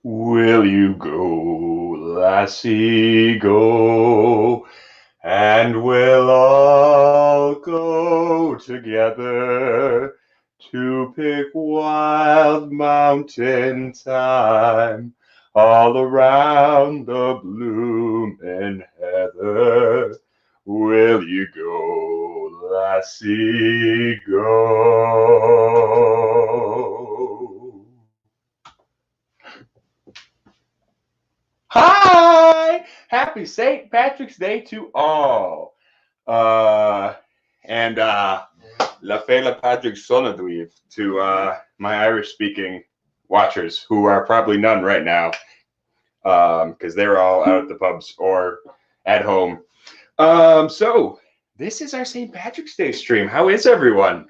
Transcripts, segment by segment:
Will you go, lassie, go? And we'll all go together to pick wild mountain thyme all around the blooming heather. Will you go, lassie, go? Hi! Happy St. Patrick's Day to all. Uh, and La Fela Patrick Sonadweave to my Irish speaking watchers, who are probably none right now because they're all out at the pubs or at home. So, this is our St. Patrick's Day stream. How is everyone?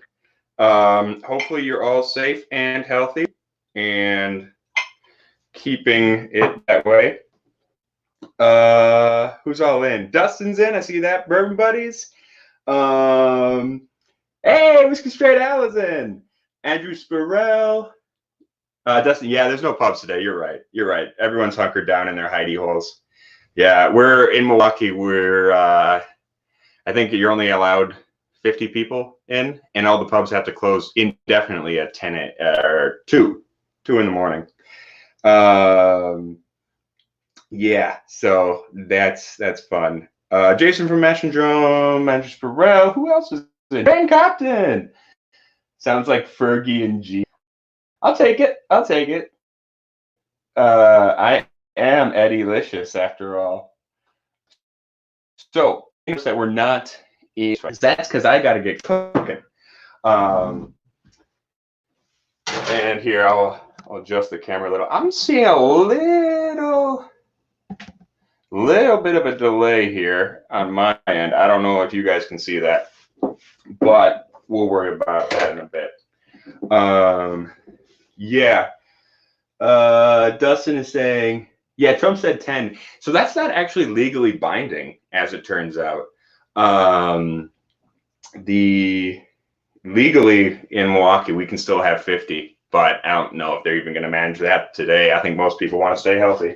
Hopefully, you're all safe and healthy and keeping it that way. Who's all in? Dustin's in. I see that. Bourbon Buddies. Hey, Whiskey Straight Al is in. Andrew Spirell. Dustin, yeah, there's no pubs today. You're right. You're right. Everyone's hunkered down in their hidey holes. Yeah, we're in Milwaukee. We're, I think you're only allowed 50 people in, and all the pubs have to close indefinitely at 10 or 2 in the morning. Yeah, so that's fun. Jason from Mash and Drum, Andrew Spirell. Who else is in? Ben Copton. Sounds like Fergie and G. I'll take it. I'll take it. I am Eddie Licious after all. So that we're not in. That's because I got to get cooking. And here I'll adjust the camera a little. I'm seeing a little bit of a delay here on my end. I don't know if you guys can see that, but we'll worry about that in a bit. Yeah. Dustin is saying, yeah, Trump said 10. So that's not actually legally binding, as it turns out. Legally in Milwaukee, we can still have 50, but I don't know if they're even going to manage that today. I think most people want to stay healthy,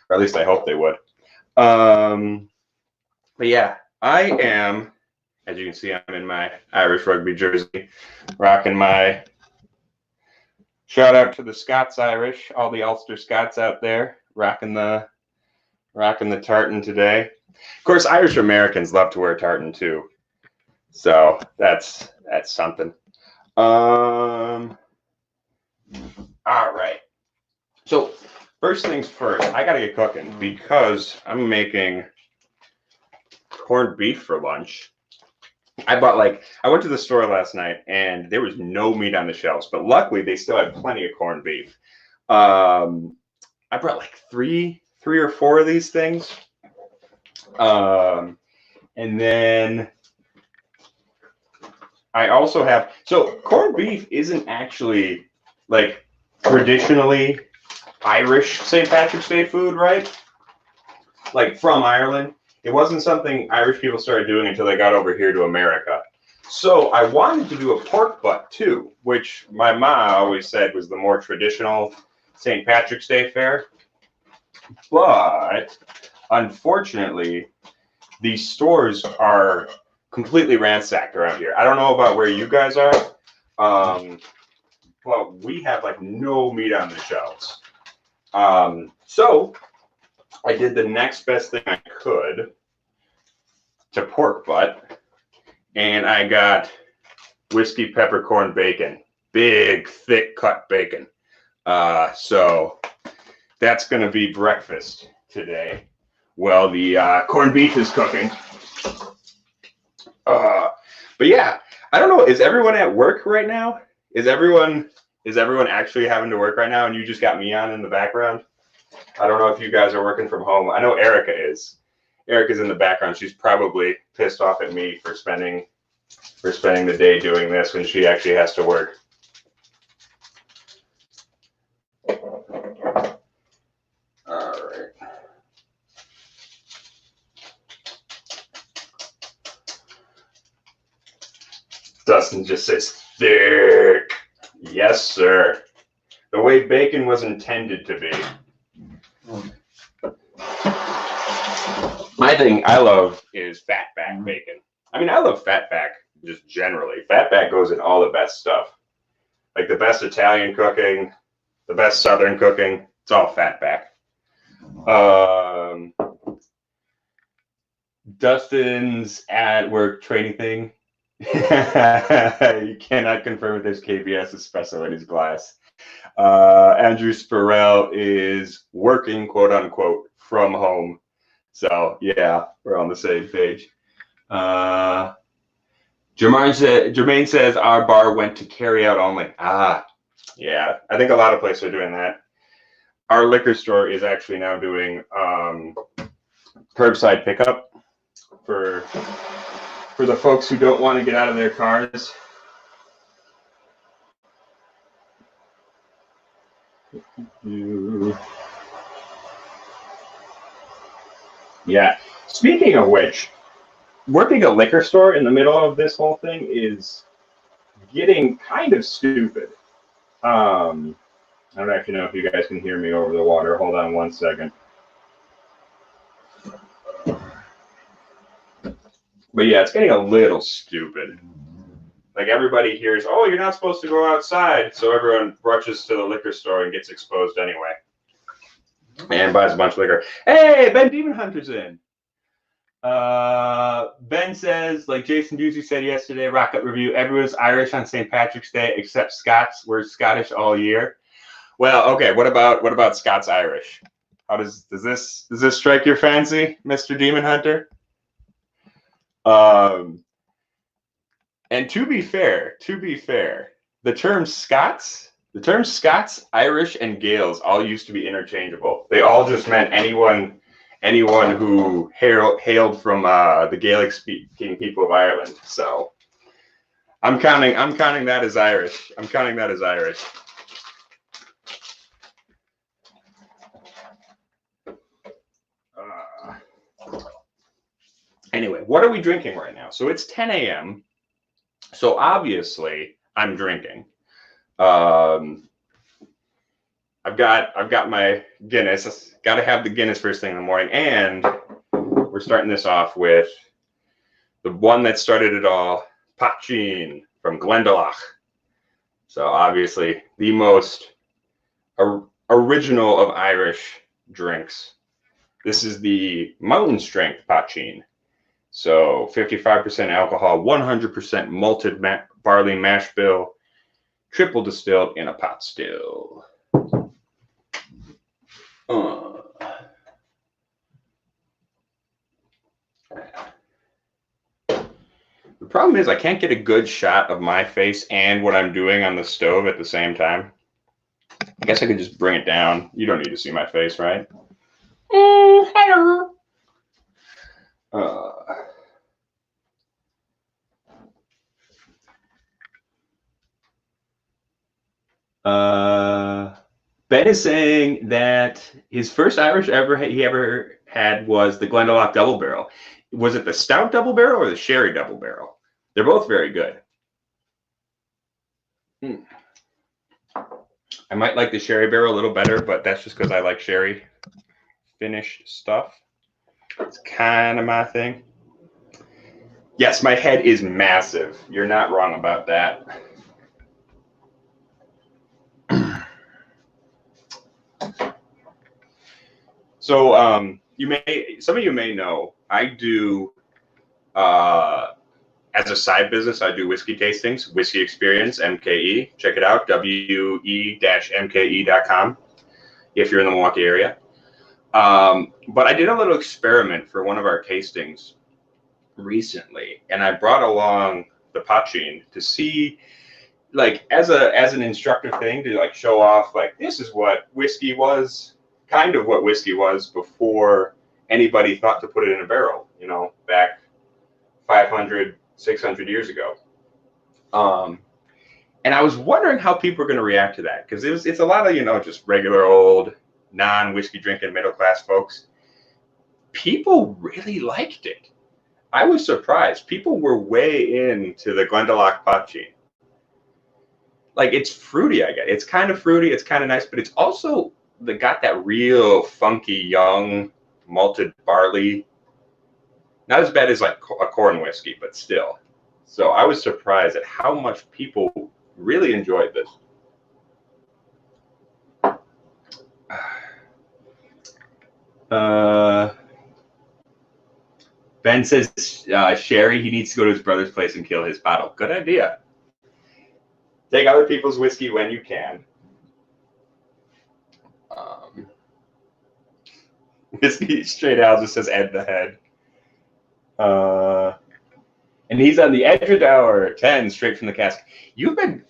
or at least I hope they would. But yeah, I am, as you can see, I'm in my Irish rugby jersey, rocking my, shout out to the Scots Irish, all the Ulster Scots out there, rocking the tartan today. Of course, Irish Americans love to wear tartan too, so that's something. All right. So first things first, I gotta get cooking because I'm making corned beef for lunch. I went to the store last night and there was no meat on the shelves, but luckily they still had plenty of corned beef. I brought like three or four of these things. And then I also have, so corned beef isn't actually like traditionally Irish St. Patrick's Day food, right? Like from Ireland. It wasn't something Irish people started doing until they got over here to America. So I wanted to do a pork butt too, which my mom always said was the more traditional St. Patrick's Day fare. But unfortunately, these stores are completely ransacked around here. I don't know about where you guys are. Well, we have like no meat on the shelves. So I did the next best thing I could to pork butt, and I got whiskey peppercorn bacon, big, thick cut bacon. So that's going to be breakfast today. Well, the corned beef is cooking. But yeah, I don't know. Is everyone at work right now? Is everyone actually having to work right now, and you just got me on in the background? I don't know if you guys are working from home. I know Erica is. Erica's in the background. She's probably pissed off at me for spending the day doing this when she actually has to work. All right. Dustin just says thick. Yes, sir. The way bacon was intended to be. My thing I love is fatback bacon. I mean, I love fatback just generally. Fatback goes in all the best stuff. Like the best Italian cooking, the best Southern cooking, it's all fatback. Dustin's at work training thing. You cannot confirm if there's KBS espresso in his glass. Andrew Spurrell is working, quote unquote, from home. So yeah, we're on the same page. Jermaine says our bar went to carry out only. Yeah, I think a lot of places are doing that. Our liquor store is actually now doing curbside pickup for the folks who don't want to get out of their cars. Yeah. Speaking of which, working a liquor store in the middle of this whole thing is getting kind of stupid. I don't actually know if you guys can hear me over the water. Hold on one second. But yeah, it's getting a little stupid. Like everybody hears, oh, you're not supposed to go outside. So everyone rushes to the liquor store and gets exposed anyway. And buys a bunch of liquor. Hey, Ben Demon Hunter's in. Ben says, like Jason Busey said yesterday, Rocket Review, everyone's Irish on St. Patrick's Day except Scots. We're Scottish all year. Well, okay, what about Scots Irish? How does this strike your fancy, Mr. Demon Hunter? And to be fair, the terms Scots, Irish, and Gaels all used to be interchangeable. They all just meant anyone who hailed from the Gaelic-speaking people of Ireland. So I'm counting that as Irish. Anyway, what are we drinking right now? So it's 10 a.m. So obviously I'm drinking. I've got my Guinness. Got to have the Guinness first thing in the morning, and we're starting this off with the one that started it all, Pachin from Glendalough. So obviously the most original of Irish drinks. This is the mountain strength Pachin. So 55% alcohol, 100% malted barley mash bill, triple distilled in a pot still. The problem is I can't get a good shot of my face and what I'm doing on the stove at the same time. I guess I could just bring it down. You don't need to see my face, right? Hello. Ben is saying that his first Irish he ever had was the Glendalough Double Barrel. Was it the Stout Double Barrel or the Sherry Double Barrel? They're both very good. I might like the Sherry Barrel a little better, but that's just because I like sherry finish stuff. It's kind of my thing. Yes, my head is massive. You're not wrong about that. So some of you may know, I do as a side business, I do whiskey tastings, Whiskey Experience, MKE. Check it out, we-mke.com if you're in the Milwaukee area. But I did a little experiment for one of our tastings recently, and I brought along the Pachin to see, like, as an instructive thing to like show off, like, this is what whiskey was, kind of what whiskey was before anybody thought to put it in a barrel, you know, back 500, 600 years ago. And I was wondering how people are going to react to that, because it's a lot of, you know, just regular old non-whiskey drinking middle class folks. People really liked it. I was surprised. People were way into the Glendalough Pachin. Like, it's fruity, I guess. It's kind of fruity. It's kind of nice, but it's also got that real funky young malted barley. Not as bad as like a corn whiskey, but still. So I was surprised at how much people really enjoyed this. Ben says, Sherry, he needs to go to his brother's place and kill his bottle. Good idea. Take other people's whiskey when you can. Whiskey Straight Al just says Ed the Head. And he's on the Edredauer 10 straight from the cask. You've been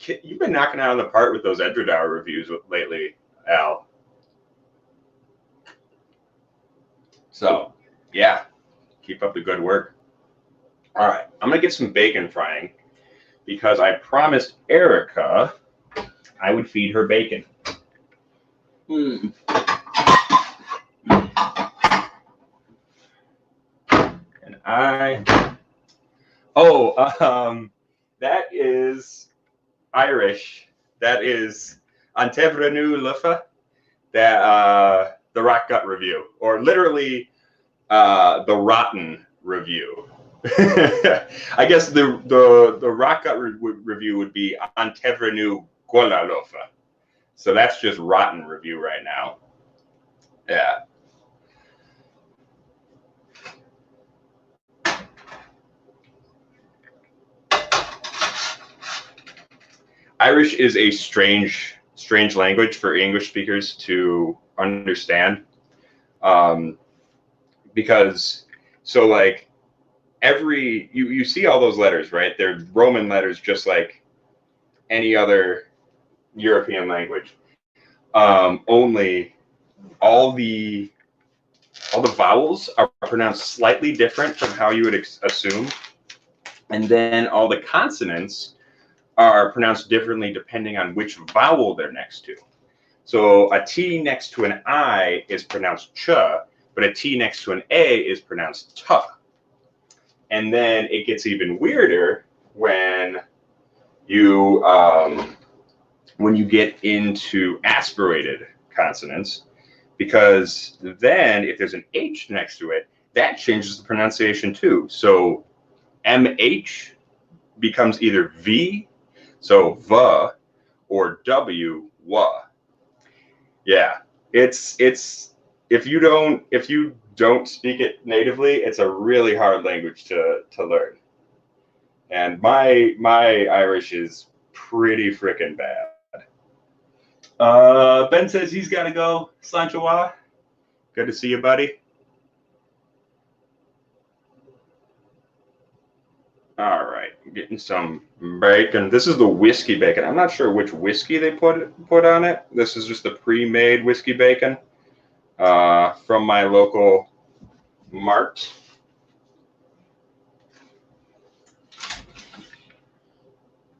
knocking out of the park with those Edredauer reviews lately, Al. So, yeah, keep up the good work. All right, I'm going to get some bacon frying because I promised Erica I would feed her bacon. And that is Irish. That is Antefrenu Lufa, that the Rock Gut review, or literally the Rotten review. I guess the Rock Gut review would be Antefrenu Gola Lofa. So that's just Rotten review right now. Yeah. Irish is a strange language for English speakers to understand, because so like you see all those letters, right? They're Roman letters, just like any other European language. Only all the vowels are pronounced slightly different from how you would assume, and then all the consonants are pronounced differently depending on which vowel they're next to. So a T next to an I is pronounced ch, but a T next to an A is pronounced t. And then it gets even weirder when you get into aspirated consonants, because then if there's an H next to it, that changes the pronunciation too. So MH becomes either V, so V, or W, wa. Yeah, it's if you don't speak it natively, it's a really hard language to learn. And my Irish is pretty freaking bad. Ben says he's got to go. Slanchawa, good to see you, buddy. All right, getting some bacon. This is the whiskey bacon. I'm not sure which whiskey they put on it. This is just the pre-made whiskey bacon from my local mart.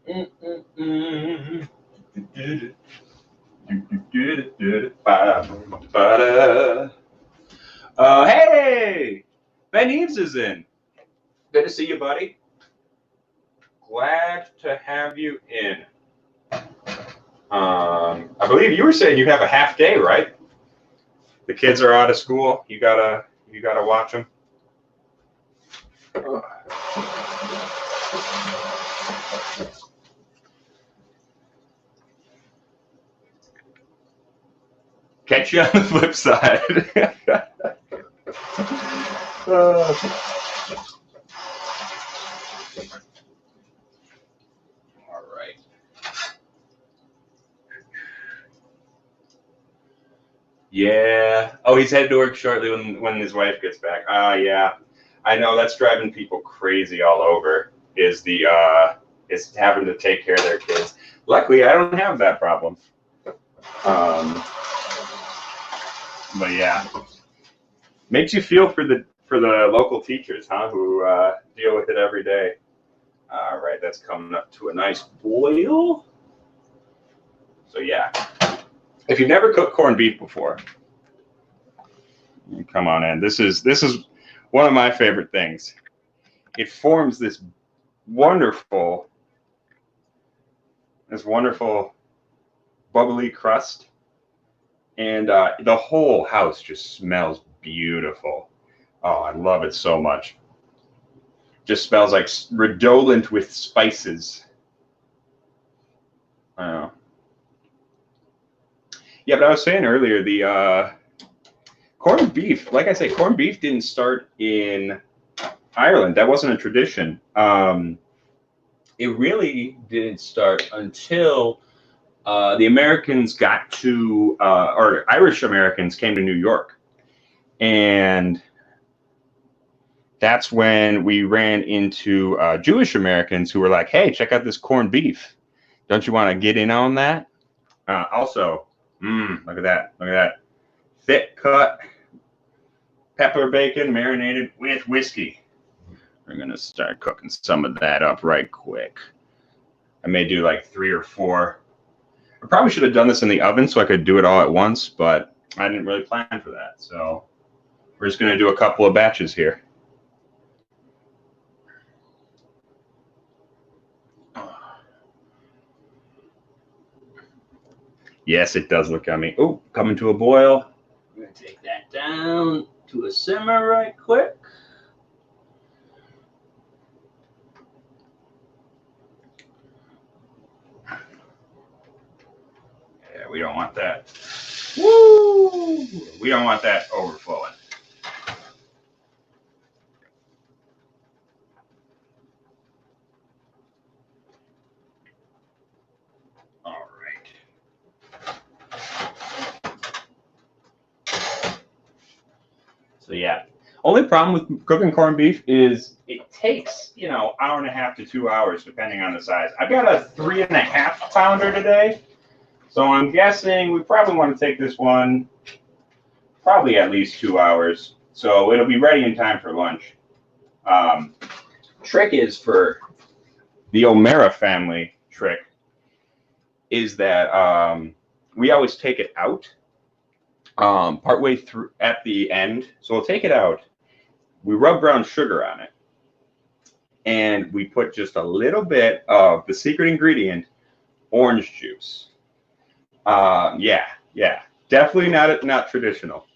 Hey, Ben Eves is in. Good to see you, buddy. Glad to have you in. I believe you were saying you have a half day, right? The kids are out of school. You gotta watch them. Catch you on the flip side. All right. Yeah. Oh, he's headed to work shortly when his wife gets back. Yeah. I know that's driving people crazy all over. Is having to take care of their kids. Luckily, I don't have that problem. But yeah, makes you feel for the local teachers, huh? Who deal with it every day. All right, that's coming up to a nice boil. So yeah, if you've never cooked corned beef before, come on in. This is one of my favorite things. It forms this wonderful bubbly crust, And the whole house just smells beautiful. Oh, I love it so much. Just smells like redolent with spices. Yeah, but I was saying earlier, the corned beef, like I say, corned beef didn't start in Ireland. That wasn't a tradition. It really didn't start until the Americans got to, or Irish Americans came to New York. And that's when we ran into Jewish Americans who were like, hey, check out this corned beef. Don't you want to get in on that? Also, look at that. Look at that. Thick cut pepper bacon marinated with whiskey. We're going to start cooking some of that up right quick. I may do like 3 or 4. I probably should have done this in the oven so I could do it all at once, but I didn't really plan for that. So we're just going to do a couple of batches here. Yes, it does look yummy. Oh, coming to a boil. I'm going to take that down to a simmer right quick. Yeah, we don't want that. Woo! We don't want that overflowing. All right. So yeah, only problem with cooking corned beef is it takes, hour and a half to 2 hours depending on the size. I've got a 3.5 pounder today, so I'm guessing we probably want to take this one probably at least 2 hours, so it'll be ready in time for lunch. Trick is for the O'Mara family trick is that we always take it out partway through at the end. So we'll take it out. We rub brown sugar on it, and we put just a little bit of the secret ingredient, orange juice. Yeah, definitely not traditional,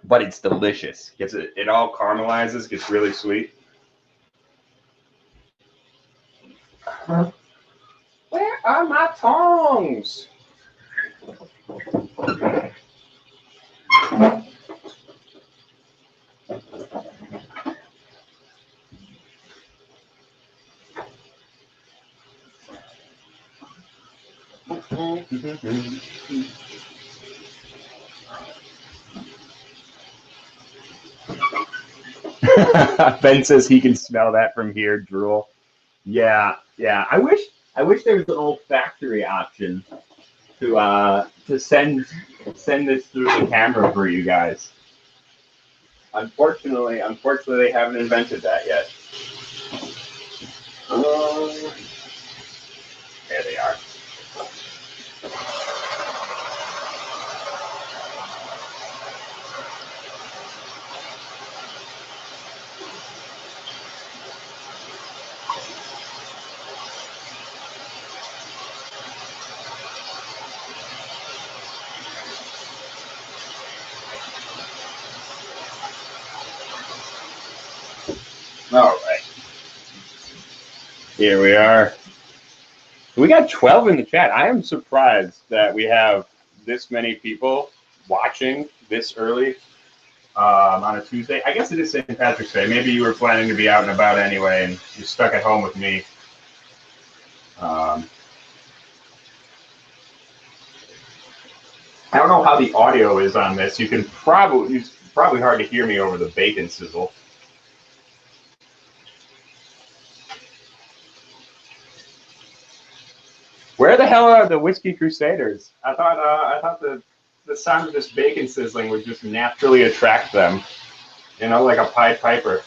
but it's delicious. It all caramelizes, gets really sweet. Where are my tongs? Ben says he can smell that from here. Drool. Yeah. I wish there was an olfactory option to send this through the camera for you guys. Unfortunately, they haven't invented that yet. There they are. All right. Here we are. We got 12 in the chat. I am surprised that we have this many people watching this early on a Tuesday. I guess it is St. Patrick's Day. Maybe you were planning to be out and about anyway, and you're stuck at home with me. I don't know how the audio is on this. It's probably hard to hear me over the bacon sizzle. Where the hell are the Whiskey Crusaders? I thought the sound of this bacon sizzling would just naturally attract them, like a Pied Piper.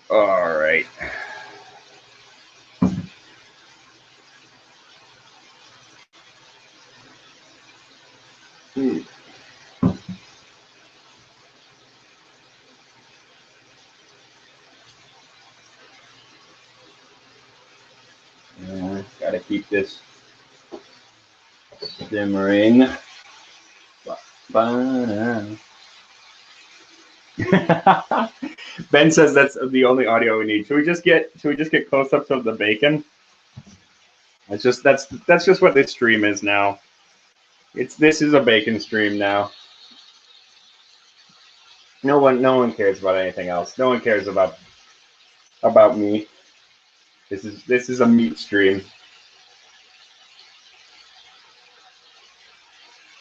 All right. keep this simmering. Ben says that's the only audio we need. Should we just get close-ups of the bacon? It's just that's just what this stream is now. This is a bacon stream now. No one cares about anything else. No one cares about me. This is a meat stream.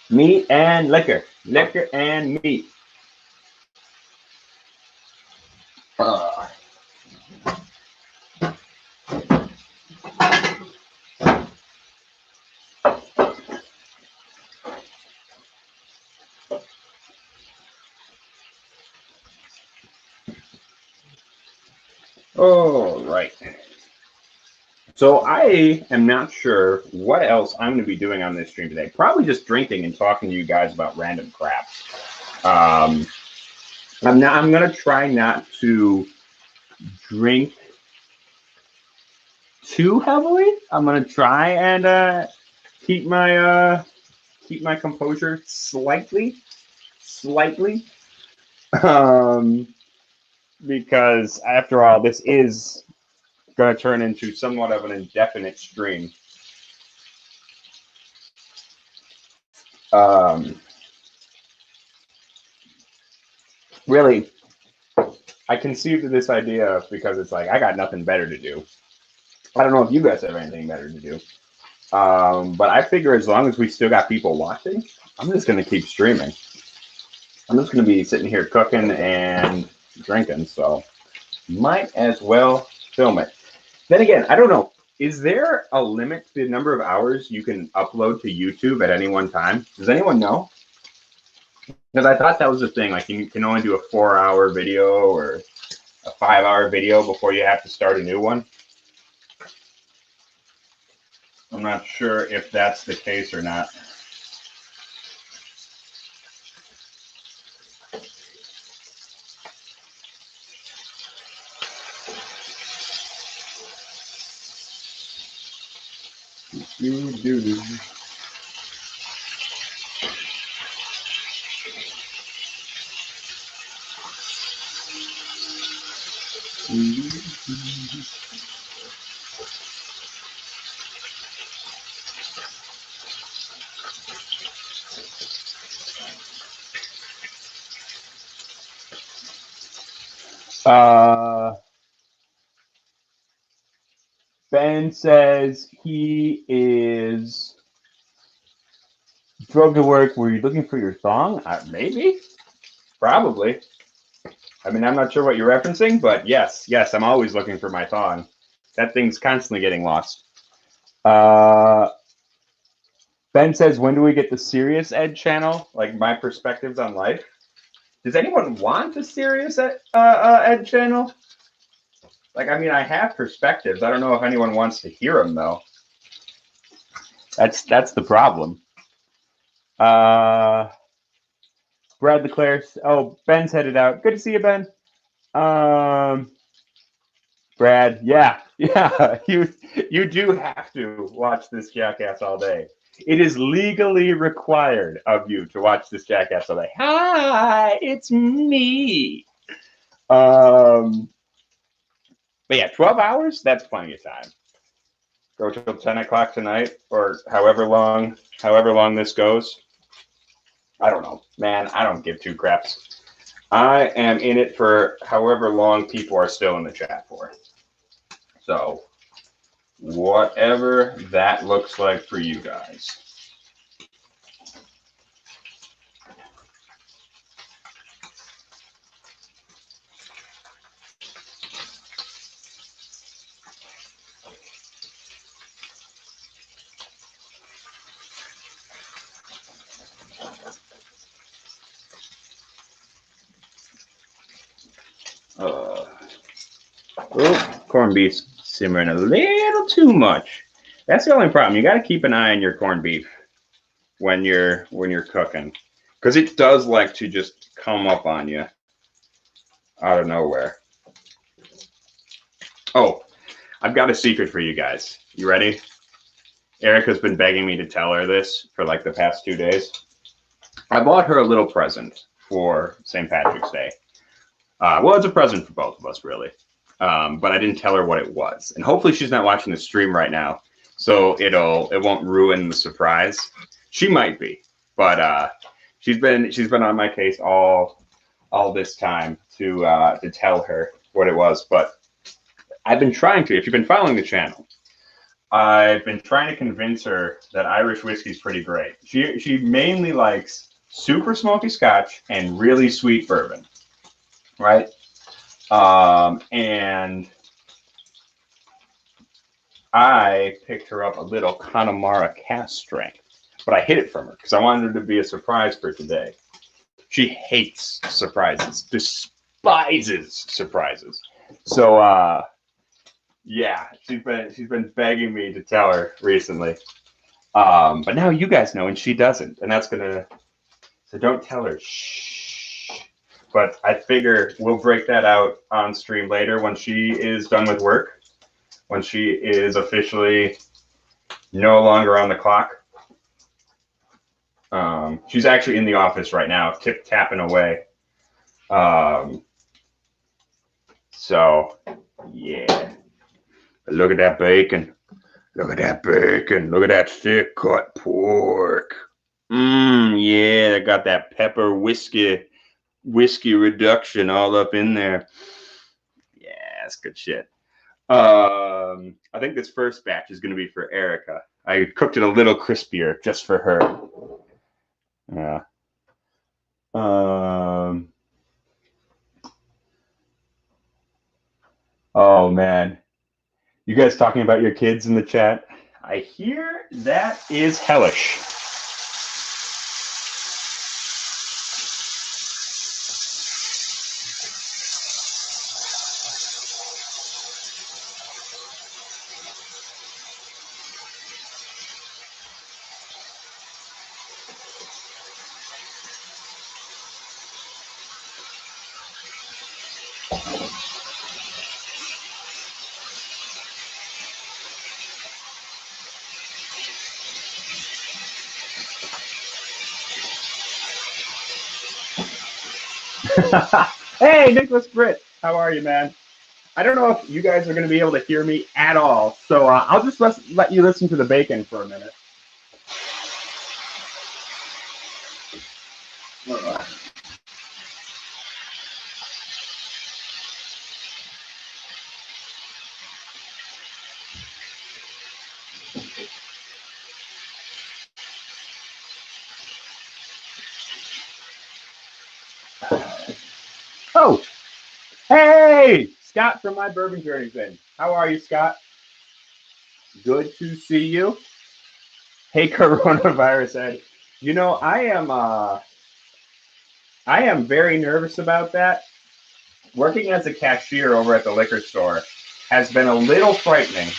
Meat and liquor. Liquor and meat. All right. So I am not sure what else I'm going to be doing on this stream today. Probably just drinking and talking to you guys about random crap. I'm going to try not to drink too heavily. I'm going to try and keep my composure slightly. Because after all, this is going to turn into somewhat of an indefinite stream. Really, I conceived of this idea because it's like I got nothing better to do. I don't know if you guys have anything better to do. But I figure as long as we still got people watching, I'm just going to keep streaming. I'm just going to be sitting here cooking and drinking, so might as well film it. Then again, I don't know. Is there a limit to the number of hours you can upload to YouTube at any one time? Does anyone know? Because I thought that was the thing. Like you can only do a 4-hour video or a 5-hour video before you have to start a new one. I'm not sure if that's the case or not. Ben says he is drove to work. Were you looking for your thong? Maybe, probably. I mean, I'm not sure what you're referencing, but yes, I'm always looking for my thong. That thing's constantly getting lost. Ben says, when do we get the Serious Ed channel? Like my perspectives on life. Does anyone want a Serious Ed channel? Like, I mean, I have perspectives. I don't know if anyone wants to hear them though. That's the problem. Brad declares, oh, Ben's headed out. Good to see you, Ben. Brad, yeah, you do have to watch this jackass all day. It is legally required of you to watch this jackass all day. Hi, it's me. But yeah, 12 hours, that's plenty of time. Go till 10 o'clock tonight or however long this goes. I don't know, man, I don't give two craps. I am in it for however long people are still in the chat for. So whatever that looks like for you guys. Corned beef simmering a little too much. That's the only problem. You got to keep an eye on your corned beef when you're cooking, because it does like to just come up on you out of nowhere. Oh, I've got a secret for you guys. You ready? Erica's been begging me to tell her this for like the past 2 days. I bought her a little present for St. Patrick's Day. Well, it's a present for both of us, really. But I didn't tell her what it was. And hopefully she's not watching the stream right now, so it won't ruin the surprise. She might be, but she's been on my case all this time to tell her what it was. But I've been trying to. If you've been following the channel, I've been trying to convince her that Irish whiskey is pretty great. She mainly likes super smoky Scotch and really sweet bourbon, right? And I picked her up a little Connemara cask strength, but I hid it from her because I wanted her to be a surprise for today. She hates surprises, despises surprises. So yeah, she's been begging me to tell her recently. But now you guys know and she doesn't, and that's gonna, so don't tell her. Shh. But I figure we'll break that out on stream later when she is done with work, when she is officially no longer on the clock. She's actually in the office right now, tip-tapping away. So, yeah. Look at that bacon. Look at that bacon. Look at that thick cut pork. Yeah, I got that pepper whiskey reduction all up in there. Yeah, that's good shit. I think this first batch is going to be for Erica. I cooked it a little crispier just for her. Yeah. Oh man. You guys talking about your kids in the chat? I hear that is hellish. Hey, Nicholas Britt, how are you, man? I don't know if you guys are going to be able to hear me at all, so I'll just let you listen to the bacon for a minute. Oh, hey, Scott from My Bourbon Journey's in. How are you, Scott? Good to see you. Hey, coronavirus Ed. You know, I am very nervous about that. Working as a cashier over at the liquor store has been a little frightening.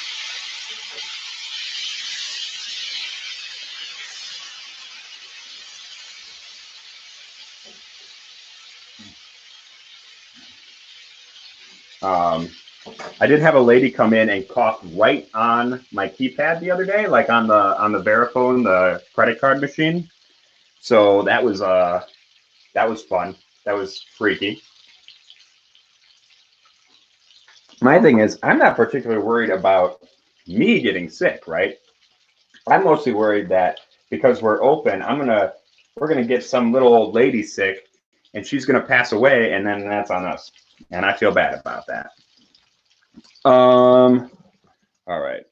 I did have a lady come in and cough right on my keypad the other day, like on the Verifone, the credit card machine. So that was fun. That was freaky. My thing is, I'm not particularly worried about me getting sick, right? I'm mostly worried that because we're open, we're gonna get some little old lady sick, and she's gonna pass away, and then that's on us. And I feel bad about that. All right.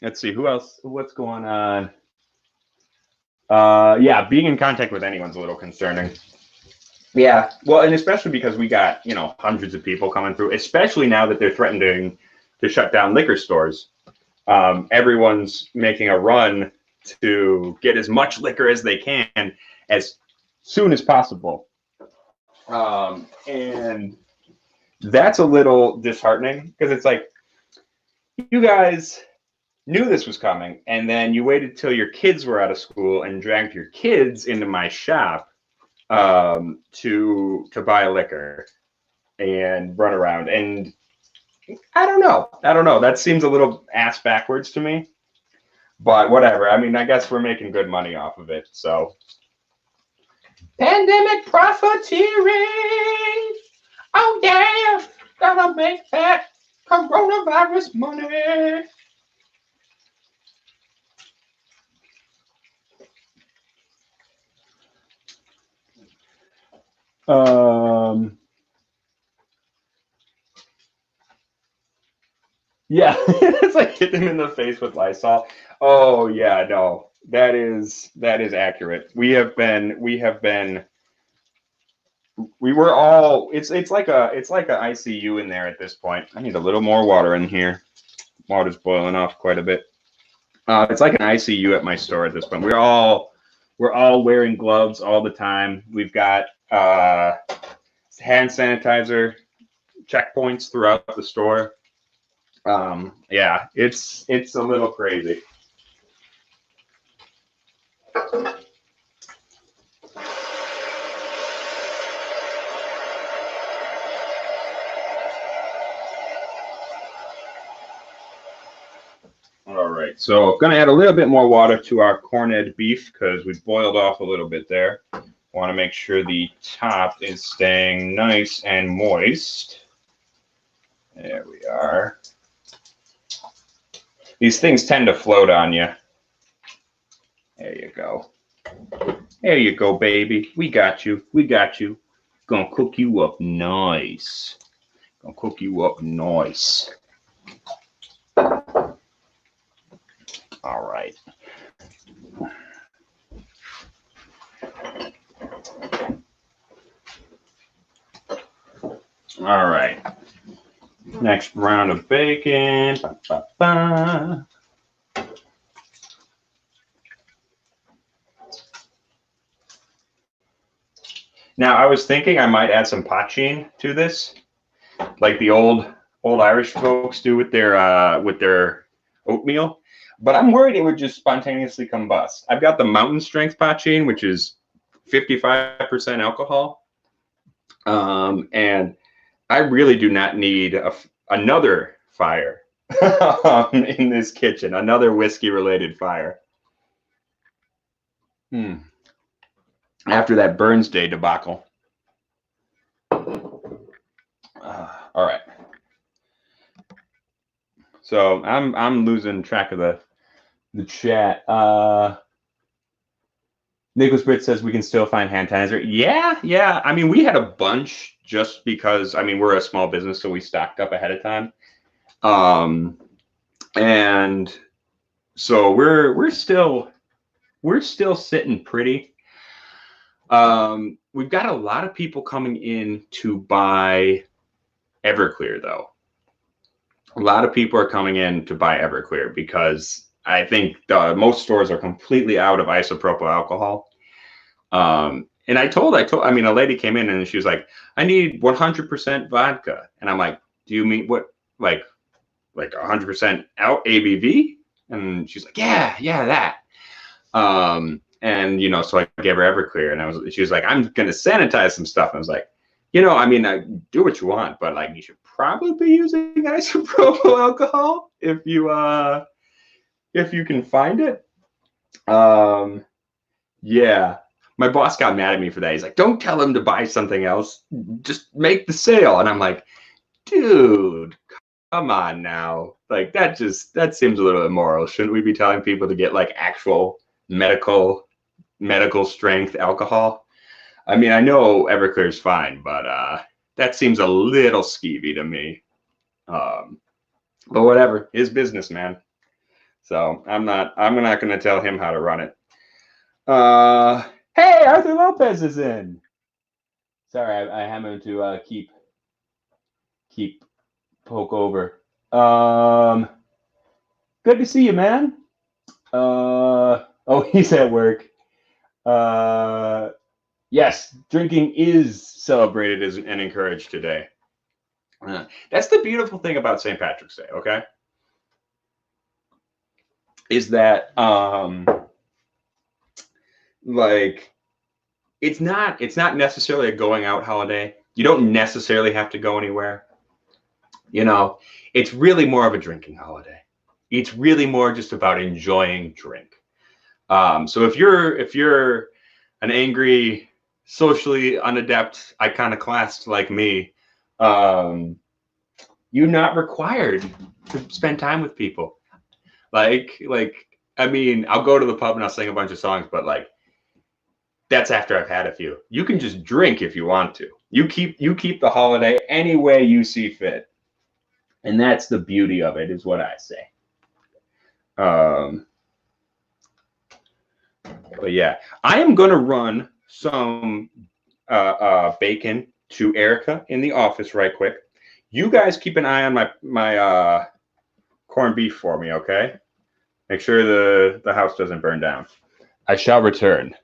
Let's see who else. What's going on? Yeah, being in contact with anyone's a little concerning. Yeah, well, and especially because we got, hundreds of people coming through, especially now that they're threatening to shut down liquor stores. Everyone's making a run to get as much liquor as they can as soon as possible. And that's a little disheartening because it's like, you guys knew this was coming, and then you waited till your kids were out of school and dragged your kids into my shop to buy liquor and run around. And I don't know. That seems a little ass backwards to me. But whatever. I mean, I guess we're making good money off of it. So pandemic profiteering. Oh yeah, gotta make that coronavirus money. Yeah, it's like hit them in the face with Lysol. Oh yeah, no, that is accurate. We were all. It's like a ICU in there at this point. I need a little more water in here. Water's boiling off quite a bit. It's like an ICU at my store at this point. We're all wearing gloves all the time. We've got hand sanitizer checkpoints throughout the store. Yeah, it's a little crazy. All right, so I'm gonna add a little bit more water to our corned beef because we boiled off a little bit there. Want to make sure the top is staying nice and moist. There we are. These things tend to float on you. There you go. There you go, baby. We got you. We got you. Gonna cook you up nice. Gonna cook you up nice. All right. All right. Next round of bacon. Ba, ba, ba. Now, I was thinking I might add some poachine to this, like the old Irish folks do with their oatmeal. But I'm worried it would just spontaneously combust. I've got the mountain strength poachine, which is 55% alcohol, and I really do not need another fire in this kitchen, another whiskey-related fire. After that Burns Day debacle. All right. So I'm losing track of the chat. Nicholas Britt says we can still find hand sanitizer. Yeah. I mean, we had a bunch just because, I mean, we're a small business, so we stocked up ahead of time. And so we're still sitting pretty. We've got a lot of people coming in to buy Everclear, though. A lot of people are coming in to buy Everclear because I think most stores are completely out of isopropyl alcohol. And I mean, a lady came in and she was like, I need 100% vodka. And I'm like, do you mean what, like 100% out ABV? And she's like, yeah, that. And, so I gave her Everclear and she was like, I'm going to sanitize some stuff. And I was like, I mean, do what you want, but like, you should probably be using isopropyl alcohol if you can find it. Yeah. My boss got mad at me for that. He's like, don't tell him to buy something else. Just make the sale. And I'm like, dude, come on now. Like that seems a little immoral. Shouldn't we be telling people to get like actual medical strength alcohol? I mean, I know Everclear is fine, but that seems a little skeevy to me. But whatever, his business, man. So I'm not going to tell him how to run it. Hey, Arthur Lopez is in. Sorry, I happened to keep poke over. Good to see you, man. Oh, he's at work. Yes, drinking is celebrated and encouraged today. That's the beautiful thing about St. Patrick's Day, okay? Is that like it's not necessarily a going out holiday. You don't necessarily have to go anywhere. It's really more of a drinking holiday. It's really more just about enjoying drink. So if you're an angry, socially unadept iconoclast like me, you're not required to spend time with people. Like I mean, I'll go to the pub and I'll sing a bunch of songs, but like that's after I've had a few. You can just drink if you want to. You keep the holiday any way you see fit. And that's the beauty of it, is what I say. But yeah, I am gonna run some bacon to Erica in the office right quick. You guys keep an eye on my corned beef for me, okay? Make sure the house doesn't burn down. I shall return.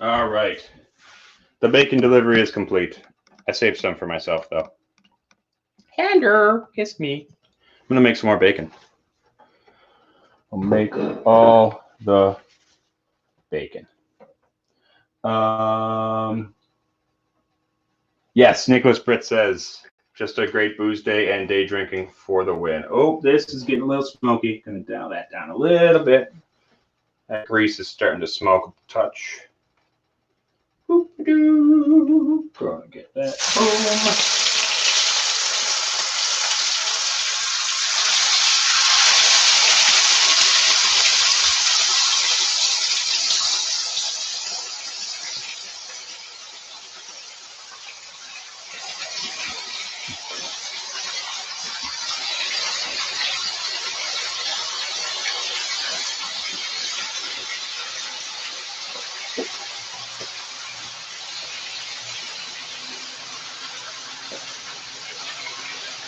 All right. The bacon delivery is complete. I saved some for myself, though. Hander, kiss me. I'm going to make some more bacon. I'll make all the bacon. Yes, Nicholas Britt says, just a great booze day and day drinking for the win. Oh, this is getting a little smoky. Going to dial that down a little bit. That grease is starting to smoke a touch. Gonna get that home.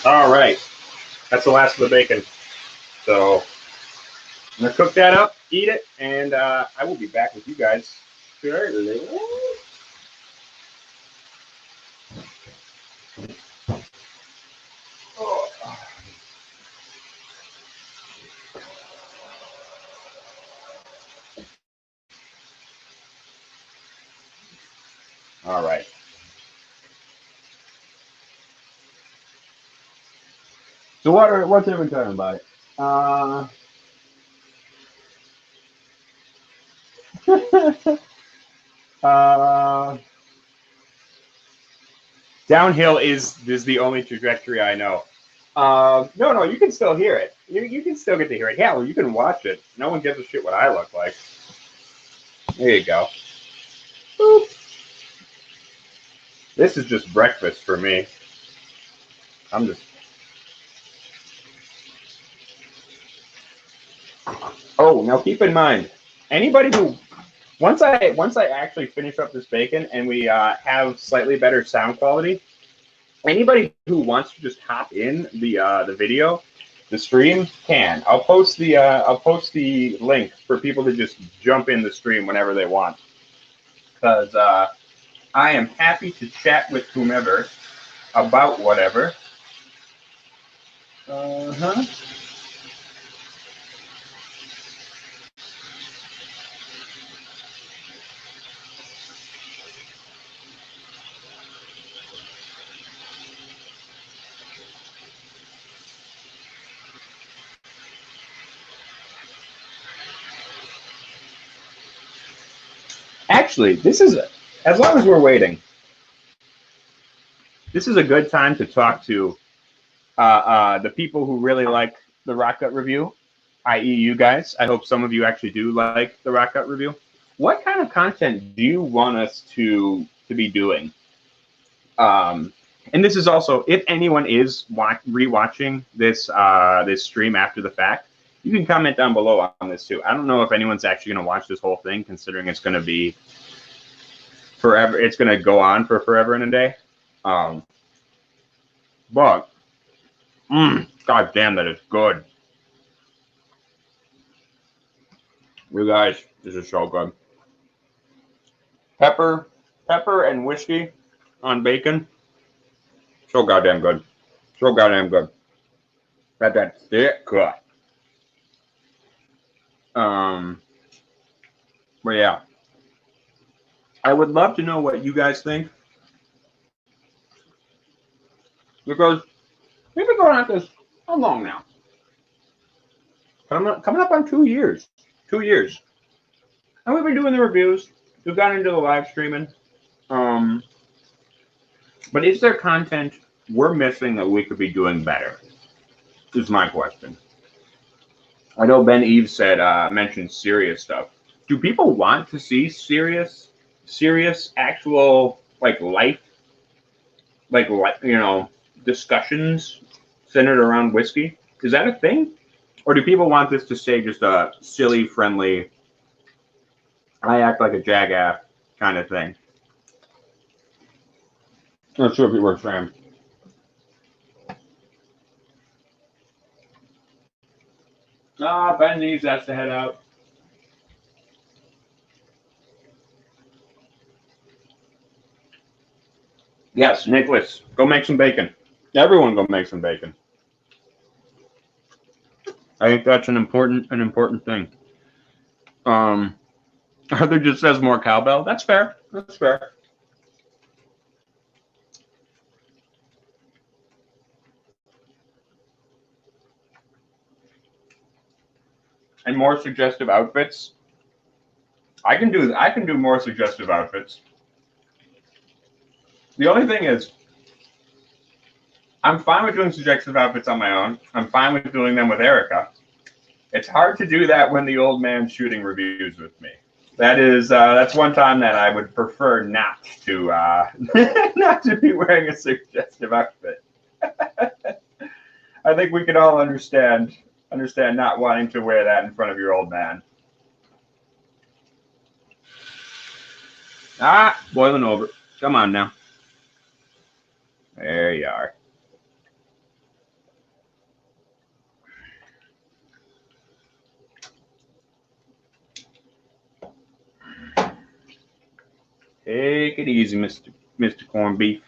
All right, that's the last of the bacon. So I'm gonna cook that up, eat it, and I will be back with you guys shortly. Oh. All right. So what's everyone talking about? Downhill is the only trajectory I know. No, you can still hear it. You can still get to hear it. Hell, you can watch it. No one gives a shit what I look like. There you go. Boop. This is just breakfast for me. I'm just. Oh, now keep in mind, anybody who once I actually finish up this bacon and we have slightly better sound quality, anybody who wants to just hop in the video, the stream can. I'll post the link for people to just jump in the stream whenever they want, because I am happy to chat with whomever about whatever. Actually, this is, as long as we're waiting, this is a good time to talk to the people who really like the Rock Gut review, i.e. you guys. I hope some of you actually do like the Rock Gut review. What kind of content do you want us to be doing? And this is also, if anyone is rewatching this this stream after the fact, you can comment down below on this too. I don't know if anyone's actually going to watch this whole thing, considering it's going to be forever. It's going to go on for forever and a day. But god damn, that is good. You guys, this is so good. Pepper and whiskey on bacon. So goddamn good. So goddamn good. That's thick. But yeah, I would love to know what you guys think, because we've been going at this how long now? Coming up on 2 years. 2 years. And we've been doing the reviews. We've gotten into the live streaming. But is there content we're missing that we could be doing better? Is my question. I know Ben Eve said, mentioned serious stuff. Do people want to see serious, actual, like, life, like, you know, discussions centered around whiskey? Is that a thing? Or do people want this to stay just a silly, friendly, I act like a jackass kind of thing? Not sure if it works for him. Ben needs us to head out. Yes, Nicholas, go make some bacon. Everyone go make some bacon. I think that's an important thing. Arthur just says more cowbell. That's fair. That's fair. And more suggestive outfits. I can do more suggestive outfits. The only thing is, I'm fine with doing suggestive outfits on my own. I'm fine with doing them with Erica. It's hard to do that when the old man's shooting reviews with me. That's one time that I would prefer not to not to be wearing a suggestive outfit. I think we can all understand not wanting to wear that in front of your old man. Boiling over. Come on now. There you are. Take it easy, Mr. Corned Beef.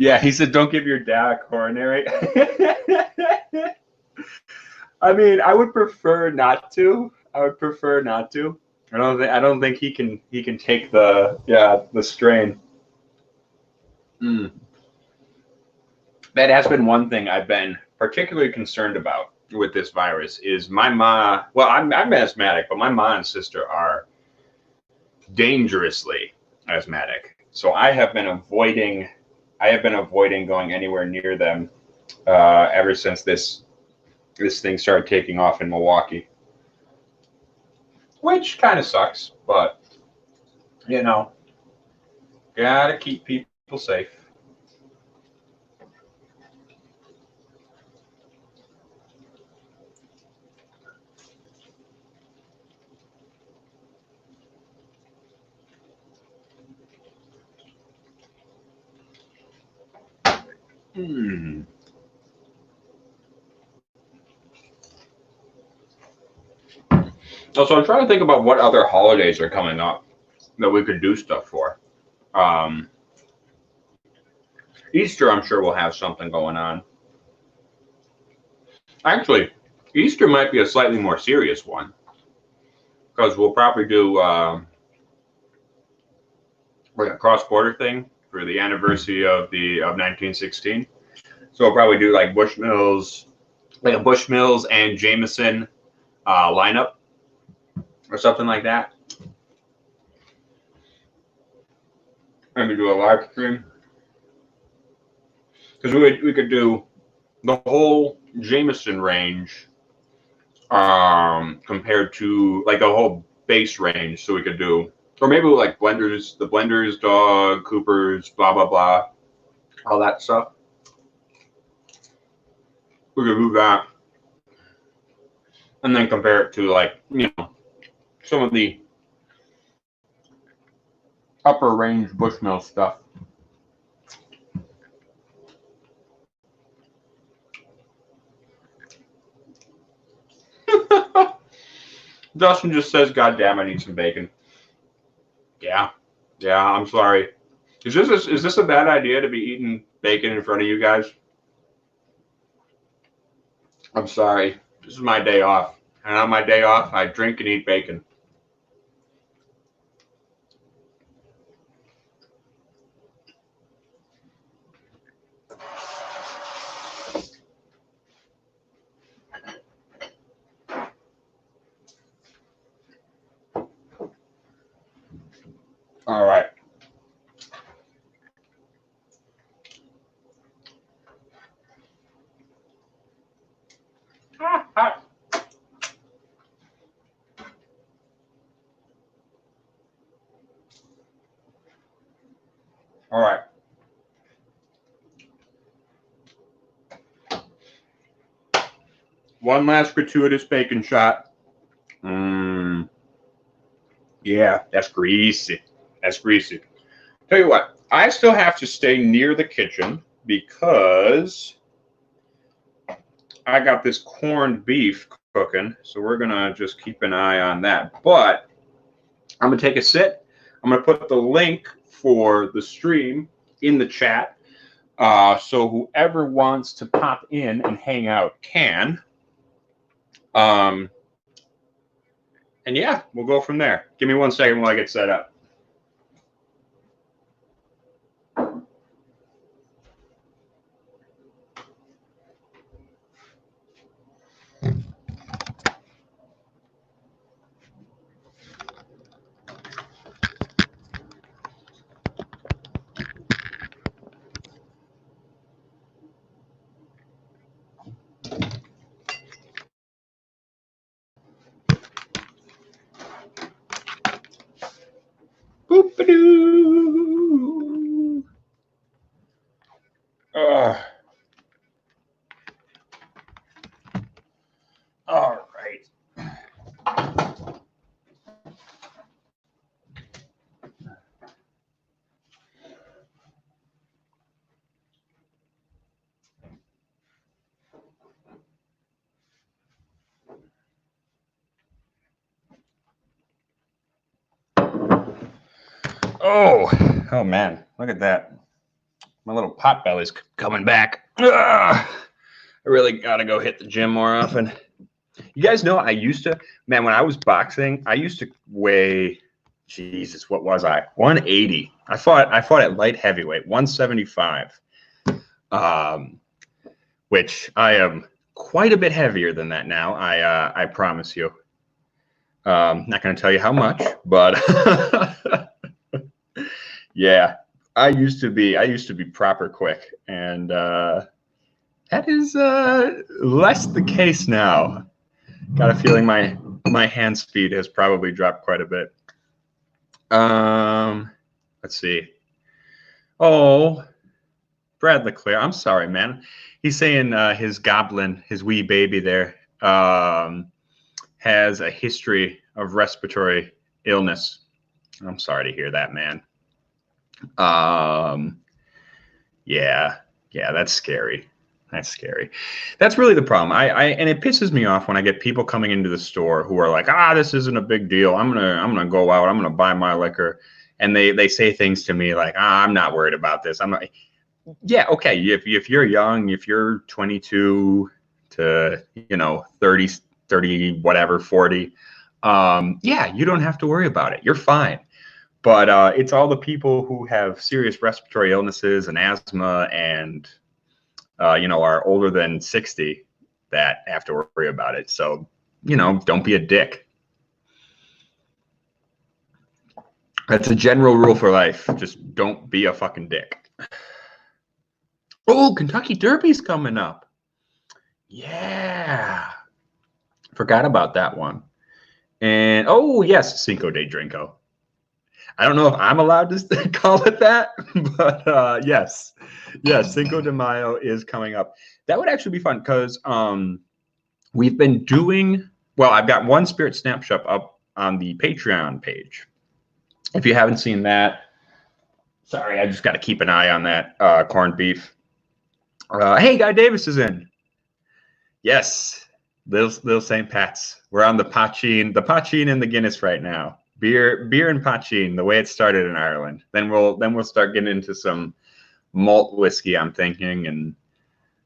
Yeah, he said, don't give your dad a coronary. I mean, I would prefer not to. I don't think he can take the strain. That has been one thing I've been particularly concerned about with this virus is my ma. Well, I'm asthmatic, but my ma and sister are dangerously asthmatic. So I have been avoiding going anywhere near them ever since this thing started taking off in Milwaukee, which kind of sucks, but you know, gotta keep people safe. So I'm trying to think about what other holidays are coming up that we could do stuff for. Easter, I'm sure we'll have something going on. Actually, Easter might be a slightly more serious one because we'll probably do like a cross-border thing for the anniversary of 1916. So we'll probably do like Bushmills, like a Bushmills and Jameson lineup or something like that. Maybe do a live stream because we could do the whole Jameson range compared to like the whole base range. So we could do, or maybe like blenders, the blenders, dog, Coopers, blah blah blah, all that stuff. We could do that, and then compare it to like, you know, some of the upper range Bushmill stuff. Dustin just says, "God damn, I need some bacon." Yeah, I'm sorry. Is this a bad idea to be eating bacon in front of you guys? I'm sorry. This is my day off, and on my day off, I drink and eat bacon. All right. All right. One last gratuitous bacon shot. Yeah, that's greasy. That's greasy. Tell you what, I still have to stay near the kitchen because I got this corned beef cooking, so we're gonna just keep an eye on that. But I'm gonna take a sit. I'm gonna put the link for the stream in the chat, so whoever wants to pop in and hang out can. And yeah, we'll go from there. Give me 1 second while I get set up. Boop-a-doo. All right. Oh man, look at that. My little pot belly's coming back. I really gotta go hit the gym more often. You guys know I used to, man, when I was boxing, I used to weigh, Jesus, what was I? 180. I fought at light heavyweight, 175. Which I am quite a bit heavier than that now. I promise you. Not gonna tell you how much, but yeah, I used to be proper quick, and that is less the case now. Got a feeling my hand speed has probably dropped quite a bit. Let's see. Oh, Brad Leclerc, I'm sorry, man. He's saying his goblin, his wee baby there, has a history of respiratory illness. I'm sorry to hear that, man. Yeah, that's scary. That's scary. That's really the problem. And it pisses me off when I get people coming into the store who are like, this isn't a big deal. I'm gonna go out. I'm gonna buy my liquor. and they say things to me like, I'm not worried about this. I'm like, yeah, okay. If you're young, if you're 22 to 30 whatever 40, yeah, you don't have to worry about it. You're fine. But it's all the people who have serious respiratory illnesses and asthma and are older than 60 that have to worry about it. So don't be a dick. That's a general rule for life. Just don't be a fucking dick. Oh, Kentucky Derby's coming up. Yeah. Forgot about that one. And oh yes, Cinco de Drinko. I don't know if I'm allowed to call it that, but yes, Cinco de Mayo is coming up. That would actually be fun because we've been doing well. I've got one Spirit Snapshot up on the Patreon page. If you haven't seen that, sorry, I just got to keep an eye on that corned beef. Hey, Guy Davis is in. Yes, Little St. Pat's. We're on the Pachin and the Guinness right now. Beer and Pachin, the way it started in Ireland. Then we'll start getting into some malt whiskey, I'm thinking, and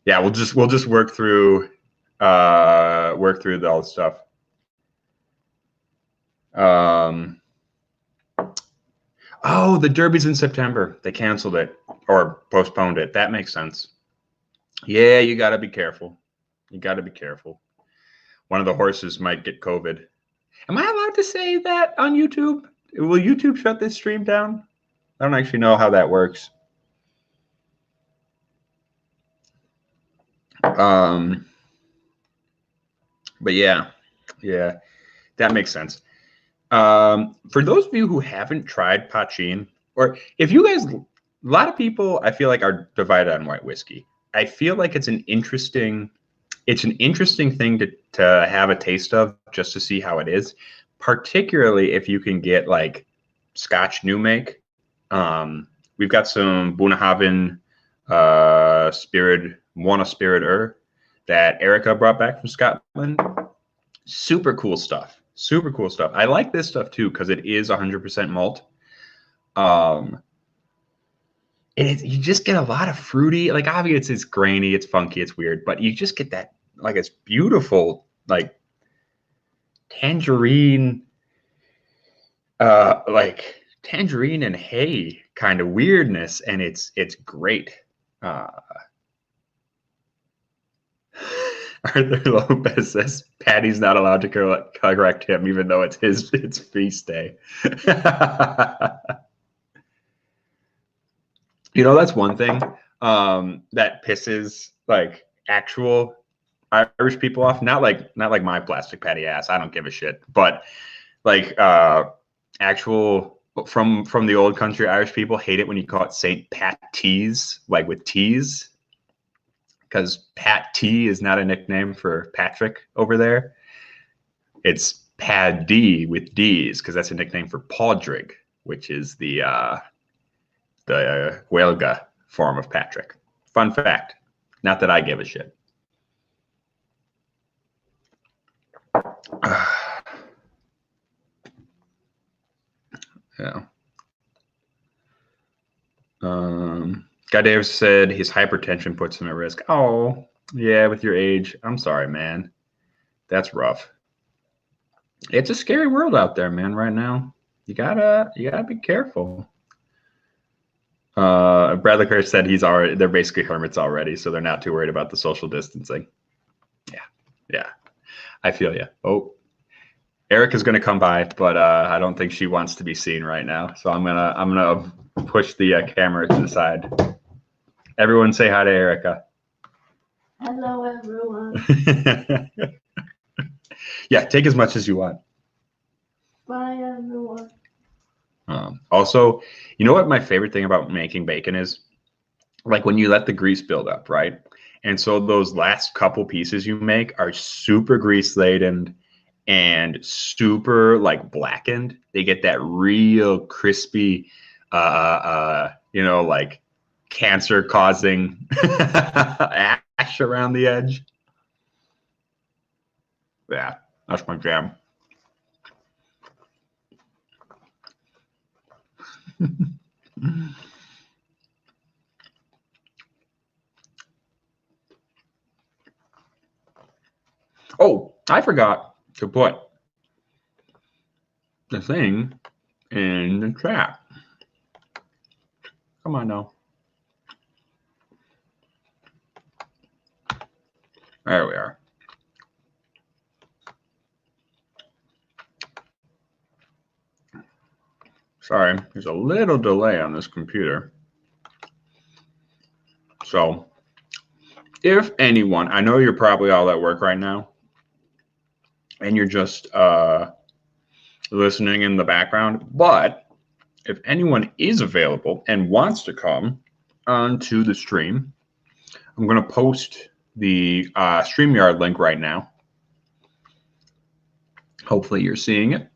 yeah, we'll just work through all the stuff. Oh, the Derby's in September. They canceled it or postponed it. That makes sense. Yeah, you got to be careful. One of the horses might get COVID. Am I allowed to say that on YouTube? Will YouTube shut this stream down? I don't actually know how that works. But yeah, that makes sense. For those of you who haven't tried Pachin, or if you guys, a lot of people I feel like are divided on white whiskey. I feel like it's an interesting thing to have a taste of just to see how it is, particularly if you can get like Scotch new make. We've got some Bunnahabhain Spirit that Erica brought back from Scotland. Super cool stuff. I like this stuff too because it is 100% malt. And you just get a lot of fruity, like obviously it's grainy, it's funky, it's weird, but you just get that like it's beautiful, like tangerine and hay kind of weirdness, and it's great. Arthur Lopez says Patty's not allowed to correct him, even though it's feast day. That's one thing that pisses like actual Irish people off. Not like my plastic patty ass. I don't give a shit. But like actual from the old country Irish people hate it when you call it St. Patty's, like with T's, because Pat T is not a nickname for Patrick over there. It's Paddy with D's because that's a nickname for Padraig, which is the Gaeilge form of Patrick. Fun fact. Not that I give a shit. Yeah. Guy Davis said his hypertension puts him at risk. Oh, yeah, with your age. I'm sorry, man. That's rough. It's a scary world out there, man, right now. You gotta be careful. Bradley Kerr said they're basically hermits already, so they're not too worried about the social distancing. Yeah. I feel you. Oh, Erica's gonna come by, but I don't think she wants to be seen right now. So I'm gonna push the camera to the side. Everyone say hi to Erica. Hello, everyone. Yeah, take as much as you want. Bye, everyone. Also, you know what my favorite thing about making bacon is? Like when you let the grease build up, right? And so those last couple pieces you make are super grease laden and super like blackened. They get that real crispy, like cancer causing ash around the edge. Yeah, that's my jam. Oh, I forgot to put the thing in the chat. Come on now. There we are. Sorry, there's a little delay on this computer. So if anyone, I know you're probably all at work right now, and you're just listening in the background, but if anyone is available and wants to come onto the stream, I'm going to post the StreamYard link right now. Hopefully you're seeing it.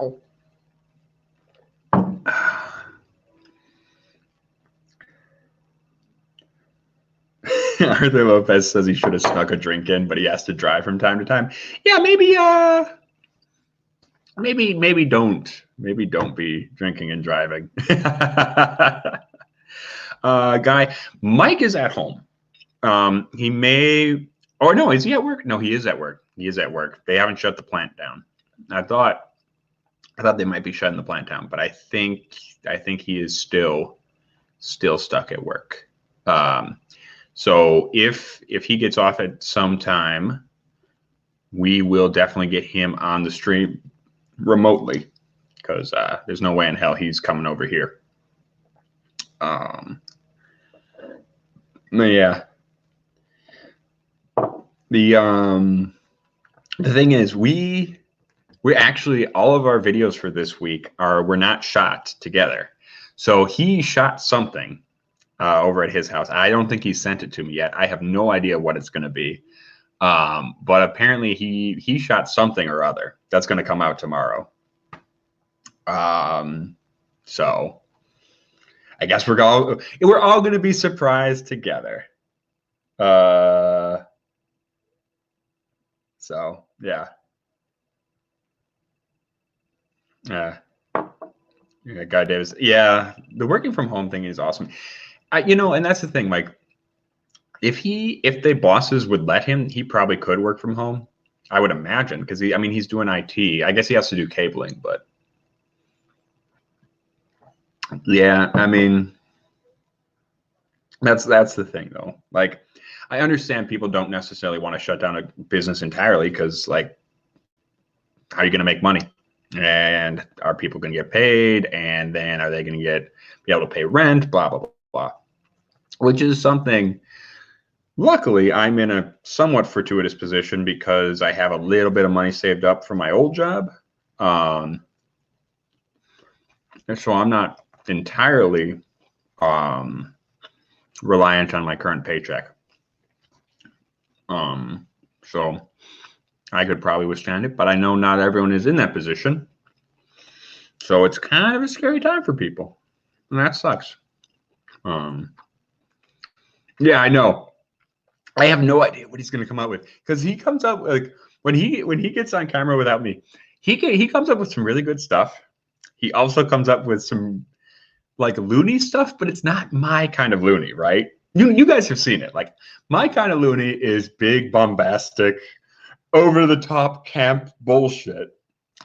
Oh. Arthur Lopez says he should have snuck a drink in, but he has to drive from time to time. Yeah, maybe don't be drinking and driving. Guy, Mike is at home. He may, or no, is he at work? No, he is at work. He is at work. They haven't shut the plant down. I thought they might be shutting the plant down, but I think he is still stuck at work. So if he gets off at some time, we will definitely get him on the stream remotely, because there's no way in hell he's coming over here. Yeah. The thing is, we're actually, all of our videos for this week were not shot together. So he shot something over at his house. I don't think he sent it to me yet. I have no idea what it's going to be. But apparently he shot something or other that's going to come out tomorrow. So I guess we're all going to be surprised together. So yeah. Yeah, Guy Davis. Yeah, the working from home thing is awesome. And that's the thing. Like, if the bosses would let him, he probably could work from home. I would imagine, because he's doing IT. I guess he has to do cabling, but yeah, that's the thing though. Like, I understand people don't necessarily want to shut down a business entirely, because like, how are you going to make money? And are people going to get paid? And then are they going to be able to pay rent? Blah, blah, blah, blah. Which is something, luckily, I'm in a somewhat fortuitous position, because I have a little bit of money saved up from my old job. And so I'm not entirely reliant on my current paycheck. So I could probably withstand it, but I know not everyone is in that position. So it's kind of a scary time for people, and that sucks. Yeah, I know. I have no idea what he's going to come out with, because he comes up, like, when he gets on camera without me, he comes up with some really good stuff. He also comes up with some like loony stuff, but it's not my kind of loony, right? You guys have seen it. Like, my kind of loony is big, bombastic, over the top camp bullshit.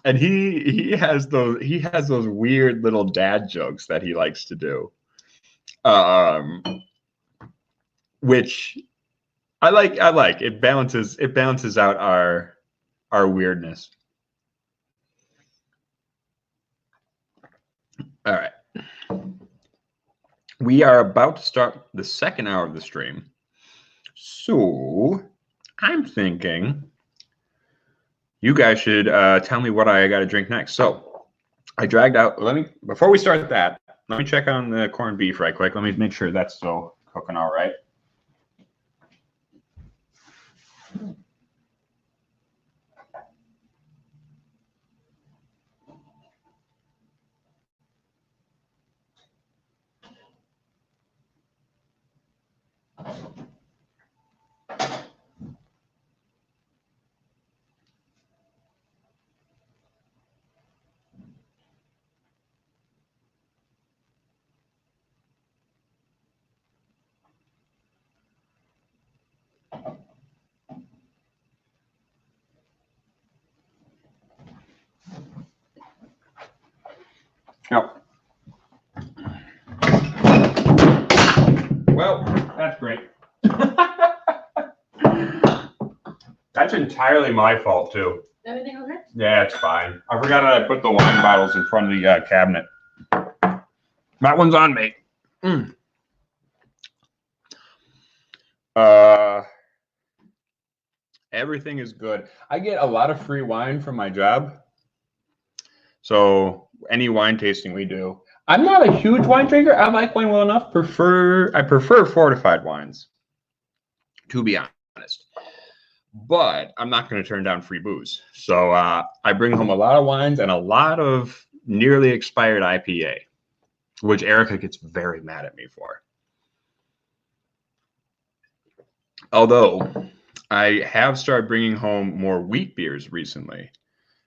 And he has those weird little dad jokes that he likes to do. Which I like. It balances out our weirdness. All right. We are about to start the second hour of the stream. So I'm thinking you guys should tell me what I got to drink next. So I dragged out, before we start that, let me check on the corned beef right quick. Let me make sure that's still cooking all right. Yep. Well, that's great. That's entirely my fault too. Everything okay? Yeah, it's fine. I forgot that I put the wine bottles in front of the cabinet. That one's on me. Mm. Everything is good. I get a lot of free wine from my job. So any wine tasting we do. I'm not a huge wine drinker. I like wine well enough. I prefer fortified wines, to be honest. But I'm not going to turn down free booze. So I bring home a lot of wines and a lot of nearly expired IPA, which Erica gets very mad at me for. Although I have started bringing home more wheat beers recently.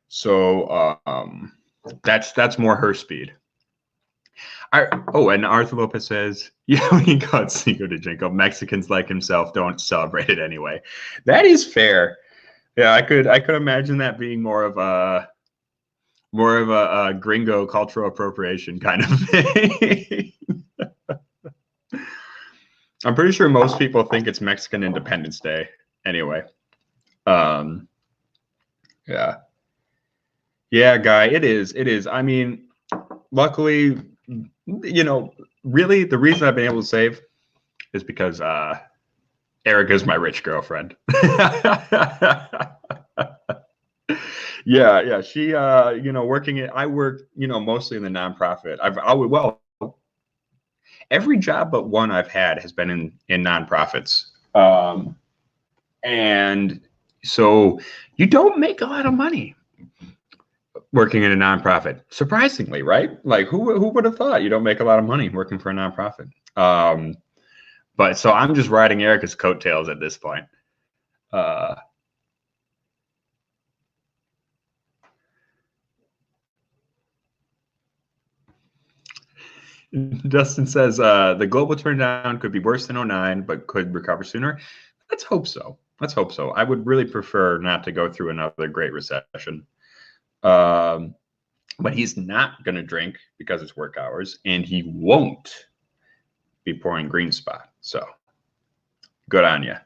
So that's more her speed. And Arthur Lopez says, yeah, when he got Cinco de Jingo, Mexicans like himself don't celebrate it anyway. That is fair. Yeah, I could imagine that being more of a gringo cultural appropriation kind of thing. I'm pretty sure most people think it's Mexican Independence Day anyway. Yeah. Yeah, Guy, it is. I mean, luckily, really the reason I've been able to save is because Erica's my rich girlfriend. Yeah, she I work, mostly in the nonprofit. Every job but one I've had has been in nonprofits. And so you don't make a lot of money working in a nonprofit, surprisingly, right? Like who would have thought you don't make a lot of money working for a nonprofit? But so I'm just riding Erica's coattails at this point. Dustin says the global turndown could be worse than 09, but could recover sooner. Let's hope so. I would really prefer not to go through another great recession. But he's not going to drink because it's work hours, and he won't be pouring Green Spot. So good on you.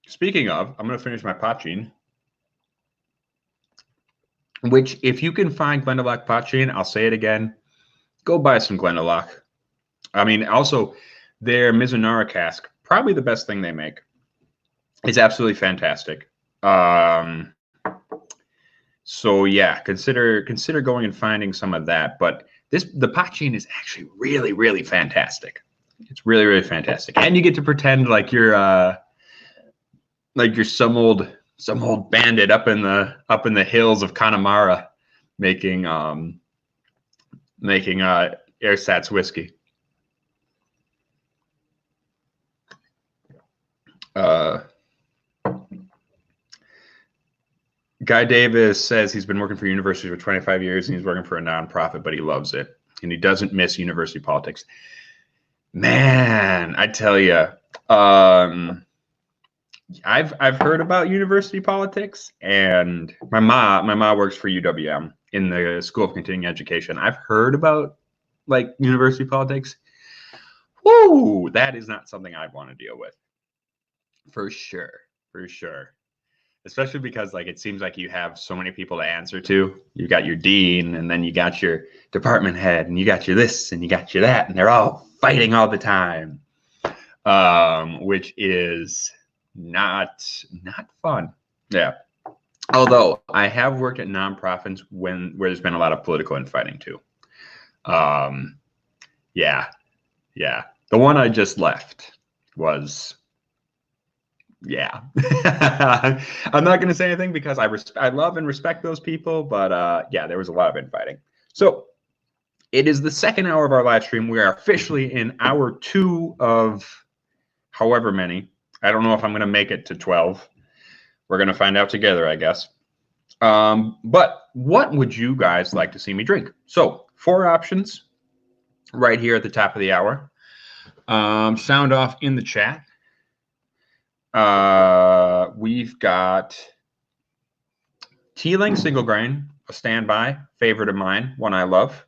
Speaking of, I'm going to finish my Pachin. Which, if you can find Glendalough Pachin, I'll say it again, go buy some Glendalough. I mean, also, their Mizunara cask, probably the best thing they make. It's absolutely fantastic. So yeah, consider going and finding some of that. But the Pachin is actually really, really fantastic. It's really, really fantastic, and you get to pretend like you're some old bandit up in the hills of Connemara making ersatz whiskey. Guy Davis says he's been working for university for 25 years and he's working for a nonprofit, but he loves it and he doesn't miss university politics. Man, I tell you, I've heard about university politics, and my mom works for UWM in the School of Continuing Education. I've heard about like university politics. Woo, that is not something I want to deal with. For sure. Especially because like it seems like you have so many people to answer to. You got your dean, and then you got your department head, and you got your this, and you got your that, and they're all fighting all the time, which is not fun. Yeah. Although I have worked at nonprofits where there's been a lot of political infighting too. Yeah. The one I just left was. Yeah. I'm not going to say anything because I love and respect those people, but yeah, there was a lot of infighting. So it is the second hour of our live stream. We are officially in hour 2 of however many. I don't know if I'm going to make it to 12. We're going to find out together, I guess. But what would you guys like to see me drink? So 4 options right here at the top of the hour. Sound off in the chat. We've got Teeling single grain, a standby favorite of mine, one I love.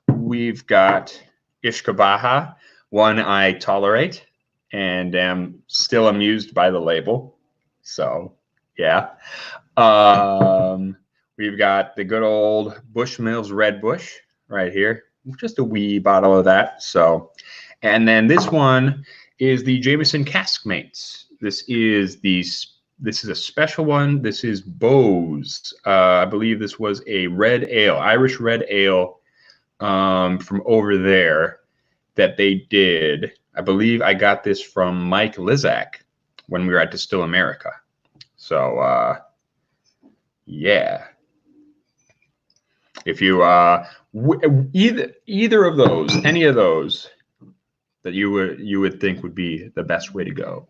We've got Ishkabaha, one I tolerate and am still amused by the label. So, yeah. We've got the good old Bushmills Red Bush right here. Just a wee bottle of that. So, and then this one is the Jameson Caskmates. This is a special one. This is Bose. I believe this was a red ale, Irish red ale from over there that they did. I believe I got this from Mike Lizak when we were at Distill America. So, yeah. If you either of those, any of those that you would think would be the best way to go.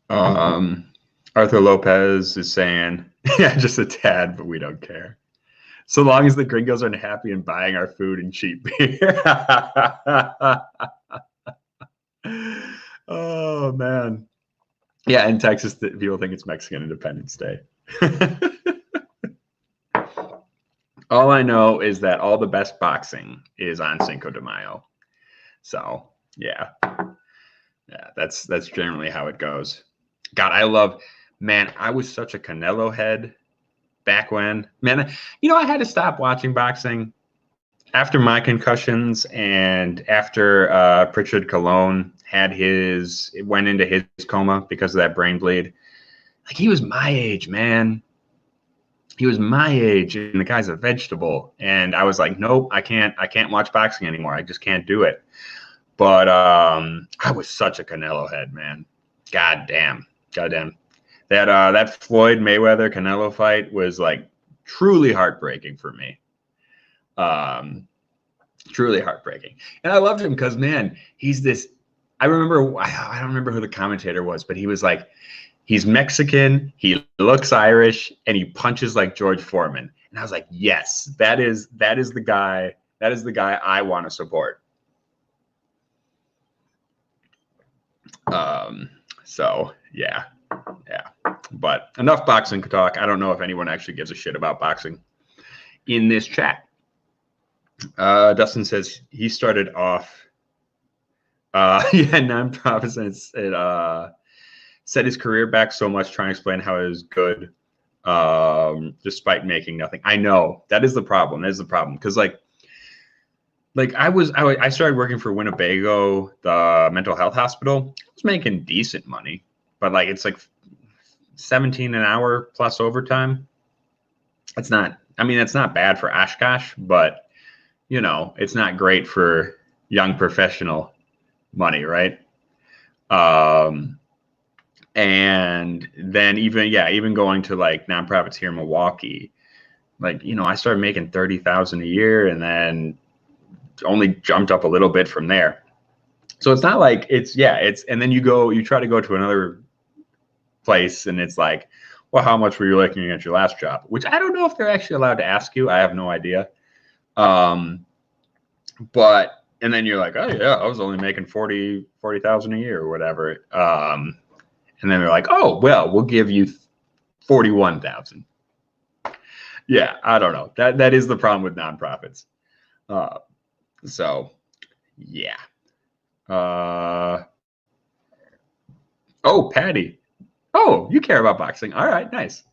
Arthur Lopez is saying, yeah, just a tad, but we don't care. So long as the gringos are happy and buying our food and cheap beer. Oh, man. Yeah, in Texas, people think it's Mexican Independence Day. All I know is that all the best boxing is on Cinco de Mayo. So, yeah. Yeah, that's generally how it goes. God, I was such a Canelo head back when. Man, I had to stop watching boxing after my concussions and after Pritchard Colon went into his coma because of that brain bleed. Like, he was my age, man. He was my age, and the guy's a vegetable. And I was like, nope, I can't watch boxing anymore. I just can't do it. But I was such a Canelo head, man. Goddamn. That Floyd Mayweather Canelo fight was like truly heartbreaking for me. Truly heartbreaking. And I loved him because, man, he's this. I don't remember who the commentator was, but he was like, he's Mexican, he looks Irish, and he punches like George Foreman. And I was like, yes, that is the guy. That is the guy I want to support. So yeah. But enough boxing talk. I don't know if anyone actually gives a shit about boxing in this chat. Dustin says he started off. Nonprofits, and set his career back so much trying to explain how it was good, despite making nothing. I know that is the problem. That is the problem because like I started working for Winnebago, the mental health hospital. I was making decent money, but like it's like 17 an hour plus overtime. It's not bad for Oshkosh, but it's not great for young professional money, right? And then even going to like nonprofits here in Milwaukee, like, I started making $30,000 a year and then only jumped up a little bit from there. So it's not like and then you try to go to another place and it's like, well, how much were you making at your last job? Which I don't know if they're actually allowed to ask you. I have no idea. But, and then you're like, oh yeah, I was only making 40,000 a year or whatever. And then they're like, oh, well, we'll give you 41,000. Yeah, I don't know. That is the problem with nonprofits. So, yeah. Oh, Patty. Oh, you care about boxing. All right, nice.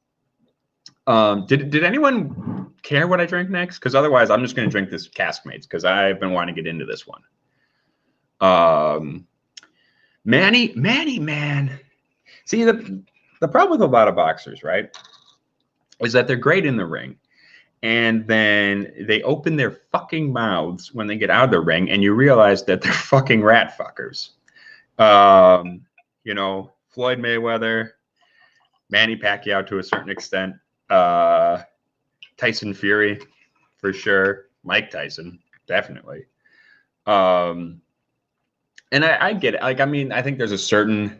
Did anyone care what I drink next? Because otherwise, I'm just going to drink this Caskmates because I've been wanting to get into this one. Manny, man. See, the problem with a lot of boxers, right, is that they're great in the ring. And then they open their fucking mouths when they get out of the ring, and you realize that they're fucking rat fuckers. Floyd Mayweather, Manny Pacquiao to a certain extent, Tyson Fury for sure, Mike Tyson definitely. And I get it. Like, I mean, I think there's a certain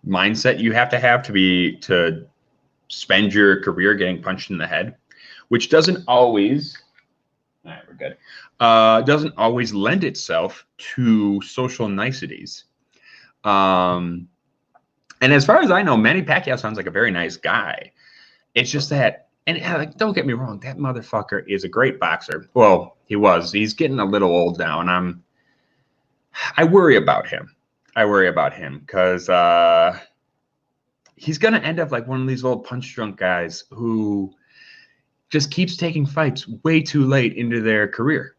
mindset you have to spend your career getting punched in the head, which doesn't always. All right, we're good. Doesn't always lend itself to social niceties. And And as far as I know, Manny Pacquiao sounds like a very nice guy. It's just that, and like, don't get me wrong, that motherfucker is a great boxer. Well, he was. He's getting a little old now, and I worry about him. I worry about him because he's gonna end up like one of these old punch drunk guys who just keeps taking fights way too late into their career.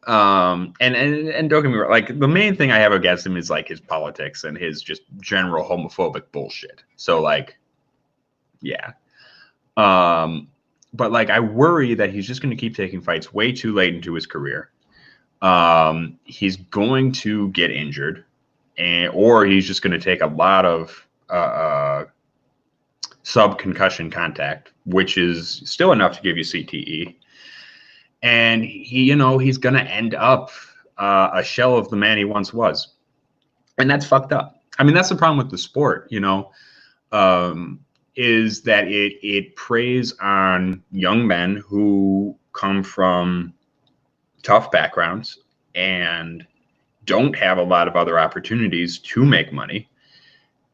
And don't get me wrong, like the main thing I have against him is like his politics and his just general homophobic bullshit. So like, yeah. But like I worry that he's just going to keep taking fights way too late into his career. He's going to get injured, or he's just going to take a lot of sub-concussion contact, which is still enough to give you CTE. And he's going to end up a shell of the man he once was. And that's fucked up. I mean, that's the problem with the sport, is that it preys on young men who come from tough backgrounds and don't have a lot of other opportunities to make money.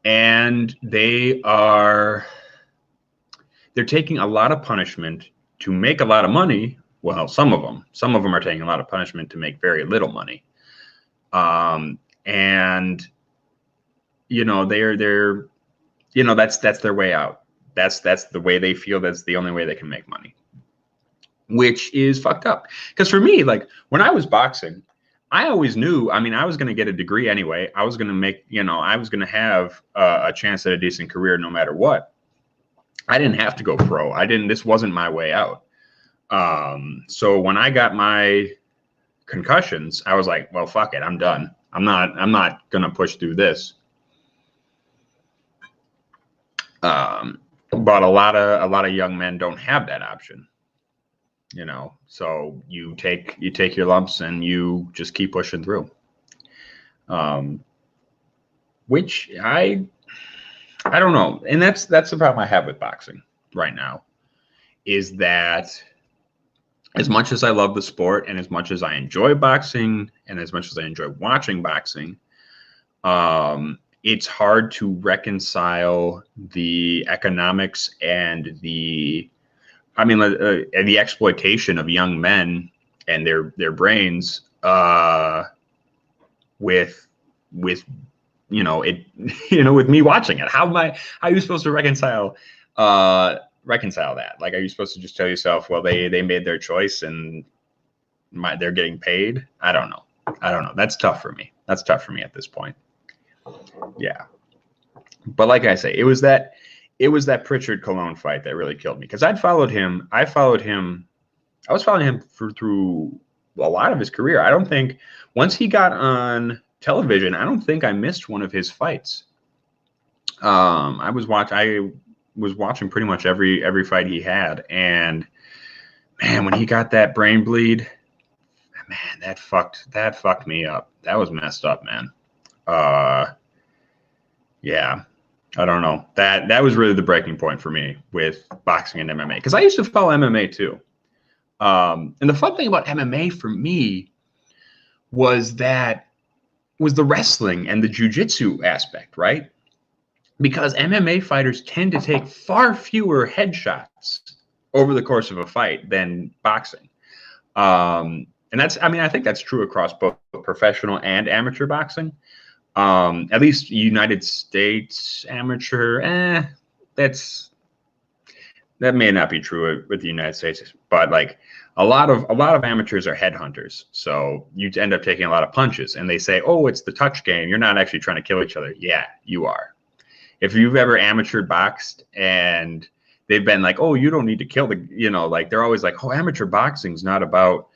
And they're taking a lot of punishment to make a lot of money. Well, some of them are taking a lot of punishment to make very little money. And they're that's their way out. That's the way they feel. That's the only way they can make money, which is fucked up. Because for me, like when I was boxing, I always knew, I mean, I was going to get a degree anyway. I was going to make, I was going to have a chance at a decent career no matter what. I didn't have to go pro. This wasn't my way out. So when I got my concussions, I was like, well, fuck it. I'm done. I'm not going to push through this. But a lot of young men don't have that option, so you take your lumps and you just keep pushing through. Which I don't know. And that's the problem I have with boxing right now, is that as much as I love the sport and as much as I enjoy boxing and as much as I enjoy watching boxing, it's hard to reconcile the economics and the exploitation of young men and their brains with with me watching it. How are you supposed to reconcile that? Like, are you supposed to just tell yourself, well, they made their choice and they're getting paid? I don't know. That's tough for me. That's tough for me at this point. Yeah. But like I say, it was that Pritchard Cologne fight that really killed me, because I was following him through a lot of his career. I don't think once he got on television, I don't think I missed one of his fights. I was watching pretty much every fight he had, and man, when he got that brain bleed, man, that fucked me up. That was messed up, man. Yeah, I don't know. That was really the breaking point for me with boxing and MMA, because I used to follow MMA too. And the fun thing about MMA for me was the wrestling and the jiu-jitsu aspect, right? Because MMA fighters tend to take far fewer headshots over the course of a fight than boxing. And I think that's true across both professional and amateur boxing. At least United States amateur, that may not be true with the United States, but like a lot of amateurs are headhunters. So you end up taking a lot of punches, and they say, oh, it's the touch game. You're not actually trying to kill each other. Yeah, you are. If you've ever amateur boxed and they've been like, oh, you don't need to kill like they're always like, oh, amateur boxing's not about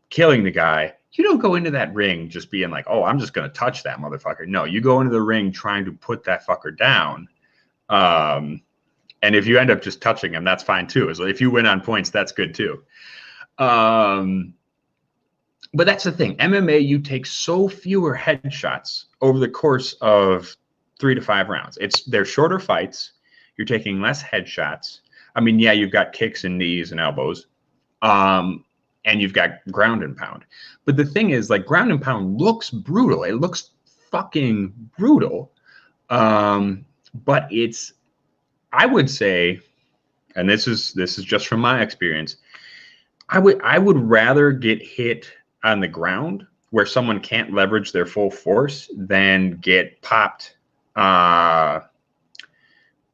killing the guy. You don't go into that ring just being like, oh, I'm just going to touch that motherfucker. No, you go into the ring trying to put that fucker down. And if you end up just touching him, that's fine too. So if you win on points, that's good too. But that's the thing. MMA, you take so fewer headshots over the course of 3 to 5 rounds. They're shorter fights. You're taking less headshots. I mean, yeah, you've got kicks and knees and elbows. And you've got ground and pound. But the thing is, like, ground and pound looks brutal. It looks fucking brutal. But I would say, and this is just from my experience, I would rather get hit on the ground where someone can't leverage their full force than get popped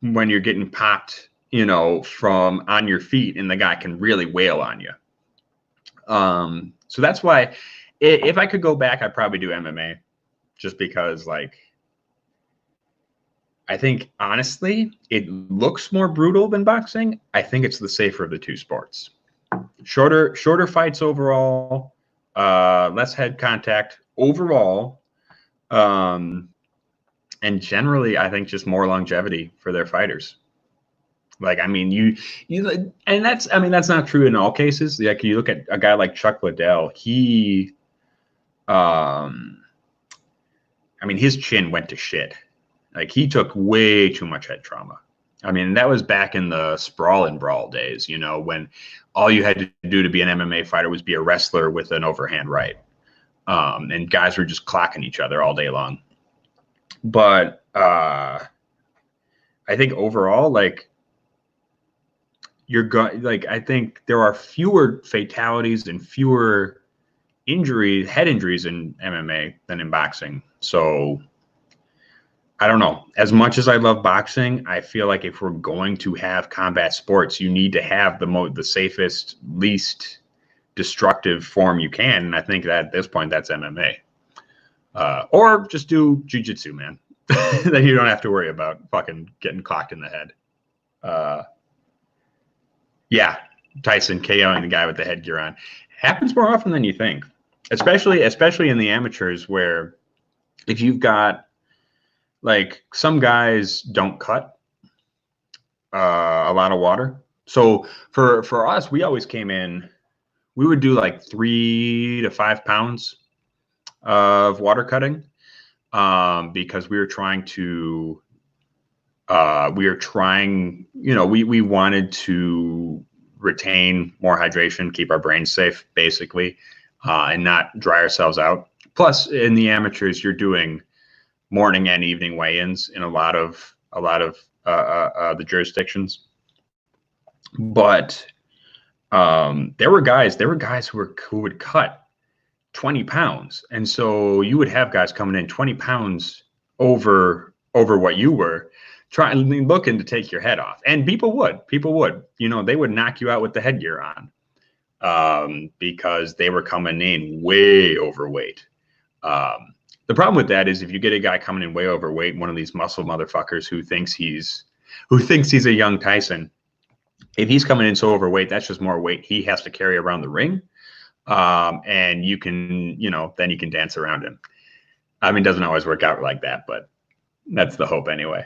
when you're getting popped, from on your feet and the guy can really wail on you. So that's why if I could go back, I'd probably do MMA, just because, like, I think honestly, it looks more brutal than boxing. I think it's the safer of the two sports. Shorter fights overall, less head contact overall, and generally, I think just more longevity for their fighters. Like, I mean, and that's not true in all cases. Like, you look at a guy like Chuck Liddell, his chin went to shit. Like, he took way too much head trauma. I mean, that was back in the sprawl and brawl days, when all you had to do to be an MMA fighter was be a wrestler with an overhand right. And guys were just clocking each other all day long. But I think overall, like, I think there are fewer fatalities and fewer head injuries in MMA than in boxing. So I don't know. As much as I love boxing, I feel like if we're going to have combat sports, you need to have the safest, least destructive form you can. And I think that at this point, that's MMA. Or just do jiu-jitsu, man. Then you don't have to worry about fucking getting clocked in the head. Yeah, Tyson KOing the guy with the headgear on happens more often than you think, especially in the amateurs, where if you've got, like, some guys don't cut a lot of water. So for us, we always came in, we would do like 3 to 5 pounds of water cutting, because we wanted to retain more hydration, keep our brains safe, basically, and not dry ourselves out. Plus, in the amateurs, you're doing morning and evening weigh-ins in a lot of the jurisdictions. But there were guys who would cut 20 pounds, and so you would have guys coming in 20 pounds over what you were looking to take your head off. And people would, they would knock you out with the headgear on, because they were coming in way overweight. The problem with that is if you get a guy coming in way overweight, one of these muscle motherfuckers who thinks he's a young Tyson, if he's coming in so overweight, that's just more weight he has to carry around the ring. And you can, then you can dance around him. I mean, it doesn't always work out like that, but that's the hope anyway.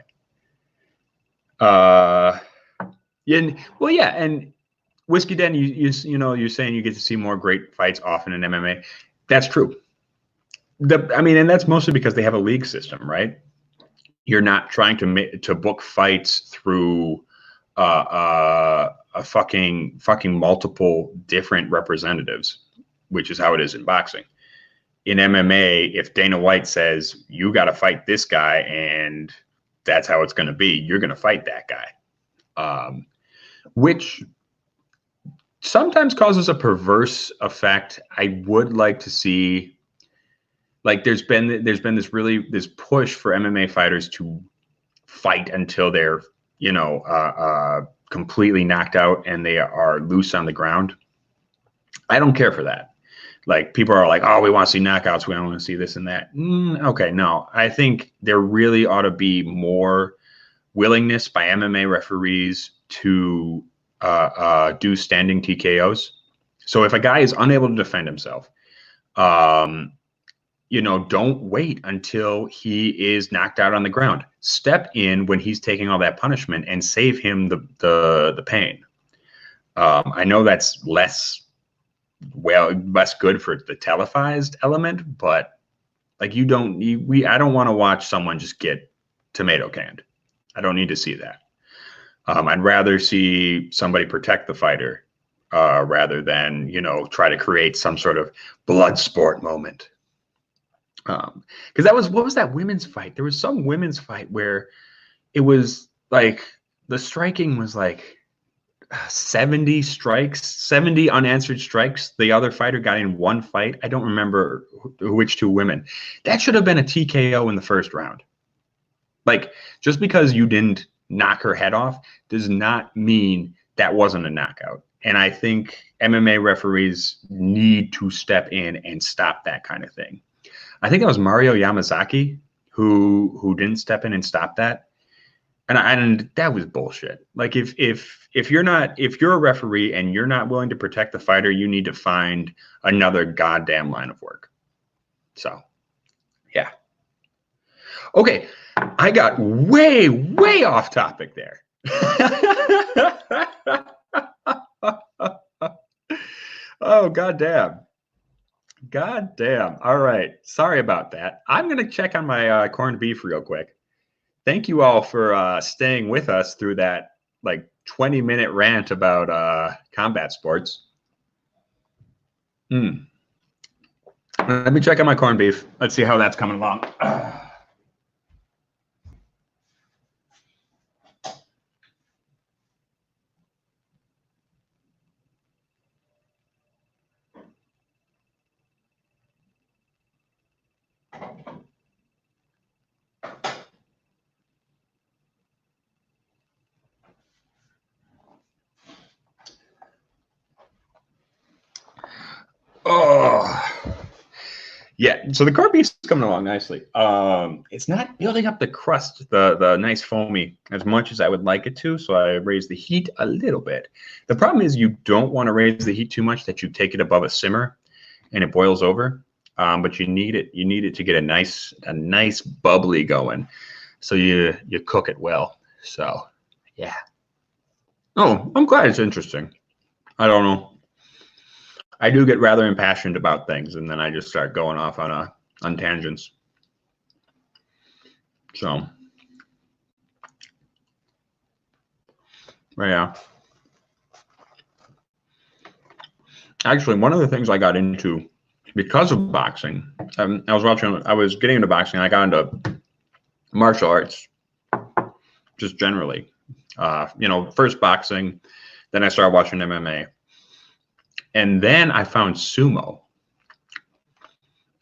And Whiskey Den, you're saying you get to see more great fights often in MMA. That's true. And that's mostly because they have a league system, right? You're not trying to book fights through a fucking multiple different representatives, which is how it is in boxing. In MMA, if Dana White says you got to fight this guy and that's how it's going to be, you're going to fight that guy, which sometimes causes a perverse effect. I would like to see, like, there's been this push for MMA fighters to fight until they're completely knocked out and they are loose on the ground. I don't care for that. Like, people are like, oh, we want to see knockouts, we don't want to see this and that. Okay, no, I think there really ought to be more willingness by MMA referees to do standing TKOs. So if a guy is unable to defend himself, don't wait until he is knocked out on the ground. Step in when he's taking all that punishment and save him the pain. I know that's less good for the televised element, but like, I don't want to watch someone just get tomato canned. I don't need to see that. I'd rather see somebody protect the fighter rather than, try to create some sort of blood sport moment. Because that was, what was that women's fight? There was some women's fight where it was like the striking was like 70 strikes, 70 unanswered strikes. The other fighter got in one fight. I don't remember which two women. That should have been a TKO in the first round. Like, just because you didn't knock her head off does not mean that wasn't a knockout. And I think MMA referees need to step in and stop that kind of thing. I think it was Mario Yamazaki who didn't step in and stop that. And that was bullshit. Like, if you're a referee and you're not willing to protect the fighter, you need to find another goddamn line of work. So, yeah. Okay, I got way off topic there. Oh, goddamn. All right. Sorry about that. I'm going to check on my corned beef real quick. Thank you all for staying with us through that like 20-minute rant about combat sports. Let me check on my corned beef. Let's see how that's coming along. Oh, yeah. So the corned beef's coming along nicely. It's not building up the crust, the nice foamy, as much as I would like it to. So I raised the heat a little bit. The problem is you don't want to raise the heat too much that you take it above a simmer and it boils over. But you need it. You need it to get a nice bubbly going. So you cook it well. So yeah. Oh, I'm glad it's interesting. I don't know. I do get rather impassioned about things, and then I just start going off on tangents. So, yeah. Actually, one of the things I got into because of boxing, I was getting into boxing. I got into martial arts, just generally. First boxing, then I started watching MMA. And then I found sumo.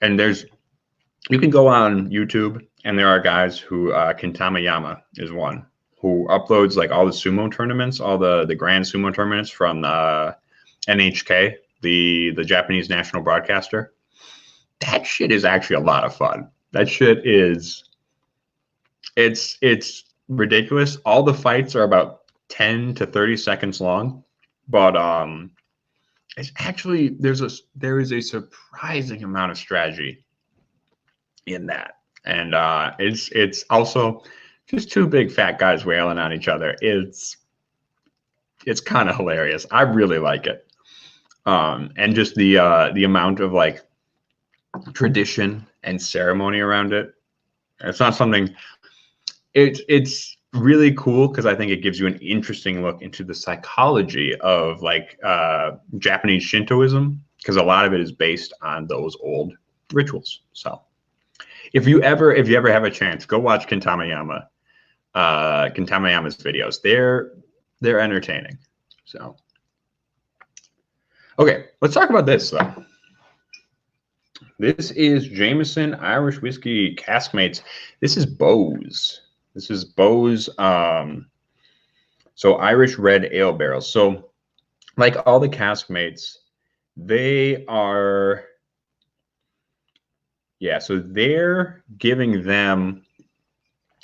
And you can go on YouTube, and there are guys who, Kintamayama is one, who uploads like all the sumo tournaments, all the grand sumo tournaments from NHK, the Japanese national broadcaster. That shit is actually a lot of fun. That shit is, it's ridiculous. All the fights are about 10 to 30 seconds long, but it's actually there is a surprising amount of strategy in that, and it's also just two big fat guys wailing on each other. It's kind of hilarious. I really like it, and just the amount of like tradition and ceremony around it. It's not something. It's really cool because I think it gives you an interesting look into the psychology of like Japanese Shintoism, because a lot of it is based on those old rituals. So if you ever have a chance, go watch Kintamayama's videos. They're entertaining. So okay, let's talk about this though. This is Jameson Irish Whiskey Caskmates. This is Bose. This is Bose, so Irish Red Ale barrels. So like all the Caskmates, they are, so they're giving them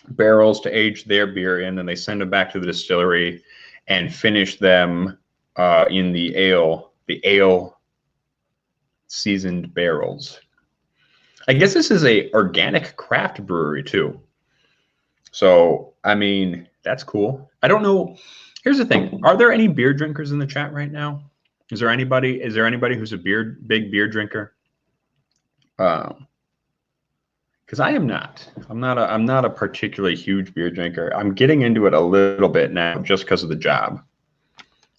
barrels to age their beer in, and they send them back to the distillery and finish them in the ale seasoned barrels. I guess this is a organic craft brewery too. So, I mean, that's cool. I don't know. Here's the thing. Are there any beer drinkers in the chat right now? Is there anybody who's a big beer drinker? Because I am not. I'm not a particularly huge beer drinker. I'm getting into it a little bit now just because of the job.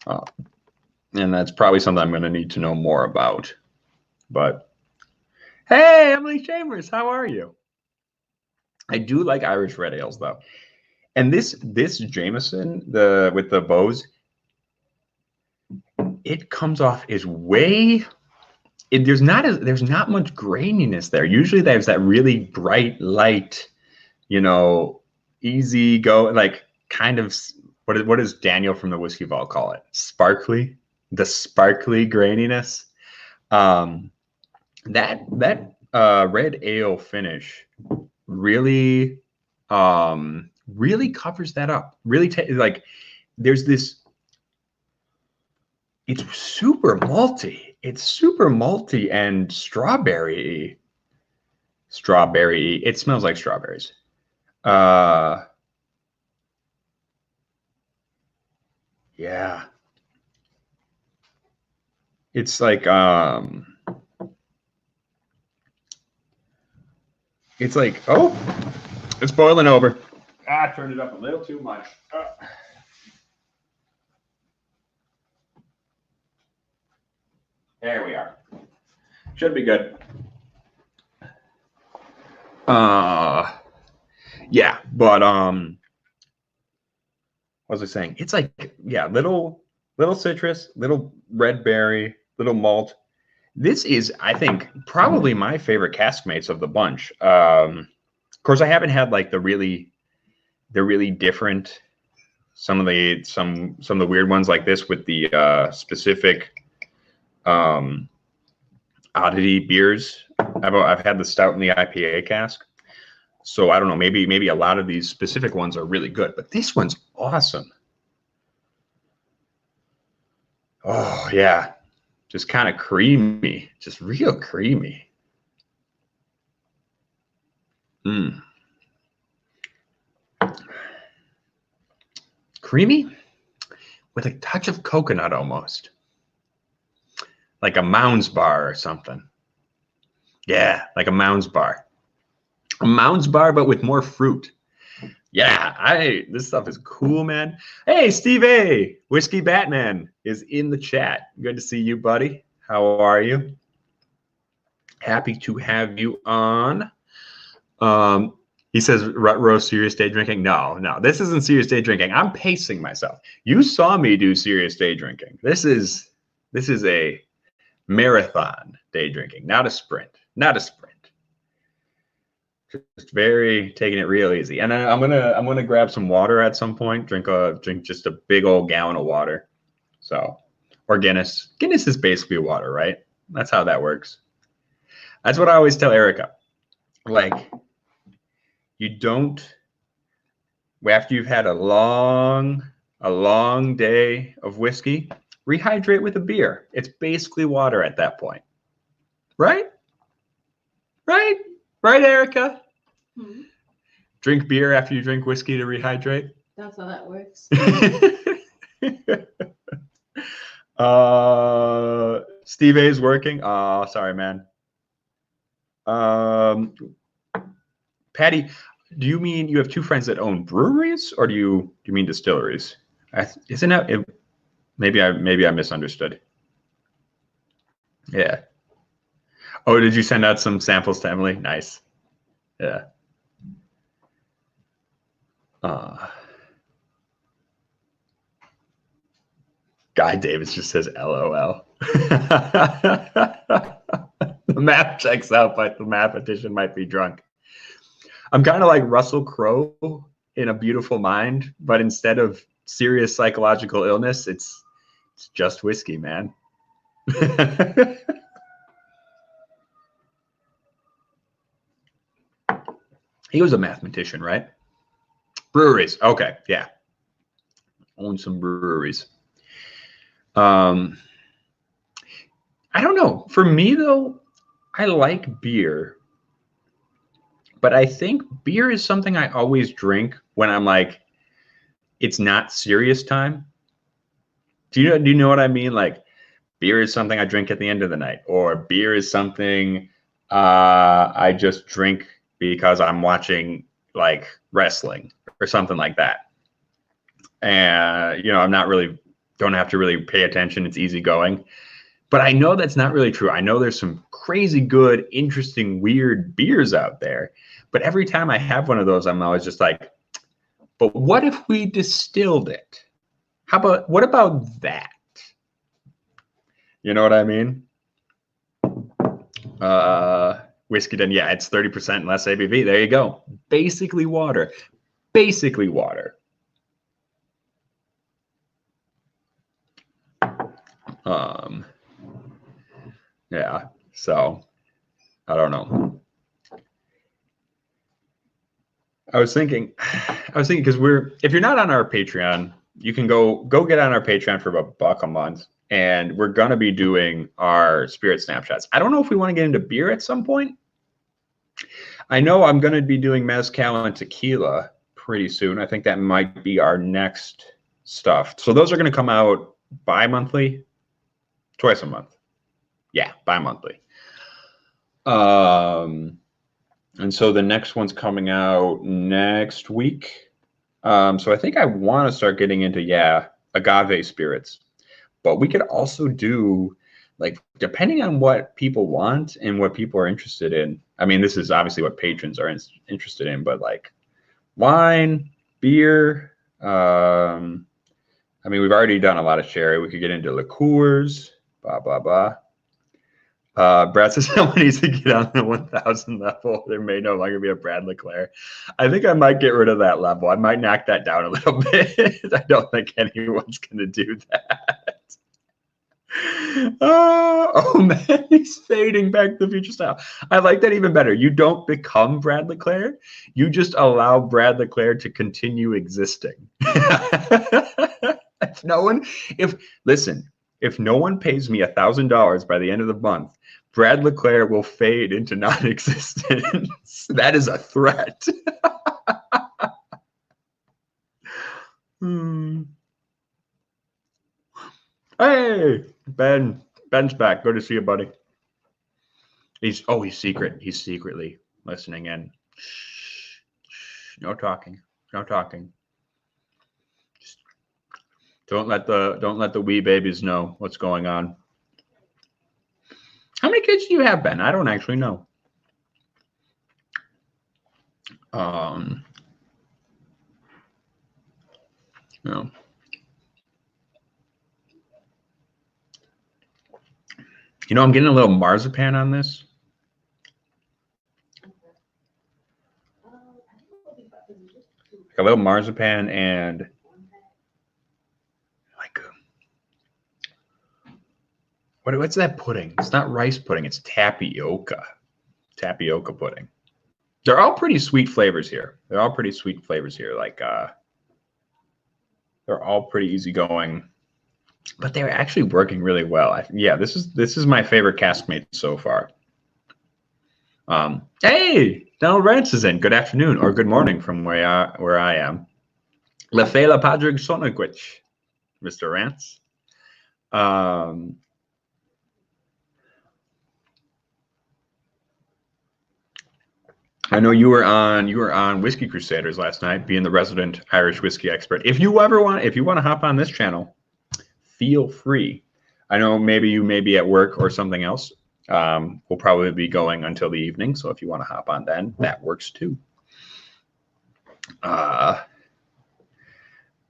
And that's probably something I'm going to need to know more about. But Hey, Emily Chambers, how are you? I do like Irish red ales though. And this Jameson, with the bows, it comes off as way there's not much graininess there. Usually there's that really bright, light, easy go, like kind of what does Daniel from the Whiskey Vault call it? Sparkly, the sparkly graininess. That red ale finish really really covers that up. Really like there's this. It's super malty. It's super malty and strawberry. Strawberry. It smells like strawberries. Yeah. It's like oh, it's boiling over. I turned it up a little too much. There we are. Should be good. Yeah, but what was I saying? It's like, yeah, little citrus, little red berry, little malt. This is, I think, probably my favorite caskmates of the bunch. Of course, I haven't had like the really different, some of the weird ones like this with the specific oddity beers. I've had the stout and the IPA cask. So I don't know, maybe a lot of these specific ones are really good, but this one's awesome. Oh yeah, just kind of creamy, just real creamy. Creamy with a touch of coconut almost, like a Mounds bar or something. Yeah, like a Mounds bar. A Mounds bar, but with more fruit. Yeah, this stuff is cool, man. Hey, Steve A, Whiskey Batman is in the chat. Good to see you, buddy. How are you? Happy to have you on. He says, "Row serious day drinking." No, this isn't serious day drinking. I'm pacing myself. You saw me do serious day drinking. This is a marathon day drinking, not a sprint. Not a sprint. Just taking it real easy. And I'm gonna grab some water at some point. Drink just a big old gallon of water. So, or Guinness. Guinness is basically water, right? That's how that works. That's what I always tell Erica. Like, you don't. After you've had a long day of whiskey, rehydrate with a beer. It's basically water at that point, right? Right, Erica? Hmm. Drink beer after you drink whiskey to rehydrate. That's how that works. Steve A is working. Oh, sorry, man. Patty, do you mean you have two friends that own breweries, or do you mean distilleries? Isn't that it? Maybe I misunderstood. Yeah. Oh, did you send out some samples to Emily? Nice. Yeah. Guy Davis just says LOL. The math checks out, but the mathematician might be drunk. I'm kind of like Russell Crowe in A Beautiful Mind, but instead of serious psychological illness, it's just whiskey, man. He was a mathematician, right? Breweries. Okay, yeah. Own some breweries. I don't know. For me, though, I like beer. But I think beer is something I always drink when I'm like, it's not serious time. Do you know what I mean? Like, beer is something I drink at the end of the night, or beer is something I just drink because I'm watching like wrestling or something like that. And I'm not really, don't have to really pay attention. It's easy going. But I know that's not really true. I know there's some crazy good, interesting, weird beers out there. But every time I have one of those, I'm always just like, but what if we distilled it? What about that? You know what I mean? Whiskey then, yeah, it's 30% less ABV. There you go. Basically water. Basically water. Yeah, so I don't know. I was thinking because if you're not on our Patreon, you can go get on our Patreon for about $1 a month, and we're gonna be doing our spirit snapshots. I don't know if we want to get into beer at some point. I know I'm gonna be doing mezcal and tequila pretty soon. I think that might be our next stuff. So those are gonna come out bi-monthly, twice a month. Yeah, bi-monthly. And so the next one's coming out next week. So I think I want to start getting into, agave spirits. But we could also do, like, depending on what people want and what people are interested in. I mean, this is obviously what patrons are interested in, but like wine, beer. I mean, we've already done a lot of sherry. We could get into liqueurs, blah, blah, blah. Brad says someone needs to get on the 1,000 level. There may no longer be a Brad LeClaire. I think I might get rid of that level. I might knock that down a little bit. I don't think anyone's going to do that. Oh man, he's fading Back to the Future style. I like that even better. You don't become Brad LeClaire. You just allow Brad LeClaire to continue existing. If no one pays me $1,000 by the end of the month, Brad LeClaire will fade into non-existence. That is a threat. Hey, Ben's back. Good to see you, buddy. He's secretly listening in. No talking. Just don't let the wee babies know what's going on. How many kids do you have, Ben? I don't actually know. No. You know, I'm getting a little marzipan on this. Like a little marzipan and like what's that pudding? It's not rice pudding. It's tapioca pudding. They're all pretty sweet flavors here. Like they're all pretty easygoing, but they're actually working really well. This is my favorite castmate so far. Hey, Donald Rance is in. Good afternoon or good morning from where I am. La Fela Padre Sonaquich, Mr. Rance. I know you were on Whiskey Crusaders last night, being the resident Irish whiskey expert. If you want to hop on this channel, feel free. I know maybe you may be at work or something else. We'll probably be going until the evening, so if you want to hop on then, that works too.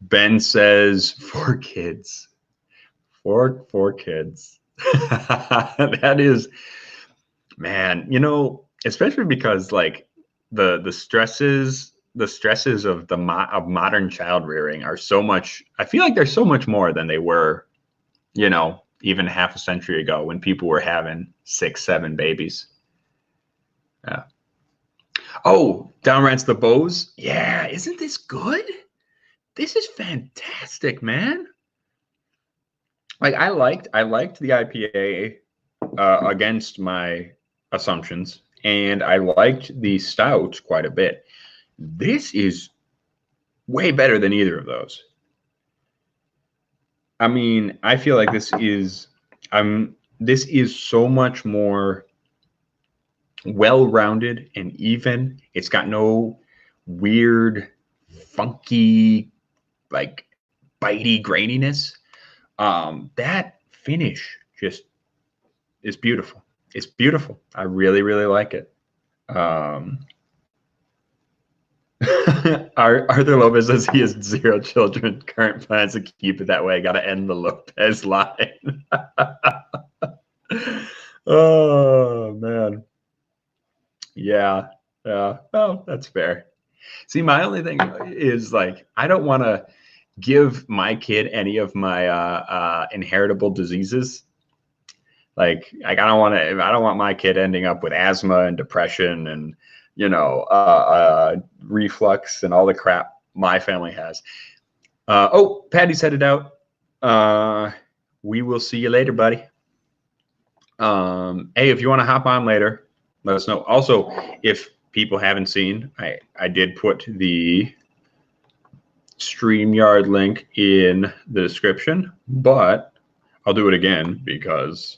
Ben says 4 kids. 4 kids. That is, man, you know, especially because like the stresses of modern child rearing are so much. I feel like they're so much more than they were, you know, even half a century ago when people were having 6, 7 babies. Yeah. Oh, Downrants the Bows. Yeah, isn't this good? This is fantastic, man. Like I liked the IPA against my assumptions, and I liked the stout quite a bit. This is way better than either of those. I mean, I feel like this is so much more well-rounded and even. It's got no weird, funky, like bitey graininess. That finish just is beautiful. It's beautiful. I really, really like it. Arthur Lopez says he has 0 children. Current plans to keep it that way. Got to end the Lopez line. Oh man. Yeah. Yeah. Well, that's fair. See, my only thing is like I don't want to give my kid any of my inheritable diseases. Like I don't want to. I don't want my kid ending up with asthma and depression and reflux and all the crap my family has. Oh, Patty's headed out. We will see you later, buddy. Hey, if you want to hop on later, let us know. Also, if people haven't seen, I did put the StreamYard link in the description, but I'll do it again because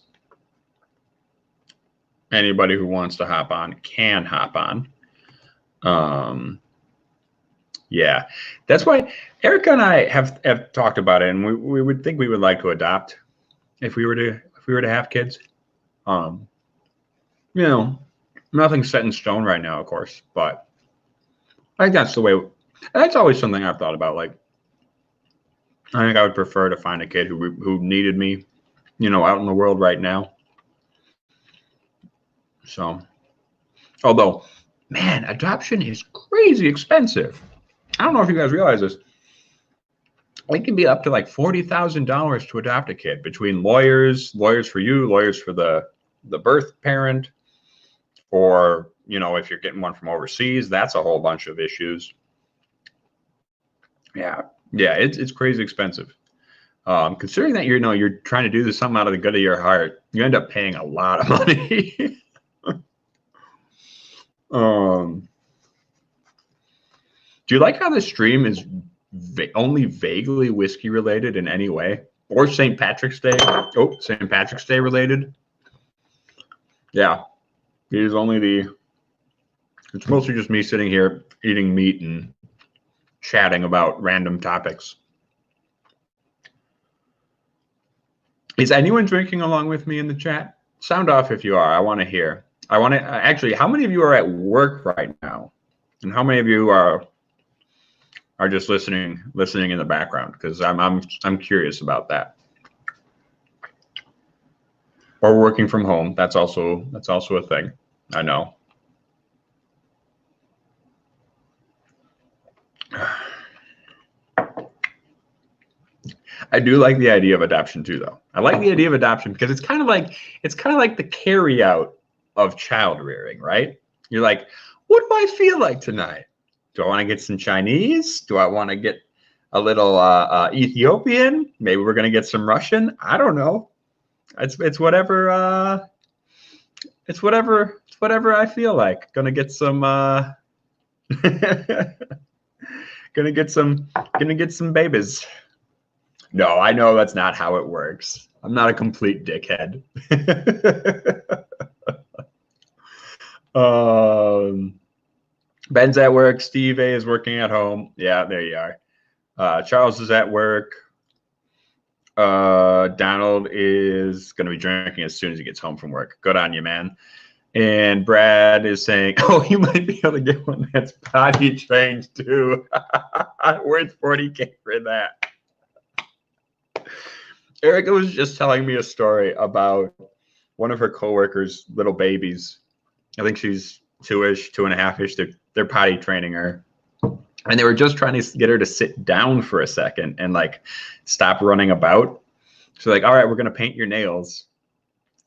anybody who wants to hop on can hop on. Yeah, that's why Erica and I have talked about it, and we would think we would like to adopt if we were to have kids. Nothing's set in stone right now, of course, but I think that's the way. That's always something I've thought about. Like, I think I would prefer to find a kid who needed me, out in the world right now. So, although, man, adoption is crazy expensive. I don't know if you guys realize this. It can be up to like $40,000 to adopt a kid between lawyers for you, lawyers for the birth parent, or if you're getting one from overseas, that's a whole bunch of issues. Yeah, it's crazy expensive. Considering that you're trying to do this something out of the good of your heart, you end up paying a lot of money. Do you like how the stream is only vaguely whiskey related in any way, or St. Patrick's Day? Oh, St. Patrick's Day related. Yeah, it's mostly just me sitting here eating meat and chatting about random topics. Is anyone drinking along with me in the chat? Sound off if you are. I want to hear. Actually, how many of you are at work right now? And how many of you are just listening in the background? Because I'm curious about that. Or working from home. That's also a thing. I know. I do like the idea of adoption too, though. I like the idea of adoption because it's kind of like the carry out of child rearing, right? You're like, what do I feel like tonight? Do I want to get some Chinese? Do I want to get a little Ethiopian? Maybe we're gonna get some Russian. I don't know. It's whatever. It's whatever I feel like. Gonna get some. Gonna get some babies. No, I know that's not how it works. I'm not a complete dickhead. Ben's at work. Steve A is working at home. Yeah, there you are. Charles is at work. Donald is going to be drinking as soon as he gets home from work. Good on you, man. And Brad is saying, oh, you might be able to get one that's potty trained too. Worth $40K for that. Erica was just telling me a story about one of her coworkers' little babies. I think she's 2-ish, 2.5-ish. They're potty training her. And they were just trying to get her to sit down for a second and like stop running about. So like, all right, we're going to paint your nails.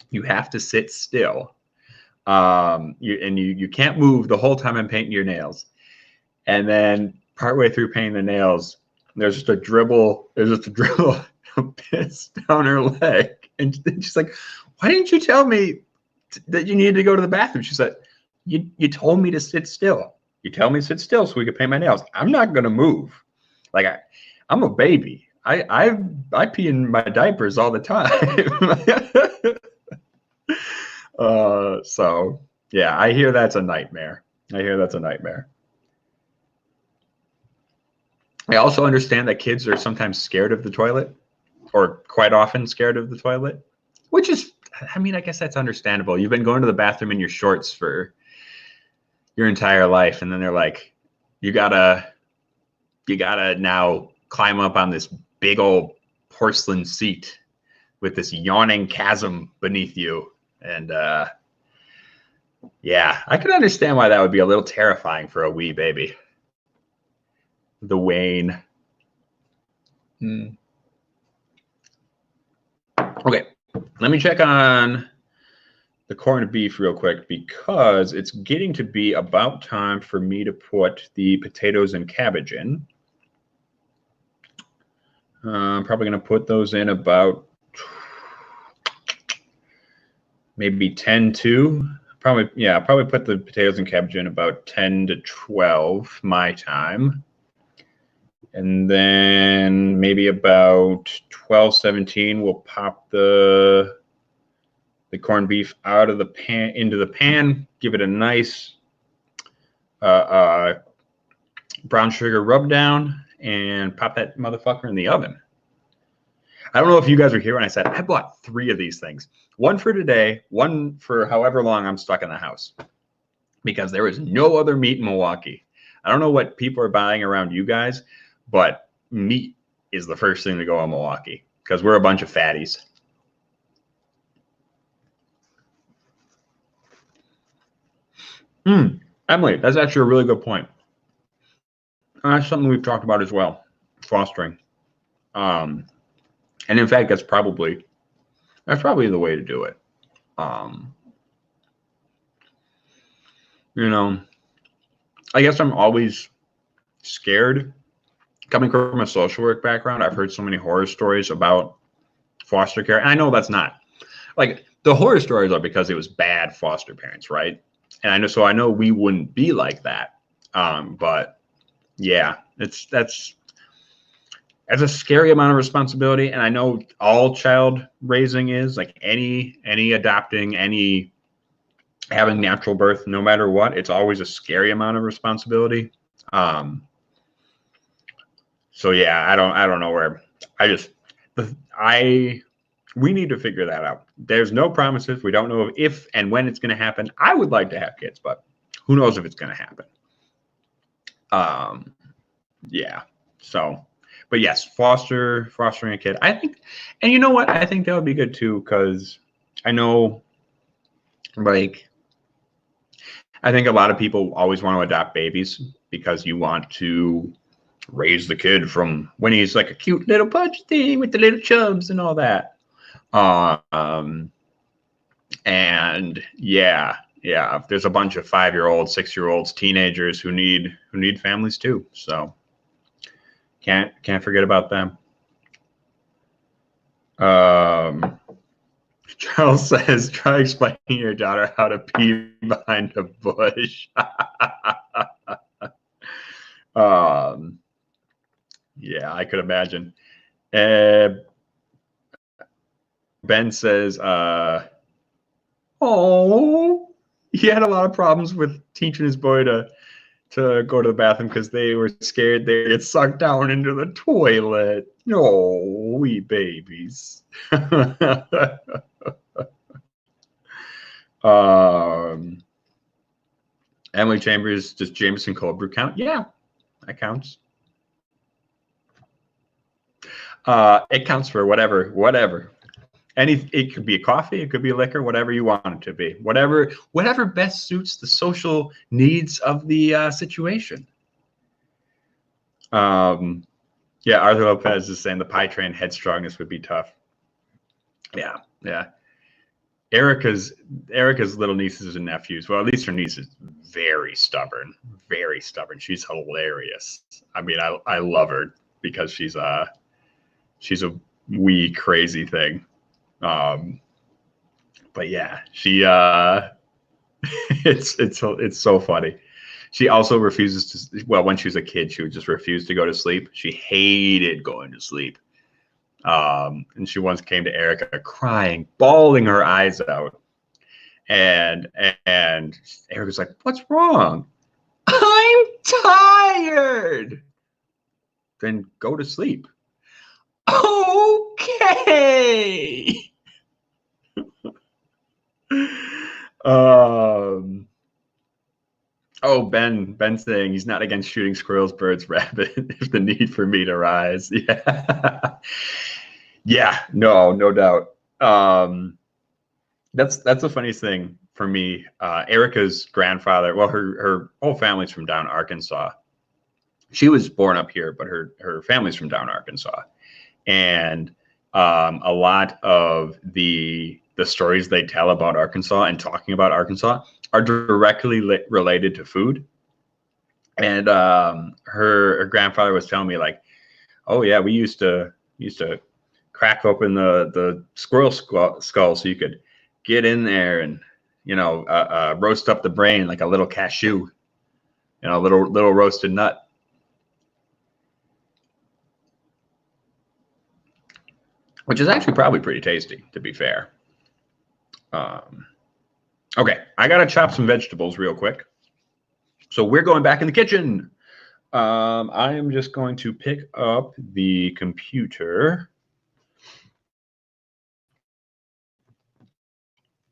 You have to sit still. You can't move the whole time I'm painting your nails. And then partway through painting the nails, there's just a dribble piss down her leg. And she's like, why didn't you tell me that you needed to go to the bathroom? She said, you told me to sit still. You tell me to sit still so we could paint my nails. I'm not going to move. Like I'm a baby. I pee in my diapers all the time. So yeah, I hear that's a nightmare. I also understand that kids are sometimes scared of the toilet, or quite often scared of the toilet, which is, I mean, I guess that's understandable. You've been going to the bathroom in your shorts for your entire life, and then they're like, you gotta now climb up on this big old porcelain seat with this yawning chasm beneath you. And yeah, I could understand why that would be a little terrifying for a wee baby. The Wayne. Okay, let me check on the corned beef real quick because it's getting to be about time for me to put the potatoes and cabbage in. I'm probably going to put those in about maybe 10 to. Probably put the potatoes and cabbage in about 10 to 12 my time. And then maybe about 12, 17, we'll pop the corned beef out of the pan into the pan, give it a nice brown sugar rub down, and pop that motherfucker in the oven. I don't know if you guys were here when I said I bought 3 of these things. One for today, one for however long I'm stuck in the house. Because there is no other meat in Milwaukee. I don't know what people are buying around you guys, but meat is the first thing to go in Milwaukee because we're a bunch of fatties. Emily, that's actually a really good point. That's something we've talked about as well, fostering. And in fact, that's probably the way to do it. You know, I guess I'm always scared. Coming from a social work background, I've heard so many horror stories about foster care. And I know that's not like the horror stories are because it was bad foster parents, right? And I know we wouldn't be like that. But yeah, that's a scary amount of responsibility. And I know all child raising is like any adopting, any having natural birth, no matter what, it's always a scary amount of responsibility. So yeah, I don't know where we need to figure that out. There's no promises. We don't know if and when it's going to happen. I would like to have kids, but who knows if it's going to happen. Yeah. So, but yes, fostering a kid. I think, and you know what? I think that would be good too, because I know, like, I think a lot of people always want to adopt babies because you want to raise the kid from when he's like a cute little pudgy thing with the little chubs and all that. And yeah, there's a bunch of 5-year-olds, 6-year-olds, teenagers who need families too. So can't forget about them. Charles says, try explaining your daughter how to pee behind a bush. Yeah, I could imagine. Ben says, oh, he had a lot of problems with teaching his boy to go to the bathroom because they were scared they'd get sucked down into the toilet. Oh, wee babies. Emily Chambers, does Jameson cold brew count? Yeah, that counts. It counts for whatever. It could be a coffee, it could be a liquor, whatever you want it to be. Whatever best suits the social needs of the situation. Yeah, Arthur Lopez is saying the pie train headstrongness would be tough. Yeah. Erica's little nieces and nephews, well, at least her niece is very stubborn. She's hilarious. I mean, I love her because she's a wee crazy thing. But yeah, she it's so funny. She also refuses to, well, when she was a kid, she would just refuse to go to sleep. She hated going to sleep. And she once came to Erica crying, bawling her eyes out. And Erica's like, what's wrong? I'm tired. Then go to sleep. Okay. Oh, Ben saying he's not against shooting squirrels, birds, rabbit if the need for meat arise. Yeah. Yeah, no doubt. That's the funniest thing for me. Erica's grandfather, well, her whole family's from down Arkansas. She was born up here, but her family's from down Arkansas. And a lot of the stories they tell about Arkansas and talking about Arkansas are directly related to food. And her grandfather was telling me, like, oh yeah, we used to crack open the squirrel skull so you could get in there and roast up the brain like a little cashew, a little roasted nut. Which is actually probably pretty tasty, to be fair. Okay, I gotta chop some vegetables real quick. So we're going back in the kitchen. I am just going to pick up the computer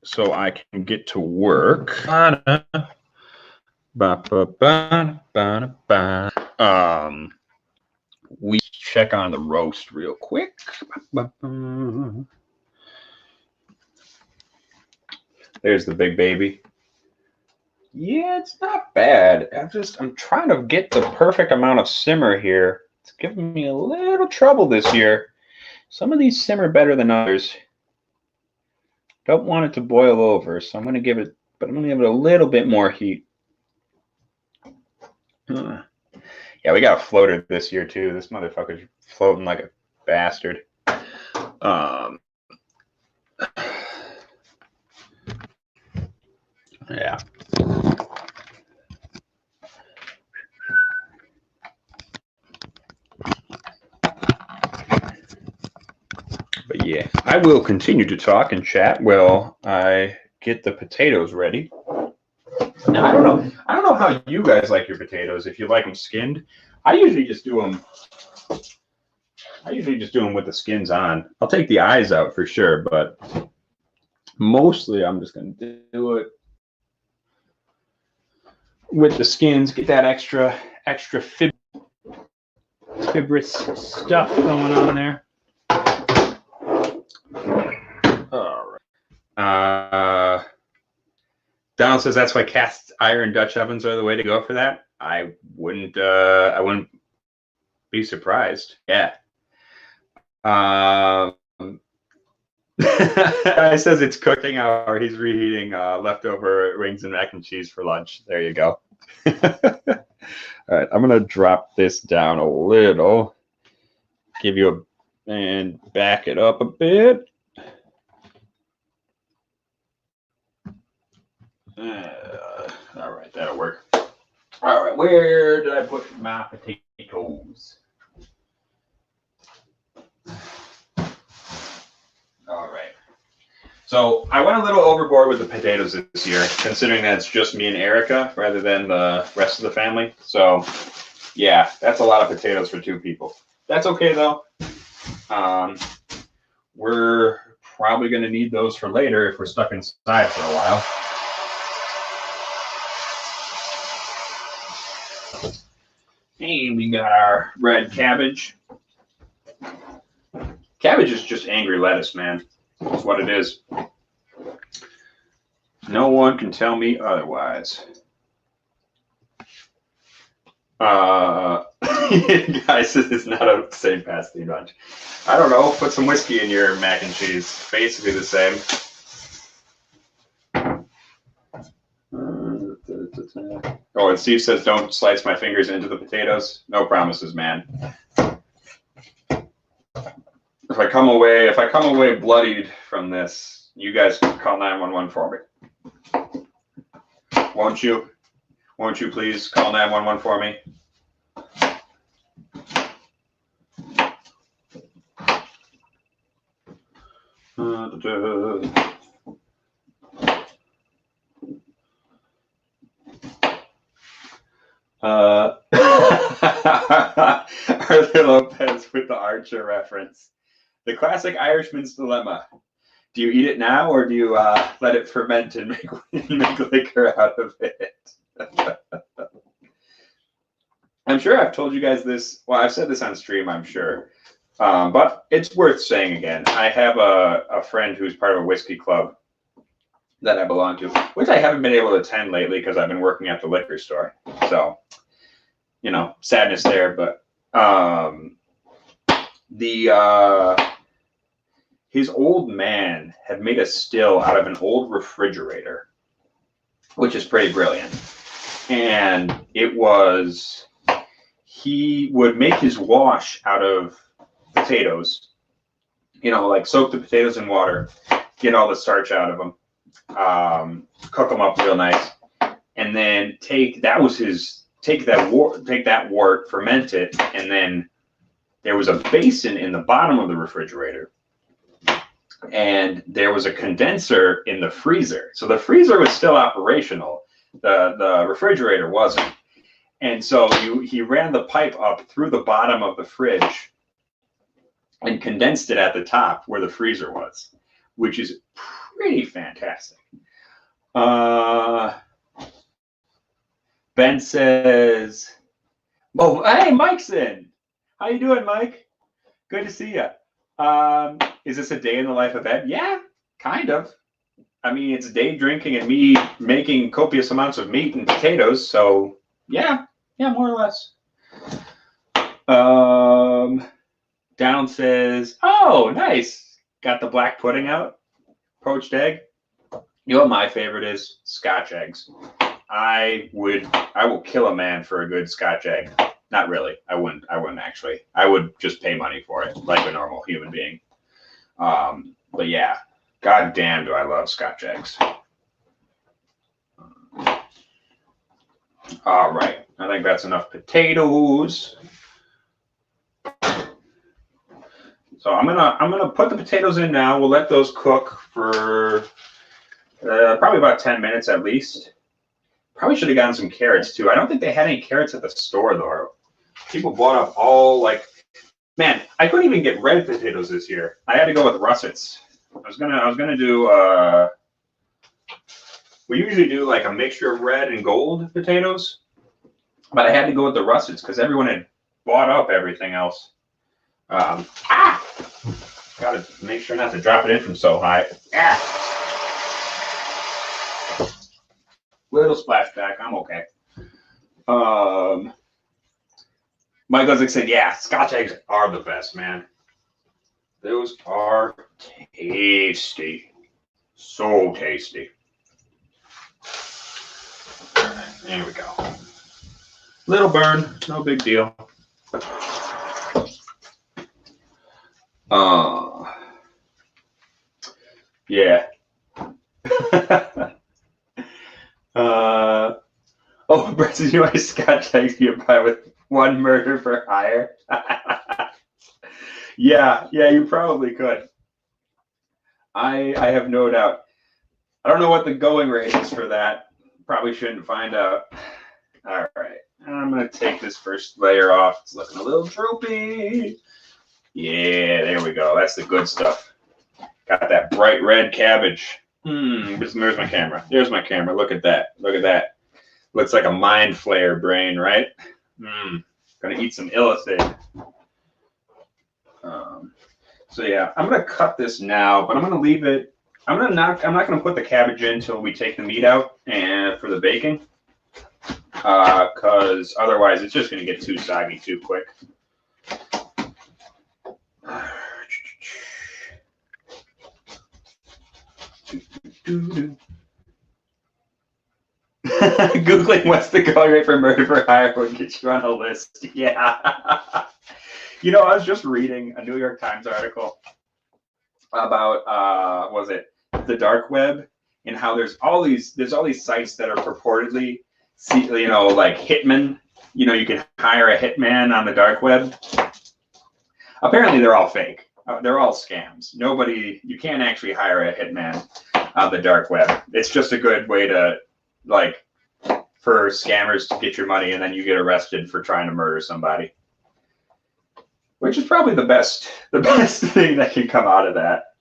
so I can get to work. We check on the roast real quick. There's the big baby. Yeah, it's not bad. I'm trying to get the perfect amount of simmer here. It's giving me a little trouble this year. Some of these simmer better than others. Don't want it to boil over, so I'm going to give it a little bit more heat. Yeah, we got a floater this year too. This motherfucker's floating like a bastard. Yeah. But yeah, I will continue to talk and chat while I get the potatoes ready. Now, I don't know how you guys like your potatoes. If you like them skinned, I usually just do them with the skins on. I'll take the eyes out for sure, but mostly I'm just going to do it with the skins. Get that extra fibrous stuff going on there. All right. Donald says that's why cast iron Dutch ovens are the way to go for that. I wouldn't be surprised. Yeah. Guy says it's cooking hour. He's reheating leftover wings and mac and cheese for lunch. There you go. All right, I'm gonna drop this down a little, and back it up a bit. All right, that'll work. All right, where did I put my potatoes? All right. So I went a little overboard with the potatoes this year, considering that it's just me and Erica rather than the rest of the family. So yeah, that's a lot of potatoes for 2 people. That's okay though. We're probably going to need those for later if we're stuck inside for a while. And we got our red cabbage. Cabbage is just angry lettuce, man. That's what it is. No one can tell me otherwise. Guys, it's not a St. Pasty bunch. I don't know. Put some whiskey in your mac and cheese. Basically the same. Oh, and Steve says, don't slice my fingers into the potatoes. No promises, man. If I come away bloodied from this, you guys call 911 for me. Won't you? Won't you please call 911 for me? Arthur Lopez with the Archer reference. The classic Irishman's dilemma. Do you eat it now, or do you let it ferment and make liquor out of it? I'm sure I've told you guys this. Well, I've said this on stream, I'm sure. But it's worth saying again. I have a friend who's part of a whiskey club that I belong to, which I haven't been able to attend lately because I've been working at the liquor store. So, you know, sadness there. But his old man had made a still out of an old refrigerator, which is pretty brilliant. And it was, he would make his wash out of potatoes, you know, like soak the potatoes in water, get all the starch out of them, cook them up real nice, and then take that wort, ferment it, and then there was a basin in the bottom of the refrigerator, and there was a condenser in the freezer. So the freezer was still operational, the refrigerator wasn't. And so he ran the pipe up through the bottom of the fridge and condensed it at the top where the freezer was, which is pretty fantastic. Ben says, "Oh, hey, Mike's in. How you doing, Mike? Good to see you. Is this a day in the life of Ed? Yeah, kind of. I mean, it's day drinking and me making copious amounts of meat and potatoes. So yeah, more or less." Down says, "Oh, nice. Got the black pudding out. Poached egg. You know what my favorite is? Scotch eggs. I will kill a man for a good Scotch egg. Not really. I wouldn't actually. I would just pay money for it like a normal human being. But yeah, god damn do I love Scotch eggs." All right. I think that's enough potatoes. So I'm gonna put the potatoes in now. We'll let those cook for probably about 10 minutes at least. Probably should have gotten some carrots too. I don't think they had any carrots at the store though. People bought up all like, man, I couldn't even get red potatoes this year. I had to go with russets. I was gonna do we usually do like a mixture of red and gold potatoes, but I had to go with the russets because everyone had bought up everything else. Gotta make sure not to drop it in from so high. Little splashback, I'm okay. Mike Guzzik said, "Yeah, Scotch eggs are the best, man. Those are tasty, so tasty." There we go. Little burn, no big deal. Yeah. Oh, Brett says, "You know, Scotch eggs you buy with one murder for hire." Yeah, you probably could. I have no doubt. I don't know what the going rate is for that. Probably shouldn't find out. All right, I'm gonna take this first layer off. It's looking a little droopy. Yeah, there we go. That's the good stuff. Got that bright red cabbage. There's my camera. There's my camera. Look at that. Look at that. Looks like a mind flayer brain, right? Gonna eat some illicid. So yeah, I'm gonna cut this now, but I'm gonna leave it. I'm not gonna put the cabbage in until we take the meat out and for the baking, because otherwise it's just gonna get too soggy too quick. Googling what's the going rate for murder for hire will get you on a list. Yeah. You know, I was just reading a New York Times article about was it the dark web and how there's all these sites that are purportedly, you know, like hitmen. You know, you can hire a hitman on the dark web. Apparently, they're all fake. They're all scams. You can't actually hire a hitman on the dark web. It's just a good way to, like, for scammers to get your money and then you get arrested for trying to murder somebody. Which is probably the best thing that can come out of that.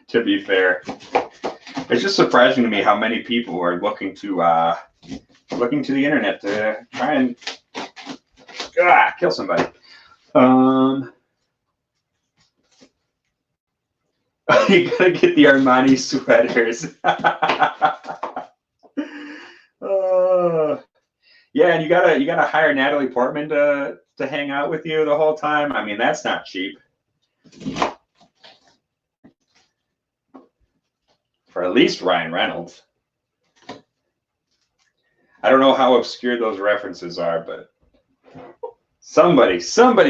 To be fair, it's just surprising to me how many people are looking to the internet to try and kill somebody. You gotta get the Armani sweaters. Yeah, and you gotta hire Natalie Portman to hang out with you the whole time. I mean, that's not cheap. For at least Ryan Reynolds. I don't know how obscure those references are, but somebody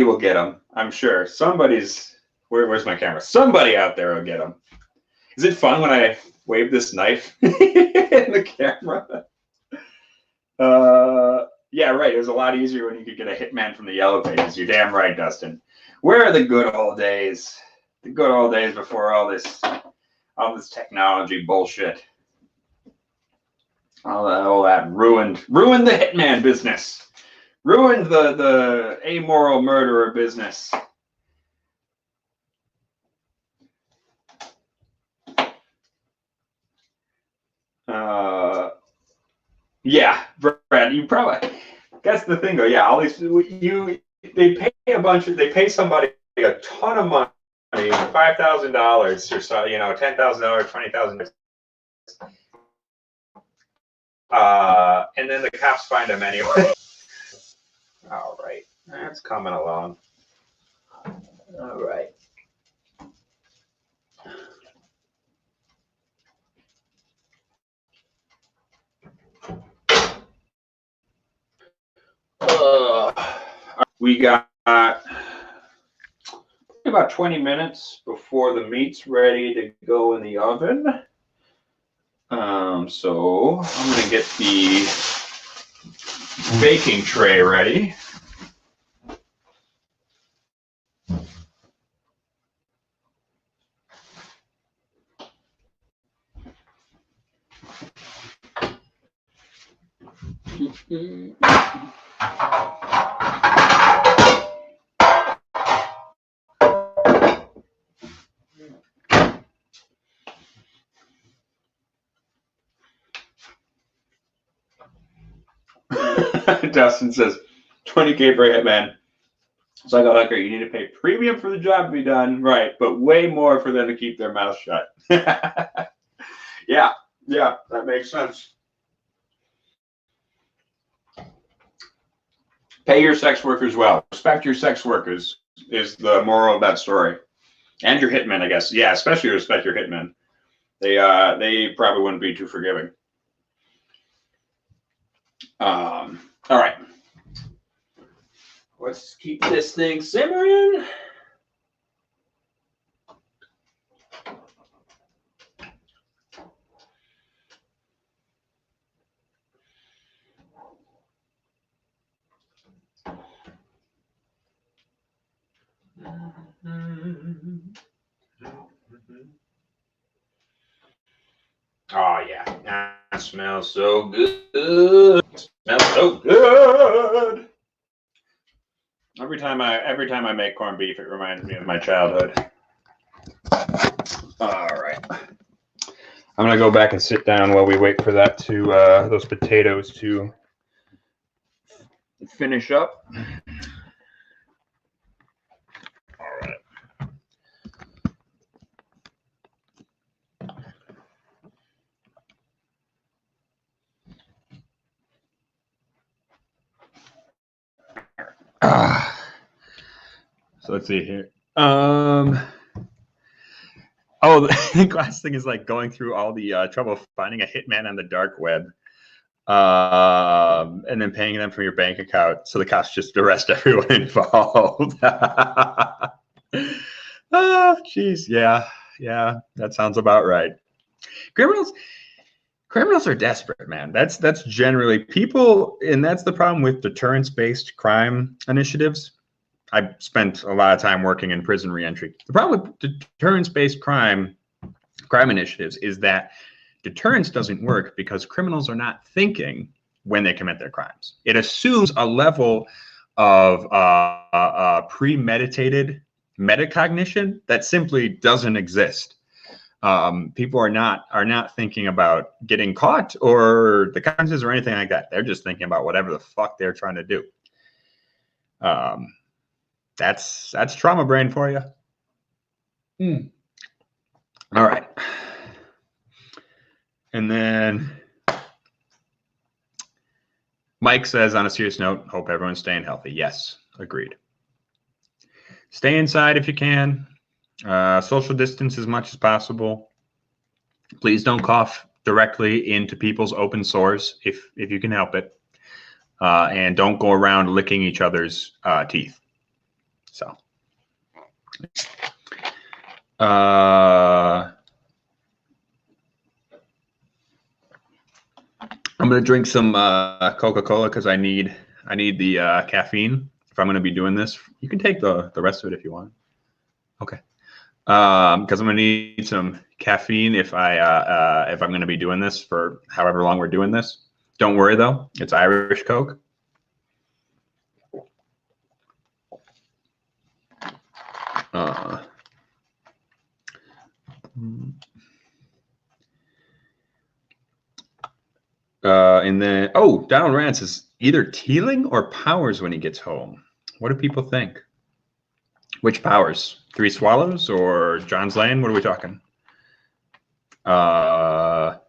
will get them. I'm sure somebody's. Where's my camera? Somebody out there will get them. Is it fun when I wave this knife in the camera? Yeah, right. It was a lot easier when you could get a hitman from the Yellow Pages. You're damn right, Dustin. Where are the good old days? The good old days before all this technology bullshit. All that ruined the hitman business. Ruined the amoral murderer business. Yeah, Brad, you probably, that's the thing though. Yeah, all these they pay somebody a ton of money, $5,000 or so, $10,000, $20,000. And then the cops find them anyway. All right, that's coming along. All right. We got about 20 minutes before the meat's ready to go in the oven. So I'm going to get the baking tray ready. Dustin says, 20K for a hitman. So I go, okay, you need to pay premium for the job to be done, right? But way more for them to keep their mouth shut. Yeah, that makes sense. Pay your sex workers well. Respect your sex workers is the moral of that story. And your hitmen, I guess. Yeah, especially respect your hitmen. They probably wouldn't be too forgiving. All right. Let's keep this thing simmering. Oh yeah, that smells so good. Smells so good. Every time I make corned beef, it reminds me of my childhood. All right, I'm gonna go back and sit down while we wait for that to those potatoes to finish up. All right. So let's see here. Oh, the last thing is like going through all the trouble finding a hitman on the dark web, and then paying them from your bank account, so the cops just arrest everyone involved. Oh, geez, yeah, that sounds about right. Criminals are desperate, man. That's generally people, and that's the problem with deterrence-based crime initiatives. I spent a lot of time working in prison reentry. The problem with deterrence-based crime initiatives is that deterrence doesn't work because criminals are not thinking when they commit their crimes. It assumes a level of premeditated metacognition that simply doesn't exist. People are not thinking about getting caught or the consequences or anything like that. They're just thinking about whatever the fuck they're trying to do. That's trauma brain for you. All right. And then Mike says, on a serious note, hope everyone's staying healthy. Yes, agreed. Stay inside if you can. Social distance as much as possible. Please don't cough directly into people's open sores if you can help it. And don't go around licking each other's teeth. So, I'm gonna drink some Coca-Cola because I need the caffeine if I'm gonna be doing this. You can take the rest of it if you want. Okay. Because I'm gonna need some caffeine if I'm gonna be doing this for however long we're doing this. Don't worry though, it's Irish Coke. And then Donald Rance is either Teeling or Powers when he gets home. What do people think? Which Powers? 3 Swallows or John's Lane? What are we talking? Because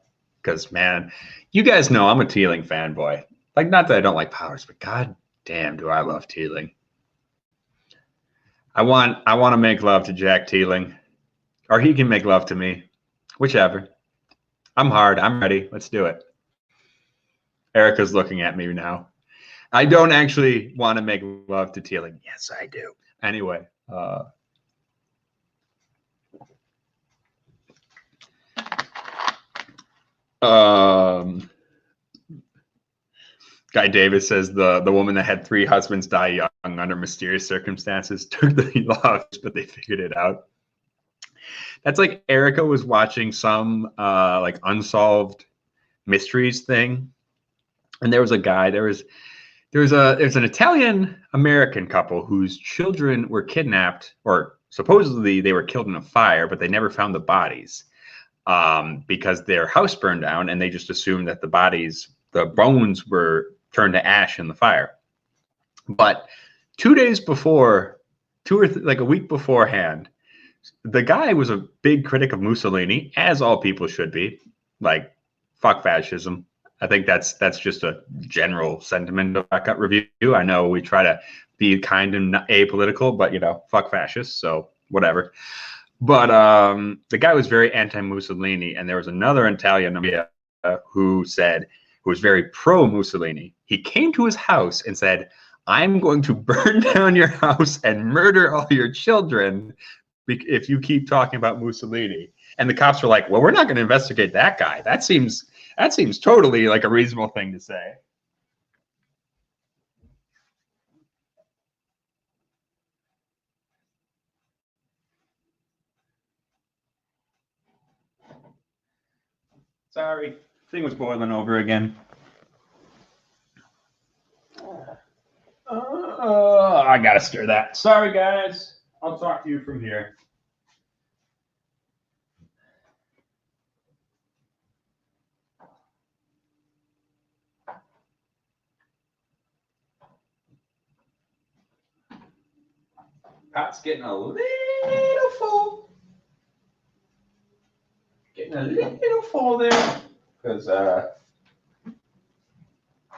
man, you guys know I'm a Teeling fanboy. Like, not that I don't like Powers, but god damn, do I love Teeling. I want to make love to Jack Teeling, or he can make love to me, whichever. I'm hard. I'm ready. Let's do it. Erica's looking at me now. I don't actually want to make love to Teeling. Yes, I do. Anyway. Guy Davis says the woman that had 3 husbands die young under mysterious circumstances took the law, but they figured it out. That's like Erica was watching some like unsolved mysteries thing, and there was a guy. There was an Italian American couple whose children were kidnapped, or supposedly they were killed in a fire, but they never found the bodies because their house burned down, and they just assumed that the bones were turned to ash in the fire. But 2 days before, like a week beforehand, the guy was a big critic of Mussolini, as all people should be. Like, fuck fascism. I think that's just a general sentiment of our cut review. I know we try to be kind and apolitical, but fuck fascists, so whatever. But the guy was very anti-Mussolini, and there was another Italian who was very pro-Mussolini. He came to his house and said, "I'm going to burn down your house and murder all your children if you keep talking about Mussolini." And the cops were like, "Well, we're not going to investigate that guy. That seems totally like a reasonable thing to say." Sorry, thing was boiling over again. I gotta stir that. Sorry, guys. I'll talk to you from here. Pot's getting a little full. Getting a little full there. Because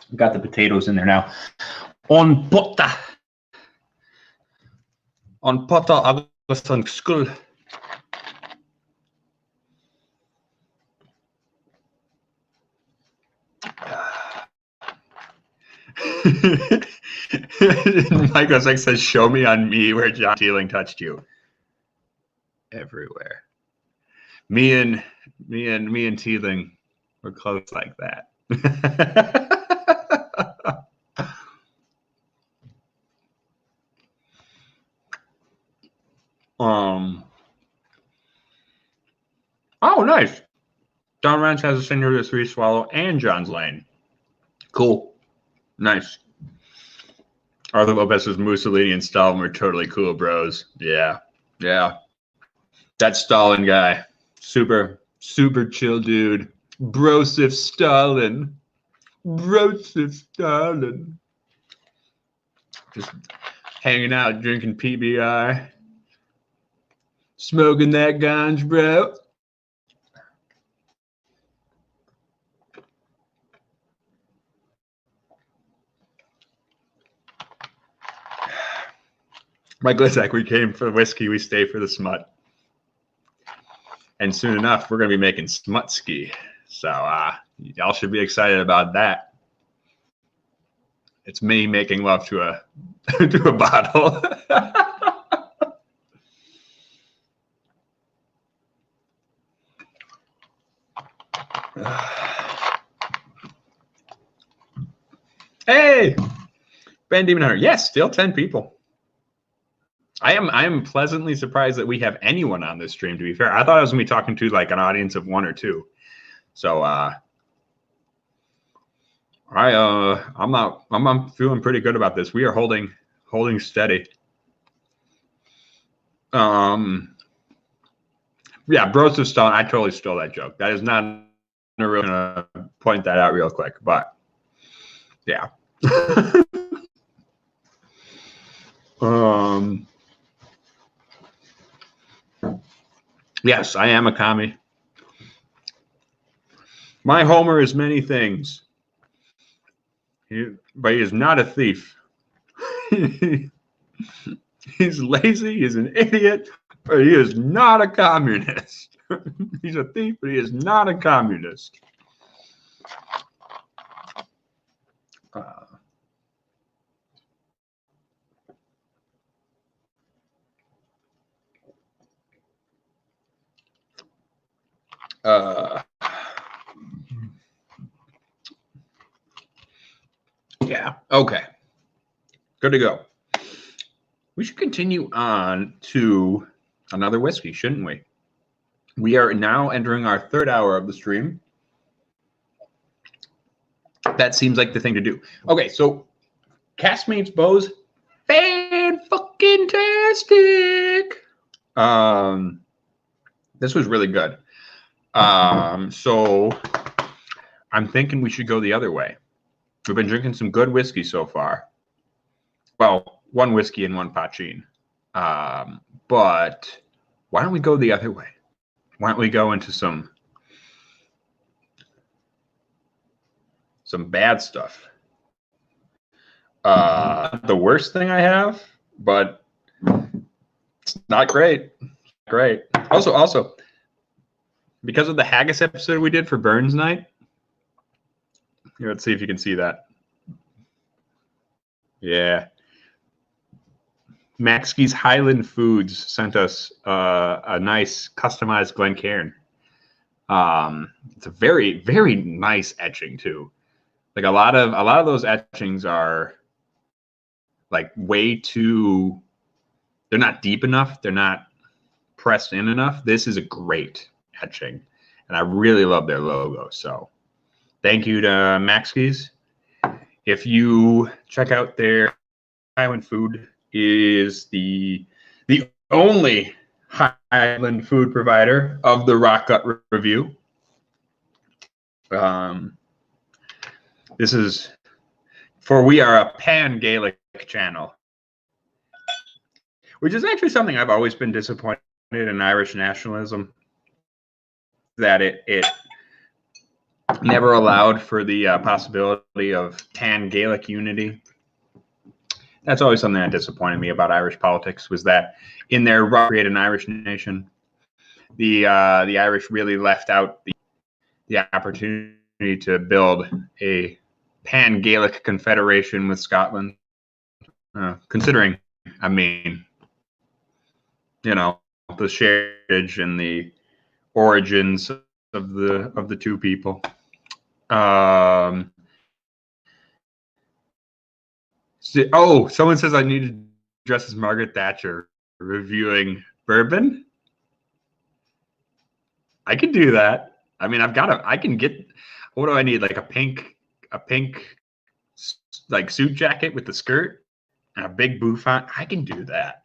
we've got the potatoes in there now. On potta agus an skull. Michael Six says, "Show me on me where John Teeling touched you." Everywhere. Me and Teeling were close like that. Oh, nice. Don Ranch has a singer to 3 Swallow and John's Lane. Cool. Nice. Arthur Lopez says Mussolini and Stalin were totally cool bros. Yeah. That Stalin guy. Super chill dude. Brosif Stalin. Brosif Stalin. Just hanging out, drinking PBR. Smoking that ganj, bro. My Glitzak, we came for the whiskey, we stay for the smut. And soon enough, we're going to be making smut ski. So y'all should be excited about that. It's me making love to a to a bottle. Hey, Ben Demon Hunter. Yes, still 10 people. I am pleasantly surprised that we have anyone on this stream, to be fair. I thought I was going to be talking to like an audience of 1 or 2. So I'm feeling pretty good about this. We are holding steady. Yeah, Bros of Stone. I totally stole that joke. That is not really gonna point that out real quick, but yeah. Yes, I am a commie. My Homer is many things, but he is not a thief. He's lazy, he's an idiot, but he is not a communist. He's a thief, but he is not a communist. Yeah, okay. Good to go. We should continue on to another whiskey, shouldn't we? We are now entering our 3rd hour of the stream. That seems like the thing to do. Okay, so Castmates Bows, fan-fucking-tastic. This was really good. So I'm thinking we should go the other way. We've been drinking some good whiskey so far. Well, 1 whiskey and 1 pachin. But why don't we go the other way? Why don't we go into some bad stuff? The worst thing I have, but it's not great. Great. Also, because of the haggis episode we did for Burns Night, here, let's see if you can see that. Yeah. Maxky's Highland Foods sent us a nice customized Glencairn. It's a very, very nice etching too. Like a lot of those etchings are like way too. They're not deep enough. They're not pressed in enough. This is a great etching, and I really love their logo. So, thank you to Maxky's. If you check out their Highland Food is the only Highland food provider of the Rock Gut Review. This is for we are a pan-Gaelic channel, which is actually something I've always been disappointed in Irish nationalism, that it never allowed for the possibility of pan-Gaelic unity. That's always something that disappointed me about Irish politics, was that in their create an Irish nation, the Irish really left out the opportunity to build a pan-Gaelic confederation with Scotland. Considering, I mean, you know, the heritage and the origins of the two people. Oh, someone says I need to dress as Margaret Thatcher reviewing bourbon. I can do that. I mean, I can get, what do I need? Like a pink like suit jacket with the skirt and a big bouffant. I can do that.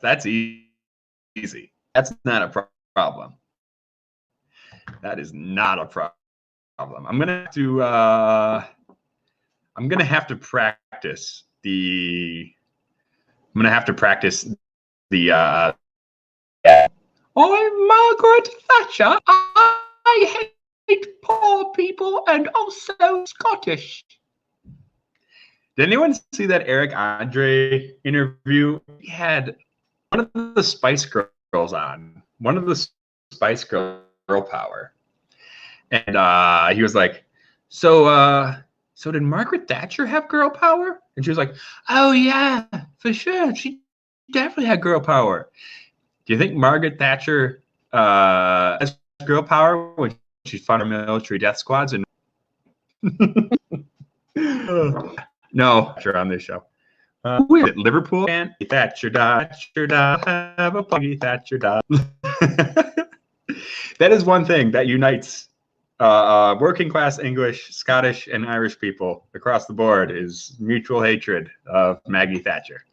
That's easy. That's not a problem. That is not a problem. I'm gonna have to practice the. I'm gonna have to practice the. I'm Margaret Thatcher. I hate poor people and also Scottish. Did anyone see that Eric Andre interview? He had one of the Spice Girls on. One of the Spice Girl power. And he was like, so did Margaret Thatcher have girl power? And she was like, oh yeah, for sure. She definitely had girl power. Do you think Margaret Thatcher has girl power when she fought her military death squads? And no, sure, on this show. Who is it? Liverpool? Thatcher died. Have a buggy. Thatcher died. That is one thing that unites working class English, Scottish, and Irish people across the board is mutual hatred of Maggie Thatcher.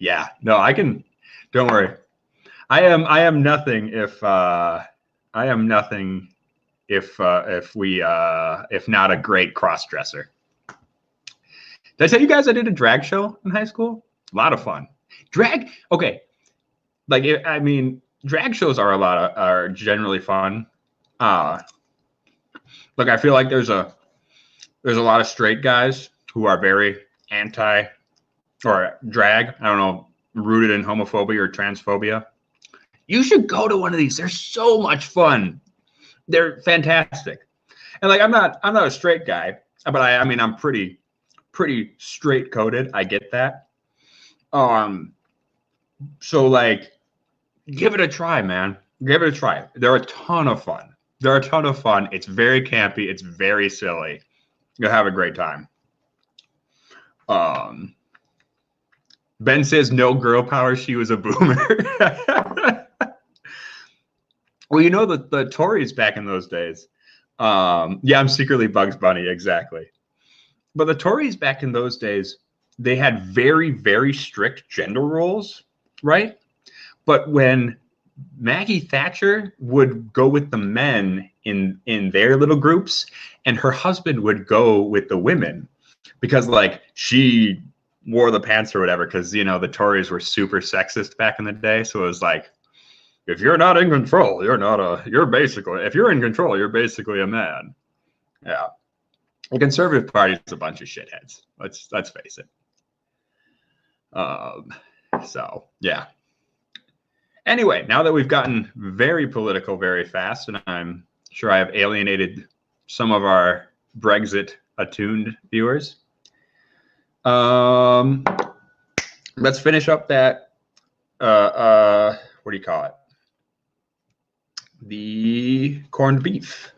Yeah, no, I can. Don't worry. I am nothing if not a great cross dresser. Did I tell you guys I did a drag show in high school? A lot of fun. Drag, okay. Like, I mean, drag shows are generally fun. Look, I feel like there's a lot of straight guys who are very anti or drag. I don't know, rooted in homophobia or transphobia. You should go to one of these. They're so much fun. They're fantastic. And like, I'm not a straight guy, but I mean, I'm pretty straight coded. I get that. So like, give it a try, man. Give it a try. They're a ton of fun. It's very campy. It's very silly. You'll have a great time. Ben says no girl power. She was a boomer. Well, you know the Tories back in those days. Yeah, I'm secretly Bugs Bunny, exactly. But the Tories back in those days, they had very, very strict gender roles, right? But when Maggie Thatcher would go with the men in their little groups, and her husband would go with the women, because like she wore the pants or whatever, because you know the Tories were super sexist back in the day. So it was like, if you're not in control, you're basically, if you're in control, you're basically a man. Yeah. The Conservative Party is a bunch of shitheads. Let's face it. So yeah. Anyway, now that we've gotten very political very fast, and I'm sure I have alienated some of our Brexit attuned viewers, let's finish up that. What do you call it? The corned beef.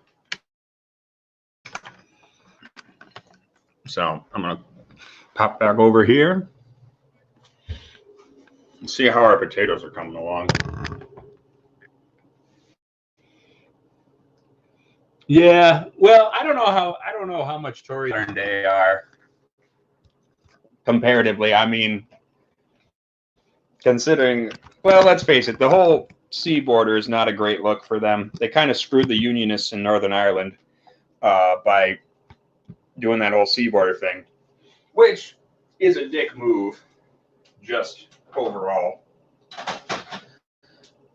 So I'm gonna pop back over here and see how our potatoes are coming along. Yeah, well, I don't know how much Tories they are comparatively. I mean, considering, well, let's face it, the whole sea border is not a great look for them. They kind of screwed the Unionists in Northern Ireland by doing that whole sea border thing, which is a dick move, just overall.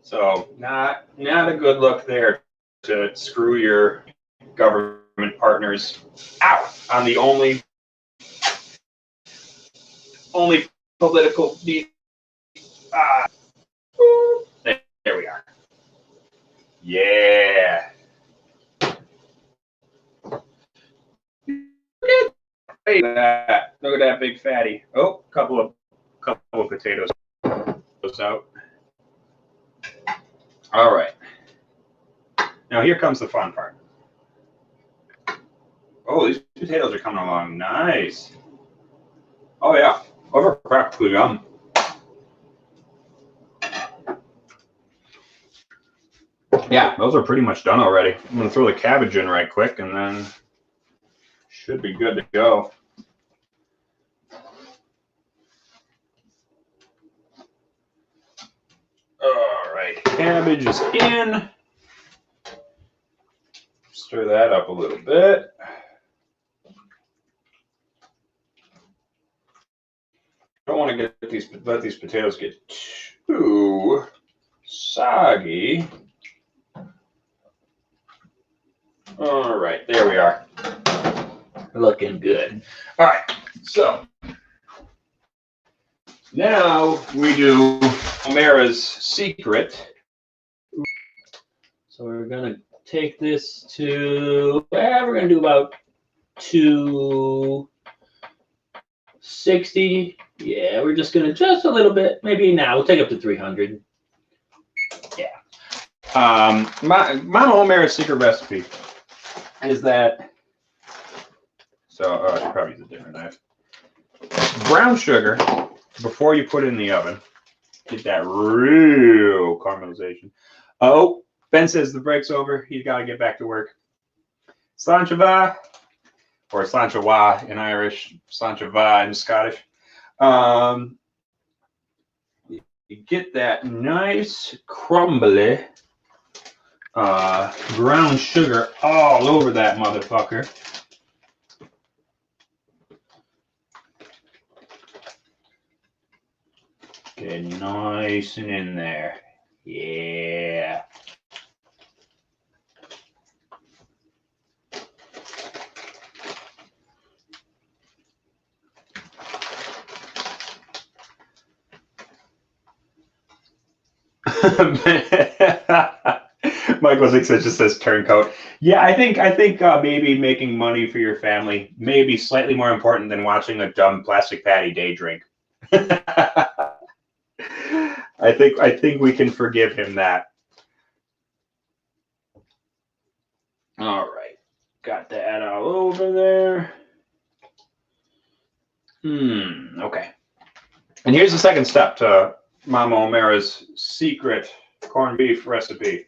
So not a good look there to screw your government partners out on the only political. There we are. Yeah. Look at that big fatty. Oh, couple of potatoes out. All right. Now here comes the fun part. Oh, these potatoes are coming along nice. Oh yeah, overcracked yum. Yeah, those are pretty much done already. I'm gonna throw the cabbage in right quick, and then should be good to go. All right. right, cabbage is in. Stir that up a little bit. Don't want to let these potatoes get too soggy. All right, there we are. Looking good. All right, so now we do Omera's secret. So we're gonna take this to, we're gonna do about 260. Yeah, we're just gonna just a little bit, maybe now we'll take up to 300. Yeah. Mama Omera's secret recipe is that, so I should probably use a different knife. Brown sugar, before you put it in the oven, get that real caramelization. Oh, Ben says the break's over. He's got to get back to work. Slanchava, or Slanchawa in Irish, Slanchava in Scottish. You get that nice crumbly brown sugar all over that motherfucker. Get nice and in there. Yeah. Michael 6 just says turncoat. Yeah, I think maybe making money for your family may be slightly more important than watching a dumb plastic patty day drink. I think we can forgive him that. All right, got that all over there. Okay. And here's the second step to Mama Omera's secret corned beef recipe.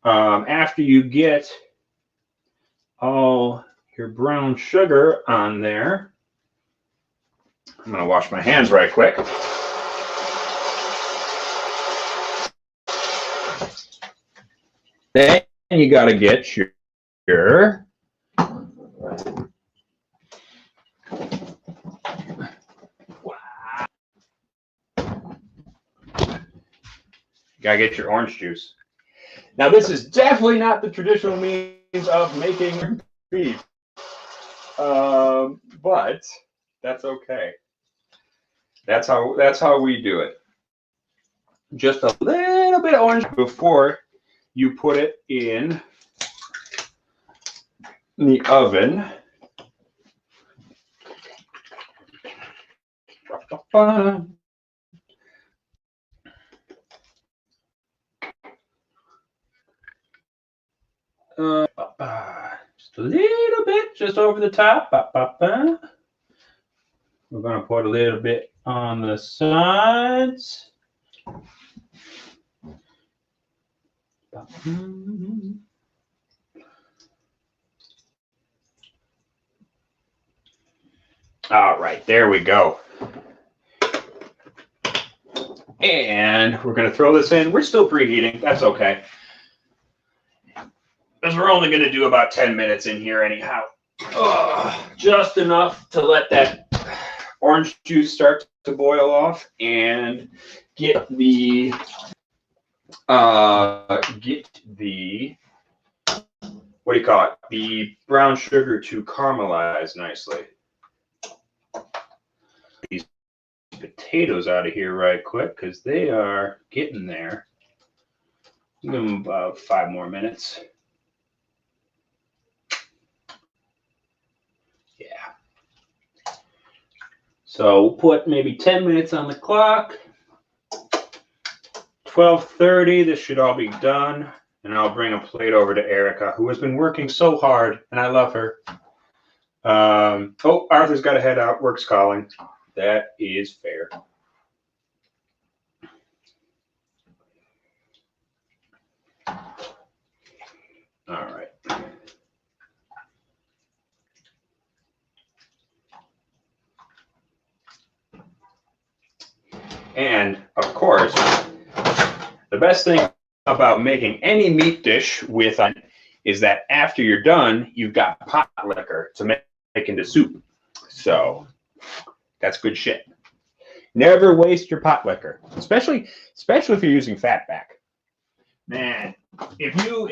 After you get all your brown sugar on there, I'm gonna wash my hands right quick. Then you got to get your orange juice. Now this is definitely not the traditional means of making beef, but that's okay. That's how we do it. Just a little bit of orange before you put it in the oven. Just a little bit, just over the top. We're going to put a little bit on the sides. All right, there we go. And we're going to throw this in. We're still preheating. That's okay. Because we're only going to do about 10 minutes in here anyhow. Just enough to let that orange juice start to boil off and get the what do you call it? The brown sugar to caramelize nicely. These potatoes out of here right quick because they are getting there. Give them about 5 more minutes. Yeah. So we'll put maybe 10 minutes on the clock. 12:30, this should all be done. And I'll bring a plate over to Erica, who has been working so hard, and I love her. Oh, Arthur's got to head out. Work's calling. That is fair. All right. And, of course, The best thing about making any meat dish with is that after you're done, you've got pot liquor to make into soup. So that's good shit. Never waste your pot liquor, especially if you're using fatback. Man, if you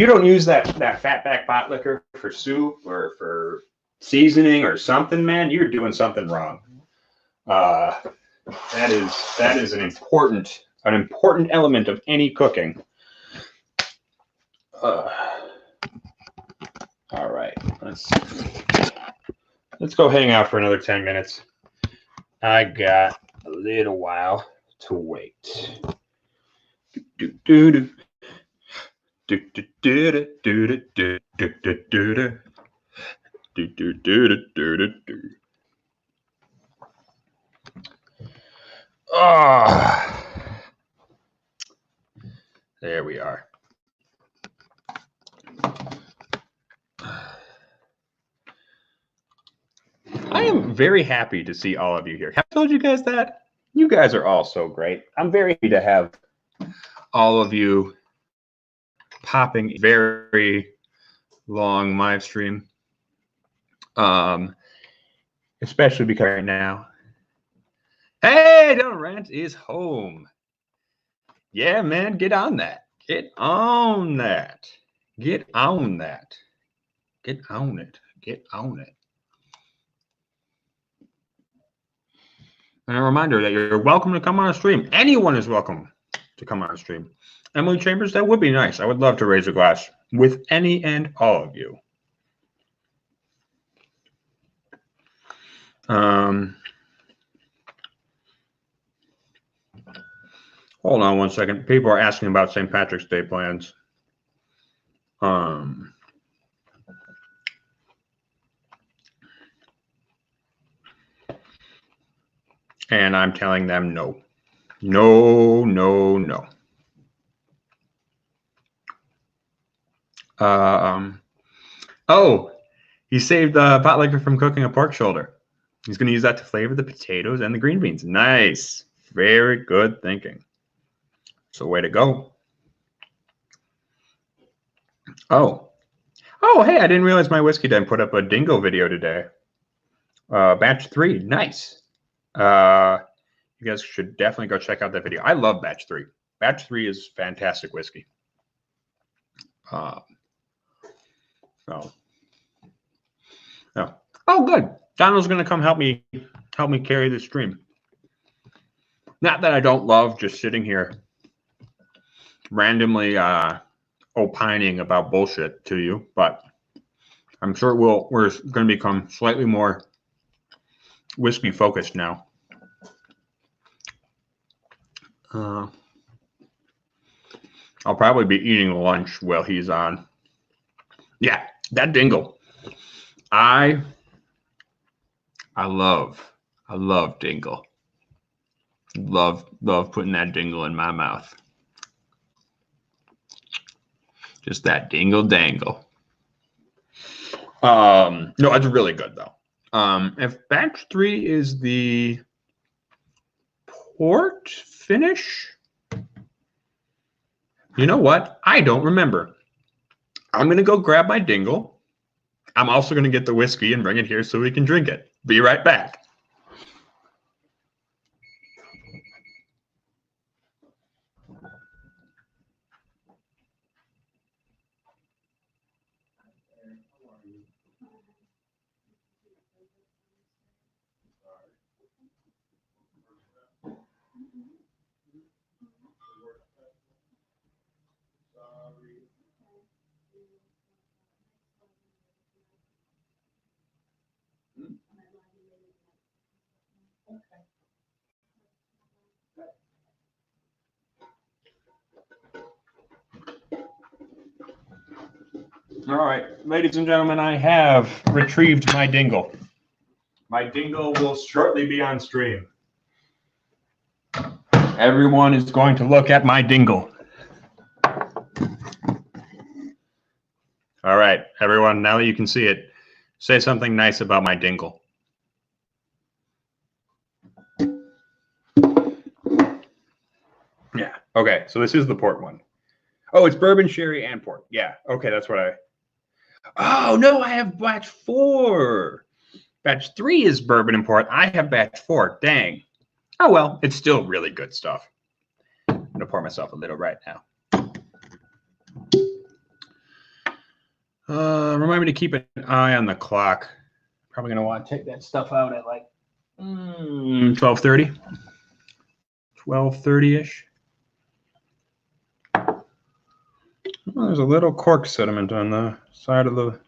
don't use that fatback pot liquor for soup or for seasoning or something, man, you're doing something wrong. That is an important element of any cooking. All right, let's go hang out for another 10 minutes. I got a little while to wait. Oh, there we are. I am very happy to see all of you here. Have I told you guys that? You guys are all so great. I'm very happy to have all of you popping a very long live stream. Especially because right now, hey, Don't Rant is home. Yeah, man, get on that. Get on that. Get on that. Get on it. Get on it. And a reminder that you're welcome to come on a stream. Anyone is welcome to come on a stream. Emily Chambers, that would be nice. I would love to raise a glass with any and all of you. Hold on one second. People are asking about St. Patrick's Day plans. And I'm telling them no. No, no, no. Oh, he saved pot liquor from cooking a pork shoulder. He's going to use that to flavor the potatoes and the green beans. Nice. Very good thinking. So way to go. Oh, hey, I didn't realize my whiskey den put up a dingo video today. Batch 3. Nice. You guys should definitely go check out that video. I love Batch 3. Batch 3 is fantastic whiskey. Oh, good. Donald's gonna come help me carry the stream. Not that I don't love just sitting here randomly opining about bullshit to you, but I'm sure we're going to become slightly more whiskey focused now. I'll probably be eating lunch while he's on. Yeah, that dingle. I love dingle. Love putting that dingle in my mouth. Just that dingle dangle. No, it's really good though. If batch 3 is the port finish, you know what? I don't remember. I'm gonna go grab my dingle. I'm also gonna get the whiskey and bring it here so we can drink it. Be right back. All right, ladies and gentlemen, I have retrieved my dingle. My dingle will shortly be on stream. Everyone is going to look at my dingle. All right, everyone, now that you can see it, say something nice about my dingle. Okay, so this is the port one. Oh, it's bourbon, sherry, and port. Yeah. Okay, that's what I. Oh no, I have batch 4. Batch 3 is bourbon and port. I have batch 4. Dang. Oh well, it's still really good stuff. I'm gonna pour myself a little right now. Remind me to keep an eye on the clock. Probably gonna want to take that stuff out at like 12:30. 12:30-ish. Oh, there's a little cork sediment on the side of the.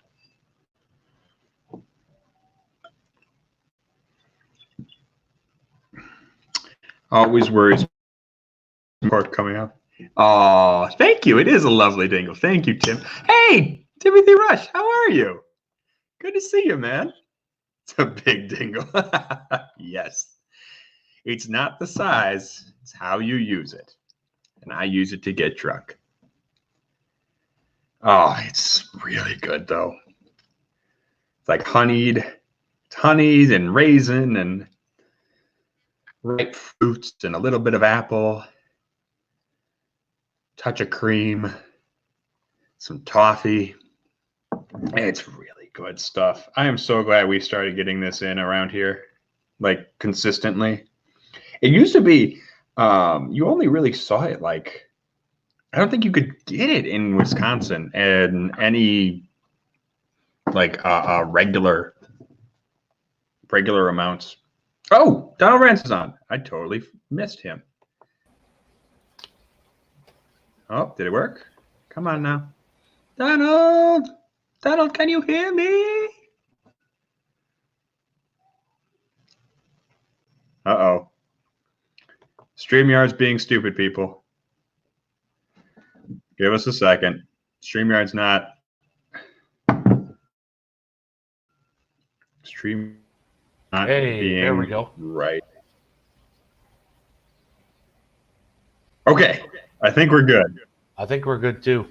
Always worries cork coming up. Oh, thank you. It is a lovely dingle. Thank you, Tim. Hey, Timothy Rush, how are you? Good to see you, man. It's a big dingle. Yes. It's not the size, it's how you use it. And I use it to get drunk. Oh, it's really good though. It's like honeyed. It's honeyed and raisin and ripe fruits and a little bit of apple. Touch of cream. Some toffee. It's really good stuff. I am so glad we started getting this in around here, like consistently. It used to be, you only really saw it like, I don't think you could get it in Wisconsin and any like regular amounts. Oh, Donald Rance is on. I totally missed him. Oh, did it work? Come on now. Donald! Donald, can you hear me? Uh-oh. StreamYard's being stupid, people. Give us a second. StreamYard's not. Stream not being there we go. Right. Okay. I think we're good. I think we're good too.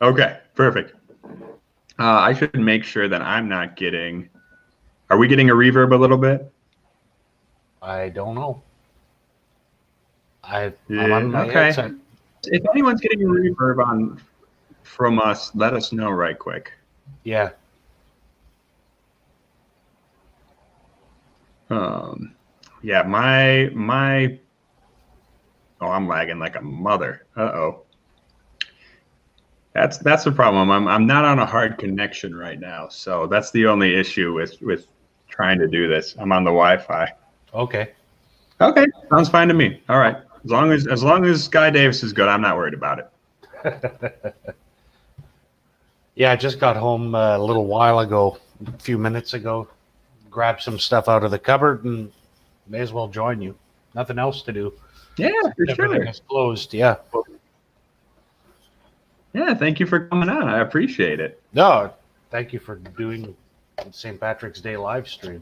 Okay, perfect. I should make sure that I'm not getting. Are we getting a reverb a little bit? I don't know. I'm Yeah, on my okay. headset. If anyone's getting a reverb on from us, let us know right quick. Yeah. Yeah, my. Oh, I'm lagging like a mother. Uh-oh. That's the problem. I'm not on a hard connection right now, so that's the only issue with trying to do this. I'm on the Wi-Fi. Okay. Okay, sounds fine to me. All right, as long as Guy Davis is good, I'm not worried about it. Yeah, I just got home a little while ago, a few minutes ago. Grabbed some stuff out of the cupboard and may as well join you. Nothing else to do. Yeah, for Everything sure. is closed. Yeah. Yeah, thank you for coming on. I appreciate it. No, thank you for doing St. Patrick's Day live stream.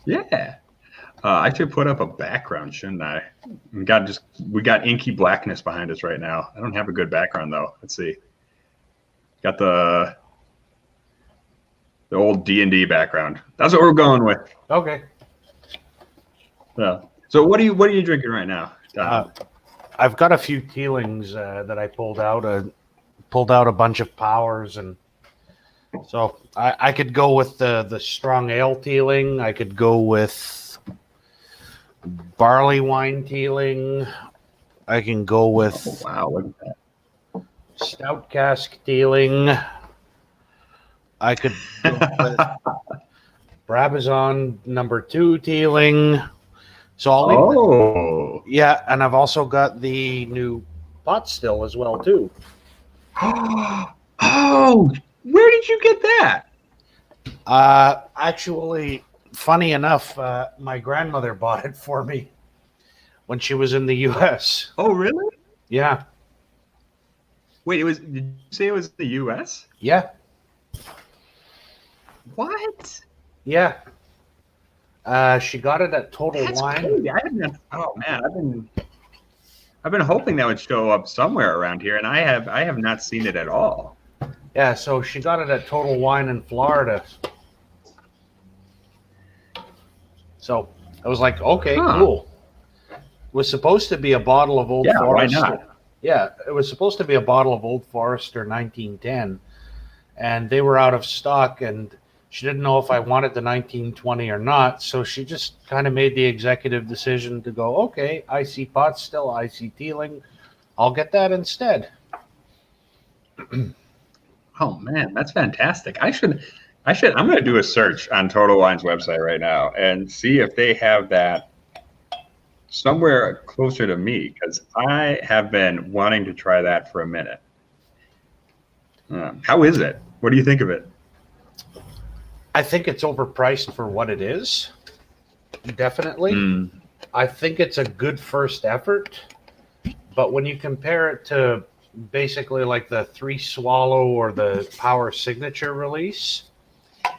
Yeah. I should put up a background, shouldn't I? We got inky blackness behind us right now. I don't have a good background though. Let's see. Got the old D&D background. That's what we're going with. Okay. Yeah. So what are you drinking right now? I've got a few Teelings that I pulled out. Pulled out a bunch of powers, and so I could go with the strong ale Teeling. I could go with barley wine Teeling. I can go with Look at that. stout cask Teeling. I could go with Brabazon number 2 Teeling. So I'll leave yeah, and I've also got the new pot still as well too. Oh, where did you get that? Actually, funny enough, my grandmother bought it for me when she was in the U.S. Oh, really? Yeah. Wait, did you say it was the U.S.? Yeah. What? Yeah. She got it at Total That's Wine. crazy. Oh man, I've been hoping that would show up somewhere around here, and I have not seen it at all. Yeah, so she got it at Total Wine in Florida. So I was like, okay, cool. was supposed to be a bottle of Old Yeah, why Forester. not? Yeah, it was supposed to be a bottle of Old Forester 1910, and they were out of stock, and she didn't know if I wanted the 1920 or not, so she just kind of made the executive decision to go, okay, I see pot still, I see Teeling, I'll get that instead. Oh man, that's fantastic. I'm going to do a search on Total Wine's website right now and see if they have that somewhere closer to me, because I have been wanting to try that for a minute. How is it? What do you think of it? I think it's overpriced for what it is. Definitely. Mm, I think it's a good first effort, but when you compare it to basically like the 3 Swallow or the Power Signature release,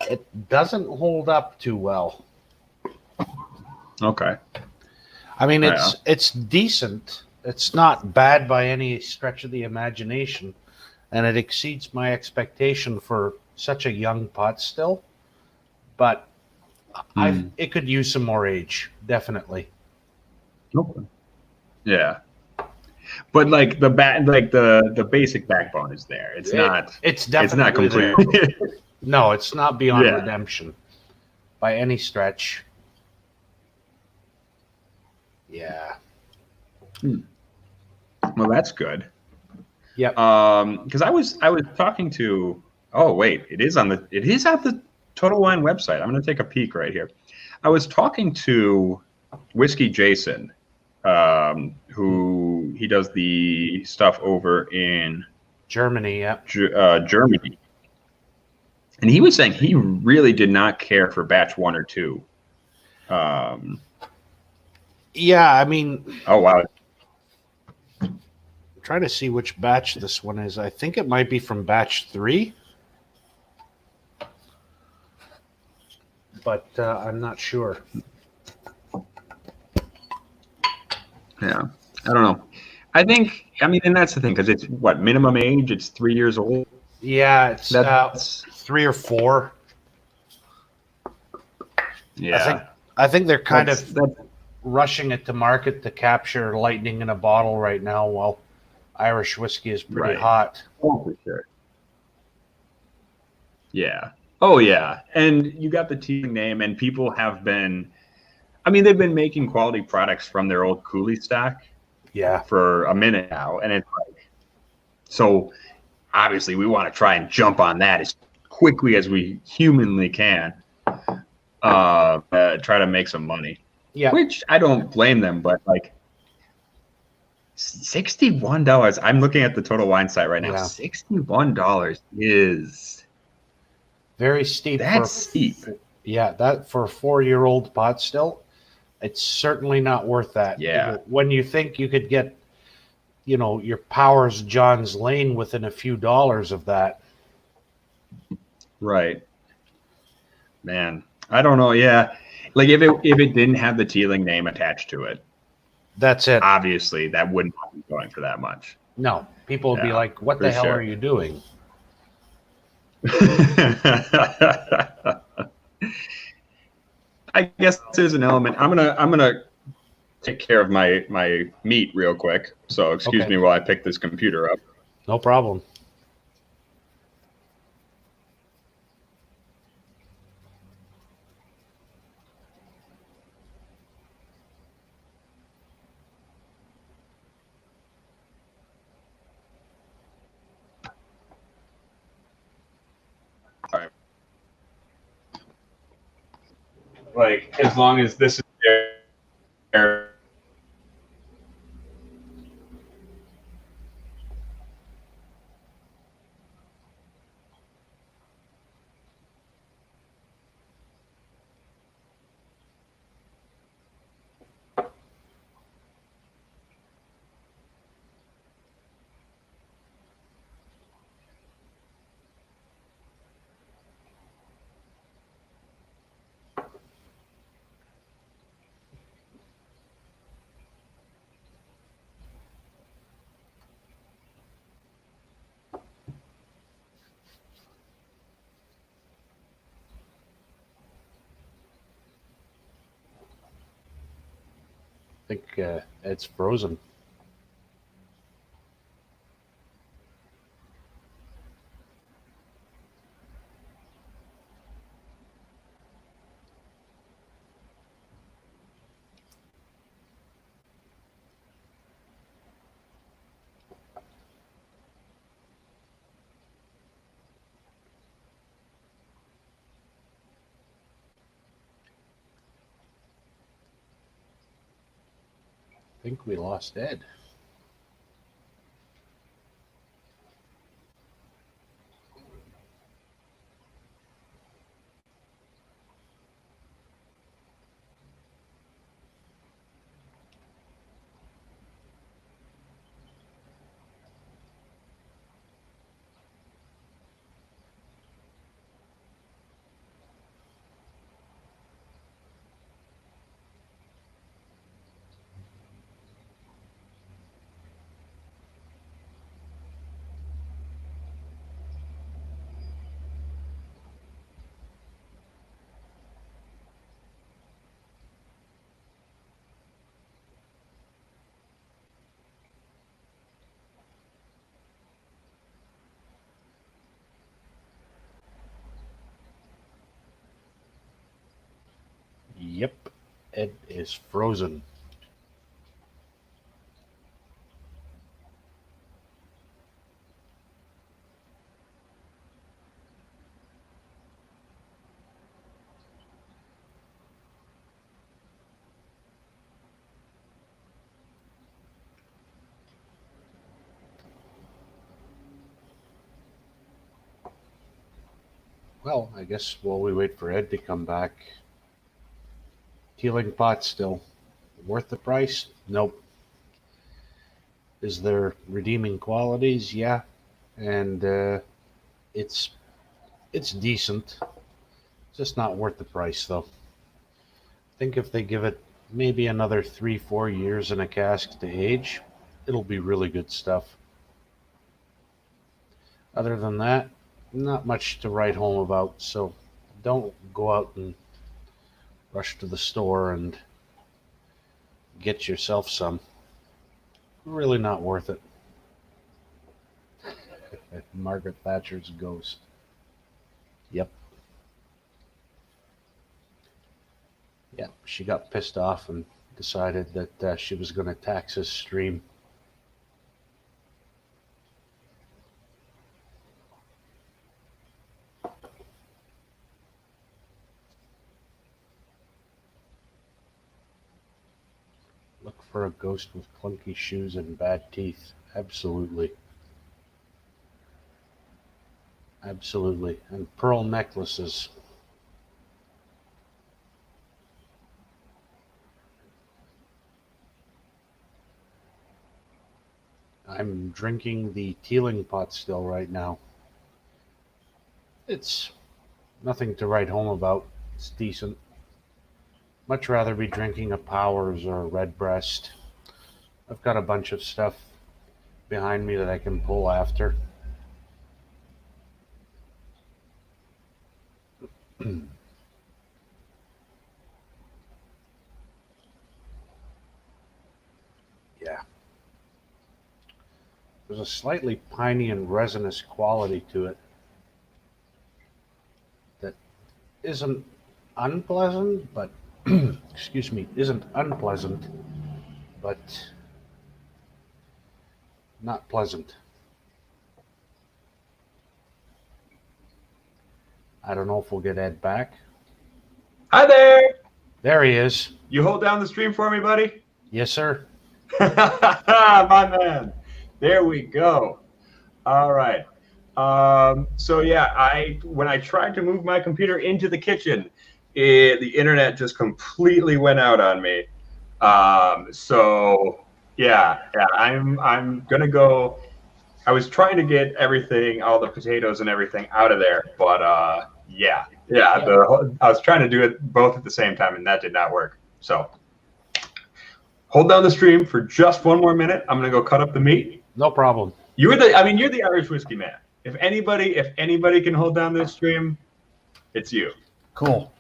it doesn't hold up too well. okay. I mean, Yeah. it's decent. It's not bad by any stretch of the imagination, and it exceeds my expectation for such a young pot still. But Mm, it could use some more age, definitely. okay. Yeah. But like the basic backbone is there. It's not It's it's not definitely there. complete. No, it's not beyond Yeah. redemption by any stretch. Yeah. Well, that's good. Yep. Because I was talking to. Oh wait, it is at the Total Wine website. I'm going to take a peek right here. I was talking to Whiskey Jason, who he does the stuff over in Germany. Yep. Germany, and he was saying he really did not care for batch 1 or 2. Yeah. I mean, Oh wow. trying to see which batch this one is. I think it might be from batch 3, but I'm not sure. Yeah, I don't know. I mean, and that's the thing, because it's what minimum age. It's 3 years old. Yeah, it's That's 3 or 4. yeah. I think they're kind That's of rushing it to market to capture lightning in a bottle right now, while Irish whiskey is pretty right. hot. Oh, for sure. Yeah. Oh yeah. And you got the team name, and people have been. I mean, they've been making quality products from their old Cooley stock Yeah. for a minute now, and it's like, so obviously we want to try and jump on that as quickly as we humanly can. Try to make some money. Yeah. Which I don't blame them, but like $61. I'm looking at the Total Wine site right now. Yeah. $61 is Very steep. that's steep. Yeah, that for a 4-year-old pot still, it's certainly not worth that. Yeah. When you think you could get, your Powers John's Lane within a few dollars of that. Right. Man, I don't know. Yeah. Like if it didn't have the Teeling name attached to it, That's it. obviously that wouldn't be going for that much. No, people would be Yeah, like, "What for the hell sure. are you doing?" I guess there's an element. I'm gonna take care of my meat real quick. So excuse Okay. me while I pick this computer up. No problem. All right. Like as long as this is there. think it's frozen. I think we lost Ed. Yep, Ed is frozen. Well, I guess while we wait for Ed to come back, Teeling pot still worth the price? Nope. Is there redeeming qualities? Yeah, and it's decent. It's just not worth the price, though. I think if they give it maybe another 3-4 years in a cask to age, it'll be really good stuff. Other than that, not much to write home about, so don't go out and rush to the store and get yourself some. Really not worth it. Margaret Thatcher's ghost. Yep. Yeah, she got pissed off and decided that she was going to tax his stream. Look for a ghost with clunky shoes and bad teeth. Absolutely. Absolutely. And pearl necklaces. I'm drinking the Teeling pot still right now. It's nothing to write home about. It's decent. Much rather be drinking a Powers or a Redbreast. I've got a bunch of stuff behind me that I can pull after. Yeah. There's a slightly piney and resinous quality to it that isn't unpleasant, but excuse me, isn't unpleasant, but not pleasant. I don't know if we'll get Ed back. Hi there. There he is. You hold down the stream for me, buddy? Yes, sir. My man. There we go. All right. So yeah, when I tried to move my computer into the kitchen, the internet just completely went out on me. So yeah, I'm gonna go. I was trying to get everything, all the potatoes and everything out of there, but yeah. I was trying to do it both at the same time, and that did not work. So hold down the stream for just one more minute. I'm gonna go cut up the meat. No problem. You're the Irish whiskey man. If anybody can hold down this stream, it's you. Cool.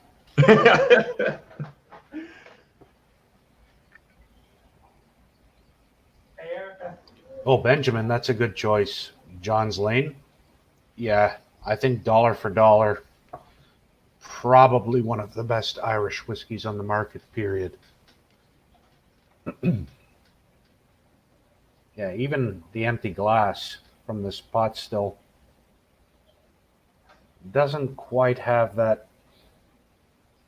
Oh, Benjamin, that's a good choice. John's Lane. Yeah, I think dollar for dollar, probably one of the best Irish whiskeys on the market, period. Yeah, even the empty glass from this pot still doesn't quite have that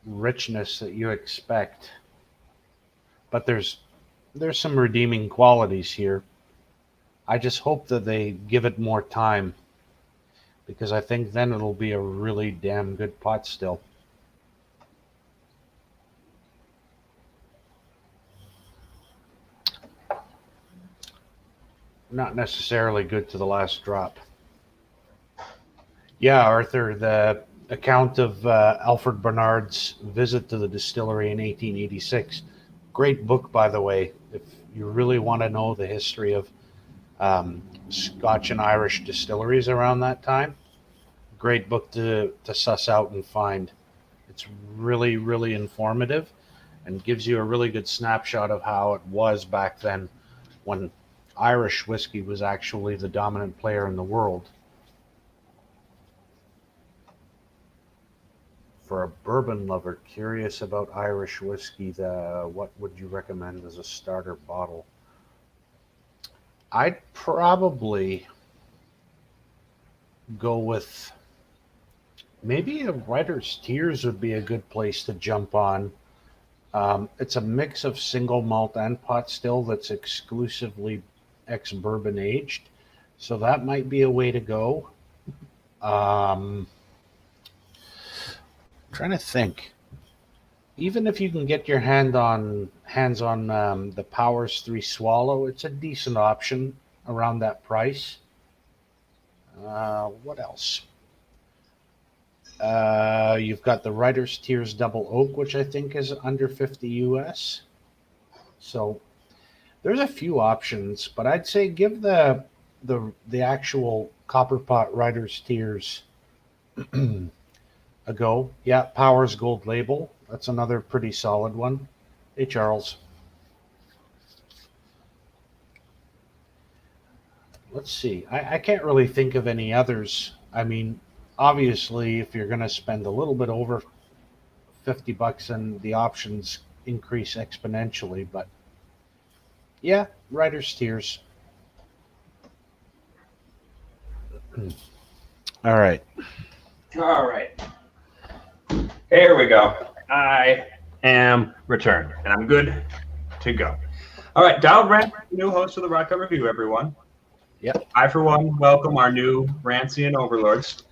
richness that you expect. But there's some redeeming qualities here. I just hope that they give it more time because I think then it'll be a really damn good pot still. Not necessarily good to the last drop. Yeah, Arthur, the account of Alfred Bernard's visit to the distillery in 1886. Great book, by the way. If you really want to know the history of Scotch and Irish distilleries around that time, great book to suss out and find. It's really, really informative and gives you a really good snapshot of how it was back then when Irish whiskey was actually the dominant player in the world. For a bourbon lover curious about Irish whiskey, what would you recommend as a starter bottle? I'd probably go with maybe a Writer's Tears would be a good place to jump on. It's a mix of single malt and pot still that's exclusively ex-bourbon aged, so that might be a way to go. Trying to think. Even if you can get your hands on the Powers 3 Swallow, it's a decent option around that price. What else? You've got the Writer's Tears Double Oak, which I think is under 50 US. So there's a few options, but I'd say give the actual Copperpot Writer's Tears a go. Yeah, Powers Gold Label. That's another pretty solid one. Hey, Charles. Let's see. I can't really think of any others. I mean, obviously, if you're going to spend a little bit over $50 and the options increase exponentially, but yeah, Writer's Tears. All right. All right. Here we go. I am returned, and I'm good to go. All right, Donald Rand, new host of the Rock Cover Review, everyone. Yep. I, for one, welcome our new Rancian overlords.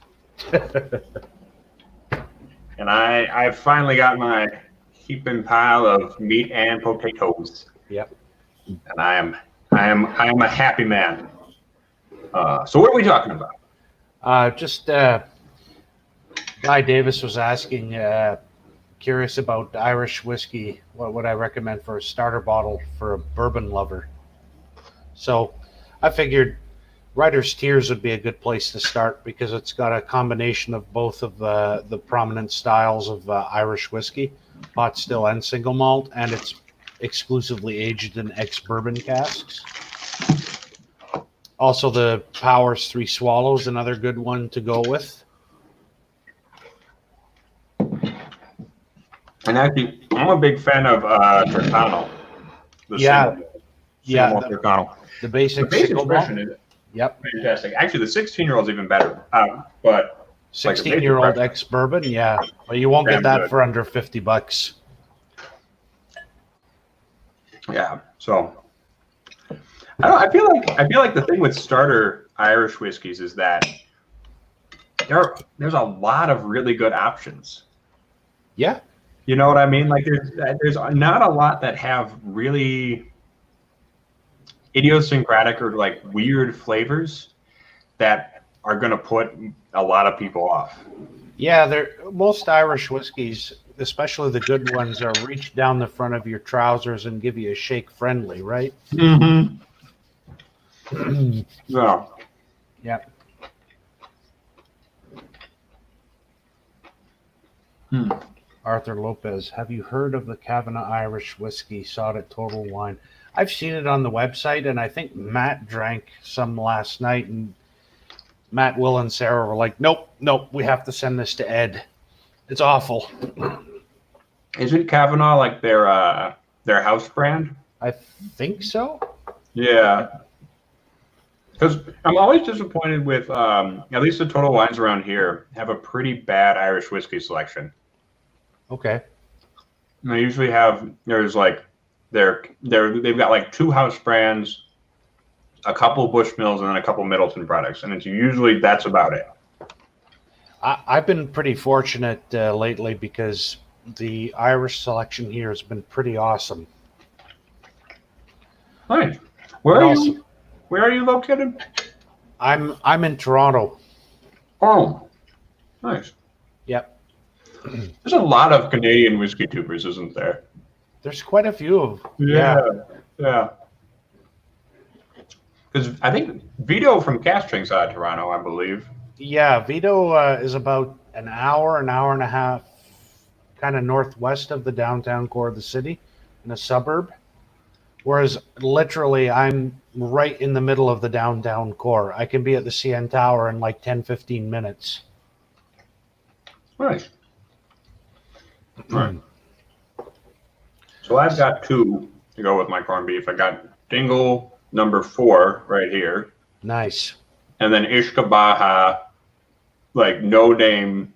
And I finally got my heaping pile of meat and potatoes. Yep. And I am a happy man. So what are we talking about? Guy Davis was asking, curious about Irish whiskey. What would I recommend for a starter bottle for a bourbon lover? So I figured Writer's Tears would be a good place to start because it's got a combination of both of the prominent styles of Irish whiskey, pot still and single malt, and it's exclusively aged in ex-bourbon casks. Also, the Powers 3 Swallows, another good one to go with. And actually, I'm a big fan of Turcano. Yeah. The basic single malt. Yep. Fantastic. Actually, the 16-year-old is even better. But 16-year-old ex-bourbon, yeah. But you won't get that for under $50. Yeah. So I feel like the thing with starter Irish whiskeys is that there's a lot of really good options. Yeah. You know what I mean? Like there's not a lot that have really idiosyncratic or like weird flavors that are going to put a lot of people off. Yeah, most Irish whiskeys, especially the good ones, are reach down the front of your trousers and give you a shake friendly, right? Mm-hmm. Yeah. Yep. Arthur Lopez, have you heard of the Kavanagh Irish whiskey sought at Total Wine? I've seen it on the website, and I think Matt drank some last night, and Matt, Will, and Sarah were like, "Nope, nope, we have to send this to Ed. It's awful." Isn't Kavanaugh like their house brand? I think so. Yeah. Because I'm always disappointed with at least the Total Wines around here have a pretty bad Irish whiskey selection. Okay. And they usually have they've got like 2 house brands, a couple Bushmills, and then a couple Middleton products, and it's usually that's about it. I've been pretty fortunate lately because the Irish selection here has been pretty awesome. Nice. Where are you located? I'm in Toronto. Oh, nice. Yep. There's a lot of Canadian whiskey tubers, isn't there? There's quite a few of. Yeah. Because I think Vito from Castring's out of Toronto, I believe. Yeah, Vito is about an hour and a half, kind of northwest of the downtown core of the city, in a suburb. Whereas literally, I'm right in the middle of the downtown core. I can be at the CN Tower in like 10, 15 minutes. Nice. Right. So I've got 2 to go with my corned beef. I got Dingle number 4 right here, Nice. and then Ishkabaha, like no name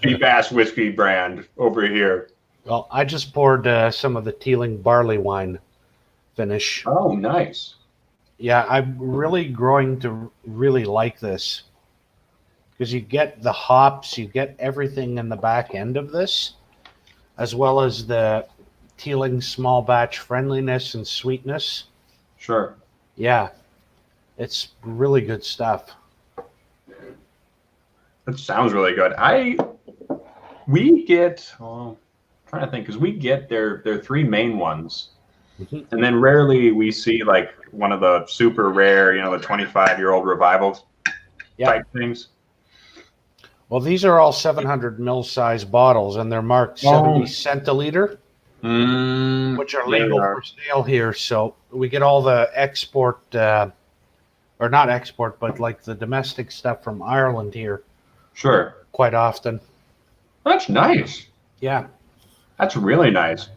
cheap ass whiskey brand over here. Well, I just poured some of the Teeling barley wine finish. Oh, nice. Yeah, I'm really growing to really like this because you get the hops, you get everything in the back end of this, as well as the Teeling small batch friendliness and sweetness. Sure. Yeah, it's really good stuff. That sounds really good. We get, I'm trying to think, because we get their 3 main ones. Mhm. And then rarely we see like one of the super rare, the 25-year-old revival type things. Well, these are all 700 ml size bottles, and they're marked 70 centiliter, which are legal for sale here. So we get all the export, or not export, but like the domestic stuff from Ireland here Sure. quite often. That's nice. Yeah. That's really nice.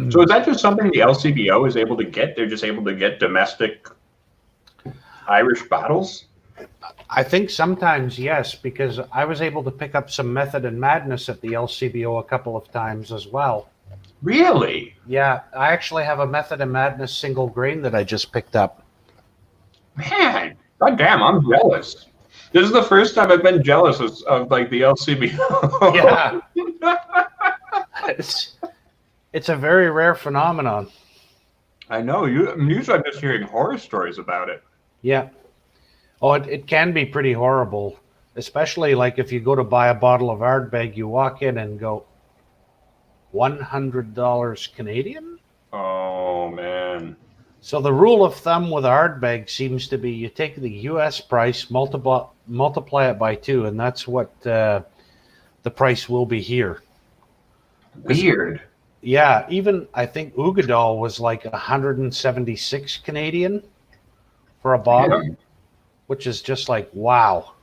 So is that just something the LCBO is able to get? They're just able to get domestic Irish bottles? I think sometimes, yes, because I was able to pick up some Method and Madness at the LCBO a couple of times as well. Really? Yeah, I actually have a Method and Madness single grain that I just picked up. Man, goddamn, I'm jealous. This is the first time I've been jealous of like the LCBO. Yeah. It's a very rare phenomenon. I know. Usually I'm just hearing horror stories about it. Yeah. Oh, it can be pretty horrible, especially like if you go to buy a bottle of Ardbeg, you walk in and go, $100 Canadian? Oh, man. So the rule of thumb with Ardbeg seems to be you take the U.S. price, multiply it by 2, and that's what the price will be here. Weird. Yeah, even I think Ugadal was like 176 Canadian for a bottle, which is just like, wow.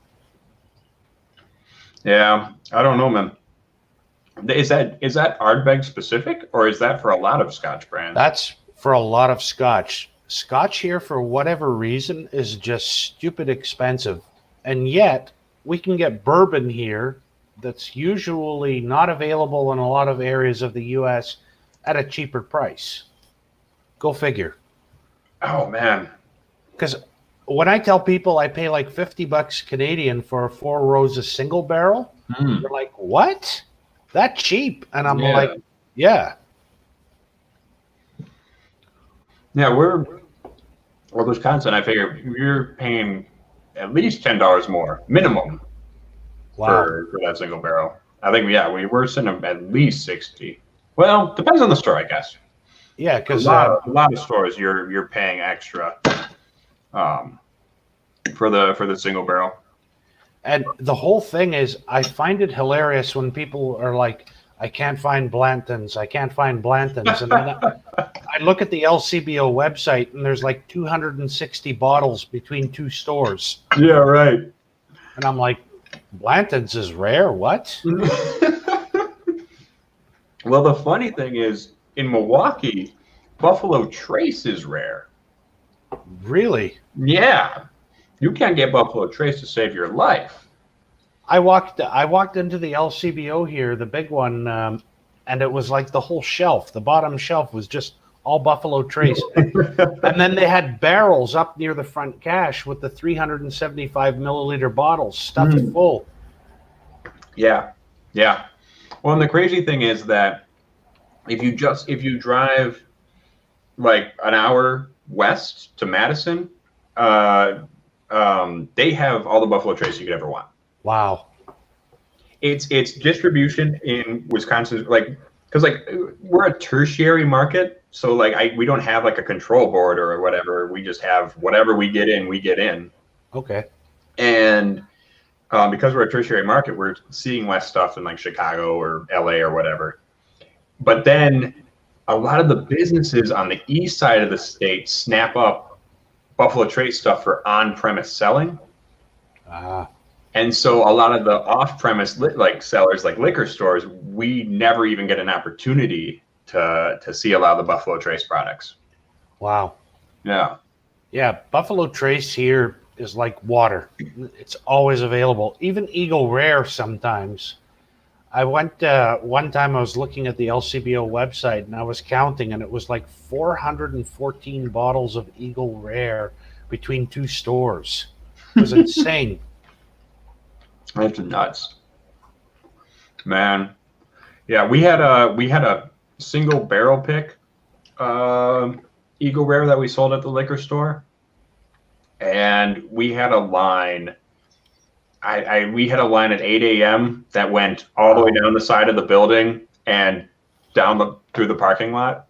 Yeah, I don't know, man. Is that Ardbeg specific, or is that for a lot of Scotch brands? That's for a lot of Scotch. Scotch here, for whatever reason, is just stupid expensive. And yet, we can get bourbon here that's usually not available in a lot of areas of the U.S. at a cheaper price. Go figure. Oh, man. Because when I tell people I pay like $50 Canadian for 4 rows of single barrel, they're like, what? That cheap? And I'm like, yeah. Yeah, well, Wisconsin, I figure you're paying at least $10 more minimum for that single barrel. I think, we were sending at least 60. Well, depends on the store, I guess. Yeah, because a lot of stores you're paying extra for the single barrel. And the whole thing is, I find it hilarious when people are like, I can't find Blantons. I can't find Blantons. And then I look at the LCBO website, and there's like 260 bottles between two stores. Yeah, right. And I'm like, Blanton's is rare? What? Well, the funny thing is, in Milwaukee, Buffalo Trace is rare. Really? Yeah. You can't get Buffalo Trace to save your life. I walked into the LCBO here, the big one, and it was like the whole shelf. The bottom shelf was just all Buffalo Trace. And then they had barrels up near the front cache with the 375 milliliter bottles stuffed full. Yeah. Yeah. Well, and the crazy thing is that if you drive like an hour west to Madison, they have all the Buffalo Trace you could ever want. Wow. It's distribution in Wisconsin, like, because like we're a tertiary market, so like we don't have like a control board or whatever. We just have whatever we get in, we get in. Okay. And because we're a tertiary market, we're seeing less stuff in like Chicago or LA or whatever. But then a lot of the businesses on the east side of the state snap up Buffalo Trace stuff for on-premise selling. And so a lot of the off-premise like sellers, like liquor stores, we never even get an opportunity to see a lot of the Buffalo Trace products. Wow. Yeah. Yeah, Buffalo Trace here is like water. It's always available. Even Eagle Rare sometimes. I went one time, I was looking at the LCBO website and I was counting, and it was like 414 bottles of Eagle Rare between two stores. It was insane. That's nuts, man. Yeah, we had a single barrel pick Eagle Rare that we sold at the liquor store, and we had a line. We had a line at 8 a.m. that went all the way down the side of the building and down through the parking lot.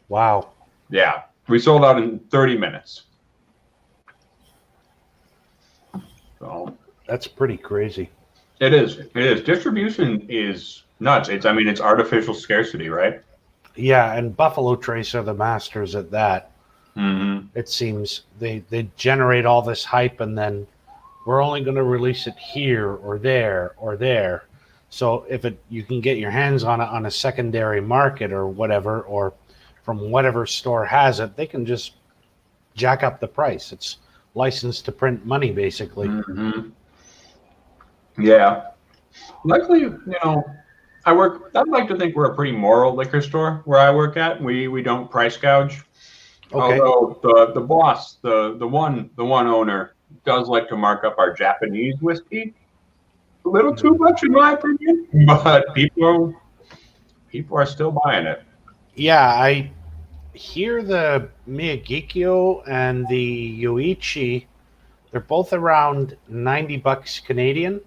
Wow. Yeah, we sold out in 30 minutes. So that's pretty crazy. It is. It is. Distribution is nuts. It's artificial scarcity, right? Yeah, and Buffalo Trace are the masters at that. Mm-hmm. It seems they generate all this hype, and then we're only going to release it here or there or there. So if you can get your hands on it on a secondary market or whatever, or from whatever store has it, they can just jack up the price. It's licensed to print money, basically. Mm-hmm. Yeah. Luckily, I'd like to think we're a pretty moral liquor store where I work at. We don't price gouge. Okay. Although the boss, the one owner, does like to mark up our Japanese whiskey a little too much, in my opinion. But people are still buying it. Yeah, I hear the Miyagikyo and the Yoichi, they're both around $90 Canadian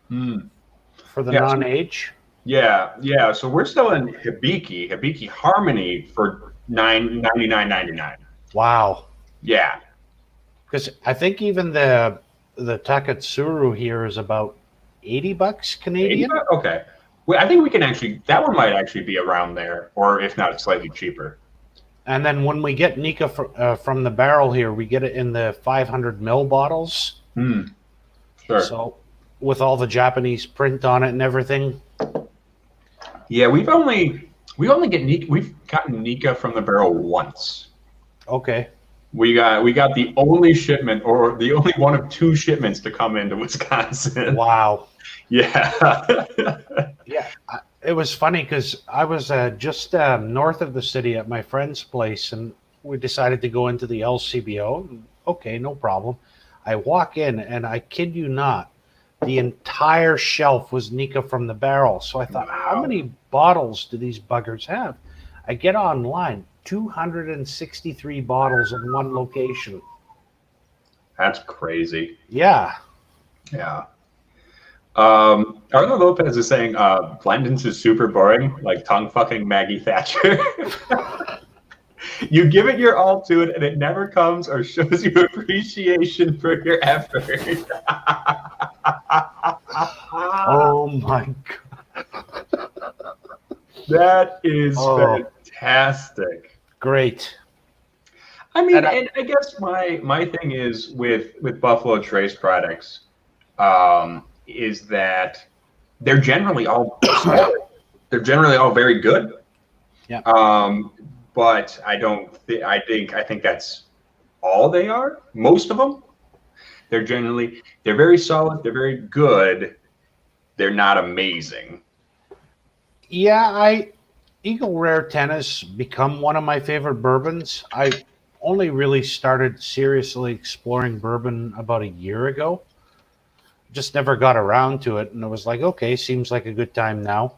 for the non-age. Yeah. So we're selling Hibiki Harmony for $99.99. Wow. Yeah. Because I think even the Takatsuru here is about $80 Canadian. $80? Okay. Well, I think we can that one might actually be around there, or if not, slightly cheaper. And then when we get Nika from the barrel here, we get it in the 500 ml bottles. Sure. So with all the Japanese print on it and everything. Yeah, we've gotten Nika from the barrel once. Okay. We got the only shipment, or the only one of two shipments to come into Wisconsin. Wow. Yeah. Yeah. It was funny because I was just north of the city at my friend's place, and we decided to go into the LCBO. Okay, no problem. I walk in, and I kid you not, the entire shelf was Nika from the barrel. So I thought, How many bottles do these buggers have? I get online, 263 bottles in one location. That's crazy. Yeah. Yeah. Arthur Lopez is saying Blandins is super boring, like tongue fucking Maggie Thatcher. You give it your all to it, and it never comes or shows you appreciation for your effort. Oh my God. That is fantastic. Great. I mean, And and I guess my thing is with Buffalo Trace products, is that they're generally all solid. They're generally all very good. Yeah. But I think that's all they are. Most of them, they're very solid. They're very good. They're not amazing. Yeah, Eagle Rare 10 has become one of my favorite bourbons. I only really started seriously exploring bourbon about a year ago. Just never got around to it, and it was like, okay, seems like a good time now.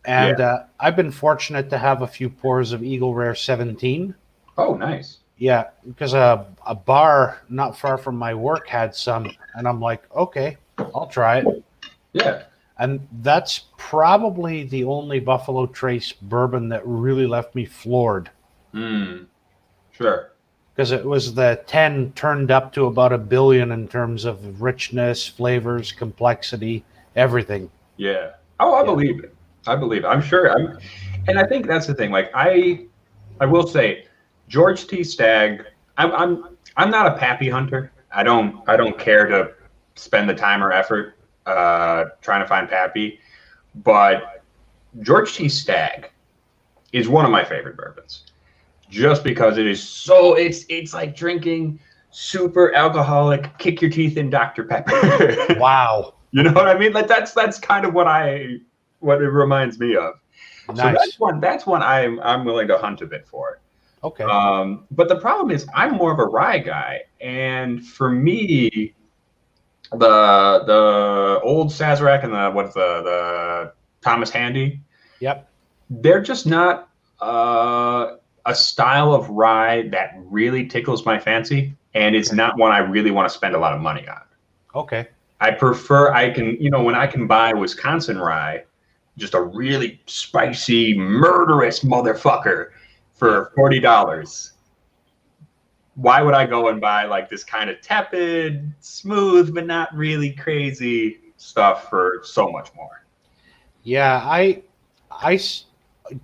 And I've been fortunate to have a few pours of Eagle Rare 17. Oh, nice. Yeah, because a bar not far from my work had some, and I'm like, okay, I'll try it. Yeah. And that's probably the only Buffalo Trace bourbon that really left me floored. Sure. Because it was the 10 turned up to about 1 billion in terms of richness, flavors, complexity, everything. Yeah. Oh, I believe it. I believe it. I'm sure. And I think that's the thing. Like I will say, George T. Stagg. I'm not a pappy hunter. I don't care to spend the time or effort trying to find pappy. But George T. Stagg is one of my favorite bourbons, just because it is so. It's like drinking super alcoholic, kick your teeth in Dr. Pepper. Wow. You know what I mean? Like that's kind of what it reminds me of. Nice. So that's one I'm willing to hunt a bit for. Okay. But the problem is I'm more of a rye guy, and for me, the old Sazerac and the Thomas Handy, Yep. they're just not a style of rye that really tickles my fancy, and it's not one I really want to spend a lot of money on. Okay. I prefer when I can buy Wisconsin rye, just a really spicy, murderous motherfucker for $40. Why would I go and buy like this kind of tepid, smooth, but not really crazy stuff for so much more? Yeah, I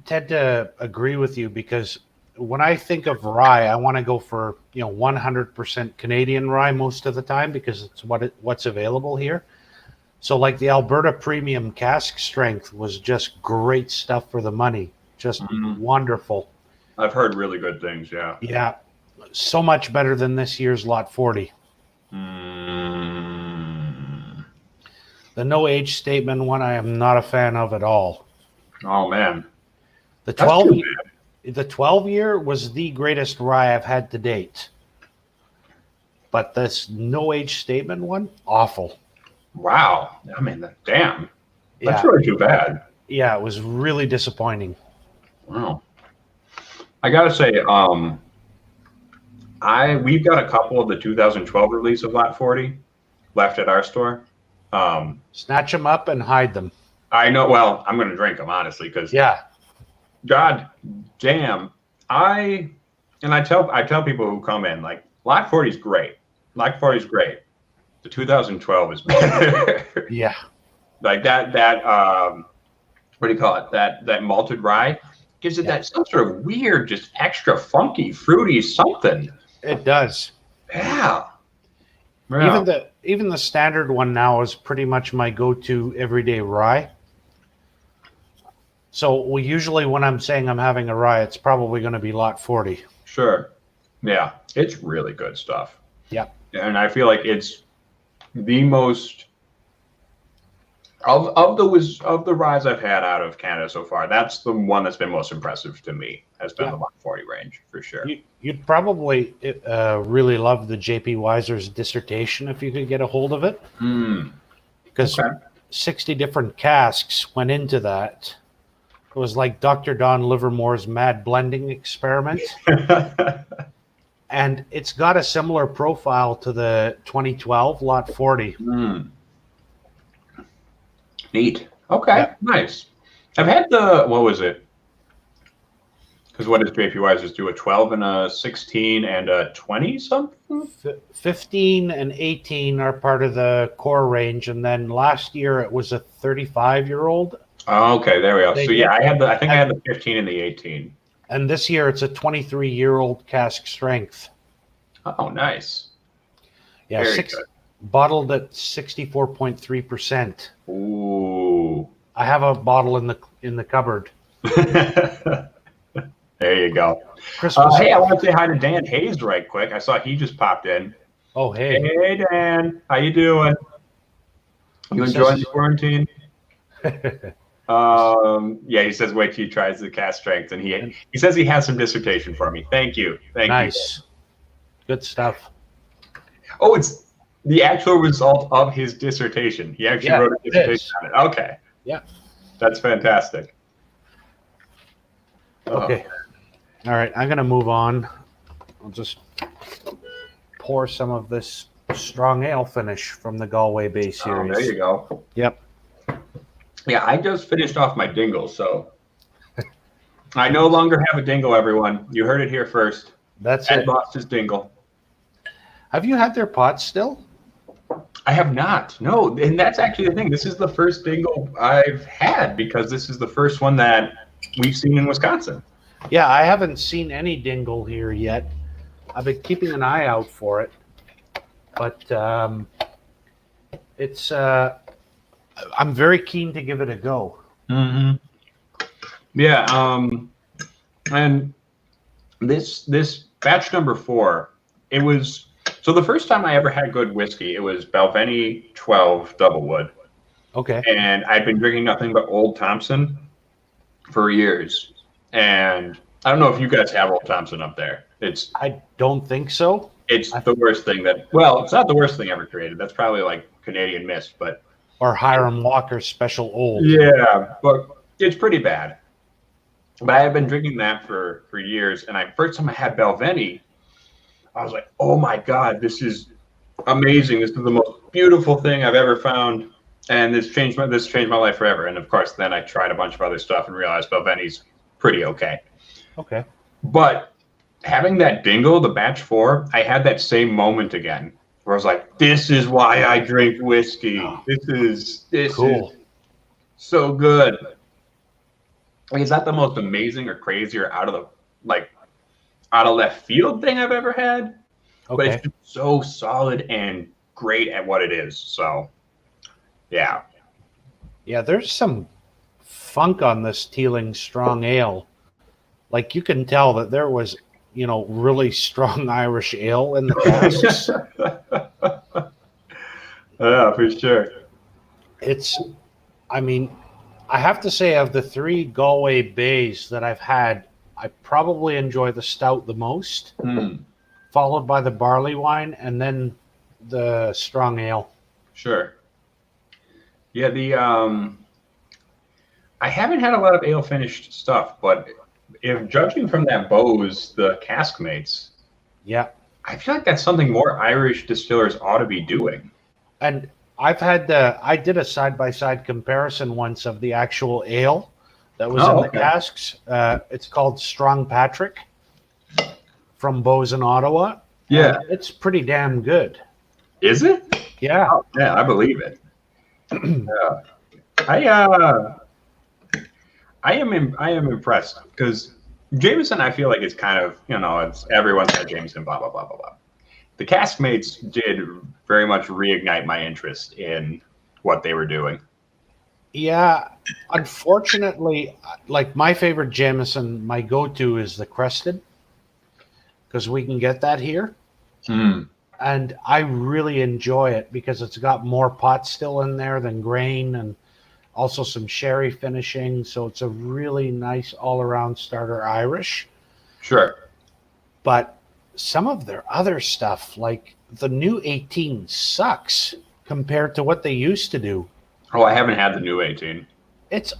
tend to agree with you because when I think of rye, I want to go for 100% Canadian rye most of the time because it's what's available here. So like the Alberta Premium Cask Strength was just great stuff for the money, just wonderful. I've heard really good things. Yeah. Yeah, so much better than this year's Lot 40. The no age statement one I am not a fan of at all. Oh man, the 12 year was the greatest rye I've had to date. But this no age statement one, awful. Wow. I mean, damn. That's Yeah. really too bad. Yeah, it was really disappointing. Wow. I gotta say, we've got a couple of the 2012 release of Lot 40 left at our store. Snatch them up and hide them. I know. Well, I'm gonna drink them honestly because Yeah. God damn. I tell people who come in like Lot 40 is great. Lot 40 is great. The 2012 is better. Yeah. Like that what do you call it? That malted rye gives it that some sort of weird, just extra funky, fruity something. It does. Yeah. Yeah. Even the standard one now is pretty much my go-to everyday rye. So usually when I'm saying I'm having a rye, it's probably going to be Lot 40. Sure. Yeah. It's really good stuff. Yeah. And I feel like it's the most of the ryes I've had out of Canada so far. That's the one that's been most impressive to me. Has been the 140 range for sure. You'd probably really love the J.P. Weiser's dissertation if you could get a hold of it. Because 60 different casks went into that. It was like Dr. Don Livermore's mad blending experiment. And it's got a similar profile to the 2012 Lot 40. Neat. Okay, nice. I've had what was it? Because what does JP Weiser's do? A 12 and a 16 and a 20 something? 15 and 18 are part of the core range. And then last year it was a 35-year-old. Oh, okay, there we go. So yeah, I think I had the 15 and the 18. And this year it's a 23-year-old cask strength. Oh, nice. Yeah, Very good. bottled at 64.3%. Ooh. I have a bottle in the cupboard. There you go. Christmas. Hey, I want to say hi to Dan Hayes right quick. I saw he just popped in. Oh, hey. Hey, Dan. How you doing? You enjoying the quarantine? Yeah, he says wait till he tries the cast strength, and he says he has some dissertation for me. Thank you. Thank you. Nice. Good stuff. Oh, it's the actual result of his dissertation. He actually wrote a dissertation on it. Okay. Yeah. That's fantastic. Okay. All right, I'm going to move on. I'll just pour some of this strong ale finish from the Galway Bay series. There you go. Yep. Yeah, I just finished off my dingle, so I no longer have a dingle, everyone. You heard it here first. That's Ed it. lost his dingle. Have you had their pots still? I have not. No, and that's actually the thing. This is the first dingle I've had because this is the first one that we've seen in Wisconsin. Yeah, I haven't seen any dingle here yet. I've been keeping an eye out for it, but it's. I'm very keen to give it a go. Mm-hmm. Yeah, and this batch number 4, it was so the first time I ever had good whiskey. It was Balvenie 12 Doublewood. Okay. And I'd been drinking nothing but Old Thompson for years. And I don't know if you guys have Old Thompson up there. I don't think so. It's the worst thing well, it's not the worst thing ever created. That's probably like Canadian Mist, but Or Hiram Walker's Special Old. yeah, but it's pretty bad. But I have been drinking that for years, and first time I had Balvenie, I was like, oh my God, this is amazing. This is the most beautiful thing I've ever found. And this changed my life forever. And of course, then I tried a bunch of other stuff and realized Balvenie's pretty okay. Okay. But having that dingle, the batch 4, I had that same moment again where I was like, this is why I drink whiskey. This Cool. is so good. Like, it's not the most amazing or crazy or out of left field thing I've ever had. But Okay. it's just so solid and great at what it is. So, yeah. Yeah, there's some funk on this Teeling Strong Ale. Like you can tell that there was, really strong Irish ale in the casks. Yeah, for sure. I have to say of the 3 Galway Bays that I've had, I probably enjoy the stout the most, followed by the barley wine, and then the strong ale. Sure. Yeah, I haven't had a lot of ale finished stuff, but if judging from that Bose, the cask mates, Yeah. I feel like that's something more Irish distillers ought to be doing. And I did a side-by-side comparison once of the actual ale that was in the casks. It's called Strong Patrick from Bose in Ottawa. Yeah. And it's pretty damn good. Is it? Yeah. Oh, yeah, I believe it. Yeah. I am impressed because Jameson, I feel like it's kind of, it's everyone's had Jameson, blah, blah, blah, blah, blah. The Caskmates did very much reignite my interest in what they were doing. Yeah. Unfortunately, like my favorite Jameson, my go-to is the Crested because we can get that here. And I really enjoy it because it's got more pot still in there than grain and also some sherry finishing. So it's a really nice all-around starter Irish. Sure. But some of their other stuff, like the new 18 sucks compared to what they used to do. Oh, I haven't had the new 18. It's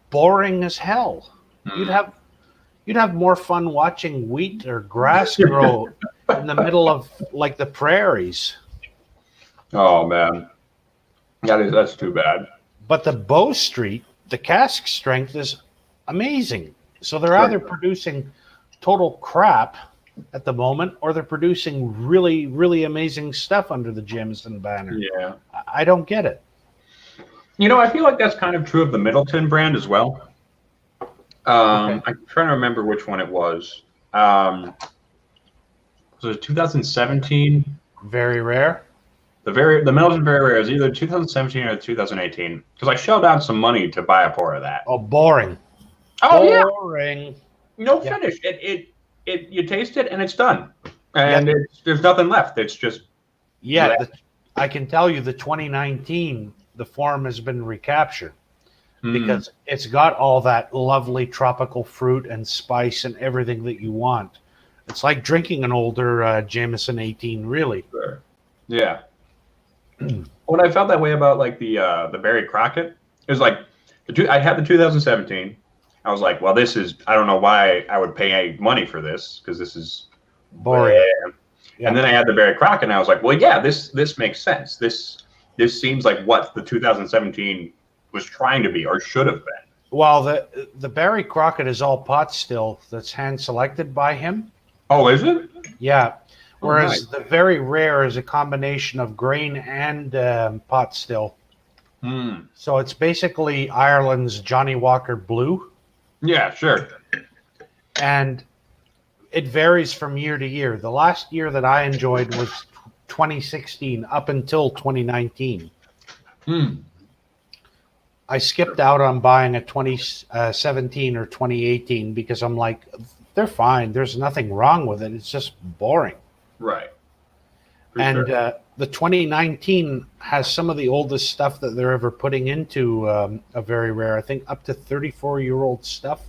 boring as hell. You'd have more fun watching wheat or grass grow in the middle of like the prairies. Oh man. That's too bad. But the Bow Street, the cask strength is amazing. So they're either producing total crap at the moment, or they're producing really, really amazing stuff under the Jameson banner. Yeah. I don't get it. I feel like that's kind of true of the Middleton brand as well. I'm trying to remember which one it was. Was it 2017? Very rare. The Middleton Very Rare is either 2017 or 2018 because I shelled out some money to buy a pour of that. Oh, boring. Oh yeah, Boring. no Yeah. finish. It you taste it and it's done, and there's nothing left. It's just I can tell you the 2019 the form has been recaptured because it's got all that lovely tropical fruit and spice and everything that you want. It's like drinking an older Jameson 18, really. Sure. Yeah. When I felt that way about like the Barry Crockett, it was like I had the 2017. I was like, well, this is, I don't know why I would pay money for this because this is Boring. Yeah. And then I had the Barry Crockett, and I was like, well, yeah, this makes sense. This seems like what the 2017 was trying to be or should have been. Well, the Barry Crockett is all pot still that's hand selected by him. Oh, is it? Yeah. Whereas nice. the Very Rare is a combination of grain and pot still. So it's basically Ireland's Johnny Walker Blue. Yeah, sure. And it varies from year to year. The last year that I enjoyed was 2016 up until 2019. I skipped out on buying a 2017 or 2018 because I'm like, they're fine. There's nothing wrong with it. It's just boring. Right. And the 2019 has some of the oldest stuff that they're ever putting into a Very Rare. I think up to 34-year-old stuff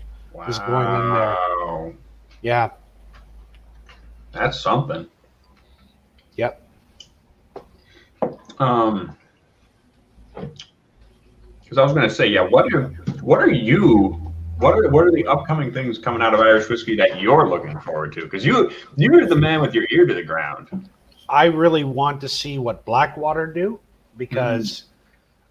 is going in there. Yeah. That's something. Yep. Because I was going to say, yeah. What are the upcoming things coming out of Irish whiskey that you're looking forward to? Because you're the man with your ear to the ground. I really want to see what Blackwater do because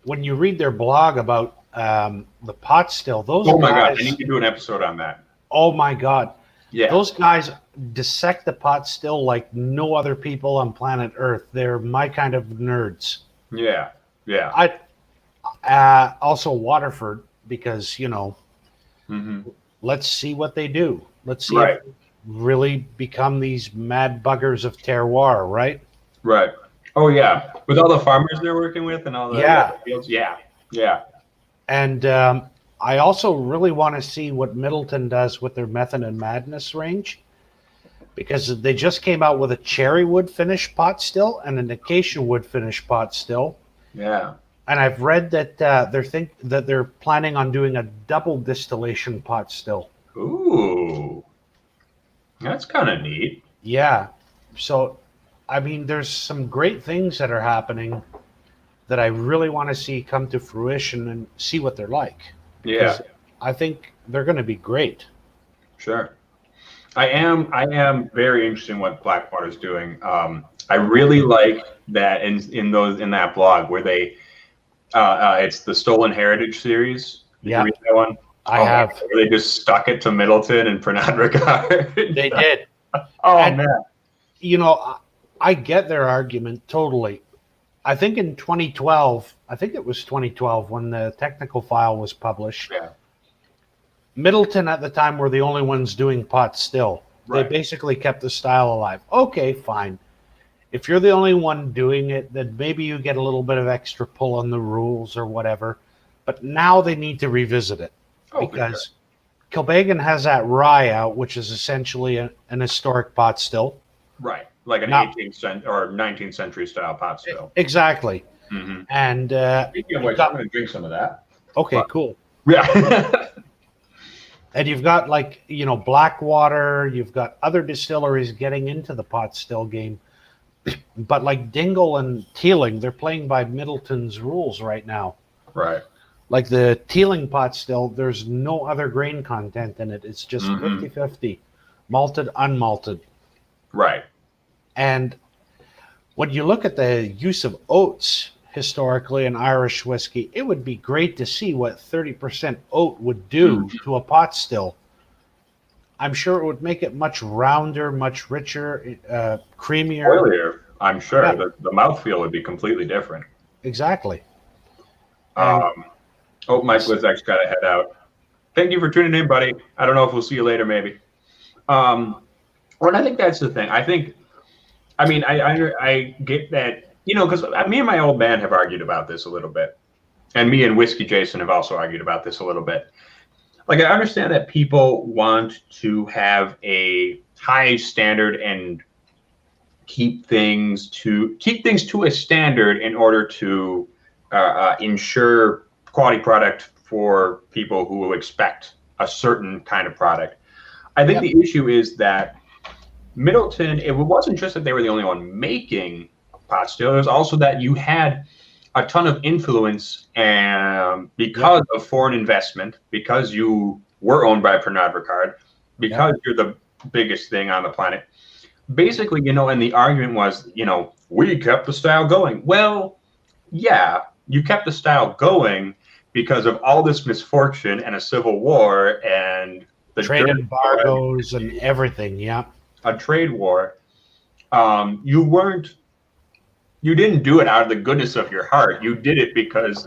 when you read their blog about the pot still, those oh my guys, god, I need to do an episode on that. Oh my god, yeah, those guys dissect the pot still like no other people on planet Earth. They're my kind of nerds. Yeah. I also Waterford because let's see what they do. Let's see if they really become these mad buggers of terroir, right? Right. Oh yeah, with all the farmers they're working with and all the fields. Yeah. And I also really want to see what Middleton does with their Method and Madness range because they just came out with a cherry wood finish pot still and an acacia wood finish pot still. Yeah. And I've read that they're planning on doing a double distillation pot still. Ooh, that's kind of neat. Yeah. So, I mean, there's some great things that are happening that I really want to see come to fruition and see what they're like. Yeah. I think they're going to be great. Sure. I am very interested in what Blackwater's doing. I really like that in that blog where they it's the Stolen Heritage series. Did you read that one? I have. Where they just stuck it to Middleton and Pernod Ricard. They did. Man. I get their argument totally. I think in 2012, it was 2012 when the technical file was published. Yeah. Middleton at the time were the only ones doing pot still. Right. They basically kept the style alive. Okay, fine. If you're the only one doing it, then maybe you get a little bit of extra pull on the rules or whatever. But now they need to revisit it because Kilbeggan has that rye out, which is essentially an historic pot still. Right, like an 18th century or 19th century style pot still. Exactly. Mm-hmm. And speaking of which, I'm going to drink some of that. Okay, cool. Yeah. And you've got Blackwater, you've got other distilleries getting into the pot still game. But like Dingle and Teeling, they're playing by Middleton's rules right now. Right. Like the Teeling pot still, there's no other grain content in it. It's just 50-50, malted, unmalted. Right. And when you look at the use of oats historically in Irish whiskey, it would be great to see what 30% oat would do to a pot still. I'm sure it would make it much rounder, much richer, creamier. Oilier, I'm sure. Yeah. The mouthfeel would be completely different. Exactly. Mike Lizak's got to head out. Thank you for tuning in, buddy. I don't know if we'll see you later, maybe. Well, and I think that's the thing. I get that, because me and my old man have argued about this a little bit, and me and Whiskey Jason have also argued about this a little bit. Like, I understand that people want to have a high standard and keep things to a standard in order to ensure quality product for people who expect a certain kind of product. I think the issue is that Middleton, it wasn't just that they were the only one making pot still. It was also that you had a ton of influence because of foreign investment, because you were owned by Pernod Ricard, because you're the biggest thing on the planet. Basically, and the argument was, we kept the style going. Well, yeah, you kept the style going because of all this misfortune and a civil war and the trade embargoes and everything. Yeah. A trade war. You didn't do it out of the goodness of your heart. You did it because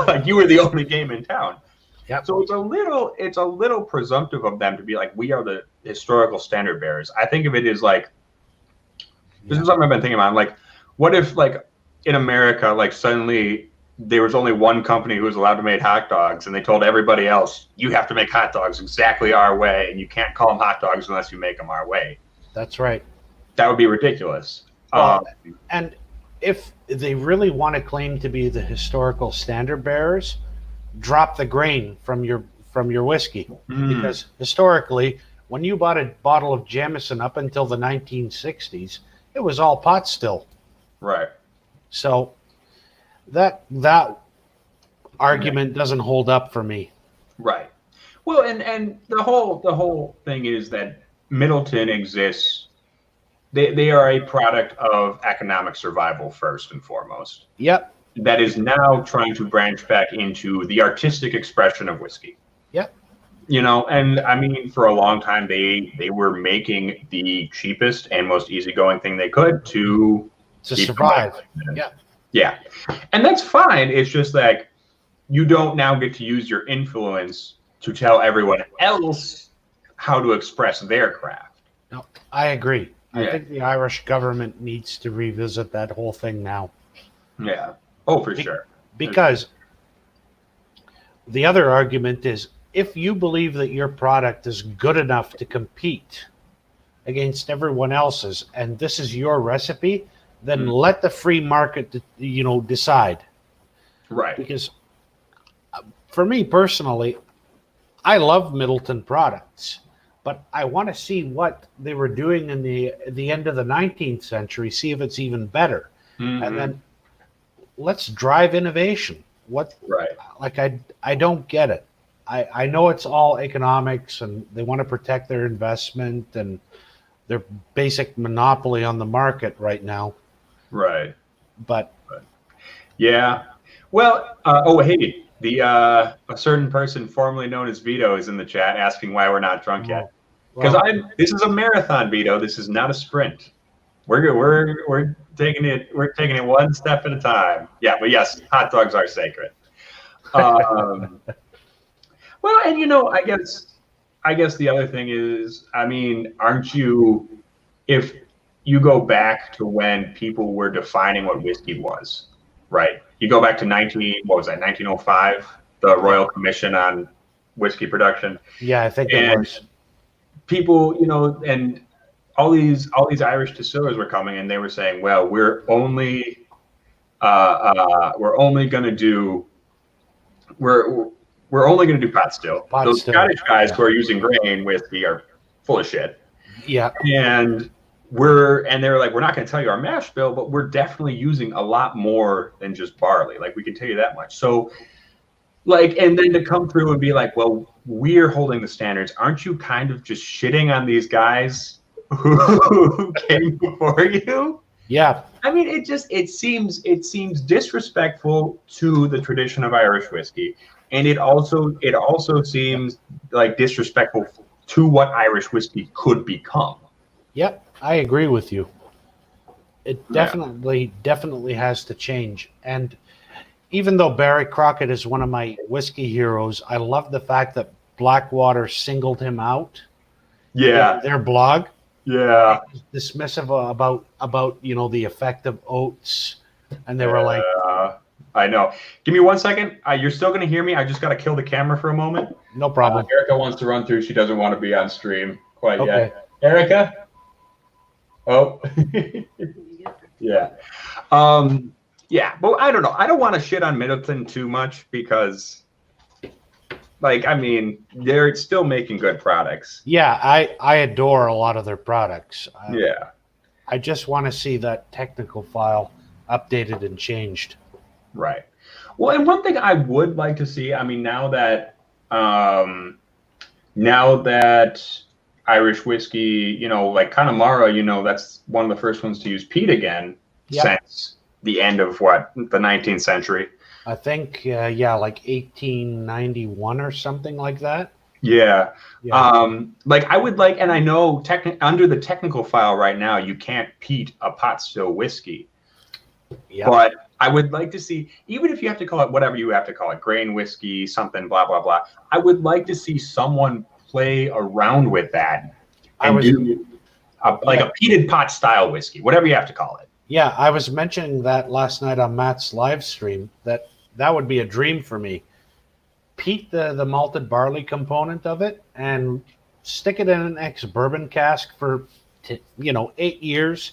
like you were the only game in town. Yep. So it's a little presumptive of them to be like, we are the historical standard bearers. I think of it as like, this is something I've been thinking about. Like, what if like in America, like suddenly there was only one company who was allowed to make hot dogs, and they told everybody else, you have to make hot dogs exactly our way, and you can't call them hot dogs unless you make them our way. That's right. That would be ridiculous. Well, and if they really want to claim to be the historical standard bearers, drop the grain from your whiskey, because historically, when you bought a bottle of Jameson up until the 1960s, it was all pot still. Right. So that argument doesn't hold up for me. Right. Well, and the whole thing is that Middleton exists. They are a product of economic survival first and foremost. Yep. That is now trying to branch back into the artistic expression of whiskey. Yep. And I mean, for a long time, they were making the cheapest and most easygoing thing they could to survive. Yeah. Yeah. And that's fine. It's just like you don't now get to use your influence to tell everyone else how to express their craft. No, I agree. I think the Irish government needs to revisit that whole thing now. Yeah. Oh, for sure. Because the other argument is, if you believe that your product is good enough to compete against everyone else's, and this is your recipe, then let the free market, decide. Right. Because for me personally, I love Middleton products, but I want to see what they were doing in the end of the 19th century, see if it's even better. And then let's drive innovation. Right. Like, I don't get it. I know it's all economics, and they want to protect their investment and their basic monopoly on the market right now. Right. But yeah. Well, hey, a certain person formerly known as Vito is in the chat asking why we're not drunk yet. Because this is a marathon, Vito. This is not a sprint. We're taking it one step at a time. Yeah, but yes, hot dogs are sacred. Well, and I guess the other thing is, I mean, aren't you, if you go back to when people were defining what whiskey was, right? You go back to 1905, the Royal Commission on Whiskey Production. Yeah, I think it was. People, and all these Irish distillers were coming, and they were saying, well, we're only going to do pot still. Those Scottish guys who are using grain whiskey are full of shit. Yeah. And they were like, we're not going to tell you our mash bill, but we're definitely using a lot more than just barley. Like, we can tell you that much. So, like, and then to come through and be like, well, we're holding the standards. Aren't you kind of just shitting on these guys who came before you? Yeah. I mean, it seems disrespectful to the tradition of Irish whiskey. And it also seems like disrespectful to what Irish whiskey could become. Yep, I agree with you. It definitely has to change. And even though Barry Crockett is one of my whiskey heroes, I love the fact that Blackwater singled him out Yeah, in their blog. yeah. Dismissive about the effect of oats, and they were like, I know. Give me 1 second. You're still going to hear me. I just got to kill the camera for a moment. no problem. Erica wants to run through. She doesn't want to be on stream quite Okay. yet. Erica? Oh. Yeah. Yeah, but I don't know. I don't want to shit on Middleton too much because, like, I mean, they're still making good products. Yeah, I adore a lot of their products. Yeah. I just want to see that technical file updated and changed. Right. Well, and one thing I would like to see, I mean, now that Irish whiskey, like Connemara, that's one of the first ones to use peat again since the end of the 19th century. I think, like 1891 or something like that. Yeah. Yeah. Like I would like, and I know under the technical file right now, you can't peat a pot still whiskey. Yeah. But I would like to see, even if you have to call it whatever you have to call it, grain whiskey, something, blah, blah, blah. I would like to see someone play around with that and do a peated pot style whiskey, whatever you have to call it. Yeah, I was mentioning that last night on Matt's live stream, that would be a dream for me. Peat the malted barley component of it and stick it in an ex-bourbon cask for 8 years.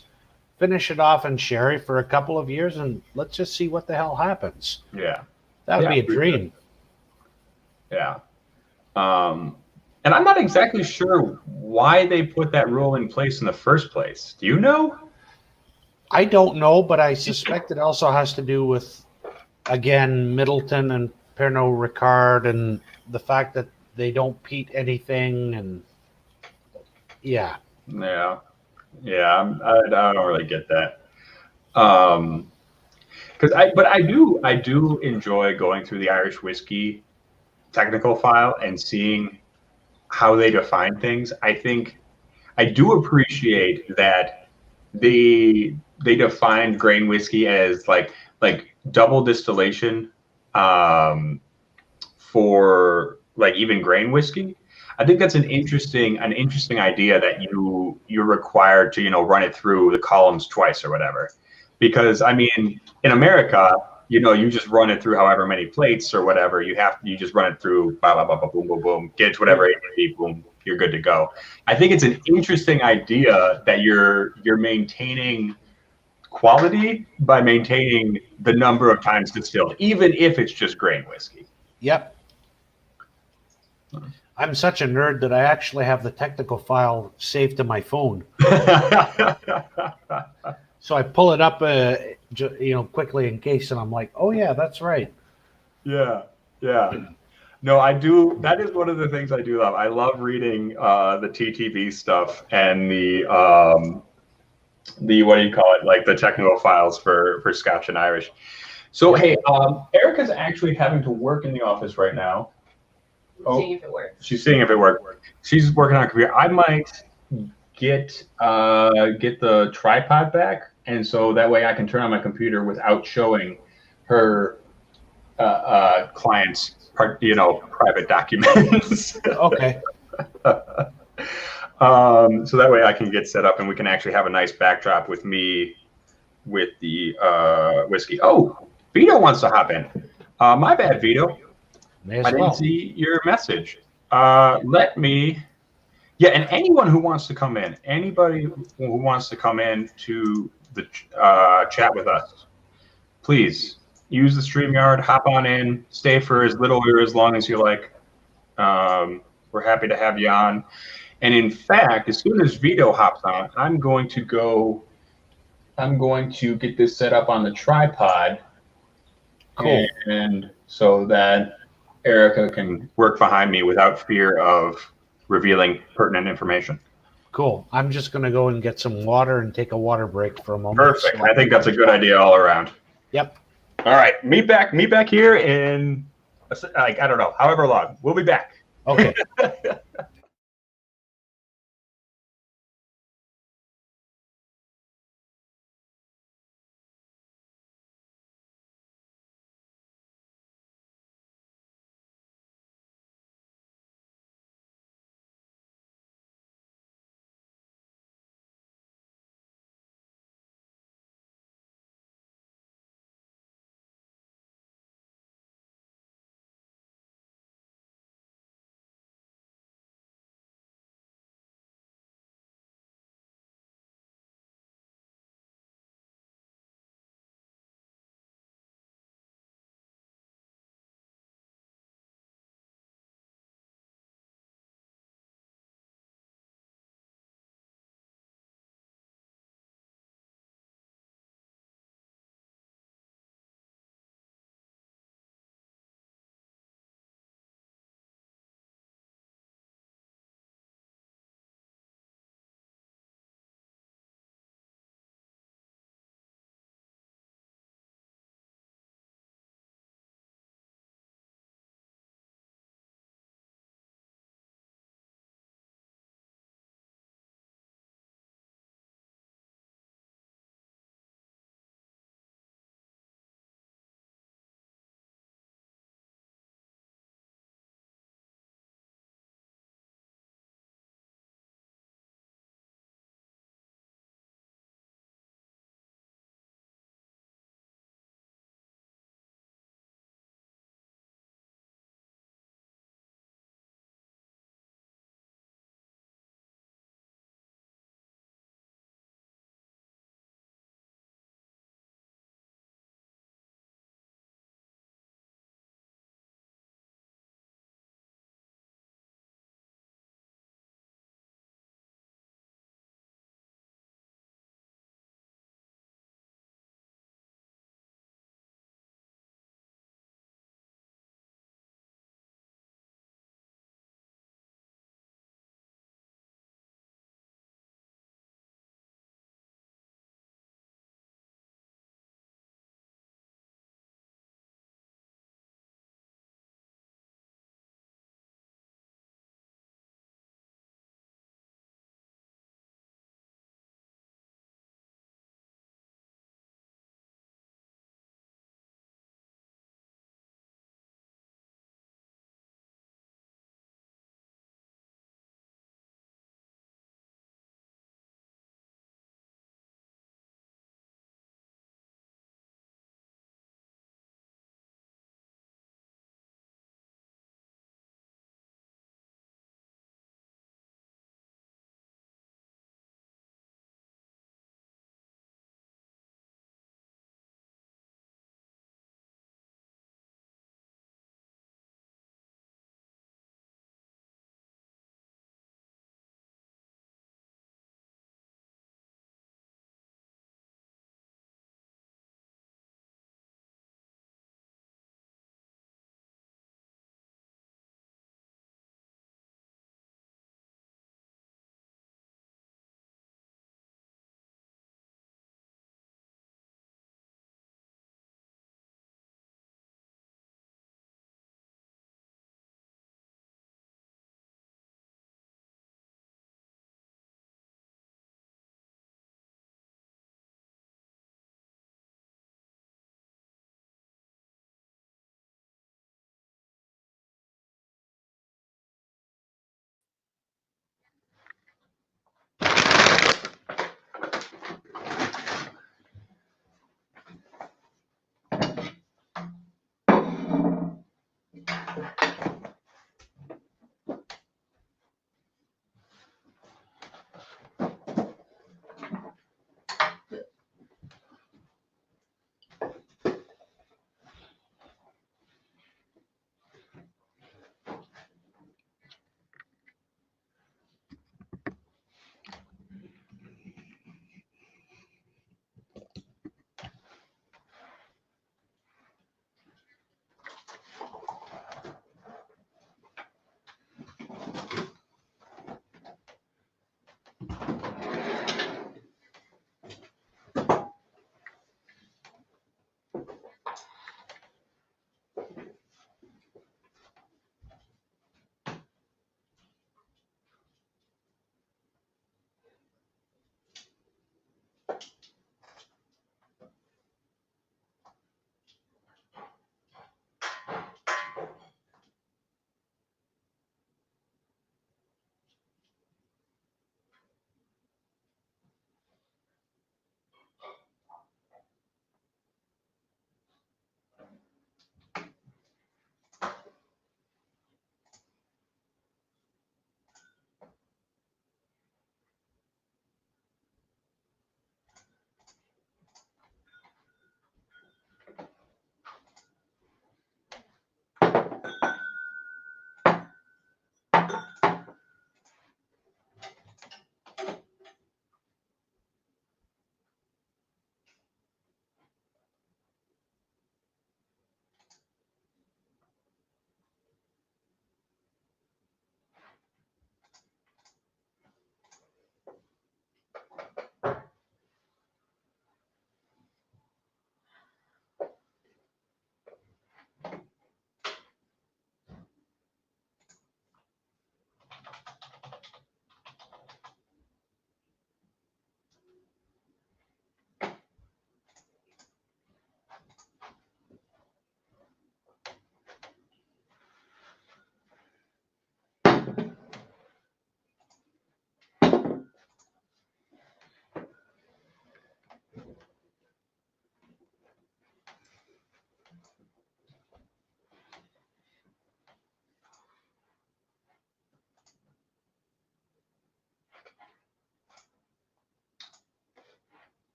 Finish it off in sherry for a couple of years, and let's just see what the hell happens. Yeah. That would be a dream. Good. Yeah. And I'm not exactly sure why they put that rule in place in the first place. Do you know? I don't know, but I suspect it also has to do with, again, Middleton and Pernod Ricard and the fact that they don't peat anything, and yeah. Yeah. Yeah, I don't really get that. But I do enjoy going through the Irish whiskey technical file and seeing how they define things. I think I do appreciate that they defined grain whiskey as like double distillation for like even grain whiskey. I think that's an interesting idea that you're required to run it through the columns twice or whatever, because I mean in America you just run it through however many plates or whatever you just run it through, blah, blah, blah, blah, boom, boom, boom, get to whatever ABV, boom, you're good to go. I think it's an interesting idea that you're maintaining quality by maintaining the number of times distilled, even if it's just grain whiskey. Yep. I'm such a nerd that I actually have the technical file saved to my phone. So I pull it up, quickly in case, and I'm like, oh yeah, that's right. Yeah. No, I do. That is one of the things I do love. I love reading the TTB stuff and the what do you call it, like the technical files for Scotch and Irish. So hey, Erica's actually having to work in the office right now. Seeing if it works. She's seeing if it works. She's working on a computer. I might get the tripod back, and so that way I can turn on my computer without showing her clients' private documents. Okay. So that way I can get set up, and we can actually have a nice backdrop with me with the whiskey. Oh, Vito wants to hop in. My bad, Vito. I didn't see your message. Let me. Yeah, and anyone who wants to come in, anybody who wants to come in to the chat with us, please use the StreamYard, hop on in, stay for as little or as long as you like. We're happy to have you on. And in fact, as soon as Vito hops on, I'm going to get this set up on the tripod. Cool. And so that Erica can work behind me without fear of revealing pertinent information. Cool. I'm just going to go and get some water and take a water break for a moment. Perfect. I think that's a good idea all around. Yep. All right. Meet back here in, like, I don't know, however long. We'll be back. Okay.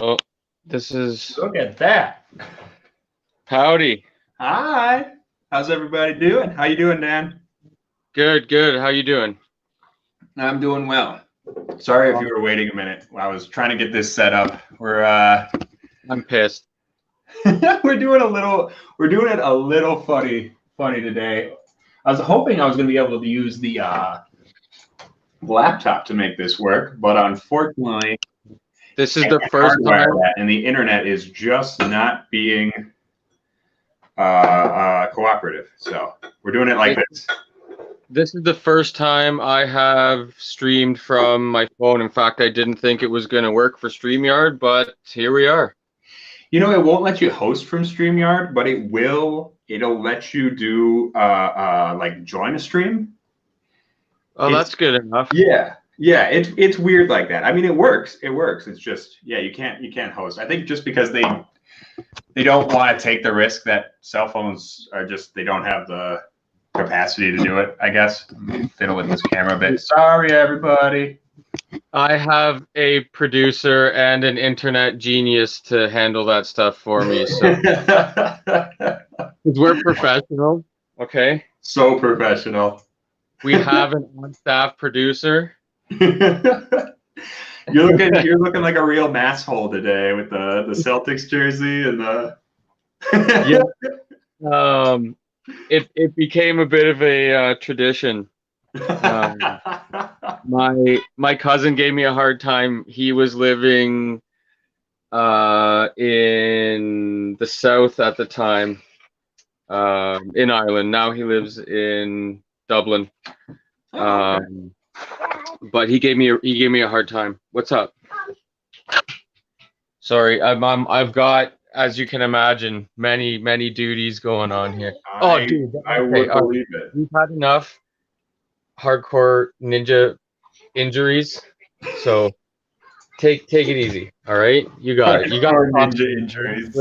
Oh, this is Look at that. howdy. Hi. How's everybody doing? How you doing, Dan? Good, good. How you doing? I'm doing well. Sorry if you were waiting a minute. I was trying to get this set up. We're I'm pissed. we're doing it a little funny today. I was hoping I was going to be able to use the laptop to make this work, but unfortunately, This is I the can't first hardwire time. that, and the internet is just not being cooperative. So we're doing it like this. This is the first time I have streamed from my phone. In fact, I didn't think it was going to work for StreamYard, but here we are. You know, it won't let you host from StreamYard, but it will. It'll let you do like join a stream. Oh, that's good enough. Yeah, it's weird like that. I mean, it works. It works. It's just you can't host. I think just because they don't want to take the risk that cell phones are just they don't have the capacity to do it. I guess fiddle with this camera a bit. Sorry, everybody. I have a producer and an internet genius to handle that stuff for me. So 'cause we're professional, okay? So professional. We have an on-staff producer. You're looking like a real masshole today with the Celtics jersey and the Yeah. It became a bit of a tradition. My cousin gave me a hard time. He was living in the south at the time, in Ireland. Now he lives in Dublin. But he gave me a hard time. What's up? Sorry, I've got, as you can imagine, many duties going on here. Dude, I would believe it. We've had enough hardcore ninja injuries, so take it easy. All right, you got it. You got Hardcore it. ninja injuries.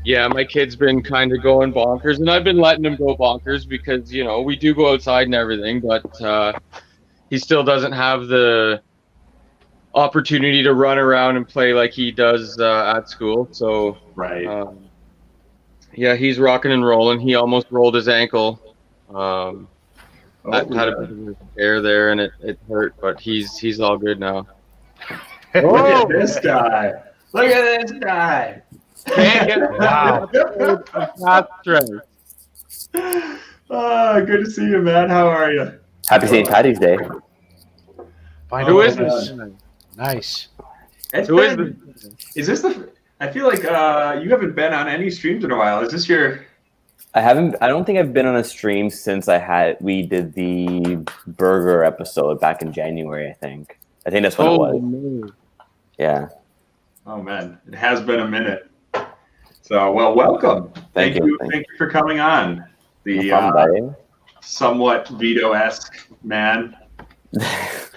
Yeah, my kid's been kind of going bonkers, and I've been letting him go bonkers because we do go outside and everything, but he still doesn't have the opportunity to run around and play like he does at school. So Right. yeah, he's rocking and rolling. He almost rolled his ankle. Had a bit of a scare there, and it hurt, but he's all good now. Look at this guy. Look at this guy. Can't get Wow. That's strength. Good to see you, man. How are you? Happy St. Patty's Day. Who is this? this? Nice. Who is this? Is this the? I feel like you haven't been on any streams in a while. Is this your? I don't think I've been on a stream since we did the burger episode back in January, I think that's what it was. Man. Yeah. Oh man, it has been a minute. So welcome. Thank you. Thank you for coming on. The No problem, somewhat Vito-esque man.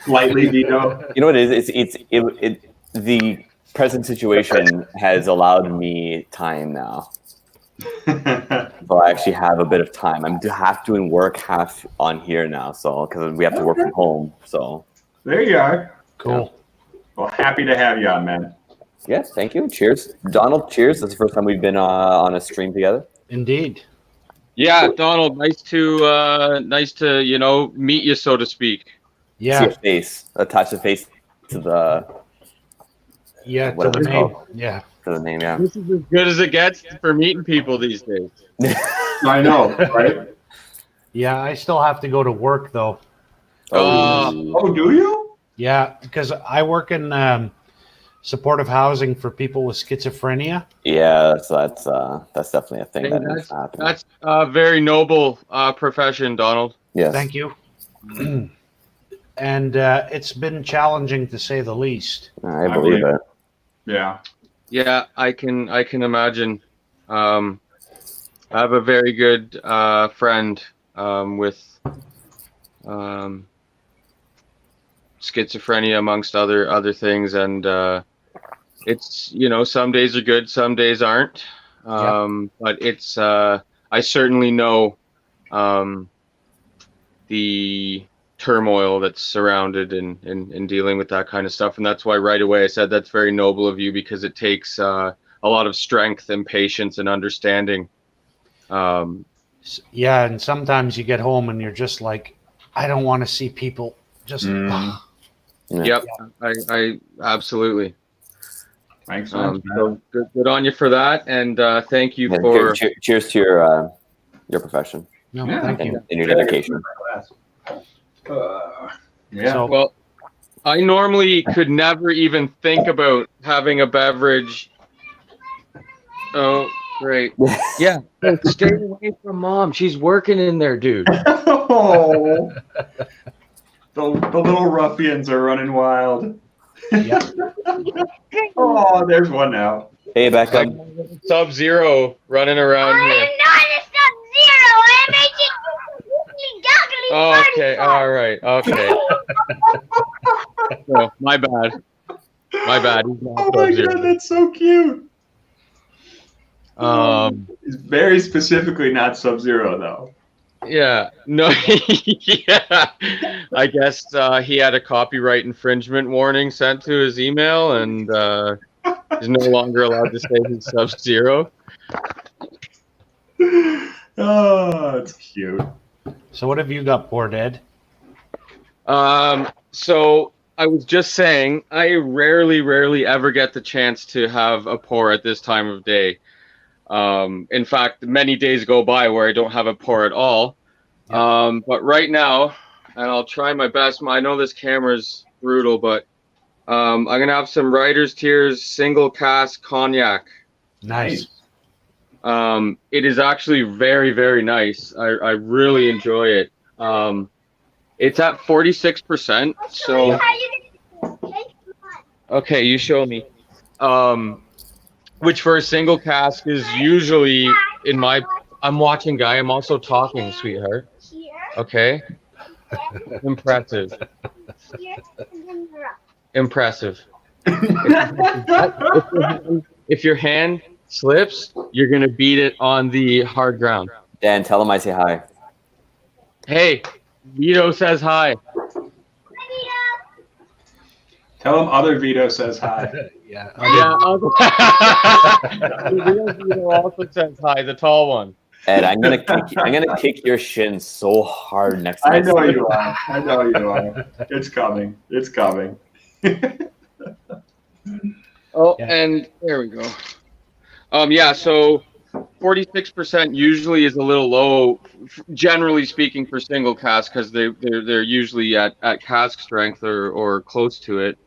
Slightly Vito. You know what it is? It's the present situation has allowed me time now. So I actually have a bit of time. I'm half doing work, half on here now. So because we have to work from home. So there you are. Cool. Well, happy to have you on, man. yes, thank you. Cheers, Donald. Cheers. That's the first time we've been on a stream together. Indeed. Yeah, Donald. Nice to meet you, so to speak. See Yeah. your face. Attach the face to the Yeah. To whatever the it's name. called. Yeah. To the name. Yeah. This is as good as it gets for meeting people these days. I know, right? Yeah. I still have to go to work though. Oh, do you? Yeah, because I work in supportive housing for people with schizophrenia. Yeah, so that's definitely a thing Hey, that needs to happen. That's a very noble profession, Donald. Yes. Thank you. And it's been challenging to say the least. I believe it. Yeah. Yeah, I can imagine. I have a very good friend with schizophrenia amongst other things, and it's some days are good, some days aren't. But it's I certainly know the turmoil that's surrounded in dealing with that kind of stuff, and that's why right away I said that's very noble of you, because it takes a lot of strength and patience and understanding. Yeah, and sometimes you get home and you're just like, I don't want to see people just. Yeah. Yep, I absolutely. Thanks, man. So good on you for that, and thank you Yeah, for. cheers to your profession No, Yeah. thank you. and your dedication. Yeah. So, Well, I normally could never even think about having a beverage. Oh, great. Yeah, stay away from mom. She's working in there, dude. Oh, the little ruffians are running wild. yeah. Oh, there's one now. Hey, back up. Sub-Zero running around here. not a Sub-Zero. I'm making goggly Oh, okay, all right, okay. Oh, my bad. He's not Oh my Sub-Zero. god, that's so cute. It's very specifically not Sub-Zero though. Yeah, no, yeah. I guess he had a copyright infringement warning sent to his email, and he's no longer allowed to say he's Sub-Zero. Oh, it's cute. So what have you got, poor Ed? So I was just saying, I rarely ever get the chance to have a pour at this time of day. In fact, many days go by where I don't have a pour at all. But right now, and I'll try my best. I know this camera's brutal, but I'm gonna have some Writer's Tears single cask cognac. Nice. It is actually very nice. I really enjoy it. It's at 46%. So okay, you show me. Which for a single cask is usually in my. I'm watching, Guy. I'm also talking, sweetheart. Okay. Impressive. impressive. If your hand slips, you're gonna beat it on the hard ground. Dan, tell him I say hi. Hey, Vito says hi. Tell him other Vito says hi. Yeah. The real Vito also says hi, the tall one. Ed, I'm gonna kick your shin so hard next time. I know you are. I know you are. It's coming. It's coming. Oh, Yeah. and there we go. Yeah, so 46% usually is a little low, generally speaking, for single cask because they're usually at cask strength or close to it.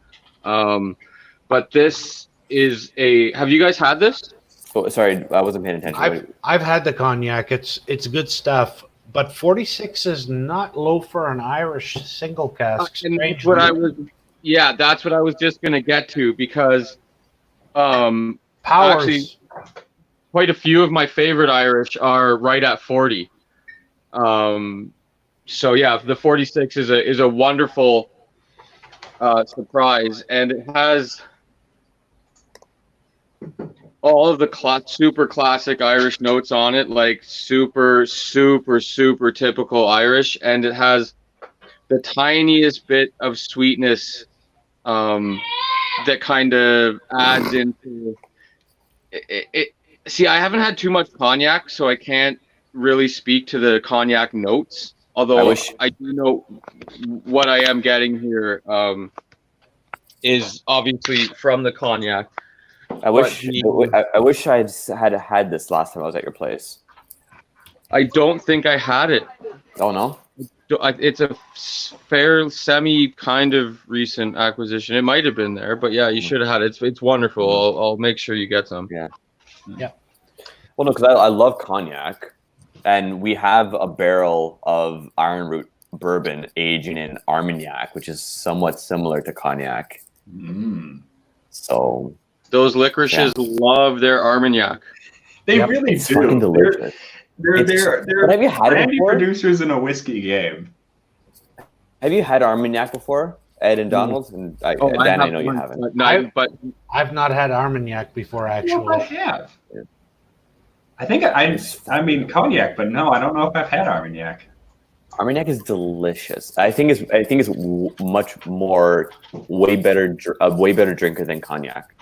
But this is a. Have you guys had this? Oh, sorry, I wasn't paying attention. I've had the cognac. It's good stuff. But 46 is not low for an Irish single cask. And that's what that's what I was just gonna get to because Powers. actually quite a few of my favorite Irish are right at 40. So yeah, the 46 is a wonderful surprise, and it has all of the super classic Irish notes on it, like super typical Irish, and it has the tiniest bit of sweetness that kind of adds into it. See, I haven't had too much cognac, so I can't really speak to the cognac notes. Although I do know what I am getting here is obviously from the cognac. I wish I'd had this last time I was at your place. I don't think I had it. Oh no? It's a fair semi kind of recent acquisition. It might have been there, but yeah, you should have had it. It's wonderful. I'll make sure you get some. Yeah. Yeah. Well, no, because I love cognac, and we have a barrel of Iron Root bourbon aging in Armagnac, which is somewhat similar to cognac. So those licorices love their Armagnac. They really it's do. fucking delicious. They're have you had it brandy before? producers in a whiskey game. Have you had Armagnac before, Ed and Donald? And Dan, I know you haven't. But I've not had Armagnac before, actually. Well, I have. I think I mean cognac, but no, I don't know if I've had Armagnac. Armagnac is delicious. I think it's much more way better drinker than cognac.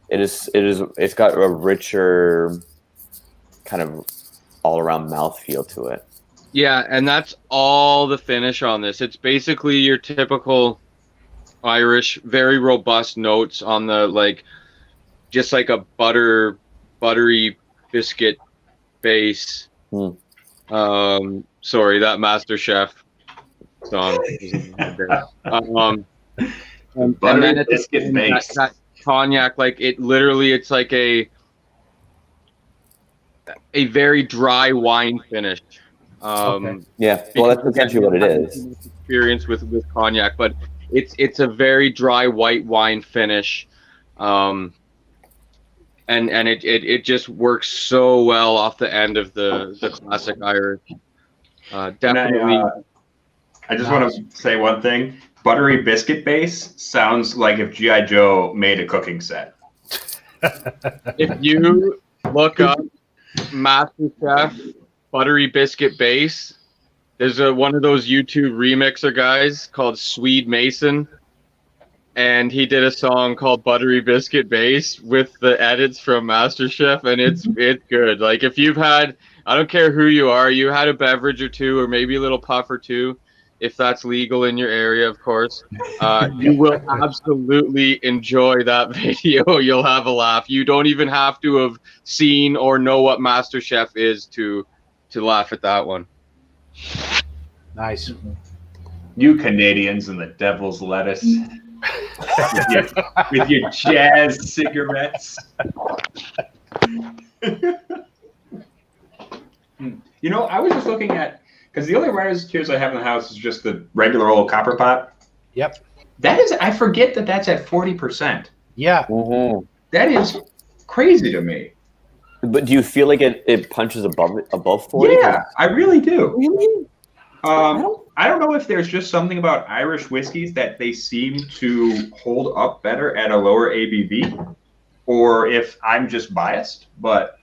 It's got a richer kind of all around mouthfeel to it. yeah, and that's all the finish on this. It's basically your typical Irish, very robust notes on the just like a buttery biscuit base. Sorry, that MasterChef song. And then at the end, that cognac, it's like a very dry wine finish. Yeah, well, that's essentially what it is. Experience with cognac, but it's a very dry white wine finish. And it just works so well off the end of the classic Irish. Definitely. I just want to say one thing. Buttery biscuit base sounds like if G.I. Joe made a cooking set. If you look up MasterChef Buttery Biscuit Base, there's one of those YouTube remixer guys called Swede Mason. And he did a song called Buttery Biscuit Base with the edits from MasterChef, and it's good. Like if you've had, I don't care who you are, you had a beverage or two, or maybe a little puff or two, if that's legal in your area, of course, you will absolutely enjoy that video. You'll have a laugh. You don't even have to have seen or know what MasterChef is to laugh at that one. Nice. You Canadians and the devil's lettuce. with your jazz cigarettes. You know, I was just looking at, because the only Riders Tears I have in the house is just the regular old copper pot. Yep. That is, I forget that's at 40%. Yeah. Mm-hmm. That is crazy to me. But do you feel like it punches above 40? Yeah, I really do. Really? I I don't know if there's just something about Irish whiskeys that they seem to hold up better at a lower ABV, or if I'm just biased, but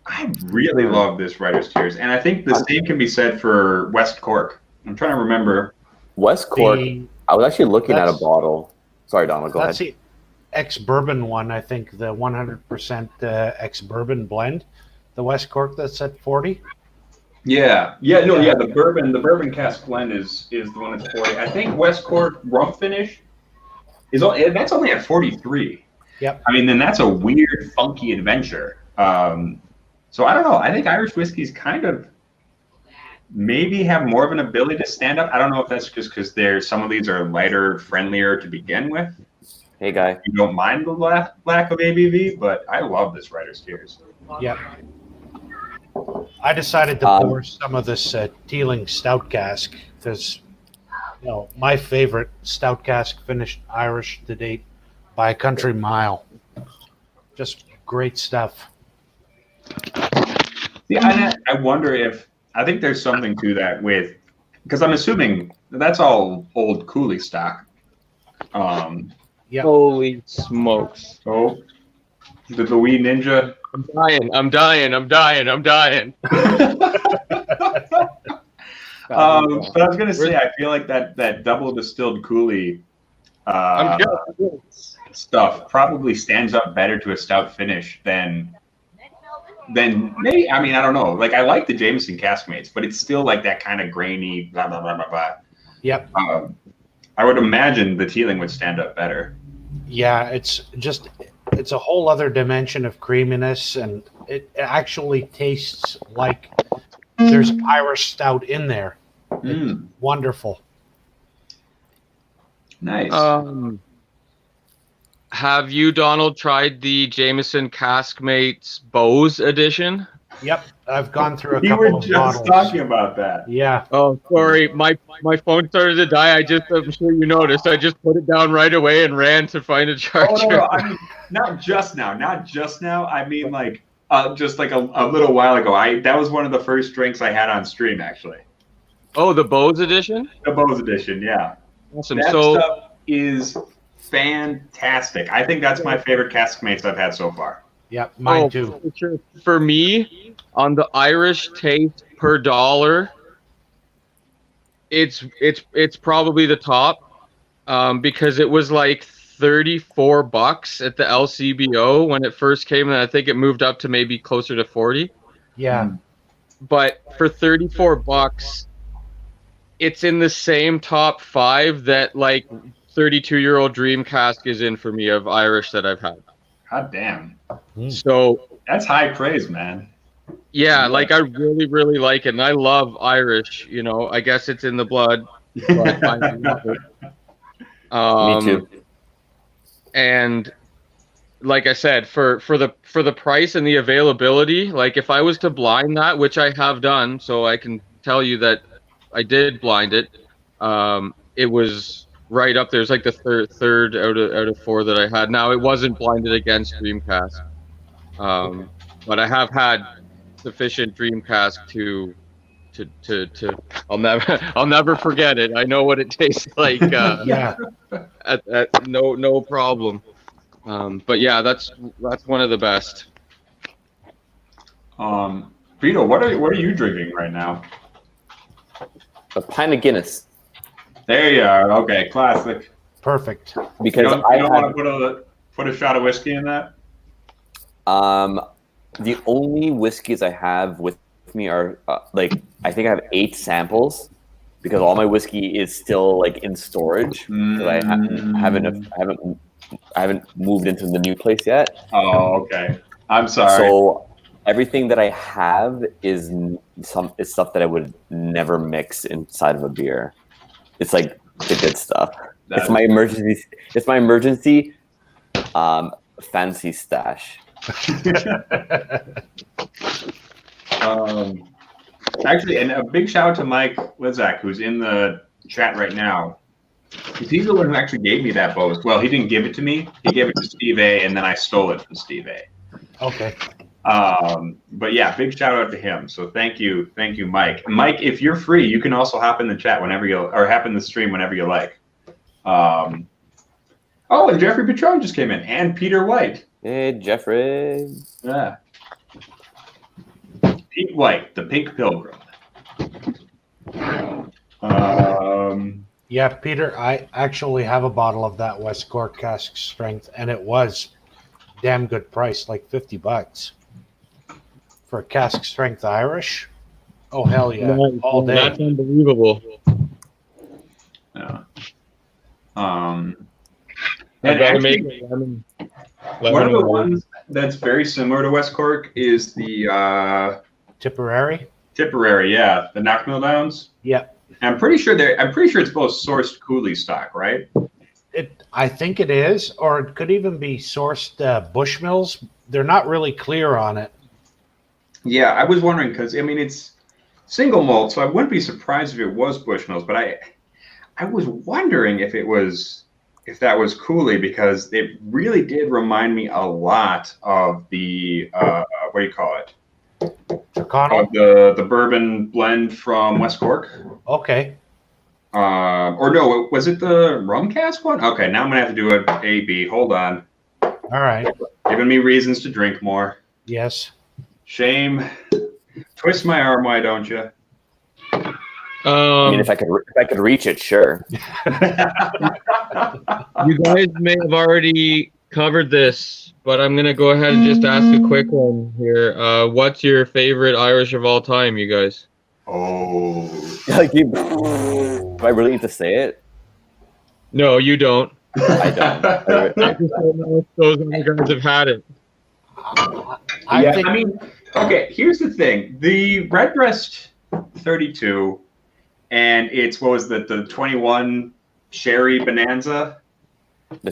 I really love this Writer's Tears. And I think the same can be said for West Cork. I'm trying to remember. West Cork. I was actually looking at a that's- bottle. Sorry, Donald, go That's ahead. the ex-bourbon one, I think, the 100% ex-bourbon blend. The West Cork that's at 40. The bourbon cask blend is the one that's 40. I think West Cork rum finish that's only at 43. Yep. I mean, then that's a weird, funky adventure. So I don't know. I think Irish whiskeys kind of maybe have more of an ability to stand up. I don't know if that's just because some of these are lighter, friendlier to begin with. Hey, guy. You don't mind the lack of ABV, but I love this Writer's Tears. Yep. I decided to pour some of this Teeling Stout Cask because, my favorite Stout Cask finished Irish to date by a country mile. Just great stuff. Yeah, I wonder if I think there's something to that because I'm assuming that's all old Cooley stock. Yep. Holy smokes! So the wee ninja. I'm dying. But I was gonna say, I feel like that double distilled Cooley stuff probably stands up better to a stout finish than maybe. I mean, I don't know. Like, I like the Jameson Caskmates, but it's still like that kind of grainy blah blah blah blah blah. Yep. I would imagine the Teeling would stand up better. Yeah, it's a whole other dimension of creaminess, and it actually tastes like there's Irish stout in there. It's wonderful. Nice. Have you, Donald, tried the Jameson Caskmates Bose edition? Yep, I've gone through a You couple were of just bottles. talking about that. Yeah. Oh, sorry, my phone started to die. I'm sure you noticed. I just put it down right away and ran to find a charger. No. I mean, not just now. I mean, like, just like a little while ago. That was one of the first drinks I had on stream, actually. Oh, the Bose edition? The Bose edition, yeah. Awesome. That So stuff is fantastic. I think that's my favorite Caskmates I've had so far. Yep, mine too. For sure. For me, on the Irish taste per dollar, it's probably the top, because it was like $34 at the LCBO when it first came, and I think it moved up to maybe closer to 40. Yeah. But for $34, it's in the same top 5 that like 32-year-old Dream Cask is in for me of Irish that I've had. God damn. So That's high praise, man. yeah, like I really, really like it, and I love Irish. I guess it's in the blood. But I love it. Me too. And like I said, for the price and the availability, like if I was to blind that, which I have done, so I can tell you that I did blind it. It was right up there. It's like the third out of 4 that I had. Now it wasn't blinded against Dreamcast, but I have had sufficient Dreamcast to I'll never forget it. I know what it tastes like. Yeah. No problem. But yeah, that's one of the best. Vito, what are you drinking right now? A pint of Guinness. There you are. Okay, classic. Perfect. Because You don't want to put a shot of whiskey in that? the only whiskeys I have with me are I think I have 8 samples because all my whiskey is still like in storage because I haven't moved into the new place yet. Oh, okay. I'm sorry. So everything that I have is stuff that I would never mix inside of a beer. It's like the good stuff. It's my emergency. It's my emergency fancy stash. Actually, and a big shout out to Mike Lizak, who's in the chat right now. He's the one who actually gave me that Bose. Well, he didn't give it to me. He gave it to Steve A, and then I stole it from Steve A. Okay. But yeah, big shout out to him. So thank you, Mike. Mike, if you're free, you can also hop in the chat whenever hop in the stream whenever you like. Oh, and Jeffrey Patron just came in, and Peter White. Hey, Jeffrey. Yeah. Pete White, the Pink Pilgrim. Yeah, Peter, I actually have a bottle of that West Cork cask strength, and it was damn good price, like $50 for a cask strength Irish. Oh hell yeah, all day. That's unbelievable. Yeah. I And gotta actually, make lemon one of the water. ones that's very similar to West Cork is the Tipperary. Tipperary, yeah, the Knockmill Downs. Yeah, I'm pretty sure it's both sourced Cooley stock, right? I think it is, or it could even be sourced Bushmills. They're not really clear on it. Yeah, I was wondering because I mean it's single malt, so I wouldn't be surprised if it was Bushmills, but I was wondering if that was Cooley because it really did remind me a lot of the what do you call it? Chicano? Of the bourbon blend from West Cork. Okay. Or no, was it the rum cask one? Okay, now I'm gonna have to do an A/B. Hold on. All right. Giving me reasons to drink more. Yes. Shame. Twist my arm, why don't you? I mean, if I could reach it, sure. You guys may have already covered this, but I'm gonna go ahead and just ask a quick one here. What's your favorite Irish of all time, you guys? Oh. Like, do I really need to say it? No, you don't. I don't. I just don't know if those other guys have had it. I mean, okay, here's the thing. The Redbreast 32 and it's, what was the 21 Sherry Bonanza?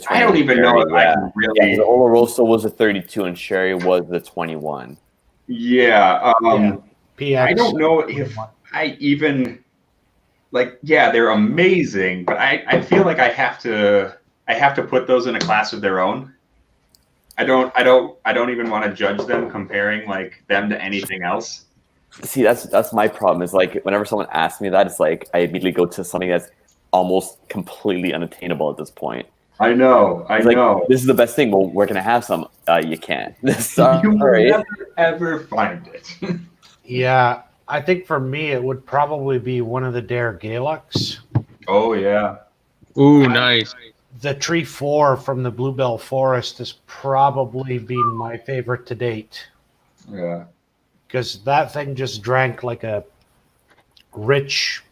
I don't even know if I can really... Yeah, the Oloroso was the 32 and Sherry was the 21. Yeah. PX. I don't know if I even... Like, yeah, they're amazing, but I feel like I have to put those in a class of their own. I don't even want to judge them comparing like them to anything else. See, that's my problem. Is like whenever someone asks me that, it's like I immediately go to something that's almost completely unattainable at this point. I know. Like, this is the best thing. Well, where can I have some? You can't. You will never ever find it. Yeah, I think for me it would probably be one of the Dare Gaelics. Oh yeah. Ooh, nice. The Tree 4 from the Bluebell Forest has probably been my favorite to date. Yeah. Because that thing just drank like a rich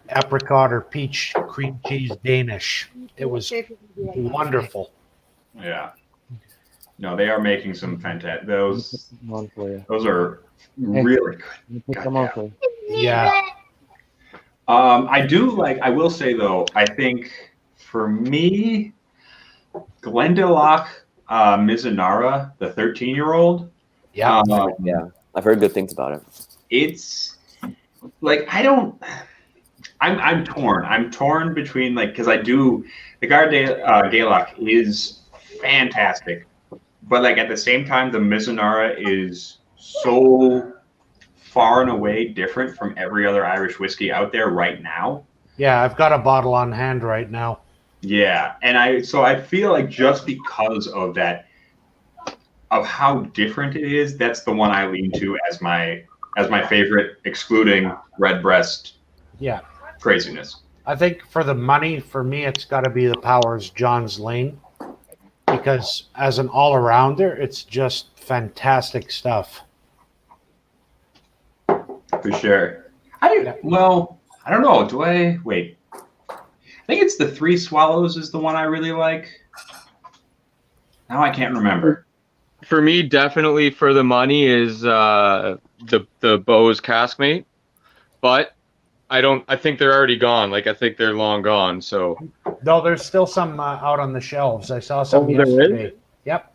apricot or peach cream cheese Danish. It was wonderful. Yeah. No, they are making some fantastic. Those are really good. Yeah. I do like. I will say though, I think for me, Glendalough Mizunara, the 13-year-old. Yeah. Yeah, I've heard good things about it. It's like I'm torn. I'm torn between like because I do the Gaelic is fantastic, but like at the same time the Mizunara is so far and away different from every other Irish whiskey out there right now. Yeah, I've got a bottle on hand right now. Yeah, and I feel like just because of that, of how different it is, that's the one I lean to as my favorite, excluding Redbreast. Yeah. Craziness. I think for the money, for me, it's got to be the Powers John's Lane, because as an all-arounder, it's just fantastic stuff. For sure. I don't know. Do I wait? I think it's the Three Swallows is the one I really like. Now I can't remember. For me, definitely for the money is the Bose Caskmate, but I think they're already gone. Like I think they're long gone. So No, there's still some out on the shelves. I saw some yesterday. Yep.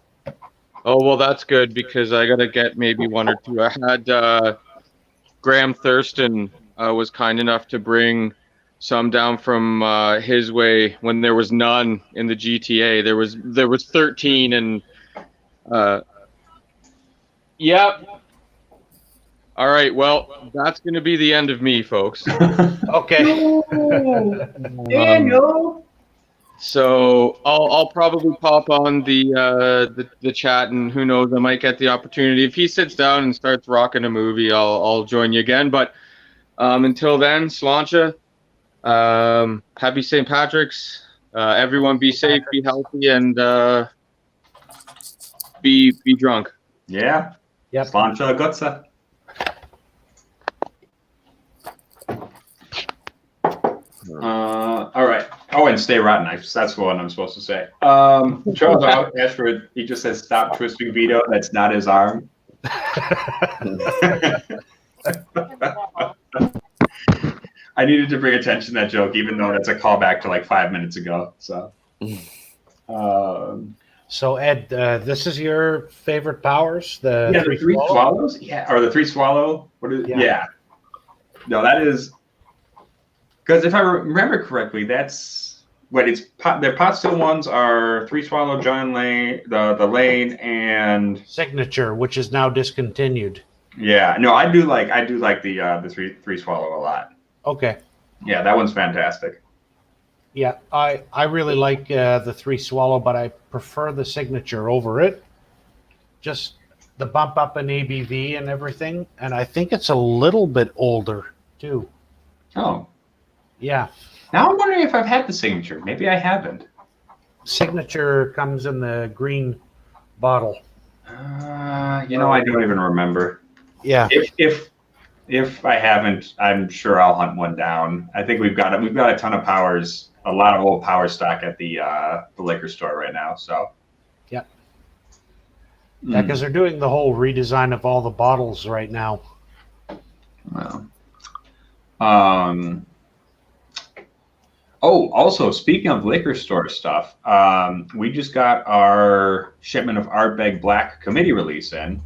Oh well, that's good because I gotta get maybe one or two. I had Graham Thurston was kind enough to bring some down from his way when there was none in the GTA. There was 13 and Yep. All right. Well, that's going to be the end of me, folks. Okay. Daniel. So I'll probably pop on the chat, and who knows, I might get the opportunity. If he sits down and starts rocking a movie, I'll join you again. But until then, Sláinte, happy St. Patrick's. Everyone, be safe, be healthy, and be drunk. Yeah. Yep. Sláinte Gutsa. All right. Oh, and stay rotten. That's what I'm supposed to say. Charles Ashford, he just says, "Stop twisting Vito. That's not his arm." I needed to bring attention to that joke, even though that's a callback to like 5 minutes ago. So, So Ed, this is your favorite powers? The three swallows. Yeah, or the three swallow. What is? Yeah. No, that is because if I remember correctly, that's what it's. Their pot still ones are three swallow, John Lane, the Lane, and Signature, which is now discontinued. Yeah, no, I do like the three swallow a lot. Okay. Yeah, that one's fantastic. Yeah, I really like the three swallow, but I prefer the signature over it. Just the bump up in ABV and everything, and I think it's a little bit older too. Oh, yeah. Now I'm wondering if I've had the signature. Maybe I haven't. Signature comes in the green bottle. I don't even remember. Yeah. If I haven't, I'm sure I'll hunt one down. I think we've got a ton of powers, a lot of old power stock at the liquor store right now. So. Yeah. Yeah, because they're doing the whole redesign of all the bottles right now. Well. Oh, also speaking of liquor store stuff, we just got our shipment of Ardbeg Black committee release in.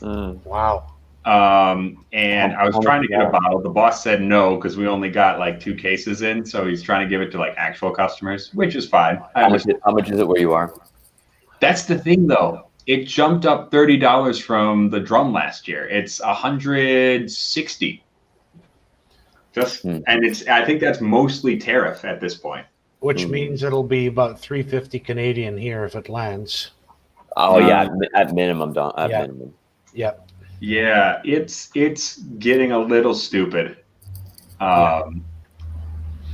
Wow. And I was trying to get a bottle. The boss said no because we only got like 2 cases in, so he's trying to give it to like actual customers, which is fine. How much is it where you are? That's the thing, though. It jumped up $30 from the drum last year. It's $160. And I think that's mostly tariff at this point. Which means it'll be about $3.50 Canadian here if it lands. Oh yeah, at minimum, minimum. Yep. Yeah, it's getting a little stupid. And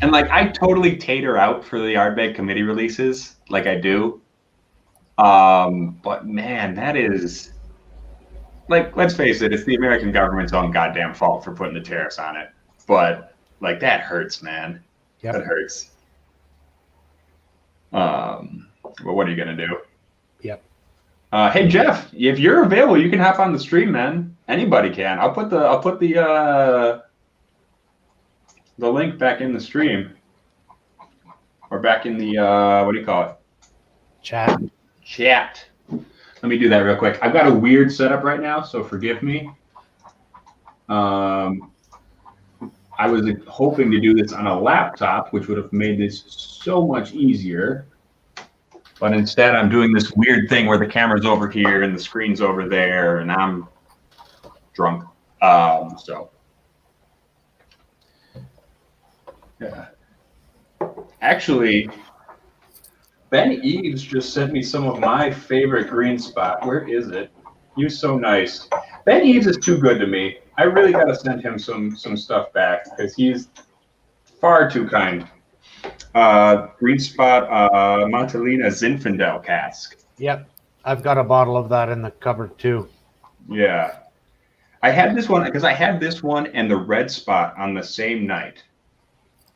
like I totally tater out for the Ardbeg committee releases, like I do. But man, that is like, let's face it, it's the American government's own goddamn fault for putting the tariffs on it. But like that hurts, man. Yep. That hurts. But what are you gonna do? Yep. Hey Jeff, if you're available, you can hop on the stream, man. Anybody can. I'll put the link back in the stream, or back in the what do you call it? Chat. Let me do that real quick. I've got a weird setup right now, so forgive me. I was hoping to do this on a laptop, which would have made this so much easier. But instead, I'm doing this weird thing where the camera's over here and the screen's over there, and I'm drunk. So, yeah. Actually, Ben Eves just sent me some of my favorite green spot. Where is it? You're so nice. Ben Eves is too good to me. I really got to send him some stuff back because he's far too kind. Green spot Montelena Zinfandel cask. Yep. I've got a bottle of that in the cupboard too. Yeah. I had this one because I had this one and the red spot on the same night.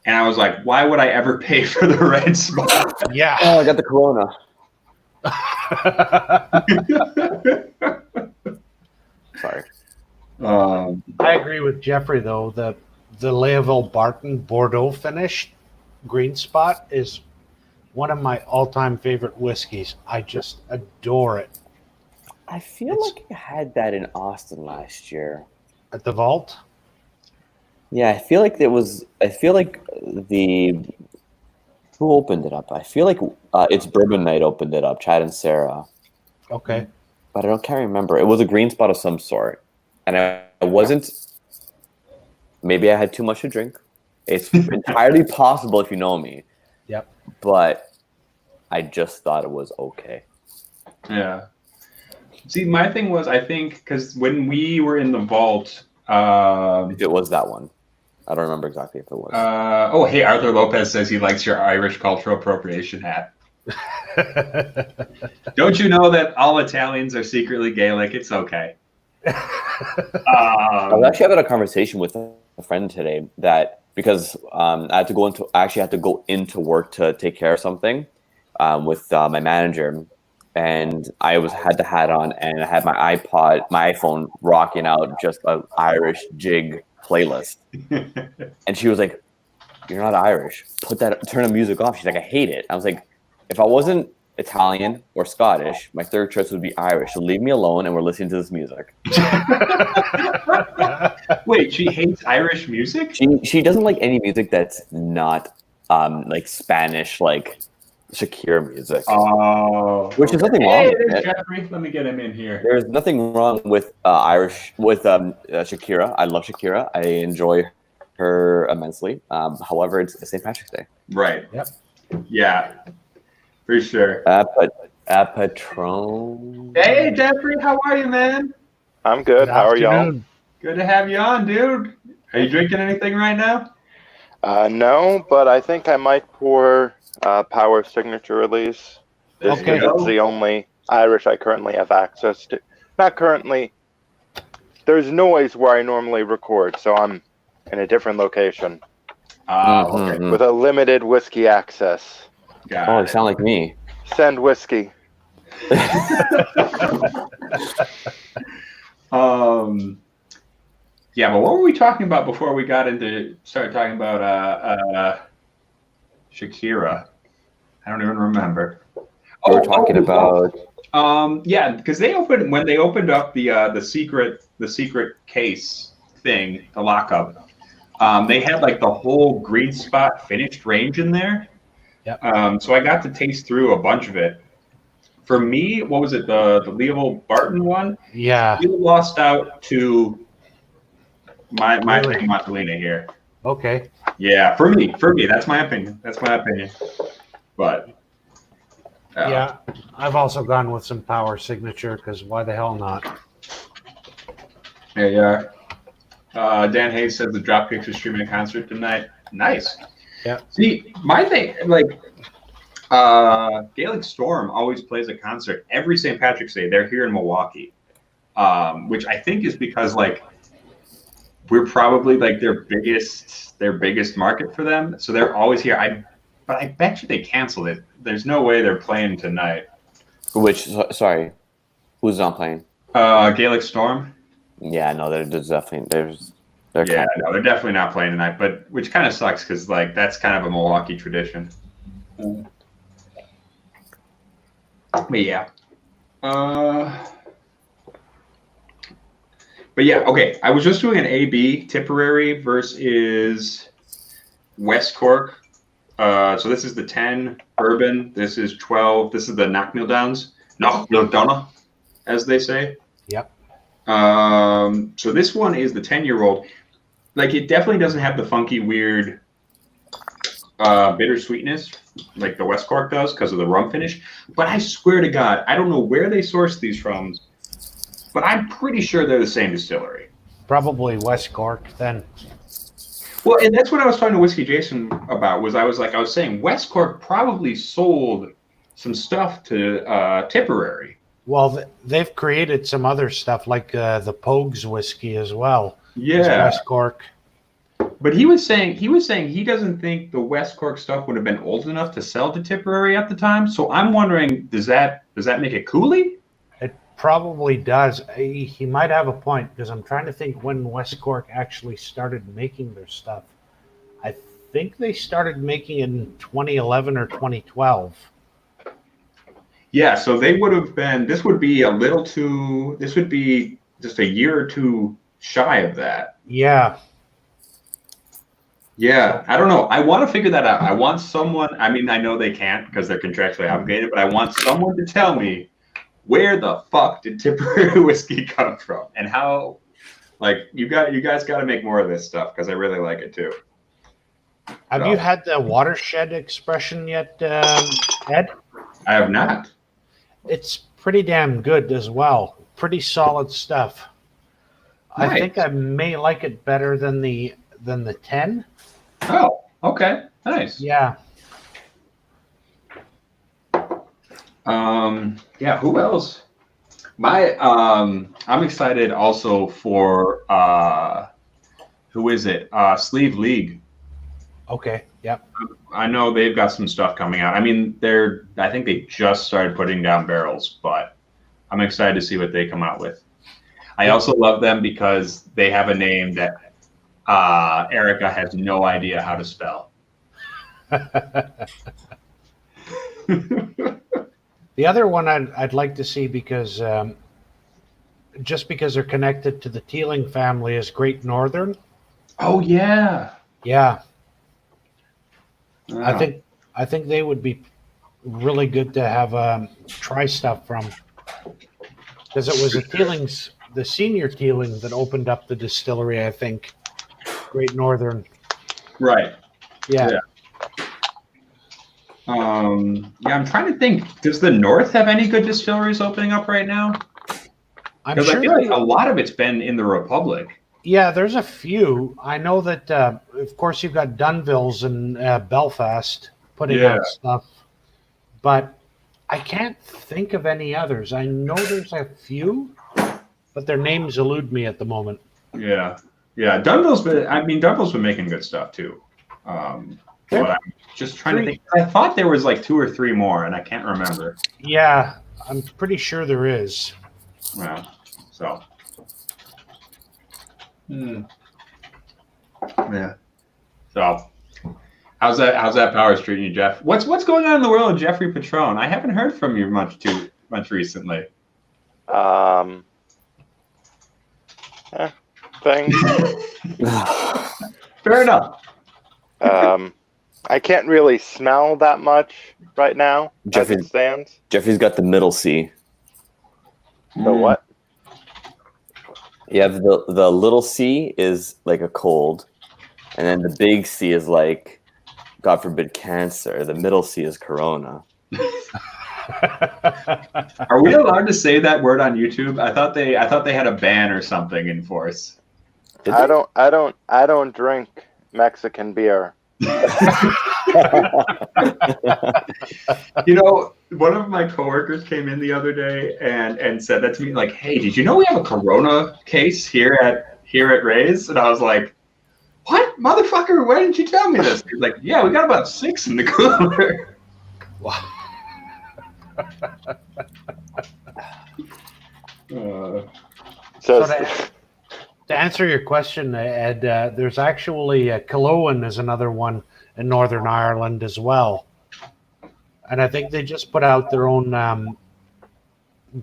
And I was like, why would I ever pay for the red spot? Yeah. Oh, I got the Corona. Sorry. I agree with Jeffrey though. The Leaville Barton Bordeaux finished green spot is one of my all-time favorite whiskeys. I just adore it. I feel like I had that in Austin last year. At the vault? Yeah, I feel like who opened it up? I feel like it's Bourbon Night opened it up, Chad and Sarah. Okay. but can't remember. It was a green spot of some sort, and I wasn't. Maybe I had too much to drink. It's entirely possible if you know me. Yep. But I just thought it was okay. Yeah. See, my thing was, I think, because when we were in the vault, If it was that one, I don't remember exactly if it was. oh, hey, Arthur Lopez says he likes your Irish cultural appropriation hat. Don't you know that all Italians are secretly Gaelic? It's okay. I was actually having a conversation with a friend today that because I had to go into work to take care of something with my manager, and I had the hat on, and I had my iPhone rocking out just an Irish jig playlist, and she was like, "You're not Irish. Turn the music off." She's like, "I hate it." I was like, "If I wasn't Italian or Scottish, my third choice would be Irish. So leave me alone, and we're listening to this music." Wait, she hates Irish music? She doesn't like any music that's not like Spanish, like Shakira music. Oh, Which is nothing wrong with there's it. Jeffrey. Let me get him in here. There's nothing wrong with Shakira. I love Shakira. I enjoy her immensely. However, it's St. Patrick's Day. Right. Yep. Yeah, for sure. Patron. Hey, Jeffrey, how are you, man? I'm good. How are y'all? Afternoon. Good to have you on, dude. Are you drinking anything right now? No, but I think I might pour Power Signature Release. Just Okay. because it's the only Irish I currently have access to. Not currently. There's noise where I normally record, so I'm in a different location Okay. with a limited whiskey access. Got Oh, it. you sound like me. Send whiskey. Yeah, but what were we talking about before we started talking about Shakira? I don't even remember. We were talking about. Yeah, because when they opened up the secret case thing, the lockup, they had like the whole green spot finished range in there. Yep. So I got to taste through a bunch of it. For me, what was it? The Leo Barton one? Yeah. You lost out to my Really? thing, Montalina here. Okay. Yeah, for me, that's my opinion. But Yeah. I've also gone with some Power Signature because why the hell not? there you are. Dan Hayes says the Dropkicks are streaming a concert tonight. Nice. Yeah. See, my thing, like, Gaelic Storm always plays a concert every St. Patrick's Day. They're here in Milwaukee, which I think is because like we're probably like their biggest market for them. So they're always here. But I bet you they canceled it. There's no way they're playing tonight. Sorry, who's not playing? Gaelic Storm. Yeah, no, they're definitely Yeah, no, they're definitely not playing tonight. But which kind of sucks because like that's kind of a Milwaukee tradition. But yeah. But yeah, okay. I was just doing an A/B Tipperary versus West Cork. So this is the 10 bourbon. This is 12. This is the Knockmill Downs. Knockmill Donna, as they say. Yep. So this one is the 10-year-old. Like it definitely doesn't have the funky, weird bitter sweetness like the West Cork does because of the rum finish. But I swear to God, I don't know where they source these from, but I'm pretty sure they're the same distillery. Probably West Cork then. Well, and that's what I was talking to Whiskey Jason about. I was saying West Cork probably sold some stuff to Tipperary. Well, they've created some other stuff like the Pogues whiskey as well. It's Yeah, West Cork. but he was saying he doesn't think the West Cork stuff would have been old enough to sell to Tipperary at the time. So I'm wondering, does that make it Cooley? It probably does. He might have a point because I'm trying to think when West Cork actually started making their stuff. I think they started making it in 2011 or 2012. Yeah, so they would have been. This would be just a year or two shy of that. Yeah. Yeah, I don't know. I want to figure that out. I want someone. I mean, I know they can't because they're contractually obligated, but I want someone to tell me where the fuck did Tipperary whiskey come from, and how? Like you guys got to make more of this stuff because I really like it too. Have you had the watershed expression yet, Ed? I have not. It's pretty damn good as well. Pretty solid stuff. I Nice. think I may like it better than the 10. Oh, okay, nice. Yeah. Yeah. Who else? I'm excited also for who is it? Sleeve League. Okay. Yep. I know they've got some stuff coming out. I mean, I think they just started putting down barrels, but I'm excited to see what they come out with. I also love them because they have a name that Erica has no idea how to spell. The other one I'd like to see because just because they're connected to the Teeling family is Great Northern. Oh yeah. Yeah. Wow. I think they would be really good to have try stuff from, because it was the senior Teeling that opened up the distillery. I think Great Northern. Right. Yeah. Yeah, I'm trying to think. Does the North have any good distilleries opening up right now? I'm Because sure. I feel like a lot of it's been in the Republic. Yeah, there's a few. I know that, of course, you've got Dunville's in Belfast putting out stuff, but I can't think of any others. I know there's a few, but their names elude me at the moment. Yeah. Dunville's been making good stuff too. But I'm just trying to think. I thought there was like 2 or 3 more, and I can't remember. Yeah, I'm pretty sure there is. Yeah. So. Yeah. So, how's that power treating you, Jeff? What's going on in the world of Jeffrey Patron? I haven't heard from you much recently. Things. Fair enough. I can't really smell that much right now. As it stands. Jeffrey's got the middle C. The what? You have the little C is like a cold, and then the big C is like, God forbid, cancer. The middle C is corona. Are we allowed to say that word on YouTube? I thought they had a ban or something in force. I don't drink Mexican beer. You know, one of my coworkers came in the other day and said that to me, like, "Hey, did you know we have a Corona case here at Ray's?" And I was like, "What, motherfucker? Why didn't you tell me this?" He's like, "Yeah, we got about 6 in the cooler." Wow. So to answer your question, Ed, there's actually Killowen is another one in Northern Ireland as well, and I think they just put out their own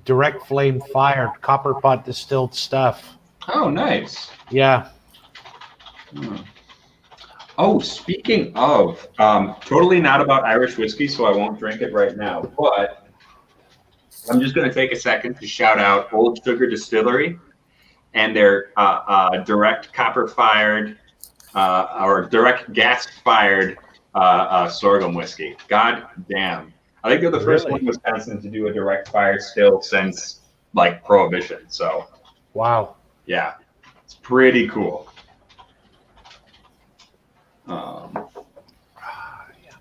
direct flame fired copper pot distilled stuff. Oh, nice. Yeah. Oh, speaking of, totally not about Irish whiskey, so I won't drink it right now. But I'm just going to take a second to shout out Old Sugar Distillery and their direct copper-fired or direct gas-fired sorghum whiskey. God damn. I think they're the first one in Wisconsin to do a direct-fired still since, like, Prohibition. So, wow. Yeah, it's pretty cool.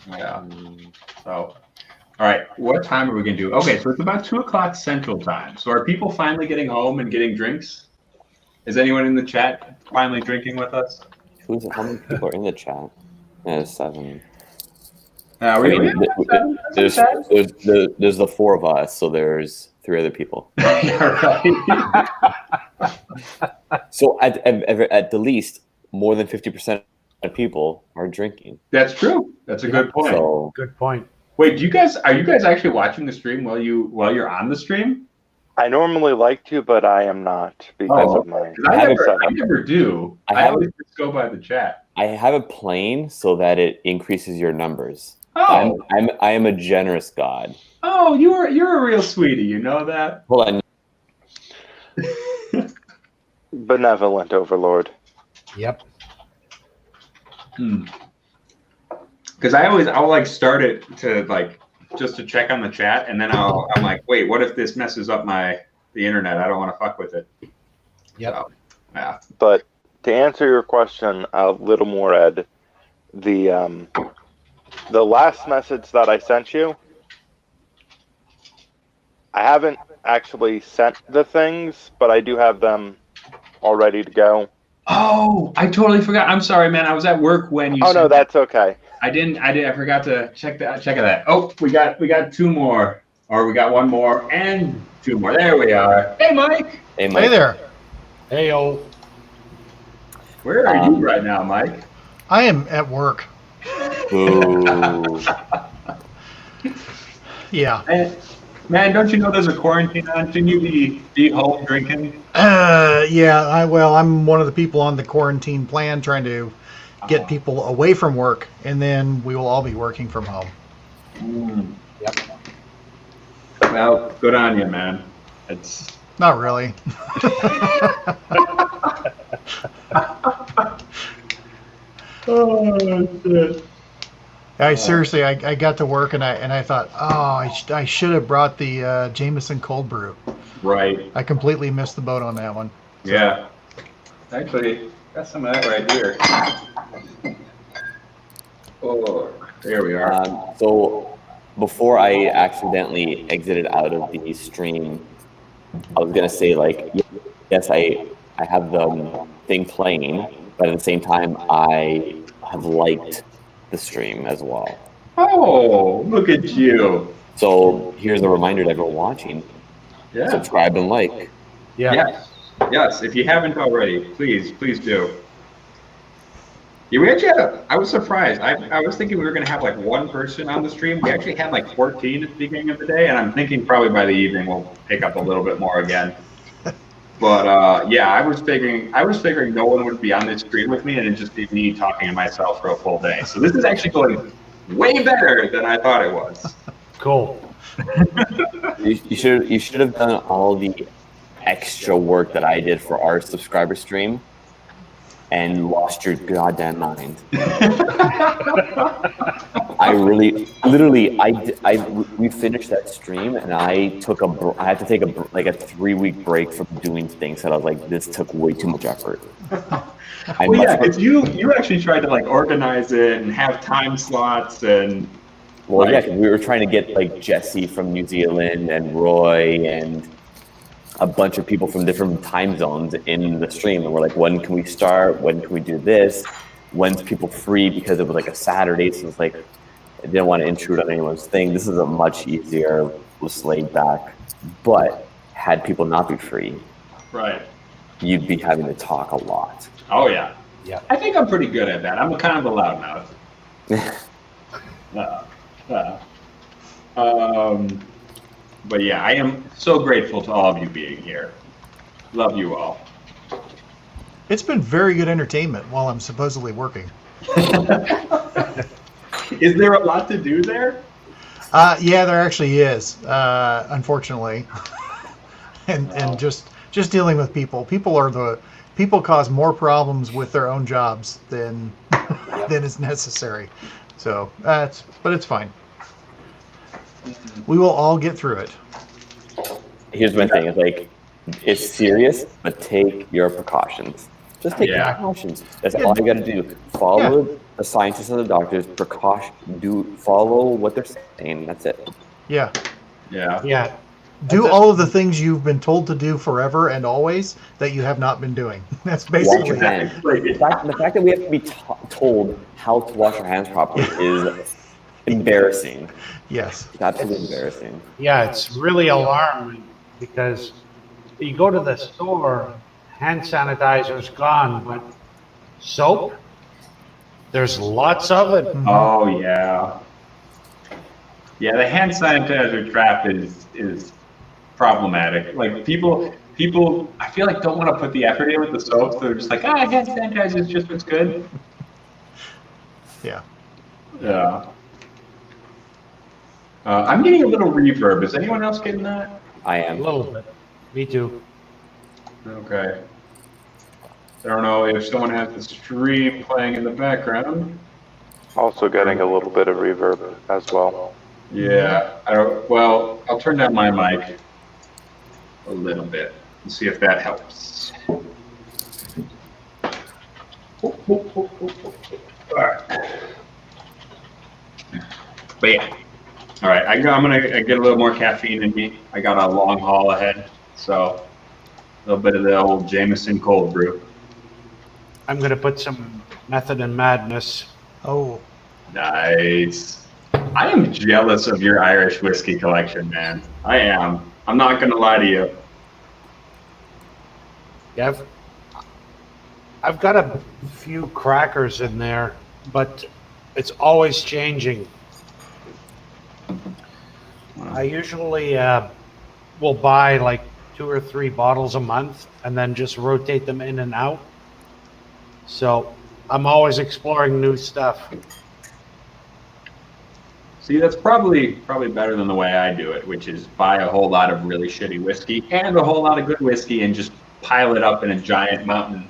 Yeah. So, all right. What time are we gonna do? Okay, so it's about 2:00 Central Time. So are people finally getting home and getting drinks? Is anyone in the chat finally drinking with us? How many people are in the chat? Yeah, 7. There's the 4 of us, so there's 3 other people. So at the least, more than 50% of people are drinking. That's true. That's a good point. So, good point. Wait, are you guys actually watching the stream while you're on the stream? I normally like to, but I am not because of my. I never do. I always just go by the chat. I have it playing so that it increases your numbers. Oh, I am a generous god. oh, you're a real sweetie. You know that. Hold on. Benevolent overlord. Yep. Because I'll like start it to like just to check on the chat, and then I'm like, wait, what if this messes up the internet? I don't want to fuck with it. Yep. So, yeah. But to answer your question a little more, Ed, the last message that I sent you, I haven't actually sent the things, but I do have them all ready to go. Oh, I totally forgot. I'm sorry, man. I was at work when you. Oh no, that's okay. I forgot to check that. Oh, we got two more, or we got one more and two more. There we are. Hey, Mike. Hey, Mike. Hey there. Hey, oh. Where are you right now, Mike? I am at work. Boo. Yeah. Man, don't you know there's a quarantine on? Shouldn't you be home drinking? Yeah. I'm one of the people on the quarantine plan trying to get people away from work, and then we will all be working from home. Yep. Well, good on you, man. It's Not really. oh shit. Seriously, I got to work and I thought, I should have brought the Jameson cold brew. Right. I completely missed the boat on that one. Yeah. Actually, got some of that right here. Oh, there we are. So before I accidentally exited out of the stream, I was gonna say like, yes, I have the thing playing, but at the same time, I have liked the stream as well. Oh, look at you. So here's a reminder to everyone watching: Yeah. subscribe and like. Yeah. Yes. If you haven't already, please do. Yeah, we actually I was surprised. I was thinking we were going to have like one person on the stream. We actually had like 14 at the beginning of the day, and I'm thinking probably by the evening we'll pick up a little bit more again. But yeah, I was figuring no one would be on this stream with me, and it'd just be me talking to myself for a full day. So this is actually going way better than I thought it was. Cool. You should have done all the extra work that I did for our subscriber stream and lost your goddamn mind. I really, literally, we finished that stream and I had to take a 3-week break from doing things that I was like, this took way too much effort. Well, yeah, because you actually tried to like organize it and have time slots and. Well, yeah, 'cause we were trying to get like Jesse from New Zealand and Roy and a bunch of people from different time zones in the stream, and we're like, when can we start? When can we do this? When's people free? Because it was like a Saturday, so it's like I didn't want to intrude on anyone's thing. This is a much easier, was laid back. But had people not be free, Right. you'd be having to talk a lot. Oh yeah. Yeah. I think I'm pretty good at that. I'm kind of a loudmouth. But yeah, I am so grateful to all of you being here. Love you all. It's been very good entertainment while I'm supposedly working. Is there a lot to do there? Yeah, there actually is, unfortunately. and just dealing with people. People cause more problems with their own jobs than is necessary. So but it's fine. We will all get through it. Here's my thing: it's like, it's serious, but take your precautions. Just take Yeah. precautions. That's all you got to do. Follow the scientists and the doctors. Follow what they're saying. That's it. Yeah. Yeah. Yeah. Do all of the things you've been told to do forever and always that you have not been doing. That's Wash basically your it. hands. The fact that we have to be told how to wash our hands properly is embarrassing. Yes. It's absolutely embarrassing. Yeah, it's really alarming because you go to the store, hand sanitizer's gone, but soap, there's lots of it. Oh yeah. Yeah, the hand sanitizer trap is problematic. Like people I feel like don't want to put the effort in with the soaps. They're just like, hand sanitizer is just what's good. Yeah. Yeah. I'm getting a little reverb. Is anyone else getting that? I A am. little bit. Me too. Okay. I don't know if someone has the stream playing in the background. Also getting a little bit of reverb as well. Yeah. Well, I'll turn down my mic a little bit and see if that helps. All right. But yeah. All right. I'm gonna get a little more caffeine in me. I got a long haul ahead, so a little bit of the old Jameson cold brew. I'm gonna put some Method and Madness. Oh, Nice. I am jealous of your Irish whiskey collection, man. I am. I'm not gonna lie to you. Yeah, I've got a few crackers in there, but it's always changing. I usually will buy like 2 or 3 bottles a month and then just rotate them in and out. So I'm always exploring new stuff. See, that's probably better than the way I do it, which is buy a whole lot of really shitty whiskey and a whole lot of good whiskey and just pile it up in a giant mountain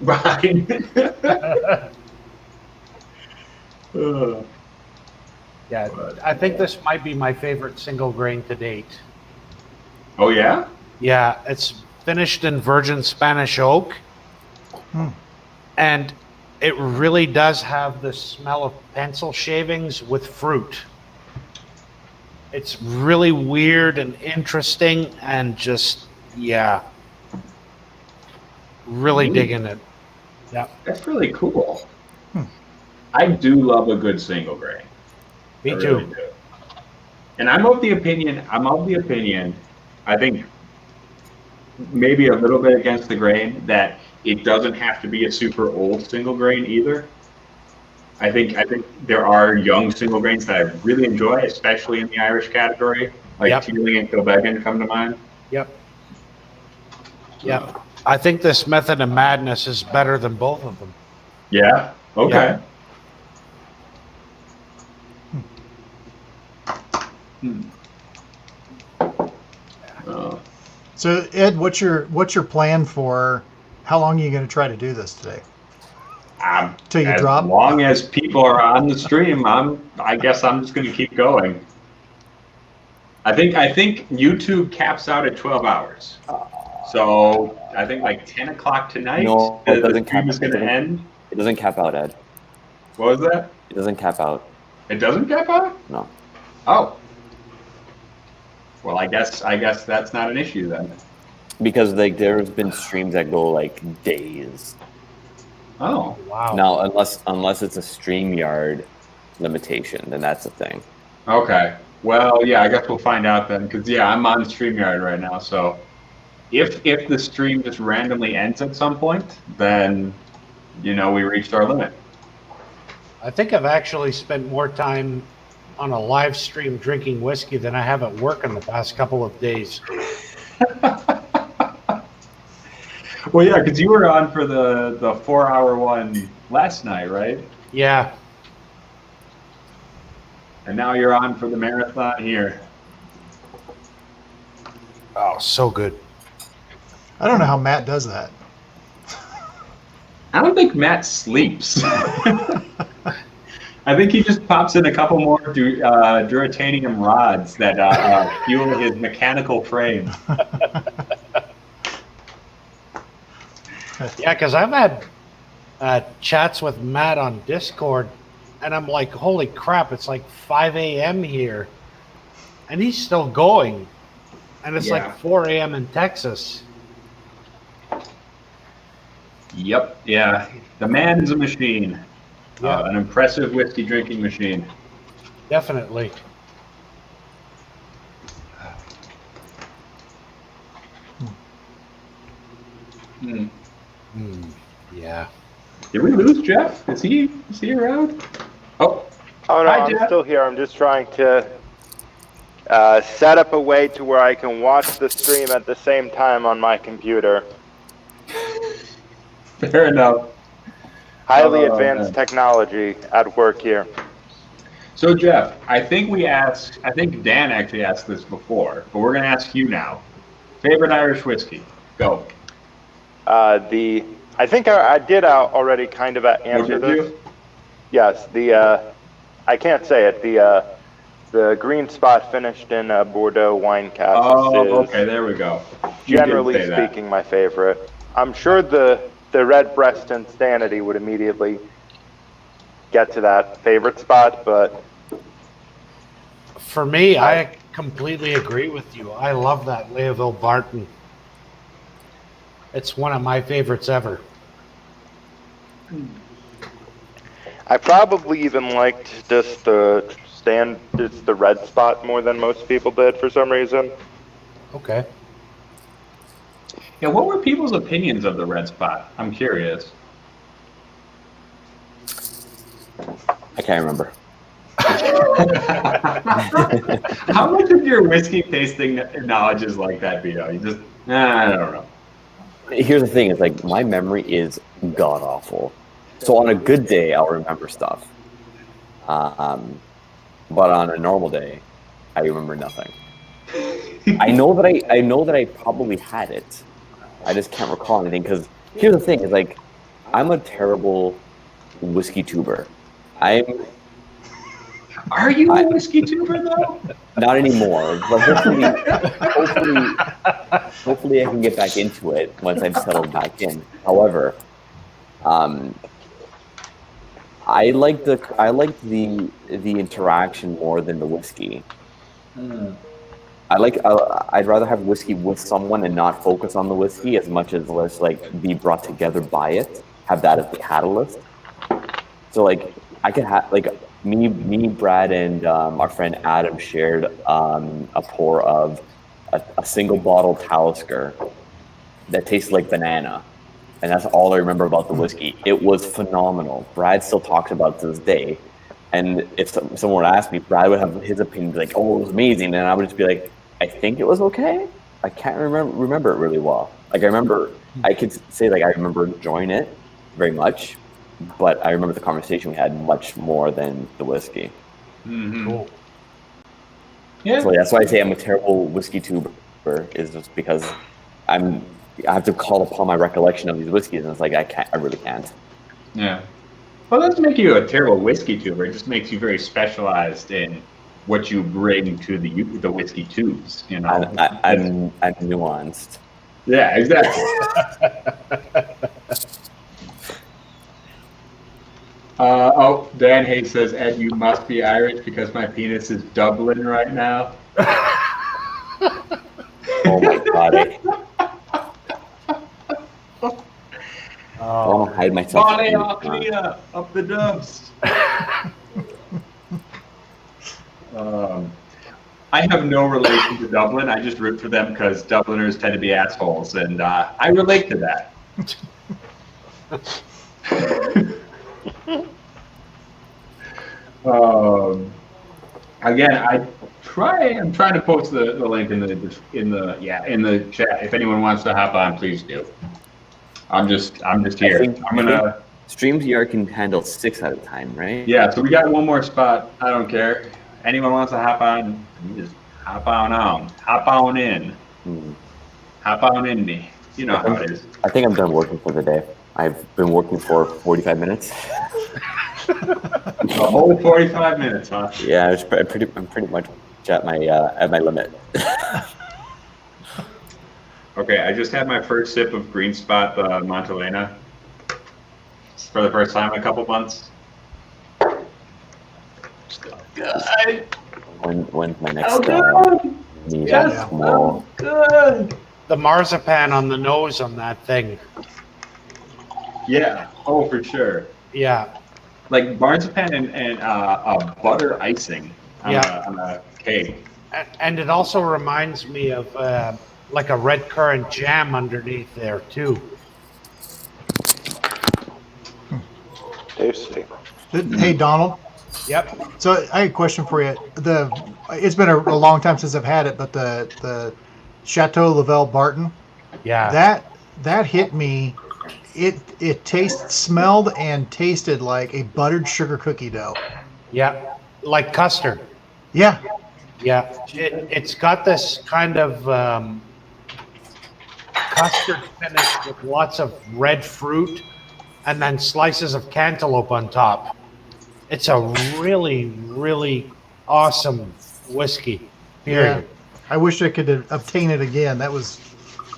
behind. Yeah, I think this might be my favorite single grain to date. Oh yeah? Yeah, it's finished in virgin Spanish oak. And it really does have the smell of pencil shavings with fruit. It's really weird and interesting and just, yeah, really digging it. Yeah, That's really cool. I do love a good single grain. me I too. really do. And I'm of the opinion, I think maybe a little bit against the grain, that it doesn't have to be a super old single grain either. I think there are young single grains that I really enjoy, especially in the Irish category, like Yep. Teeling and Kilbeggan come to mind. Yep. Yep. I think this Method of Madness is better than both of them. Yeah. Okay. so Ed, what's your plan for how long are you going to try to do this today? Till you drop? As long as people are on the stream, I guess I'm just going to keep going. I think YouTube caps out at 12 hours. So I think like 10 o'clock tonight. No, it doesn't the cap. stream is going to end. It doesn't cap out, Ed. What was that? It doesn't cap out. It doesn't cap out? No. Oh. Well, I guess that's not an issue then. Because like there's been streams that go like days. Oh. Wow. Now, unless it's a StreamYard limitation, then that's the thing. Okay. Well, yeah, I guess we'll find out then, because yeah, I'm on StreamYard right now. So if the stream just randomly ends at some point, then we reached our limit. I think I've actually spent more time on a live stream drinking whiskey than I have at work in the past couple of days. Well, yeah, because you were on for the 4-hour one last night, right? Yeah. And now you're on for the marathon here. Oh, so good. I don't know how Matt does that. I don't think Matt sleeps. I think he just pops in a couple more duratanium rods that fuel his mechanical frame. Yeah, because I've had chats with Matt on Discord, and I'm like, holy crap, it's like 5 a.m. here. And he's still going. And it's like 4 a.m. in Texas. Yep, yeah. The man is a machine. Yeah. An impressive whiskey drinking machine. Definitely. Yeah. Did we lose Jeff? Is he around? Oh no, Hi, I'm Jeff. still here. I'm just trying to set up a way to where I can watch the stream at the same time on my computer. Fair enough. Highly advanced technology at work here. So Jeff, I think Dan actually asked this before, but we're gonna ask you now. Favorite Irish whiskey? Go. I think I did already kind of answer did this. you? Yes, I can't say it. The green spot finished in Bordeaux wine casks Oh, is, okay, there we go. You did generally say that. speaking, my favorite. I'm sure the red breast insanity would immediately get to that favorite spot, but For me, I completely agree with you. I love that Leoville Barton. It's one of my favorites ever. I probably even liked just the red spot more than most people did for some reason. Okay. Yeah, what were people's opinions of the red spot? I'm curious. I can't remember. How much of your whiskey tasting knowledge is like that, Vito? You just, I don't know. Here's the thing: is like my memory is god awful. So on a good day, I'll remember stuff. But on a normal day, I remember nothing. I know that I probably had it. I just can't recall anything because here's the thing: is like I'm a terrible whiskey tuber. Are you a whiskey tuber though? Not anymore, but hopefully I can get back into it once I've settled back in. However, I like the interaction more than the whiskey. I'd rather have whiskey with someone and not focus on the whiskey as much as let's like be brought together by it. Have that as the catalyst. So like I could have like me, Brad, and our friend Adam shared a pour of a single bottle Talisker that tastes like banana. And that's all I remember about the whiskey. It was phenomenal. Brad still talks about it to this day. And if someone would ask me, Brad would have his opinion, like, oh, it was amazing. And I would just be like, I think it was okay. I can't remember it really well. Like, I could say, like, I remember enjoying it very much. But I remember the conversation we had much more than the whiskey. Mm-hmm. Cool. Yeah. So that's why I say I'm a terrible whiskey tuber, is just because I have to call upon my recollection of these whiskeys, and it's like I really can't. Yeah. Well, that doesn't make you a terrible whiskey tuber. It just makes you very specialized in what you bring to the whiskey tubes. You know, I'm nuanced. Yeah, exactly. Dan Hayes says, Ed, you must be Irish because my penis is Dublin right now. Oh my god! I want to hide myself. Bonnie up the dubs. I have no relation to Dublin. I just root for them because Dubliners tend to be assholes, and I relate to that. Again, I'm trying to post the link in the chat. If anyone wants to hop on, please do. I'm just here. I'm gonna StreamYard can handle 6 at a time, right? Yeah, so we got one more spot. I don't care. Anyone wants to hop on, you just hop on in. Hop on in me. You know how it is. I think I'm done working for the day. I've been working for 45 minutes. A whole 45 minutes, huh? Yeah, I'm pretty much at my limit. Okay, I just had my first sip of Green Spot Montelena for the first time in a couple months. Still good. When's my next meeting? Yes, Small. good. The marzipan on the nose on that thing. Yeah. Oh, for sure. Yeah. Like marzipan and butter icing on a cake. And it also reminds me of like a red currant jam underneath there too. Tasty. Hey, Donald. Yep. So I had a question for you. It's been a long time since I've had it, but the Chateau Lavelle Barton. Yeah. That hit me. It smelled and tasted like a buttered sugar cookie dough. Yeah. like custard. Yeah. Yeah, it's got this kind of custard finish with lots of red fruit and then slices of cantaloupe on top. It's a really, really awesome whiskey. Period. Yeah. I wish I could obtain it again. That was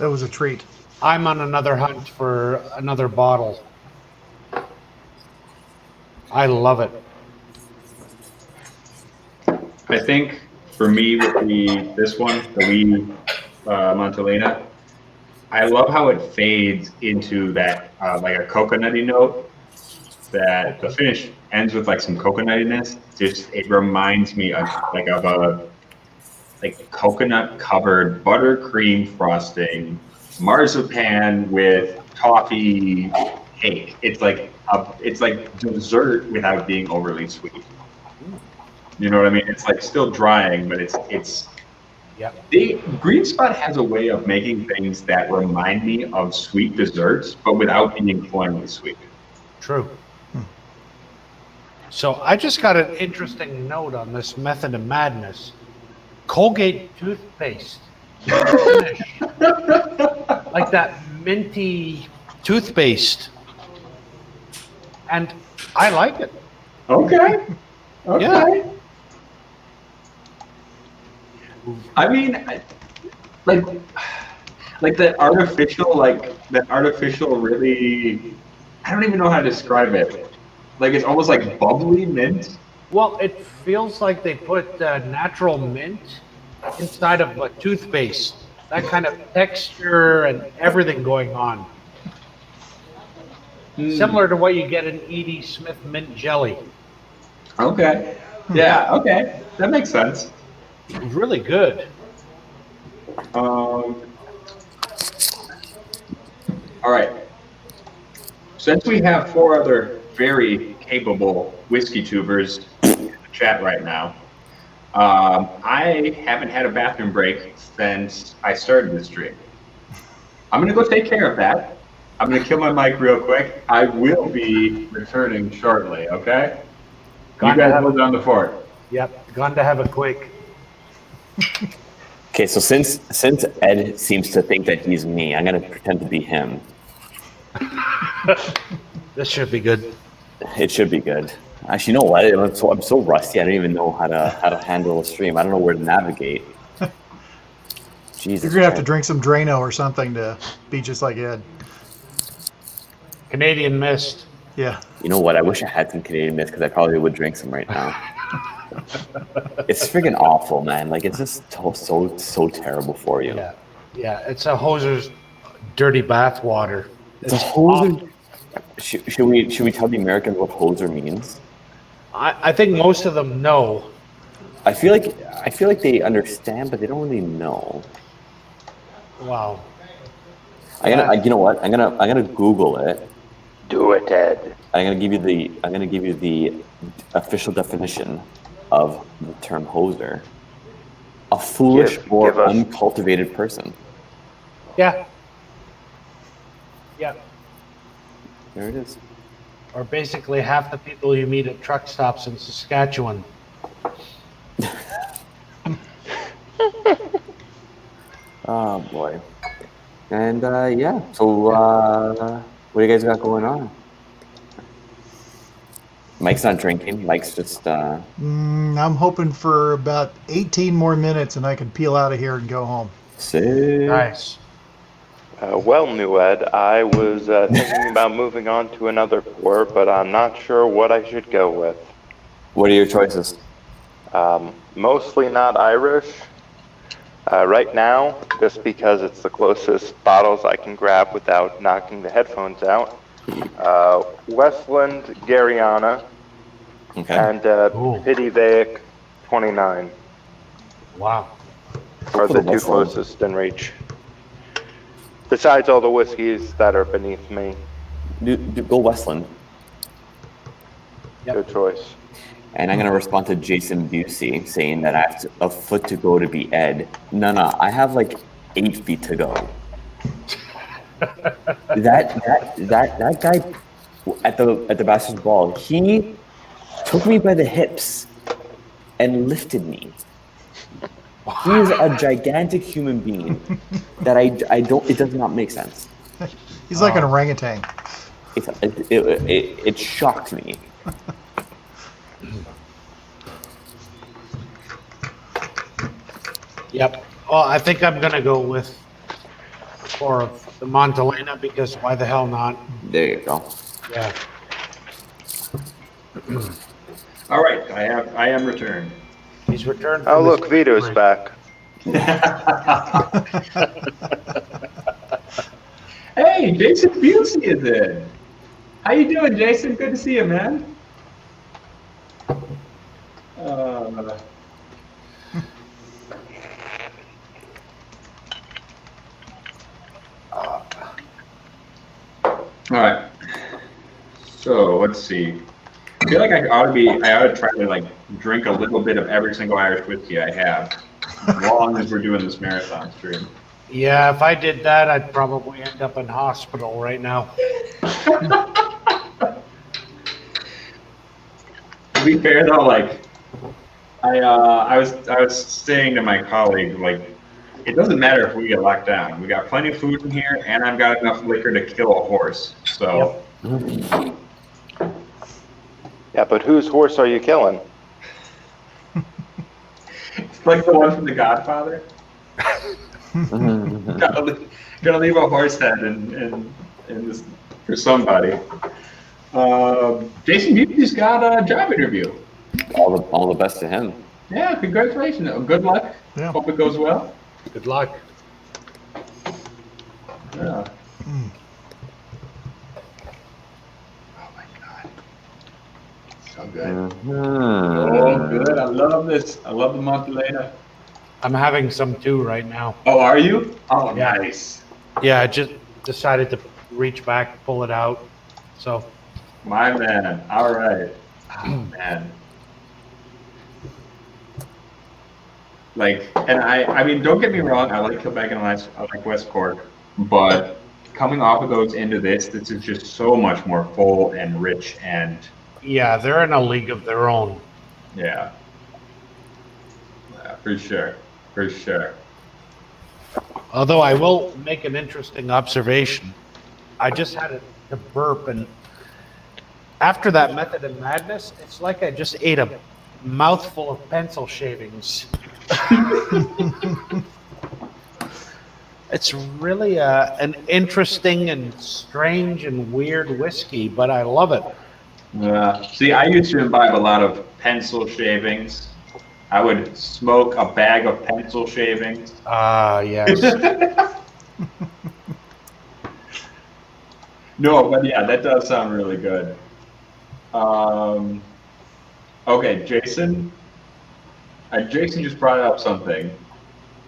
a treat. I'm on another hunt for another bottle. I love it. I think for me with this one, the Wee Montelena, I love how it fades into that like a coconutty note. That the finish ends with like some coconuttiness. Just it reminds me of a coconut covered buttercream frosting, marzipan with toffee cake. It's like dessert without being overly sweet. You know what I mean? It's like still drying, but it's. Yeah. Green Spot has a way of making things that remind me of sweet desserts, but without being cloyingly sweet. True. So I just got an interesting note on this Method of Madness. Colgate toothpaste. Finish. Like that minty toothpaste. And I like it. Okay. Yeah. I mean, like that artificial really, I don't even know how to describe it. Like it's almost like bubbly mint. Well, it feels like they put natural mint inside of a toothpaste. That kind of texture and everything going on. Similar to what you get in E.D. Smith mint jelly. Okay. Yeah, okay. That makes sense. It was really good. All right. Since we have 4 other very capable whiskey tubers in the chat right now, I haven't had a bathroom break since I started this stream. I'm going to go take care of that. I'm going to kill my mic real quick. I will be returning shortly, okay? You guys hold down the fort. Yep, gone to have a quick. Okay, so since Ed seems to think that he's me, I'm gonna pretend to be him. This should be good. It should be good. Actually, you know what? I'm so rusty. I don't even know how to handle a stream. I don't know where to navigate. Jesus. You're gonna have to drink some Drano or something to be just like Ed. Canadian Mist. Yeah. You know what? I wish I had some Canadian Mist because I probably would drink some right now. It's freaking awful, man. Like it's just so terrible for you. Yeah. It's a hoser's dirty bath water. It's a hoser. Should we tell the Americans what hoser means? I think most of them know. I feel like they understand, but they don't really know. Wow. You know what? I'm gonna Google it. Do it, Ed. I'm gonna give you the official definition of the term hoser. A foolish or uncultivated person. Yeah. Yeah. There it is. Or basically half the people you meet at truck stops in Saskatchewan. Oh boy. And yeah. So what do you guys got going on? Mike's not drinking. Mike's just. I'm hoping for about 18 more minutes, and I can peel out of here and go home. Sick. Nice. Well, New Ed, I was thinking about moving on to another port, but I'm not sure what I should go with. What are your choices? Mostly not Irish. Right now, just because it's the closest bottles I can grab without knocking the headphones out. Westland Gariana Okay. and Pityvaic 29 Wow. are the two closest in reach. Besides all the whiskeys that are beneath me. Go Westland. Yep. Good choice. And I'm gonna respond to Jason Busey saying that I have a foot to go to be Ed. No, I have like 8 feet to go. that guy at the Bastards Ball, he took me by the hips and lifted me. He is a gigantic human being that I don't. It does not make sense. He's like an orangutan. It shocked me. Yep. Well, I think I'm gonna go for the Montalena because why the hell not? There you go. Yeah. All right, I am returned. He's returned. Oh, from look, his- Vito's back. Hey, Jason Busey is in. How you doing, Jason? Good to see you, man. All right. So let's see. I feel like I ought to try to like drink a little bit of every single Irish whiskey I have, as long as we're doing this marathon stream. Yeah, if I did that, I'd probably end up in hospital right now. To be fair though, like I was saying to my colleague, like, it doesn't matter if we get locked down. We got plenty of food in here, and I've got enough liquor to kill a horse. So. Yep. Yeah, but whose horse are you killing? It's like the one from The Godfather. Gonna leave a horse head in this for somebody. Jason Busey's got a job interview. All the best to him. Yeah, congratulations. Good luck. Yeah. Hope it goes well. Good luck. Yeah. Oh my God. So good. Oh, good. I love this. I love the Montalena. I'm having some too right now. Oh, are you? Oh, Yeah. nice. Yeah, I just decided to reach back, pull it out. So, My man. All right. Oh, man. Like, and I mean, don't get me wrong. I like Quebec and I like West Cork, but coming off of those into this is just so much more full and rich and yeah, they're in a league of their own. yeah, for sure, for sure. Although I will make an interesting observation. I just had to burp, and after that Method of Madness, it's like I just ate a mouthful of pencil shavings. It's really an interesting and strange and weird whiskey, but I love it. See, I used to imbibe a lot of pencil shavings. I would smoke a bag of pencil shavings. Yes. No, but yeah, that does sound really good. Okay, Jason. Jason just brought up something.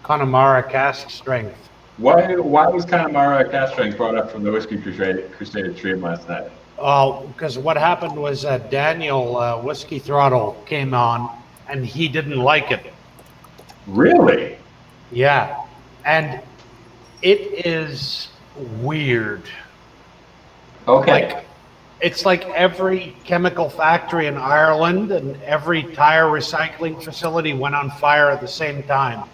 Connemara cask strength. Why was Connemara cask strength brought up from the Whiskey Crusade stream last night? Oh, because what happened was Daniel Whiskey Throttle came on, and he didn't like it. Really? Yeah, and it is weird. Okay. Like, it's like every chemical factory in Ireland and every tire recycling facility went on fire at the same time.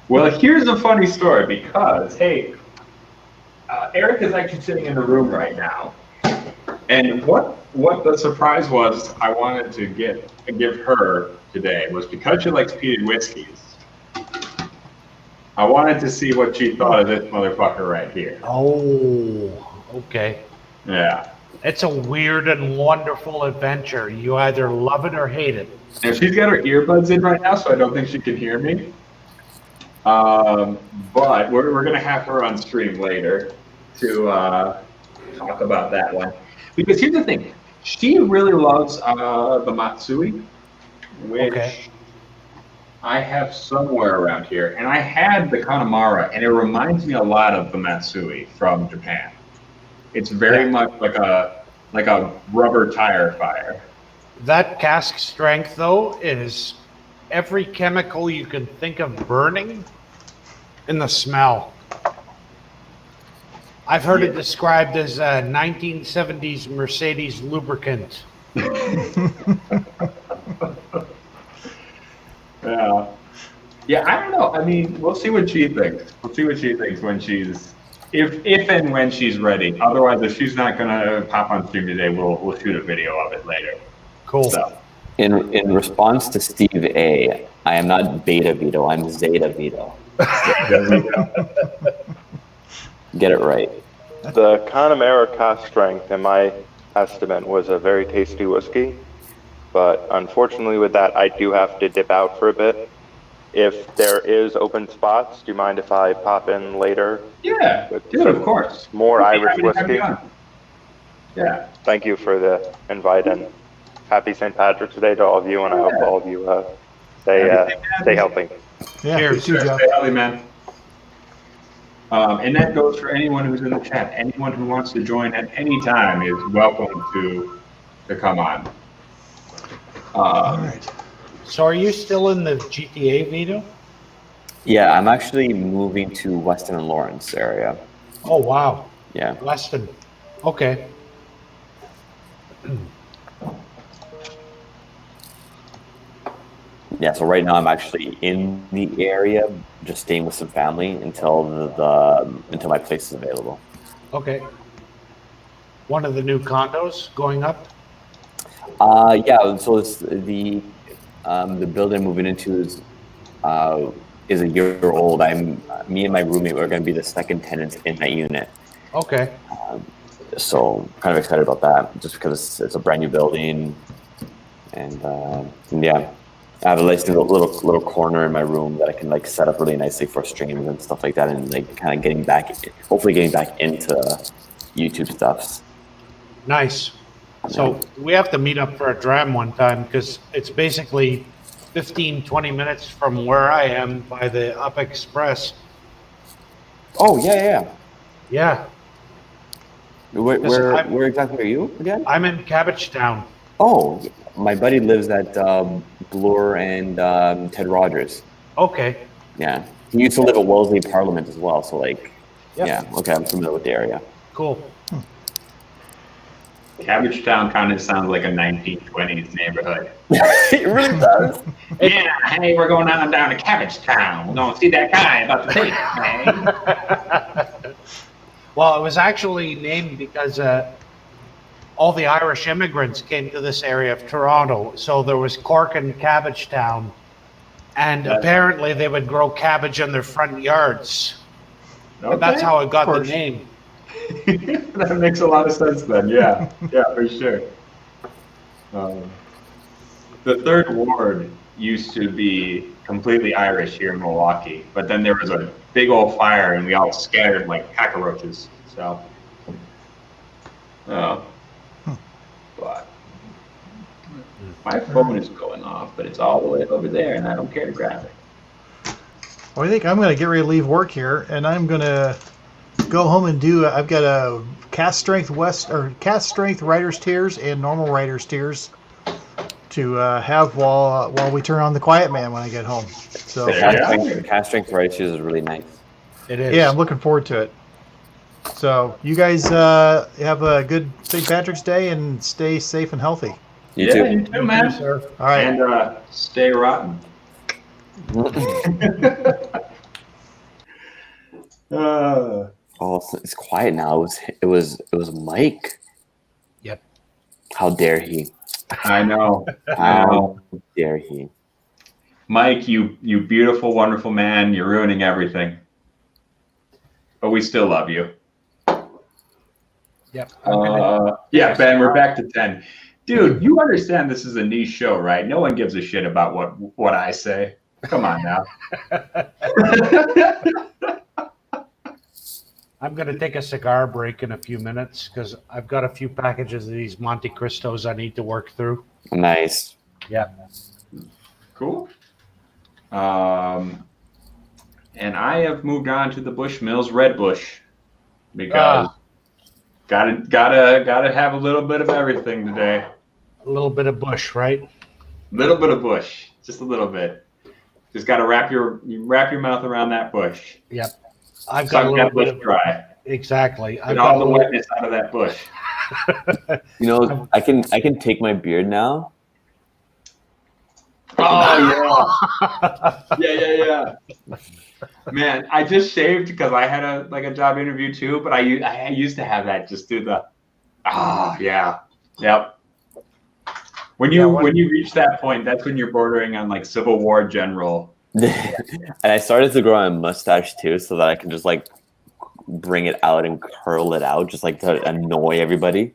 Well, here's a funny story because, hey, Eric is actually sitting in the room right now. And what the surprise was I wanted to give her today was because she likes peated whiskeys. I wanted to see what she thought of this motherfucker right here. Oh, okay. Yeah. It's a weird and wonderful adventure. You either love it or hate it. And she's got her earbuds in right now, so I don't think she can hear me. But we're going to have her on stream later to talk about that one. Because here's the thing. She really loves the Matsui, which I have somewhere around here. And I had the Connemara, and it reminds me a lot of the Matsui from Japan. It's very much like a rubber tire fire. That cask strength, though, is every chemical you can think of burning in the smell. I've heard it described as a 1970s Mercedes lubricant. Yeah, I don't know. I mean, we'll see what she thinks. We'll see what she thinks when she's, if and when she's ready. Otherwise, if she's not gonna pop on stream today, we'll shoot a video of it later. Cool. So, In response to Steve A, I am not Beta Vito, I'm Zeta Vito. there we go. Get it right. The Connemara cast strength, in my estimate, was a very tasty whiskey. But unfortunately with that, I do have to dip out for a bit. If there is open spots, do you mind if I pop in later? Yeah, With dude, of course. more We'll be Irish happy to have whiskey? you on. Yeah. Thank you for the invite, and happy St. Patrick's Day to all of you, and I hope all of you stay healthy. Yeah, Cheers. you too, Jeff. Stay healthy, man. And that goes for anyone who's in the chat. Anyone who wants to join at any time is welcome to come on. All right. So are you still in the GTA, Vito? Yeah, I'm actually moving to Weston and Lawrence area. Oh, wow. Yeah. Weston. Okay. Yeah, so right now I'm actually in the area, just staying with some family until until my place is available. Okay. One of the new condos going up? Yeah, so it's the building I'm moving into is a year old. Me and my roommate are going to be the second tenants in that unit. Okay. So kind of excited about that, just because it's a brand new building, and yeah, I have a nice little corner in my room that I can like set up really nicely for streams and stuff like that, and like kind of hopefully getting back into YouTube stuffs. Nice. So we have to meet up for a dram one time because it's basically 15, 20 minutes from where I am by the Up Express. Oh yeah. Yeah. Where exactly are you again? I'm in Cabbagetown. Oh, my buddy lives at Bloor and Ted Rogers. Okay. Yeah, he used to live at Wellesley Parliament as well. So like, Yep. yeah, okay, I'm familiar with the area. Cool. Cabbagetown kind of sounds like a 1920s neighborhood. It really does. Yeah, hey, we're going down to Cabbagetown. We're going to see that guy about the tape, man. Well, it was actually named because all the Irish immigrants came to this area of Toronto. So there was Cork and Cabbagetown. And apparently they would grow cabbage in their front yards. And that's how it got the name. That makes a lot of sense then. Yeah, for sure. The third ward used to be completely Irish here in Milwaukee, but then there was a big old fire and we all scattered like cockroaches. So, but my phone is going off, but it's all the way over there, and I don't care to grab it. Well, I think I'm going to get ready to leave work here, and I'm going to go home and I've got a cast strength writer's tears and normal writer's tears to have while we turn on the Quiet Man when I get home. So Cast strength writer's is really nice. It is. yeah, I'm looking forward to it. So you guys have a good St. Patrick's Day and stay safe and healthy. You too. You too, man. Sir. All right. And stay rotten. Oh, it's quiet now. It was Mike. Yep. How dare he? I know. How dare he? Mike, you beautiful, wonderful man. You're ruining everything. But we still love you. Yep. Yeah, Ben, we're back to 10. Dude, you understand this is a niche show, right? No one gives a shit about what I say. Come on now. I'm going to take a cigar break in a few minutes because I've got a few packages of these Monte Cristos I need to work through. Nice. Yeah. Cool. And I have moved on to the Bushmills Red Bush because gotta have a little bit of everything today. A little bit of bush, right? A little bit of bush, just a little bit. Just gotta wrap your mouth around that bush. Yep. I've got a Suck little that bush bit of dry. exactly. Get all the wetness out of that bush. You know, I can take my beard now. Oh yeah. Man, I just shaved because I had a job interview too, but I used to have that. Just do the yep. When you reach that point, that's when you're bordering on like Civil War general. And I started to grow my mustache too, so that I can just like bring it out and curl it out, just like to annoy everybody.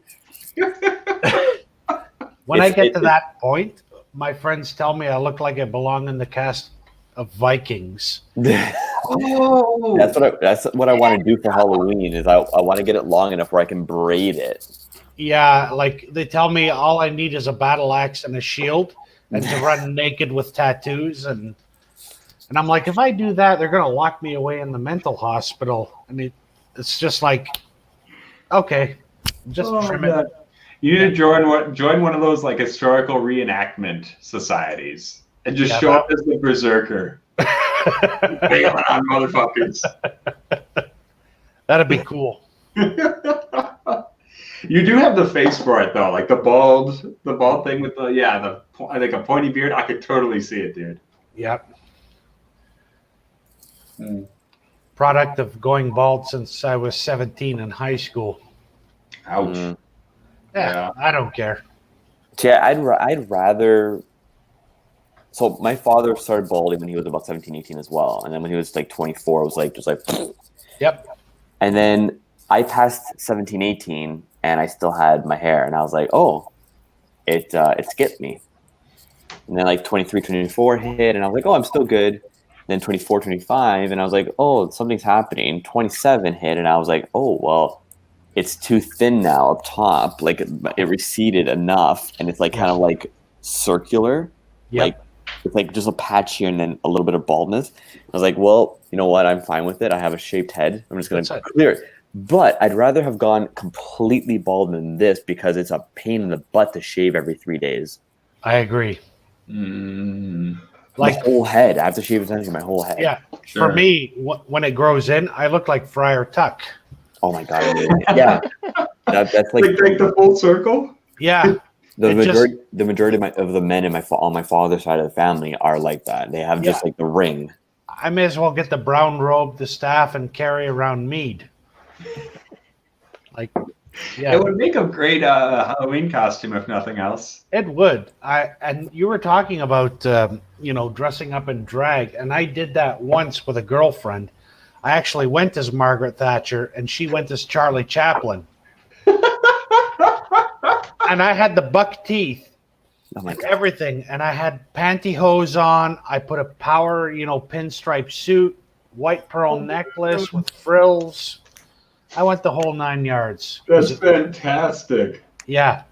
When I get to that point, my friends tell me I look like I belong in the cast of Vikings. Oh, That's what I want to do for Halloween. Is I want to get it long enough where I can braid it. Yeah, like they tell me all I need is a battle axe and a shield, and to run naked with tattoos, and I'm like, if I do that, they're gonna lock me away in the mental hospital. I mean, it's just like, okay, just trim it. You need to join one of those like historical reenactment societies and just show up as the berserker. Bailing on motherfuckers. That'd be cool. You do have the face for it though, like the bald thing with I think a pointy beard. I could totally see it, dude. Yep. Product of going bald since I was 17 in high school. Ouch. Yeah, I don't care. Yeah, I'd rather. So my father started balding when he was about 17, 18 as well, and then when he was like 24, it was like just like. Yep. And then I passed 17, 18, and I still had my hair, and I was like, oh, it skipped me. And then like 23, 24 hit, and I was like, oh, I'm still good. Then 24, 25, and I was like, oh, something's happening. 27 hit, and I was like, oh, well, it's too thin now up top. Like it receded enough, and it's like kind of like circular. Yep. Like it's like just a patch here and then a little bit of baldness. I was like, well, you know what? I'm fine with it. I have a shaped head. I'm just going to clear it. But I'd rather have gone completely bald than this because it's a pain in the butt to shave every 3 days. I agree. Like the whole head. I have to shave essentially my whole head. Yeah. Sure. For me, when it grows in, I look like Friar Tuck. Oh my god! Yeah, that's like the full circle. Yeah. The majority of the men on my father's side of the family are like that. They have just like the ring. I may as well get the brown robe, the staff, and carry around mead. Like, yeah, it would make a great Halloween costume if nothing else. It would. And you were talking about dressing up in drag, and I did that once with a girlfriend. I actually went as Margaret Thatcher, and she went as Charlie Chaplin. And I had the buck teeth, everything, and I had pantyhose on. I put a power, pinstripe suit, white pearl necklace with frills. I went the whole 9 yards. That's fantastic. Yeah,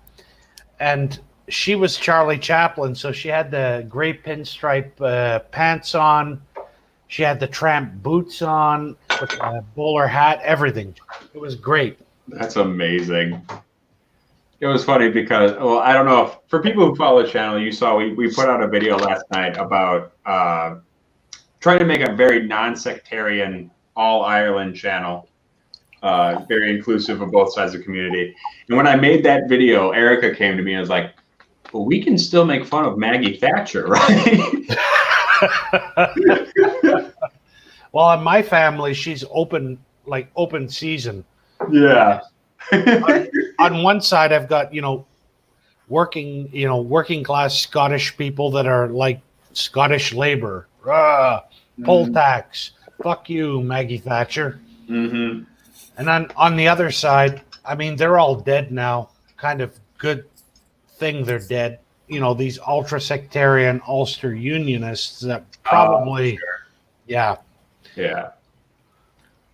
and she was Charlie Chaplin, so she had the gray pinstripe pants on. She had the tramp boots on with a bowler hat, everything. It was great. That's amazing. It was funny because, well, I don't know if for people who follow the channel, you saw we put out a video last night about trying to make a very non-sectarian all-Ireland channel, very inclusive of both sides of the community. And when I made that video, Erica came to me and was like, well, we can still make fun of Maggie Thatcher, right? Well, in my family, she's open season. Yeah. On one side, I've got working class Scottish people that are like Scottish labor, poll tax, fuck you, Maggie Thatcher. Mm-hmm. And then on the other side, I mean, they're all dead now. Kind of good thing they're dead. These ultra sectarian Ulster Unionists that probably, yeah.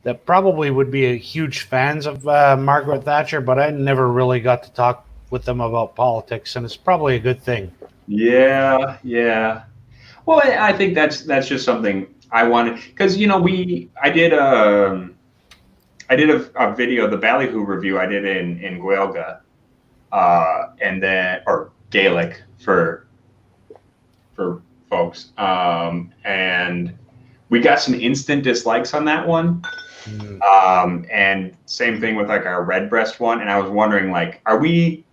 That probably would be huge fans of Margaret Thatcher, but I never really got to talk with them about politics, and it's probably a good thing. Yeah. Well, I think that's just something I wanted because I did a video, the Ballyhoo review I did in Gaeilge, and then or Gaelic for folks, and we got some instant dislikes on that one. And same thing with like our Redbreast one. And I was wondering, like, are we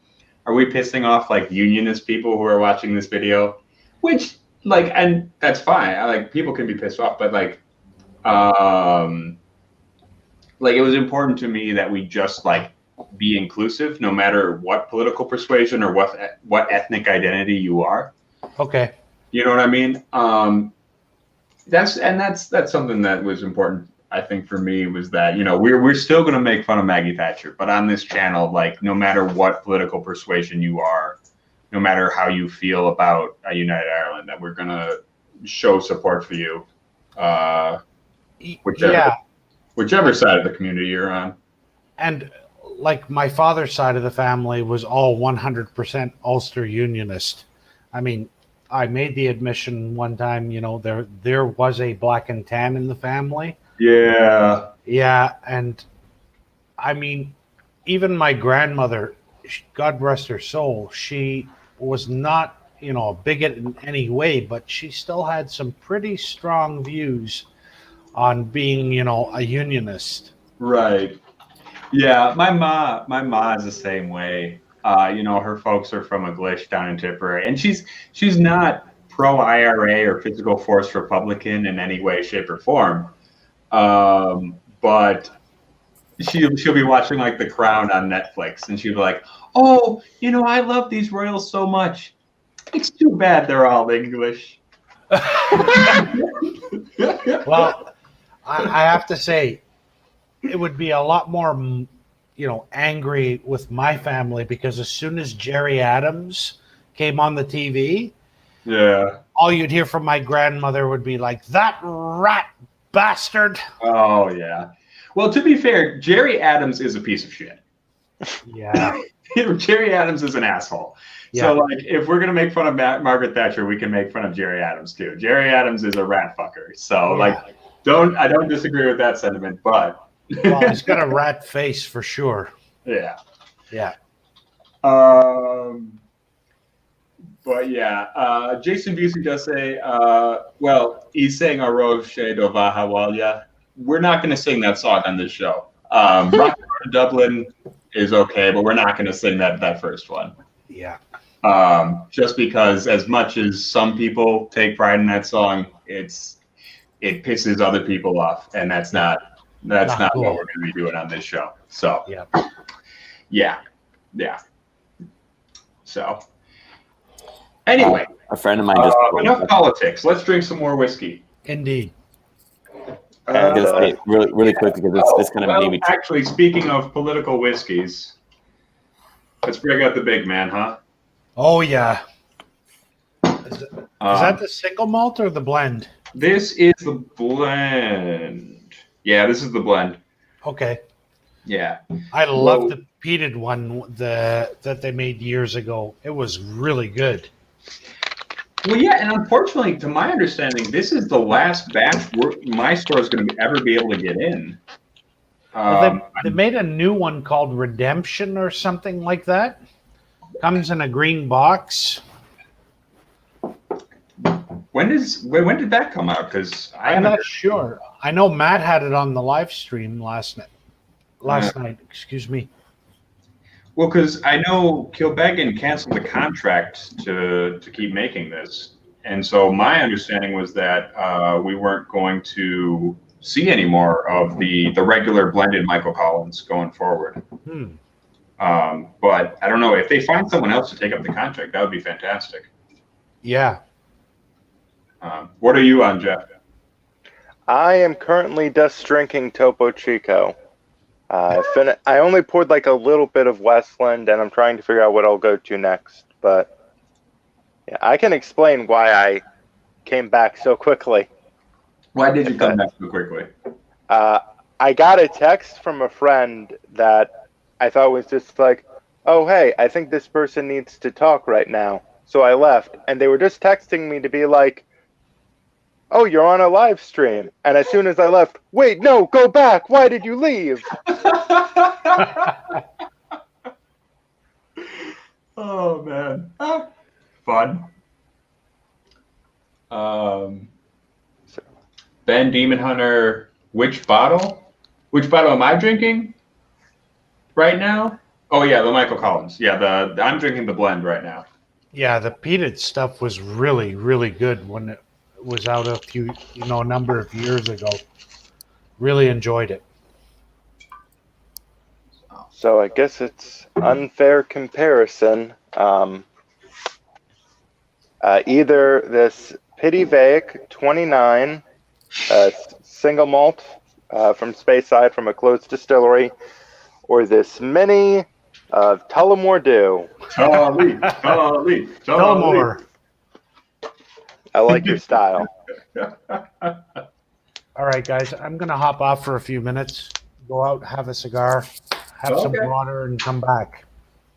pissing off like unionist people who are watching this video? Which, like, and that's fine. Like, people can be pissed off, but like it was important to me that we just like be inclusive, no matter what political persuasion or what ethnic identity you are. Okay. You know what I mean? That's something that was important. I think for me was that, we're still going to make fun of Maggie Thatcher, but on this channel, like, no matter what political persuasion you are, no matter how you feel about a United Ireland, that we're going to show support for you, whichever side of the community you're on. And like my father's side of the family was all 100% Ulster Unionist. I mean, I made the admission one time, there was a black and tan in the family. Yeah. Yeah, and I mean, even my grandmother, God rest her soul, she was not, a bigot in any way, but she still had some pretty strong views on being, a unionist. Right. Yeah, my ma is the same way. Her folks are from a Glish down in Tipperary, and she's not pro IRA or physical force Republican in any way, shape, or form. But she'll be watching like The Crown on Netflix, and she'll be like, "Oh, I love these royals so much. It's too bad they're all English." Well, I have to say, it would be a lot more, angry with my family, because as soon as Jerry Adams came on the TV, yeah, all you'd hear from my grandmother would be like, "That rat bastard." Oh yeah. Well, to be fair, Jerry Adams is a piece of shit. Yeah. Jerry Adams is an asshole. Yeah. So, like, if we're gonna make fun of Margaret Thatcher, we can make fun of Jerry Adams too. Jerry Adams is a rat fucker. So, I don't disagree with that sentiment, but well, he's got a rat face for sure. Yeah. Yeah. But yeah, Jason Busey does say, well, he's saying Aroche Dova Hawalia. We're not going to sing that song on this show. Rock in Dublin is okay, but we're not going to sing that first one. Yeah. Just because, as much as some people take pride in that song, it pisses other people off, and that's not cool. What we're going to be doing on this show. So yeah. So anyway, a friend of mine just enough politics. Let's drink some more whiskey. Indeed. Really quick, because this kind of made me. Actually, speaking of political whiskeys, let's bring out the big man, huh? Oh yeah. Is that the single malt or the blend? This is the blend. Yeah, this is the blend. Okay. Yeah. I love the peated one that they made years ago. It was really good. Well, yeah, and unfortunately, to my understanding, this is the last batch my store is going to ever be able to get in. They made a new one called Redemption or something like that. Comes in a green box. When did that come out? Because I'm not sure. I know Matt had it on the live stream last night. Excuse me. Well, because I know Kilbeggan canceled the contract to keep making this, and so my understanding was that we weren't going to see any more of the regular blended Michael Collins going forward. But I don't know, if they find someone else to take up the contract, that would be fantastic. Yeah. What are you on, Jeff? I am currently just drinking Topo Chico. I only poured like a little bit of Westland, and I'm trying to figure out what I'll go to next. But yeah, I can explain why I came back so quickly. Why did you come back so quickly? I got a text from a friend that I thought was just like, "Oh, hey, I think this person needs to talk right now." So I left, and they were just texting me to be like, "Oh, you're on a live stream." And as soon as I left, "Wait, no, go back. Why did you leave?" Oh, man. Fun. Ben Demon Hunter, which bottle? Which bottle am I drinking right now? Oh, yeah, the Michael Collins. Yeah, I'm drinking the blend right now. Yeah, the peated stuff was really, really good when it was out a number of years ago. Really enjoyed it. So I guess it's unfair comparison. Either this Pityvaic 29 single malt from Speyside from a closed distillery, or this mini of Tullamore Dew. Tully. Tullamore. I like your style. All right, guys, I'm going to hop off for a few minutes, go out, have a cigar, have some Okay. water, and come back.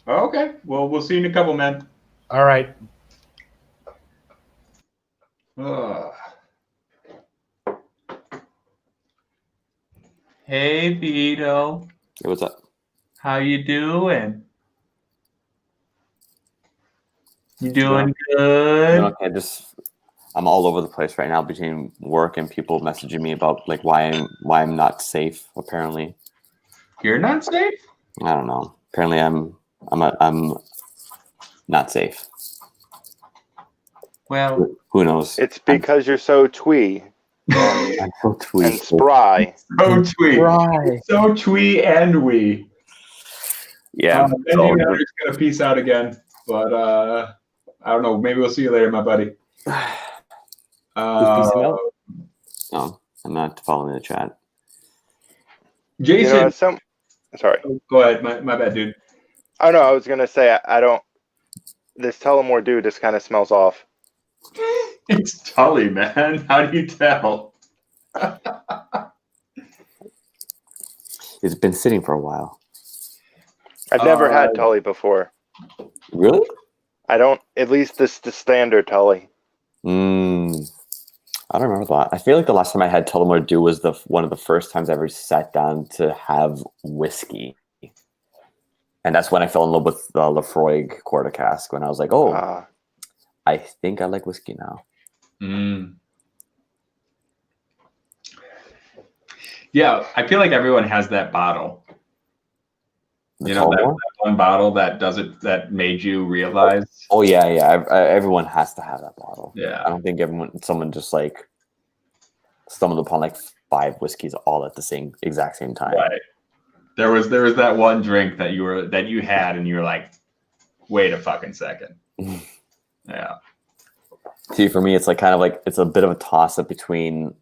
Okay. Well, we'll see you in a couple, man. All right. Ugh. Hey, Vito. Hey, what's up? How you doing? You doing good? Okay, I'm all over the place right now between work and people messaging me about like why I'm not safe. Apparently, You're not safe? I don't know. Apparently, I'm not safe. Well, Who knows? It's because you're so twee I'm so and tweet. spry. so twee. Right. So twee and wee. Yeah. And so- you know, just gonna peace out again. But I don't know. Maybe we'll see you later, my buddy. Who's peacing out? No, I'm not following the chat. Jason, Sorry. go ahead. My bad, dude. Oh no, I was gonna say I don't. This Tullamore Dew just kind of smells off. It's Tully, man. How do you tell? It's been sitting for a while. I've never had Tully before. Really? I don't. At least the standard Tully. I don't remember that. I feel like the last time I had Tullamore Dew was one of the first times I ever sat down to have whiskey. And that's when I fell in love with the Lefroy Quarter Cask, when I was like, oh, I think I like whiskey now. Yeah, I feel like everyone has that bottle. The You know, that Tullamore? one bottle that made you realize. Oh, yeah. Everyone has to have that bottle. Yeah. I don't think someone just like stumbled upon like 5 whiskeys all at the exact same time. Right. There was that one drink that you had and you were like, wait a fucking second. Yeah. See, for me, it's like kind of like it's a bit of a toss up between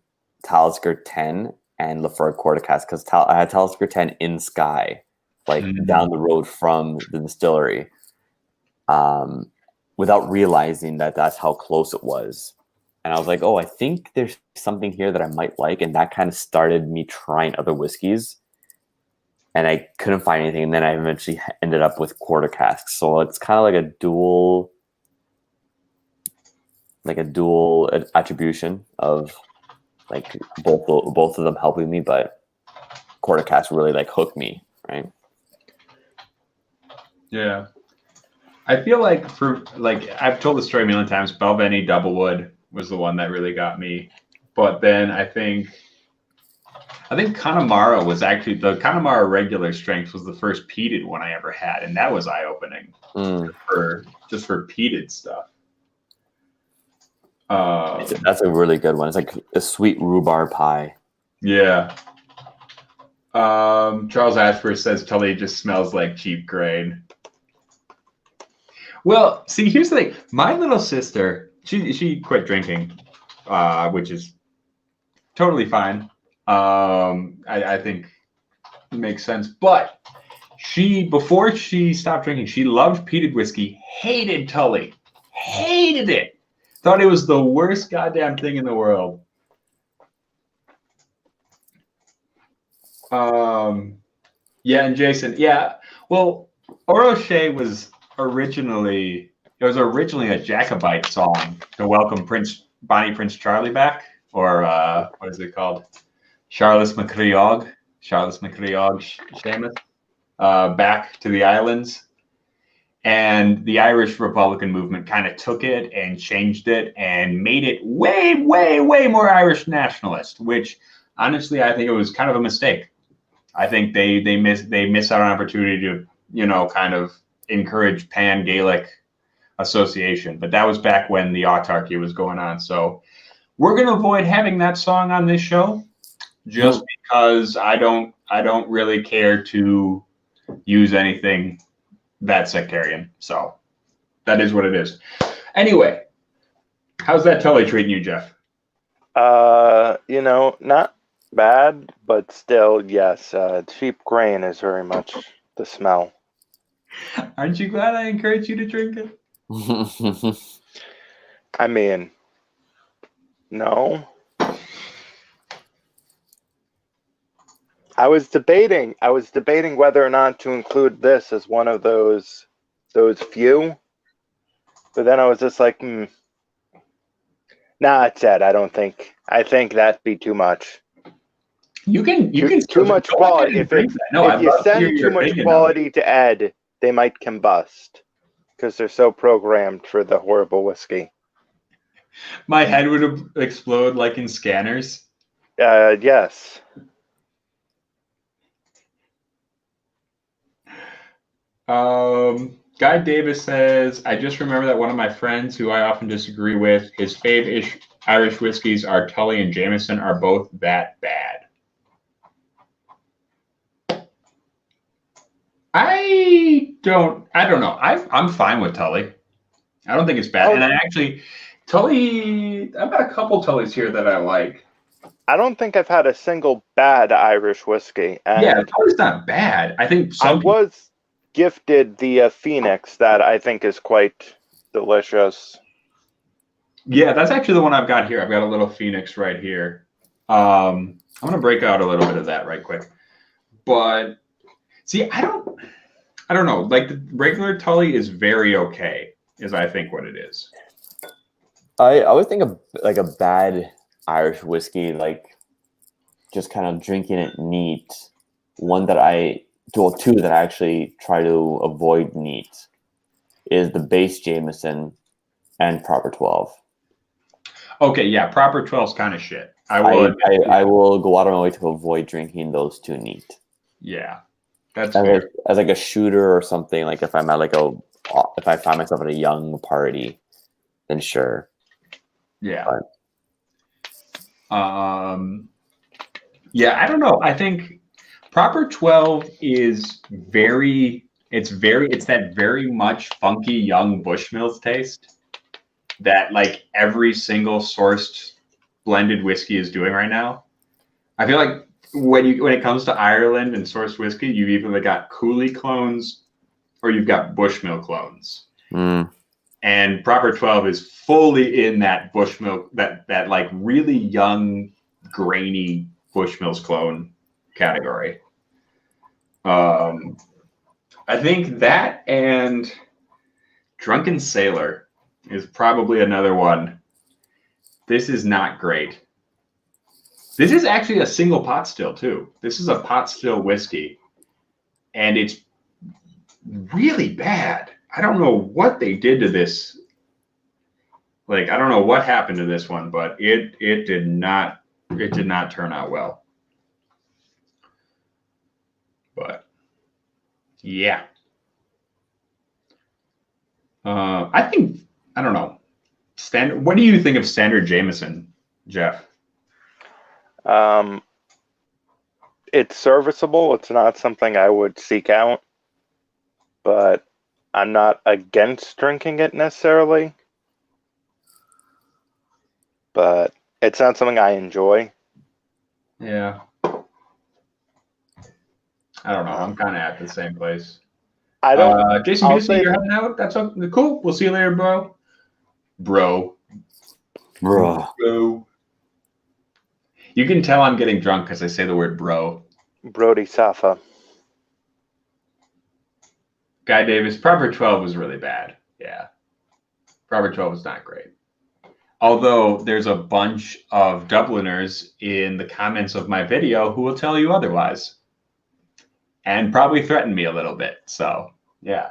Talisker 10 and Lefroy Quarter Cask, because I had Talisker 10 in Skye, like down the road from the distillery, without realizing that that's how close it was. And I was like, oh, I think there's something here that I might like. And that kind of started me trying other whiskeys. And I couldn't find anything. And then I eventually ended up with Quarter Casks. So it's kind of like a dual attribution of like both of them helping me, but Quarter Cask really like hooked me, right? Yeah. I feel like I've told the story a million times, Balvenie Doublewood was the one that really got me. But then I think Connemara was actually, the Connemara regular strength was the first peated one I ever had, and that was eye-opening for peated stuff. That's a really good one. It's like a sweet rhubarb pie. Yeah. Charles Ashford says Tully just smells like cheap grain. Well, see, here's the thing. My little sister, she quit drinking, which is totally fine. I think it makes sense. But before she stopped drinking, she loved peated whiskey, hated Tully, hated it. Thought it was the worst goddamn thing in the world. Yeah, and Jason, yeah. Well, O'Roche was originally a Jacobite song to welcome Bonnie Prince Charlie back, or what is it called? Charles MacCreagh Seamus, back to the islands. And the Irish Republican movement kind of took it and changed it and made it way, way, way more Irish nationalist, which honestly, I think it was kind of a mistake. I think they missed out on an opportunity to, kind of encourage pan-Gaelic association. But that was back when the autarky was going on. So we're going to avoid having that song on this show just because I don't really care to use anything that sectarian. So that is what it is. Anyway, how's that Tully treating you, Jeff? You know, not bad, but still, yes. Cheap grain is very much the smell. Aren't you glad I encouraged you to drink it? I mean, no. I was debating whether or not to include this as one of those few, but then I was just like, Nah, it's Ed. I think that'd be too much. You can too much quality. If you send too much quality to Ed, they might combust because they're so programmed for the horrible whiskey. My head would explode like in Scanners. Yes. Guy Davis says, I just remember that one of my friends who I often disagree with, his fave Irish whiskeys are Tully and Jameson are both that bad. I don't know. I'm fine with Tully. I don't think it's bad. And I actually, Tully, I've got a couple Tullys here that I like. I don't think I've had a single bad Irish whiskey. And yeah, Tully's not bad. I think I was gifted the Phoenix that I think is quite delicious. Yeah, that's actually the one I've got here. I've got a little Phoenix right here. I'm going to break out a little bit of that right quick. But see, I don't know. Like the regular Tully is very okay, is I think what it is. I always think of like a bad Irish whiskey, like just kind of drinking it neat. Two that I actually try to avoid neat is the base Jameson and Proper 12. Okay, yeah, Proper 12's kind of shit. I will go out of my way to avoid drinking those two neat. Yeah, that's fair. As like a shooter or something. Like if I'm at if I find myself at a young party, then sure. Yeah. Yeah, I don't know. I think Proper 12 is it's that very much funky young Bushmills taste that like every single sourced blended whiskey is doing right now. I feel like when it comes to Ireland and sourced whiskey, you've either got Cooley clones or you've got Bushmill clones. And Proper 12 is fully in that Bushmill, that like really young, grainy Bushmills clone category. I think that and Drunken Sailor is probably another one. This is not great. This is actually a single pot still too. This is a pot still whiskey, and it's really bad. I don't know what they did to this. Like, I don't know what happened to this one, but it did not turn out well. But yeah. I don't know. What do you think of standard Jameson, Jeff? It's serviceable. It's not something I would seek out, but I'm not against drinking it necessarily. But it's not something I enjoy. Yeah. I don't know. I'm kind of at the same place. I don't. Jason, you say you're heading out? That's cool. We'll see you later, bro. Bro. You can tell I'm getting drunk because I say the word bro. Brody Safa. Guy Davis, Proper 12 was really bad. Yeah. Proper 12 was not great. Although there's a bunch of Dubliners in the comments of my video who will tell you otherwise. And probably threaten me a little bit. So, yeah.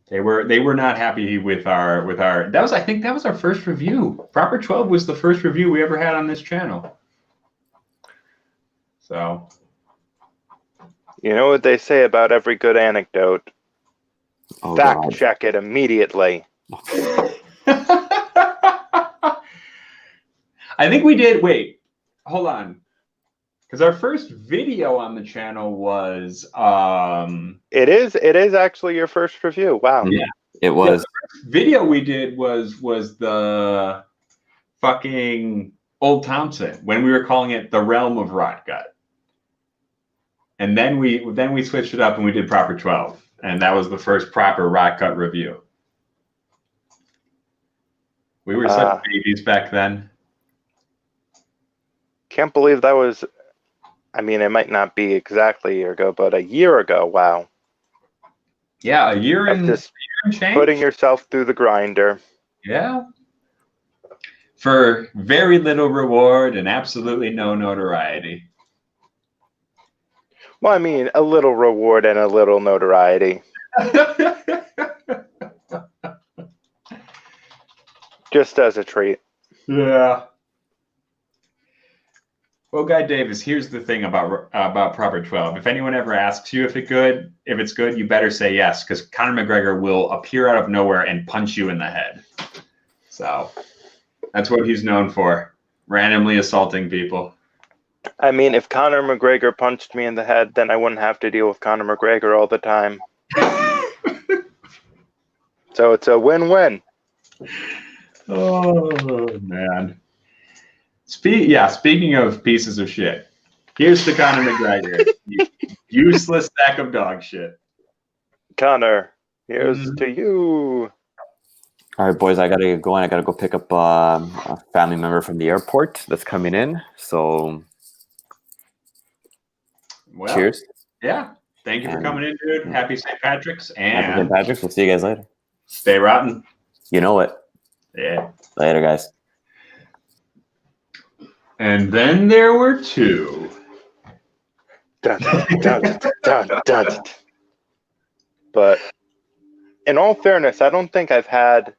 They were not happy with our I think that was our first review. Proper 12 was the first review we ever had on this channel. So You know what they say about every good anecdote? Oh Fact God. check it immediately. I think we did. Wait, hold on. Because our first video on the channel was It is actually your first review. Wow. Yeah, it was. video we did was the fucking Old Thompson when we were calling it the Realm of Rot Gut. And then we switched it up and we did Proper 12. And that was the first proper Rot Gut review. We were such babies back then. Can't believe that was, I mean, it might not be exactly a year ago, but a year ago. Wow. Yeah, a year Of and just change. putting yourself through the grinder. Yeah. For very little reward and absolutely no notoriety. Well, I mean, a little reward and a little notoriety. Just as a treat. Yeah. Well, Guy Davis, here's the thing about Proper 12. If anyone ever asks you if it's good, you better say yes, because Conor McGregor will appear out of nowhere and punch you in the head. So that's what he's known for, randomly assaulting people. I mean, if Conor McGregor punched me in the head, then I wouldn't have to deal with Conor McGregor all the time. So it's a win-win. Oh, man. Speaking of pieces of shit, here's to Conor McGregor. You useless sack of dog shit. Conor, here's to you. All right, boys, I gotta go and I gotta go pick up a family member from the airport that's coming in. So, Well, cheers. Yeah. Thank you for coming in, dude. Happy St. Patrick's. And Happy St. Patrick's. We'll see you guys later. Stay rotten. You know it. Yeah. Later, guys. And then there were two. Dun, dun, dun, dun. But in all fairness, I don't think I've had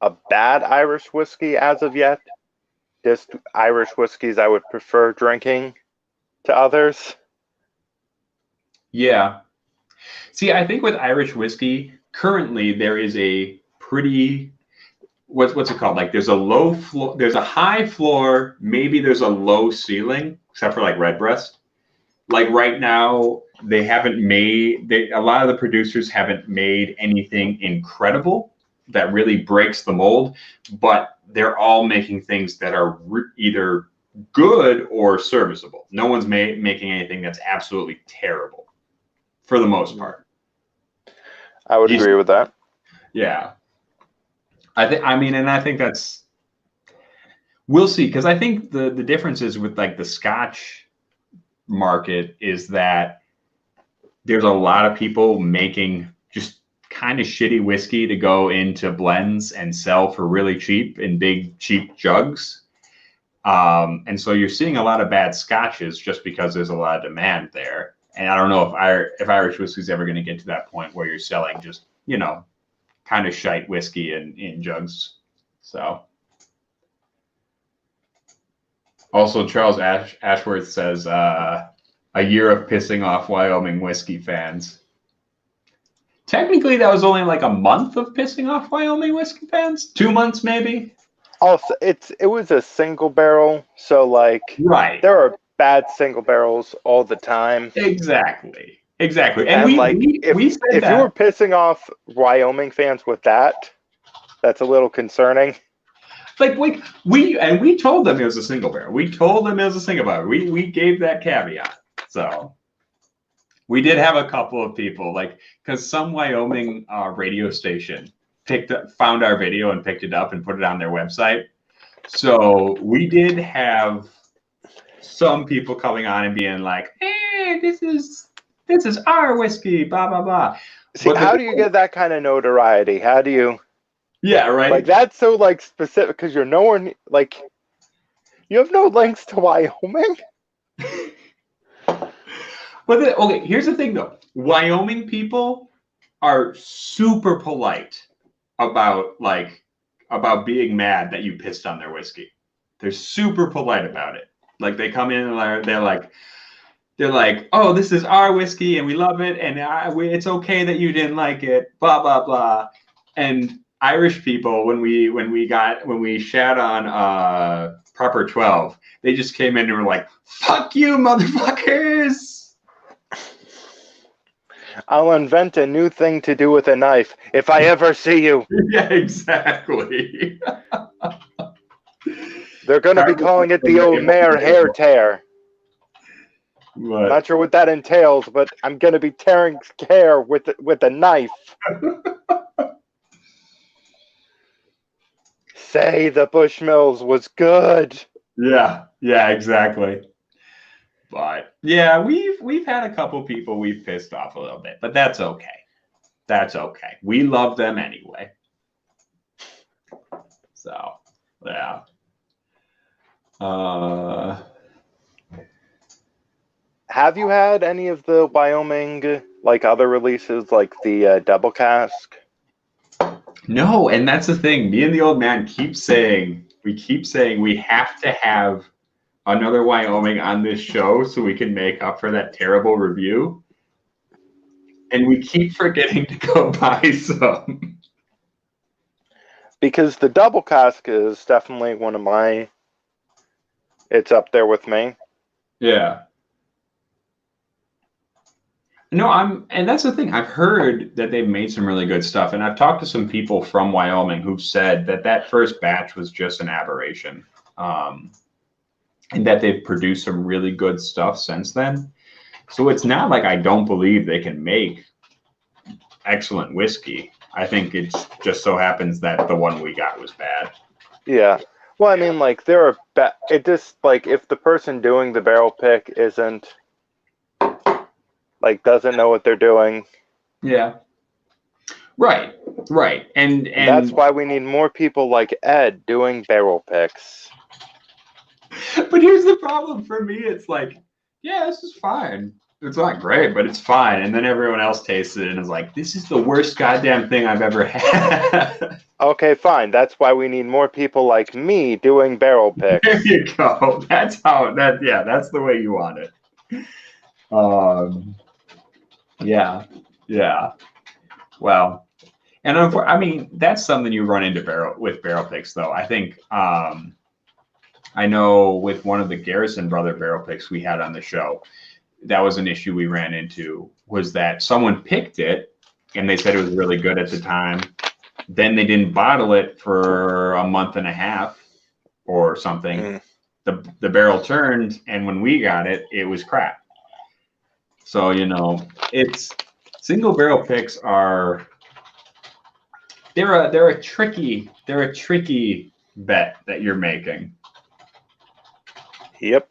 a bad Irish whiskey as of yet. Just Irish whiskeys I would prefer drinking to others. Yeah. See, I think with Irish whiskey, currently there is a pretty what's it called? Like there's a low floor, there's a high floor, maybe there's a low ceiling, except for like Redbreast. Like right now, they haven't made a lot of the producers haven't made anything incredible that really breaks the mold, but they're all making things that are either good or serviceable. No one's making anything that's absolutely terrible, for the most part. I would agree with that. Yeah. I think that's, we'll see, because I think the differences with like the Scotch market is that there's a lot of people making just kind of shitty whiskey to go into blends and sell for really cheap in big cheap jugs. And so you're seeing a lot of bad Scotches just because there's a lot of demand there. And I don't know if Irish whiskey is ever going to get to that point where you're selling just, kind of shite whiskey in jugs. So also Charles Ashworth says a year of pissing off Wyoming whiskey fans. Technically that was only like a month of pissing off Wyoming whiskey fans. 2 months maybe. Also, it was a single barrel, so like right. There are bad single barrels all the time. Exactly. And if you were pissing off Wyoming fans with that, that's a little concerning. Like we told them it was a single barrel. We told them it was a single barrel. We gave that caveat. So we did have a couple of people because some Wyoming radio station found our video and picked it up and put it on their website. So we did have some people coming on and being like, "Hey, this is our whiskey, blah blah blah." See, how do you get that kind of notoriety? How do you? Yeah, right. Like that's so specific because you're nowhere you have no links to Wyoming. But okay, here's the thing though. Wyoming people are super polite about being mad that you pissed on their whiskey. They're super polite about it. Like they come in and they're like, they're like, oh, this is our whiskey and we love it, and it's okay that you didn't like it, blah blah blah. And Irish people, when we shat on Proper 12, they just came in and were like, fuck you, motherfuckers. I'll invent a new thing to do with a knife if I ever see you. Yeah, exactly. They're going to be calling it the old mare hair tear. But, Not sure what that entails, but I'm going to be tearing hair with a knife. Say the Bushmills was good. yeah, exactly. But yeah, we've had a couple people we've pissed off a little bit, but that's okay. That's okay. We love them anyway. So yeah. Have you had any of the Wyoming, like other releases, like the double cask? No, and that's the thing. Me and the old man keep saying we have to have another Wyoming on this show so we can make up for that terrible review. And we keep forgetting to go buy some. Because the double cask is definitely one of my. It's up there with me. Yeah. No, and that's the thing. I've heard that they've made some really good stuff, and I've talked to some people from Wyoming who've said that first batch was just an aberration, and that they've produced some really good stuff since then. So it's not like I don't believe they can make excellent whiskey. I think it just so happens that the one we got was bad. Yeah. Well, I mean, like, there are it just, like, if the person doing the barrel pick isn't, like, doesn't know what they're doing. Yeah. Right. And that's why we need more people like Ed doing barrel picks. But here's the problem for me. It's like, yeah, this is fine. It's not great, but it's fine. And then everyone else tastes it and is like, this is the worst goddamn thing I've ever had. Okay, fine. That's why we need more people like me doing barrel picks. There you go. That's how that's the way you want it. Yeah. Well, and I mean, that's something you run into barrel picks, though. I think I know with one of the Garrison brother barrel picks we had on the show, that was an issue we ran into, was that someone picked it and they said it was really good at the time. Then they didn't bottle it for a month and a half or something. The barrel turned, and when we got it, it was crap. So, it's single barrel picks are they're a tricky bet that you're making. Yep.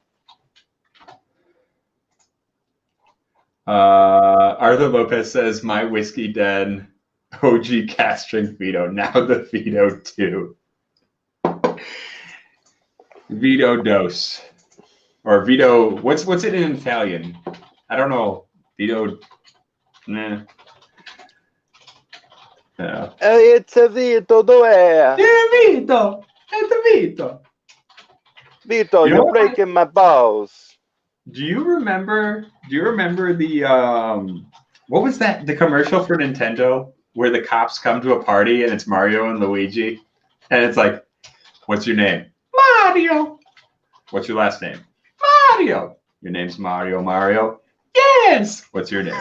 Arthur Lopez says, my whiskey den, OG cast strength Vito, now the Vito 2. Vito Dos. Or Vito, what's it in Italian? I don't know. Vito, nah. Yeah. It's a Vito, dov'è? Vito! It's a Vito! Vito, you're breaking my balls. Do you remember the what was that? The commercial for Nintendo where the cops come to a party and it's Mario and Luigi, and it's like, what's your name? Mario. What's your last name? Mario. Your name's Mario. Yes. What's your name?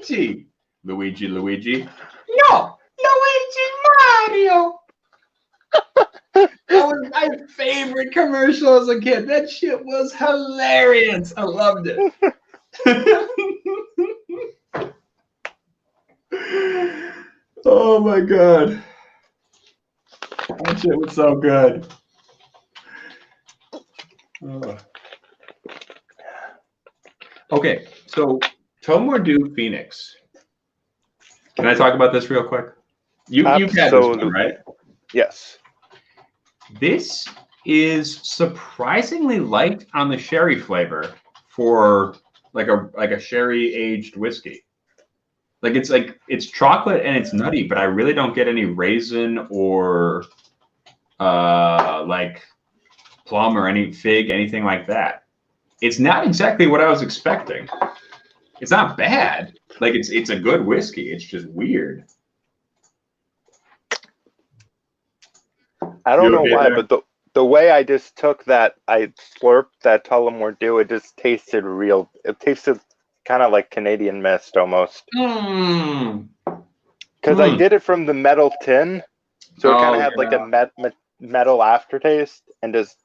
Luigi. Luigi. No, Luigi Mario. That was my favorite commercial as a kid. That shit was hilarious. I loved it. Oh my god. That shit was so good. Okay, so Tomor Dew Phoenix. Can I talk about this real quick? You've had this one, right? Yes. This is surprisingly light on the sherry flavor for like a sherry aged whiskey. It's chocolate and it's nutty, but I really don't get any raisin or like plum or any fig, anything like that. It's not exactly what I was expecting. It's not bad. Like it's a good whiskey. It's just weird. I don't You know okay why, there? but the way I just took that, I slurped that Tullamore Dew. It just tasted real. It tasted kind of like Canadian Mist almost. Mm. Because I did it from the metal tin, so it kind of Oh had like a metal aftertaste, and just.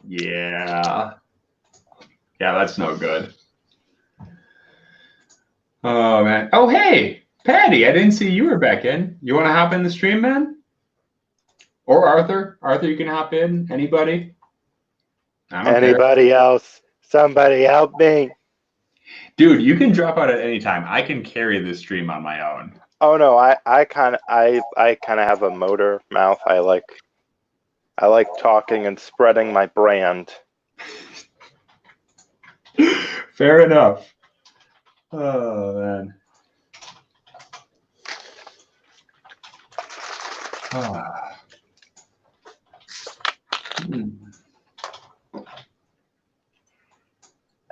yeah. Yeah, that's no good. Oh man. Oh hey, Patty, I didn't see you were back in. You want to hop in the stream, man? Or Arthur? Arthur, you can hop in. Anybody? I don't care. Anybody else? Somebody help me! Dude, you can drop out at any time. I can carry this stream on my own. Oh no, I kind of have a motor mouth. I like talking and spreading my brand. Fair enough. Oh man. Ah.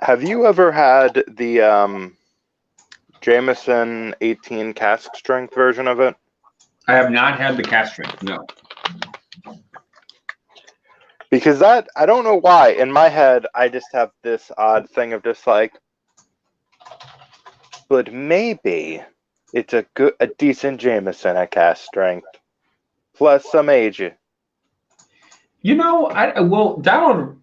Have you ever had the Jameson 18 cask strength version of it? I have not had the cast strength, no. Because that, I don't know why, in my head, I just have this odd thing of just like, but maybe it's a decent Jameson at cast strength, plus some age. You know, well, Donald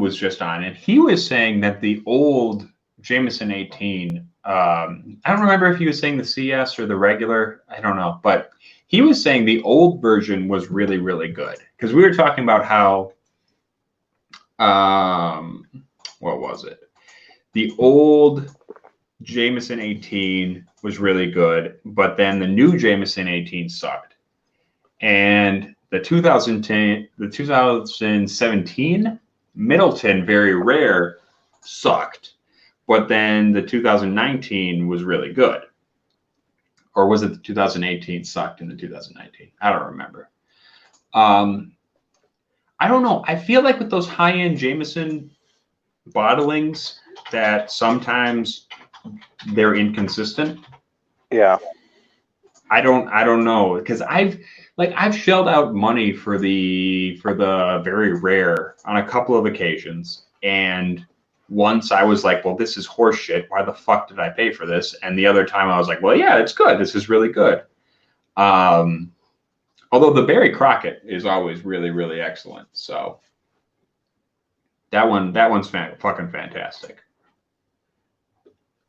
was just on it. He was saying that the old Jameson 18, I don't remember if he was saying the CS or the regular, I don't know, but he was saying the old version was really, really good. Because we were talking about how, what was it? The old Jameson 18 was really good, but then the new Jameson 18 sucked. And the 2017 Middleton, very rare, sucked. But then the 2019 was really good. Or was it the 2018 sucked in the 2019? I don't remember. I don't know. I feel like with those high-end Jameson bottlings that sometimes they're inconsistent. Yeah. I don't know, because I've shelled out money for the very rare on a couple of occasions, and once I was like, well, this is horse shit. Why the fuck did I pay for this? And the other time I was like, well, yeah, it's good. This is really good. Although the Barry Crockett is always really, really excellent. So that one's fucking fantastic.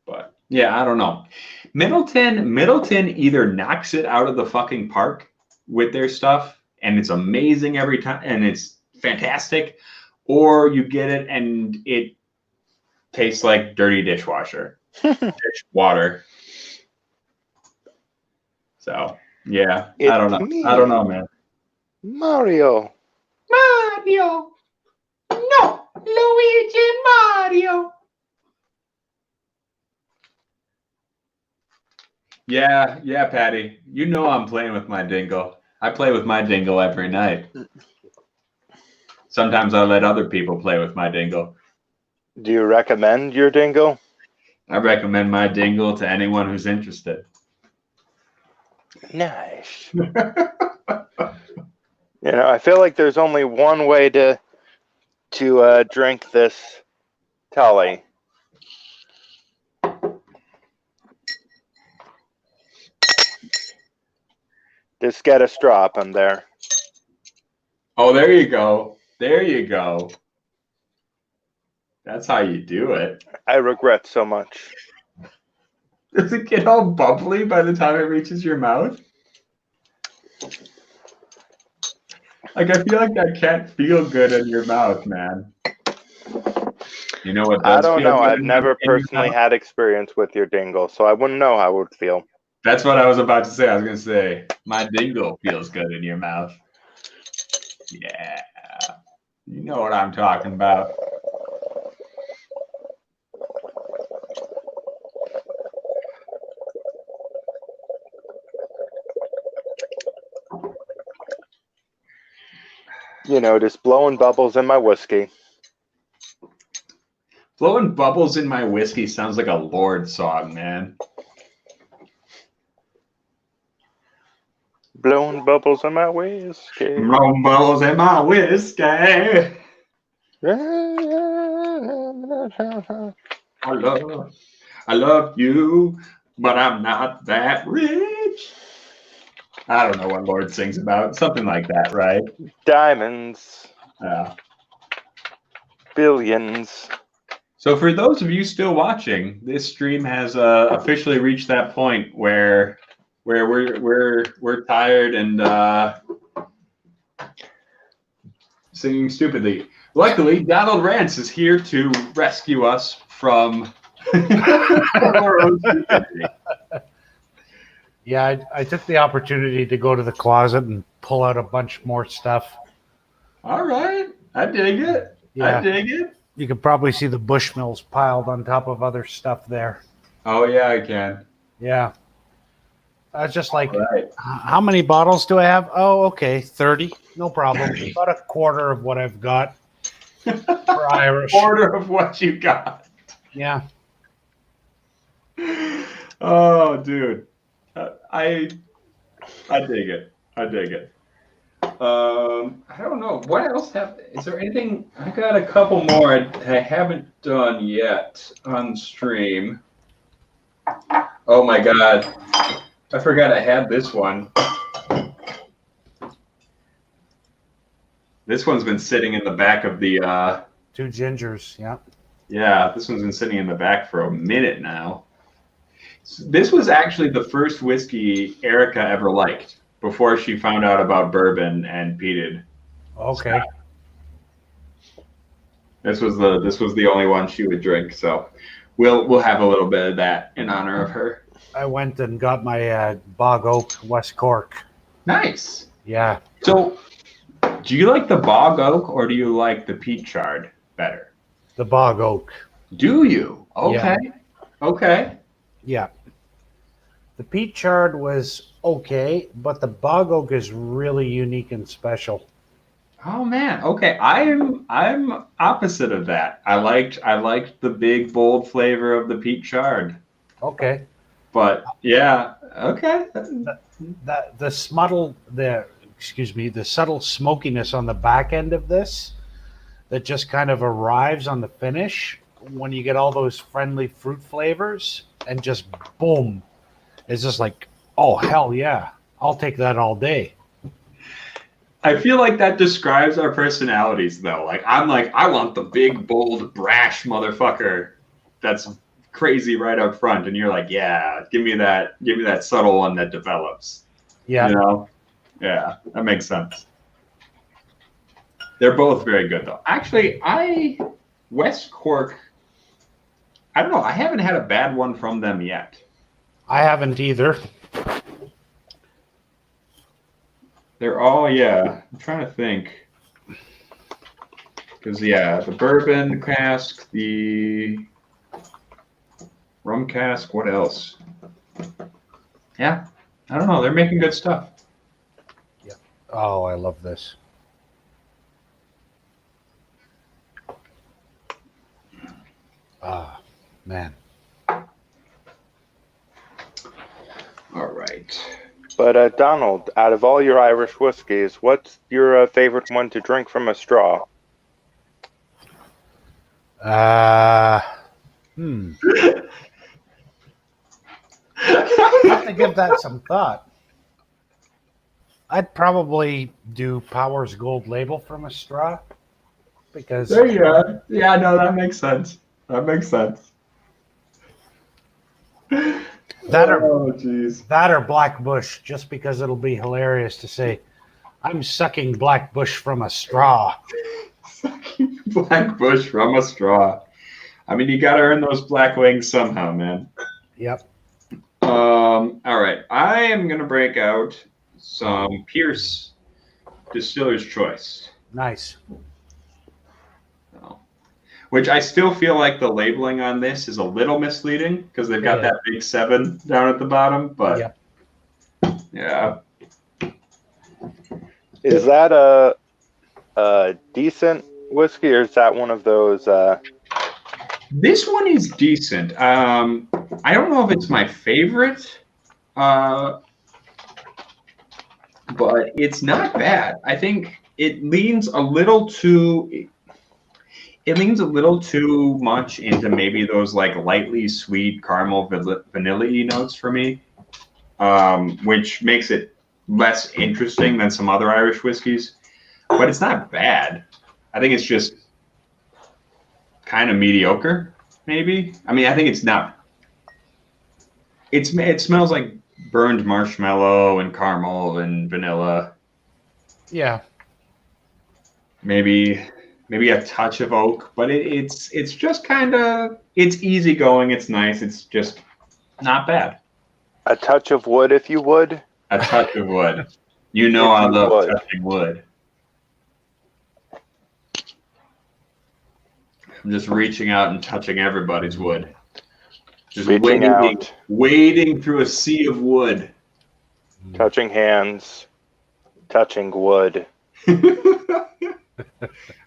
But yeah, I don't know. Middleton either knocks it out of the fucking park with their stuff, and it's amazing every time, and it's fantastic, or you get it and it tastes like dirty dishwasher, dishwater. So yeah, I don't know. Me. I don't know, man. Mario. Mario, no, Luigi Mario. Yeah, Patty. You know I'm playing with my dingle. I play with my dingle every night. Sometimes I let other people play with my dingle. Do you recommend your dingle? I recommend my dingle to anyone who's interested. Nice. I feel like there's only one way to drink this Tully. Just get a straw up in there. Oh, there you go. There you go. That's how you do it. I regret so much. Does it get all bubbly by the time it reaches your mouth? Like, I feel like that can't feel good in your mouth, man. You know what does I don't feel know. good I've in never your personally mouth? had experience with your dingle, so I wouldn't know how it would feel. That's what I was about to say. I was going to say, my dingle feels good in your mouth. Yeah. You know what I'm talking about. Just blowing bubbles in my whiskey. Blowing bubbles in my whiskey sounds like a Lord song, man. Blowing bubbles in my whiskey. Blowing bubbles in my whiskey. I love you, but I'm not that rich. I don't know what Lord sings about. Something like that, right? Diamonds. Yeah. Billions. So for those of you still watching, this stream has officially reached that point where we're tired and singing stupidly. Luckily, Donald Rance is here to rescue us from our own stupidity. Yeah, I took the opportunity to go to the closet and pull out a bunch more stuff. All right, I dig it. Yeah. I dig it. You can probably see the Bushmills piled on top of other stuff there. Oh yeah, I can. Yeah. I was just like, Right. how many bottles do I have? Oh, okay, 30. No problem. About a quarter of what I've got for Irish. Quarter of what you got. Yeah. Oh, dude, I dig it. I dig it. I don't know what else is there anything. I got a couple more I haven't done yet on stream. Oh my god, I forgot I had this one. This one's been sitting in the back of the Two gingers. Yeah. yeah, this one's been sitting in the back for a minute now. This was actually the first whiskey Erica ever liked before she found out about bourbon and peated. Okay. This was the only one she would drink, so we'll have a little bit of that in honor of her. I went and got my Bog Oak West Cork. Nice. Yeah. So, do you like the Bog Oak or do you like the Peat Chard better? The Bog Oak. Do you? Okay. Yeah. Okay. Yeah. The Peat Chard was okay, but the Bog Oak is really unique and special. Oh man. Okay. I'm opposite of that. I liked the big bold flavor of the Peat Chard. Okay. But yeah. Okay. The subtle smokiness on the back end of this that just kind of arrives on the finish when you get all those friendly fruit flavors and just boom. It's just like, oh hell yeah. I'll take that all day. I feel like that describes our personalities though. I'm like, I want the big, bold, brash motherfucker that's crazy right up front. And you're like, yeah, give me that subtle one that develops. Yeah. You know? Yeah, that makes sense. They're both very good though. Actually, West Cork, I don't know, I haven't had a bad one from them yet. I haven't either. They're all, yeah, I'm trying to think. Because, yeah, the bourbon cask, the rum cask, what else? Yeah, I don't know. They're making good stuff. Yeah. Oh, I love this. Ah, man. All right. But Donald, out of all your Irish whiskeys, what's your favorite one to drink from a straw? I have to give that some thought. I'd probably do Powers Gold Label from a straw because There you go. Yeah, no, that makes sense. That makes sense. that or Oh, jeez. that or Black Bush, just because it'll be hilarious to say, I'm sucking Black Bush from a straw. Black Bush from a straw. I mean, you got to earn those black wings somehow, man. Yep. All right. I am going to break out some Pierce Distiller's Choice. Nice. Which I still feel like the labeling on this is a little misleading because they've got Yeah. that big 7 down at the bottom. But Yep. yeah. Is that a decent whiskey, or is that one of those This one is decent. I don't know if it's my favorite, but it's not bad. I think it leans a little too. It leans a little too much into maybe those like lightly sweet caramel vanilla-y notes for me, which makes it less interesting than some other Irish whiskeys. But it's not bad. I think it's just kind of mediocre, maybe. I mean, I think it's not. It smells like burned marshmallow and caramel and vanilla. Yeah. Maybe a touch of oak, but it's just kind of, it's easygoing. It's nice. It's just not bad. A touch of wood, if you would. A touch of wood. You know, I love touching wood. I'm just reaching out and touching everybody's wood. Just wading through a sea of wood. Touching hands, touching wood.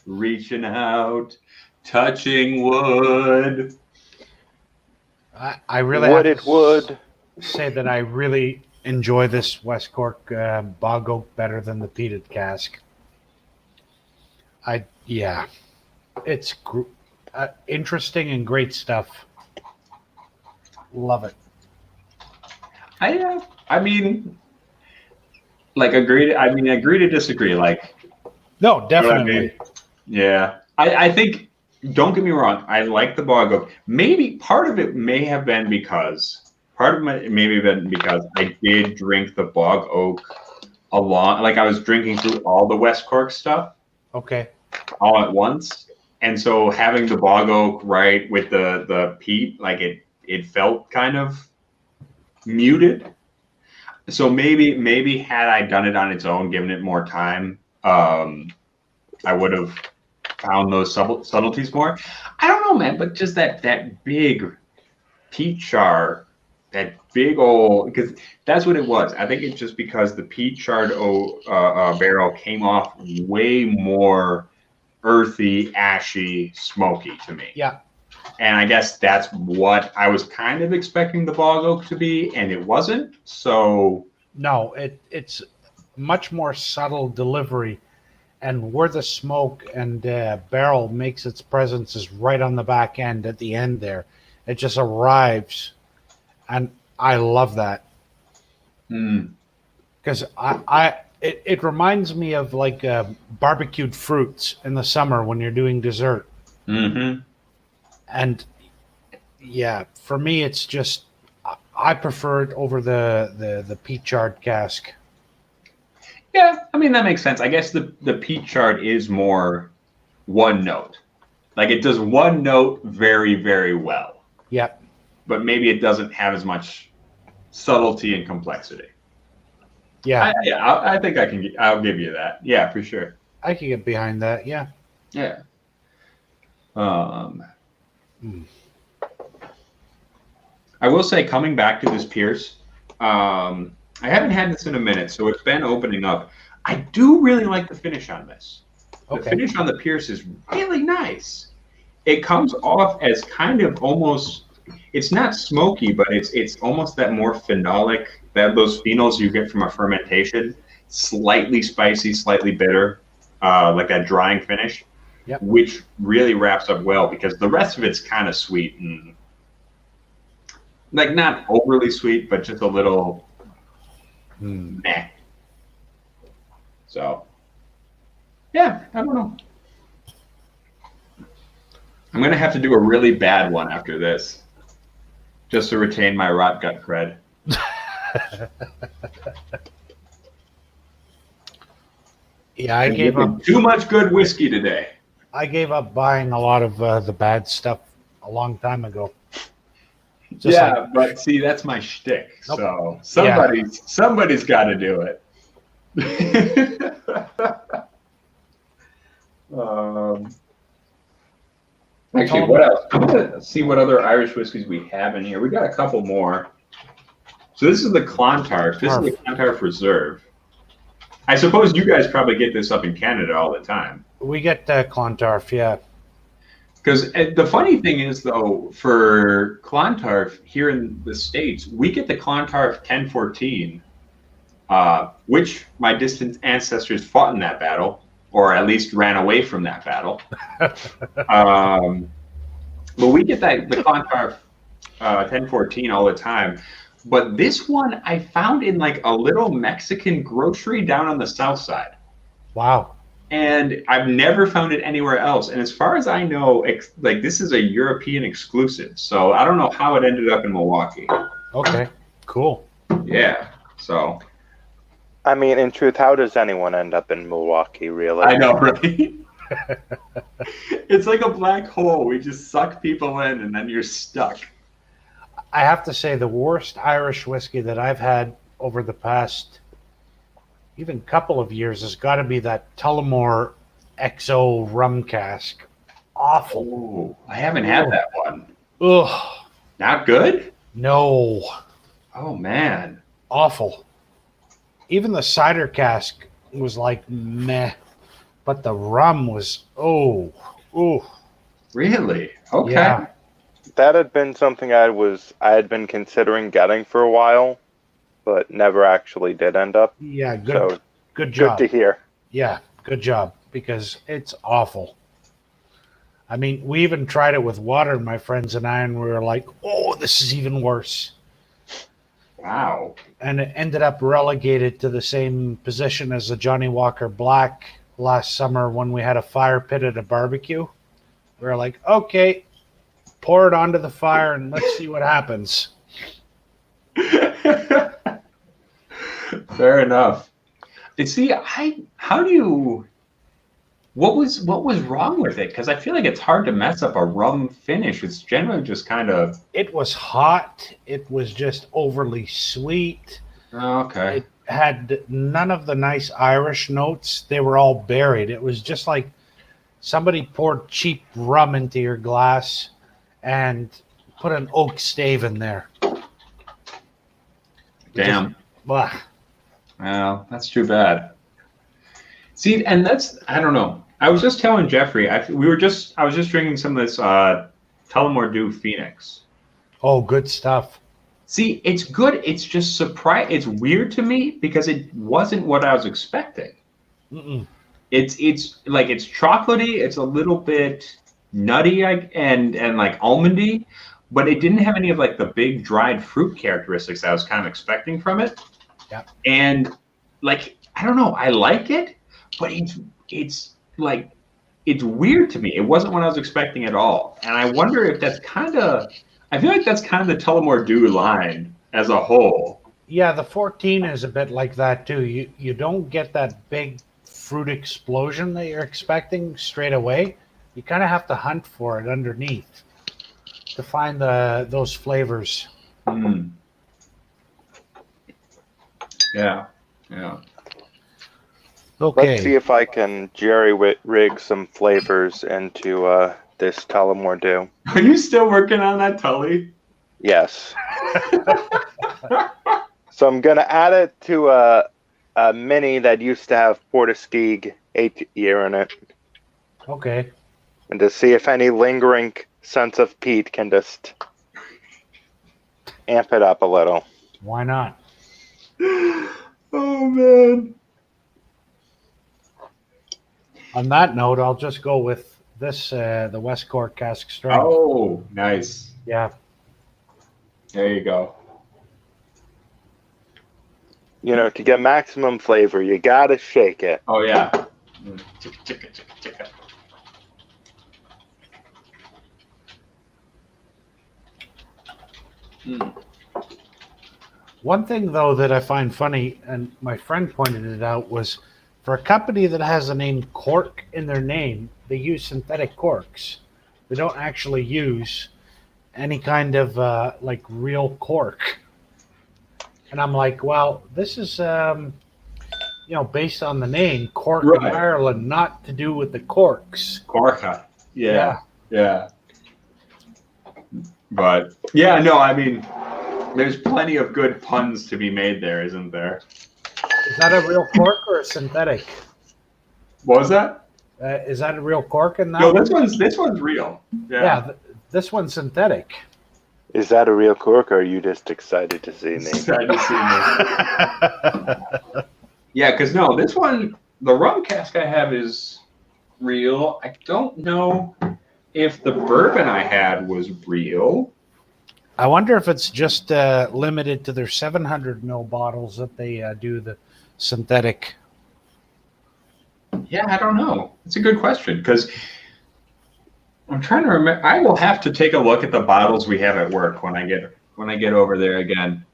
Reaching out, touching wood. I really wooded wood. Say that I really enjoy this West Cork bog oak better than the peated cask. It's interesting and great stuff. Love it. I mean, like agree to disagree. Like, no, definitely. You know what I mean? Yeah, I think. Don't get me wrong. I like the bog oak. Maybe part of it may have been because I did drink the bog oak like I was drinking through all the West Cork stuff. Okay. All at once, and so having the bog oak right with the peat, like it felt kind of muted. So maybe had I done it on its own, given it more time, I would have found those subtleties more. I don't know, man, but just that big peat char, that big old, because that's what it was. I think it's just because the peat charred barrel came off way more earthy, ashy, smoky to me. Yeah. And I guess that's what I was kind of expecting the bog oak to be, and it wasn't. So no, it's much more subtle delivery, and where the smoke and barrel makes its presence is right on the back end at the end there. It just arrives, and I love that because it reminds me of like barbecued fruits in the summer when you're doing dessert. Mm-hmm. And yeah, for me, it's just I prefer it over the peat charred cask. Yeah, I mean that makes sense. I guess the peat chard is more one note, like it does one note very, very well. Yep. But maybe it doesn't have as much subtlety and complexity. Yeah. I think I'll give you that. Yeah, for sure. I can get behind that. Yeah. Yeah. I will say, coming back to this Pierce, I haven't had this in a minute, so it's been opening up. I do really like the finish on this. The finish on the Pierce is really nice. It comes off as kind of almost, it's not smoky, but it's almost that more phenolic, those phenols you get from a fermentation, slightly spicy, slightly bitter, like that drying finish. Yep. Which really wraps up well because the rest of it's kind of sweet and like not overly sweet, but just a little meh. So, yeah, I don't know. I'm gonna have to do a really bad one after this, just to retain my rot gut cred. Yeah, I gave up too much good whiskey today. I gave up buying a lot of the bad stuff a long time ago. But see, that's my shtick. Nope. So somebody's got to do it. Actually, what else? I'm gonna see what other Irish whiskeys we have in here. We got a couple more. So this is the Clontarf. This is the Clontarf Reserve. I suppose you guys probably get this up in Canada all the time. We get Clontarf, yeah. Because the funny thing is, though, for Clontarf here in the States, we get the Clontarf 1014, which my distant ancestors fought in that battle, or at least ran away from that battle. But we get the Clontarf 1014 all the time. But this one I found in like a little Mexican grocery down on the south side. Wow. And I've never found it anywhere else. And as far as I know, like this is a European exclusive. So I don't know how it ended up in Milwaukee. Okay. Cool. Yeah. So I mean, in truth, how does anyone end up in Milwaukee, really? I know, right? It's like a black hole. We just suck people in and then you're stuck. I have to say the worst Irish whiskey that I've had over the past even couple of years has got to be that Tullamore XO rum cask. Awful. Ooh, I haven't had that one. Ugh. Not good? No. Oh, man. Awful. Even the cider cask was like meh, but the rum was Really? Okay. Yeah. That had been something I had been considering getting for a while, but never actually did end up. Yeah, So good job. good to hear. Yeah, good job, because it's awful. I mean, we even tried it with water, my friends and I, and we were like, oh, this is even worse. Wow. And it ended up relegated to the same position as the Johnny Walker Black last summer when we had a fire pit at a barbecue. We were like, okay, pour it onto the fire and let's see what happens. Fair enough. See, what was wrong with it? Because I feel like it's hard to mess up a rum finish. It's generally just kind of. It was hot. It was just overly sweet. Oh, okay. It had none of the nice Irish notes. They were all buried. It was just like somebody poured cheap rum into your glass and put an oak stave in there. Damn. Blah. Well, that's too bad. See, and I don't know. I was just telling Jeffrey, I was just drinking some of this Tullamore Dew Phoenix. Oh, good stuff. See, it's good. It's just it's weird to me because it wasn't what I was expecting. Mm-mm. It's chocolatey. It's a little bit nutty and like almondy, but it didn't have any of like the big dried fruit characteristics I was kind of expecting from it. Yeah. And like, I don't know, I like it, but it's like, it's weird to me. It wasn't what I was expecting at all. And I wonder if I feel like that's kind of the Tullamore Dew line as a whole. Yeah, the 14 is a bit like that too. You don't get that big fruit explosion that you're expecting straight away. You kind of have to hunt for it underneath to find those flavors. Mm. Yeah. Okay. Let's see if I can jerry-rig some flavors into this Tullamore Dew. Are you still working on that Tully? Yes. So I'm going to add it to a mini that used to have Portiskeag 8th year in it. Okay. And to see if any lingering sense of peat can just amp it up a little. Why not? Oh, man. On that note, I'll just go with this, the West Cork cask strength. Oh, nice. Yeah. There you go. You know, to get maximum flavor, you gotta shake it. Oh, yeah. Chicka. One thing, though, that I find funny, and my friend pointed it out, was for a company that has the name Cork in their name, they use synthetic corks. They don't actually use any kind of like real cork. And I'm like, well, this is based on the name Cork in Right. Ireland, not to do with the corks. Corca. Yeah. But, yeah, no, I mean, there's plenty of good puns to be made there, isn't there? Is that a real cork or a synthetic? What was that? Is that a real cork in that No, one? this one's real. Yeah, this one's synthetic. Is that a real cork, or are you just excited to see me? Excited to see me. Yeah, because no, this one, the rum cask I have is real. I don't know if the bourbon I had was real. I wonder if it's just limited to their 700 ml bottles that they do the synthetic. Yeah, I don't know. It's a good question because I'm trying to remember. I will have to take a look at the bottles we have at work when I get over there again,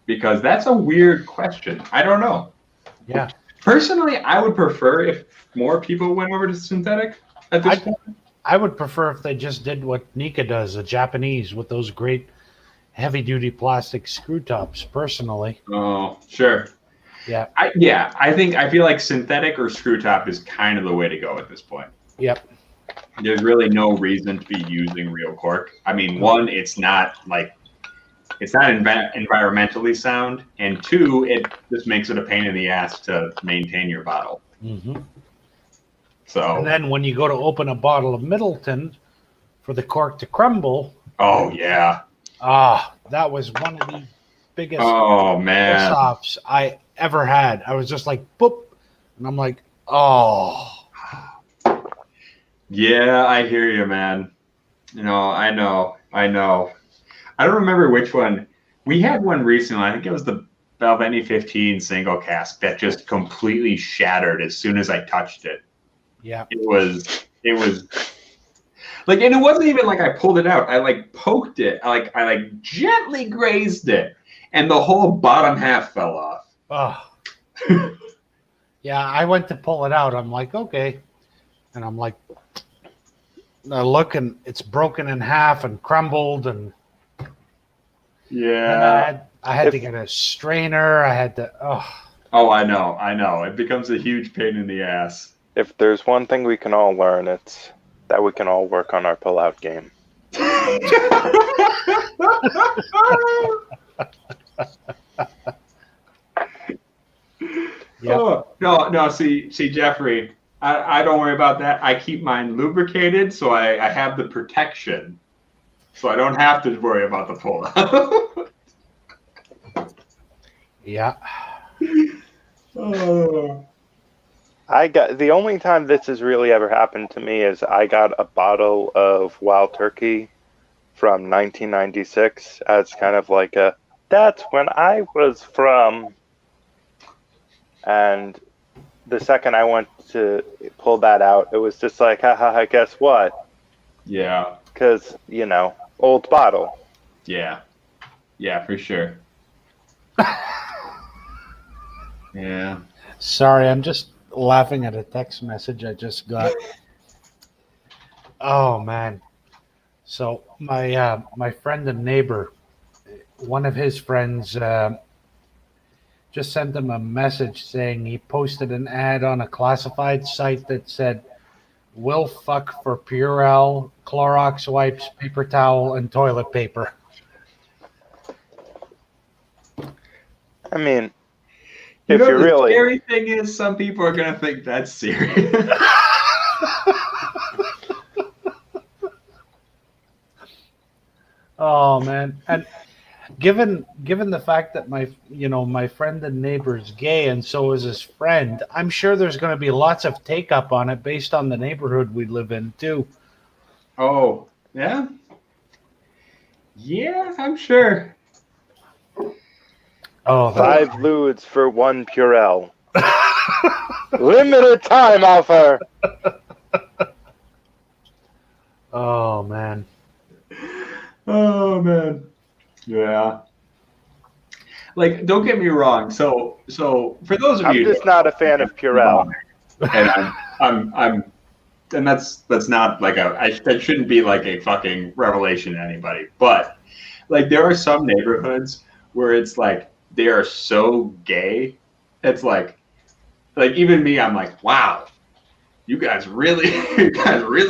because that's a weird question. I don't know. Yeah. Personally, I would prefer if more people went over to synthetic at this point. I would prefer if they just did what Nika does, the Japanese, with those great heavy-duty plastic screw tops, personally. Oh, sure. Yeah. I feel like synthetic or screw top is kind of the way to go at this point. Yep. There's really no reason to be using real cork. I mean, one, it's not environmentally sound, and two, it just makes it a pain in the ass to maintain your bottle. Mm-hmm. So, and then when you go to open a bottle of Middleton for the cork to crumble, oh yeah, that was one of the biggest piss-offs I ever had. I was just like, boop, and I'm like, oh. Yeah, I hear you, man. I know. I don't remember which one. We had one recently. I think it was the Balvenie 15 single cask that just completely shattered as soon as I touched it. Yeah. It was like, and it wasn't even like I pulled it out. I like poked it. I gently grazed it, and the whole bottom half fell off. Oh. Yeah, I went to pull it out. I'm like, okay. And I'm like, I look, and it's broken in half and crumbled, and yeah. And I had to get a strainer. I had to. Oh, I know. It becomes a huge pain in the ass. If there's one thing we can all learn, it's that we can all work on our pull-out game. Yep. Oh, no. See, Jeffrey, I don't worry about that. I keep mine lubricated, so I have the protection, so I don't have to worry about the pull-out. Yeah. Oh. The only time this has really ever happened to me is I got a bottle of Wild Turkey from 1996 as kind of like that's when I was from. And the second I went to pull that out, it was just like, haha, guess what? Yeah. Because, old bottle. Yeah, for sure. Yeah. Sorry, I'm just laughing at a text message I just got. Oh man! So my friend and neighbor, one of his friends, just sent him a message saying he posted an ad on a classified site that said, "Will fuck for Purell, Clorox wipes, paper towel, and toilet paper." I mean, You if know, you're the really scary thing is some people are going to think that's serious. Oh man. And given the fact that my friend and neighbor is gay, and so is his friend, I'm sure there's going to be lots of take up on it based on the neighborhood we live in too. Oh, yeah? Yeah, I'm sure. Oh, 5 ludes for 1 Purell. Limited time offer. Oh man. Oh man. Yeah. Like, don't get me wrong. So for those of I'm you, just not a fan of Purell. and I'm, and that's not like that shouldn't be like a fucking revelation to anybody. But like, there are some neighborhoods where it's like they are so gay. It's like even me, I'm like, wow, you guys really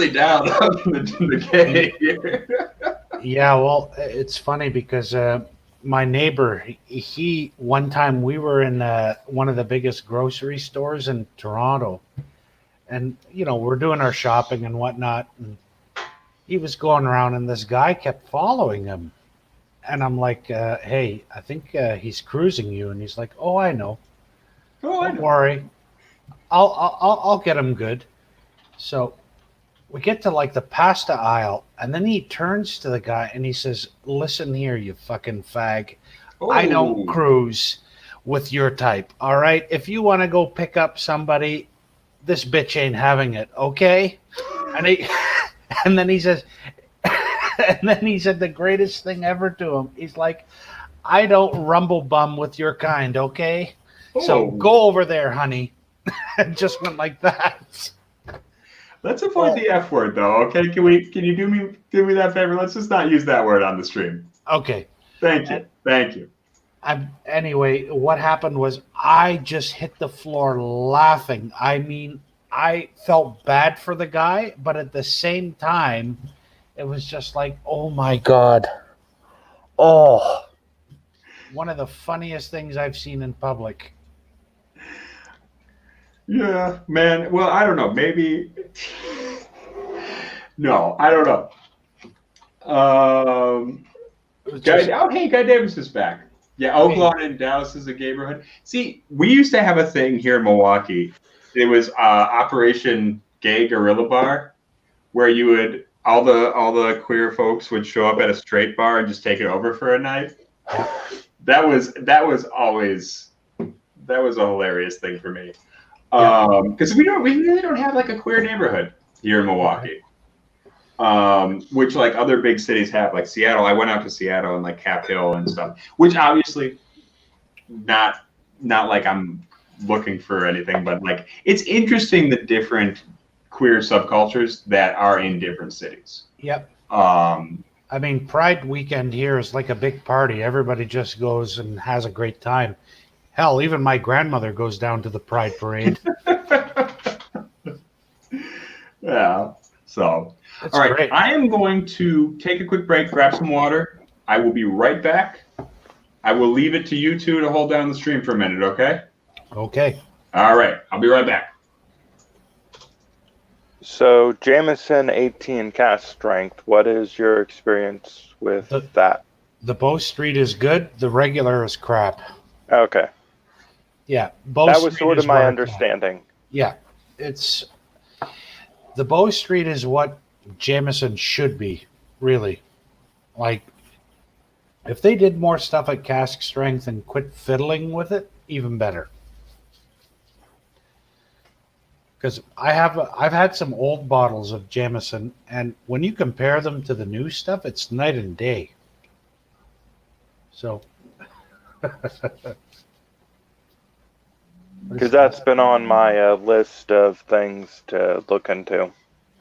down on the gay here. Yeah, well, it's funny because my neighbor, he one time we were in one of the biggest grocery stores in Toronto, and we're doing our shopping and whatnot, and he was going around, and this guy kept following him, and I'm like, hey, I think he's cruising you, and he's like, oh, I know, don't worry, I'll get him good. So we get to like the pasta aisle, and then he turns to the guy and he says, listen here, you fucking fag, I don't cruise with your type, all right? If you want to go pick up somebody, this bitch ain't having it, okay? And he, and then he says, and then he said the greatest thing ever to him. He's like, I don't rumble bum with your kind, okay? So go over there, honey. And just went like that. Let's avoid the F word, though. Okay, can you do me that favor? Let's just not use that word on the stream. Okay. Thank you. Anyway, what happened was I just hit the floor laughing. I mean, I felt bad for the guy, but at the same time, it was just like, oh my God. Oh. One of the funniest things I've seen in public. Yeah, man. Well, I don't know. Maybe. No, I don't know. Guy Davis is back. Yeah, Oaklawn and Dallas is a neighborhood. See, we used to have a thing here in Milwaukee. It was Operation Gay Gorilla Bar, where you would all the queer folks would show up at a straight bar and just take it over for a night. That was a hilarious thing for me. Because we really don't have like a queer neighborhood here in Milwaukee. Which like other big cities have, like Seattle. I went out to Seattle and like Cap Hill and stuff, which obviously not like I'm looking for anything, but like it's interesting the different queer subcultures that are in different cities. Yep. I mean, Pride weekend here is like a big party. Everybody just goes and has a great time. Hell, even my grandmother goes down to the Pride parade. Yeah. So. That's all right, great. I am going to take a quick break, grab some water. I will be right back. I will leave it to you two to hold down the stream for a minute, okay? Okay. All right, I'll be right back. So, Jameson 18 cast strength, what is your experience with that? The Bow Street is good. The regular is crap. Okay. Yeah. Bow that was Street sort of is my where understanding. Yeah. It's the Bow Street is what Jameson should be, really. Like, if they did more stuff at cask strength and quit fiddling with it, even better. Because I've had some old bottles of Jameson, and when you compare them to the new stuff, it's night and day. So, because that's been on my list of things to look into.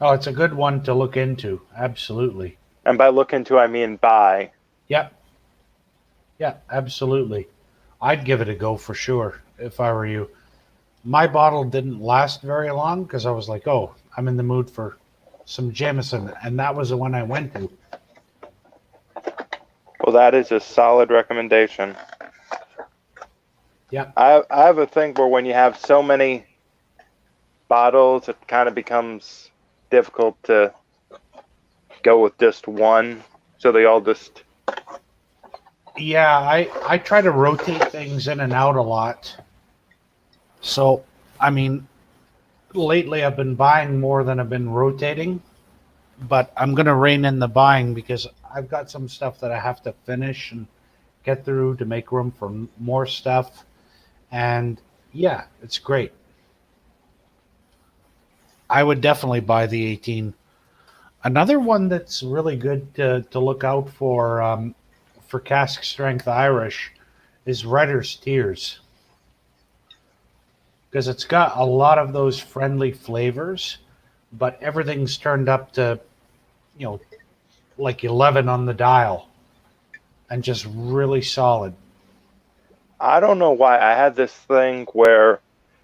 Oh, it's a good one to look into. Absolutely. And by look into, I mean buy. Yep. Yeah, absolutely. I'd give it a go for sure if I were you. My bottle didn't last very long because I was like, oh, I'm in the mood for some Jameson. And that was the one I went to. Well, that is a solid recommendation. Yeah. I have a thing where when you have so many bottles, it kind of becomes difficult to go with just one, so they all just... Yeah, I try to rotate things in and out a lot. So, I mean, lately I've been buying more than I've been rotating, but I'm going to rein in the buying because I've got some stuff that I have to finish and get through to make room for more stuff. And yeah, it's great. I would definitely buy the 18. Another one that's really good to look out for cask strength Irish is Writer's Tears. Because it's got a lot of those friendly flavors, but everything's turned up to, like 11 on the dial and just really solid. I don't know why. I had this thing where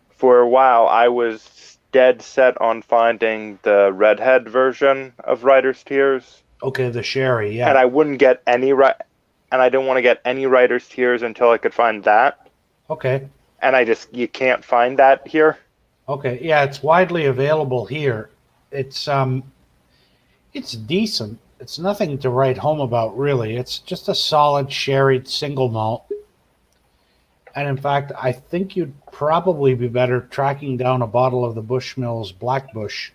for a while I was dead set on finding the redhead version of Writer's Tears. Okay, the sherry, yeah. And I wouldn't get any and I didn't want to get any Writer's Tears until I could find that. Okay. And you can't find that here. Okay, yeah, it's widely available here. It's decent. It's nothing to write home about, really. It's just a solid sherried single malt. And in fact, I think you'd probably be better tracking down a bottle of the Bushmills Blackbush.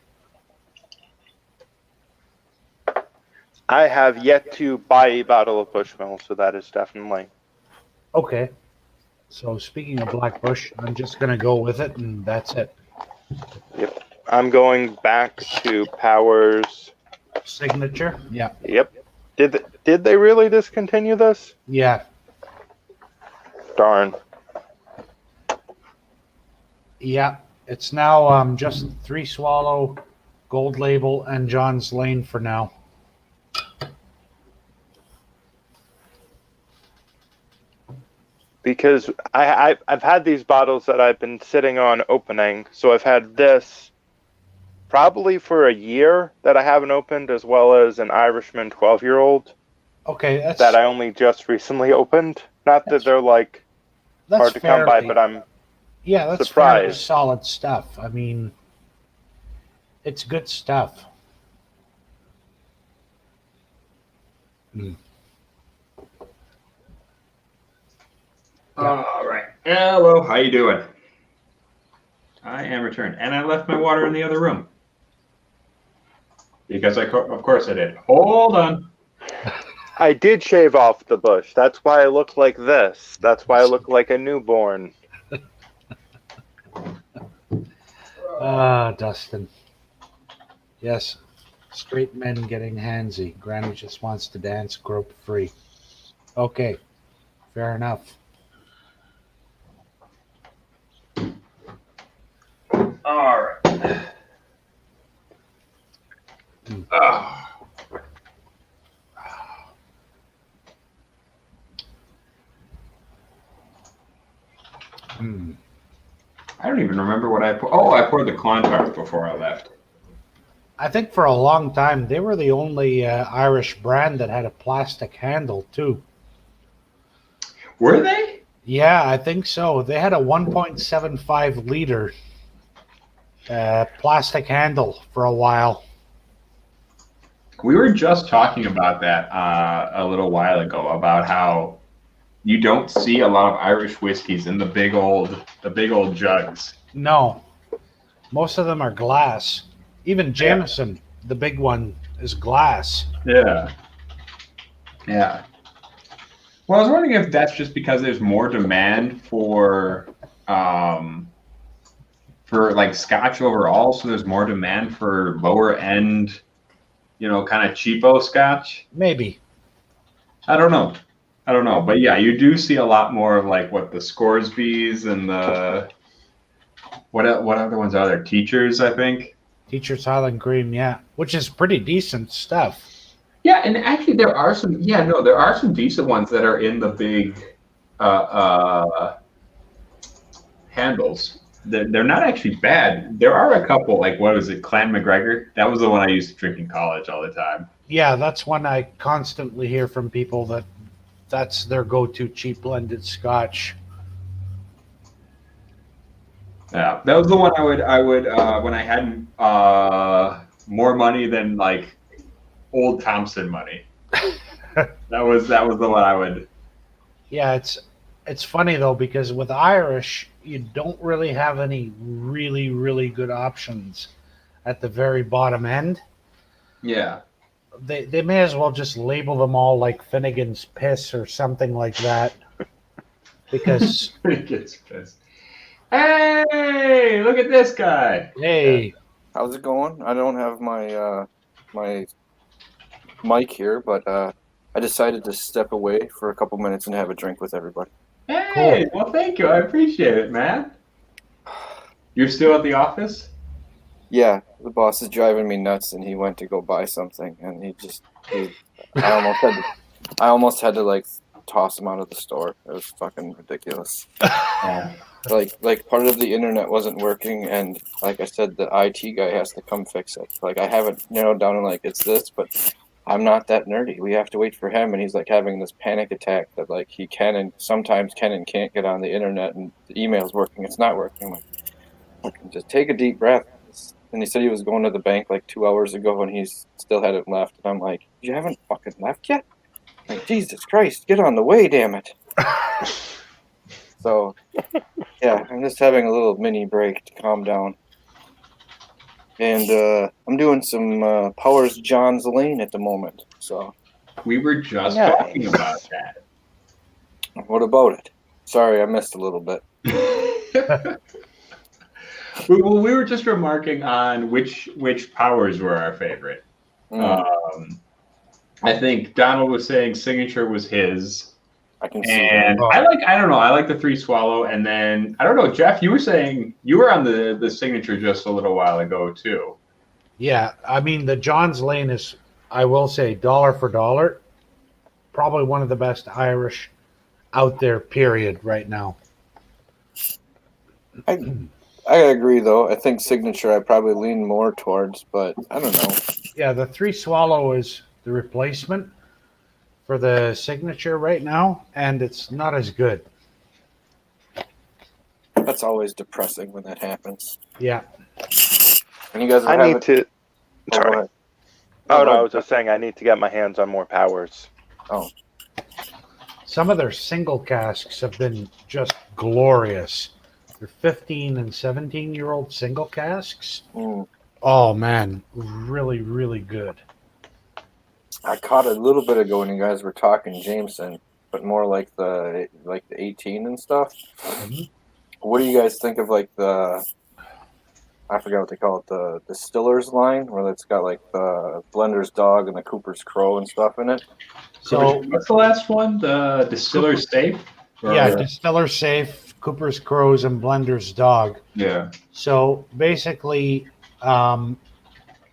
I have yet to buy a bottle of Bushmill, so that is definitely. Okay. So speaking of Blackbush, I'm just gonna go with it, and that's it. Yep. I'm going back to Powers. Signature. Yeah. Yep. Did they really discontinue this? Yeah. Darn. Yeah. It's now just 3 Swallow, Gold Label, and John's Lane for now. Because I've had these bottles that I've been sitting on opening. So I've had this probably for a year that I haven't opened, as well as an Irishman 12-year-old Okay, that I only just recently opened. Not that they're like hard to come by, but I'm that's fairly surprised. solid stuff. I mean, it's good stuff. Mm. All right. Hello, how you doing? I am returned, and I left my water in the other room because of course I did. Hold on. I did shave off the bush. That's why I look like this. That's why I look like a newborn. Dustin. Yes, straight men getting handsy. Granny just wants to dance, grope free. Okay, fair enough. All right. Oh. Mm. I don't even remember what I poured. Oh, I poured the Clontarf before I left. I think for a long time they were the only Irish brand that had a plastic handle too. Were they? Yeah, I think so. They had a 1.75 liter plastic handle for a while. We were just talking about that a little while ago, about how you don't see a lot of Irish whiskeys in the big old jugs. No, most of them are glass. Even Jameson, the big one, is glass. Yeah. Yeah. Well, I was wondering if that's just because there's more demand for like Scotch overall, so there's more demand for lower end, kind of cheapo Scotch. Maybe. I don't know. But yeah, you do see a lot more of like what the Scoresbys and the what other ones are there? Teachers, I think. Teacher's Highland Cream, yeah, which is pretty decent stuff. Yeah, and actually there are some decent ones that are in the big handles. They're not actually bad. There are a couple, like what was it, Clan McGregor? That was the one I used to drink in college all the time. Yeah, that's one I constantly hear from people that's their go-to cheap blended Scotch. Yeah, that was the one I would when I had more money than like old Thompson money. that was the one I would. Yeah, it's funny though, because with Irish you don't really have any really, really good options at the very bottom end. Yeah. They may as well just label them all like Finnegan's Piss or something like that. Because Finnegan's Piss. Hey, look at this guy. Hey. How's it going? I don't have my my mic here, but I decided to step away for a couple minutes and have a drink with everybody. Hey, cool. Well, thank you. I appreciate it, man. You're still at the office? Yeah, the boss is driving me nuts, and he went to go buy something, and I almost had to like toss him out of the store. It was fucking ridiculous. Yeah. Like part of the internet wasn't working, and like I said, the IT guy has to come fix it. Like I have it narrowed down and like it's this, but I'm not that nerdy. We have to wait for him, and he's like having this panic attack that like he sometimes can and can't get on the internet, and the email's working, it's not working. I'm like, Just take a deep breath. And he said he was going to the bank like 2 hours ago, and he's still hadn't left. And I'm like, you haven't fucking left yet? Like, Jesus Christ, get on the way, damn it. So, yeah, I'm just having a little mini break to calm down. And I'm doing some Powers John's Lane at the moment. So, We were just Nice. talking about that. what about it? Sorry, I missed a little bit. we were just remarking on which powers were our favorite. Mm, I think Donald was saying signature was his. I can see And that. I don't know, I like the 3 swallow. And then, I don't know, Jeff, you were saying you were on the signature just a little while ago, too. Yeah, I mean the John's Lane is, I will say, dollar for dollar, probably one of the best Irish out there. Period. Right now. I agree, though. I think signature I probably lean more towards, but I don't know. Yeah, the 3 swallow is the replacement for the signature right now, and it's not as good. That's always depressing when that happens. Yeah. And you guys I are need to. go Sorry. ahead. Oh, no, go I ahead. was just saying I need to get my hands on more powers. Some of their single casks have been just glorious. They're 15 and 17-year-old single casks. Mm. Oh man, really, really good. I caught a little bit ago when you guys were talking Jameson, but more like the 18 and stuff. Mhm. What do you guys think of like the? I forgot what they call it, the Distillers line, where it's got like the Blender's Dog and the Cooper's Crow and stuff in it. So what's the last one? The Distiller's Safe? yeah, Distiller Safe, Cooper's Crows, and Blender's Dog. Yeah. So basically,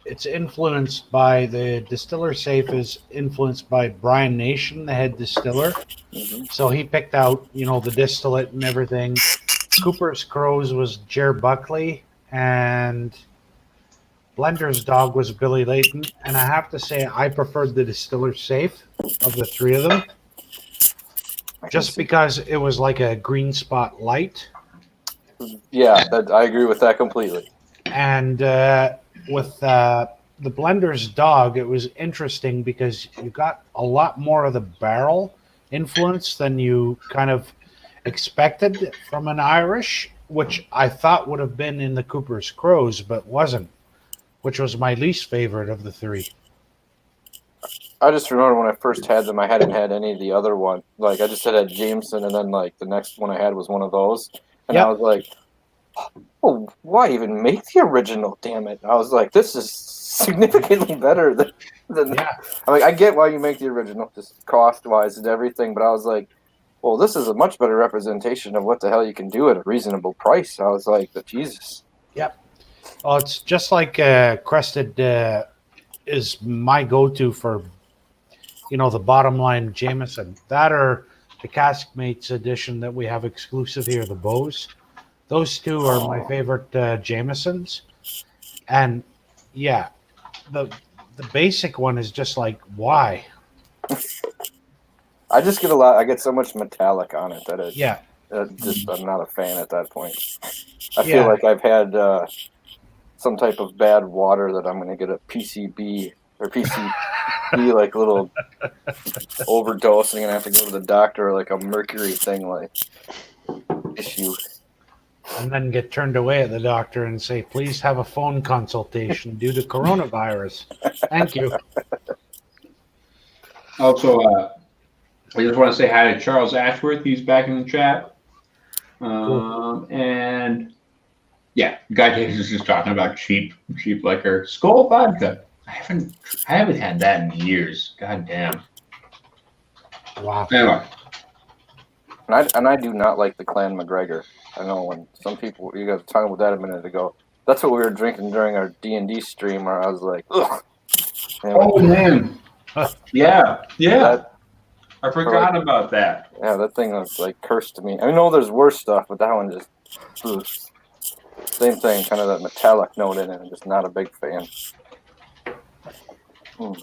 it's influenced by the Distiller Safe is influenced by Brian Nation, the head distiller. Mm-hmm. So he picked out, the distillate and everything. Cooper's Crows was Jer Buckley, and Blender's Dog was Billy Layton. And I have to say, I preferred the Distiller Safe of the 3 of them, just because it was like a green spot light. Yeah, I agree with that completely. And with the Blender's Dog, it was interesting because you got a lot more of the barrel influence than you kind of expected from an Irish, which I thought would have been in the Cooper's Crows, but wasn't, which was my least favorite of the 3. I just remember when I first had them, I hadn't had any of the other one. Like I just had Jameson, and then like the next one I had was one of those, and Yep. I was like, "Oh, why even make the original? Damn it!" I was like, "This is significantly better than." Yeah. I mean, I get why you make the original, just cost wise and everything, but I was like, "Well, this is a much better representation of what the hell you can do at a reasonable price." I was like, "Jesus." Yep. Oh, it's just like Crested is my go-to for, the bottom line Jameson. That or the Caskmates edition that we have exclusive here, the Bows. Those 2 are my favorite Jamesons. And yeah, the basic one is just like, why? I just get I get so much metallic on it that Yeah. I'm not a fan at that point. I Yeah. feel like I've had some type of bad water that I'm going to get a PCB or PCB like little overdose. I'm going to have to go to the doctor, like a mercury thing, like issue. And then get turned away at the doctor and say, please have a phone consultation due to coronavirus. Thank you. Also, I just want to say hi to Charles Ashworth. He's back in the chat. And yeah, Guy Davis is just talking about cheap liquor. Skull vodka. I haven't had that in years. God damn. Wow. Anyway. And I do not like the Clan McGregor. I know when some people, you guys were talking about that a minute ago. That's what we were drinking during our D&D stream, where I was like, ugh. Oh, man. Yeah. I forgot like, about that. Yeah, that thing was like cursed to me. I know there's worse stuff, but that one just, ugh. Same thing, kind of that metallic note in it. I'm just not a big fan. Oh.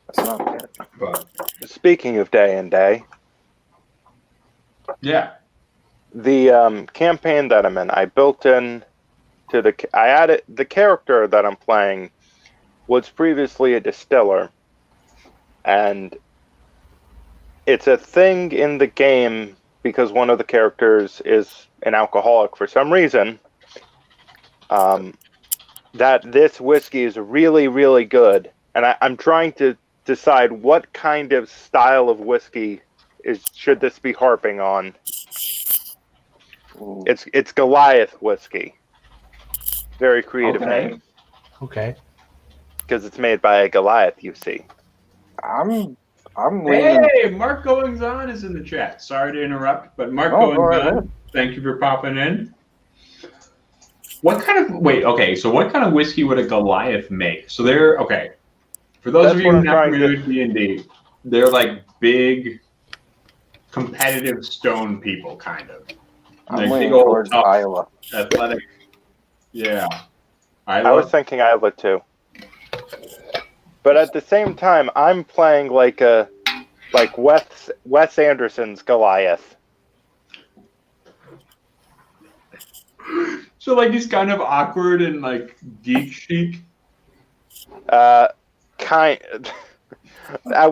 That's not bad. But Speaking of day and day, Yeah. The campaign that I'm in, I built in to I added the character that I'm playing was previously a distiller, and it's a thing in the game because one of the characters is an alcoholic for some reason. That this whiskey is really, really good, and I'm trying to decide what kind of style of whiskey should this be harping on. Ooh. It's Goliath whiskey. Very creative name Okay. because it's made by a Goliath. You see. I'm leaning. Hey, Mark Goings On is in the chat. Sorry to interrupt, but Mark Oh, go Goings right On, ahead. thank you for popping in. What kind of so what kind of whiskey would a Goliath make? So they're okay. For those That's of you what who I'm not trying familiar to- with D&D, they're like big competitive stone people, kind of. I'm Like leaning big old towards tough, Iowa. athletic. Yeah. I was thinking Isla too. But at the same time, I'm playing like Wes Anderson's Goliath. So like he's kind of awkward and like geek chic. At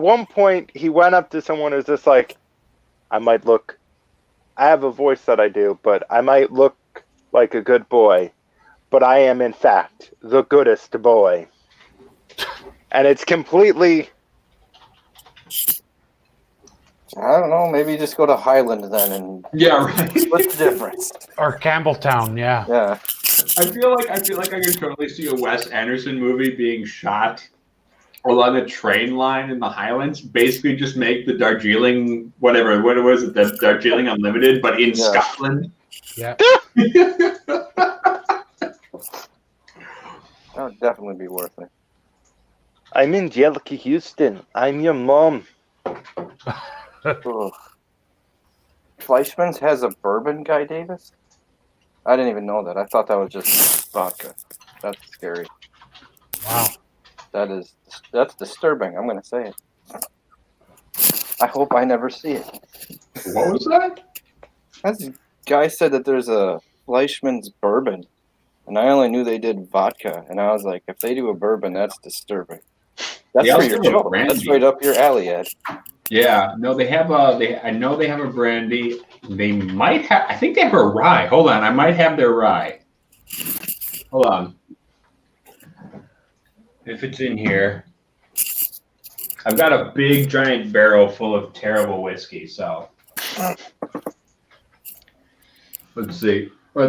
one point, he went up to someone who's just like, I have a voice that I do, but I might look like a good boy, but I am in fact the goodest boy. And it's completely... I don't know. Maybe just go to Highland then, and Yeah, right. what's the difference? Or Campbelltown, yeah. Yeah. I feel like I could totally see a Wes Anderson movie being shot along a train line in the Highlands. Basically, just make the Darjeeling, what was it, the Darjeeling Unlimited, but in Scotland. Yeah. That would definitely be worth it. I'm Angelica Houston. I'm your mom. Ugh. Fleischmann's has a bourbon, Guy Davis? I didn't even know that. I thought that was just vodka. That's scary. Wow. That's disturbing. I'm gonna say it. I hope I never see it. What was that? This guy said that there's a Fleischmann's bourbon, and I only knew they did vodka, and I was like, if they do a bourbon, that's disturbing. That's They for also your have a show. brandy. That's right up your alley, Ed. Yeah, no, they have I know they have a brandy. They might have. I think they have a rye. Hold on, I might have their rye. Hold on. If it's in here, I've got a big giant barrel full of terrible whiskey. So let's see. Are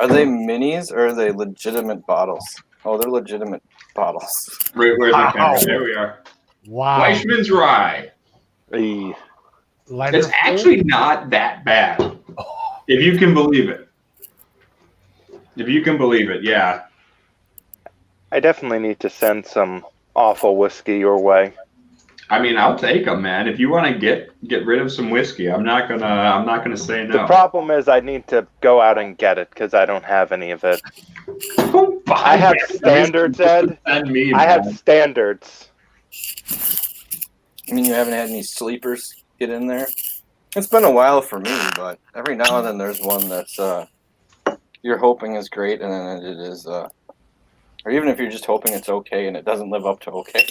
they minis or are they legitimate bottles? Oh, they're legitimate bottles. Where's the Wow. camera? There we are. Wow. Fleischmann's rye. Lighter It's actually not that bad, if you can believe it. If you can believe it, yeah. I definitely need to send some awful whiskey your way. I mean, I'll take them, man. If you want to get rid of some whiskey, I'm not gonna say no. The problem is I need to go out and get it because I don't have any of it. I have standards, Ed. Send me, I have man. standards. I mean, you haven't had any sleepers get in there? It's been a while for me, but every now and then there's one that's you're hoping is great, and then it is, or even if you're just hoping it's okay and it doesn't live up to okay.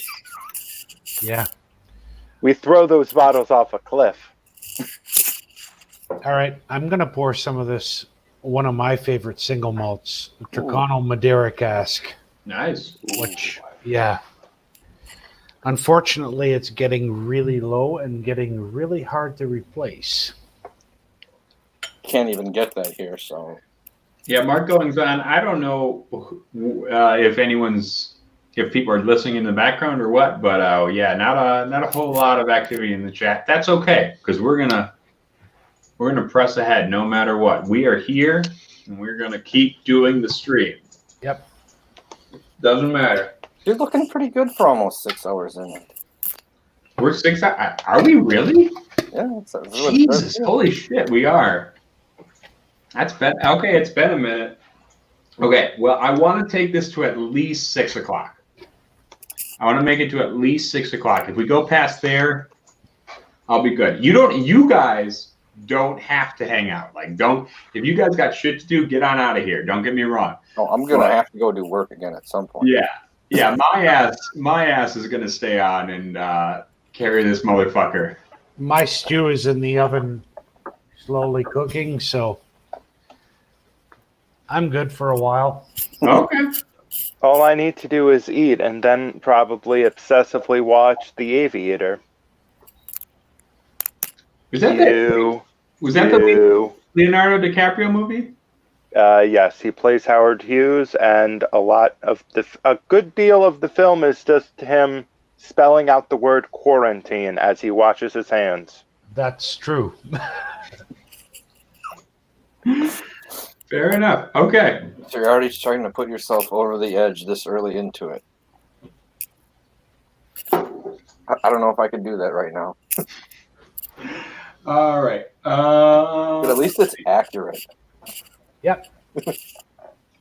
Yeah. We throw those bottles off a cliff. All right. I'm going to pour some of this, one of my favorite single malts, the Turcano Madeira cask. Nice. Which, yeah. Unfortunately, it's getting really low and getting really hard to replace. Can't even get that here, so. Yeah, Mark Goings On. I don't know if people are listening in the background or what, but yeah, not a whole lot of activity in the chat. That's okay, because we're gonna press ahead no matter what. We are here, and we're gonna keep doing the stream. Yep. Doesn't matter. You're looking pretty good for almost 6 hours in it. We're 6 hours. Are we really? Yeah. Jesus, holy shit, we are. That's been okay. It's been a minute. Okay, well, I want to take this to at least 6 o'clock. I want to make it to at least 6 o'clock. If we go past there, I'll be good. You guys don't have to hang out. Like, don't. If you guys got shit to do, get on out of here. Don't get me wrong. Oh, I'm gonna have to go do work again at some point. Yeah. My ass is gonna stay on and carry this motherfucker. My stew is in the oven, slowly cooking, so I'm good for a while. Okay. All I need to do is eat and then probably obsessively watch The Aviator. Was that the Leonardo DiCaprio movie? Yes, he plays Howard Hughes, and a good deal of the film is just him spelling out the word quarantine as he washes his hands. That's true. Fair enough. Okay. So you're already trying to put yourself over the edge this early into it. I don't know if I can do that right now. All right. But at least it's accurate. Yep.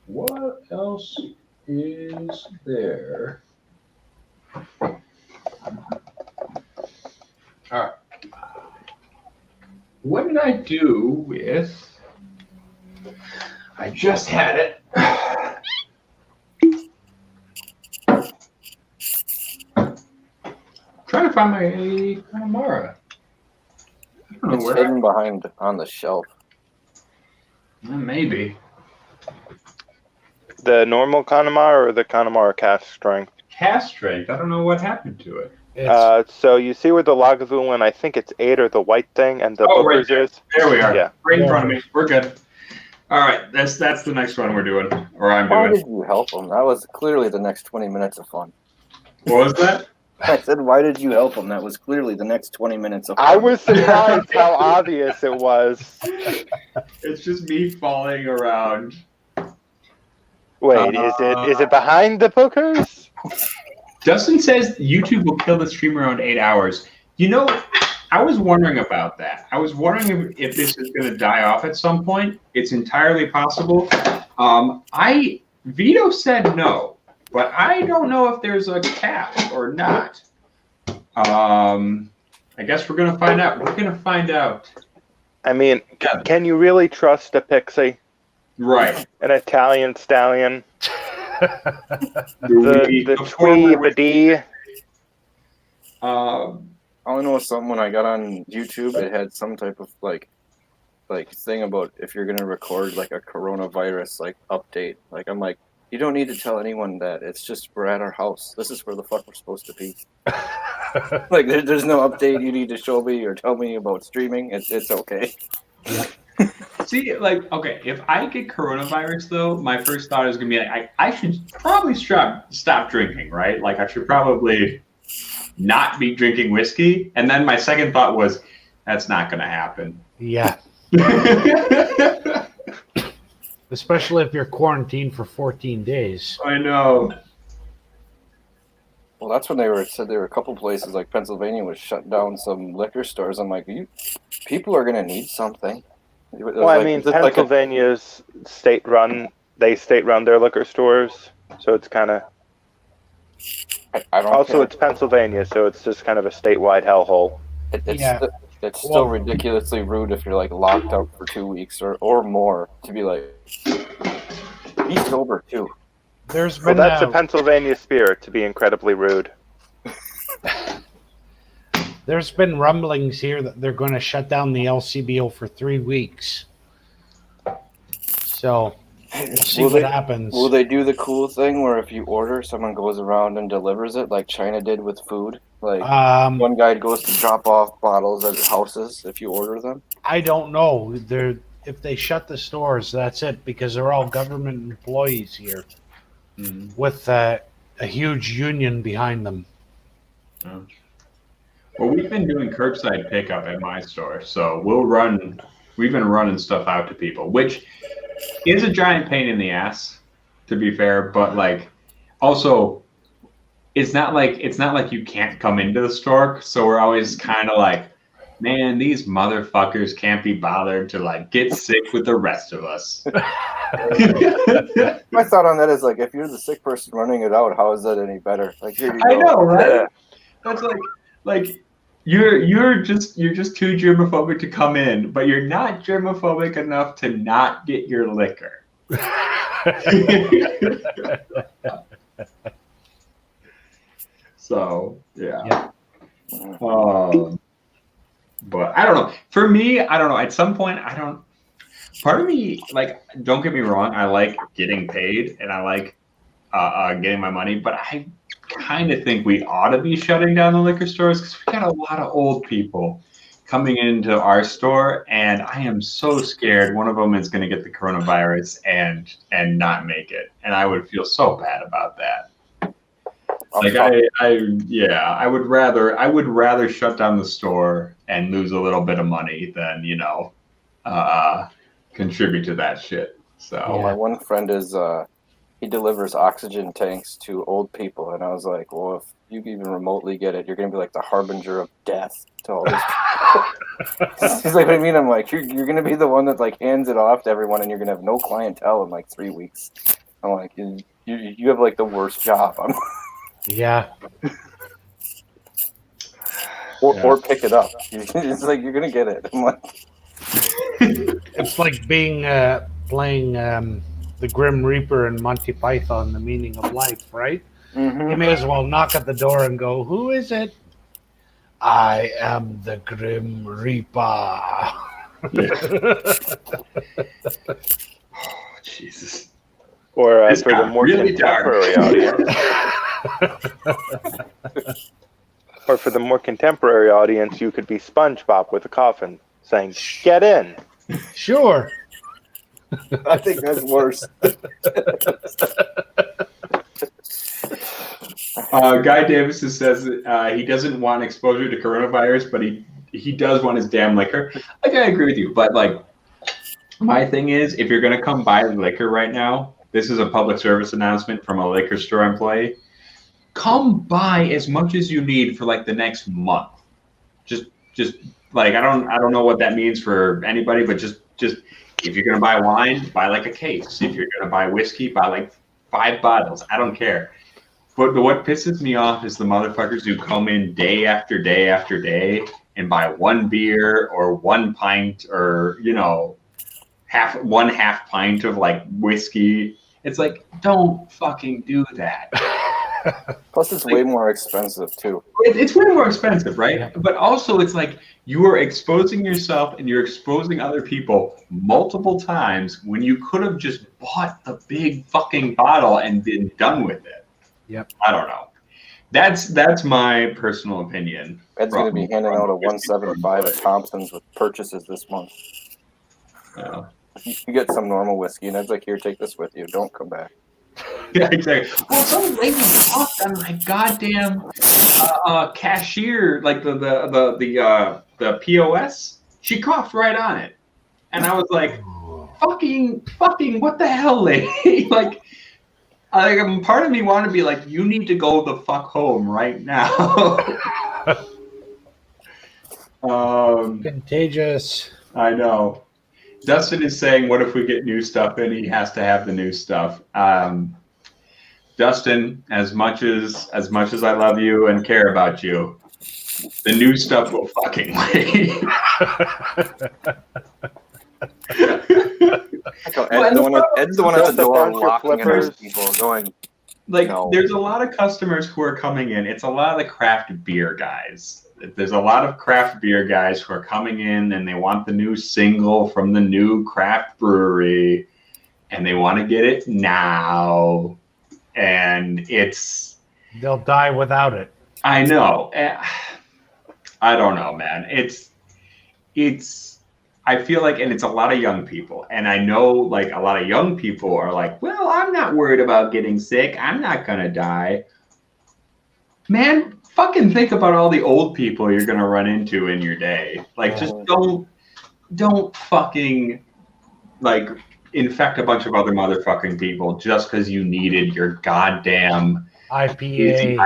What else is there? All right. What did I do with? I just had it. Trying to find my Connemara. I don't know It's where. hidden behind on the shelf. Maybe. The normal Connemara or the Connemara cast strength? Cast strength. I don't know what happened to it. So you see where the Lagavulin, I think it's 8 or the white thing, and the Right Booker's there. is? There we are. Yeah. Right in front of me. We're good. All right. That's the next one we're doing, or I'm Why doing. did you help him? That was clearly the next 20 minutes of fun. What was that? I said, why did you help him? That was clearly the next 20 minutes of fun. I was surprised how obvious it was. It's just me falling around. Wait, is it behind the Bookers? Dustin says YouTube will kill the stream around 8 hours. You know, I was wondering about that. I was wondering if this is going to die off at some point. It's entirely possible. Vito said no, but I don't know if there's a cap or not. I guess we're going to find out. We're going to find out. I mean, can you really trust a pixie? Right. An Italian stallion? the Tweebadee? All I know is something when I got on YouTube, it had some type of like thing about if you're gonna record like a coronavirus like update. Like I'm like, you don't need to tell anyone that. It's just we're at our house. This is where the fuck we're supposed to be. Like there's no update you need to show me or tell me about streaming. It's okay. See, like, okay, if I get coronavirus, though, my first thought is going to be like, I should probably stop drinking, right? Like, I should probably not be drinking whiskey. And then my second thought was, that's not going to happen. Yeah. Especially if you're quarantined for 14 days. I know. Well, that's when said there were a couple places like Pennsylvania was shut down some liquor stores. I'm like, people are going to need something. Well, I mean, Pennsylvania's state-run. They state-run their liquor stores, so it's kind of. I don't. Also, care. it's Pennsylvania, so it's just kind of a statewide hellhole. It's still ridiculously rude if you're like locked out for 2 weeks or more to be like, be sober too. There's been that's a Pennsylvania spirit to be incredibly rude. There's been rumblings here that they're going to shut down the LCBO for 3 weeks. So, we'll see what happens. Will they do the cool thing where if you order, someone goes around and delivers it like China did with food? Like one guy goes to drop off bottles at houses if you order them? I don't know. If they shut the stores, that's it, because they're all government employees here with a huge union behind them. Oh. Well, we've been doing curbside pickup at my store, so we've been running stuff out to people, which is a giant pain in the ass, to be fair, but like also it's not like you can't come into the store, so we're always kind of like, man, these motherfuckers can't be bothered to like get sick with the rest of us. My thought on that is like, if you're the sick person running it out, how is that any better? Like, I know, right? That's like You're just too germophobic to come in, but you're not germophobic enough to not get your liquor. So yeah. But I don't know. For me, I don't know. At some point, I don't. Part of me, like, don't get me wrong, I like getting paid and I like getting my money, but I kind of think we ought to be shutting down the liquor stores because we got a lot of old people coming into our store, and I am so scared one of them is going to get the coronavirus and not make it, and I would feel so bad about that. Like I would rather shut down the store and lose a little bit of money than contribute to that shit. So my one friend is he delivers oxygen tanks to old people, and I was like, well, if you even remotely get it, you're gonna be like the harbinger of death to all these people. He's like, what do you mean? I'm like, you're gonna be the one that like hands it off to everyone, and you're gonna have no clientele in like 3 weeks. I'm like, you have like the worst job. Yeah. Or pick it up. It's like you're gonna get it. I'm like, it's like being playing the Grim Reaper in Monty Python, The Meaning of Life, right? mm-hmm. You may as well knock at the door and go, "Who is it?" I am the Grim Reaper. Oh, Jesus. Or for the more really contemporary audience. Or for the more contemporary audience, you could be SpongeBob with a coffin saying, "Get in." Sure. I think that's worse. Guy Davis says he doesn't want exposure to coronavirus, but he does want his damn liquor. Like, I agree with you, but like, my thing is, if you're gonna come buy liquor right now, this is a public service announcement from a liquor store employee. Come buy as much as you need for like the next month. Just like I don't know what that means for anybody, but just if you're gonna buy wine, buy like a case. If you're gonna buy whiskey, buy like 5 bottles. I don't care. But what pisses me off is the motherfuckers who come in day after day after day and buy 1 beer or 1 pint or half pint of like whiskey. It's like, don't fucking do that. Plus, it's way more expensive too. It's way more expensive, right? Yeah. But also, it's like you are exposing yourself and you're exposing other people multiple times when you could have just bought a big fucking bottle and been done with it. Yep. I don't know. That's my personal opinion. Ed's going to be handing out a 175 at Thompson's with purchases this month. Yeah. You get some normal whiskey, and Ed's like, "Here, take this with you. Don't come back." Yeah, exactly. Well, some lady walked on my goddamn cashier, like the POS. She coughed right on it, and I was like, "Fucking, what the hell, lady?" Like, part of me wanted to be like, "You need to go the fuck home right now." Contagious. I know. Dustin is saying, "What if we get new stuff in? He has to have the new stuff." Dustin, as much as I love you and care about you, the new stuff will fucking wait. Ed's the one at the door locking in people going. Like, there's a lot of customers who are coming in. It's a lot of the craft beer guys. There's a lot of craft beer guys who are coming in and they want the new single from the new craft brewery and they want to get it now. And they'll die without it. I know. I don't know, man. I feel like, and it's a lot of young people. And I know like a lot of young people are like, well, I'm not worried about getting sick. I'm not going to die. Man, fucking think about all the old people you're going to run into in your day. Like, just don't fucking like infect a bunch of other motherfucking people just because you needed your goddamn IPA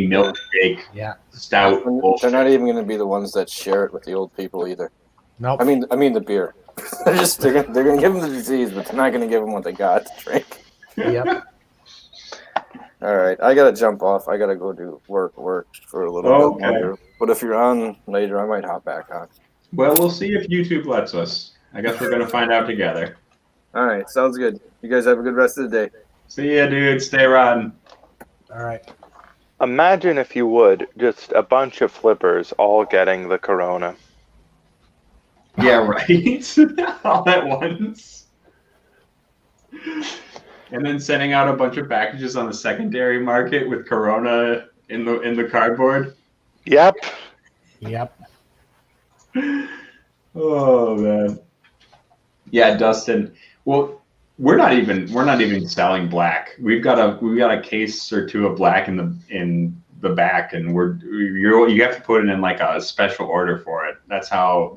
milkshake stout. They're not even going to be the ones that share it with the old people either. Nope. I mean the beer. they're going to give them the disease, but they're not going to give them what they got to drink. Yep. All right, I gotta jump off. I gotta go do work for a little bit Okay. longer. But if you're on later, I might hop back on. Well, we'll see if YouTube lets us. I guess we're gonna find out together. All right, sounds good. You guys have a good rest of the day. See ya, dude. Stay riding. All right. Imagine, if you would, just a bunch of flippers all getting the corona. Yeah, right. All at once. And then sending out a bunch of packages on the secondary market with Corona in the cardboard. Yep. Yep. Oh man. Yeah, Dustin. Well, we're not even selling black. We've got a case or two of black in the back, and you have to put it in like a special order for it. That's how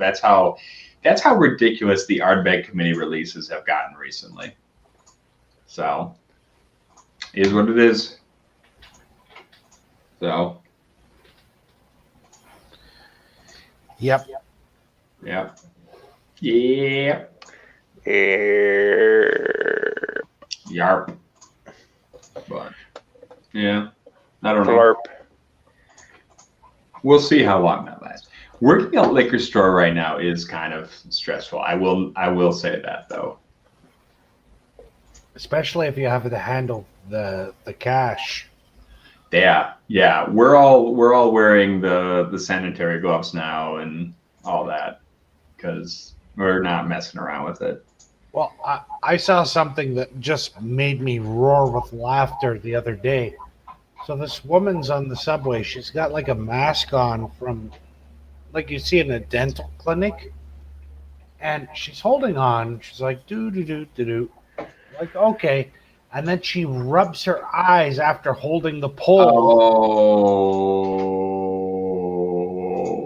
ridiculous the Ardbeg committee releases have gotten recently. So, is what it is. So. Yep. Yep. Yeah. Yarp. But yeah, I don't know. Flurp. We'll see how long that lasts. Working at a liquor store right now is kind of stressful. I will say that though. Especially if you have to handle the cash. Yeah. We're all wearing the sanitary gloves now and all that because we're not messing around with it. Well, I saw something that just made me roar with laughter the other day. So this woman's on the subway. She's got like a mask on from, like you see in a dental clinic. And she's holding on. She's like, do. Like, okay. And then she rubs her eyes after holding the pole.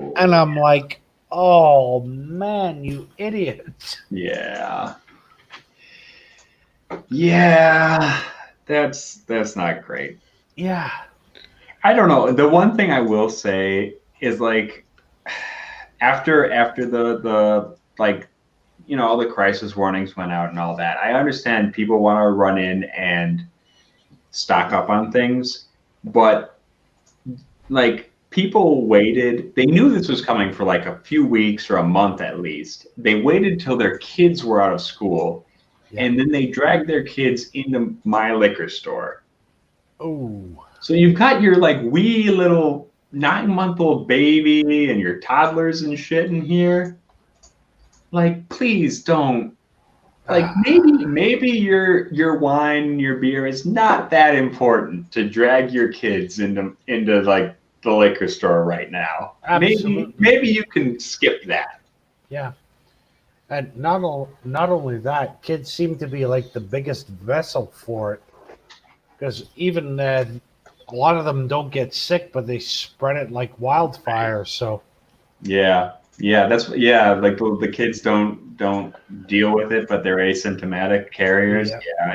Oh. And I'm like, oh, man, you idiots. Yeah. Yeah. That's not great. Yeah. I don't know. The one thing I will say is like after the like, you know, all the crisis warnings went out and all that. I understand people want to run in and stock up on things, but like people waited. They knew this was coming for like a few weeks or a month at least. They waited till their kids were out of school, and then they dragged their kids into my liquor store. Oh. So you've got your like wee little 9-month-old baby and your toddlers and shit in here. Like, please don't. Like, maybe your wine, your beer is not that important to drag your kids into like the liquor store right now. Absolutely. Maybe you can skip that. Yeah. And not only that, kids seem to be like the biggest vessel for it. Because even a lot of them don't get sick, but they spread it like wildfire. So. Yeah. Like the kids don't deal with it, but they're asymptomatic carriers. Yep. Yeah,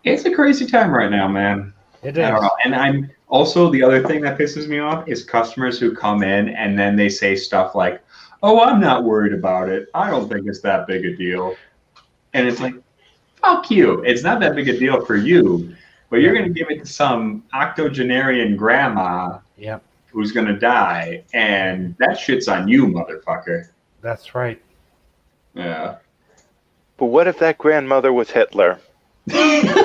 it's a crazy time right now, man. It I is. don't know. And I'm also, the other thing that pisses me off is customers who come in and then they say stuff like, "Oh, I'm not worried about it. I don't think it's that big a deal." And it's like, fuck you. It's not that big a deal for you, but you're going to give it to some octogenarian grandma. Yep. Who's gonna die, and that shit's on you, motherfucker. That's right. Yeah. But what if that grandmother was Hitler? Secret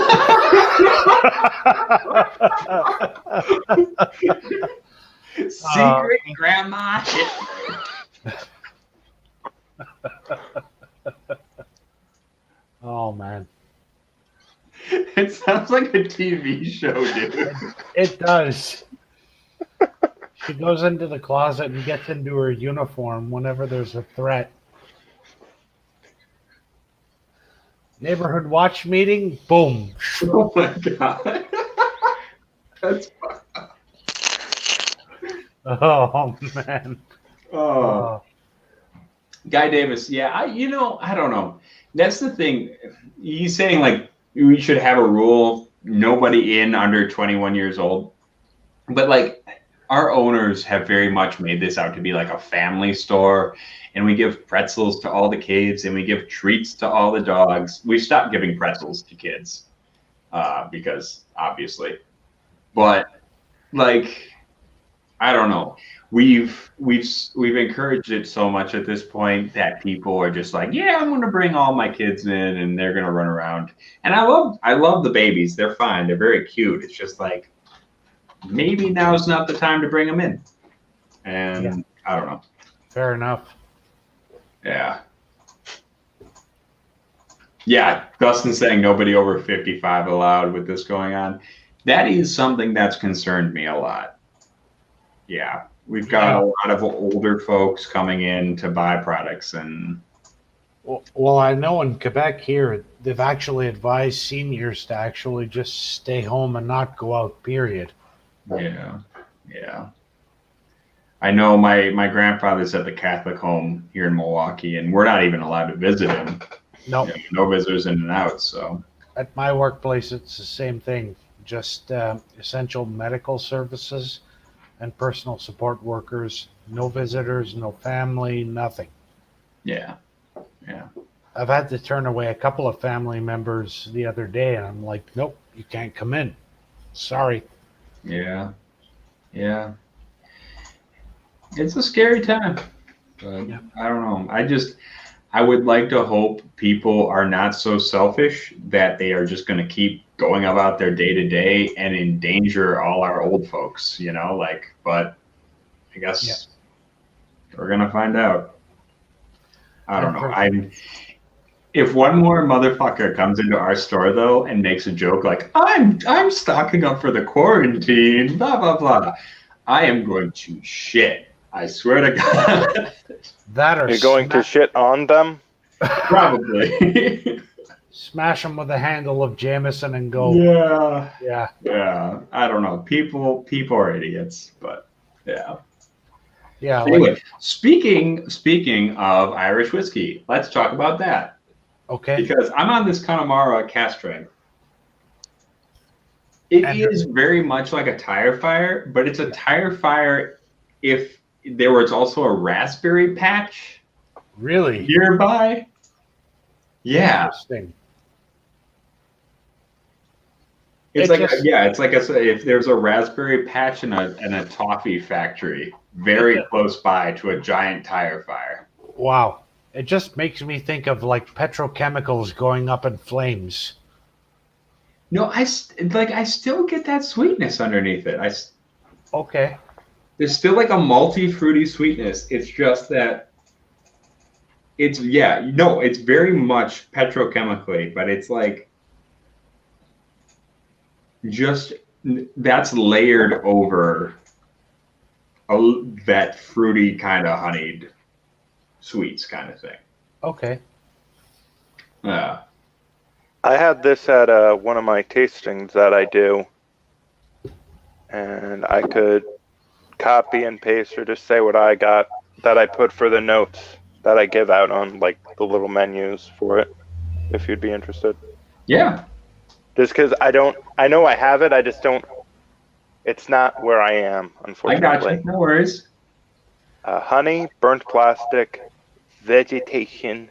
Grandma Hitler. Oh man. It sounds like a TV show, dude. It does. She goes into the closet and gets into her uniform whenever there's a threat. Neighborhood watch meeting, boom. Oh my god. That's Oh man. oh. Guy Davis, yeah, I don't know. That's the thing. He's saying like we should have a rule, nobody in under 21 years old. But like our owners have very much made this out to be like a family store, and we give pretzels to all the kids and we give treats to all the dogs. We stopped giving pretzels to kids. because obviously, but like, I don't know. We've encouraged it so much at this point that people are just like, yeah, I'm going to bring all my kids in and they're going to run around. And I love the babies. They're fine. They're very cute. It's just like, maybe now's not the time to bring them in. And I don't know. Fair enough. Yeah. Yeah. Dustin's saying nobody over 55 allowed with this going on. That is something that's concerned me a lot. Yeah. We've got a lot of older folks coming in to buy products, and well, I know in Quebec here, they've actually advised seniors to actually just stay home and not go out, period. yeah. I know my grandfather's at the Catholic home here in Milwaukee, and we're not even allowed to visit him. No. No visitors in and out, so. At my workplace, it's the same thing. Just essential medical services and personal support workers. No visitors, no family, nothing. Yeah. I've had to turn away a couple of family members the other day, and I'm like, nope, you can't come in. Sorry. Yeah. It's a scary time, but I don't know. I would like to hope people are not so selfish that they are just going to keep going about their day to day and endanger all our old folks, but I guess we're going to find out. I don't know. If one more motherfucker comes into our store though and makes a joke like, I'm stocking up for the quarantine, blah, blah, blah, I am going to shit. I swear to God. That or you're going to shit on them? Probably. Smash them with a handle of Jameson and go. Yeah. I don't know. People are idiots, but yeah. Yeah. Anyway, speaking of Irish whiskey, let's talk about that. Okay. Because I'm on this Connemara cask strength. It is very much like a tire fire, but it's a tire fire if there was also a raspberry patch nearby. Yeah. Interesting. It's like if there's a raspberry patch and a toffee factory very close by to a giant tire fire. Wow. It just makes me think of like petrochemicals going up in flames. No, I still get that sweetness underneath it. Okay. There's still like a malty, fruity sweetness. It's just that it's very much petrochemically, but it's like just that's layered over that fruity kind of honeyed sweets kind of thing. Okay. Yeah. I had this at one of my tastings that I do, and I could copy and paste or just say what I got that I put for the notes that I give out on like the little menus for it, if you'd be interested. Yeah. Just because I know I have it, I just don't, it's not where I am, unfortunately. I got you, no worries. Honey, burnt plastic, vegetation,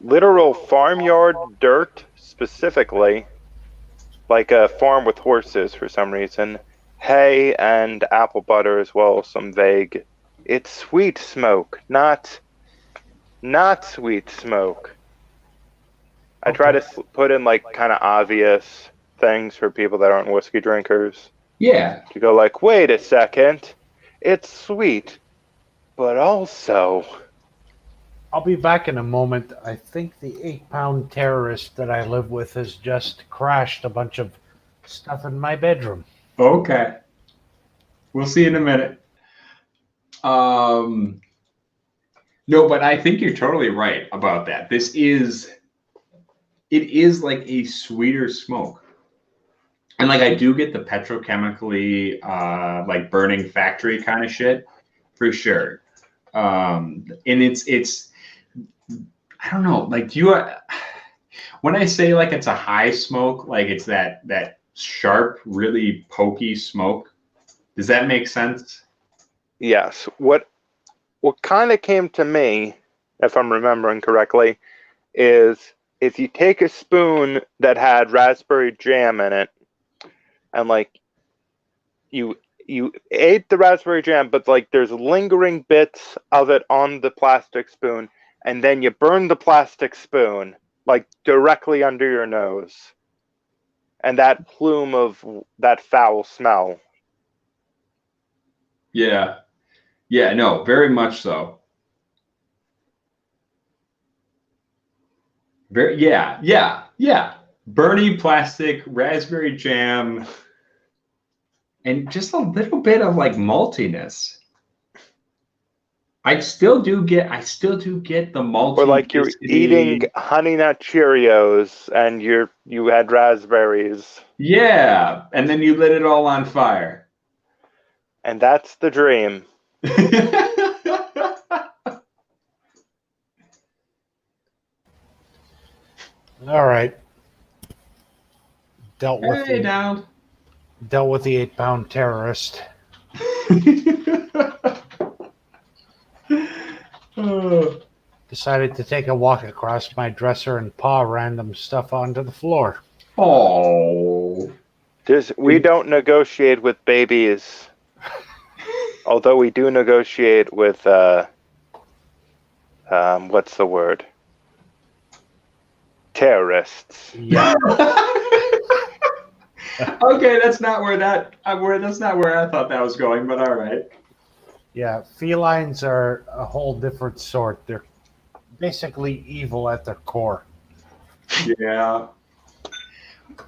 literal farmyard dirt, specifically, like a farm with horses for some reason, hay and apple butter as well, some vague. It's sweet smoke, not sweet smoke. I try to put in like kind of obvious things for people that aren't whiskey drinkers. Yeah. To go like, wait a second, it's sweet, but also. I'll be back in a moment. I think the 8-pound terrorist that I live with has just crashed a bunch of stuff in my bedroom. Okay. We'll see in a minute. No, but I think you're totally right about that. It is like a sweeter smoke. And like I do get the petrochemically like burning factory kind of shit for sure. And it's I don't know, like when I say like it's a high smoke, like it's that sharp, really pokey smoke. Does that make sense? Yes. What kind of came to me, if I'm remembering correctly, is if you take a spoon that had raspberry jam in it, and like you ate the raspberry jam, but like there's lingering bits of it on the plastic spoon, and then you burn the plastic spoon like directly under your nose, and that plume of that foul smell. Yeah. Yeah, no, very much so. Yeah. Burny plastic, raspberry jam, and just a little bit of like maltiness. I still do get the malty. Or like you're eating Honey Nut Cheerios and you had raspberries. Yeah, and then you lit it all on fire. And that's the dream. All right. Dealt with Hey, the Donald. 8-pound terrorist. Decided to take a walk across my dresser and paw random stuff onto the floor. Oh. We don't negotiate with babies. Although we do negotiate with what's the word? Terrorists. Yeah. Okay, that's not where I thought that was going, but all right. Yeah, felines are a whole different sort. They're basically evil at their core. Yeah.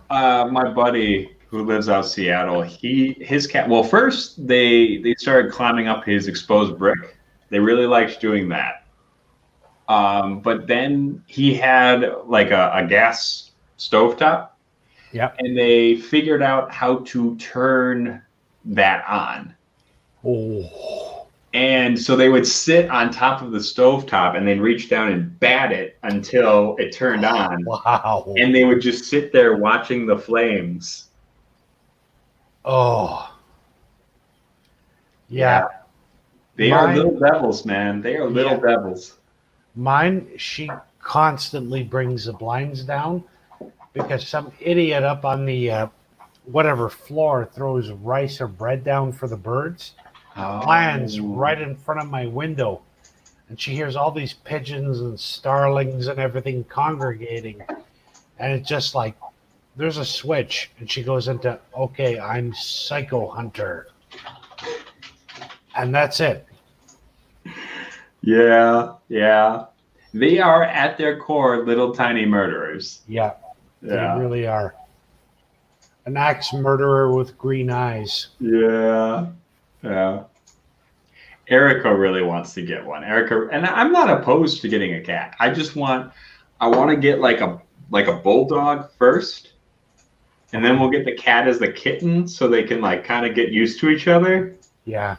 My buddy who lives out Seattle, his cat. Well, first they started climbing up his exposed brick. They really liked doing that. But then he had like a gas stovetop. Yep. And they figured out how to turn that on. Oh. And so they would sit on top of the stovetop and they'd reach down and bat it until it turned on. Wow. And they would just sit there watching the flames. Oh. Yeah. They are little devils, man. They are little devils. Mine, she constantly brings the blinds down because some idiot up on the whatever floor throws rice or bread down for the birds. Lands right in front of my window. And she hears all these pigeons and starlings and everything congregating. And it's just like, there's a switch. And she goes into, okay, I'm Psycho Hunter. And that's it. Yeah. They are at their core little tiny murderers. Yeah. They really are. An axe murderer with green eyes. Yeah. Erica really wants to get one. Erica, and I'm not opposed to getting a cat. I want to get like a bulldog first, and then we'll get the cat as the kitten so they can like kind of get used to each other. Yeah.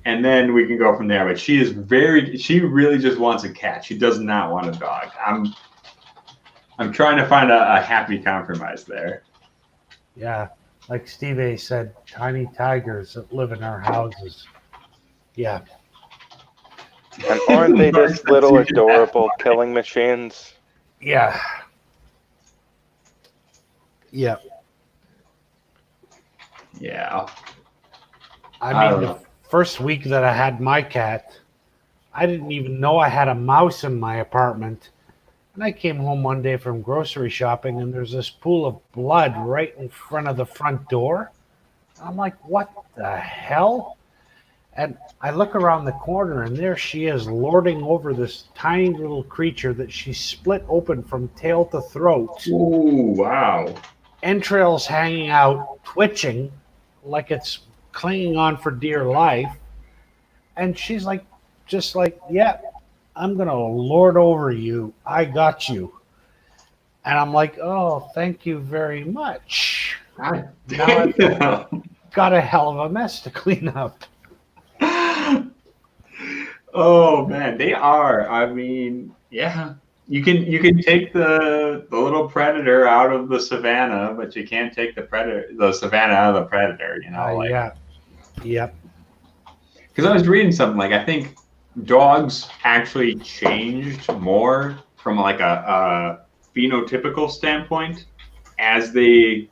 And then we can go from there. But she really just wants a cat. She does not want a dog. I'm trying to find a happy compromise there. Yeah. Like Steve A said, tiny tigers that live in our houses. Yeah. And aren't they just little adorable killing machines? Yeah. Yeah. Yeah. I mean, the first week that I had my cat, I didn't even know I had a mouse in my apartment. And I came home one day from grocery shopping, and there's this pool of blood right in front of the front door. I'm like, what the hell? And I look around the corner, and there she is, lording over this tiny little creature that she split open from tail to throat. Ooh, wow. Entrails hanging out, twitching, like it's clinging on for dear life. And she's like, just like, yeah, I'm going to lord over you. I got you. And I'm like, oh, thank you very much. Now I've got a hell of a mess to clean up. Oh man, they are. I mean, yeah. You can take the little predator out of the savannah, but you can't take the savannah out of the predator, you know? Yeah. Yep. Because I was reading something like I think dogs actually changed more from like a phenotypical standpoint, as we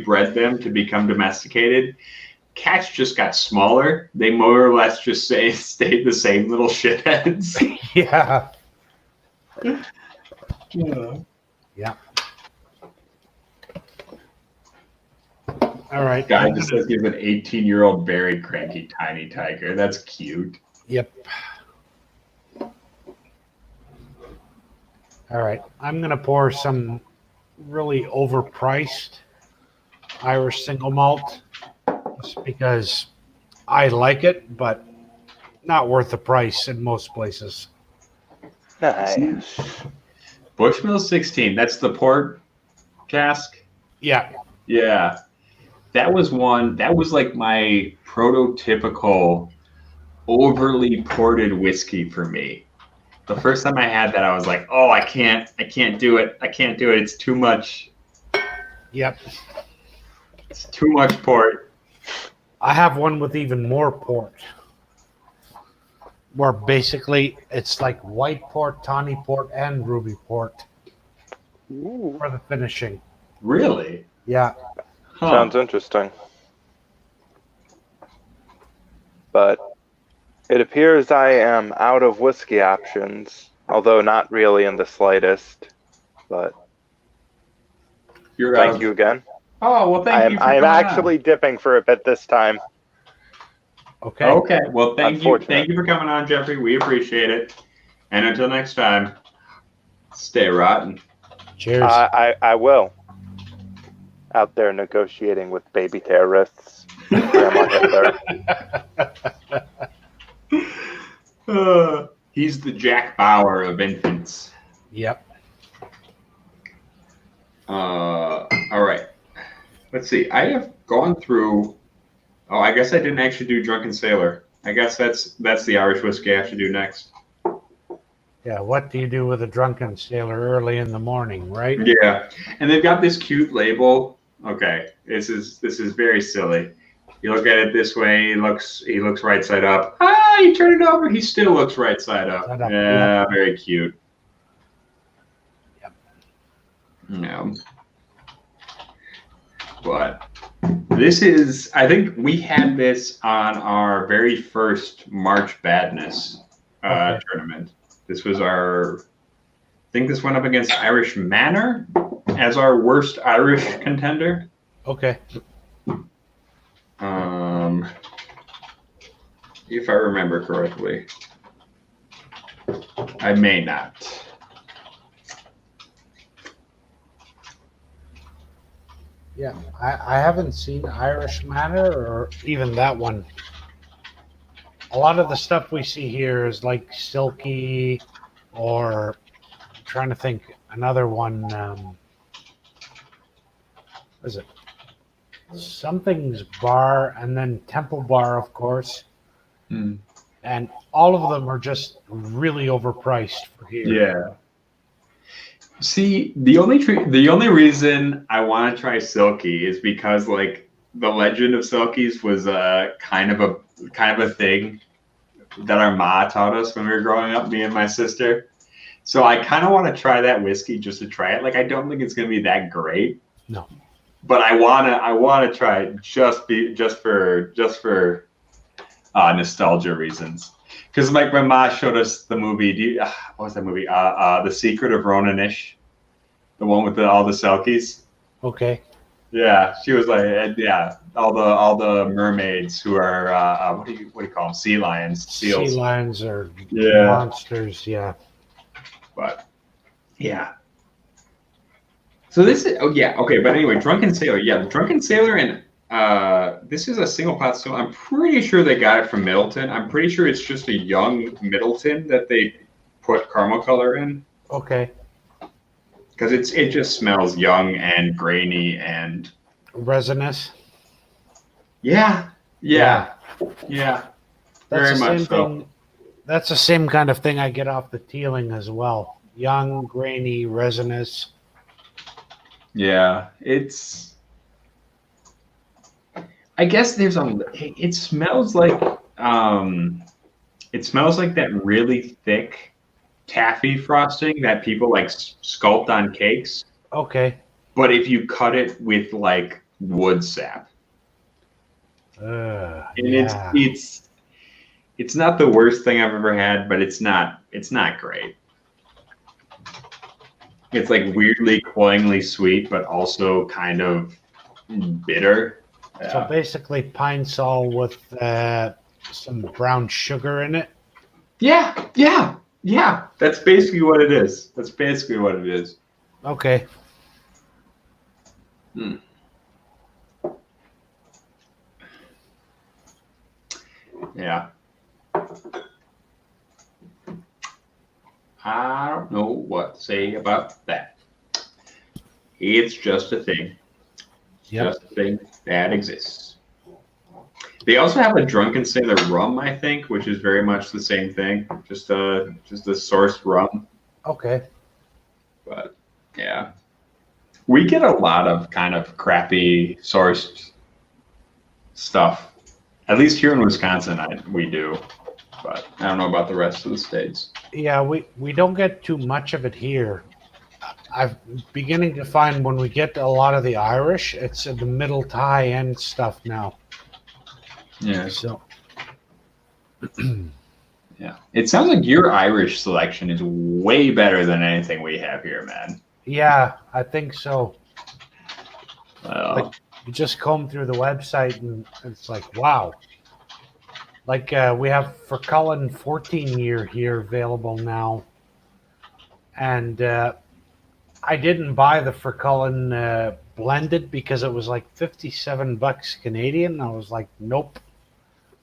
bred them to become domesticated, cats just got smaller. They more or less just stayed the same little shitheads. Yeah. Yeah. All right. Guy just says he's an 18-year-old very cranky tiny tiger. That's cute. Yep. All right. I'm going to pour some really overpriced Irish single malt just because I like it, but not worth the price in most places. Nice. Bushmill 16. That's the port cask. Yeah. Yeah. That was one. That was like my prototypical overly ported whiskey for me. The first time I had that, I was like, "Oh, I can't do it. I can't do it. It's too much. Yep. It's too much port." I have one with even more port, where basically it's like white port, tawny port, and ruby port for the finishing. Really? Yeah. Huh. Sounds interesting. But it appears I am out of whiskey options, although not really in the slightest. But You're thank you again. Oh, well, thank you for I am coming actually dipping for a bit this time. Okay. on. Okay. Well, thank you. Unfortunate. Thank you for coming on, Jeffrey. We appreciate it. And until next time, stay rotten. Cheers. I will. Out there negotiating with baby terrorists. Grandma Hitler. He's the Jack Bauer of infants. Yep. All right. Let's see. I have gone through. Oh, I guess I didn't actually do Drunken Sailor. I guess that's the Irish whiskey I have to do next. Yeah. What do you do with a drunken sailor early in the morning, right? Yeah, and they've got this cute label. Okay, this is very silly. You look at it this way. He looks right side up. Ah, you turn it over. He still looks right side up. Side up, Yeah, very cute. Yep. Yeah. But this is, I think we had this on our very first March Badness tournament. This was I think this went up against Irish Manor as our worst Irish contender. Okay. If I remember correctly. I may not. Yeah. I haven't seen Irish Manor or even that one. A lot of the stuff we see here is like Silky, or I'm trying to think another one. What is it? Something's Bar, and then Temple Bar, of course. And all of them are just really overpriced for here. Yeah. See, the only reason I want to try Silky is because like the legend of Silkies was kind of a thing that our ma taught us when we were growing up, me and my sister. So I kind of want to try that whiskey just to try it. Like I don't think it's gonna be that great. No. But I wanna try it just for nostalgia reasons. Because like my ma showed us the movie. What was that movie? The Secret of Ronan-ish, the one with all the Selkies. Okay. Yeah, she was like, yeah, all the mermaids who are what do you call them? Sea lions, seals. Sea lions are Yeah. monsters. Yeah. But yeah. So this is okay. But anyway, Drunken Sailor. Yeah, the Drunken Sailor, and this is a single pot. So I'm pretty sure they got it from Middleton. I'm pretty sure it's just a young Middleton that they put caramel color in. Okay. Because it just smells young and grainy and Resinous. yeah. That's Very the much same so. thing. That's the same kind of thing I get off the Teeling as well. Young, grainy, resinous. Yeah, it's. I guess there's it smells like that really thick taffy frosting that people like sculpt on cakes, Okay. but if you cut it with like wood sap, and Yeah. it's not the worst thing I've ever had, but it's not great. It's like weirdly cloyingly sweet, but also kind of bitter. So basically, pine sol with some brown sugar in it. Yeah. That's basically what it is. Okay. Yeah. I don't know what to say about that. It's just a thing. Yep. Just a thing that exists. They also have a drunken sailor rum, I think, which is very much the same thing. Just a sourced rum. Okay. But yeah. We get a lot of kind of crappy sourced stuff. At least here in Wisconsin, we do. But I don't know about the rest of the states. Yeah, we don't get too much of it here. I'm beginning to find when we get a lot of the Irish, it's in the middle to high end stuff now. Yeah. So Yeah. It sounds like your Irish selection is way better than anything we have here, man. yeah, I think so. Well, You just comb through the website and it's like, wow. Like we have for Cullen 14 year here available now. And I didn't buy the Furcullen blended because it was like $57 Canadian. I was like, nope,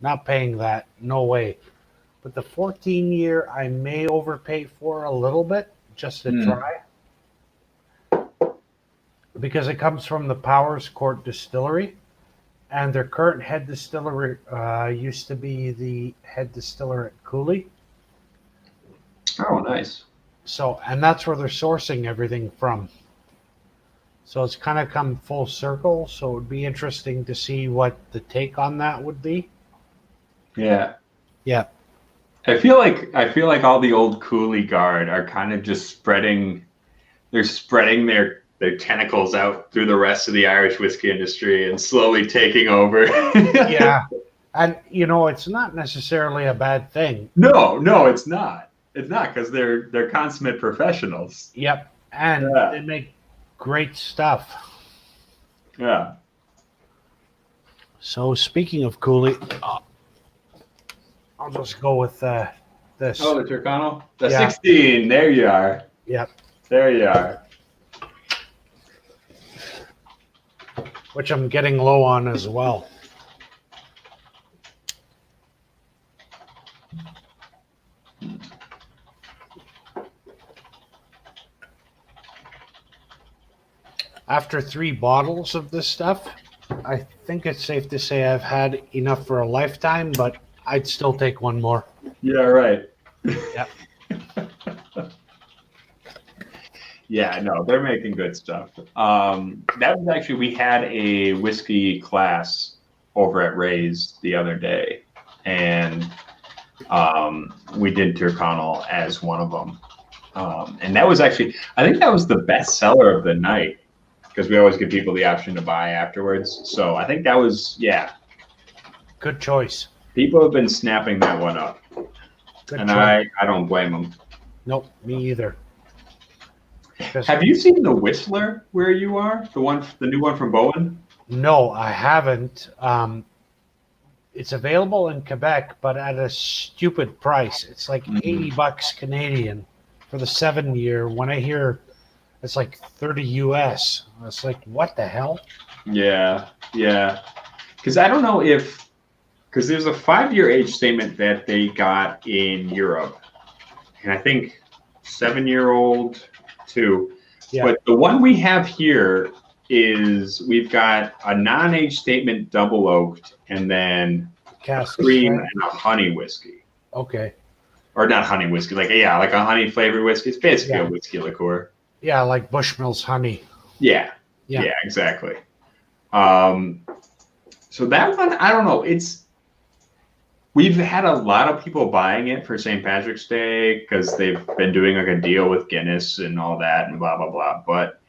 not paying that. No way. But the 14 year, I may overpay for a little bit just to try. Because it comes from the Powers Court Distillery. And their current head distiller used to be the head distiller at Cooley. oh, nice. So, and that's where they're sourcing everything from. So it's kind of come full circle. So it would be interesting to see what the take on that would be. Yeah. Yeah. I feel like all the old Cooley guard are kind of just spreading their tentacles out through the rest of the Irish whiskey industry and slowly taking over. Yeah. And, it's not necessarily a bad thing. No, it's not. It's not because they're consummate professionals. Yep. And they make great stuff. Yeah. So speaking of Cooley, I'll just go with this. Oh, the Turcano? The Yeah. 16. There you are. Yep. There you are. Which I'm getting low on as well. After 3 bottles of this stuff, I think it's safe to say I've had enough for a lifetime, but I'd still take one more. Yeah, right. Yep. Yeah, no, they're making good stuff. That was actually, we had a whiskey class over at Ray's the other day, and we did Tyrconnell as one of them. And that was actually, I think that was the best seller of the night because we always give people the option to buy afterwards. So I think that was, yeah. Good choice. People have been snapping that one up. Good And choice. I don't blame them. Nope, me either. Have you seen the Whistler where you are? The new one from Bowen? No, I haven't. It's available in Quebec, but at a stupid price. It's like $80 Canadian for the 7 year. When I hear it's like 30 US, it's like, what the hell? Yeah. Because I don't know because there's a 5-year age statement that they got in Europe, and I think 7-year-old too. Yeah. But the one we have here is we've got a non-age statement double oaked, and then Cask cream strength? and a honey whiskey. Okay. Or not honey whiskey, like a honey flavored whiskey. It's basically a whiskey liqueur. Yeah, like Bushmills honey. Yeah, exactly. So that one, I don't know. We've had a lot of people buying it for St. Patrick's Day because they've been doing like a deal with Guinness and all that and blah blah blah. But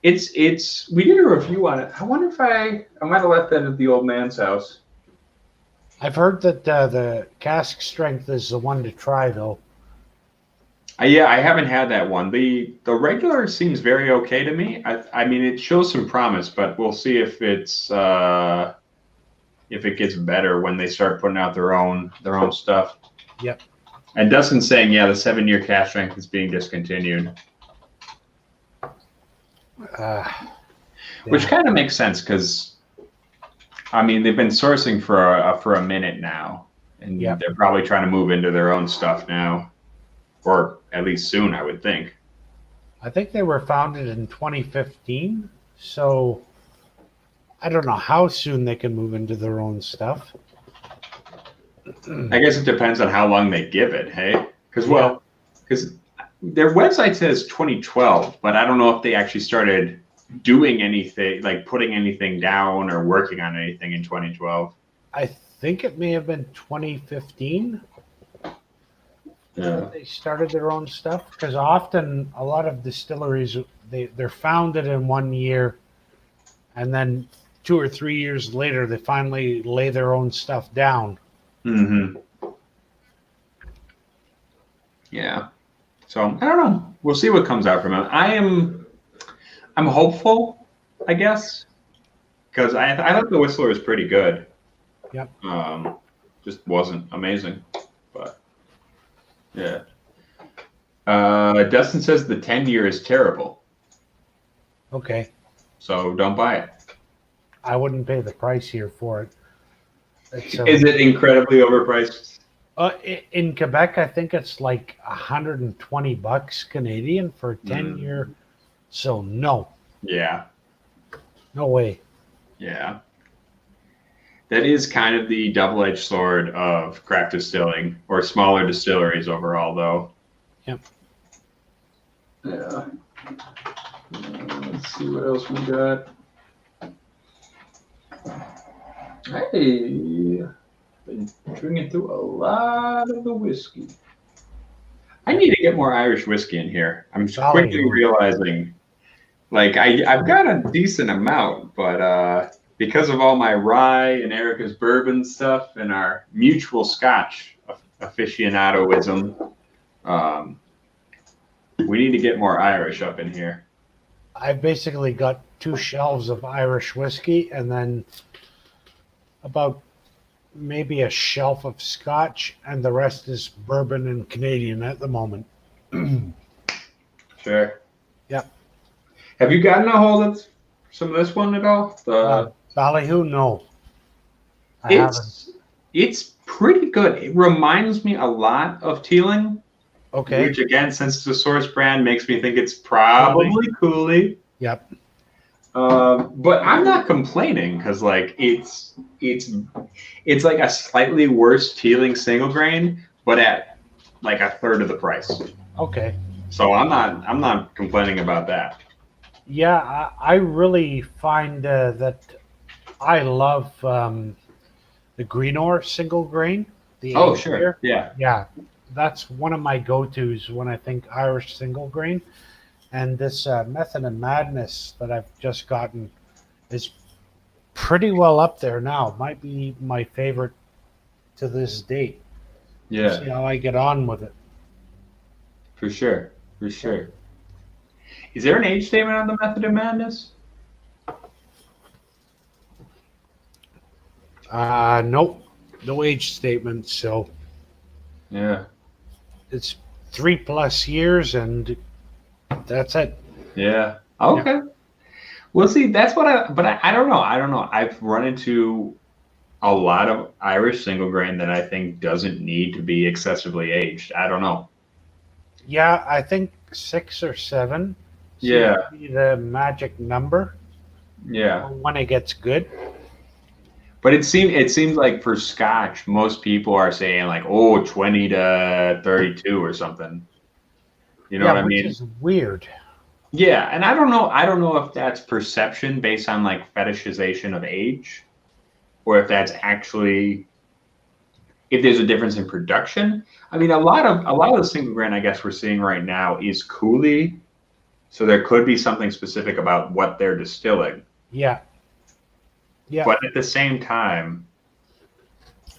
it's we did a review on it. I wonder if I might have left that at the old man's house. I've heard that the cask strength is the one to try, though. Yeah, I haven't had that one. The regular seems very okay to me. I mean, it shows some promise, but we'll see if it gets better when they start putting out their own stuff. Yep. And Dustin's saying, yeah, the 7-year cask strength is being discontinued, which kind of makes sense because, I mean, they've been sourcing for a minute now, and they're probably trying to move into their own stuff now, or at least soon, I would think. I think they were founded in 2015, so I don't know how soon they can move into their own stuff. I guess it depends on how long they give it, hey? Because their website says 2012, but I don't know if they actually started doing anything, like putting anything down or working on anything in 2012. I think it may have been 2015. Yeah. They started their own stuff, because often a lot of distilleries, they're founded in 1 year, and then 2 or 3 years later they finally lay their own stuff down. Mm-hmm. Yeah. So I don't know. We'll see what comes out from it. I'm hopeful, I guess, because I thought the Whistler was pretty good. Yep. Just wasn't amazing, but yeah. Dustin says the 10-year is terrible, Okay. so don't buy it. I wouldn't pay the price here for it. Is it incredibly overpriced? In Quebec, I think it's like $120 Canadian for a 10-year. So no. Yeah. No way. Yeah. That is kind of the double-edged sword of craft distilling, or smaller distilleries overall, though. Yep. Yeah. Let's see what else we got. Hey, been drinking through a lot of the whiskey. I need to get more Irish whiskey in here. I'm quickly realizing, like, I've got a decent amount, but because of all my rye and Erica's bourbon stuff and our mutual Scotch aficionadoism, we need to get more Irish up in here. I've basically got 2 shelves of Irish whiskey, and then about maybe a shelf of Scotch, and the rest is bourbon and Canadian at the moment. Sure. Yep. Have you gotten a hold of some of this one at all? Ballyhoo? No. I haven't. It's pretty good. It reminds me a lot of Teeling. Okay. Which, again, since it's a source brand, makes me think it's probably Cooley. Yep. But I'm not complaining because, like, it's like a slightly worse Teeling single grain, but at like a third of the price. Okay. So I'm not complaining about that. Yeah, I really find that I love the Greenore single grain. Oh, sure. Yeah. Yeah, that's one of my go-tos when I think Irish single grain. And this Method and Madness that I've just gotten is pretty well up there now. Might be my favorite to this date. Yeah. See how I get on with it. For sure. For sure. Is there an age statement on the Method of Madness? Nope. No age statement. So yeah, it's 3+ years, and that's it. Yeah. Okay. Yeah. Well, see, that's what I don't know. I don't know. I've run into a lot of Irish single grain that I think doesn't need to be excessively aged. I don't know. Yeah, I think 6 or 7. Yeah. To be the magic number. Yeah. When it gets good. But it seems like for Scotch, most people are saying like, oh, 20 to 32 or something. You know what I mean? Which is weird. Yeah, and I don't know if that's perception based on like fetishization of age, or if that's actually if there's a difference in production. I mean, a lot of the single grain I guess we're seeing right now is coulis, so there could be something specific about what they're distilling. Yeah. Yeah. But at the same time,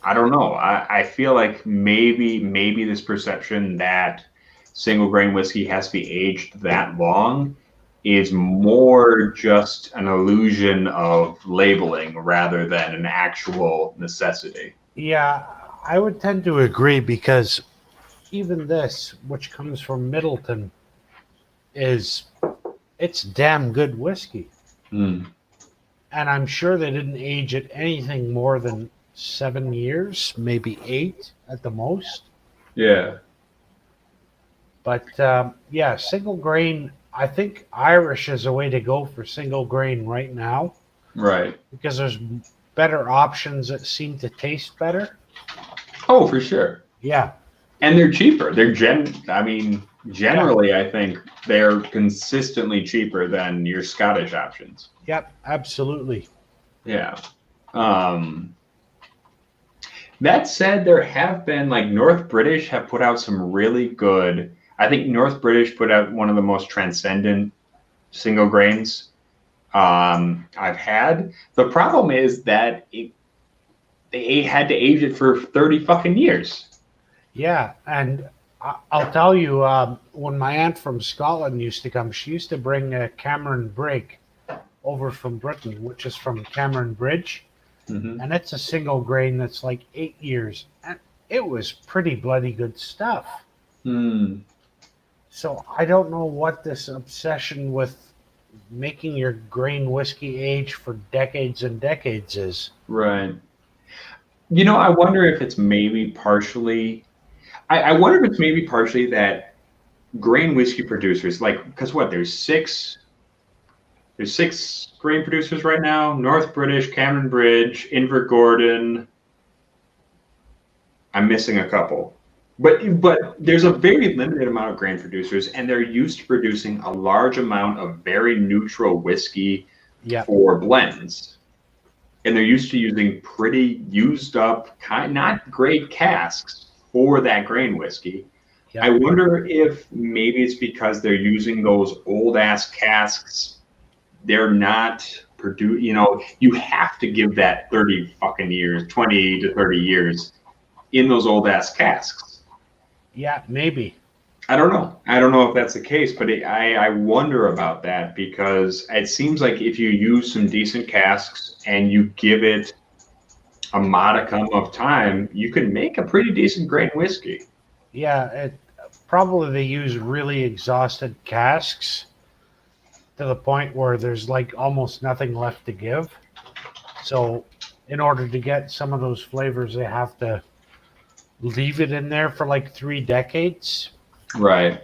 I don't know. I feel like maybe this perception that single grain whiskey has to be aged that long is more just an illusion of labeling rather than an actual necessity. Yeah, I would tend to agree because even this, which comes from Middleton, it's damn good whiskey. Mm. And I'm sure they didn't age it anything more than 7 years, maybe 8 at the most. Yeah. But yeah, single grain, I think Irish is a way to go for single grain right now Right. because there's better options that seem to taste better. Oh, for sure. Yeah. And they're cheaper. Generally, I think they're consistently cheaper than your Scottish options. Yep, absolutely. Yeah. That said, there have been, like, North British have put out some really good. I think North British put out one of the most transcendent single grains I've had. The problem is that they had to age it for 30 fucking years. Yeah, and I'll tell you, when my aunt from Scotland used to come, she used to bring a Cameron Brig over from Britain, which is from Cameron Bridge. Mm-hmm. And it's a single grain that's like 8 years. And it was pretty bloody good stuff. Mm. So I don't know what this obsession with making your grain whiskey age for decades and decades is. Right. I wonder if it's maybe partially. I wonder if it's maybe partially that grain whiskey producers, like, because there's six grain producers right now: North British, Cameron Bridge, Invergordon. I'm missing a couple, but there's a very limited amount of grain producers, and they're used to producing a large amount of very neutral whiskey for blends, and they're used to using pretty used up, not great casks for that grain whiskey. I wonder if maybe it's because they're using those old ass casks. They're not you have to give that 30 fucking years, 20 to 30 years in those old ass casks. Yeah, maybe. I don't know if that's the case, but I wonder about that because it seems like if you use some decent casks and you give it a modicum of time, you can make a pretty decent grain whiskey. Yeah, probably they use really exhausted casks to the point where there's like almost nothing left to give. So in order to get some of those flavors, they have to leave it in there for like 3 decades. Right.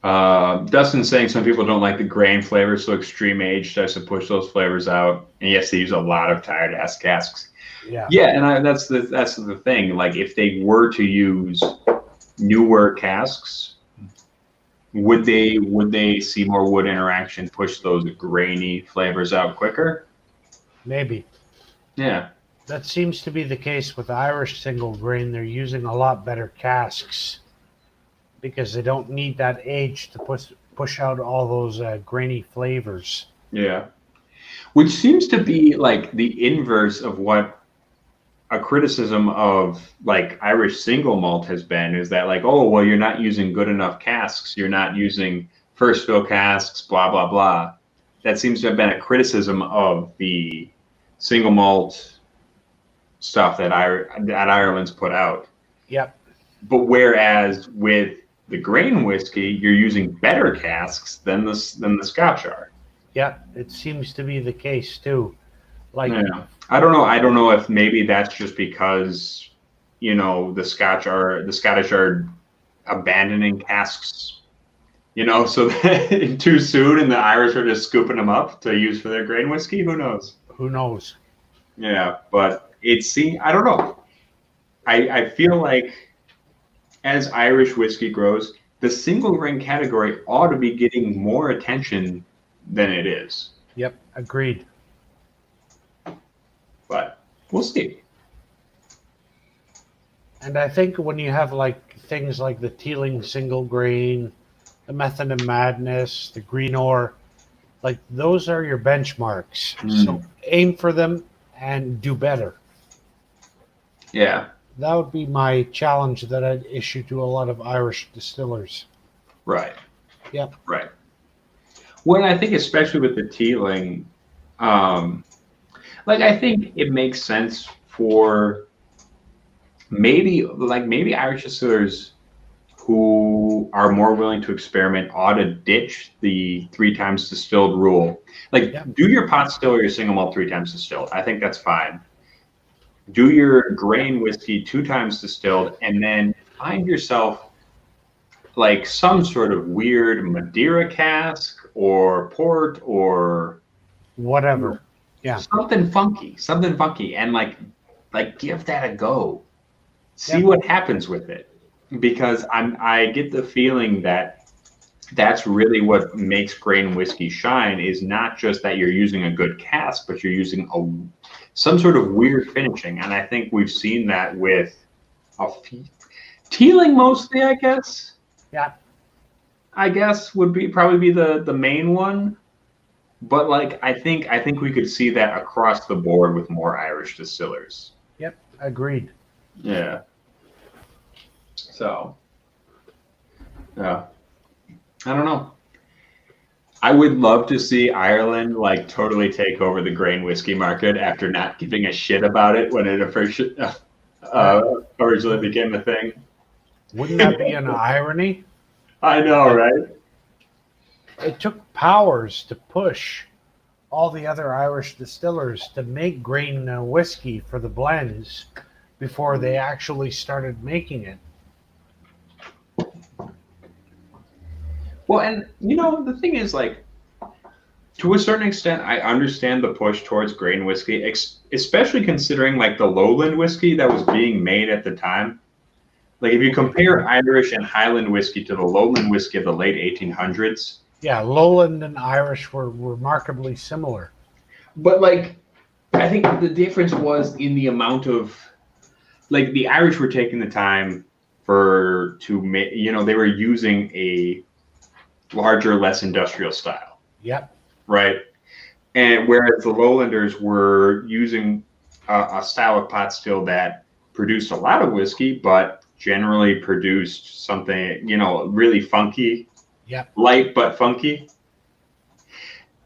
Dustin's saying some people don't like the grain flavor, so extreme age tries to push those flavors out. And yes, they use a lot of tired ass casks. Yeah, and that's the thing. Like, if they were to use newer casks, would they see more wood interaction, push those grainy flavors out quicker? Maybe. Yeah. That seems to be the case with Irish single grain. They're using a lot better casks because they don't need that age to push out all those grainy flavors. Yeah. Which seems to be like the inverse of what a criticism of like Irish single malt has been, is that like, oh, well, you're not using good enough casks. You're not using first fill casks, blah, blah, blah. That seems to have been a criticism of the single malt stuff that Ireland's put out. Yep. But whereas with the grain whiskey, you're using better casks than the Scotch are. Yeah, it seems to be the case too. Like, yeah. I don't know if maybe that's just because the Scottish are abandoning casks, so too soon, and the Irish are just scooping them up to use for their grain whiskey. Who knows? Who knows? Yeah, but I don't know. I feel like as Irish whiskey grows, the single grain category ought to be getting more attention than it is. Yep, agreed. But we'll see. And I think when you have like things like the Teeling single grain, the Method of Madness, the Green Ore, like those are your benchmarks. So aim for them and do better. Yeah. That would be my challenge that I'd issue to a lot of Irish distillers. Right. Yep. Right. Well, I think especially with the tealing, like I think it makes sense for maybe Irish distillers who are more willing to experiment ought to ditch the 3 times distilled rule. Like, Yep. do your pot still or your single malt 3 times distilled. I think that's fine. Do your grain whiskey 2 times distilled, and then find yourself like some sort of weird Madeira cask or port or Whatever. Yeah. something funky, and like give that a go. See Yep. what happens with it, because I get the feeling that that's really what makes grain whiskey shine, is not just that you're using a good cask, but you're using some sort of weird finishing, and I think we've seen that with tealing mostly, I guess. Yeah. I guess would probably be the main one. But like I think we could see that across the board with more Irish distillers. Yep. Agreed. Yeah. So yeah. I don't know. I would love to see Ireland like totally take over the grain whiskey market after not giving a shit about it when it originally became a thing. Wouldn't that be an irony? I know, right? It took Powers to push all the other Irish distillers to make grain whiskey for the blends before they actually started making it. Well, and the thing is, like, to a certain extent, I understand the push towards grain whiskey, especially considering like the lowland whiskey that was being made at the time. Like, if you compare Irish and Highland whiskey to the lowland whiskey of the late 1800s. Yeah, Lowland and Irish were remarkably similar. But like, I think the difference was in the amount of, like, the Irish were taking the time to make, they were using a larger, less industrial style. Yep. Right. And whereas the lowlanders were using a style of pot still that produced a lot of whiskey, but generally produced something, really funky. Yep. Light but funky.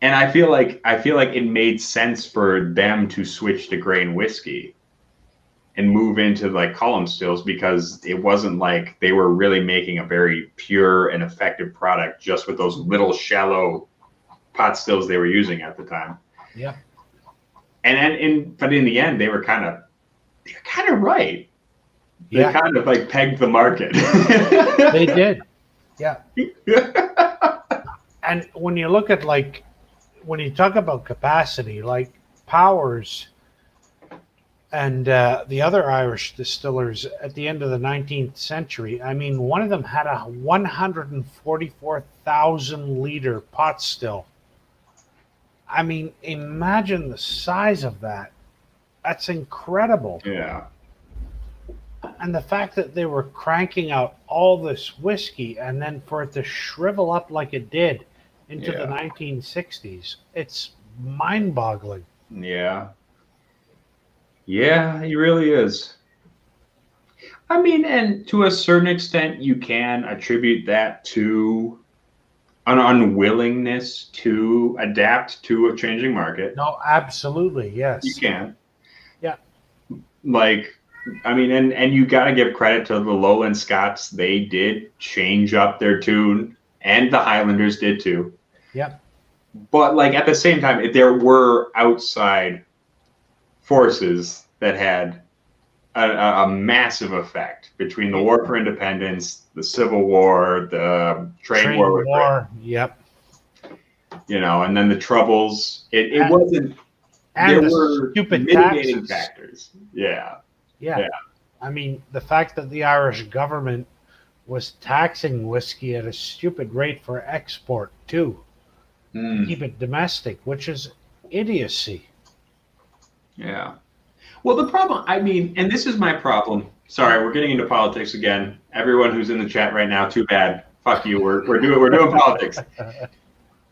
And I feel like it made sense for them to switch to grain whiskey and move into like column stills, because it wasn't like they were really making a very pure and effective product just with those little shallow pot stills they were using at the time. Yeah. But in the end, they were kind of right. They Yeah. kind of like pegged the market. They did. Yeah. And when you look at when you talk about capacity, like Powers and the other Irish distillers at the end of the 19th century, I mean, one of them had a 144,000 liter pot still. I mean, imagine the size of that. That's incredible. Yeah. And the fact that they were cranking out all this whiskey and then for it to shrivel up like it did into the 1960s, it's mind-boggling. Yeah. Yeah, he really is. I mean, and to a certain extent, you can attribute that to an unwillingness to adapt to a changing market. No, absolutely, yes. You can. Yeah. Like, I mean, and you got to give credit to the Lowland Scots. They did change up their tune, and the Highlanders did too. Yep. But like at the same time, there were outside forces that had a massive effect between the War for Independence, the Civil War, the trade war with Britain. Yep. And then the Troubles. It wasn't. And there the were stupid mitigating taxes. factors. Yeah. Yeah. I mean, the fact that the Irish government was taxing whiskey at a stupid rate for export too, to keep it domestic, which is idiocy. Yeah. Well, the problem, I mean, and this is my problem. Sorry, we're getting into politics again. Everyone who's in the chat right now, too bad. Fuck you. We're doing politics.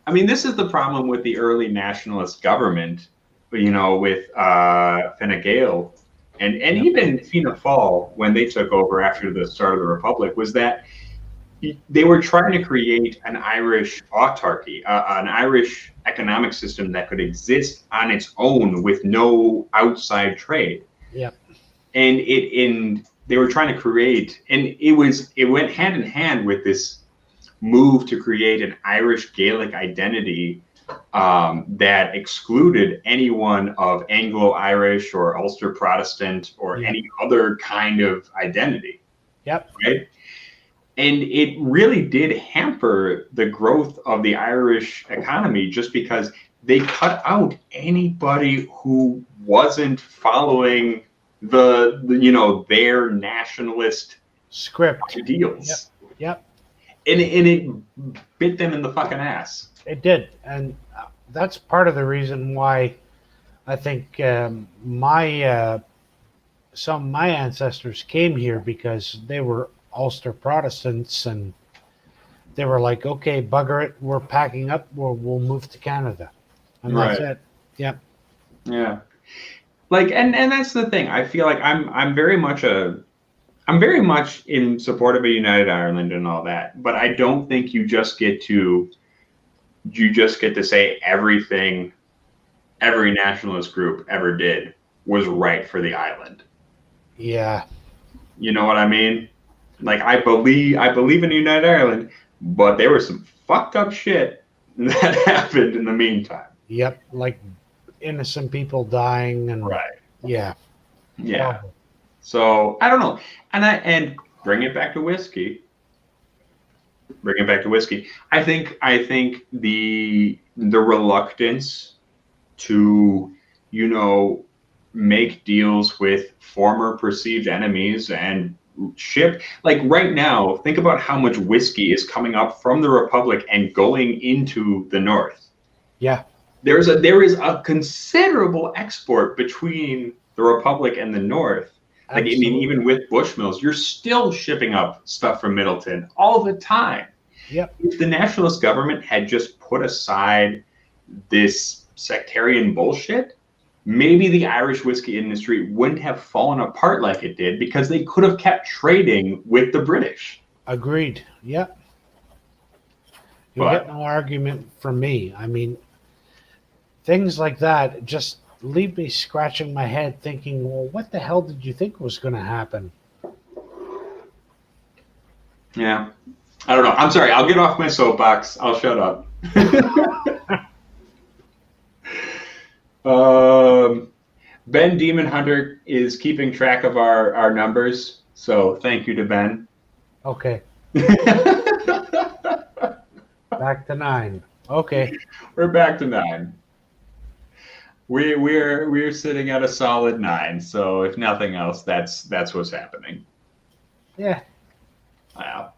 I mean, this is the problem with the early nationalist government, you know, with Fine Gael and even Fianna Fáil when they took over after the start of the Republic, was that they were trying to create an Irish autarky, an Irish economic system that could exist on its own with no outside trade. Yep. And they were trying to create, and it went hand in hand with this move to create an Irish Gaelic identity that excluded anyone of Anglo-Irish or Ulster Protestant or any other kind of identity. Yep. Right. And it really did hamper the growth of the Irish economy just because they cut out anybody who wasn't following the you know, their nationalist Script. deals. Yep. And it bit them in the fucking ass. It did. And that's part of the reason why I think some of my ancestors came here, because they were Ulster Protestants, and they were like, okay, bugger it, we're packing up, we'll move to Canada, and that's it. Yep. Yeah. Like, and that's the thing. I feel like I'm very much in support of a united Ireland and all that, but I don't think you just get to say everything every nationalist group ever did was right for the island. Yeah. You know what I mean? Like, I believe in United Ireland, but there was some fucked up shit that happened in the meantime. Yep, like innocent people dying and yeah. So I don't know, and bring it back to whiskey. I think the reluctance to, you know, make deals with former perceived enemies and ship, like right now, think about how much whiskey is coming up from the Republic and going into the North. Yeah. There is a considerable export between the Republic and the North. Like, I mean, even with Bushmills, you're still shipping up stuff from Middleton all the time. Yep. If the nationalist government had just put aside this sectarian bullshit, maybe the Irish whiskey industry wouldn't have fallen apart like it did, because they could have kept trading with the British. Agreed. Yep. You'll get no argument from me. I mean, things like that just leave me scratching my head thinking, well, what the hell did you think was going to happen? Yeah. I don't know. I'm sorry. I'll get off my soapbox. I'll shut up. Ben Demon Hunter is keeping track of our numbers, so thank you to Ben. Okay. Back to 9. Okay. We're back to 9. We're sitting at a solid 9. So if nothing else, that's what's happening. Yeah. Wow.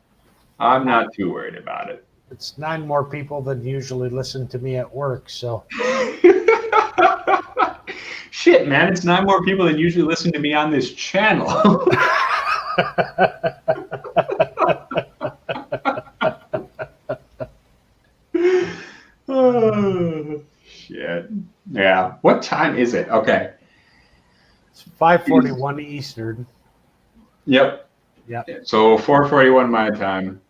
I'm not too worried about it. It's 9 more people than usually listen to me at work, so. Shit, man, it's 9 more people than usually listen to me on this channel. Oh, shit. Yeah. What time is it? Okay. It's 5:41 Eastern. Yep. So 4:41 my time.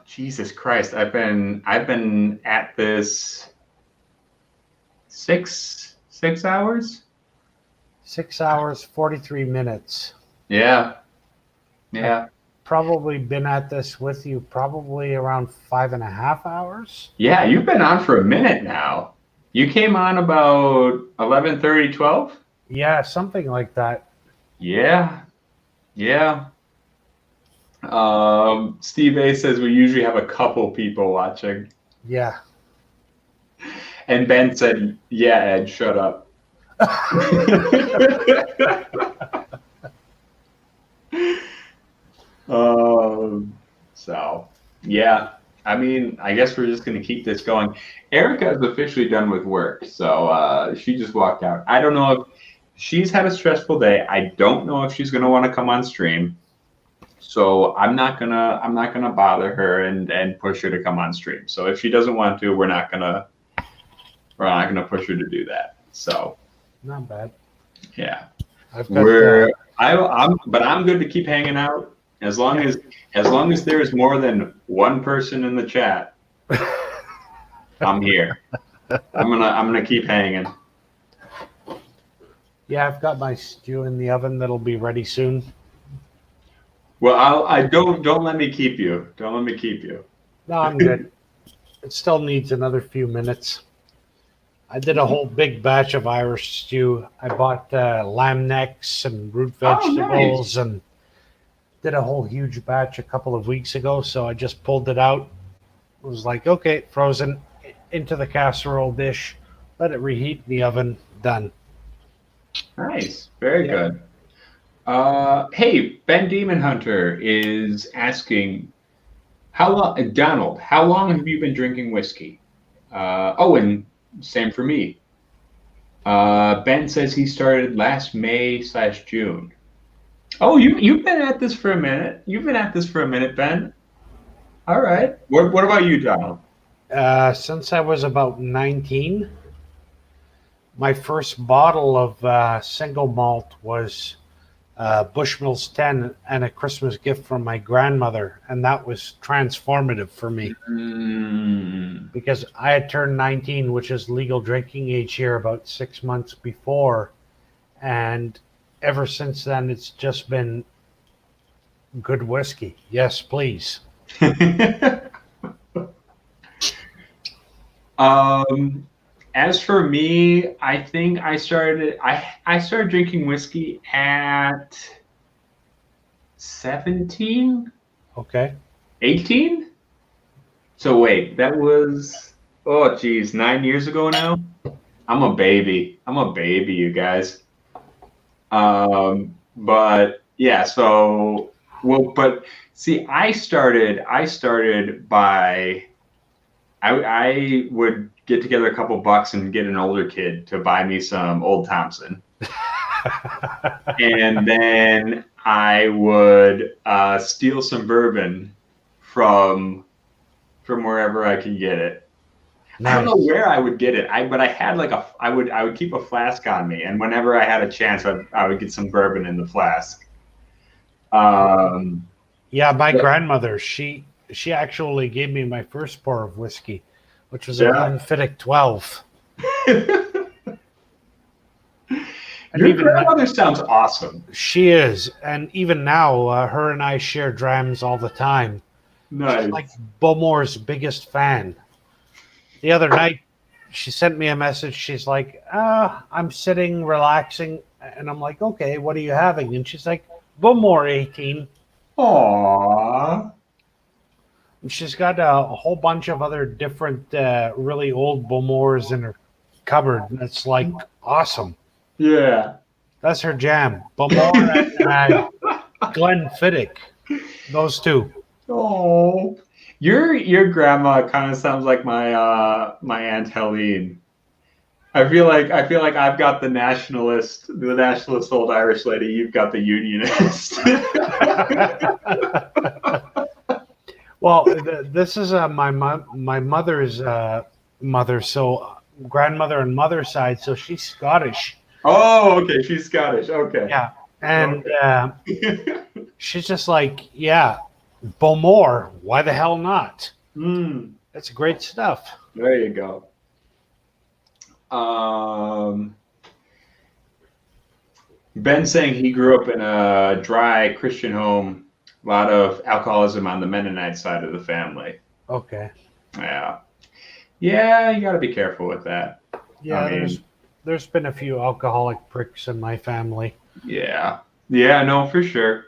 Jesus Christ, I've been at this 6 hours? 6 hours, 43 minutes. Yeah. I've probably been at this with you probably around 5.5 hours. Yeah, you've been on for a minute now. You came on about 11:30, 12? Yeah, something like that. Yeah. Steve A says we usually have a couple people watching. Yeah. And Ben said, yeah, Ed, shut up. So, yeah. I mean, I guess we're just going to keep this going. Erica is officially done with work, so she just walked out. I don't know if she's had a stressful day. I don't know if she's going to want to come on stream. So I'm not gonna bother her and push her to come on stream. So if she doesn't want to, we're not gonna push her to do that. So Not bad. yeah, I've got I'm good to keep hanging out as long as there is more than one person in the chat. I'm here. I'm gonna keep hanging. yeah, I've got my stew in the oven that'll be ready soon. Well, I don't let me keep you. Don't let me keep you. No, I'm good. It still needs another few minutes. I did a whole big batch of Irish stew. I bought lamb necks and root vegetables and did a whole huge batch a couple of weeks ago. So I just pulled it out. It was like, okay, frozen into the casserole dish. Let it reheat in the oven. Done. Nice. Very good. Hey, Ben Demon Hunter is asking, Donald, how long have you been drinking whiskey? And same for me. Ben says he started last May/June. Oh, you've been at this for a minute. You've been at this for a minute, Ben. All right. What about you, Donald? Since I was about 19, my first bottle of single malt was Bushmills 10 and a Christmas gift from my grandmother, and that was transformative for me because I had turned 19, which is legal drinking age here, about 6 months before, and ever since then it's just been good whiskey. Yes, please. As for me, I think I started drinking whiskey at 17, Okay. 18. So wait, that was 9 years ago now. I'm a baby, you guys. But yeah, but see, I started by I would get together a couple bucks and get an older kid to buy me some Old Thompson. And then I would steal some bourbon from wherever I could get it. Nice. I don't know where I would get it. But I had I would keep a flask on me, and whenever I had a chance, I would get some bourbon in the flask. Yeah, my grandmother, she actually gave me my first pour of whiskey, which was a Glenfiddich 12. Your grandmother sounds awesome. She is, and even now, her and I share drams all the time. Nice. She's like Bowmore's biggest fan. The other night, she sent me a message. She's like, I'm sitting, relaxing. And I'm like, okay, what are you having? And she's like, Bowmore 18. Aww. And she's got a whole bunch of other different, really old Bowmores in her cupboard. And it's like awesome. Yeah. That's her jam. Bowmore and Glenfiddich. Those two. Oh. Your grandma kind of sounds like my my Aunt Helene. I feel like I've got the nationalist old Irish lady. You've got the unionist. Well, this is my mother's mother, so grandmother and mother's side. So she's Scottish. Oh, okay. She's Scottish. Okay. Yeah, and she's just like, yeah, Bowmore. Why the hell not? That's great stuff. There you go. Ben saying he grew up in a dry Christian home, a lot of alcoholism on the Mennonite side of the family. Okay. Yeah. Yeah, you got to be careful with that. Yeah, there's been a few alcoholic pricks in my family. Yeah. Yeah, no, for sure.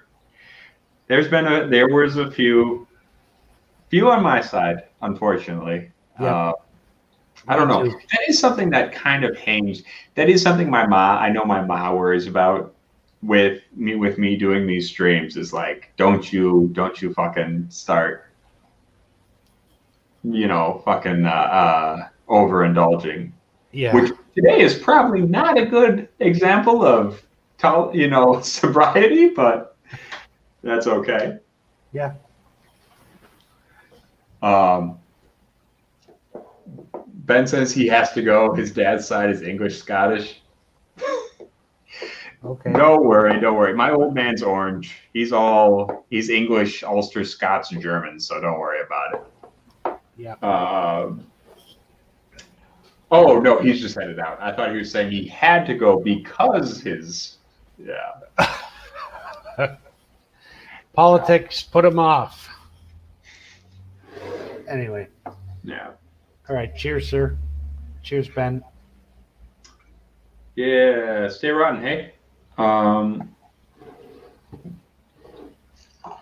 There was a few on my side, unfortunately. Yeah. I don't know. That is something that kind of hangs. That is something I know my mom worries about with me doing these streams is like, don't you fucking start fucking overindulging. Yeah. Which today is probably not a good example of, sobriety, but that's okay. Yeah. Ben says he has to go. His dad's side is English Scottish. Okay. Don't worry. My old man's orange. He's English, Ulster, Scots, German, so don't worry about it. Yeah. Oh no, he's just headed out. I thought he was saying he had to go because Politics put him off. Anyway. Yeah. All right. Cheers, sir. Cheers, Ben. Yeah, stay rotten, hey.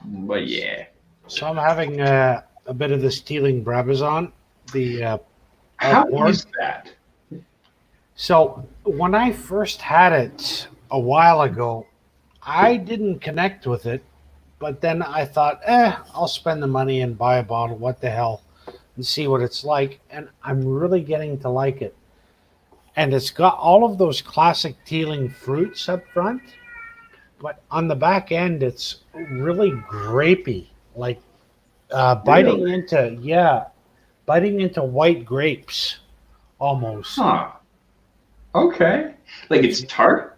But yeah. So I'm having a bit of this Teeling Brabazon. How is that? So when I first had it a while ago, I didn't connect with it, but then I thought, I'll spend the money and buy a bottle. What the hell? And see what it's like. And I'm really getting to like it. And it's got all of those classic Teeling fruits up front, but on the back end, it's really grapey, like biting into white grapes, almost. Huh. Okay. Like it's tart?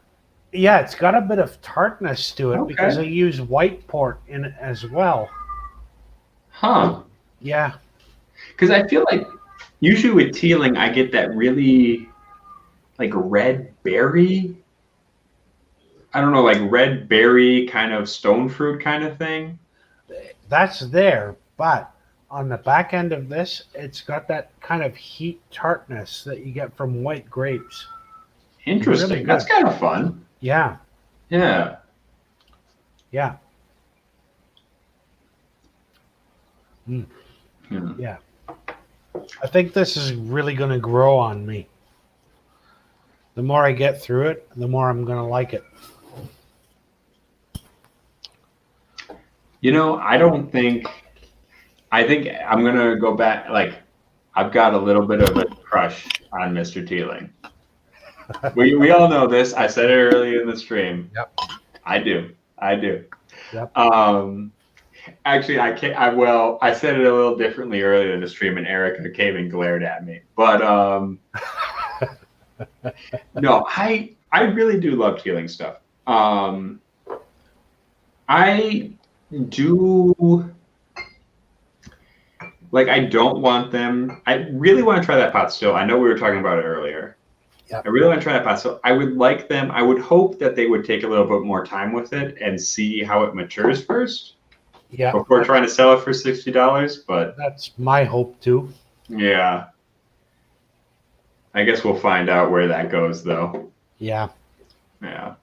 Yeah, it's got a bit of tartness to it because I Okay. use white port in it as well. Huh. Yeah. Because I feel like usually with Teeling, I get that really like red berry. I don't know, like red berry kind of stone fruit kind of thing. That's there, but on the back end of this, it's got that kind of heat tartness that you get from white grapes. Interesting. Really good. That's kind of fun. Yeah. Yeah. Yeah. Hmm. Yeah. I think this is really going to grow on me. The more I get through it, the more I'm going to like it. I think I'm going to go back. Like, I've got a little bit of a crush on Mr. Teeling. We all know this. I said it earlier in the stream. Yep. I do. Yep. Actually, I said it a little differently earlier in the stream, and Erica came and glared at me. But no, I really do love Teeling stuff. I do like. I don't want them. I really want to try that pot still. I know we were talking about it earlier. Yep. I really want to try that pot still. I would like them. I would hope that they would take a little bit more time with it and see how it matures first. Yeah. Before trying to sell it for $60, but that's my hope too. Yeah. I guess we'll find out where that goes, though. Yeah. Yeah.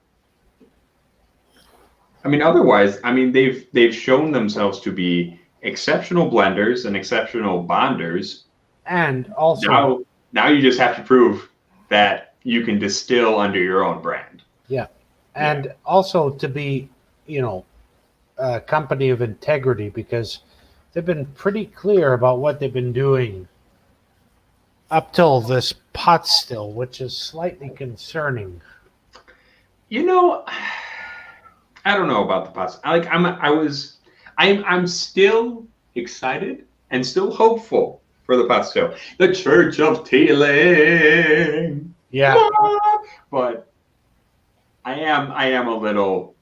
I mean, otherwise, they've shown themselves to be exceptional blenders and exceptional bonders. And also now you just have to prove that you can distill under your own brand. Yeah. And also to be, a company of integrity, because they've been pretty clear about what they've been doing up till this pot still, which is slightly concerning. I don't know about the pot. I'm still excited and still hopeful for the pot still. The Church of Teeling. Yeah. But I am a little.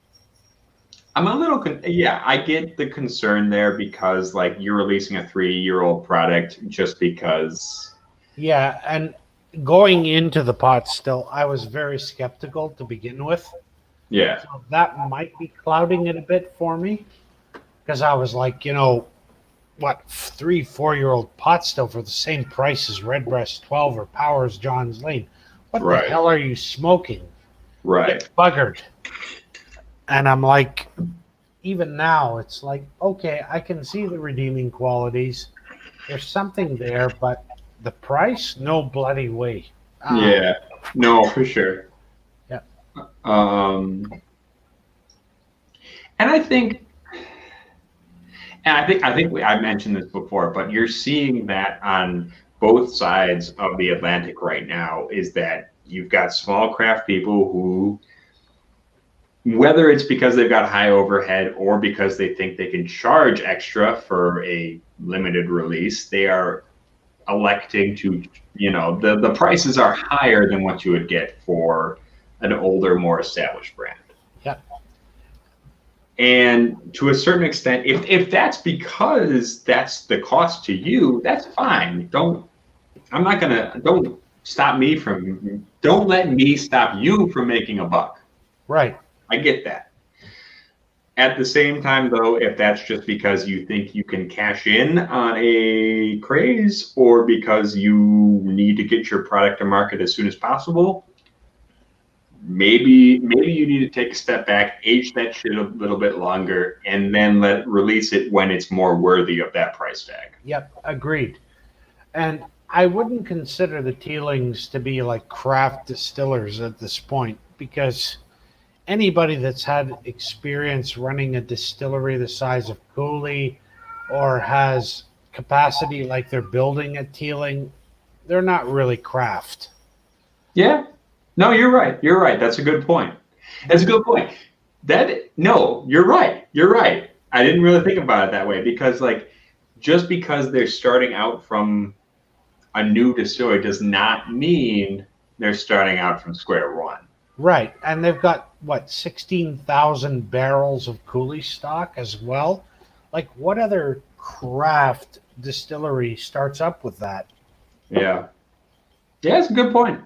I get the concern there because like you're releasing a 3-year-old product just because. Yeah, and going into the pot still, I was very skeptical to begin with. Yeah. So that might be clouding it a bit for me, because I was like, 3-4-year-old pot still for the same price as Redbreast 12 or Powers John's Lane. What the hell are you smoking? Right. Get buggered. And I'm like, even now, it's like, okay, I can see the redeeming qualities. There's something there, but the price, no bloody way. Yeah, no, for sure. Yeah. And I think And I mentioned this before, but you're seeing that on both sides of the Atlantic right now. Is that you've got small craft people who, whether it's because they've got high overhead or because they think they can charge extra for a limited release, they are electing to, the prices are higher than what you would get for an older, more established brand. Yep. And to a certain extent, if that's because that's the cost to you, that's fine. Don't stop me from, don't let me stop you from making a buck. Right. I get that. At the same time, though, if that's just because you think you can cash in on a craze or because you need to get your product to market as soon as possible, maybe you need to take a step back, age that shit a little bit longer, and then release it when it's more worthy of that price tag. Yep, agreed. And I wouldn't consider the Teelings to be like craft distillers at this point, because anybody that's had experience running a distillery the size of Cooley or has capacity like they're building at Teeling, they're not really craft. Yeah. No, you're right. You're right. That's a good point. That's a good point. No, you're right. You're right. I didn't really think about it that way because, like, just because they're starting out from a new distillery does not mean they're starting out from square one. Right. And they've got, 16,000 barrels of Cooley stock as well? Like, what other craft distillery starts up with that? Yeah. Yeah, that's a good point.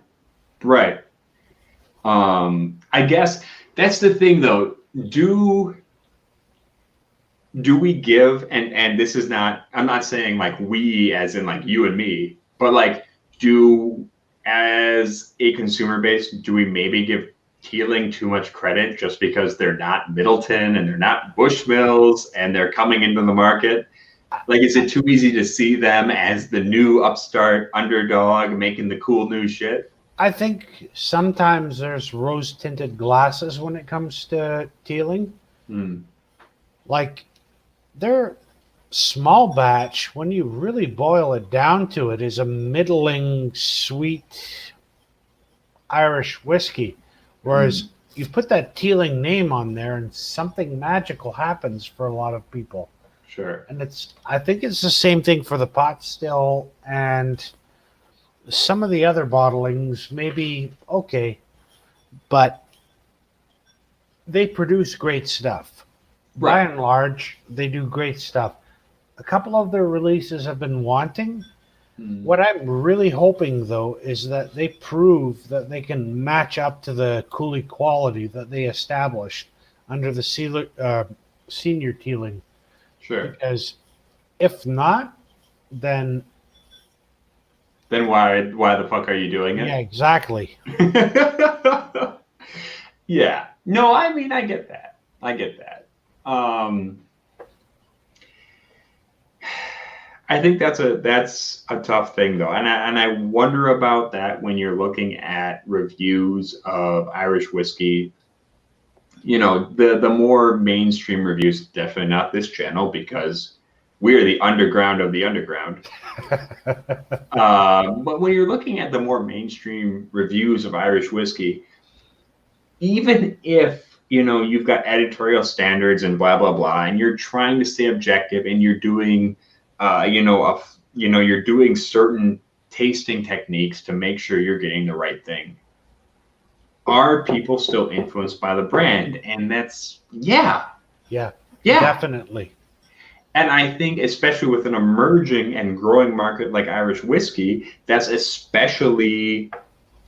Right. I guess that's the thing, though. Do we give, and this is not, I'm not saying like we as in like you and me, but like as a consumer base, do we maybe give Teeling too much credit just because they're not Middleton and they're not Bushmills and they're coming into the market? Like, is it too easy to see them as the new upstart underdog making the cool new shit? I think sometimes there's rose-tinted glasses when it comes to Teeling. Like, they're small batch, when you really boil it down to it, is a middling sweet Irish whiskey. Whereas you put that Teeling name on there and something magical happens for a lot of people. Sure. And I think it's the same thing for the pot still, and some of the other bottlings maybe okay, but they produce great stuff. Right. By and large, they do great stuff. A couple of their releases have been wanting. What I'm really hoping, though, is that they prove that they can match up to the Cooley quality that they established under the senior Teeling. Sure. Because if not, then why the fuck are you doing it? yeah, exactly. Yeah. No, I mean, I get that. I think that's a tough thing, though, and I wonder about that when you're looking at reviews of Irish whiskey. The more mainstream reviews, definitely not this channel because we are the underground of the underground. But when you're looking at the more mainstream reviews of Irish whiskey, even if you've got editorial standards and blah blah blah, and you're trying to stay objective, and you're doing you're doing certain tasting techniques to make sure you're getting the right thing. Are people still influenced by the brand? And that's yeah, definitely. And I think especially with an emerging and growing market like Irish whiskey, that's especially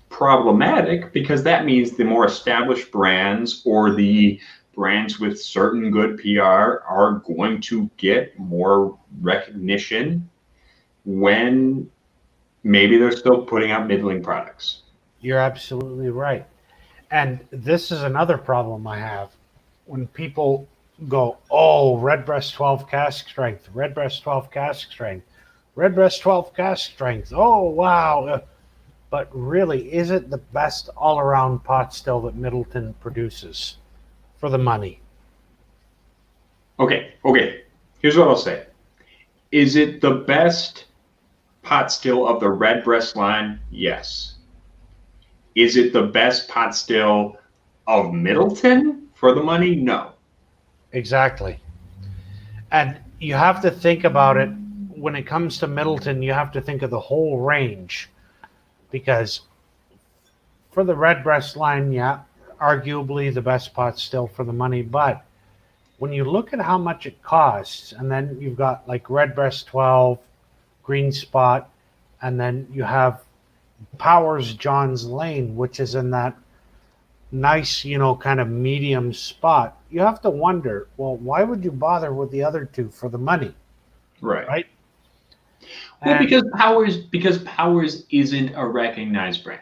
problematic because that means the more established brands or the brands with certain good PR are going to get more recognition when maybe they're still putting out middling products. You're absolutely right. And this is another problem I have. When people go, oh, Redbreast 12 cask strength, Redbreast 12 cask strength, Redbreast 12 cask strength, oh, wow. But really, is it the best all-around pot still that Middleton produces for the money? Okay. Here's what I'll say. Is it the best pot still of the Redbreast line? Yes. Is it the best pot still of Middleton for the money? No. Exactly. And you have to think about it when it comes to Middleton, you have to think of the whole range. Because for the Redbreast line, yeah, arguably the best pot still for the money. But when you look at how much it costs, and then you've got like Redbreast 12, Green Spot, and then you have Powers John's Lane, which is in that nice, kind of medium spot. You have to wonder, well, why would you bother with the other two for the money? Right. Right? Well, And because Powers isn't a recognized brand.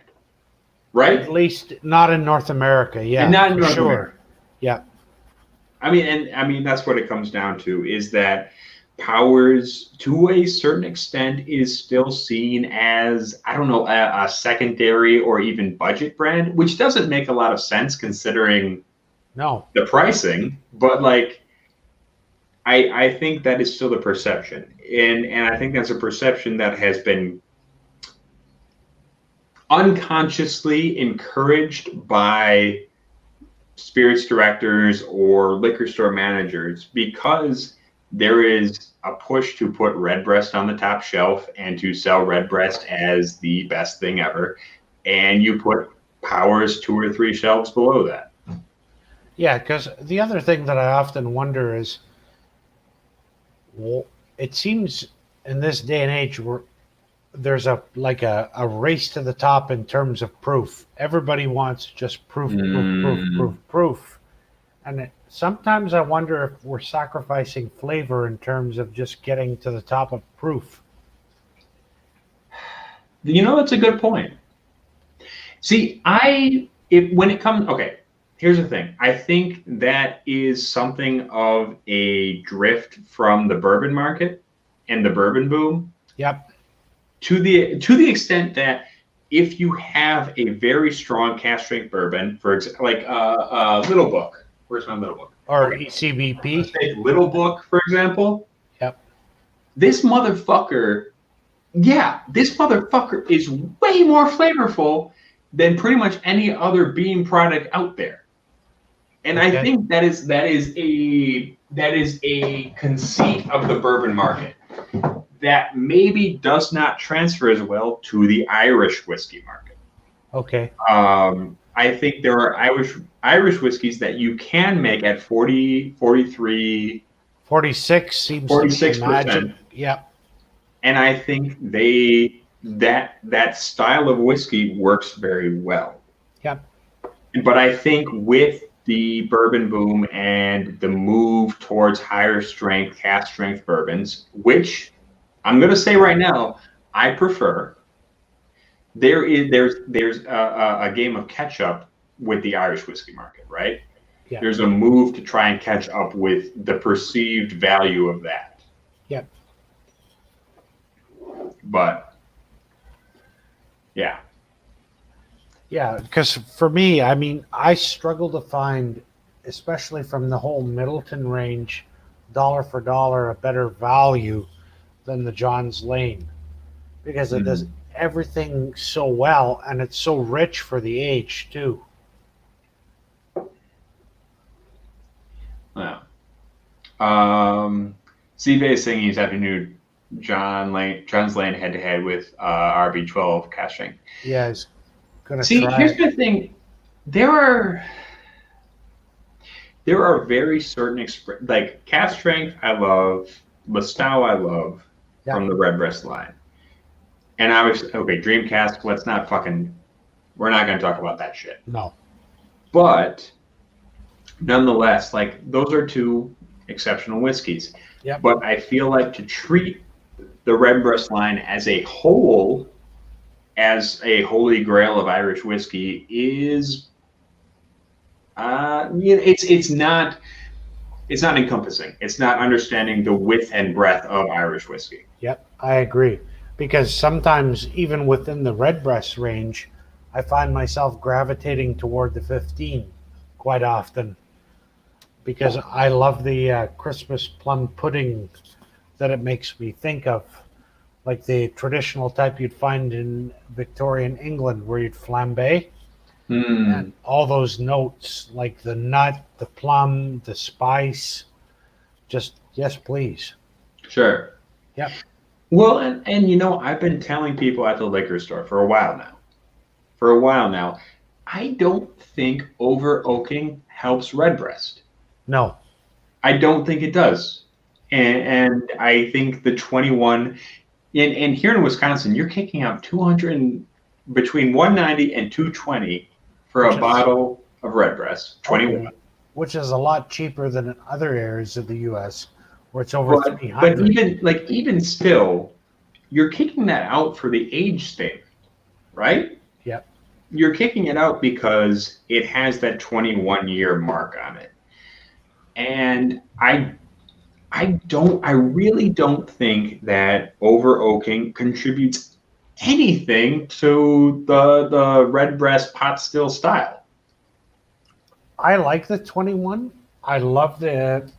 Right? at least not in North America, yeah. And not in for North sure. America. Yeah. I mean that's what it comes down to, is that Powers, to a certain extent, is still seen as, I don't know, a secondary or even budget brand, which doesn't make a lot of sense considering No. the pricing. But like, I think that is still the perception, and I think that's a perception that has been unconsciously encouraged by spirits directors or liquor store managers, because there is a push to put Redbreast on the top shelf and to sell Redbreast as the best thing ever, and you put Powers 2 or 3 shelves below that. Yeah, because the other thing that I often wonder is, well, it seems in this day and age there's a race to the top in terms of proof. Everybody wants just proof. And sometimes I wonder if we're sacrificing flavor in terms of just getting to the top of proof. That's a good point. See, here's the thing. I think that is something of a drift from the bourbon market and the bourbon boom. Yep. To the extent that if you have a very strong cask strength bourbon, for example, like Little Book. Where's my Little Book? Or Okay. ECBP. Let's take Little Book, for example. Yep. This motherfucker is way more flavorful than pretty much any other bean product out there. And Okay. I think that is a conceit of the bourbon market that maybe does not transfer as well to the Irish whiskey market. Okay. I think there are Irish whiskeys that you can make at 40, 43, 46 seems 46%. to be magic. Yep. And I think that style of whiskey works very well. Yep. But I think with the bourbon boom and the move towards higher strength, cask strength bourbons, which I'm going to say right now, I prefer. There's a game of catch up with the Irish whiskey market, right? Yeah. There's a move to try and catch up with the perceived value of that. Yep. But yeah. Yeah, because for me, I mean, I struggle to find, especially from the whole Middleton range, dollar for dollar, a better value than the John's Lane, because it does everything so well, and it's so rich for the age too. Yeah. CJ is saying he's having new John's Lane head to head with RB12 cask strength. Yeah, he's gonna See, try here's it. the thing. There are very certain like cask strength I love, Lestau I love from the Redbreast line. And obviously, okay, Dream Cask, we're not going to talk about that shit. No. But nonetheless, like, those are 2 exceptional whiskeys. Yep. But I feel like to treat the Redbreast line as a whole, as a holy grail of Irish whiskey, is it's not encompassing. It's not understanding the width and breadth of Irish whiskey. Yep, I agree. Because sometimes, even within the Redbreast range, I find myself gravitating toward the 15 quite often. because I love the Christmas plum pudding that it makes me think of, like the traditional type you'd find in Victorian England, where you'd flambe and all those notes, like the nut, the plum, the spice. Just yes, please. Sure. Yep. Well, and you know, I've been telling people at the liquor store for a while now. For a while now, I don't think over oaking helps redbreast. No. I don't think it does. And I think the 21 in here in Wisconsin, you're kicking out 200 between 190 and 220 for Which a is- bottle of redbreast. 21. Which is a lot cheaper than in other areas of the U.S. where it's over But 300. even still, you're kicking that out for the age thing, right? Yep. You're kicking it out because it has that 21-year mark on it. And I really don't think that over oaking contributes anything to the redbreast pot still style. I like the 21. I love the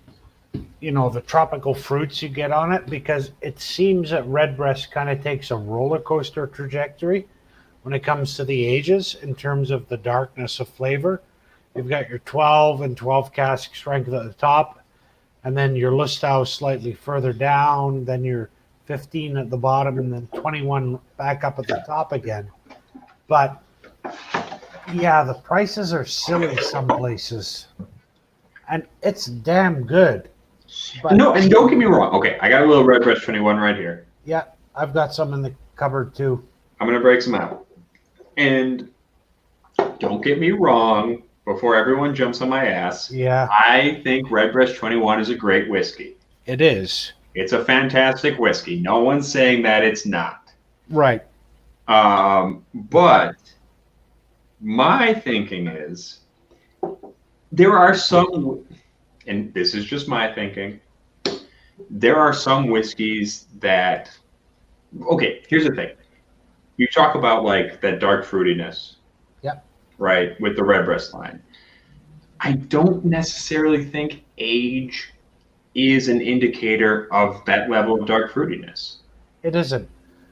tropical fruits you get on it, because it seems that redbreast kind of takes a roller coaster trajectory when it comes to the ages in terms of the darkness of flavor. You've got your 12 and 12 cask strength at the top, and then your Lustau slightly further down, then your 15 at the bottom, and then 21 back up at the top again. But yeah, the prices are silly some places, and it's damn good. But No, and don't get me wrong. Okay, I got a little redbreast 21 right here. yeah, I've got some in the cupboard too. I'm gonna break some out. And don't get me wrong, before everyone jumps on my ass, Yeah, I think redbreast 21 is a great whiskey. it is. It's a fantastic whiskey. No one's saying that it's not. Right. But my thinking is there are some, and this is just my thinking, there are some whiskeys that, okay, here's the thing. You talk about like that dark fruitiness. Yep. Right, with the redbreast line. I don't necessarily think age is an indicator of that level of dark fruitiness. It isn't.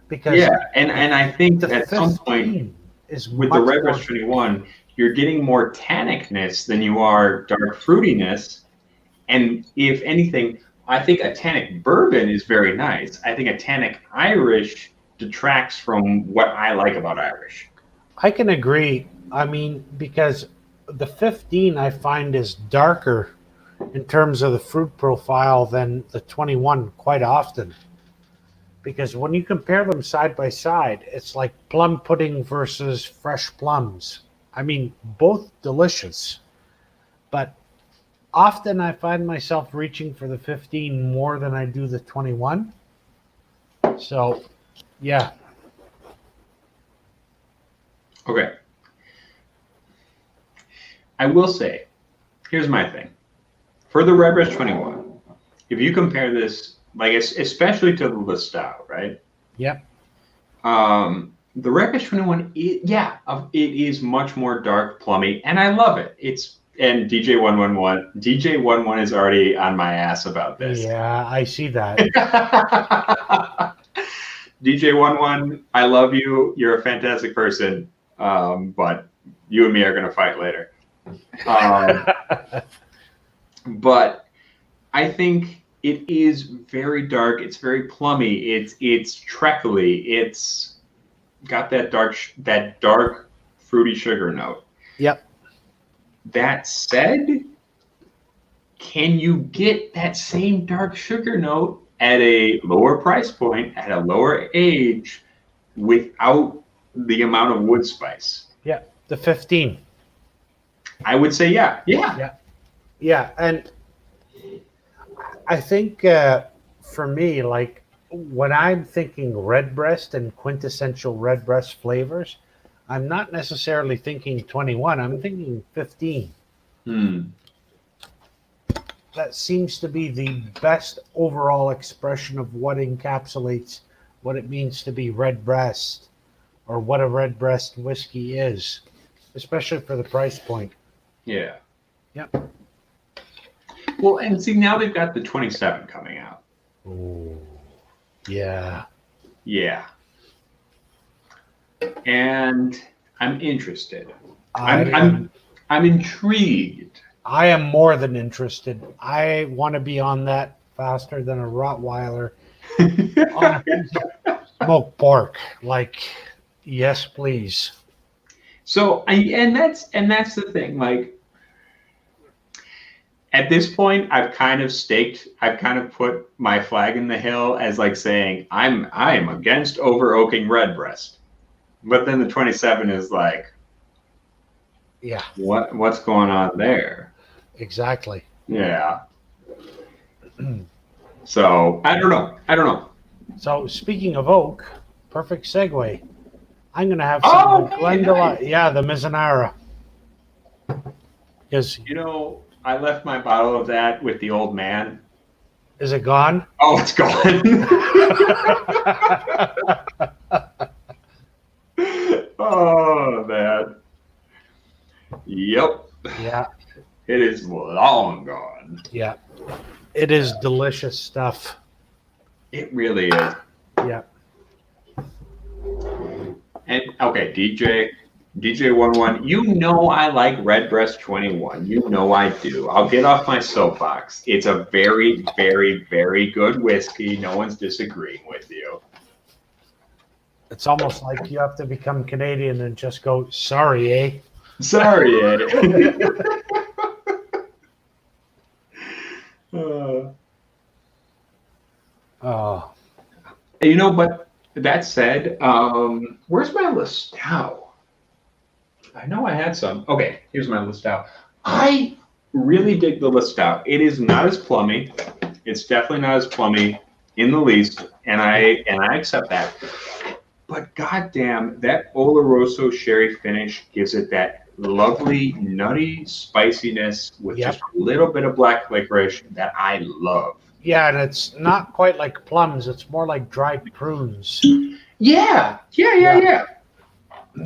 Because Yeah, and I think the at some point 15 is with much the redbreast more, 21, you're getting more tannicness than you are dark fruitiness. And if anything, I think a tannic bourbon is very nice. I think a tannic Irish detracts from what I like about Irish. I can agree. I mean, because the 15 I find is darker in terms of the fruit profile than the 21 quite often. Because when you compare them side by side, it's like plum pudding versus fresh plums. I mean, both delicious. But often I find myself reaching for the 15 more than I do the 21. So, yeah. Okay. I will say, here's my thing. For the redbreast 21, if you compare this, like especially to the Lustau, right? Yep. The redbreast 21, it is much more dark, plummy, and I love it. And DJ11 is already on my ass about this. Yeah, I see that. DJ11, I love you. You're a fantastic person, but you and me are going to fight later. But I think it is very dark. It's very plummy. It's treacly. It's got that dark fruity sugar note. Yep. That said, can you get that same dark sugar note at a lower price point, at a lower age, without the amount of wood spice? Yeah, the 15. I would say yeah. Yeah, and I think for me, like when I'm thinking redbreast and quintessential redbreast flavors, I'm not necessarily thinking 21. I'm thinking 15. That seems to be the best overall expression of what encapsulates what it means to be redbreast, or what a redbreast whiskey is, especially for the price point. Yeah. Yep. Well, and see, now they've got the 27 coming out. Ooh. Yeah. Yeah. And I'm interested. I I'm intrigued. I am more than interested. I want to be on that faster than a Rottweiler on a piece of smoked pork. Like, yes, please. So, and that's the thing. Like, at this point, I've kind of put my flag in the hill as like saying I'm against over oaking redbreast. But then the 27 is like, Yeah, what's going on there? exactly. Yeah. So I don't know. So speaking of oak, perfect segue. I'm gonna have some Oh, of the Glendale. nice. Yeah, the Mizunara. Is I left my bottle of that with the old man. is it gone? Oh, it's gone. Oh man. Yep. Yeah, It is long gone. yeah. It is delicious stuff. It really is. Yeah. And okay, DJ11, you know I like Redbreast 21. You know I do. I'll get off my soapbox. It's a very, very, very good whiskey. No one's disagreeing with you. It's almost like you have to become Canadian and just go, sorry, eh? Sorry, Ed. Oh, But that said, where's my Listau? I know I had some. Okay, here's my Listau. I really dig the Listau. It is not as plummy. It's definitely not as plummy in the least, and I accept that. But goddamn, that Oloroso sherry finish gives it that lovely nutty spiciness with Yep. just a little bit of black licorice that I love. yeah, and it's not quite like plums. It's more like dried prunes. Yeah.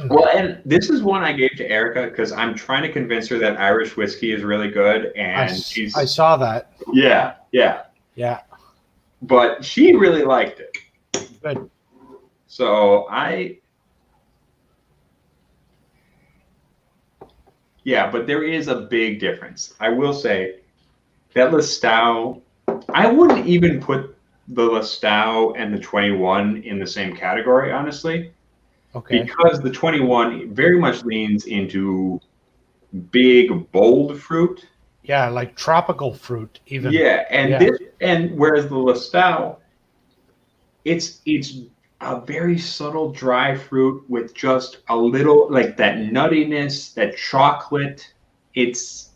Well, and this is one I gave to Erica because I'm trying to convince her that Irish whiskey is really good, and I saw that. yeah. Yeah, But she really liked it. good. So but there is a big difference. I will say that Listau, I wouldn't even put the Listau and the 21 in the same category, honestly, Okay. because the 21 very much leans into big, bold fruit. Yeah, like tropical fruit, even. Yeah, and whereas the Listau, it's a very subtle dry fruit with just a little like that nuttiness, that chocolate. It's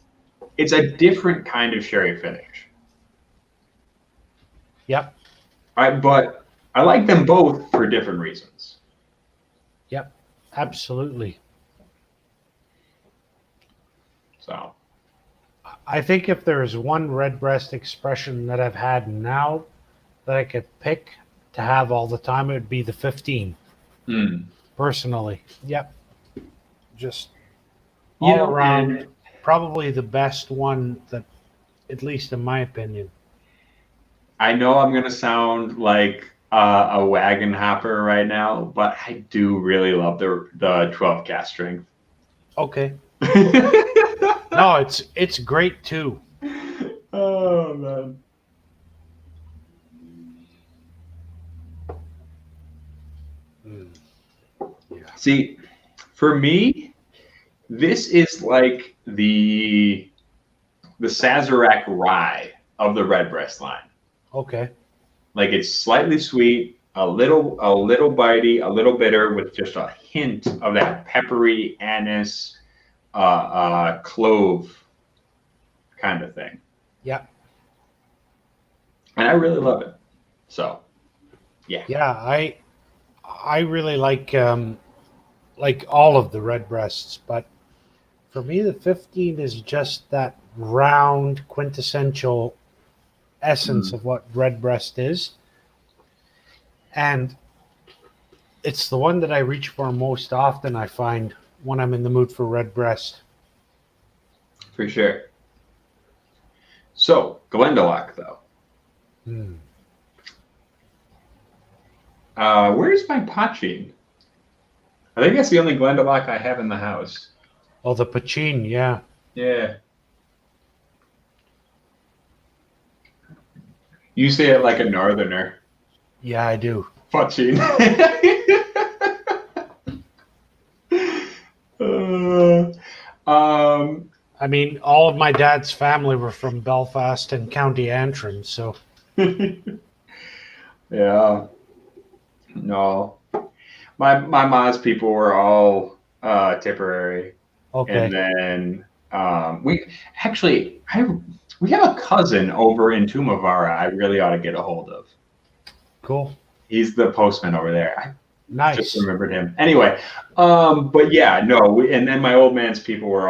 a different kind of sherry finish. Yep. But I like them both for different reasons. Yep. Absolutely. So I think if there's one redbreast expression that I've had now that I could pick to have all the time, it would be the 15. Personally. Yep. Just all around, probably the best one that, at least in my opinion. I know I'm gonna sound like a wagon hopper right now, but I do really love the 12 cast strength. Okay. No, it's great too. Oh man. Yeah. See, for me, this is like the Sazerac rye of the Redbreast line. Okay. Like it's slightly sweet, a little bitey, a little bitter, with just a hint of that peppery anise, clove kind of thing. Yeah. And I really love it. So, yeah. Yeah, I really like all of the redbreasts, but for me the 15 is just that round quintessential essence of what redbreast is. And it's the one that I reach for most often, I find, when I'm in the mood for redbreast. For sure. So, Glendalough, though. Hmm. Where's my Pachin? I think that's the only Glendalough I have in the house. Oh, the Pachin, yeah. Yeah. You say it like a northerner. Yeah, I do. Pachin. I mean, all of my dad's family were from Belfast and County Antrim, so Yeah. No. My mom's people were all Tipperary. okay. And then we actually we have a cousin over in Tumavara I really ought to get a hold of. Cool. He's the postman over there. I Nice. just remembered him. Anyway, but yeah, no, and then my old man's people were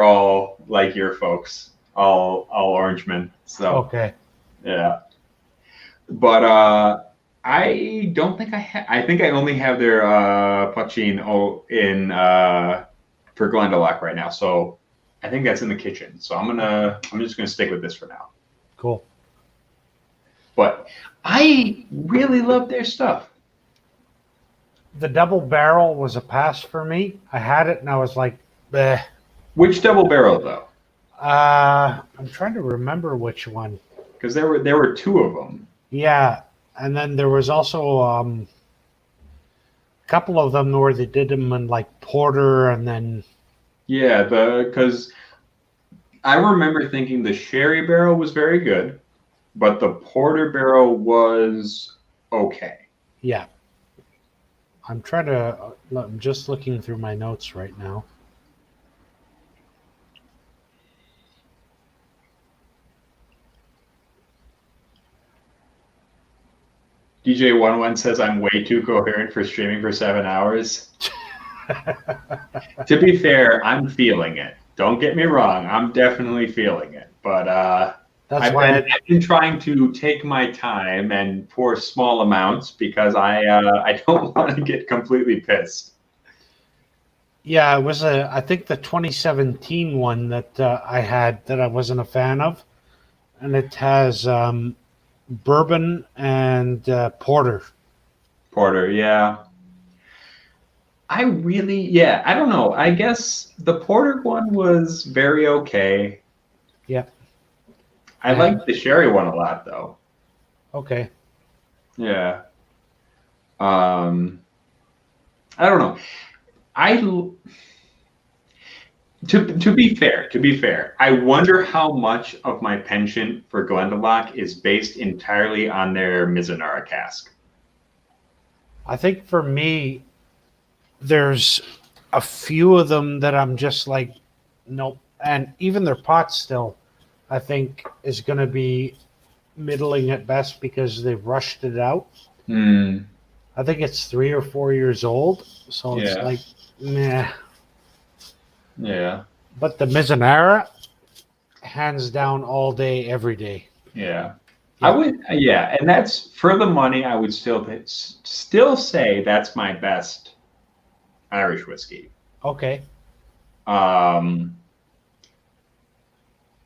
all like your folks, all Orangemen. So Okay. yeah. But I don't think I think I only have their Pachin in for Glendalough right now. So I think that's in the kitchen. So I'm just gonna stick with this for now. Cool. But I really love their stuff. The double barrel was a pass for me. I had it and I was like, bleh. Which double barrel though? I'm trying to remember which one. Because there were two of them. Yeah, and then there was also a couple of them where they did them in like porter, and then Yeah, because I remember thinking the sherry barrel was very good, but the porter barrel was okay. yeah. I'm trying to. I'm just looking through my notes right now. DJ11 says I'm way too coherent for streaming for 7 hours. To be fair, I'm feeling it. Don't get me wrong, I'm definitely feeling it. But That's I've why been trying to take my time and pour small amounts because I don't want to get completely pissed. Yeah, it was I think the 2017 one that I had that I wasn't a fan of, and it has bourbon and porter. Porter, yeah. I don't know. I guess the porter one was very okay. Yeah. I liked the sherry one a lot though. Okay. Yeah. I don't know. To be fair, I wonder how much of my penchant for Glendalough is based entirely on their Mizunara cask. I think for me, there's a few of them that I'm just like, nope. And even their pot still, I think, is going to be middling at best because they've rushed it out. I think it's 3 or 4 years old, so it's like, meh. Yeah. But the Mizunara, hands down, all day, every day. Yeah. I would, and that's for the money. I would still say that's my best Irish whiskey. Okay. Now,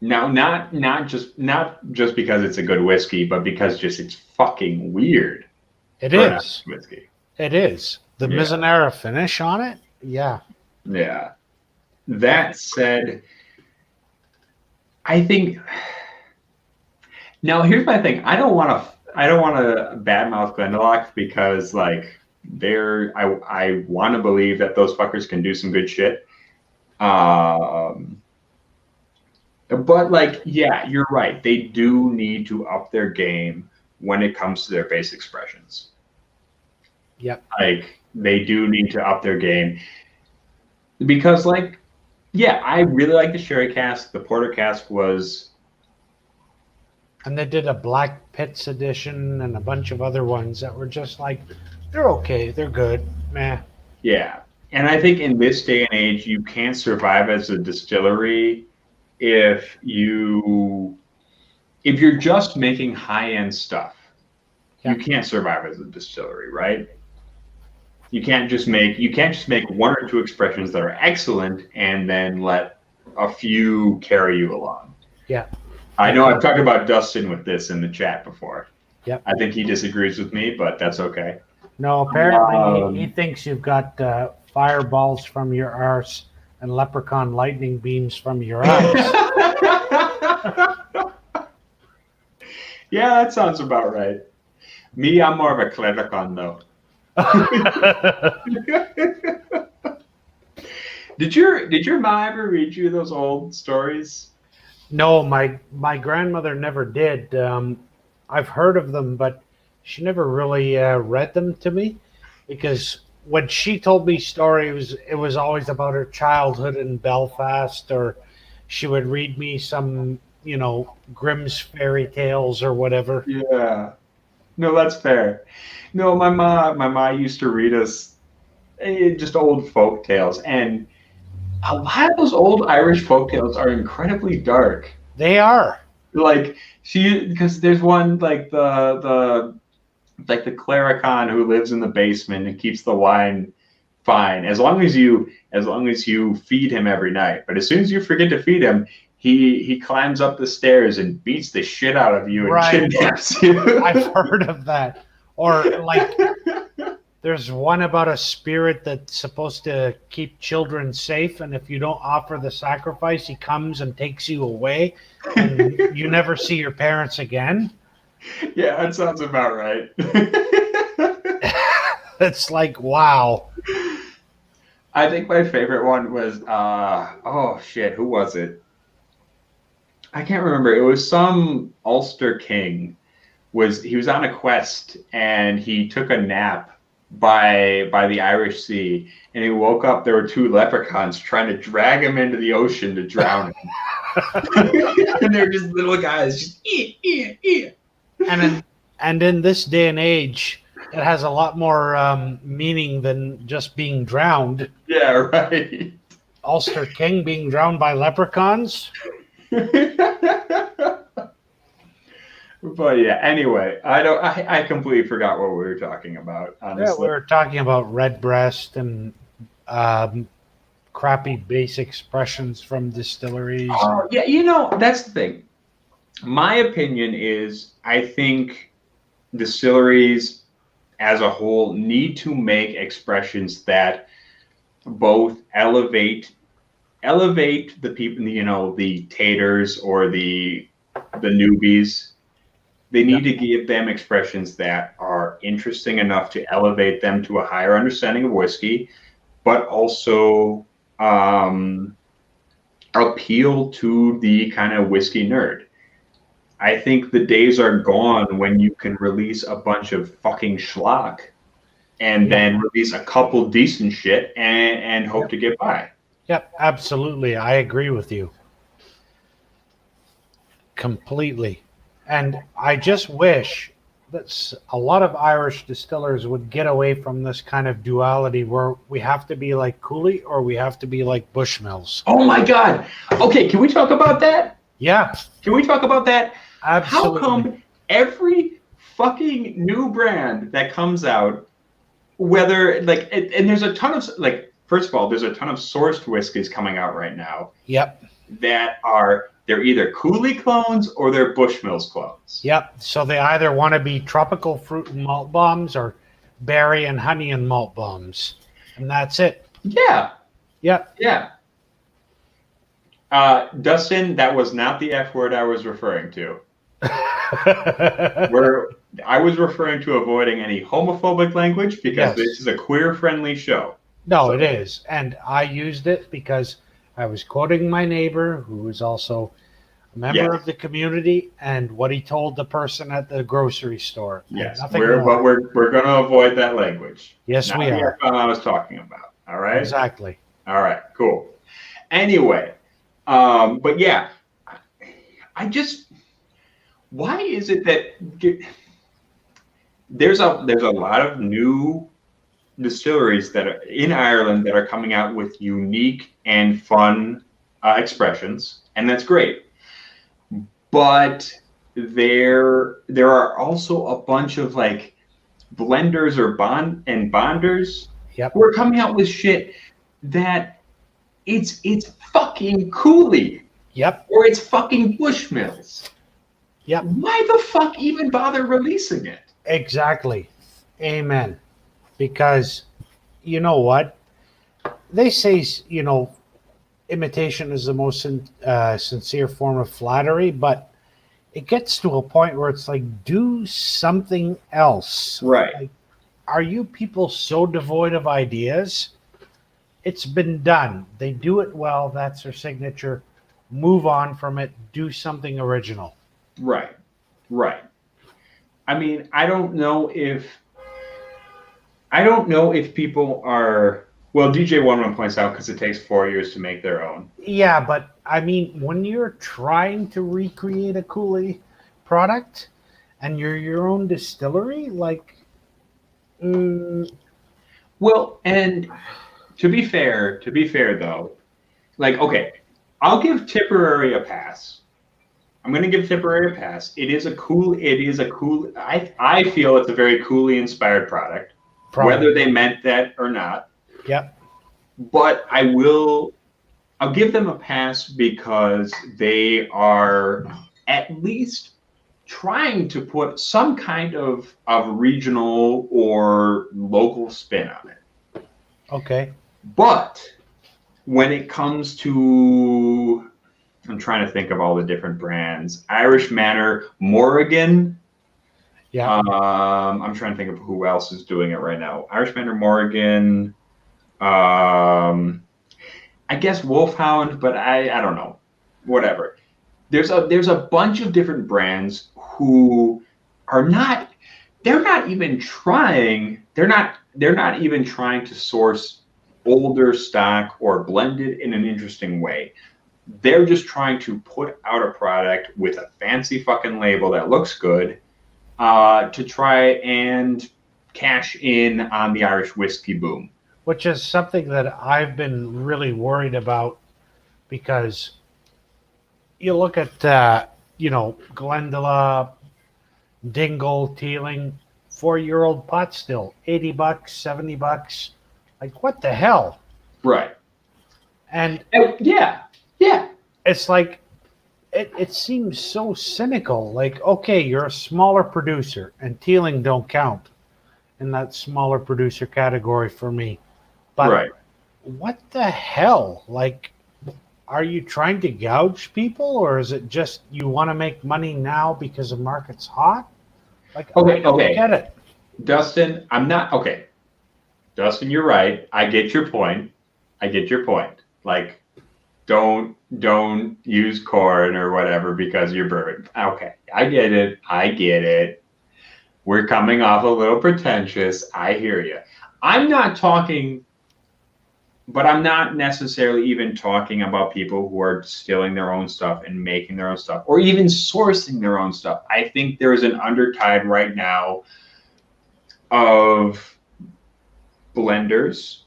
not just because it's a good whiskey, but because just it's fucking weird. It for an is. Irish whiskey. It is. The Mizunara finish on it, yeah. Yeah. That said, I think. Now here's my thing. I don't want to badmouth Glendalough because like I want to believe that those fuckers can do some good shit. But like, yeah, you're right. They do need to up their game when it comes to their base expressions. Yep. Like they do need to up their game because like, yeah, I really like the sherry cask. The porter cask was. And they did a Black Pits edition and a bunch of other ones that were just like, they're okay, they're good, meh. Yeah. And I think in this day and age, you can't survive as a distillery if you're just making high-end stuff. Yeah. You can't survive as a distillery, right? You can't just make one or two expressions that are excellent and then let a few carry you along. Yeah. I know I've talked about Dustin with this in the chat before. Yep. I think he disagrees with me, but that's okay. No, apparently he thinks you've got fireballs from your arse and leprechaun lightning beams from your eyes. Yeah, that sounds about right. Me, I'm more of a clericon, though. Did your mom ever read you those old stories? No, my grandmother never did. I've heard of them, but she never really read them to me, because when she told me stories, it was always about her childhood in Belfast, or she would read me some, Grimm's fairy tales or whatever. Yeah. No, that's fair. No, my mom used to read us just old folk tales, and a lot of those old Irish folk tales are incredibly dark. They are. Like because there's one like the clericon who lives in the basement and keeps the wine fine as long as you feed him every night. But as soon as you forget to feed him, he climbs up the stairs and beats the shit out of you and Right. kidnaps you. I've heard of that. Or like there's one about a spirit that's supposed to keep children safe, and if you don't offer the sacrifice, he comes and takes you away, and you never see your parents again. Yeah, that sounds about right. It's like, wow. I think my favorite one was oh shit, who was it? I can't remember. It was some Ulster king. He was on a quest and he took a nap by the Irish Sea, and he woke up. There were two leprechauns trying to drag him into the ocean to drown him. And they're just little guys, just And in this day and age, it has a lot more meaning than just being drowned. Yeah, right. Ulster King being drowned by leprechauns. But yeah, anyway, I completely forgot what we were talking about, honestly. Yeah, we were talking about redbreast and crappy base expressions from distilleries. Yeah, that's the thing. My opinion is I think distilleries as a whole need to make expressions that both elevate the people, the taters or the newbies. They need to give them expressions that are interesting enough to elevate them to a higher understanding of whiskey, but also appeal to the kind of whiskey nerd. I think the days are gone when you can release a bunch of fucking schlock and then release a couple decent shit and hope to get by. Yep, absolutely. I agree with you. Completely. And I just wish that a lot of Irish distillers would get away from this kind of duality where we have to be like Cooley or we have to be like Bushmills. Oh my God. Okay, can we talk about that? Yeah. Can we talk about that? Absolutely. How come every fucking new brand that comes out, whether and there's a ton of first of all, there's a ton of sourced whiskeys coming out right now. Yep. They're either Cooley clones or they're Bushmills clones. Yep. So they either want to be tropical fruit and malt bombs or berry and honey and malt bombs. And that's it. Yeah. Yep. Yeah. Dustin, that was not the F word I was referring to. I was referring to avoiding any homophobic language because this is a queer-friendly show. No, it is. And I used it because I was quoting my neighbor, who is also a member of the community, and what he told the person at the grocery store. Yes, but we're going to avoid that language. Yes, we are. Not I was talking about. All right. Exactly. All right. Cool. Anyway, but yeah, why is it that there's a lot of new distilleries that are in Ireland that are coming out with unique and fun expressions, and that's great. But there are also a bunch of blenders or bonders who are coming out with shit that it's fucking Cooley. Yep. or it's fucking Bushmills. Yep. Why the fuck even bother releasing it? Exactly. Amen. Because you know what? They say, imitation is the most sincere form of flattery, but it gets to a point where it's like, do something else. Right. Like, are you people so devoid of ideas? It's been done. They do it well. That's their signature. Move on from it. Do something original. Right. Right. I mean, I don't know if people are. Well, DJ11 points out because it takes 4 years to make their own. Yeah, but I mean, when you're trying to recreate a Cooley product and you're your own distillery, like, Well, and to be fair though, like, okay, I'll give Tipperary a pass. I'm going to give Tipperary a pass. It is a cool. I feel it's a very Cooley inspired product, whether they meant that or not. Yep. But I'll give them a pass because they are at least trying to put some kind of regional or local spin on it. Okay. But when it comes to, I'm trying to think of all the different brands. Irish Manor, Morrigan. Yeah. I'm trying to think of who else is doing it right now. Irish Manor, Morrigan. I guess Wolfhound, but I don't know. Whatever. There's a bunch of different brands who are not. They're not even trying. They're not even trying to source older stock or blend it in an interesting way. They're just trying to put out a product with a fancy fucking label that looks good to try and cash in on the Irish whiskey boom. Which is something that I've been really worried about because you look at, Glendalough, Dingle, Teeling, 4-year-old pot still, $80, $70. Like, what the hell? Right. And yeah. it's like, it seems so cynical. Like, okay, you're a smaller producer, and Teeling don't count in that smaller producer category for me. But right. What the hell? Like, are you trying to gouge people, or is it just you want to make money now because the market's hot? Like, I don't get it. Dustin, Dustin, you're right. I get your point. Like, don't use corn or whatever because you're bourbon. Okay, I get it. We're coming off a little pretentious. I hear you. I'm not necessarily even talking about people who are distilling their own stuff and making their own stuff or even sourcing their own stuff. I think there's an undertide right now of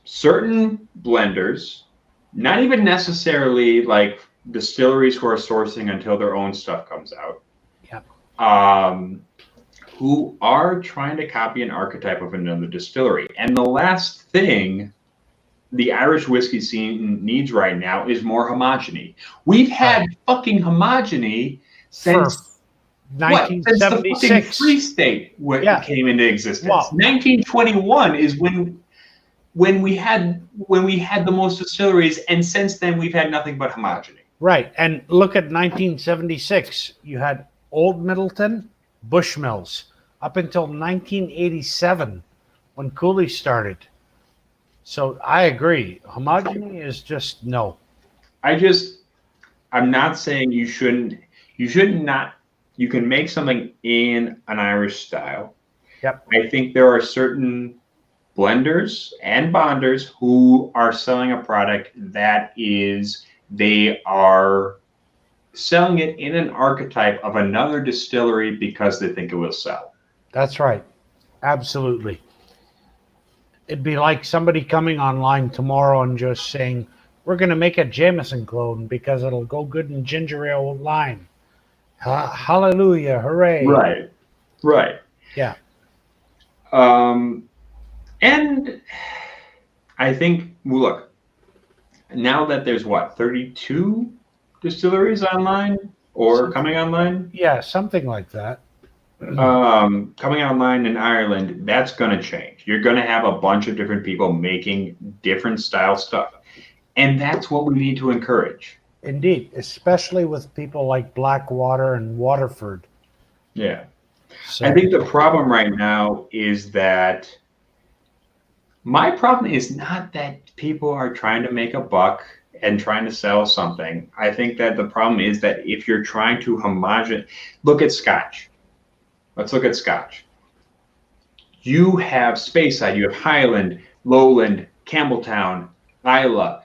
certain blenders, not even necessarily like distilleries who are sourcing until their own stuff comes out. Yep. Who are trying to copy an archetype of another distillery. And the last thing the Irish whiskey scene needs right now is more homogeny. We've had fucking homogeny since 1976. Since the fucking Free State came into existence. Wow. 1921 is when we had the most distilleries, and since then we've had nothing but homogeny. Right, and look at 1976. You had Old Middleton, Bushmills, up until 1987 when Cooley started. So I agree. Homogeny is just no. I'm not saying you shouldn't not. You can make something in an Irish style. Yep. I think there are certain blenders and bonders who are selling a product that is, they are selling it in an archetype of another distillery because they think it will sell. That's right. Absolutely. It'd be like somebody coming online tomorrow and just saying, we're going to make a Jameson clone because it'll go good in ginger ale with lime. Hallelujah. Hooray. Right. Yeah. And I think, look, now that there's 32 distilleries online or coming online. Yeah, something like that. Coming online in Ireland, that's going to change. You're going to have a bunch of different people making different style stuff. And that's what we need to encourage. Indeed, especially with people like Blackwater and Waterford. Yeah. So, I think the problem right now is that my problem is not that people are trying to make a buck and trying to sell something. I think that the problem is that if you're trying to look at Scotch. Let's look at Scotch. You have Speyside, you have Highland, Lowland, Campbelltown, Islay,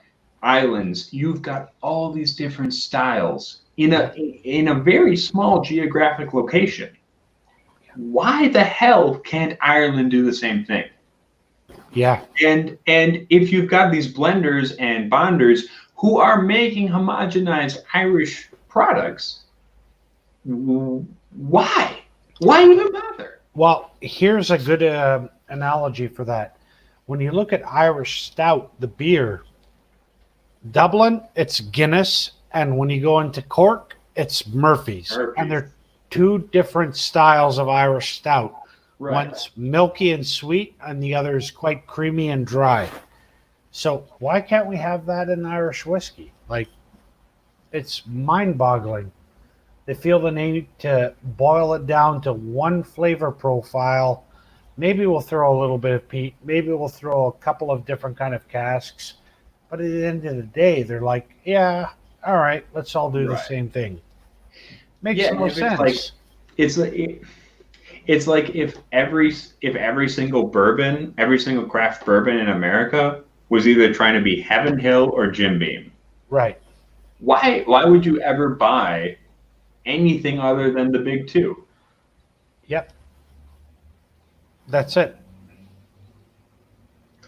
Islands. You've got all these different styles in a very small geographic location. Why the hell can't Ireland do the same thing? yeah. And if you've got these blenders and bonders who are making homogenized Irish products, why? Why even bother? Well, here's a good analogy for that. When you look at Irish Stout, the beer, Dublin, it's Guinness, and when you go into Cork, it's Murphy's. And they're two different styles of Irish Stout. Right. One's milky and sweet, and the other is quite creamy and dry. So why can't we have that in Irish whiskey? Like, it's mind-boggling. They feel the need to boil it down to one flavor profile. Maybe we'll throw a little bit of peat. Maybe we'll throw a couple of different kind of casks. But at the end of the day, they're like, yeah, all right, let's all do the same thing. Makes no sense. It's like if every single bourbon, every single craft bourbon in America was either trying to be Heaven Hill or Jim Beam. Right. Why would you ever buy anything other than the big two? Yep. That's it.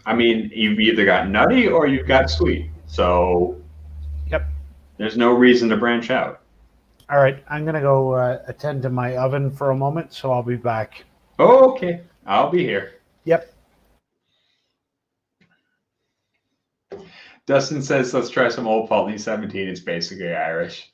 I mean, you've either got nutty or you've got sweet. So yep. There's no reason to branch out. All right. I'm going to go attend to my oven for a moment, so I'll be back. Okay. I'll be here. Yep. Dustin says, let's try some Old Paltney 17. It's basically Irish.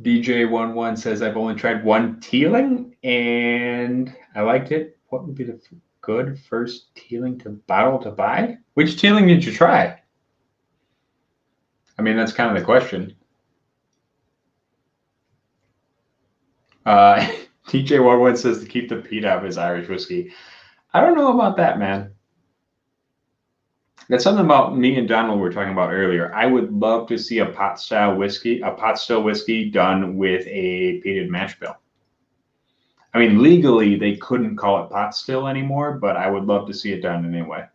DJ11 says, I've only tried one Teeling and I liked it. What would be the good first Teeling to bottle to buy? Which Teeling did you try? I mean, that's kind of the question. DJ11 says to keep the peat out of his Irish whiskey. I don't know about that, man. That's something about me and Donald were talking about earlier. I would love to see a pot still whiskey done with a peated mash bill. I mean, legally they couldn't call it pot still anymore, but I would love to see it done anyway.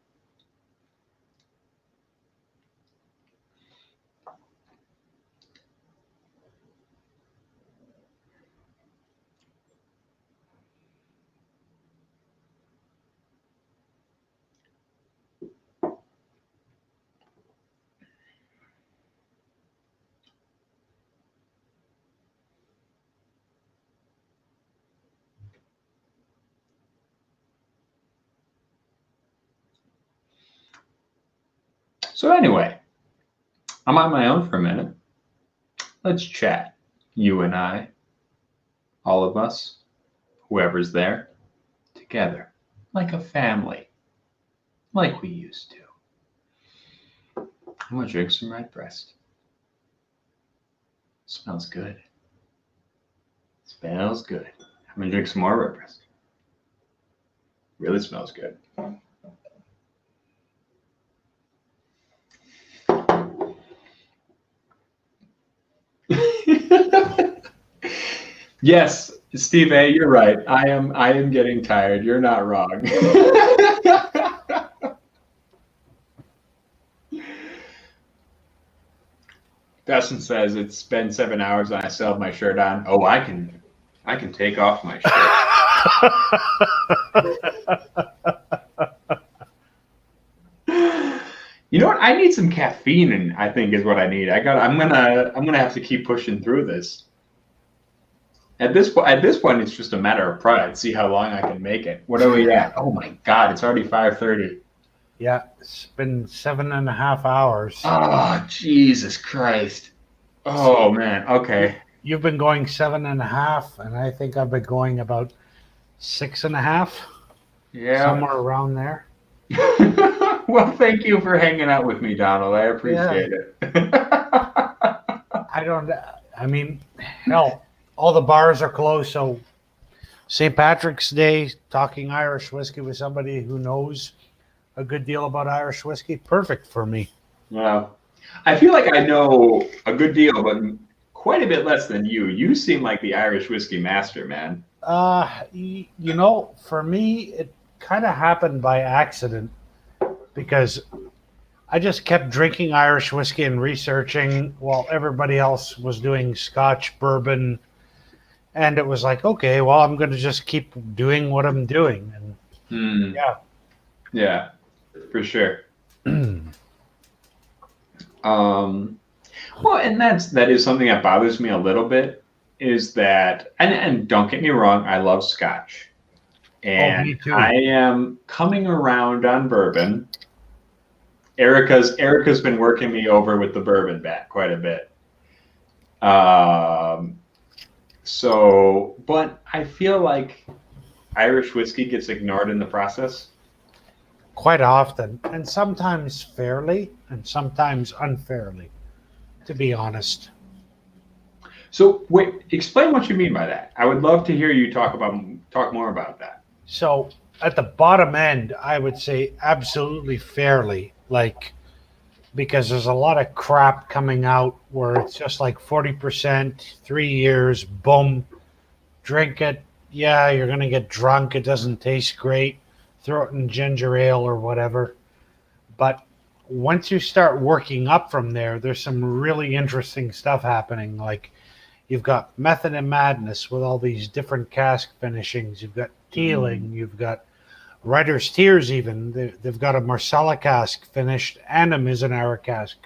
So anyway, I'm on my own for a minute. Let's chat. You and I, all of us, whoever's there, together, like a family, like we used to. I'm gonna drink some red breast. Smells good. Smells good. I'm gonna drink some more red breast. Really smells good. Yes, Steve A., you're right. I am getting tired. You're not wrong. Dustin says it's been 7 hours and I still have my shirt on. Oh, I can take off my shirt. You know what? I need some caffeine, and I think is what I need. I'm gonna have to keep pushing through this. At this point, it's just a matter of pride. See how long I can make it. What are we at? Oh my God, it's already 5:30. Yeah, it's been 7.5 hours. Oh, Jesus Christ. Oh man. Okay. You've been going 7.5, and I think I've been going about 6.5, Yeah. somewhere around there. Well, thank you for hanging out with me, Donald. I appreciate it. I mean, hell, all the bars are closed, so St. Patrick's Day, talking Irish whiskey with somebody who knows a good deal about Irish whiskey, perfect for me. Yeah. I feel like I know a good deal, but quite a bit less than you. You seem like the Irish whiskey master, man. For me, it kind of happened by accident because I just kept drinking Irish whiskey and researching while everybody else was doing Scotch, bourbon, and it was like, okay, well, I'm going to just keep doing what I'm doing, and Yeah, for sure. Well, and that is something that bothers me a little bit, is that, and don't get me wrong, I love Scotch, and me too. I am coming around on bourbon. Erica's been working me over with the bourbon bat quite a bit. But I feel like Irish whiskey gets ignored in the process. Quite often, and sometimes fairly, and sometimes unfairly, to be honest. So wait, explain what you mean by that. I would love to hear you talk more about that. So at the bottom end, I would say absolutely fairly, because there's a lot of crap coming out where it's just like 40%, 3 years, boom, drink it. Yeah, you're going to get drunk. It doesn't taste great. Throw it in ginger ale or whatever. But once you start working up from there, there's some really interesting stuff happening. Like you've got Method and Madness with all these different cask finishings. You've got Teeling. You've got Writer's Tears even. They've got a Marsala cask finished and a Mizunara cask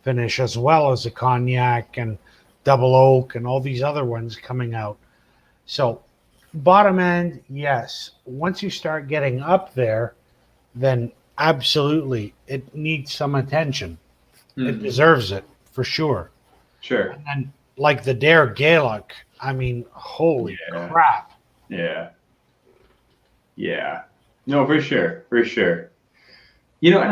finish, as well as a Cognac and Double Oak and all these other ones coming out. So bottom end, yes. Once you start getting up there, then absolutely, it needs some attention. It deserves it, for sure. Sure. And then, like the Dare Gaelic, I mean, holy crap. Yeah. Yeah. No, for sure. For sure. And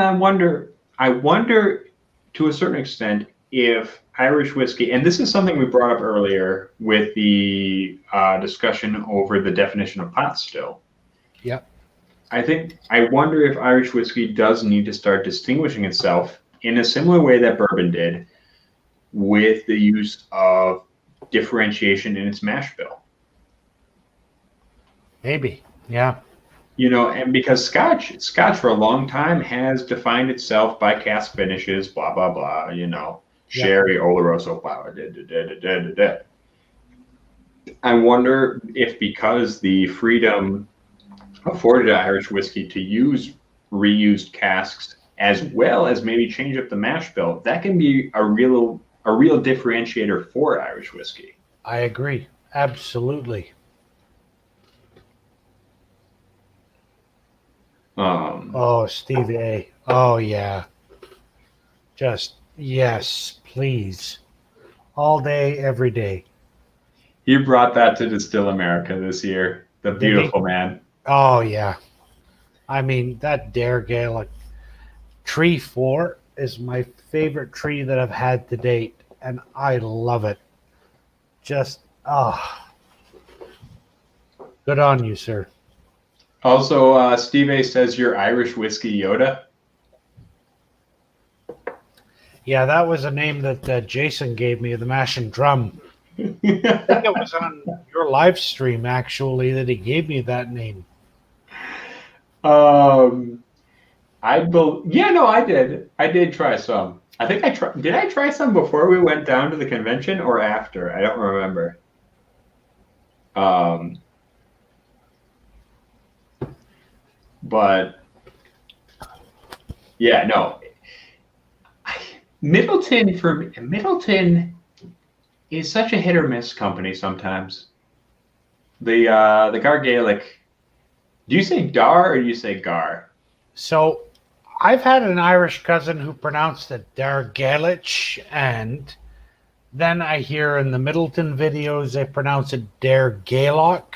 I wonder to a certain extent if Irish whiskey, and this is something we brought up earlier with the discussion over the definition of pot still. Yep. I wonder if Irish whiskey does need to start distinguishing itself in a similar way that bourbon did, with the use of differentiation in its mash bill. Maybe. Yeah. And because Scotch for a long time has defined itself by cask finishes, blah, blah, blah, sherry, Oloroso flour, I wonder if, because the freedom afforded Irish whiskey to use reused casks as well as maybe change up the mash bill, that can be a real differentiator for Irish whiskey. I agree. Absolutely. Steve A. Oh, yeah. Just, yes, please. All day, every day. He brought that to Distill America this year. The beautiful man. Oh, yeah. I mean, that Dare Gaelic Tree 4 is my favorite tree that I've had to date, and I love it. Just, good on you, sir. Also, Steve A says you're Irish whiskey Yoda. Yeah, that was a name that Jason gave me, the Mash and Drum. I think it was on your live stream, actually, that he gave me that name. I did. I did try some. I think did I try some before we went down to the convention or after? I don't remember. But yeah, no. Middleton is such a hit or miss company sometimes. The Gargalic. Do you say Dar or do you say Gar? So I've had an Irish cousin who pronounced it Dargalich, and then I hear in the Middleton videos they pronounce it Dargalock.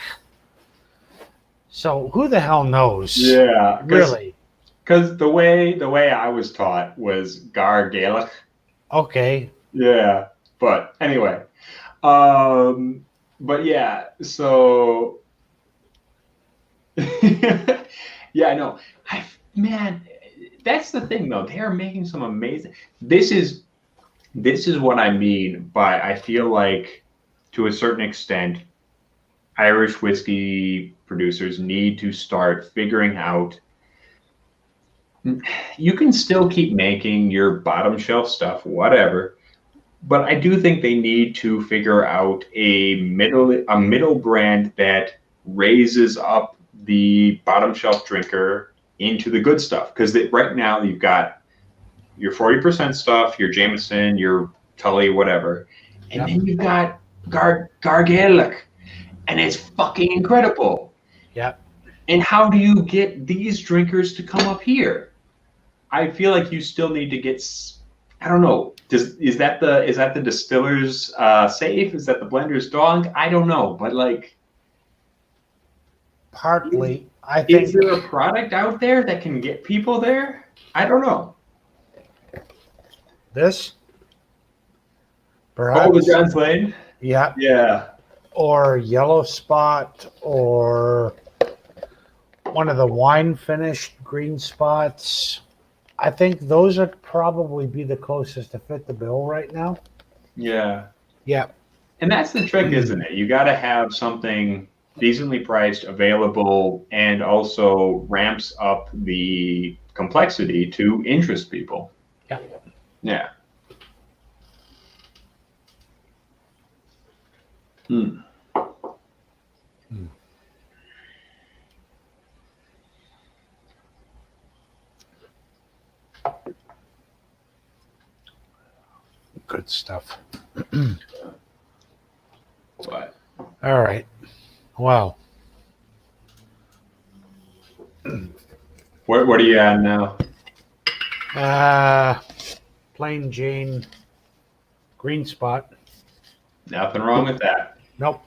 So who the hell knows? Yeah, Really? Because the way I was taught was Gargalic. Okay. Yeah, but anyway, but yeah, so yeah, no, man, that's the thing though. They are making some amazing. This is what I mean by I feel like to a certain extent, Irish whiskey producers need to start figuring out. You can still keep making your bottom shelf stuff, whatever. But I do think they need to figure out a middle brand that raises up the bottom shelf drinker into the good stuff. Because right now you've got your 40% stuff, your Jameson, your Tully, whatever, and then you've got Gargalic, and it's fucking incredible. Yeah. And how do you get these drinkers to come up here? I feel like you still need to get. I don't know. Is that the distiller's safe? Is that the blender's dog? I don't know, but like, partly, I think. Is there a product out there that can get people there? I don't know. This? Perhaps. Oh, the John's Lane? Yeah. Yeah. Or Yellow Spot, or one of the wine finished green spots. I think those would probably be the closest to fit the bill right now. Yeah. Yeah. And that's the trick, isn't it? You got to have something decently priced, available, and also ramps up the complexity to interest people. Yeah. Yeah. Good stuff. What? All right. Wow. What are you at now? Plain Jane green spot. Nothing wrong with that. Nope.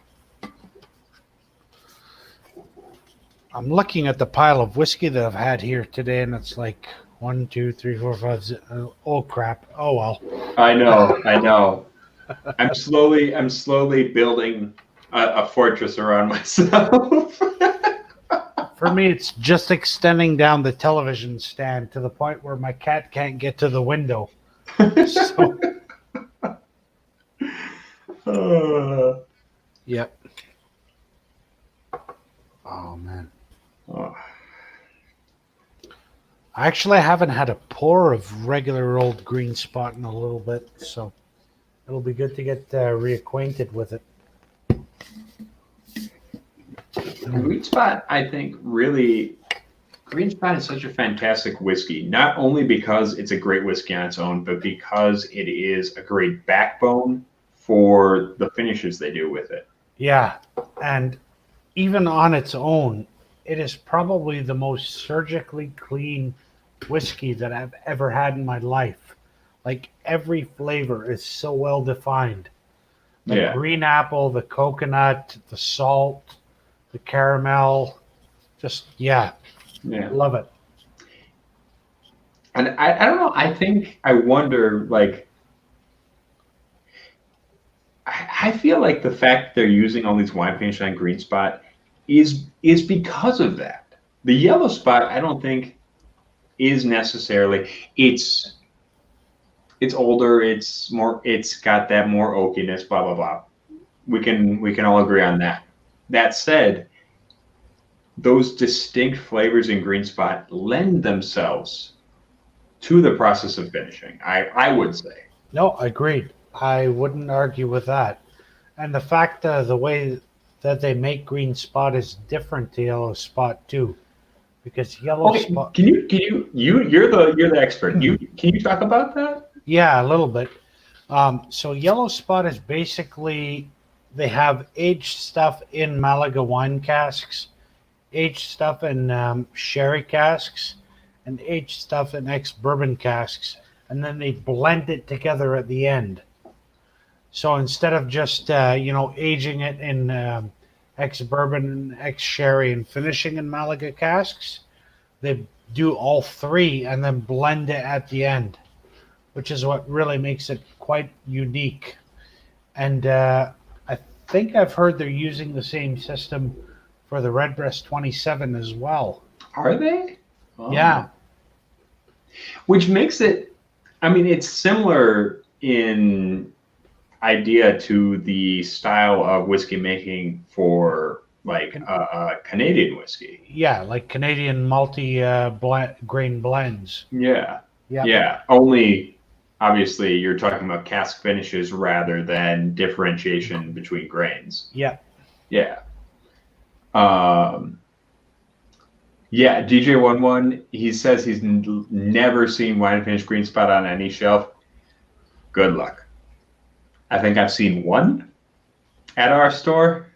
I'm looking at the pile of whiskey that I've had here today, and it's like 1, 2, 3, 4, 5. Oh crap! Oh well. I know. I'm slowly building a fortress around myself. For me, it's just extending down the television stand to the point where my cat can't get to the window. So, yep. Oh man. Oh. I actually haven't had a pour of regular old green spot in a little bit, so it'll be good to get reacquainted with it. Green Spot, I think, really, Green Spot is such a fantastic whiskey, not only because it's a great whiskey on its own, but because it is a great backbone for the finishes they do with it. Yeah, and even on its own, it is probably the most surgically clean whiskey that I've ever had in my life. Like, every flavor is so well defined. The green apple, the coconut, the salt, the caramel, just, love it. And I don't know, I wonder, like, I feel like the fact they're using all these wine finishes on Green Spot is because of that. The Yellow Spot, I don't think, is necessarily. It's older. It's got that more oakiness. Blah blah blah. We can all agree on that. That said, those distinct flavors in Green Spot lend themselves to the process of finishing. I would say. No, agreed. I wouldn't argue with that. And the fact the way that they make Green Spot is different to Yellow Spot too, because Yellow Spot. Can you you're the expert. Can you talk about that? Yeah, a little bit. So Yellow Spot is basically they have aged stuff in Malaga wine casks, aged stuff in sherry casks, and aged stuff in ex-bourbon casks, and then they blend it together at the end. So instead of just aging it in ex-bourbon and ex-sherry and finishing in Malaga casks, they do all three and then blend it at the end, which is what really makes it quite unique. And I think I've heard they're using the same system for the Redbreast 27 as well. Are they? Oh. Yeah. Which makes it, I mean, it's similar in idea to the style of whiskey making for like Canadian whiskey. Yeah, like Canadian multi-grain blends. Yeah. Yeah. Yeah. Only, obviously, you're talking about cask finishes rather than differentiation between grains. Yeah. Yeah. Yeah, DJ11, he says he's never seen wine finished green spot on any shelf. Good luck. I think I've seen one at our store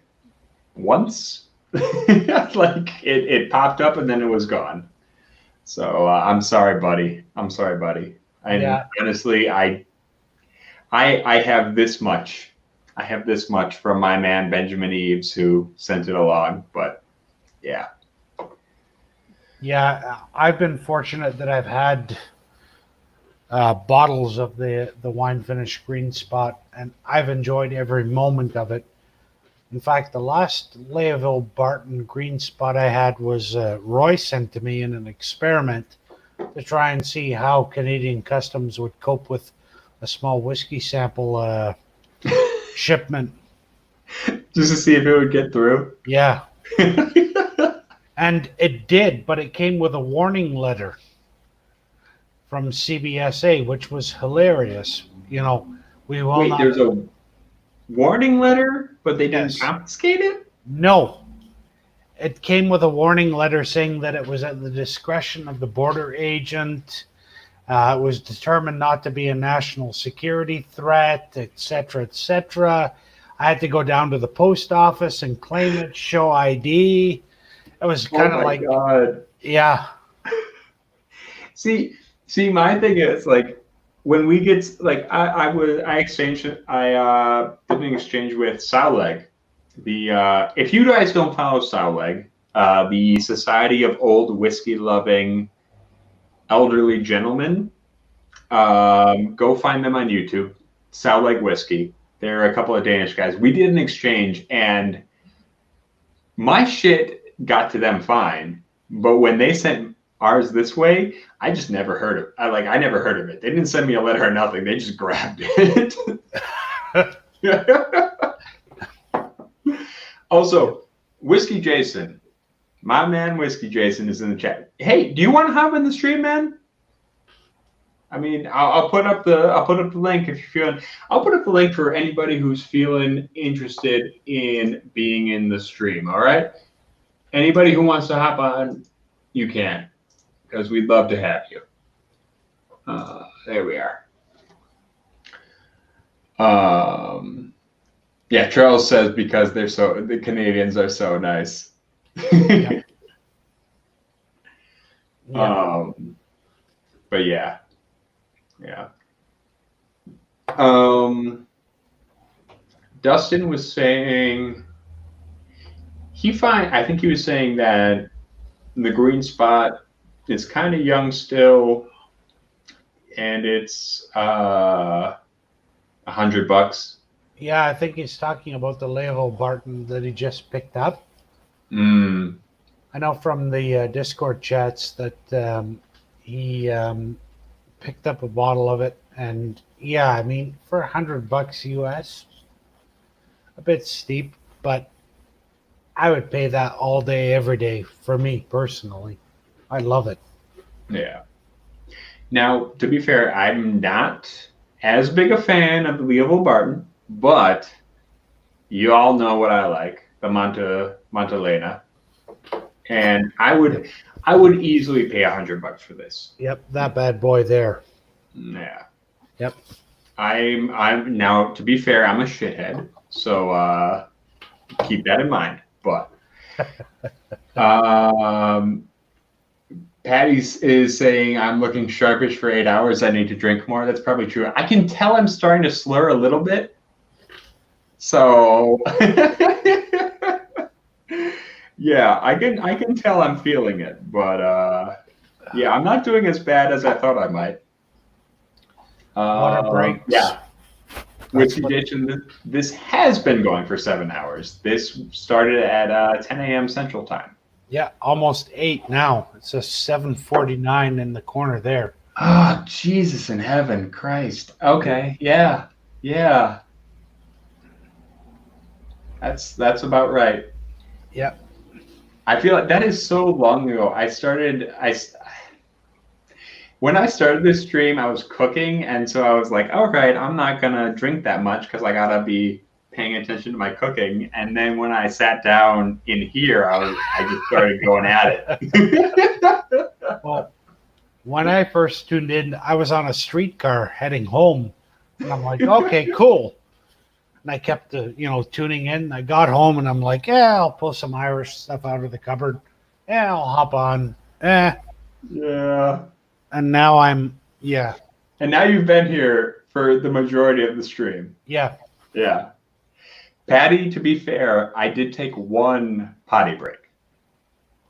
once. Like it popped up and then it was gone. So I'm sorry, buddy. I'm sorry, buddy. And honestly, I have this much. I have this much from my man Benjamin Eves, who sent it along. But yeah. Yeah, I've been fortunate that I've had bottles of the wine finish green spot, and I've enjoyed every moment of it. In fact, the last Layeville Barton green spot I had was Roy sent to me in an experiment to try and see how Canadian Customs would cope with a small whiskey sample shipment. Just to see if it would get through? Yeah. And it did, but it came with a warning letter from CBSA, which was hilarious. You know, we will Wait, not... there's a warning letter, but they didn't confiscate it? No. It came with a warning letter saying that it was at the discretion of the border agent. It was determined not to be a national security threat, etc., etc. I had to go down to the post office and claim it, show ID. It was kind of like, God. Yeah. See, my thing is like when we get like I did an exchange with Sowleg. The if you guys don't follow Sowleg, the Society of Old Whiskey Loving Elderly Gentlemen, go find them on YouTube. Sowleg Whiskey. They're a couple of Danish guys. We did an exchange and my shit got to them fine, but when they sent ours this way, I just never heard of. I never heard of it. They didn't send me a letter or nothing. They just grabbed it. Also, Whiskey Jason, my man, Whiskey Jason is in the chat. Hey, do you want to hop in the stream, man? I mean, I'll put up the link if you're feeling. I'll put up the link for anybody who's feeling interested in being in the stream. All right. Anybody who wants to hop on, you can, because we'd love to have you. There we are. Yeah, Charles says because the Canadians are so nice. Yeah. But yeah. Dustin was saying I think he was saying that the green spot is kind of young still, and it's $100. Yeah, I think he's talking about the Layeville Barton that he just picked up. I know from the Discord chats that he picked up a bottle of it, and yeah, I mean for $100 US, a bit steep, but I would pay that all day, every day for me personally. I love it. Yeah. Now, to be fair, I'm not as big a fan of the Layeville Barton, but you all know what I like, the Montelena, and I would easily pay $100 for this. Yep, that bad boy there. Yeah. Yep. I'm now, to be fair, I'm a shithead. So keep that in mind. But Patty is saying, I'm looking sharpish for 8 hours. I need to drink more. That's probably true. I can tell I'm starting to slur a little bit. So yeah, I can tell I'm feeling it. But yeah, I'm not doing as bad as I thought I might. Water breaks. Yeah. Whiskey Jason, this has been going for 7 hours. This started at 10 a.m. Central Time. Yeah, almost 8 now. It's a 7:49 in the corner there. Oh, Jesus in heaven, Christ. Okay, yeah. That's about right. Yep. I feel like that is so long ago. When I started this stream, I was cooking, and so I was like, all right, I'm not gonna drink that much because I gotta be paying attention to my cooking. And then when I sat down in here, I just started going at it. Well, when I first tuned in, I was on a streetcar heading home, and I'm like, okay, cool. And I kept tuning in. I got home, and I'm like, yeah, I'll pull some Irish stuff out of the cupboard. Yeah, I'll hop on. Yeah. And now And now you've been here for the majority of the stream. Yeah. Patty, to be fair, I did take one potty break.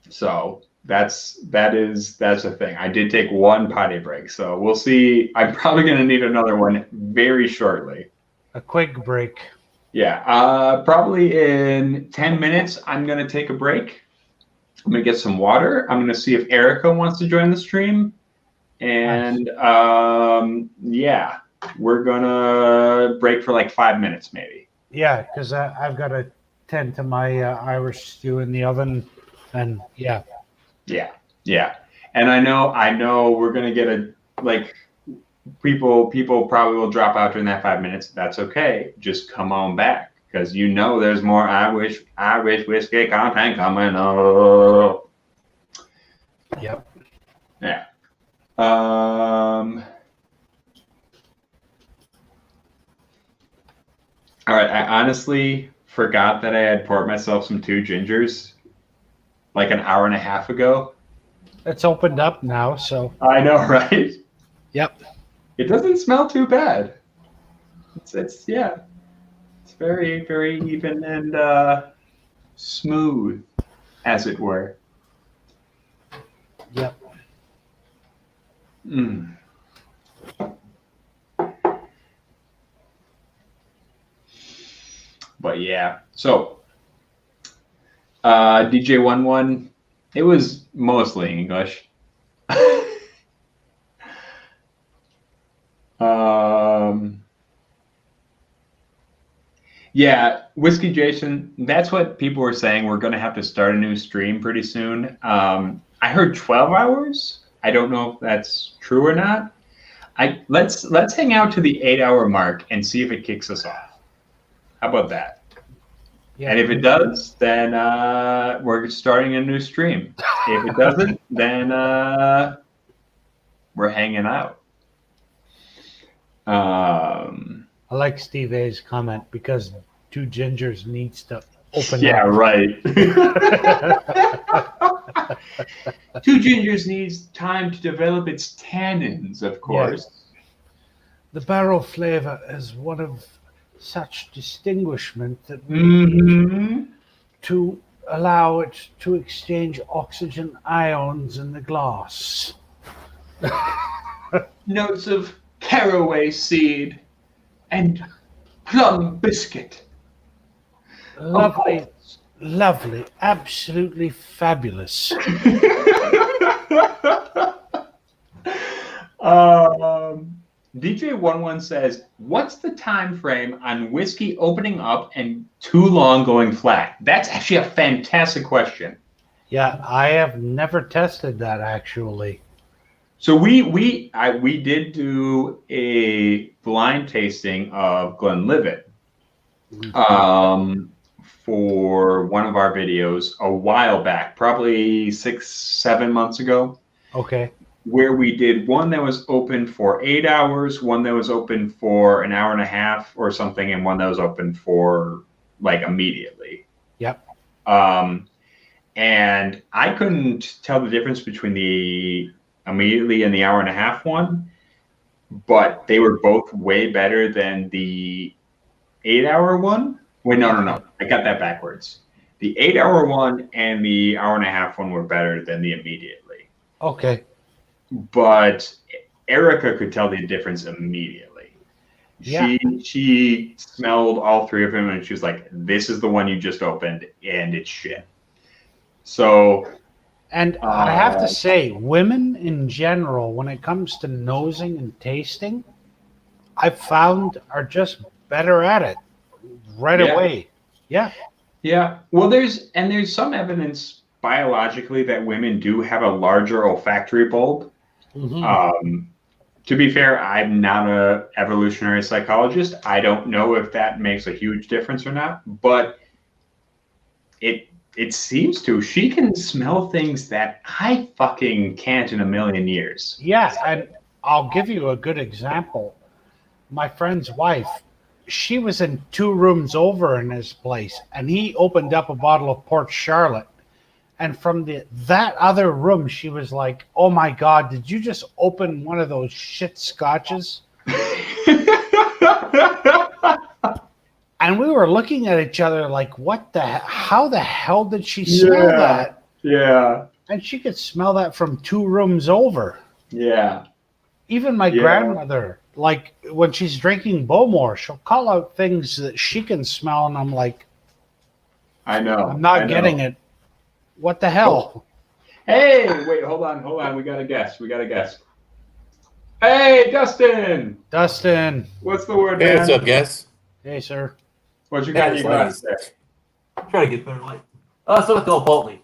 So that's a thing. I did take one potty break. So we'll see. I'm probably going to need another one very shortly. A quick break. Yeah. Probably in 10 minutes, I'm going to take a break. I'm going to get some water. I'm going to see if Erica wants to join the stream. And yeah, we're going to break for like 5 minutes maybe. Yeah, because I've got to tend to my Irish stew in the oven. And yeah. And I know we're going to get people probably will drop out during that 5 minutes. That's okay. Just come on back because there's more Irish whiskey content coming up. Yep. Yeah. All right. I honestly forgot that I had poured myself some 2 gingers like an hour and a half ago. It's opened up now, so. I know, right? Yep. It doesn't smell too bad. It's very, very even and smooth, as it were. Yep. But yeah, so DJ11, it was mostly English. Yeah, Whiskey Jason, that's what people were saying. We're going to have to start a new stream pretty soon. I heard 12 hours. I don't know if that's true or not. Let's hang out to the 8-hour mark and see if it kicks us off. How about that? Yeah. And if it does, then we're starting a new stream. If it doesn't, then we're hanging out. I like Steve A's comment because 2 gingers needs to open Yeah, up. right. 2 gingers needs time to develop its tannins, of course. The barrel flavor is one of such distinguishment that to allow it to exchange oxygen ions in the glass. Notes of caraway seed and plum biscuit. Lovely, absolutely fabulous. DJ11 says, what's the time frame on whiskey opening up and too long going flat? That's actually a fantastic question. Yeah, I have never tested that actually. So we did do a blind tasting of Glenlivet for one of our videos a while back, probably 6-7 months ago. Okay. where we did one that was open for 8 hours, one that was open for an hour and a half or something, and one that was open for like immediately. Yep. And I couldn't tell the difference between the immediately and the hour and a half one, but they were both way better than the 8-hour one. Wait, no. I got that backwards. The 8-hour one and the hour and a half one were better than the immediately. Okay. But Erica could tell the difference immediately. Yeah. She smelled all three of them and she was like, "This is the one you just opened, and it's shit." So, and I have to say, women in general, when it comes to nosing and tasting, I've found are just better at it right away. Yeah. Yeah. Well, there's some evidence biologically that women do have a larger olfactory bulb. Mm-hmm. To be fair, I'm not an evolutionary psychologist. I don't know if that makes a huge difference or not, but it seems to. She can smell things that I fucking can't in a million years. Yeah, and I'll give you a good example. My friend's wife, she was in 2 rooms over in his place, and he opened up a bottle of Port Charlotte. And from that other room, she was like, "Oh my God, did you just open one of those shit scotches?" And we were looking at each other like, how the hell did she smell that? Yeah. And she could smell that from 2 rooms over. Yeah. Even my grandmother, like when she's drinking Bowmore, she'll call out things that she can smell, and I'm like, I know. I'm not getting it. What the hell? Hey, wait, hold on. We got a guest. Hey, Dustin. What's the word, man? Hey, what's up, guys? Hey, sir. What you got? Try to get better light. I still got the old Pulteney.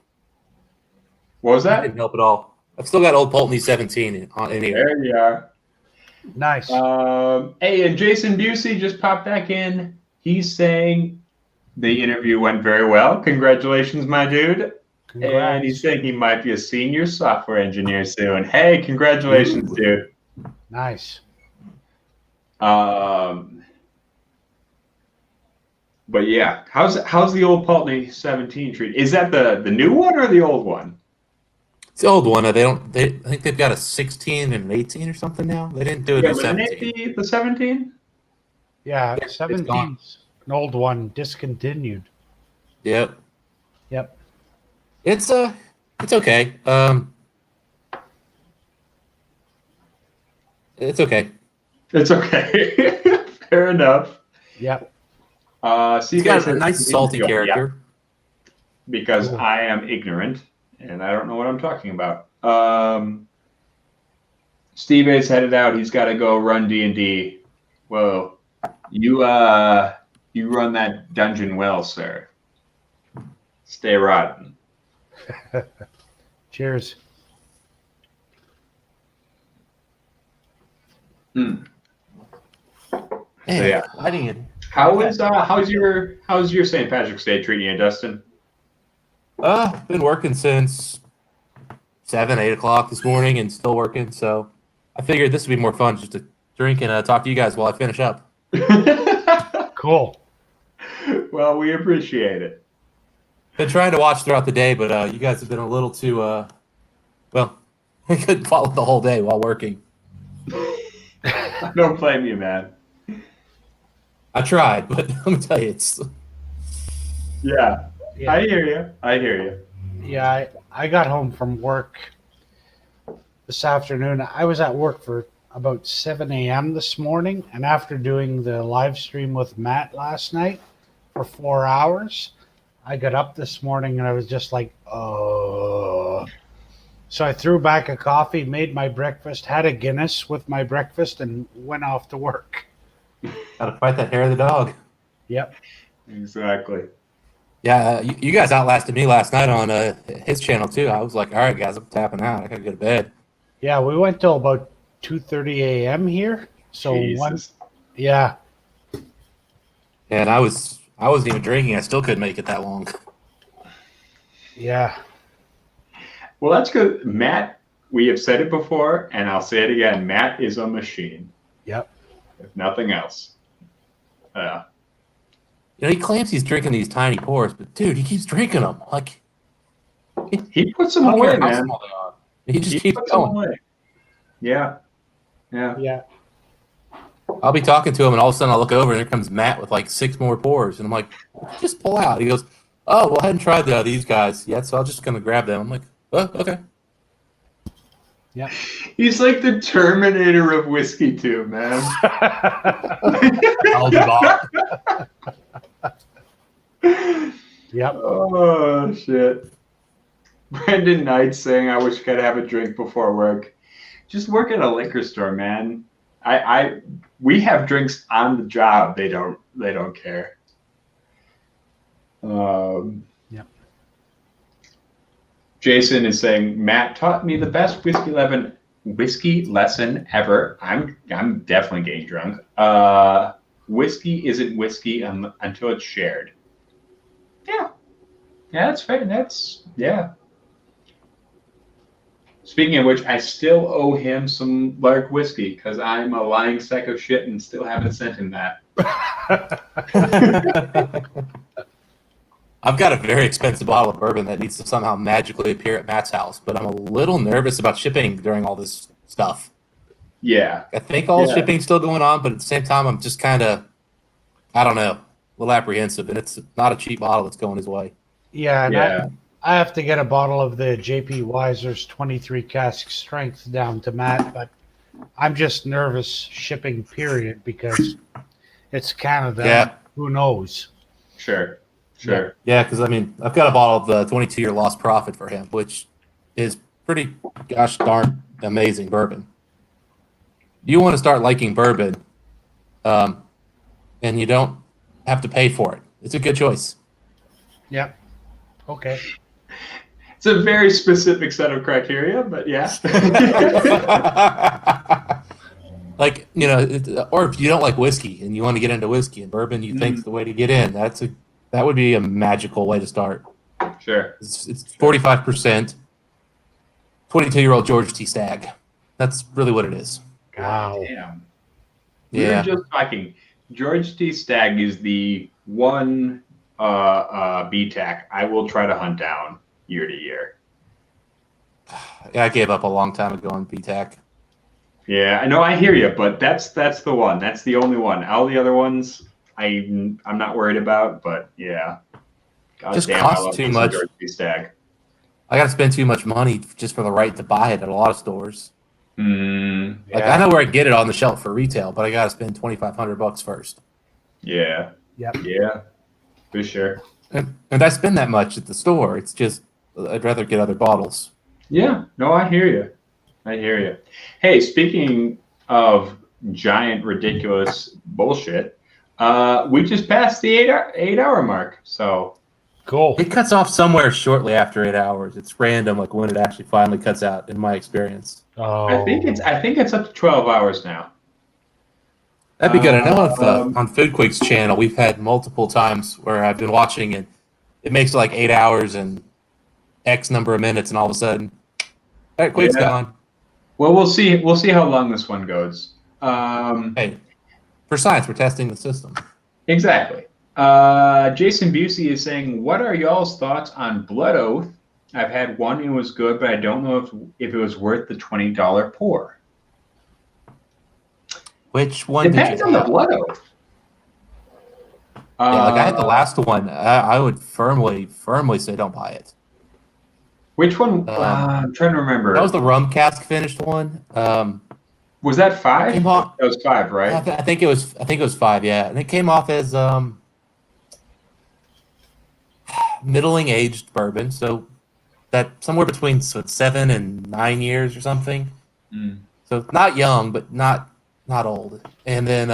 What was that? Didn't help at all. I've still got old Pulteney 17 in here. There you are. Nice. Hey, and Jason Busey just popped back in. He's saying the interview went very well. Congratulations, my dude. Congrats. And he's saying he might be a senior software engineer soon. Hey, congratulations, dude. Nice. But yeah, how's the old Pulteney 17 treat? Is that the new one or the old one? It's the old one. I think they've got a 16 and an 18 or something now. They didn't do it in 17. The 17? Yeah, 17's an old one, discontinued. Yep. It's okay. It's okay. It's okay. Fair enough. Yep. He's got a nice salty character. Because I am ignorant and I don't know what I'm talking about. Steve is headed out. He's got to go run D&D. Whoa, you run that dungeon well, sir. Stay rotten. Cheers. Man, yeah. I didn't. How's your St. Patrick's Day treating you, Dustin? Been working since 7, 8 o'clock this morning and still working. So I figured this would be more fun just to drink and talk to you guys while I finish up. Cool. Well, we appreciate it. Been trying to watch throughout the day, but you guys have been a little too, well, I couldn't follow the whole day while working. I don't blame you, man. I tried, but let me tell you, it's... Yeah. I hear you. Yeah, I got home from work this afternoon. I was at work for about 7 a.m. this morning, and after doing the live stream with Matt last night for 4 hours, I got up this morning and I was just like, oh. So I threw back a coffee, made my breakfast, had a Guinness with my breakfast, and went off to work. Gotta fight that hair of the dog. Yep. Exactly. Yeah, you guys outlasted me last night on his channel too. I was like, all right, guys, I'm tapping out. I gotta go to bed. Yeah, we went till about 2:30 a.m. here. So yeah. And I wasn't even drinking. I still couldn't make it that long. Yeah. Well, that's good. Matt we have said it before, and I'll say it again. Matt is a machine. Yep. If nothing else. He claims he's drinking these tiny pours, but dude, he keeps drinking them. Like he puts them I don't away, care how man. small they are. He just keeps puts them going. away. Yeah. Yeah. Yeah. I'll be talking to him, and all of a sudden I look over, and there comes Matt with like 6 more pours, and I'm like, just pull out. He goes, oh, well, I hadn't tried these guys yet, so I'm just gonna grab them. I'm like, oh, okay. Yeah. He's like the Terminator of whiskey too, man. I'll be bought. Yep. Oh shit. Brandon Knight saying, I wish I could have a drink before work. Just work at a liquor store, man. We have drinks on the job. They don't care. Yep. Jason is saying, Matt taught me the best whiskey lesson ever. I'm definitely getting drunk. Whiskey isn't whiskey until it's shared. Yeah. Yeah, that's fair. Yeah. Speaking of which, I still owe him some Lark whiskey because I'm a lying sack of shit and still haven't sent him that. I've got a very expensive bottle of bourbon that needs to somehow magically appear at Matt's house, but I'm a little nervous about shipping during all this stuff. Yeah. I think all shipping's still going on, but at the same time, I'm just kind of, I don't know, a little apprehensive, and it's not a cheap bottle that's going his way. Yeah. And Yeah. I have to get a bottle of the JP Weiser's 23 cask strength down to Matt, but I'm just nervous shipping, period, because it's Canada. Yeah. Who knows? Sure. Yeah, because, I mean, I've got a bottle of the 22-year Lost Profit for him, which is pretty gosh darn amazing bourbon. You want to start liking bourbon, and you don't have to pay for it. It's a good choice. Yep. Okay. It's a very specific set of criteria, but yeah. Like, or if you don't like whiskey and you want to get into whiskey and bourbon, you think the way to get in, that would be a magical way to start. Sure. It's 45%, 22-year-old George T. Stagg. That's really what it is. Wow. Damn. We Yeah. were just talking. George T. Stagg is the one BTAC I will try to hunt down year to year. Yeah, I gave up a long time ago on BTAC. Yeah, I know. I hear you, but that's the one. That's the only one. All the other ones, I'm not worried about. But yeah, God Just damn, I costs love too me some much. George T. Stagg. I got to spend too much money just for the right to buy it at a lot of stores. Mm, Like, I know where I get it on the shelf for retail, but I got to spend $2,500 first. yeah. Yep. Yeah. For sure. And I spend that much at the store. It's just I'd rather get other bottles. Yeah. No, I hear you. I hear you. Hey, speaking of giant, ridiculous bullshit, we just passed the eight hour mark. So Cool. It cuts off somewhere shortly after 8 hours. It's random, like when it actually finally cuts out, in my experience. Oh. I think it's up to 12 hours now. That'd be good. I know on Foodquake's channel, we've had multiple times where I've been watching and it makes like 8 hours and X number of minutes, and all of a sudden, that Quake's gone. Well, we'll see. We'll see how long this one goes. Hey, for science, we're testing the system. Exactly. Jason Busey is saying, what are y'all's thoughts on Blood Oath? I've had one and it was good, but I don't know if it was worth the $20 pour. Which one Depends did on you the have? Blood Oath. Yeah, like I had the last one. I would firmly say don't buy it. Which one? I'm trying to remember. That was the rum cask finished one. Was that 5? Came off, That was 5, right? I think it was 5. Yeah, and it came off as middling aged bourbon, so that somewhere between 7 and 9 years or something. Mm. So not young, but not old. And then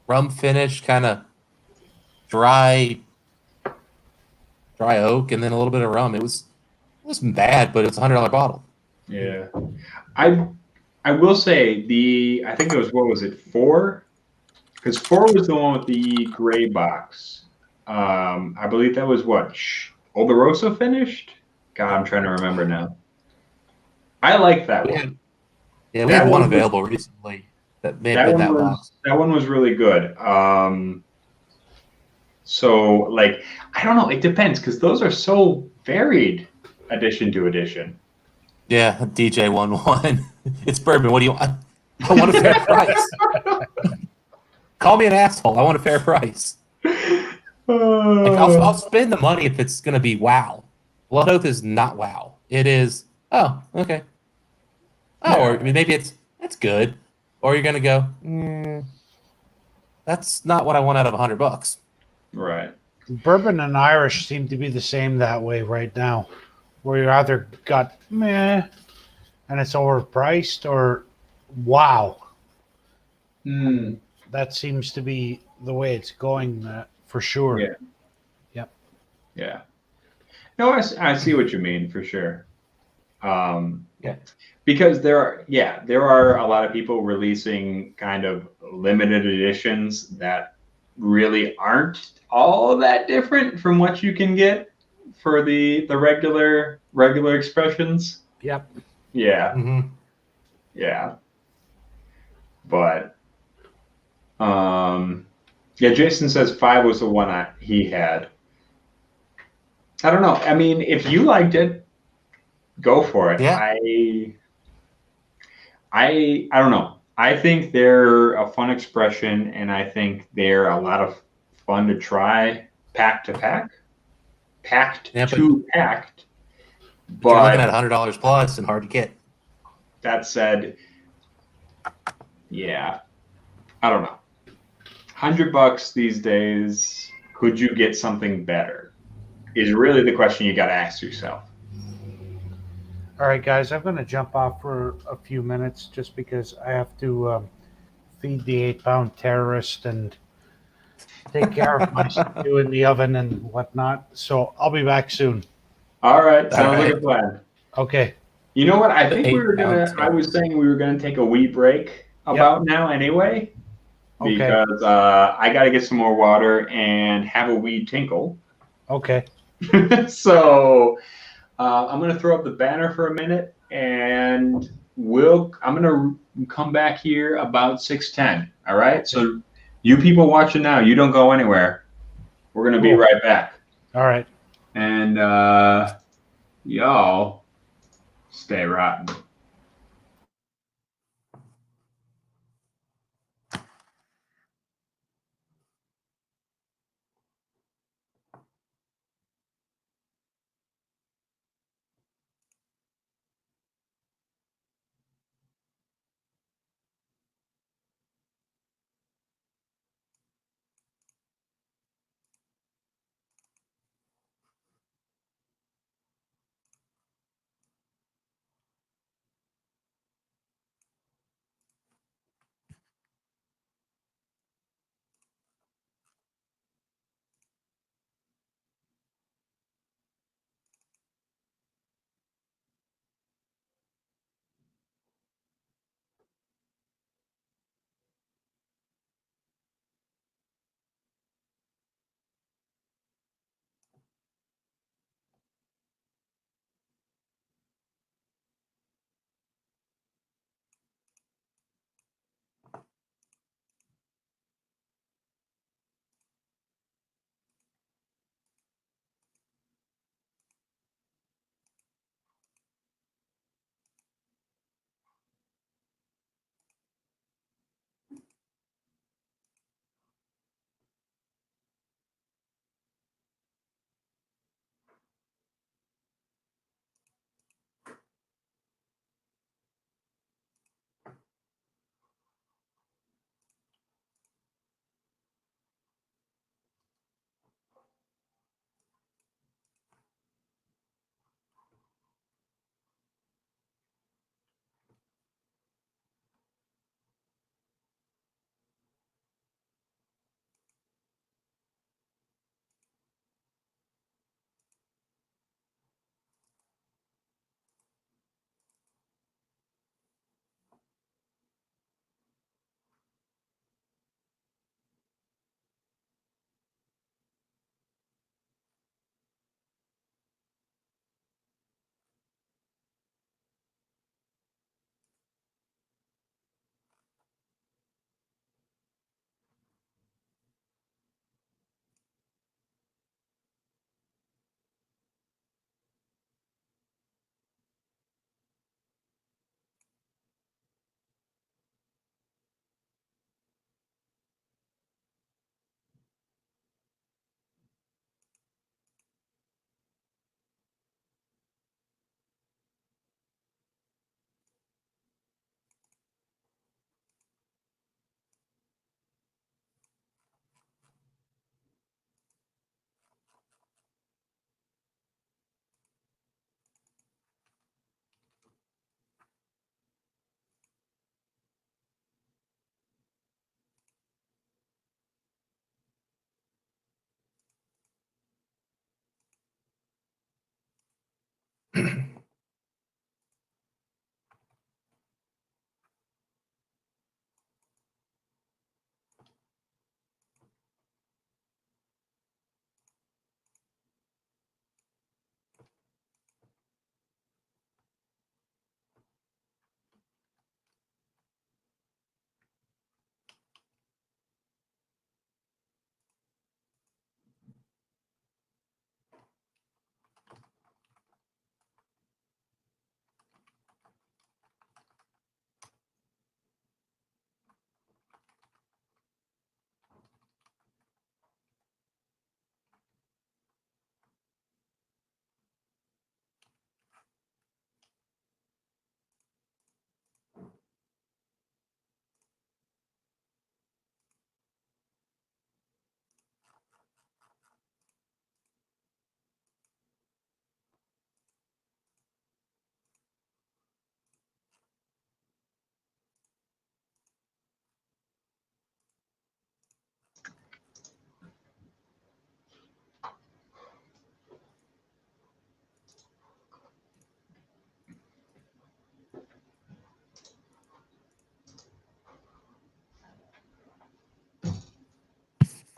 rum finish, kind of dry oak, and then a little bit of rum. It wasn't bad, but it was a $100 bottle. Yeah. I will say I think it was, what was it, 4? Because 4 was the one with the gray box. I believe that was what? Oloroso finished? God, I'm trying to remember now. I like that We one. had, yeah, we That had one one was- available recently that may have That been one that was box. that one was really good. So like I don't know, it depends because those are so varied edition to edition. Yeah, DJ11. It's bourbon. What do you want? I want a fair price. Call me an asshole. I want a fair price. Like I'll spend the money if it's gonna be wow. Blood Oath is not wow. It is okay. Or maybe that's good. Or you're gonna go, that's not what I want out of $100. Right. Bourbon and Irish seem to be the same that way right now, where you either got meh and it's overpriced or wow. Mm, That seems to be the way it's going for sure. yeah. Yep. Yeah. No, I see what you mean for sure. Yeah. Because there are a lot of people releasing kind of limited editions that really aren't all that different from what you can get for the regular expressions. Yep. Yeah, Mm-hmm. yeah. But yeah, Jason says 5 was the one he had. I don't know. I mean, if you liked it, go for it. Yeah. I don't know. I think they're a fun expression, and I think they're a lot of fun to try pack to pack, packed Yeah, but to packed. you're looking at But $100 plus and hard to get. that said, yeah, I don't know. $100 these days, could you get something better? Is really the question you got to ask yourself. All right, guys, I'm going to jump off for a few minutes just because I have to feed the 8-pound terrorist and take care of my stew in the oven and whatnot. So I'll be back soon. All right, sounds All like right. a plan. Okay. You know what? I think we The were gonna. 8-pound I was saying we were gonna take a wee break about now anyway, Okay. because I got to get some more water and have a wee tinkle. Okay. So I'm gonna throw up the banner for a minute, and I'm gonna come back here about 6:10. All right. Okay. So you people watching now, you don't go anywhere. We're gonna be Cool. right back, All right. and y'all stay rotten.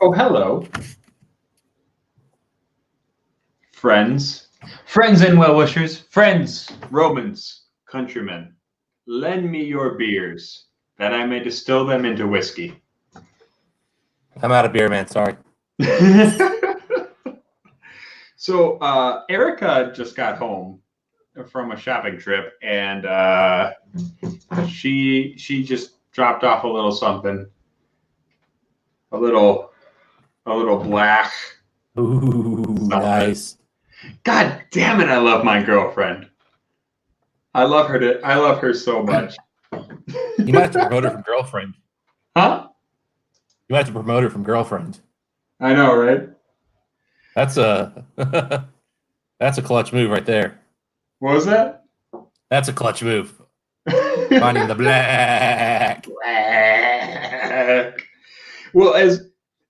Oh, hello. Friends. Friends and well-wishers. Friends, Romans, countrymen. Lend me your beers, that I may distill them into whiskey. I'm out of beer, man. Sorry. So, Erica just got home from a shopping trip, and she just dropped off a little something, a little black. Ooh, something. nice. God damn it! I love my girlfriend. I love her so much. You might have to promote her from girlfriend. Huh? You might have to promote her from girlfriend. I know, right? That's a that's a clutch move right there. What was that? That's a clutch move. Finding the black. Black. Well,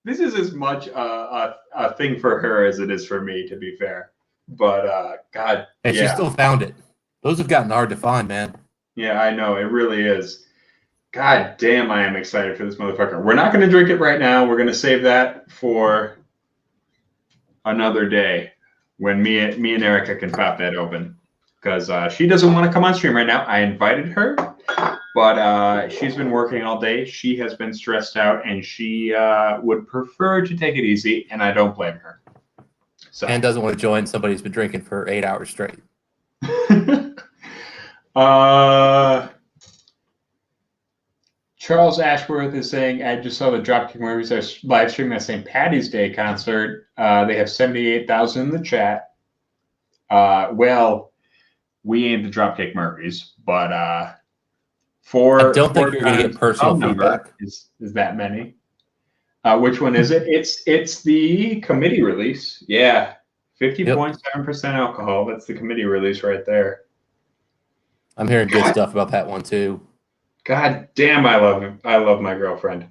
this is as much a thing for her as it is for me, to be fair. But God, And she yeah, still found it. Those have gotten hard to find, man. yeah, I know it really is. God damn, I am excited for this motherfucker. We're not going to drink it right now. We're going to save that for another day when me and Erica can pop that open, because she doesn't want to come on stream right now. I invited her, but she's been working all day. She has been stressed out, and she would prefer to take it easy, and I don't blame her. So. And doesn't want to join somebody who's been drinking for 8 hours straight. Charles Ashworth is saying, I just saw the Dropkick Murphys are live streaming that St. Patty's Day concert. They have 78,000 in the chat. Well, we ain't the Dropkick Murphys, but I don't think you're going to get personal feedback. Is that many? Which one is it? It's the committee release. Yeah, 50.7% alcohol. That's the committee release right there. I'm hearing good stuff about that one too. God damn, I love him. I love my girlfriend.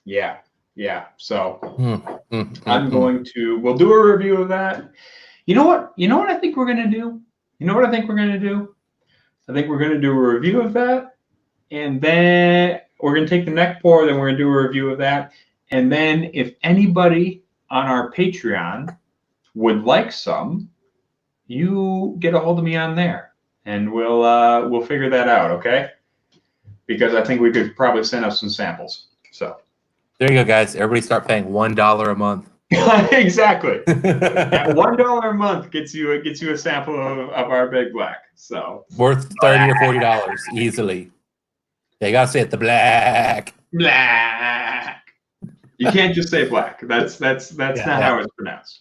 Yeah. So I'm going to. We'll do a review of that. You know what? I think we're gonna do. I think we're gonna do a review of that, and then we're gonna take the neck pour. Then we're gonna do a review of that, and then if anybody on our Patreon would like some, you get a hold of me on there, and we'll figure that out, okay? Because I think we could probably send us some samples. So there you go, guys. Everybody start paying $1 a month. Exactly. Yeah, $1 a month gets you a sample of our Big Black. So worth $30 or $40 easily. Yeah, you gotta say it, the black. Black. You can't just say black. That's not how it's pronounced.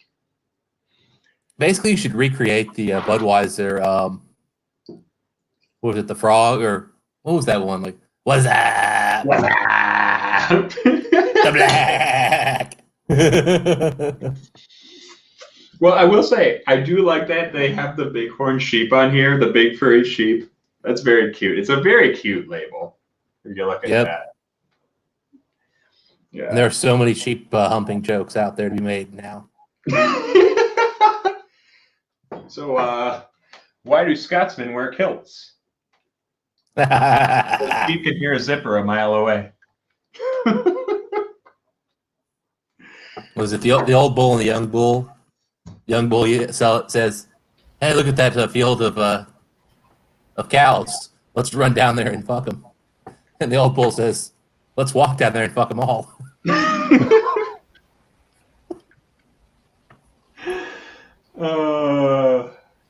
Basically, you should recreate the Budweiser. What was it, the frog, or what was that one? Like, what's that? What's that? The black. Well, I will say I do like that they have the bighorn sheep on here, the big furry sheep. That's very cute. It's a very cute label. If you look at that. Yeah. And there are so many sheep humping jokes out there to be made now. So, why do Scotsmen wear kilts? You can hear a zipper a mile away. Was it the old bull and the young bull? Young bull says, "Hey, look at that field of cows. Let's run down there and fuck them." And the old bull says, "Let's walk down there and fuck them all."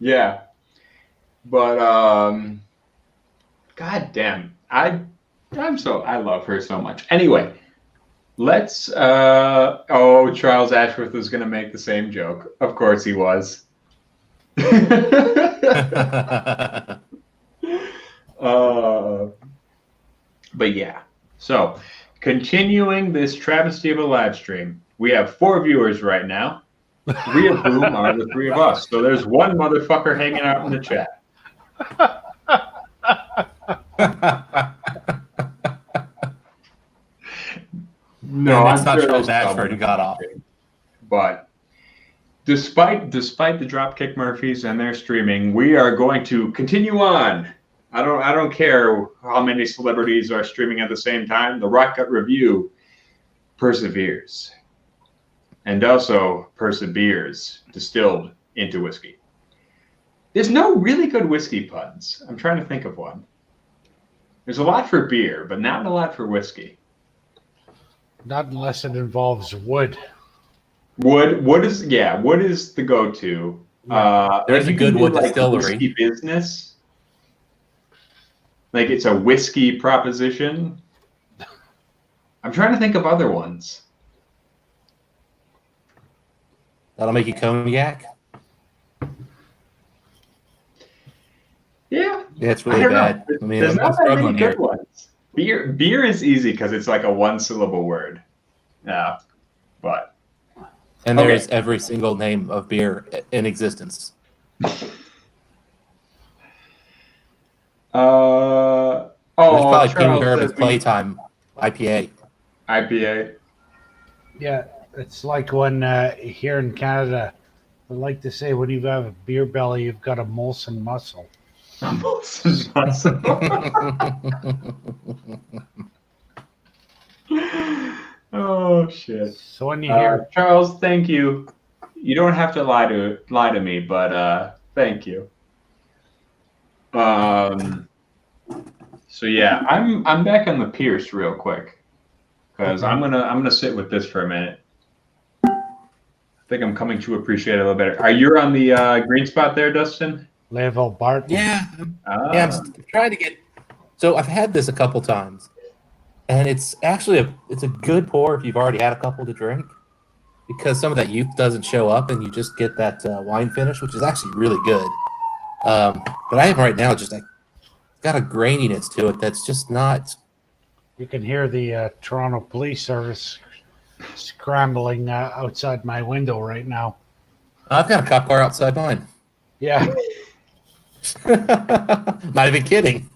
Yeah, but god damn, I love her so much. Anyway, let's Charles Ashworth was gonna make the same joke. Of course he was. But yeah, so continuing this travesty of a live stream, we have 4 viewers right now, 3 of whom are the 3 of us. So there's one motherfucker hanging out in the chat. No, it's I'm not sure Charles there's Ashford who got off. But despite the Dropkick Murphys and their streaming, we are going to continue on. I don't care how many celebrities are streaming at the same time. The Rock Cut Review perseveres. And also perseveres, distilled into whiskey. There's no really good whiskey puns. I'm trying to think of one. There's a lot for beer, but not a lot for whiskey. Not unless it involves wood. Wood is the go-to. There's a good wood distillery. Whiskey business. Like it's a whiskey proposition. I'm trying to think of other ones. That'll make you cognac. Yeah. Yeah, it's really bad. I mean, There's I'm not that many struggling good here. ones. Beer is easy because it's like a 1-syllable word. Yeah, but And there is every single name of beer in existence. There's probably King Bourbon's Playtime IPA. IPA. Yeah, it's like when here in Canada, I like to say when you have a beer belly, you've got a Molson muscle. A Molson muscle. Oh shit! So when you hear Charles, thank you. You don't have to lie to me, but thank you. So yeah, I'm back on the Pierce real quick because I'm gonna sit with this for a minute. I think I'm coming to appreciate it a little better. Are you on the green spot there, Dustin? Level Barton. Yeah, yeah. I'm trying to get. So I've had this a couple times, and it's actually it's a good pour if you've already had a couple to drink, because some of that youth doesn't show up, and you just get that wine finish, which is actually really good. But I have right now just like got a graininess to it that's just not. You can hear the Toronto Police Service scrambling outside my window right now. I've got a cop car outside mine. Yeah. Not even kidding.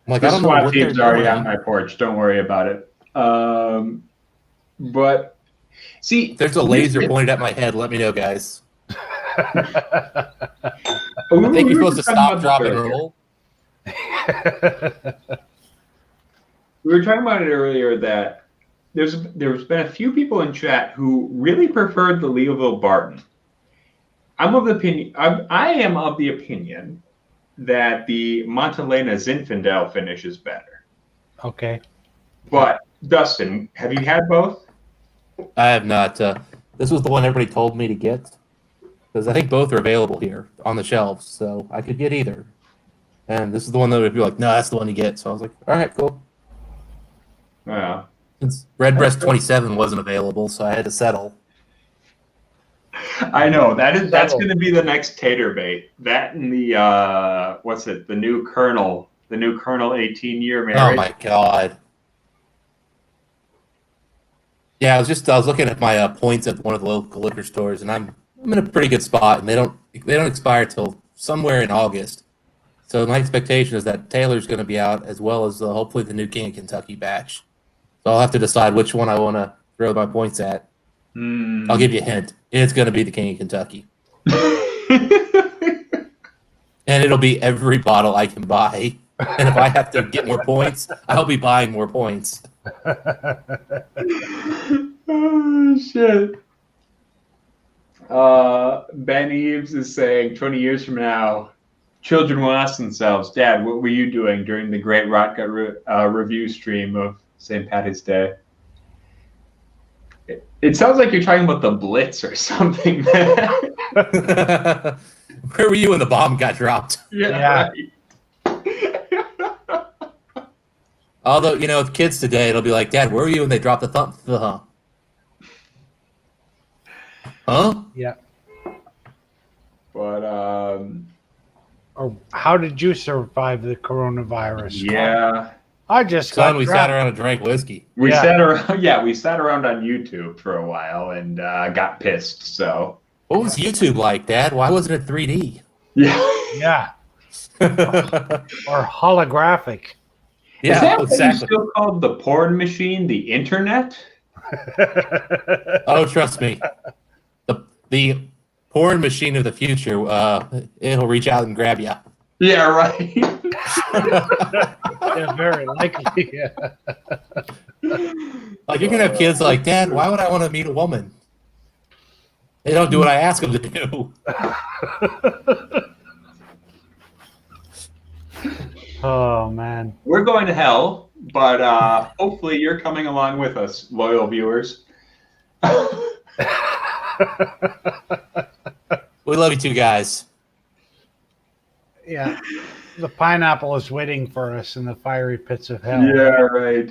Like, the SWAT team's already on my porch. Don't worry about it. But see, there's a laser pointed at my head. Let me know, guys. I think you're supposed to stop, drop, and roll. We were talking about it earlier that there's been a few people in chat who really preferred the Leoville Barton. I'm of the opinion. I am of the opinion that the Montelena Zinfandel finish is better. Okay. But Dustin, have you had both? I have not. This was the one everybody told me to get because I think both are available here on the shelves, so I could get either. And this is the one that would be like, no, that's the one you get. So I was like, all right, cool. Yeah. Since Redbreast 27 wasn't available, so I had to settle. I know that's going to be the next tater bait. That and the what's it? The new Colonel 18-year marriage. Oh my god. Yeah, I was looking at my points at one of the local liquor stores, and I'm in a pretty good spot, and they don't expire till somewhere in August. So my expectation is that Taylor's going to be out, as well as hopefully the new King of Kentucky batch. So I'll have to decide which one I want to throw my points at. I'll give you a hint. It's going to be the King of Kentucky. And it'll be every bottle I can buy. And if I have to get more points, I'll be buying more points. Oh shit. Ben Eves is saying 20 years from now, children will ask themselves, Dad, what were you doing during the great Rotgut review stream of St. Patty's Day? It sounds like you're talking about the Blitz or something, man. Where were you when the bomb got dropped? Yeah. Right. Although, with kids today, it'll be like, Dad, where were you when they dropped the Huh? Yeah. But, Or how did you survive the coronavirus? yeah. I just Son, got we dropped. sat around and drank whiskey. We Yeah. sat around, we sat around on YouTube for a while and got pissed, so. What was YouTube like, Dad? Why wasn't it 3D? Yeah. Yeah. Or holographic. Yeah, Is that what you exactly. still called the porn machine, the internet? Oh, trust me. The porn machine of the future, it'll reach out and grab you. Yeah, right. Yeah, very likely. Yeah. Like, you're going to have kids like, Dad, why would I want to meet a woman? They don't do what I ask them to do. Oh, man. We're going to hell, but hopefully you're coming along with us, loyal viewers. We love you two guys. Yeah. The pineapple is waiting for us in the fiery pits of hell. Yeah, right.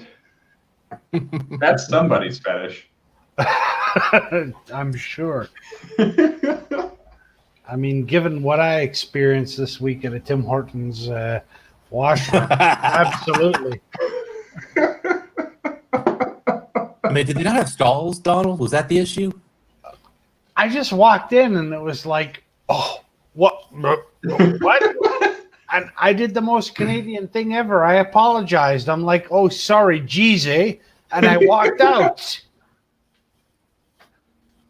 That's somebody's fetish. I'm sure. I mean, given what I experienced this week at a Tim Hortons washroom, absolutely. I mean, did they not have stalls, Donald? Was that the issue? I just walked in and it was like, oh, what? What? And I did the most Canadian thing ever. I apologized. I'm like, oh, sorry, geez, eh? And I walked out.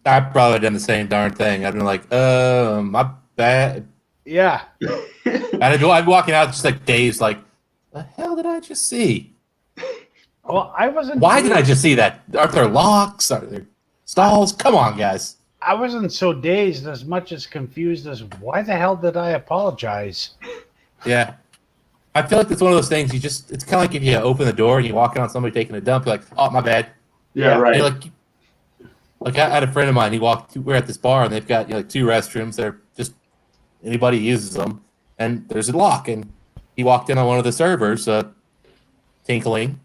I've probably done the same darn thing. I've been like, my bad. Yeah. And I'd walking out just like dazed, like, the hell did I just see? Well, I wasn't. Why did I just see that? Are there locks? Are there stalls? Come on, guys. I wasn't so dazed as much as confused as why the hell did I apologize? Yeah. I feel like it's one of those things it's kind of like if you open the door and you walk in on somebody taking a dump, you're like, oh, my bad. Yeah, right. You're like I had a friend of mine, we're at this bar and they've got two restrooms. They're just, anybody uses them. And there's a lock. And he walked in on one of the servers, tinkling.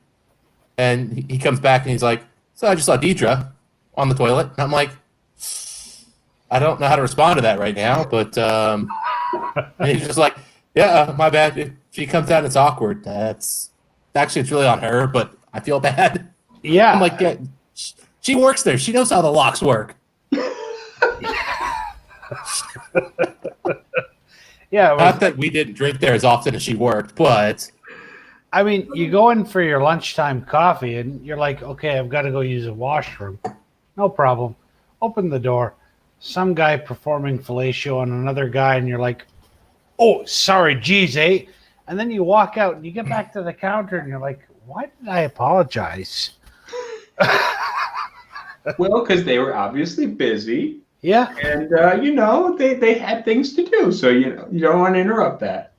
And he comes back and he's like, so I just saw Deidre on the toilet. And I'm like, I don't know how to respond to that right now. But and he's just like, yeah, my bad. If she comes out and it's awkward, it's really on her, but I feel bad. Yeah. I'm like, yeah, she works there. She knows how the locks work. Yeah. Not that we didn't drink there as often as she worked, but I mean, you go in for your lunchtime coffee and you're like, okay, I've got to go use a washroom. No problem. Open the door. Some guy performing fellatio on another guy, and you're like, oh, sorry, geez, eh? And then you walk out and you get back to the counter and you're like, why did I apologize? Well, because they were obviously busy. Yeah. And, they had things to do. So, you don't want to interrupt that.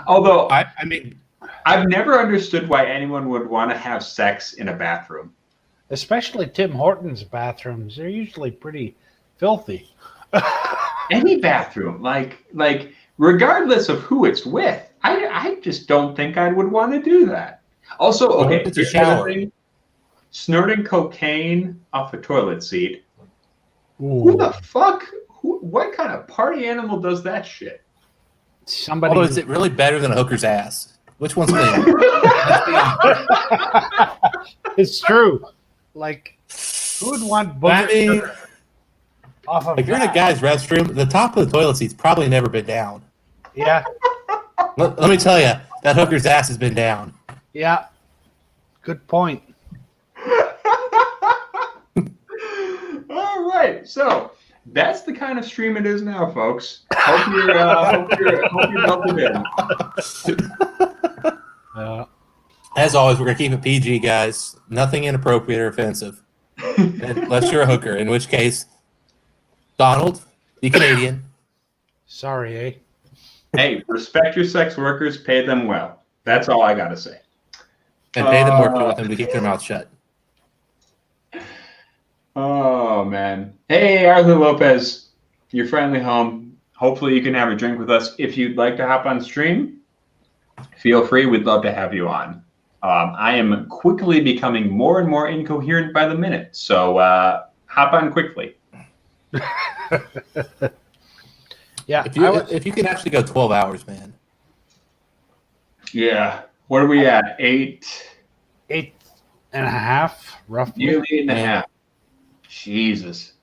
Although, I mean, I've never understood why anyone would want to have sex in a bathroom. Especially Tim Hortons bathrooms. They're usually pretty filthy. Any bathroom, like regardless of who it's with, I just don't think I would want to do that. Also, okay, it's a shower. Snorting cocaine off a toilet seat. Ooh. Who the fuck? What kind of party animal does that shit? Somebody. although is it really better than a hooker's ass? Which one's cleaner? It's true. Like, who would want booger off of if you're in a that? guy's restroom, the top of the toilet seat's probably never been down. Yeah. Let me tell you, that hooker's ass has been down. Yeah. Good point. All right, so that's the kind of stream it is now, folks. Hope you're melted in. As always, we're gonna keep it PG, guys. Nothing inappropriate or offensive, unless you're a hooker. In which case, Donald, the Canadian. Sorry, eh? Hey, respect your sex workers. Pay them well. That's all I gotta say. And pay them working with them to keep their mouth shut. Oh man. Hey, Arthur Lopez, you're finally home. Hopefully you can have a drink with us. If you'd like to hop on stream, feel free. We'd love to have you on. I am quickly becoming more and more incoherent by the minute, so hop on quickly. Yeah. If you can actually go 12 hours, man. Yeah. What are we at? 8.5, roughly. Nearly 8.5. Jesus.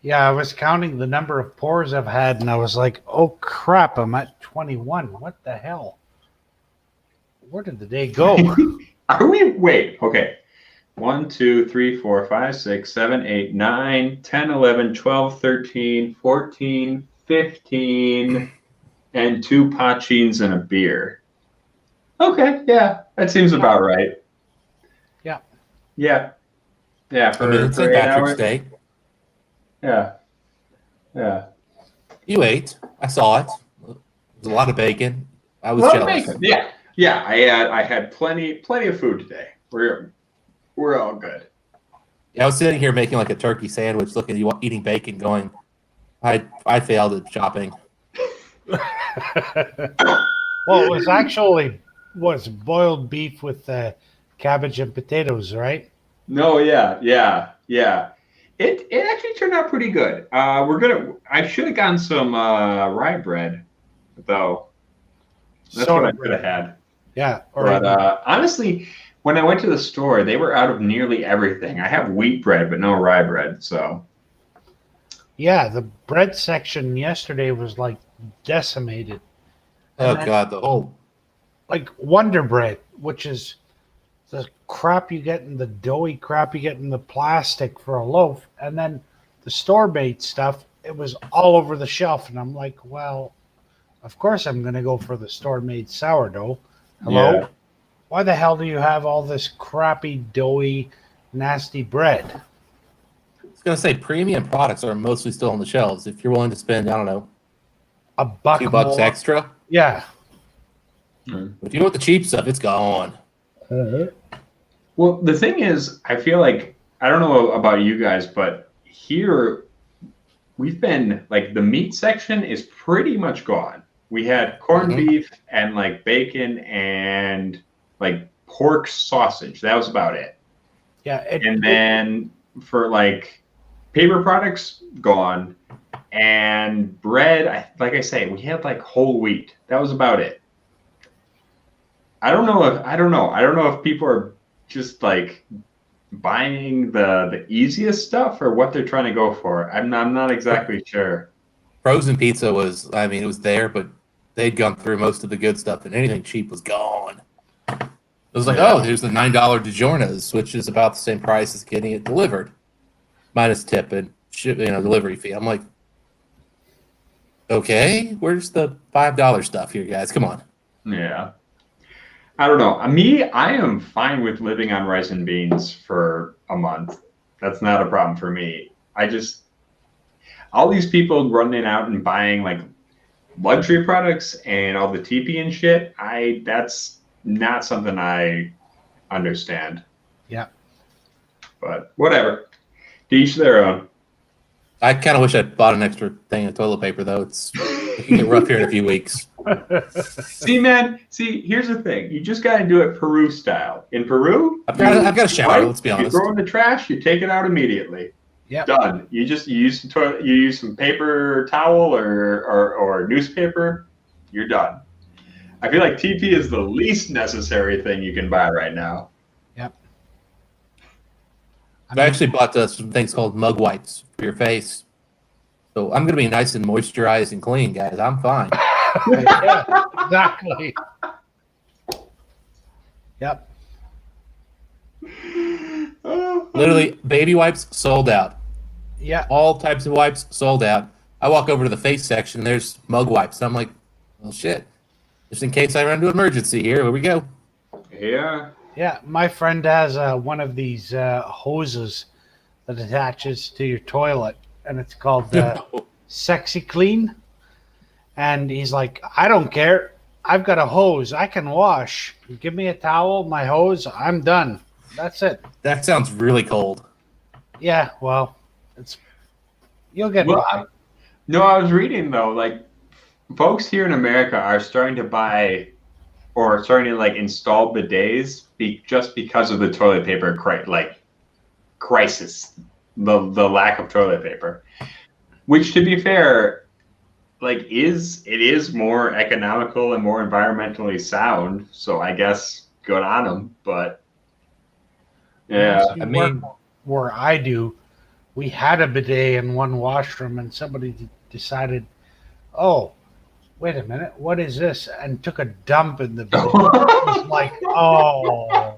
Yeah, I was counting the number of pours I've had, and I was like, oh crap, I'm at 21. What the hell? Where did the day go? Are we? Wait. Okay. 1, 2, 3, 4, 5, 6, 7, 8, 9, 10, 11, 12, 13, 14, 15, and 2 pachins and a beer. Okay. Yeah. That seems about right. Yeah. Yeah. Yeah. I mean, it's St. 8 Patrick's hours. Day. Yeah. Yeah. You ate. I saw it. There's a lot of bacon. I was Well, jealous. bacon. Yeah. Yeah. I had plenty of food today. We're all good. Yeah, I was sitting here making like a turkey sandwich, looking at you eating bacon, going, I failed at shopping. Well, it was actually boiled beef with cabbage and potatoes, right? No, yeah. It actually turned out pretty good. I should have gotten some rye bread, though. That's what I could have had. Yeah. But honestly, when I went to the store, they were out of nearly everything. I have wheat bread, but no rye bread. So yeah, the bread section yesterday was like decimated. Oh God, the whole like Wonder Bread, which is the crap you get in the doughy crap you get in the plastic for a loaf, and then the store-made stuff, it was all over the shelf, and I'm like, well, of course I'm going to go for the store-made sourdough. Hello? Yeah. Why the hell do you have all this crappy, doughy, nasty bread? I was gonna say premium products are mostly still on the shelves. If you're willing to spend, I don't know, $1 $2 more. extra. Yeah. If you want the cheap stuff, it's gone. Well, the thing is, I feel like, I don't know about you guys, but here we've been like the meat section is pretty much gone. We had corned beef and like bacon and like pork sausage. That was about it. Yeah. And then for like paper products, gone. And bread, like I say, we had like whole wheat. That was about it. I don't know if people are just like buying the easiest stuff or what they're trying to go for. I'm not exactly sure. Frozen pizza was, I mean, it was there, but they'd gone through most of the good stuff, and anything cheap was gone. It was like, oh, here's the $9 DiGiorno's, which is about the same price as getting it delivered, minus tip and delivery fee. I'm like, okay, where's the $5 stuff here, guys? Come on. Yeah. I don't know. I am fine with living on rice and beans for a month. That's not a problem for me. All these people running out and buying like luxury products and all the TP and shit, that's not something I understand. Yeah. But whatever. To each their own. I kind of wish I'd bought an extra thing of toilet paper, though. It can get rough here in a few weeks. See, man. Here's the thing. You just got to do it Peru style. In Peru, I've got a shower. right? Let's be honest. You throw in the trash. You take it out immediately. Yeah. Done. You use some paper towel or newspaper. You're done. I feel like TP is the least necessary thing you can buy right now. Yep. I actually bought some things called mug wipes for your face. So I'm going to be nice and moisturized and clean, guys. I'm fine. Yeah, exactly. Yep. Literally, baby wipes sold out. Yeah. All types of wipes sold out. I walk over to the face section, and there's mug wipes. I'm like, well, shit. Just in case I run into an emergency here we go. Yeah. Yeah, my friend has one of these hoses that attaches to your toilet, and it's called Sexy Clean. And he's like, I don't care. I've got a hose. I can wash. Give me a towel, my hose. I'm done. That's it. That sounds really cold. Yeah, well, you'll get Well, by. I was reading though, like folks here in America are starting to buy or starting to like install bidets just because of the toilet paper crisis, the lack of toilet paper. Which, to be fair, like it is more economical and more environmentally sound. So I guess good on them. But yeah, I mean, where I do, we had a bidet in one washroom, and somebody decided, oh, wait a minute, what is this? And took a dump in the bidet. It was like, oh.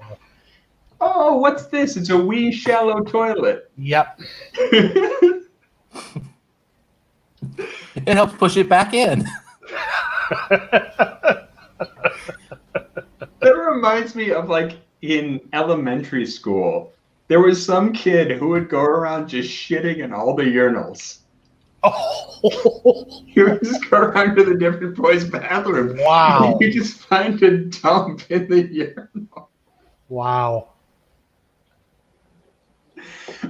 Oh, what's this? It's a wee shallow toilet. Yep. It helps push it back in. That reminds me of like in elementary school, there was some kid who would go around just shitting in all the urinals. Oh. He would just go around to the different boys' bathroom. Wow. And you just find a dump in the urinal. Wow.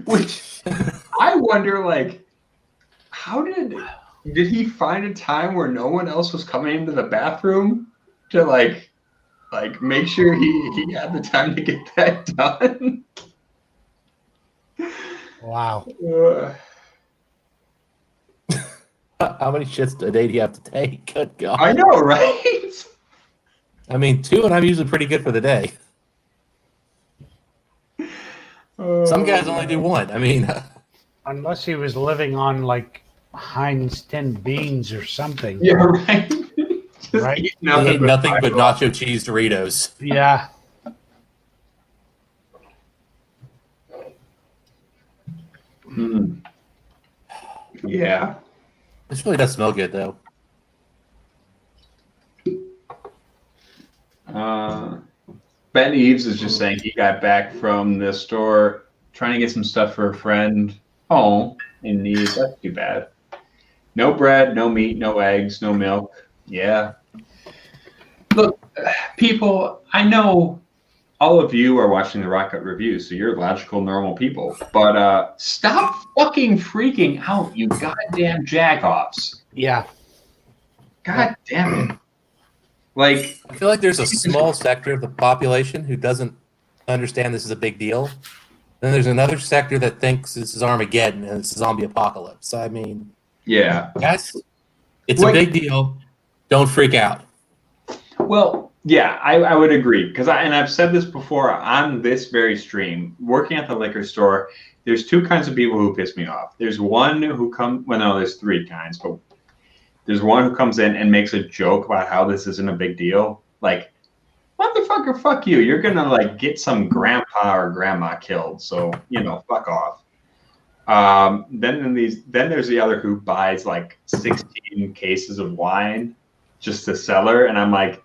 Which I wonder, like, how did he find a time where no one else was coming into the bathroom to like make sure he had the time to get that done? Wow. How many shits a day do you have to take? Good God. I know, right? I mean, 2, and I'm usually pretty good for the day. Some guys only do 1. I mean, unless he was living on like Heinz tinned beans or something. Yeah, right. Right? he ate nothing but nacho cheese Doritos. Yeah. Yeah. This really does smell good, though. Ben Eves is just saying he got back from the store trying to get some stuff for a friend home in need. That's too bad. No bread, no meat, no eggs, no milk. Yeah. Look, people, I know all of you are watching the Rocket Review, so you're logical, normal people. But stop fucking freaking out, you goddamn jagoffs. Yeah. God damn it. Like, I feel like there's a small sector of the population who doesn't understand this is a big deal. Then there's another sector that thinks this is Armageddon and it's a zombie apocalypse. I mean, yeah. guys, it's a big deal. Don't freak out. Well, yeah, I would agree because I've said this before on this very stream. Working at the liquor store, there's 2 kinds of people who piss me off. There's one who there's 3 kinds, but there's one who comes in and makes a joke about how this isn't a big deal. Like, motherfucker, fuck you. You're gonna like get some grandpa or grandma killed, so fuck off. Then there's the other who buys like 16 cases of wine just to sell her, and I'm like,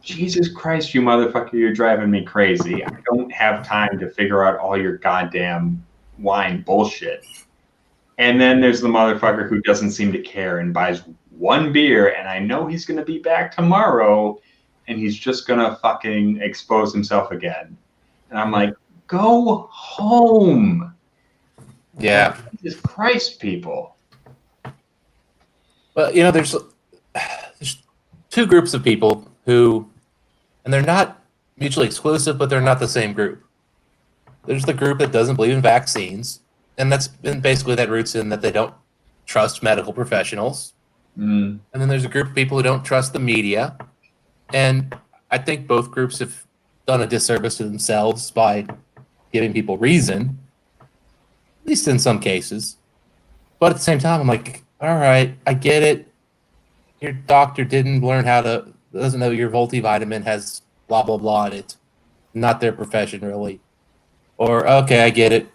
Jesus Christ, you motherfucker, you're driving me crazy. I don't have time to figure out all your goddamn wine bullshit. And then there's the motherfucker who doesn't seem to care and buys 1 beer, and I know he's going to be back tomorrow, and he's just going to fucking expose himself again. And I'm like, go home. Yeah. Jesus Christ, people. Well, there's 2 groups of people who, and they're not mutually exclusive, but they're not the same group. There's the group that doesn't believe in vaccines, and basically that roots in that they don't trust medical professionals. And then there's a group of people who don't trust the media. And I think both groups have done a disservice to themselves by giving people reason, at least in some cases. But at the same time, I'm like, all right, I get it. Your doctor doesn't know your multivitamin has blah, blah, blah in it. Not their profession, really. Or, okay, I get it.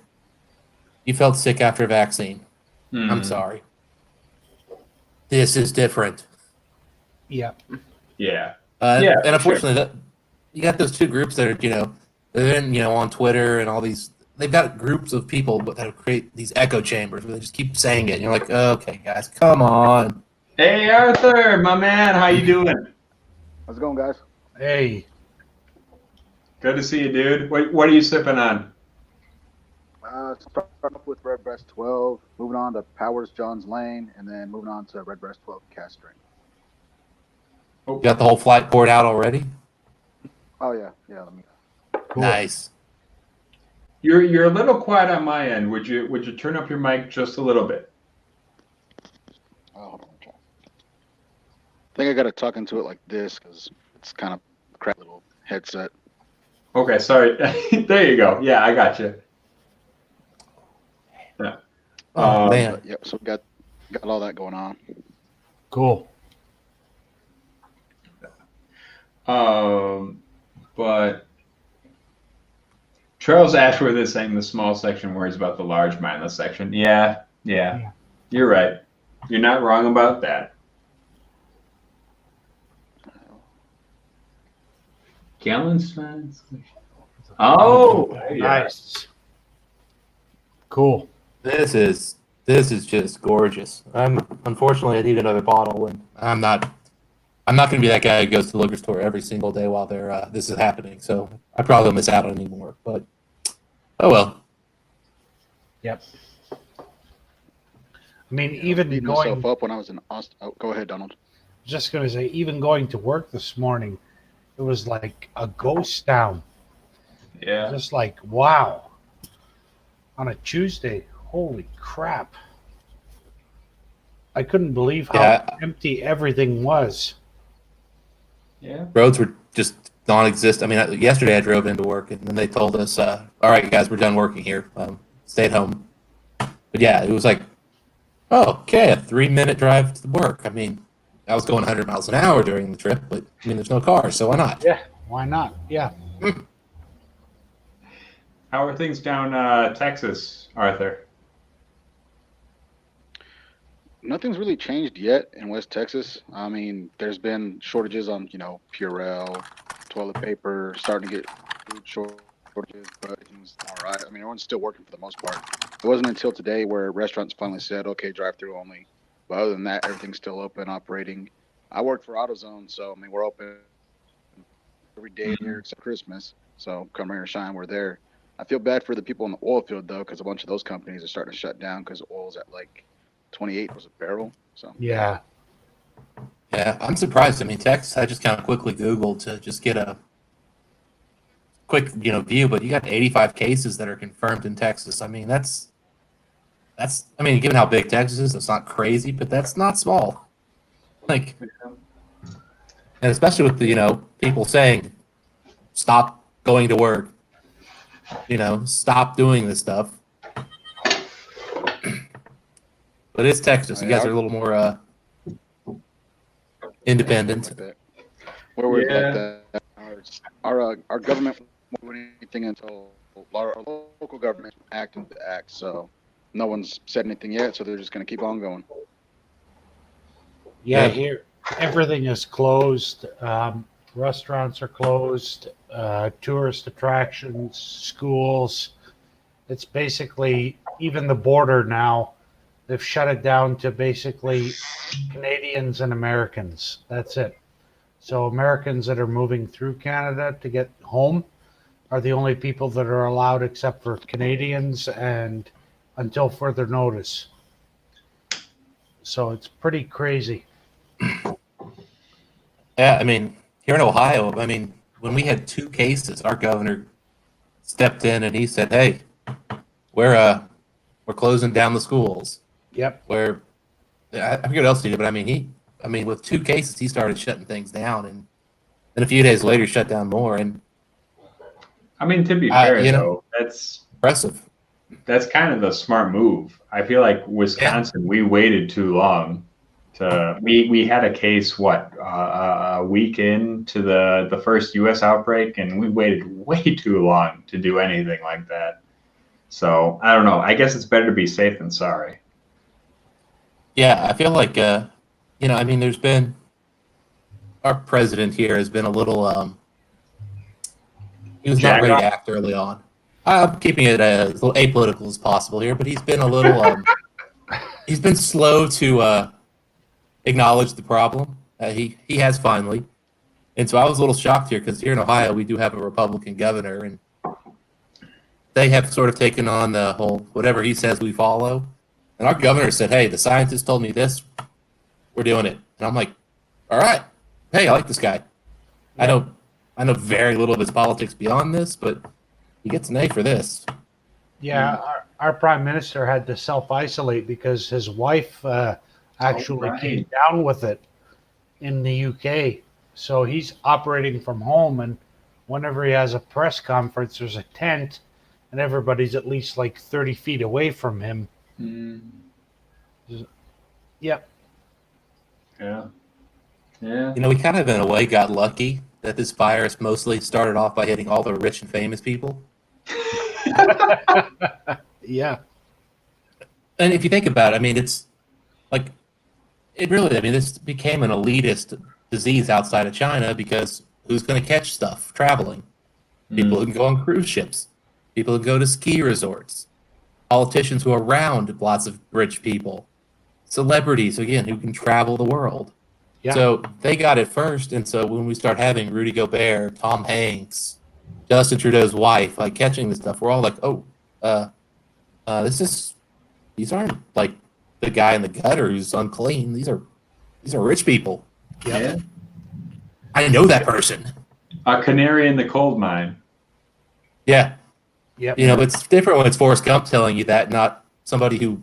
You felt sick after a vaccine. I'm sorry. This is different. Yeah. Yeah. And for unfortunately, that you got those two groups that are, they're in, on Twitter and all these. They've got groups of people that create these echo chambers where they just keep saying it. And you're like, okay, guys, come on. Hey, Arthur, my man, how you doing? How's it going, guys? Hey. Good to see you, dude. What are you sipping on? Starting off with Redbreast 12, moving on to Powers John's Lane, and then moving on to Redbreast 12 cast strength. You got the whole flight poured out already? Oh yeah. Let me. Cool. Nice. You're a little quiet on my end. Would you turn up your mic just a little bit? Oh, hold on. I think I got to talk into it like this because it's kind of a crap little headset. Okay, sorry. There you go. Yeah, I got you. Yeah. Oh, man. But, yep. So we got all that going on. Cool. But Charles Ashworth is saying the small section worries about the large mindless section. Yeah. You're right. You're not wrong about that. Gallons. Oh, nice. Cool. This is just gorgeous. Unfortunately I need another bottle, and I'm not going to be that guy who goes to the liquor store every single day while this is happening. So I probably will miss out on any more. But oh well. Yep. I mean, even beating going myself up when I was in Austin. Oh, go ahead, Donald. Just going to say, even going to work this morning, it was like a ghost town. Yeah. Just like, wow. On a Tuesday, holy crap. I couldn't believe how empty everything was. Yeah. Roads were just non-existent. I mean, yesterday I drove into work, and then they told us, all right, guys, we're done working here. Stay at home. But yeah, it was like, oh, okay, a 3-minute drive to work. I mean, I was going 100 miles an hour during the trip, but I mean, there's no car, so why not? Yeah, why not? Yeah. How are things down Texas, Arthur? Nothing's really changed yet in West Texas. I mean, there's been shortages on, Purell, toilet paper, starting to get food shortages, but everything's all right. I mean, everyone's still working for the most part. It wasn't until today where restaurants finally said, okay, drive-through only. But other than that, everything's still open, operating. I work for AutoZone, so, I mean, we're open every day here except Christmas. So come rain or shine, we're there. I feel bad for the people in the oil field, though, because a bunch of those companies are starting to shut down because oil's at, like, 28 was a barrel. So yeah, I'm surprised. I mean, Texas, I just kind of quickly Googled to just get a quick view, but you got 85 cases that are confirmed in Texas. I mean, that's I mean, given how big Texas is, it's not crazy, but that's not small. Like, and especially with the people saying stop going to work, stop doing this stuff. But it's Texas. You guys are a little more independent. Where we're like that, our government won't do anything until our local government act into act. So no one's said anything yet. So they're just going to keep on going. Yeah, here everything is closed. Restaurants are closed. Tourist attractions, schools. It's basically even the border now. They've shut it down to basically Canadians and Americans. That's it. So Americans that are moving through Canada to get home are the only people that are allowed except for Canadians and until further notice. So it's pretty crazy. Yeah, I mean, here in Ohio, I mean, when we had 2 cases, our governor stepped in and he said, hey, we're closing down the schools. Yep. Where I forget what else he did, but I mean, with 2 cases, he started shutting things down, and then a few days later, shut down more. And I mean, to be fair, though, that's impressive. That's kind of the smart move. I feel like Wisconsin, we waited too long. We had a case a week into the first U.S. outbreak, and we waited way too long to do anything like that. So I don't know. I guess it's better to be safe than sorry. Yeah, I feel like I mean, there's been our president here has been a little he was not Jack ready off. to act early on. I'm keeping it as little apolitical as possible here, but he's been a little he's been slow to acknowledge the problem. He has finally, and so I was a little shocked here because here in Ohio we do have a Republican governor, and they have sort of taken on the whole whatever he says we follow. And our governor said, "Hey, the scientists told me this. We're doing it." And I'm like, "All right, hey, I like this guy. I know very little of his politics beyond this, but he gets an A for this." Yeah, our prime minister had to self-isolate because his wife actually came down with it in the UK. So he's operating from home, and whenever he has a press conference, there's a tent, and everybody's at least like 30 feet away from him. Yep. Yeah. Yeah. You know, we kind of in a way got lucky that this virus mostly started off by hitting all the rich and famous people. Yeah. And if you think about it, I mean, it's like it really. I mean, this became an elitist disease outside of China because who's going to catch stuff traveling? People who can go on cruise ships, people who go to ski resorts, politicians who are around lots of rich people, celebrities again who can travel the world. Yeah. So they got it first, and so when we start having Rudy Gobert, Tom Hanks, Justin Trudeau's wife, like catching this stuff, we're all like, oh, these aren't like the guy in the gutter who's unclean. These are rich people. Yeah. I know that person. A canary in the coal mine. Yeah. Yep. You know, it's different when it's Forrest Gump telling you that, not somebody who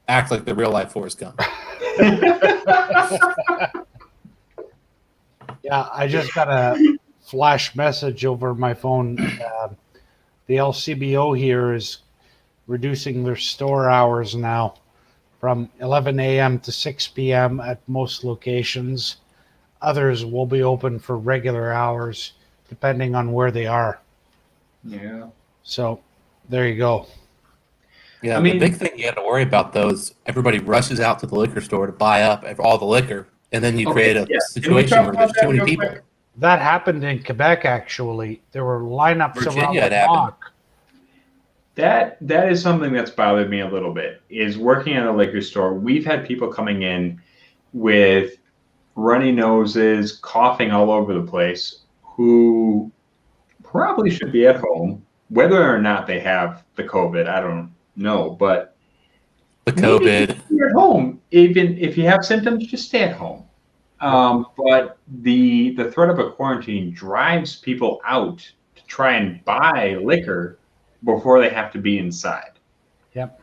acts like the real life Forrest Gump. Yeah, I just got a flash message over my phone. The LCBO here is reducing their store hours now from 11 a.m. to 6 p.m. at most locations. Others will be open for regular hours depending on where they are. Yeah. So there you go. Yeah, I mean- the big thing you got to worry about though is everybody rushes out to the liquor store to buy up all the liquor, and then you create a situation where there's too many people. That happened in Quebec, actually. There were lineups Virginia, around it the happened. block. That is something that's bothered me a little bit. Is working at a liquor store. We've had people coming in with runny noses, coughing all over the place, who probably should be at home. Whether or not they have the COVID, I don't know. But The maybe COVID. you're at home. Even if you have symptoms, just stay at home. But the threat of a quarantine drives people out to try and buy liquor before they have to be inside. Yep.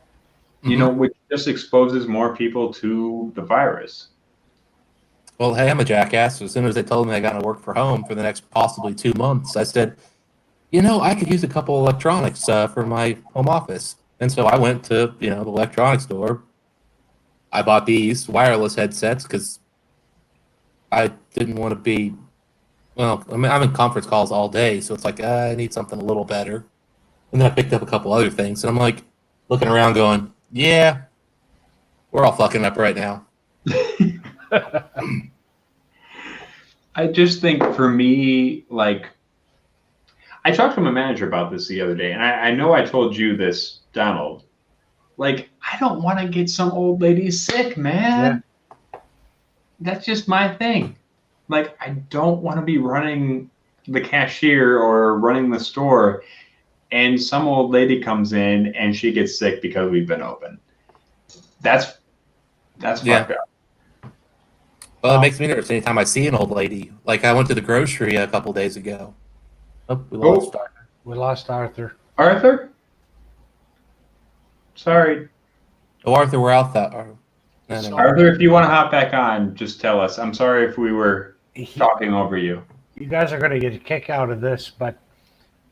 You know, which just exposes more people to the virus. Well, hey, I'm a jackass. As soon as they told me I got to work from home for the next possibly 2 months, I said, I could use a couple electronics for my home office. And so I went to, the electronics store. I bought these wireless headsets because I didn't want to be, I'm in conference calls all day. So it's like, I need something a little better. And then I picked up a couple other things. And I'm like looking around going, yeah, we're all fucking up right now. I just think for me, like, I talked to my manager about this the other day, and I know I told you this, Donald. Like, I don't want to get some old lady sick, man. Yeah. That's just my thing. Like, I don't want to be running the cashier or running the store, and some old lady comes in and she gets sick because we've been open. That's fucked up. Well, it makes me nervous anytime I see an old lady. Like, I went to the grocery a couple days ago. Oh, we lost Arthur. We lost Arthur. Arthur? Sorry. Oh, Arthur, we're out that. Arthur, if you want to hop back on, just tell us. I'm sorry if we were talking over you. You guys are going to get a kick out of this, but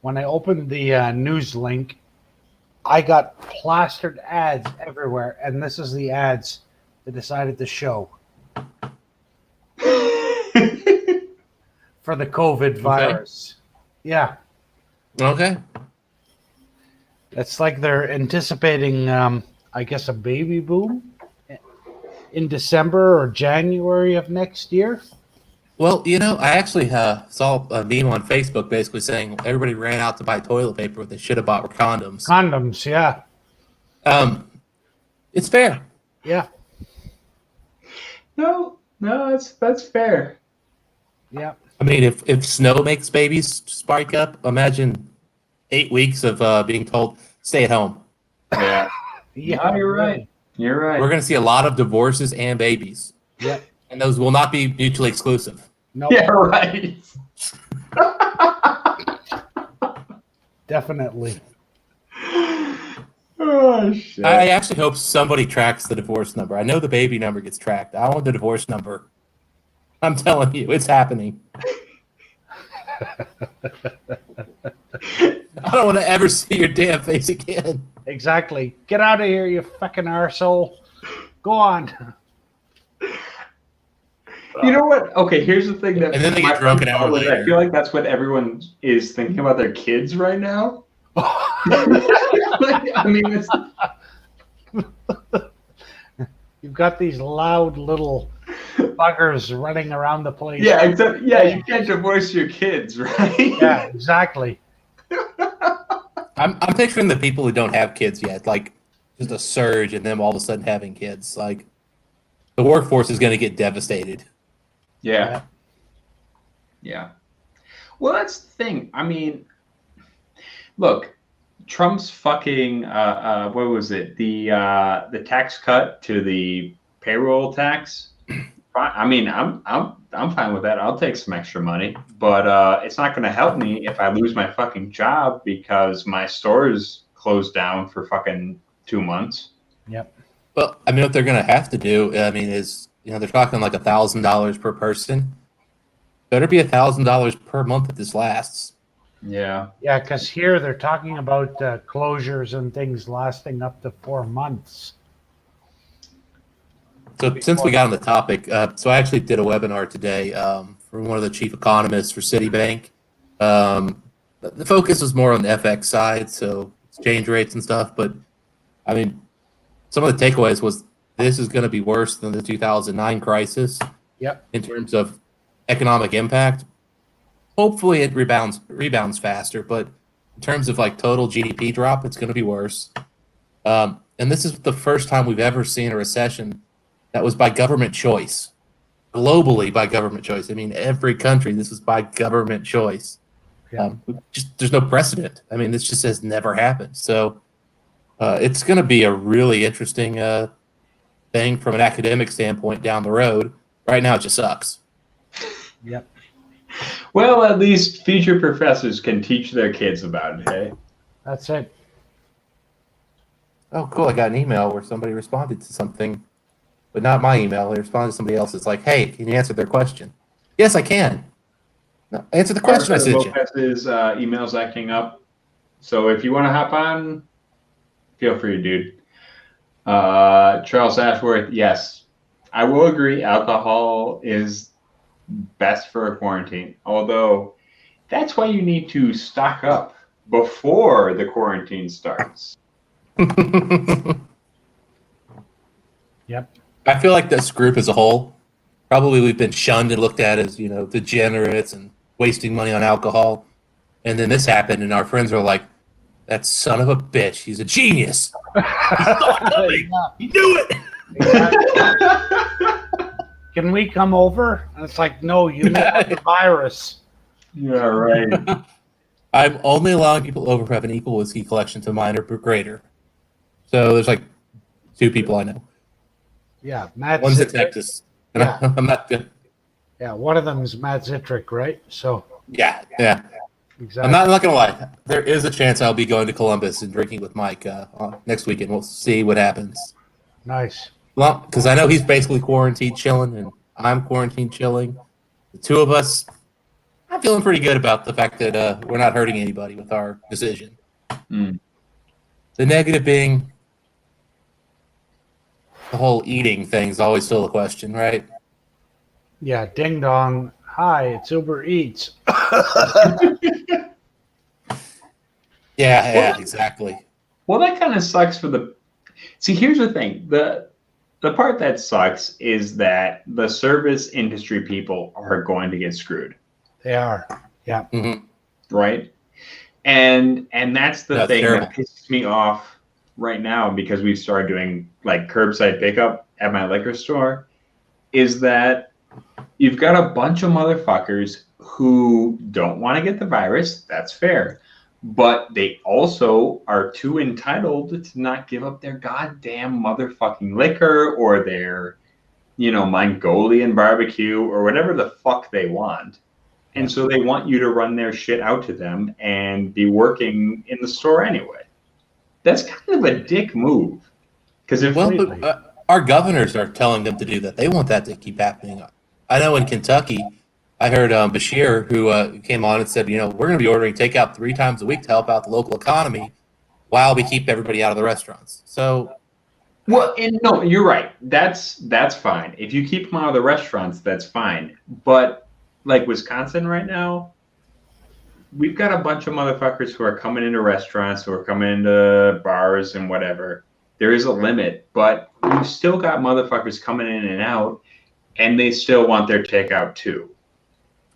when I opened the news link, I got plastered ads everywhere, and this is the ads they decided to show for the COVID virus. Yeah. Okay. It's like they're anticipating, I guess, a baby boom. in December or January of next year. Well, I actually saw a meme on Facebook basically saying everybody ran out to buy toilet paper. What they should have bought were condoms. Condoms, yeah. It's fair. Yeah. No, that's fair. Yeah. I mean, if snow makes babies spike up, imagine 8 weeks of being told stay at home. Yeah. Yeah, No, you're right. You're right. We're going to see a lot of divorces and babies. Yep. And those will not be mutually exclusive. No. Yeah, right. Definitely. Oh shit. I actually hope somebody tracks the divorce number. I know the baby number gets tracked. I want the divorce number. I'm telling you, it's happening. I don't want to ever see your damn face again. Exactly. Get out of here, you fucking arsehole. Go on. You know what? Okay, here's the thing that. And then they get drunk an hour later. I feel like that's what everyone is thinking about their kids right now. I mean, it's. You've got these loud little buggers running around the place. Yeah, except you can't divorce your kids, right? Yeah, exactly. I'm picturing the people who don't have kids yet, like just a surge in them all of a sudden having kids. Like the workforce is going to get devastated. Yeah. Yeah. Well, that's the thing. I mean, look, Trump's fucking what was it? The tax cut to the payroll tax. I mean, I'm fine with that. I'll take some extra money, but it's not going to help me if I lose my fucking job because my store is closed down for fucking 2 months. Yep. Well, I mean, what they're going to have to do, I mean, is they're talking like $1,000 per person. Better be $1,000 per month if this lasts. Yeah. Yeah, because here they're talking about closures and things lasting up to 4 months. So since we got on the topic, so I actually did a webinar today from one of the chief economists for Citibank. The focus was more on the FX side, so exchange rates and stuff. But I mean, some of the takeaways was this is going to be worse than the 2009 crisis. Yep. In terms of economic impact. Hopefully it rebounds faster, but in terms of like total GDP drop, it's going to be worse. And this is the first time we've ever seen a recession that was by government choice, globally by government choice. I mean, every country, this was by government choice. Yeah. There's no precedent. I mean, this just has never happened. So it's going to be a really interesting thing from an academic standpoint down the road. Right now, it just sucks. Yep. Well, at least future professors can teach their kids about it, hey? That's it. Oh, cool. I got an email where somebody responded to something, but not my email. They responded to somebody else. It's like, hey, can you answer their question? Yes, I can. No, answer the question I sent you. Lopez's email's acting up. So if you want to hop on, feel free, dude. Charles Ashworth, yes. I will agree. Alcohol is best for a quarantine. Although that's why you need to stock up before the quarantine starts. Yep. I feel like this group as a whole, probably we've been shunned and looked at as, degenerates and wasting money on alcohol. And then this happened, and our friends are like, that son of a bitch, he's a genius. He saw it coming. He knew it. Can we come over? And it's like, no, you have the virus. Yeah, right. I'm only allowing people over who have an equal whiskey collection to mine or greater. So there's like 2 people I know. Yeah, Matt. One's in Zitrick. Texas. And Yeah. I'm not good. Yeah, one of them is Matt Zitrick, right? So. Yeah. Exactly. I'm not gonna lie. There is a chance I'll be going to Columbus and drinking with Mike next weekend. We'll see what happens. Nice. Well, because I know he's basically quarantined chilling, and I'm quarantined chilling. The 2 of us, I'm feeling pretty good about the fact that we're not hurting anybody with our decision. Mm. The negative being the whole eating thing's always still a question, right? Yeah, ding dong. Hi, it's Uber Eats. Yeah, exactly. Well, that kind of sucks for the. See, here's the thing: the part that sucks is that the service industry people are going to get screwed, They are. Yeah. right? And that's the That's thing terrible. that pisses me off right now, because we've started doing like curbside pickup at my liquor store, is that you've got a bunch of motherfuckers who don't want to get the virus. That's fair. But they also are too entitled to not give up their goddamn motherfucking liquor or their, Mongolian barbecue or whatever the fuck they want. And so they want you to run their shit out to them and be working in the store anyway. That's kind of a dick move. Because if But our governors are telling them to do that. They want that to keep happening. I know in Kentucky, I heard Bashir, who came on and said, we're going to be ordering takeout 3 times a week to help out the local economy while we keep everybody out of the restaurants. So, well, no, you're right. That's fine. If you keep them out of the restaurants, that's fine. But like Wisconsin right now, we've got a bunch of motherfuckers who are coming into restaurants, who are coming into bars and whatever. There is a limit, but we've still got motherfuckers coming in and out, and they still want their takeout too.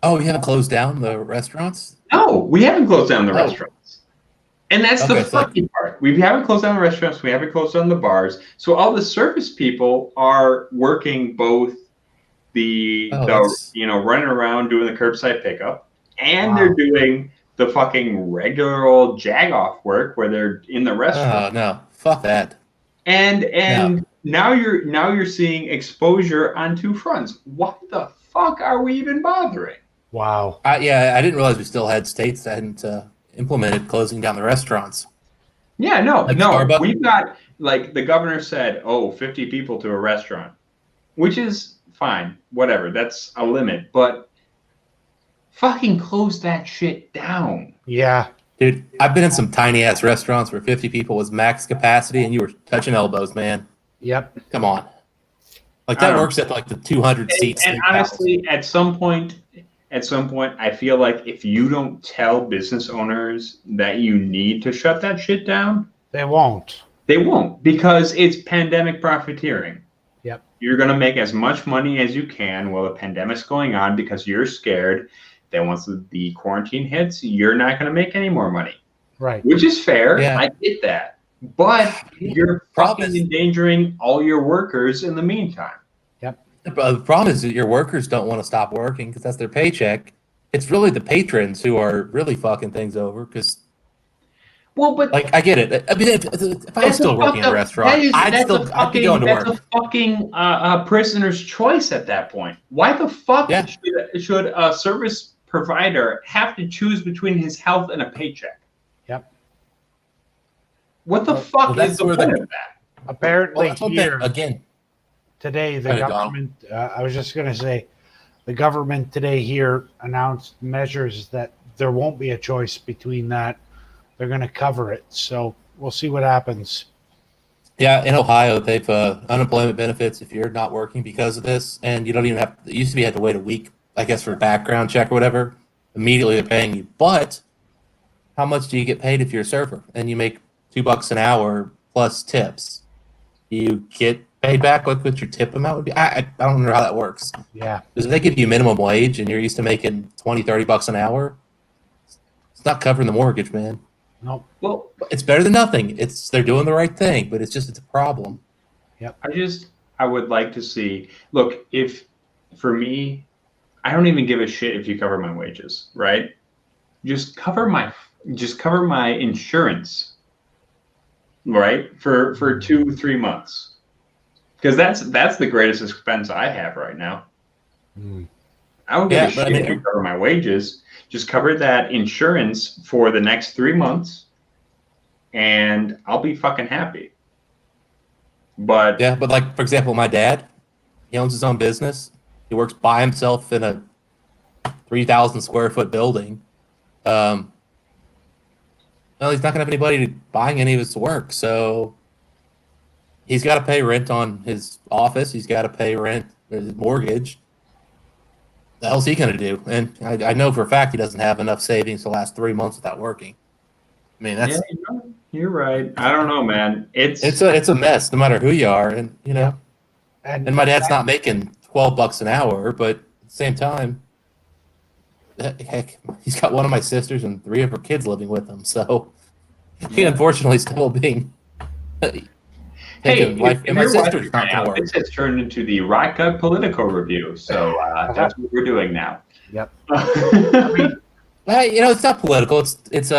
Oh, you haven't closed down the restaurants? No, we haven't closed down the restaurants. And that's the so fucking part. We haven't closed down the restaurants. We haven't closed down the bars. So all the service people are working both the running around doing the curbside pickup, and they're doing the fucking regular old jag-off work where they're in the restaurant. Oh, no. Fuck that. And now you're seeing exposure on 2 fronts. Why the fuck are we even bothering? Wow. I didn't realize we still had states that hadn't implemented closing down the restaurants. Yeah, no. Starbucks? We've got, like, the governor said, 50 people to a restaurant, which is fine, whatever. That's a limit, but fucking close that shit down. Yeah. Dude, I've been in some tiny ass restaurants where 50 people was max capacity and you were touching elbows, man. Yep. Come on. Like that works at like the 200 seats. And honestly, at some point, I feel like if you don't tell business owners that you need to shut that shit down, they won't. They won't, because it's pandemic profiteering. Yep. You're going to make as much money as you can while the pandemic's going on because you're scared that once the quarantine hits, you're not going to make any more money. Right. Which is fair. Yeah. I get that. But you're fucking endangering all your workers in the meantime. Yep. The problem is that your workers don't want to stop working because that's their paycheck. It's really the patrons who are really fucking things over because. Well, but like I get it. I mean, if I was still working in a restaurant, I'd be going to work. That's a fucking prisoner's choice at that point. Why the fuck should a service provider have to choose between his health and a paycheck? Yep. What the fuck is the point of that? Apparently here again today, the government. I was just going to say, the government today here announced measures that there won't be a choice between that. They're going to cover it, so we'll see what happens. Yeah, in Ohio, they've unemployment benefits if you're not working because of this, and you don't even have. It used to be you had to wait a week, I guess, for a background check or whatever. Immediately they're paying you, but how much do you get paid if you're a server and you make $2 an hour plus tips? You get paid back what your tip amount would be. I don't know how that works. Yeah, because if they give you minimum wage and you're used to making $20-$30 an hour, it's not covering the mortgage, man. Nope. Well, it's better than nothing. They're doing the right thing, but it's a problem. Yep. I would like to see. Look, if for me, I don't even give a shit if you cover my wages, right? Just cover my insurance, right? For 2-3 months, because that's the greatest expense I have right now. I don't give a shit if you cover my wages. Just cover that insurance for the next 3 months, and I'll be fucking happy. But yeah, but like for example, my dad, he owns his own business. He works by himself in a 3,000 square foot building. Well, he's not gonna have anybody buying any of his work, so he's got to pay rent on his office. He's got to pay rent, his mortgage. The hell's he going to do? And I know for a fact he doesn't have enough savings to last 3 months without working. I mean, that's you're right. I don't know, man. It's a mess, no matter who you are, and And my dad's not making $12 an hour, but at the same time, heck, he's got one of my sisters and 3 of her kids living with him. So he unfortunately still being Hey, life. if And my you're sister's watching not right going now, to work. this has turned into the Raka Politico Review. So that's what we're doing now. Yep. It's not political. It's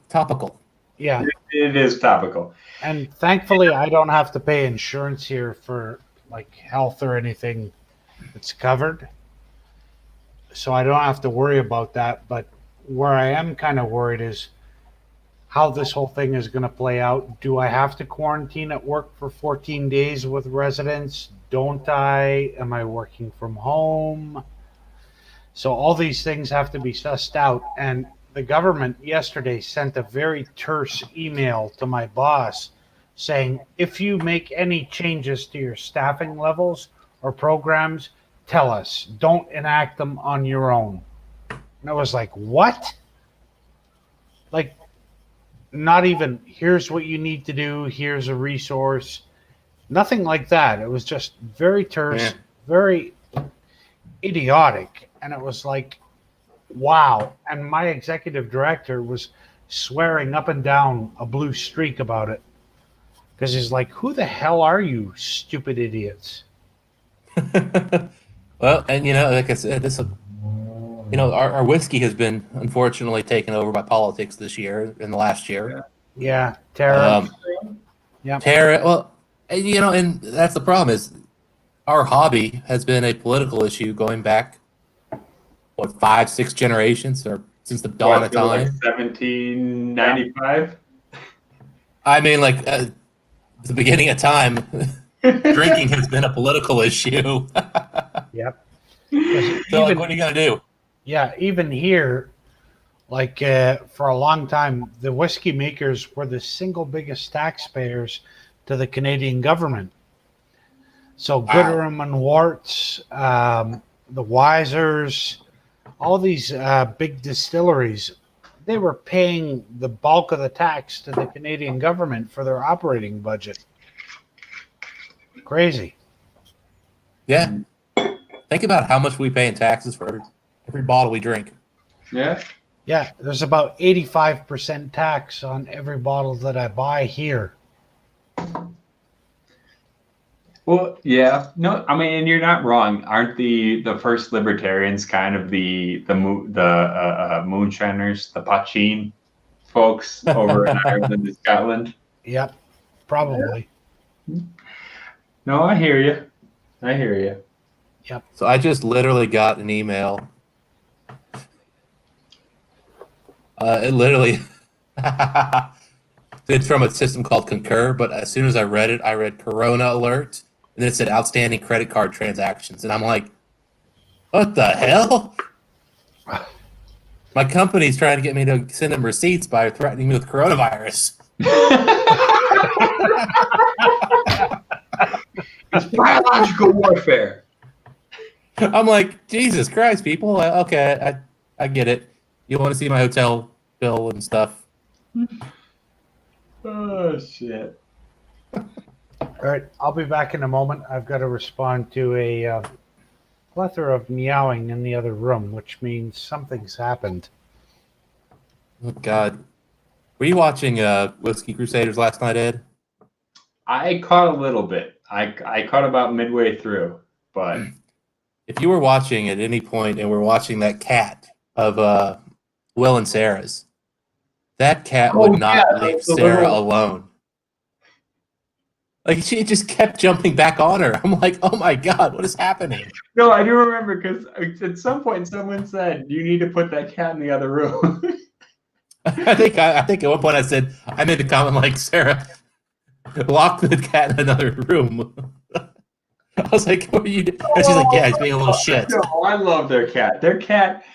topical. Yeah. It is topical. And thankfully, I don't have to pay insurance here for like health or anything that's covered. So I don't have to worry about that. But where I am kind of worried is how this whole thing is going to play out. Do I have to quarantine at work for 14 days with residents? Don't I? Am I working from home? So all these things have to be sussed out. And the government yesterday sent a very terse email to my boss saying, if you make any changes to your staffing levels or programs, tell us. Don't enact them on your own. And I was like, what? Like, not even, here's what you need to do, here's a resource. Nothing like that. It was just very terse, very idiotic. And it was like, wow. And my executive director was swearing up and down a blue streak about it. Because he's like, who the hell are you, stupid idiots? Well, and like I said, our whiskey has been unfortunately taken over by politics this year and the last year. Yeah, tariff. Tariff. Well, and that's the problem is our hobby has been a political issue going back, 5-6 generations or since the dawn of time. Like 1795. I mean, like the beginning of time, drinking has been a political issue. Yep. So, what are you gonna do? Yeah, even here, like for a long time, the whiskey makers were the single biggest taxpayers to the Canadian government. So Gooderham and Warts, the Wisers, all these big distilleries, they were paying the bulk of the tax to the Canadian government for their operating budget. Crazy. Yeah. Think about how much we pay in taxes for every bottle we drink. Yeah. Yeah, there's about 85% tax on every bottle that I buy here. Well, yeah. No, I mean, and you're not wrong. Aren't the first libertarians kind of the moonshiners, the Pachin folks over in Ireland and Scotland? Yep, probably. No, I hear you. I hear you. Yep. So I just literally got an email. It literally, it's from a system called Concur, but as soon as I read it, I read Corona alert, and then it said outstanding credit card transactions, and I'm like, what the hell? My company's trying to get me to send them receipts by threatening me with coronavirus. It's biological warfare. I'm like, Jesus Christ, people. Okay, I get it. You want to see my hotel bill and stuff. Oh, shit. All right, I'll be back in a moment. I've got to respond to a plethora of meowing in the other room, which means something's happened. Oh, God. Were you watching Whiskey Crusaders last night, Ed? I caught a little bit. I caught about midway through, but... If you were watching at any point and were watching that cat of Will and Sarah's, that cat would not leave Sarah alone. Like, she just kept jumping back on her. I'm like, oh my God, what is happening? No, I do remember because at some point someone said, you need to put that cat in the other room. I think at one point I said, I made the comment like, Sarah, lock the cat in another room. I was like, what are you doing? And she's like, yeah, he's being a little shit. No, I love their cat. Their cat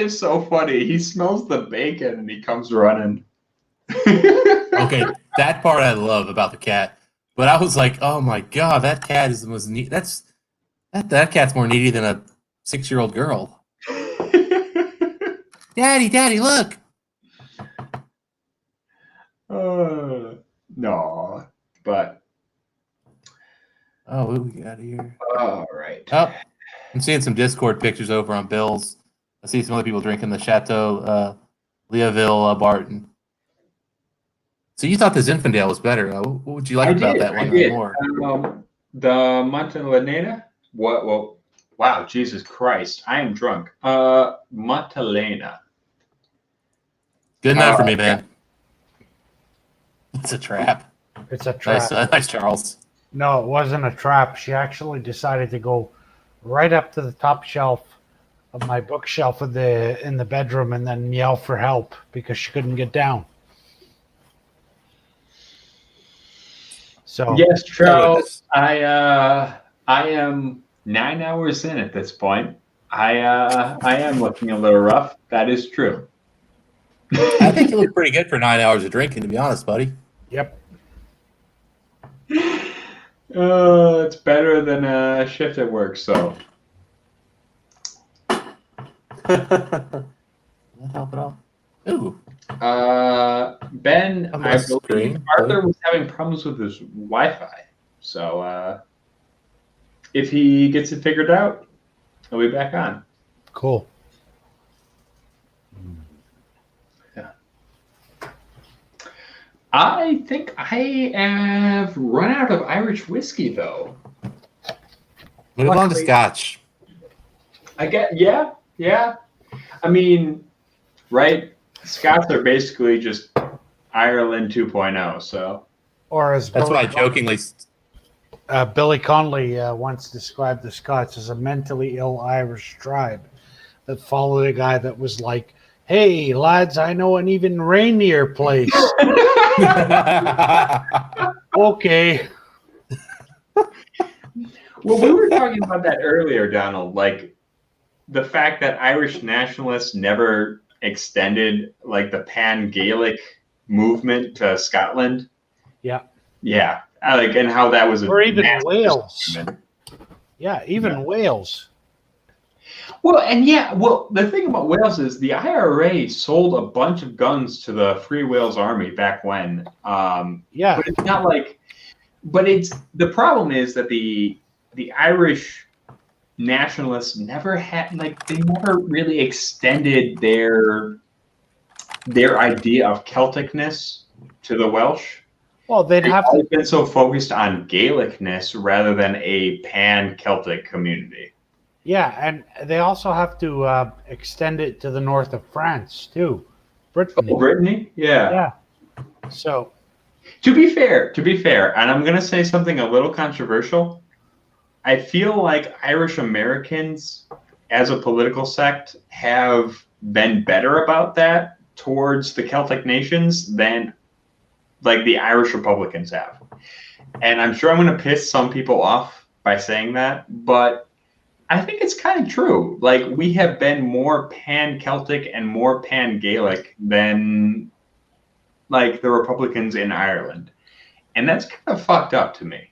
is so funny. He smells the bacon and he comes running. Okay, that part I love about the cat. But I was like, oh my God, that cat is the most neat. That cat's more needy than a 6-year-old girl. Daddy, look. No, but Oh, what we got here? All right. Oh, I'm seeing some Discord pictures over on Bill's. I see some other people drinking the Chateau Leaville Barton. So you thought the Zinfandel was better. What would you like about that one more? The Montelena. What? Well, wow, Jesus Christ, I am drunk. Montelena. Good enough for me, man. It's a trap. It's a trap. Nice, Charles. No, it wasn't a trap. She actually decided to go right up to the top shelf of my bookshelf in the bedroom and then yell for help because she couldn't get down. So Yes, Charles. I am 9 hours in at this point. I am looking a little rough. That is true. I think you look pretty good for 9 hours of drinking, to be honest, buddy. Yep. It's better than a shift at work, so. That help at all? Ooh. Ben, I'm I less believe green, Arthur was having problems with his Wi-Fi. So if he gets it figured out, he'll be back on. Cool. Yeah. I think I have run out of Irish whiskey, though. Move on to Scotch. I get, yeah. I mean, right? Scots are basically just Ireland 2.0, so. Or as That's why I Billy jokingly. Billy Connolly once described the Scots as a mentally ill Irish tribe that followed a guy that was like, "Hey lads, I know an even rainier place." Okay. Well, we were talking about that earlier, Donald. Like the fact that Irish nationalists never extended like the pan-Gaelic movement to Scotland. Yeah. Yeah. Like, and how that was Or even massive Wales. movement. Yeah, even Wales. Well, and the thing about Wales is the IRA sold a bunch of guns to the Free Wales Army back when. Yeah. But it's not like, but it's, the problem is that the Irish nationalists never had, like, they never really extended their idea of Celticness to the Welsh. Well, they've always been so focused on Gaelicness rather than a pan-Celtic community. Yeah, and they also have to extend it to the north of France too, Brittany. Oh, Brittany? Yeah. Yeah. So. To be fair, and I'm going to say something a little controversial. I feel like Irish Americans, as a political sect, have been better about that towards the Celtic nations than like the Irish Republicans have. And I'm sure I'm going to piss some people off by saying that, but I think it's kind of true. Like, we have been more pan-Celtic and more pan-Gaelic than like the Republicans in Ireland. And that's kind of fucked up to me.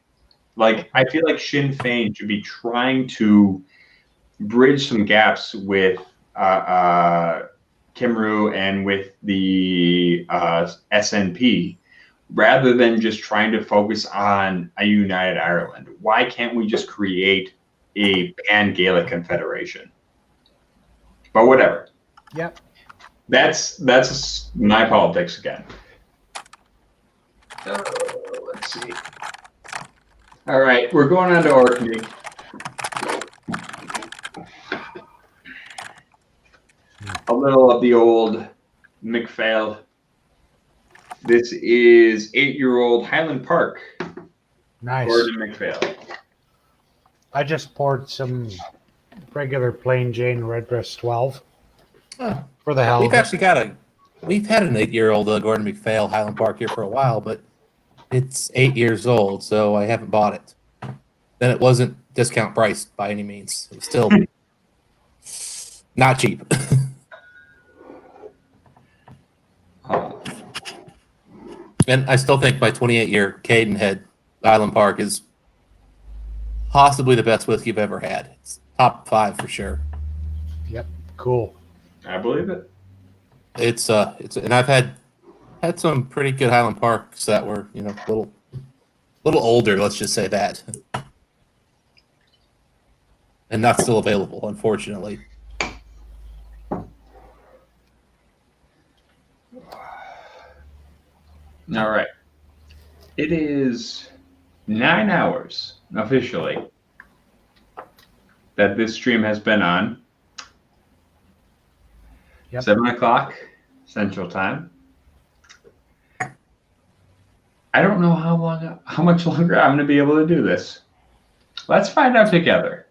Like, I feel like Sinn Féin should be trying to bridge some gaps with Kimru and with the SNP rather than just trying to focus on a united Ireland. Why can't we just create a pan-Gaelic confederation? But whatever. Yep. That's my politics again. Let's see. All right, we're going on to Orkney. A little of the old McPhail. This is 8-year-old Highland Park. Nice. Gordon McPhail. I just poured some regular plain Jane Redbreast 12 for the hell We've of it. actually we've had an 8-year-old Gordon McPhail Highland Park here for a while, but it's 8 years old, so I haven't bought it. Then it wasn't discount priced by any means. It was still not cheap. And I still think my 28-year Cadenhead Island Park is possibly the best whiskey I've ever had. It's top 5 for sure. Yep. Cool. I believe it. It's and I've had some pretty good Highland Parks that were, a little older, let's just say that. and not still available, unfortunately. All right. It is 9 hours officially that this stream has been on. Yep. 7 o'clock Central Time. I don't know how much longer I'm going to be able to do this. Let's find out together.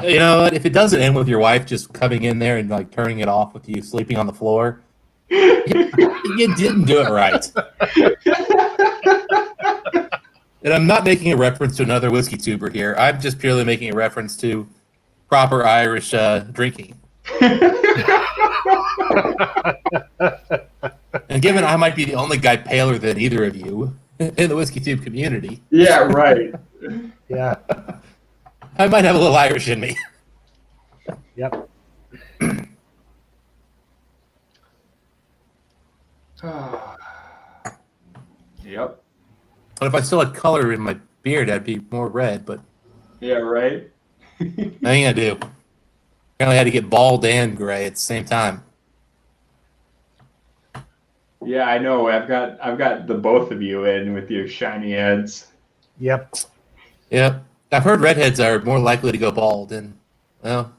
You know what? If it doesn't end with your wife just coming in there and like turning it off with you sleeping on the floor, you didn't do it right. And I'm not making a reference to another whiskey tuber here. I'm just purely making a reference to proper Irish drinking. And given I might be the only guy paler than either of you in the whiskey tube community. Yeah, right. Yeah. I might have a little Irish in me. Yep. Yep. But if I still had color in my beard, I'd be more red, but Yeah, right. I think I do. Apparently I had to get bald and gray at the same time. Yeah, I know. I've got the both of you in with your shiny heads. Yep. Yep. I've heard redheads are more likely to go bald, and well,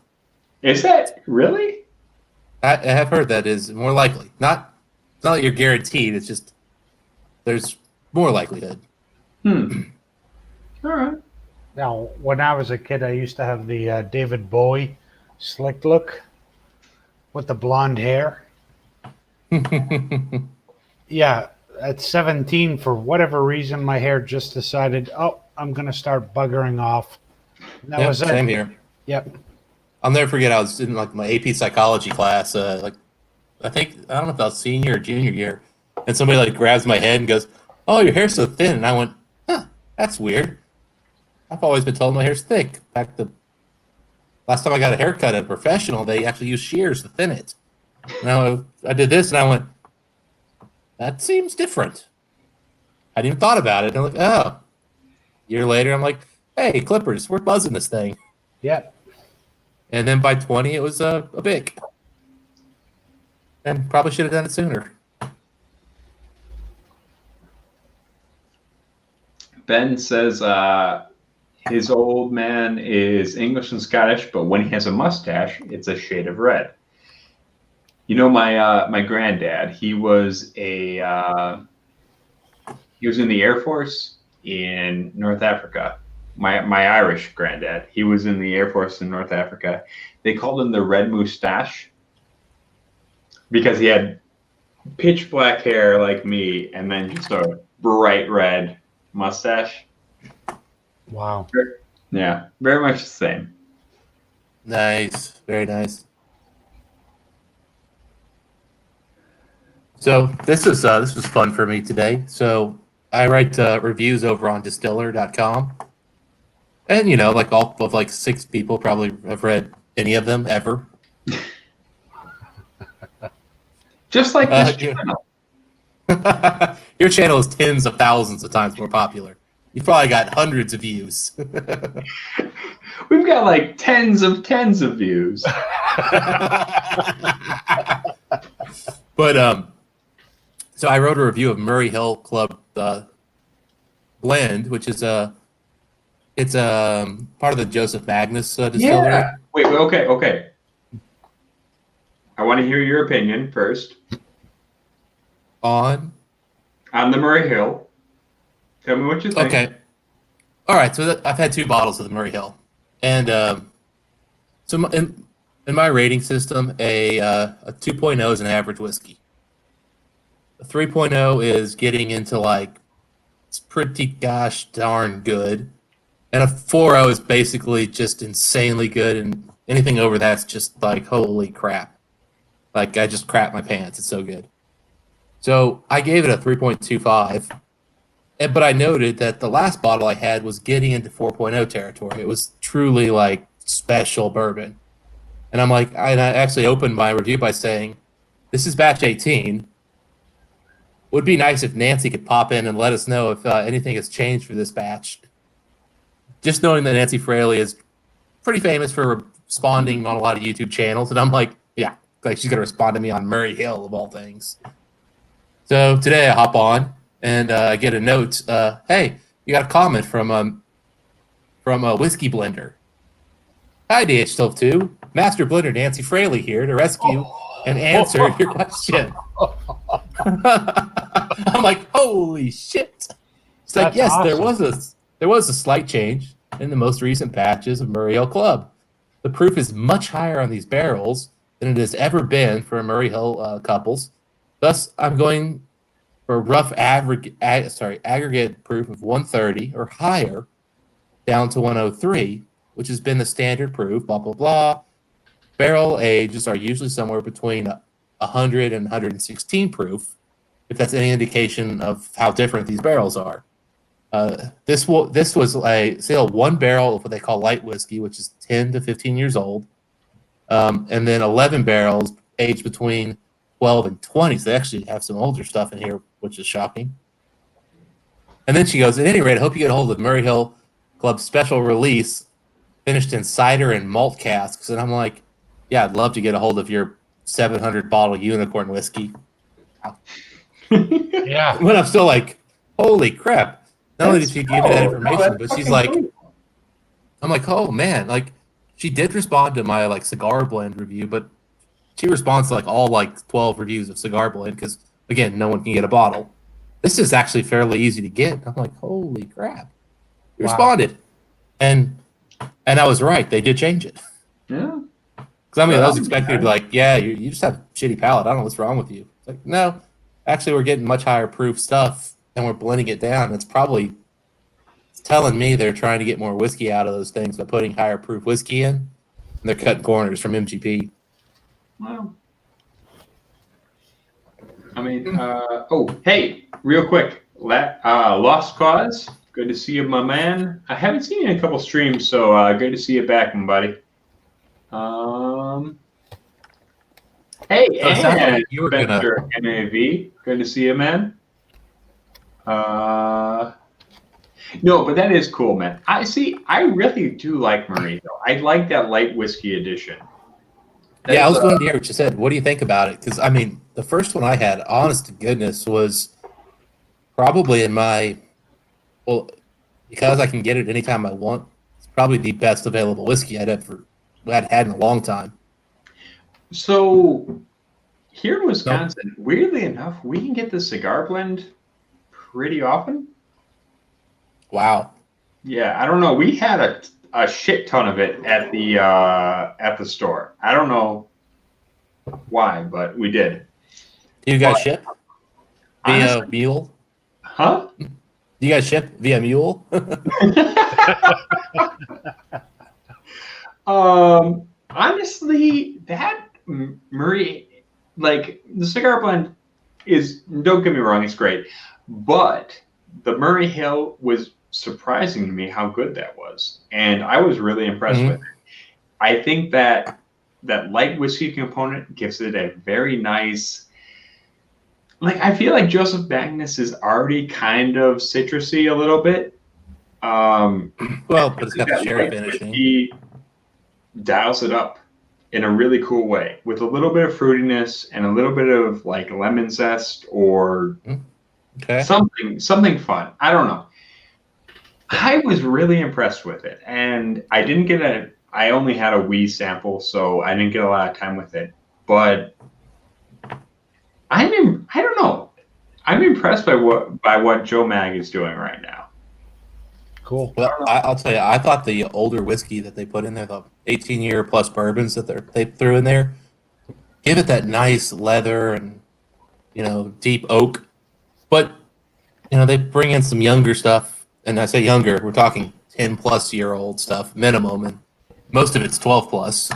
Is that really? I have heard that is more likely. It's not like you're guaranteed. It's just there's more likelihood. All right. Now, when I was a kid, I used to have the David Bowie slick look with the blonde hair. Yeah, at 17, for whatever reason, my hair just decided, oh, I'm going to start buggering off. And that was it. Same here. Yep. I'll never forget. I was in like my AP psychology class. I don't know if that was senior or junior year, and somebody like grabs my head and goes, "Oh, your hair's so thin." And I went, "Huh, that's weird. I've always been told my hair's thick." In fact, the last time I got a haircut at a professional, they actually used shears to thin it. Now I did this, and I went, "That seems different." I didn't even thought about it. And I'm like, "Oh." A year later, I'm like, "Hey, clippers, we're buzzing this thing." Yep. And then by 20, it was a big. And probably should have done it sooner. Ben says his old man is English and Scottish, but when he has a mustache, it's a shade of red. You know, my granddad, he was in the Air Force in North Africa. My Irish granddad, he was in the Air Force in North Africa. They called him the Red Moustache because he had pitch black hair like me and then just a bright red mustache. Wow. Yeah, very much the same. Nice. Very nice. So this was fun for me today. So I write reviews over on distiller.com. And, you know, like all of like 6 people probably have read any of them ever. Just like this channel. Your channel is tens of thousands of times more popular. You've probably got hundreds of views. We've got like tens of views. But so I wrote a review of Murray Hill Club blend, which is it's part of the Joseph Magnus distillery. Yeah. Wait, okay. I want to hear your opinion first. On the Murray Hill. Tell me what you think. Okay. All right. So I've had 2 bottles of the Murray Hill, and so in my rating system, a 2.0 is an average whiskey. A 3.0 is getting into like it's pretty gosh darn good, and a 4.0 is basically just insanely good, and anything over that's just like holy crap. Like I just crap my pants. It's so good. So I gave it a 3.25, but I noted that the last bottle I had was getting into 4.0 territory. It was truly like special bourbon. And I'm like, I actually opened my review by saying, this is batch 18. would be nice if Nancy could pop in and let us know if anything has changed for this batch. Just knowing that Nancy Fraley is pretty famous for responding on a lot of YouTube channels, and I'm like, yeah, like she's gonna respond to me on Murray Hill of all things. So today I hop on and I get a note. Hey, you got a comment from a whiskey blender. Hi, DH12-2. Master Blender Nancy Fraley here to rescue and answer your question. I'm like, holy shit! It's like, That's yes, awesome. there was a slight change in the most recent batches of Murray Hill Club. The proof is much higher on these barrels than it has ever been for Murray Hill couples. Thus, I'm going for a rough aggregate proof of 130 or higher down to 103, which has been the standard proof, blah, blah, blah. Barrel ages are usually somewhere between 100 and 116 proof, if that's any indication of how different these barrels are. This was a sale one barrel of what they call light whiskey, which is 10 to 15 years old, and then 11 barrels aged between 12 and 20. So they actually have some older stuff in here, which is shocking. And then she goes, at any rate, I hope you get a hold of Murray Hill Club special release, finished in cider and malt casks. And I'm like, yeah, I'd love to get a hold of your 700 bottle unicorn whiskey. Yeah. But I'm still like, holy crap. Not only did she give me that information, but she's like, I'm like, oh man, like she did respond to my like cigar blend review, but she responds to like all like 12 reviews of cigar blend because again, no one can get a bottle. This is actually fairly easy to get. I'm like, holy crap. She responded. And I was right. They did change it. Yeah. Because I mean, I was expecting to be like, yeah, you just have a shitty palate. I don't know what's wrong with you. It's like, no, actually, we're getting much higher proof stuff and we're blending it down. It's probably telling me they're trying to get more whiskey out of those things by putting higher proof whiskey in. And they're cutting corners from MGP. Well, I mean, hey, real quick, Lost Cause. Good to see you, my man. I haven't seen you in a couple streams, so good to see you back, my buddy. Hey, So it sounded and like you were Spencer NAV. Good to see you, man. No, but that is cool, man. I really do like Murray Hill. I like that light whiskey edition. Yeah, I was going to hear what you said. What do you think about it? Because, I mean, the first one I had, honest to goodness, was probably in my, well, because I can get it anytime I want, it's probably the best available whiskey I'd had in a long time. So here in Wisconsin, weirdly enough, we can get the cigar blend pretty often. Wow. Yeah, I don't know. We had a shit ton of it at the store. I don't know why, but we did. Do you guys ship via Honestly, mule? huh? Do you guys ship via mule? Honestly, that Murray, like the cigar blend is, don't get me wrong, it's great, but the Murray Hill was surprising to me how good that was, and I was really impressed with it. I think that light whiskey component gives it a very nice, like, I feel like Joseph Magnus is already kind of citrusy a little bit. Well, but it's got the sherry finishing. He dials it up in a really cool way with a little bit of fruitiness and a little bit of like lemon zest or something fun. I don't know. I was really impressed with it, and I only had a wee sample, so I didn't get a lot of time with it. But I don't know. I'm impressed by what Joe Mag is doing right now. Cool. Well, I'll tell you, I thought the older whiskey that they put in there, the 18-year plus bourbons that they threw in there, give it that nice leather and, deep oak. But, they bring in some younger stuff. And I say younger, we're talking 10-plus-year-old stuff minimum, and most of it's 12-plus.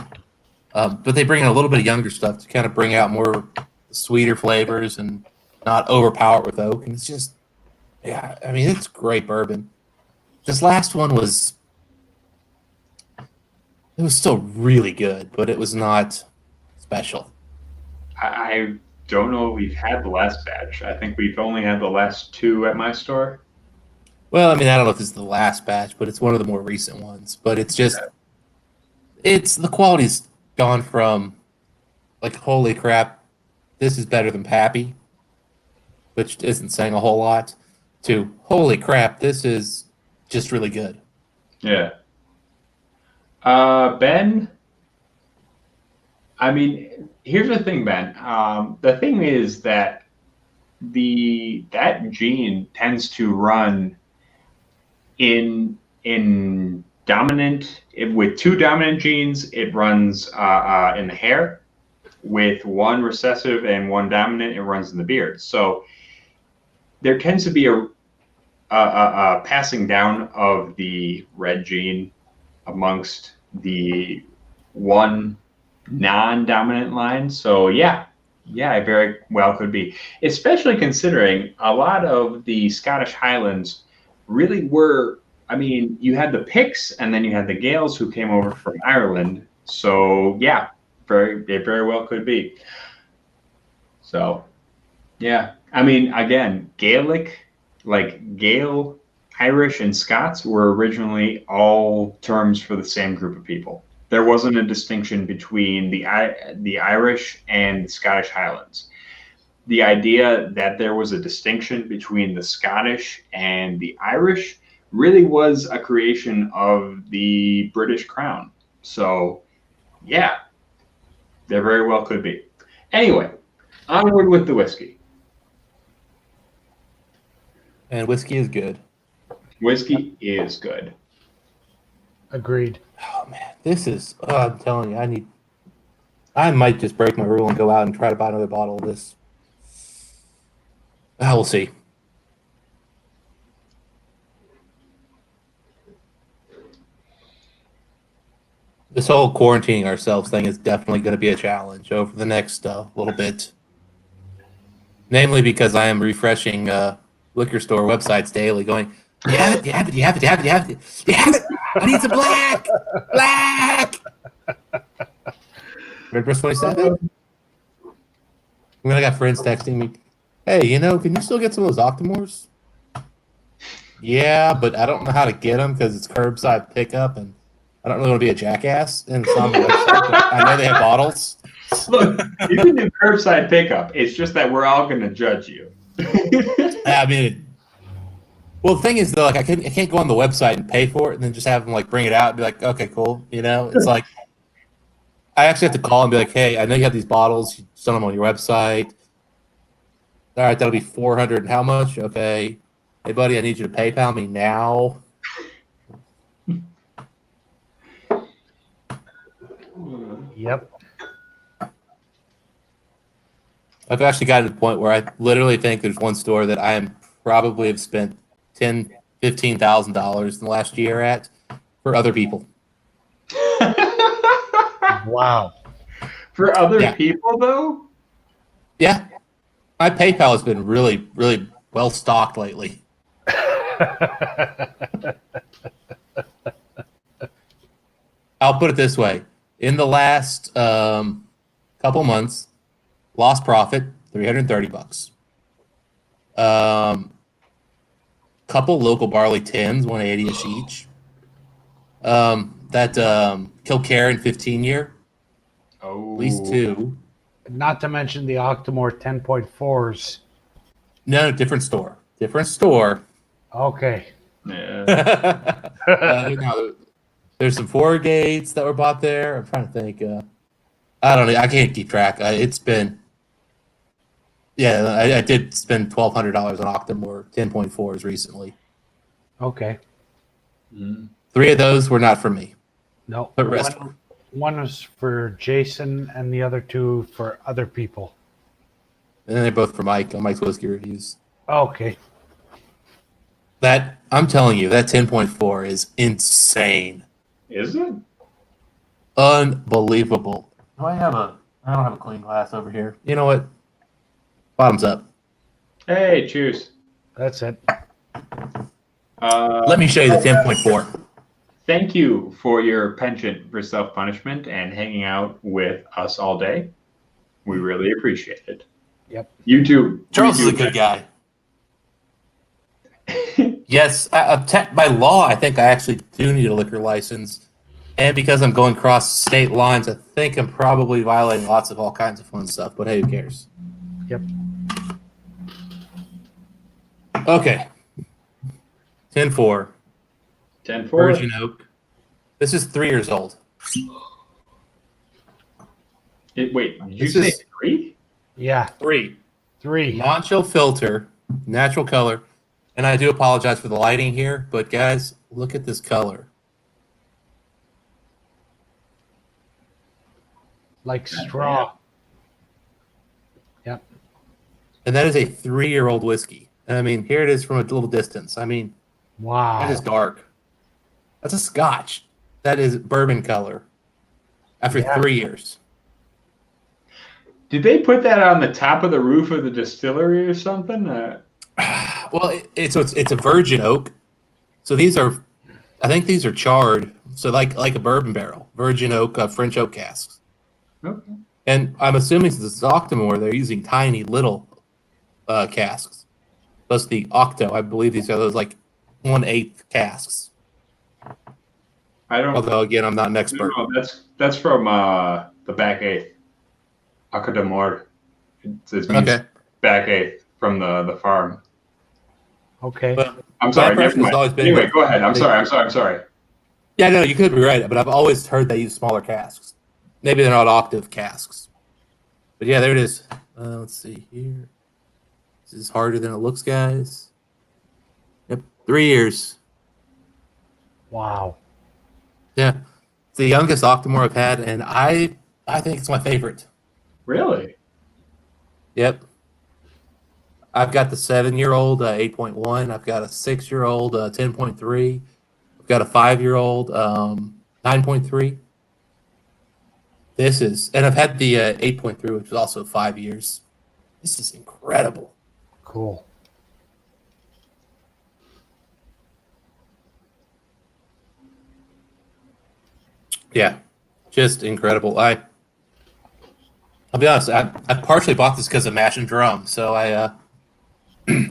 But they bring in a little bit of younger stuff to kind of bring out more sweeter flavors and not overpower it with oak. And it's just, yeah, I mean, it's great bourbon. This last one was still really good, but it was not special. I don't know if we've had the last batch. I think we've only had the last 2 at my store. Well, I mean, I don't know if it's the last batch, but it's one of the more recent ones. But it's just, it's the quality's gone from like, holy crap, this is better than Pappy, which isn't saying a whole lot, to holy crap, this is just really good. Yeah. Ben, I mean, here's the thing, Ben. The thing is that that gene tends to run in dominant with 2 dominant genes. It runs in the hair. With 1 recessive and 1 dominant, it runs in the beard. So there tends to be a passing down of the red gene amongst the 1 non-dominant line. So yeah, it very well could be, especially considering a lot of the Scottish Highlands really were. I mean, you had the Picts and then you had the Gaels who came over from Ireland. So yeah, it very well could be. So yeah, I mean, again, Gaelic, like Gael, Irish, and Scots were originally all terms for the same group of people. There wasn't a distinction between the Irish and the Scottish Highlands. The idea that there was a distinction between the Scottish and the Irish really was a creation of the British Crown. So, yeah, there very well could be. Anyway, onward with the whiskey. And whiskey is good. Whiskey is good. Agreed. Oh man, this is. I'm telling you, I might just break my rule and go out and try to buy another bottle of this. We'll see. This whole quarantining ourselves thing is definitely going to be a challenge over the next little bit. Namely because I am refreshing liquor store websites daily, going, you have it, you have it, you have it, you have it, you have it, you have it. I need some black, black. Red Breast 27. I got friends texting me, hey, can you still get some of those Octomores? Yeah, but I don't know how to get them because it's curbside pickup, and I don't really want to be a jackass. And it's on the website, but I know they have bottles. Look, you can do curbside pickup. It's just that we're all going to judge you. I mean, well, the thing is, though, like I can't go on the website and pay for it and then just have them like bring it out and be like, okay, cool. It's like I actually have to call and be like, hey, I know you have these bottles. You sell them on your website. All right, that'll be $400. And how much? Okay. Hey, buddy, I need you to PayPal me now. Yep. I've actually gotten to the point where I literally think there's one store that I am probably have spent $10,000-$15,000 in the last year at for other people. Wow. For other people, though? Yeah. My PayPal has been really, really well stocked lately. I'll put it this way. In the last couple months, lost profit, $330. Couple local barley tins, 180-ish each. That Kilcare 15-year. Oh. At least 2. Not to mention the Octomore 10.4s. No, different store. Different store. Okay. Yeah. There's some four gates that were bought there. I'm trying to think. I don't know. I can't keep track. It's been. Yeah, I did spend $1,200 on Octomore 10.4s recently. Okay. 3 of those were not for me. No. The rest were. One was for Jason, and the other 2 for other people. And they're both for Mike on Mike's Whiskey Reviews. Okay. That I'm telling you, that 10.4 is insane. Is it? Unbelievable. I don't have a clean glass over here. You know what? Bottoms up. Hey, cheers. That's it. Let me show you the 10.4. Thank you for your penchant for self-punishment and hanging out with us all day. We really appreciate it. YouTube. Charles is a YouTube. good guy. Yes, by law, I think I actually do need a liquor license. And because I'm going across state lines, I think I'm probably violating lots of all kinds of fun stuff. But hey, who cares? Yep. Okay. 10-4. 10-4. Virgin Oak. This is 3 years old. Wait, did you This say is- 3? Yeah. 3. 3. Non-chill filter, natural color. And I do apologize for the lighting here, but guys, look at this color. Like straw. Yep. And that is a 3-year-old whiskey. And I mean, here it is from a little distance. I mean, Wow. that is dark. That's a scotch. That is bourbon color. After Yeah. 3 years. Did they put that on the top of the roof of the distillery or something? Well, it's a virgin oak. So these are, I think these are charred. So like a bourbon barrel, virgin oak, French oak casks. Okay. And I'm assuming since it's Octomore, they're using tiny little casks. Plus the Octo, I believe these are those like 1/8 casks. I don't. Although again, I'm not an expert. No, that's from the back eighth. Academore. It means Okay. back eighth from the farm. Okay. But I'm sorry. my Never impression has mind. always been Anyway, that go ahead. I'm they- sorry. Yeah, no, you could be right, but I've always heard they use smaller casks. Maybe they're not octave casks. But yeah, there it is. Let's see here. This is harder than it looks, guys. Yep, 3 years. Wow. Yeah, it's the youngest Octomore I've had, and I think it's my favorite. Really? Yep. I've got the 7-year-old 8.1. I've got a 6-year-old 10.3. I've got a 5-year-old 9.3. This is, and I've had the 8.3, which is also 5 years. This is incredible. Cool. Yeah, just incredible. I'll be honest. I partially bought this because of Mash and Drum. So I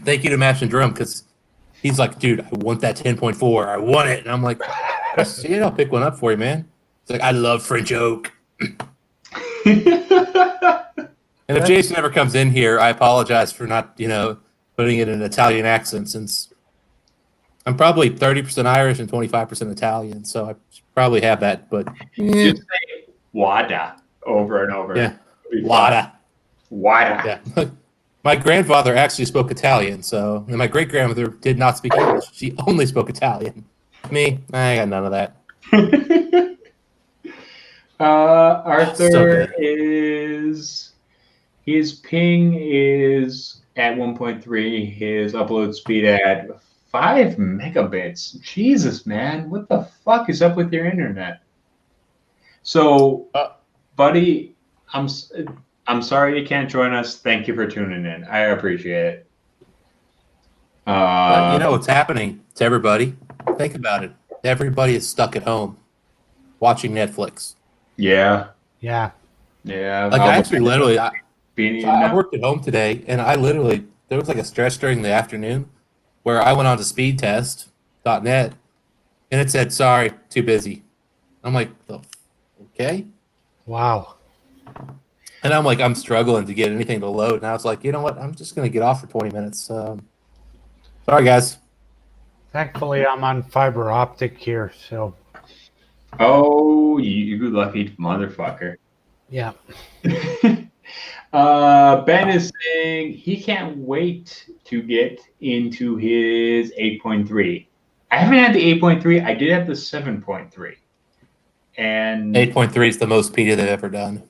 thank you to Mash and Drum because he's like, dude, I want that 10.4. I want it, and I'm like, see it. I'll pick one up for you, man. It's like I love French oak. And if Jason ever comes in here, I apologize for not, putting it in an Italian accent since I'm probably 30% Irish and 25% Italian, so I should probably have that. But Just say "wada" over and over. yeah, It'd be Wada. Wada. Yeah. My grandfather actually spoke Italian, so and my great grandmother did not speak English. She only spoke Italian. Me, I got none of that. Arthur So is his ping is at 1.3. His upload speed at 5 megabits. Jesus, man, what the fuck is up with your internet? So, buddy, I'm sorry you can't join us. Thank you for tuning in. I appreciate it. But you know what's happening to everybody? Think about it. Everybody is stuck at home watching Netflix. Yeah. Yeah. Yeah. Like I actually literally, I being worked at home today, and I literally there was like a stretch during the afternoon where I went on to speedtest.net, and it said, "Sorry, too busy." I'm like, "Oh, okay." Wow. And I'm like, I'm struggling to get anything to load, and I was like, you know what? I'm just gonna get off for 20 minutes. Sorry, guys. Thankfully, I'm on fiber optic here, so Oh, you lucky motherfucker. yeah. Ben is saying he can't wait to get into his 8.3. I haven't had the 8.3. I did have the 7.3. And 8.3 is the most peated they've ever done.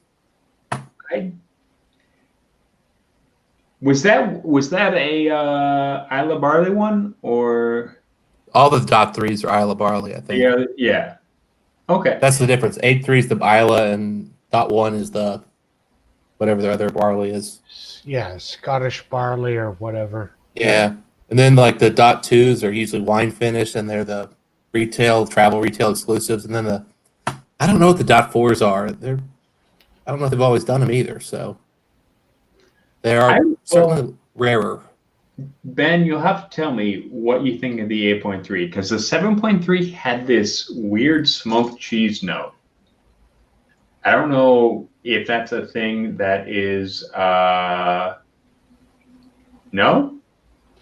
Was that a Isla Barley one or All the dot threes are Isla Barley, I think. yeah. Okay. That's the difference. 8.3 is the Isla, and dot one is the whatever the other barley is. Yeah, Scottish barley or whatever. Yeah. And then like the dot twos are usually wine finished, and they're the travel retail exclusives. And then I don't know what the dot fours are. I don't know if they've always done them either. So They are certainly rarer. Ben, you'll have to tell me what you think of the 8.3 because the 7.3 had this weird smoked cheese note. I don't know if that's a thing that is no?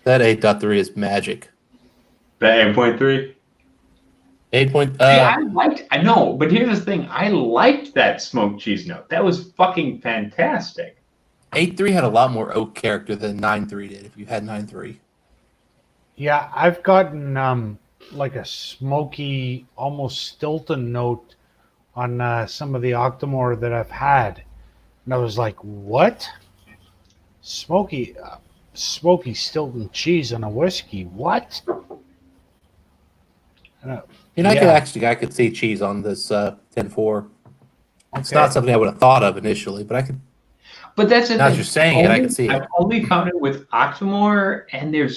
That 8.3 is magic. The 8.3? 8 point. I know, but here's the thing. I liked that smoked cheese note. That was fucking fantastic. 8.3 had a lot more oak character than 9.3 did. If you had 9.3, Yeah, I've gotten like a smoky, almost Stilton note on some of the Octomore that I've had, and I was like, "What? Smoky Stilton cheese on a whiskey? What?" I could see cheese on this 10.4. It's not something I would have thought of initially, but I could. But that's the now thing. that you're saying it, I can see it. I've only found it with Octomore, and I'm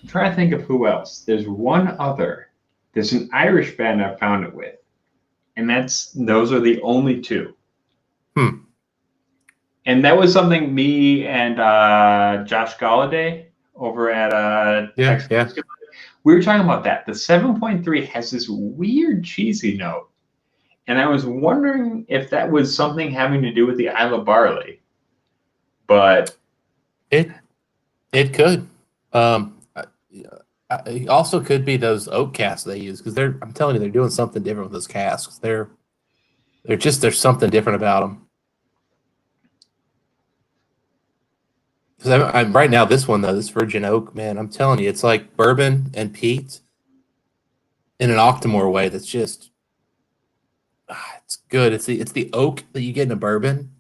trying to think of who else. There's one other. There's an Irish band I found it with, and those are the only two. And that was something me and Josh Galladay over at Texas. We were talking about that. The 7.3 has this weird cheesy note, and I was wondering if that was something having to do with the Isla Barley. But it could. It also could be those oak casks they use because I'm telling you, they're doing something different with those casks. There's something different about them. Because I'm right now, this one though, this virgin oak, man, I'm telling you, it's like bourbon and peat in an Octomore way. That's just, it's good. It's the oak that you get in a bourbon,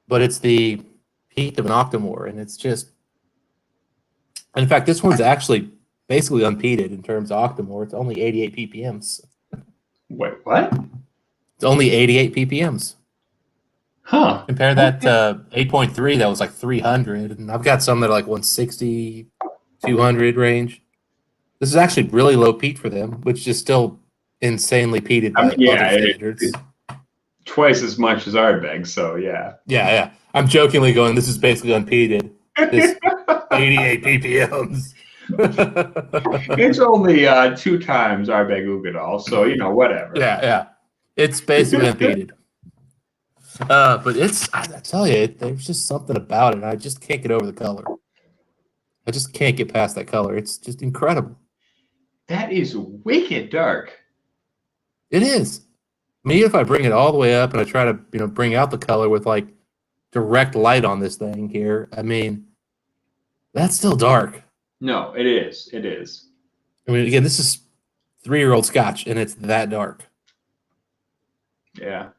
but it's the peat of an Octomore, and it's just. In fact, this one's actually basically unpeated in terms of Octomore. It's only 88 ppms. Wait, what? It's only 88 ppms. Huh. Compare that to 8.3, that was like 300, and I've got some that are like 160, 200 range. This is actually really low peat for them, which is still insanely peated by other standards. It's twice as much as Ardbeg, so yeah. Yeah. I'm jokingly going, this is basically unpeated. This 88 ppms. It's only 2 times Ardbeg Ugadal, so whatever. Yeah. It's basically unpeated. But I tell you, there's just something about it. I just can't get over the color. I just can't get past that color. It's just incredible. That is wicked dark. It is. I mean, if I bring it all the way up and I try to, bring out the color with like direct light on this thing here, I mean, that's still dark. No, it is. It is. I mean, again, this is 3-year-old Scotch, and it's that dark. Yeah.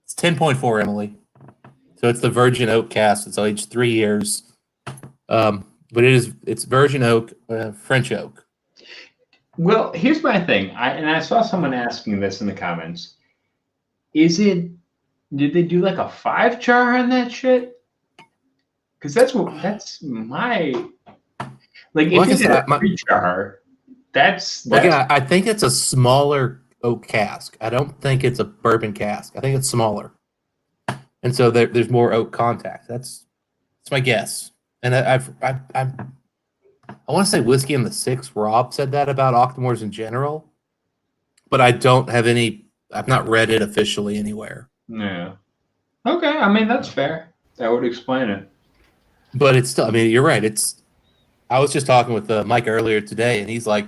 It's 10.4, Emily. So it's the virgin oak cask. It's aged 3 years. But it's virgin oak, French oak. Well, here's my thing. I saw someone asking this in the comments. Did they do like a 5 char on that shit? Because that's my like. If it's a 3 char, that's. Again, I think it's a smaller oak cask. I don't think it's a bourbon cask. I think it's smaller, and so there's more oak contact. That's my guess. And I want to say Whiskey in the Six. Rob said that about Octomores in general, but I don't have any. I've not read it officially anywhere. Yeah. Okay. I mean, that's fair. That would explain it. But it's still. I mean, you're right. I was just talking with Mike earlier today, and he's like,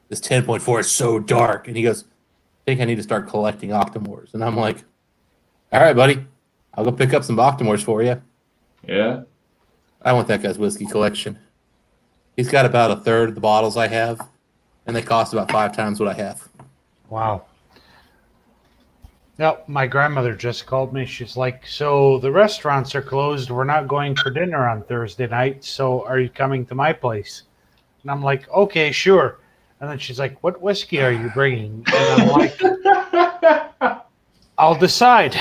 "This 10.4 is so dark," and he goes, "I think I need to start collecting Octomores." And I'm like, "All right, buddy, I'll go pick up some Octomores for you." Yeah. I want that guy's whiskey collection. He's got about a third of the bottles I have, and they cost about 5 times what I have. Wow. Yep, my grandmother just called me. She's like, "So the restaurants are closed. We're not going for dinner on Thursday night. So are you coming to my place?" And I'm like, "Okay, sure." And then she's like, "What whiskey are you bringing?" And I'm like, "I'll decide."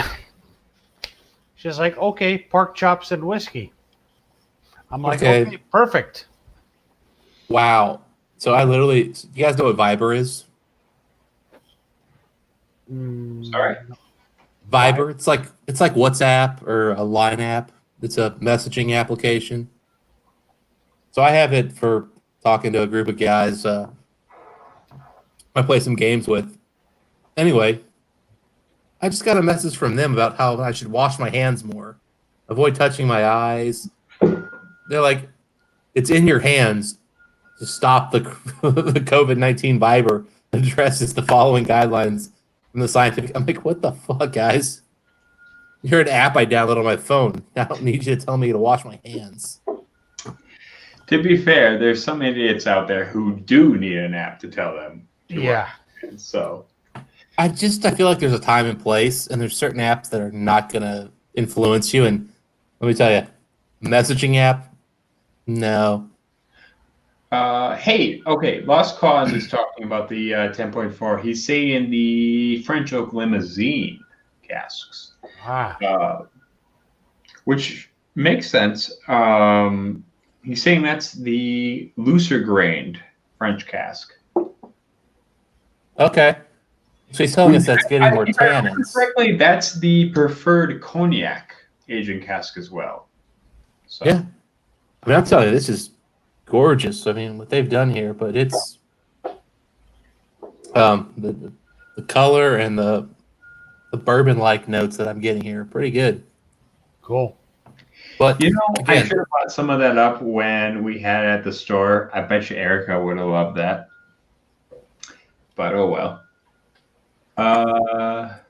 She's like, "Okay, pork chops and whiskey." I'm like, okay, perfect. Wow. So you guys know what Viber is? Sorry. Viber. It's like WhatsApp or a Line app. It's a messaging application. So I have it for talking to a group of guys I play some games with. Anyway, I just got a message from them about how I should wash my hands more, avoid touching my eyes. They're like, it's in your hands to stop the the COVID-19 virus. Addresses the following guidelines from the scientific. I'm like, what the fuck, guys? You're an app I download on my phone. I don't need you to tell me to wash my hands. To be fair, there's some idiots out there who do need an app to tell them. Yeah. So I feel like there's a time and place, and there's certain apps that are not gonna influence you. And let me tell you, messaging app, no. hey, okay, Lost Cause is talking about the 10.4. He's saying the French Oak Limousine casks, which makes sense. He's saying that's the looser grained French cask. Okay. So he's telling us that's getting more tannins. Correctly, that's the preferred cognac aging cask as well. So. Yeah. I mean, I'm telling you, this is gorgeous. I mean, what they've done here, but it's the color and the bourbon-like notes that I'm getting here are pretty good. Cool. But again, I should have brought some of that up when we had it at the store. I bet you Erica would have loved that. But oh well.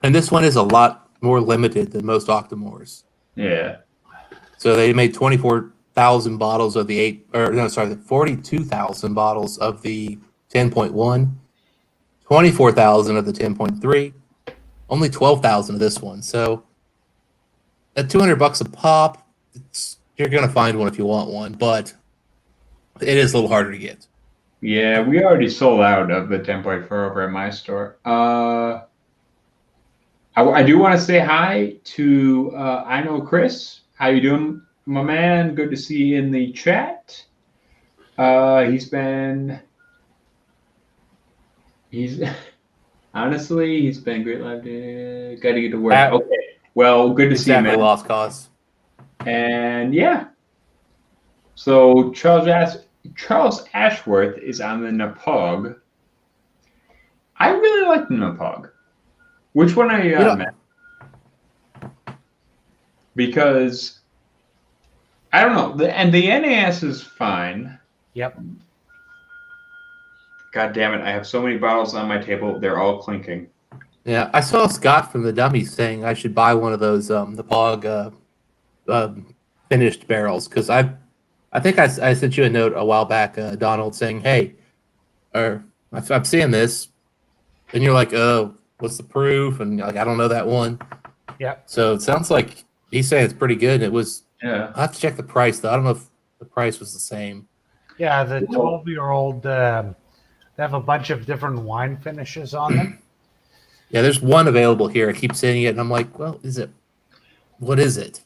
And this one is a lot more limited than most Octomores. Yeah. So they made 24,000 bottles of the 42,000 bottles of the 10.1, 24,000 of the 10.3, only 12,000 of this one. So at $200 a pop, you're gonna find one if you want one, but it is a little harder to get. Yeah, we already sold out of the 10.4 over at my store. I do want to say hi to I know Chris. How you doing, my man? Good to see you in the chat. He's honestly, he's been great live day. Got to get to work. Okay. Well, good to see you, man. Lost cause. And yeah. So Charles Ashworth is on the Napog. I really like the Napog. Which one are you on, Matt? Because I don't know. The NAS is fine. Yep. God damn it! I have so many bottles on my table; they're all clinking. Yeah, I saw Scott from the Dummies saying I should buy one of those Napog finished barrels because I think I sent you a note a while back, Donald, saying, "Hey, I'm seeing this," and you're like, "Oh, what's the proof?" And like, I don't know that one. Yeah. So it sounds like he's saying it's pretty good. It was. Yeah. I have to check the price though. I don't know if the price was the same. Yeah, the 12-year-old. They have a bunch of different wine finishes on them. Yeah, there's one available here. I keep saying it, and I'm like, well, what is it?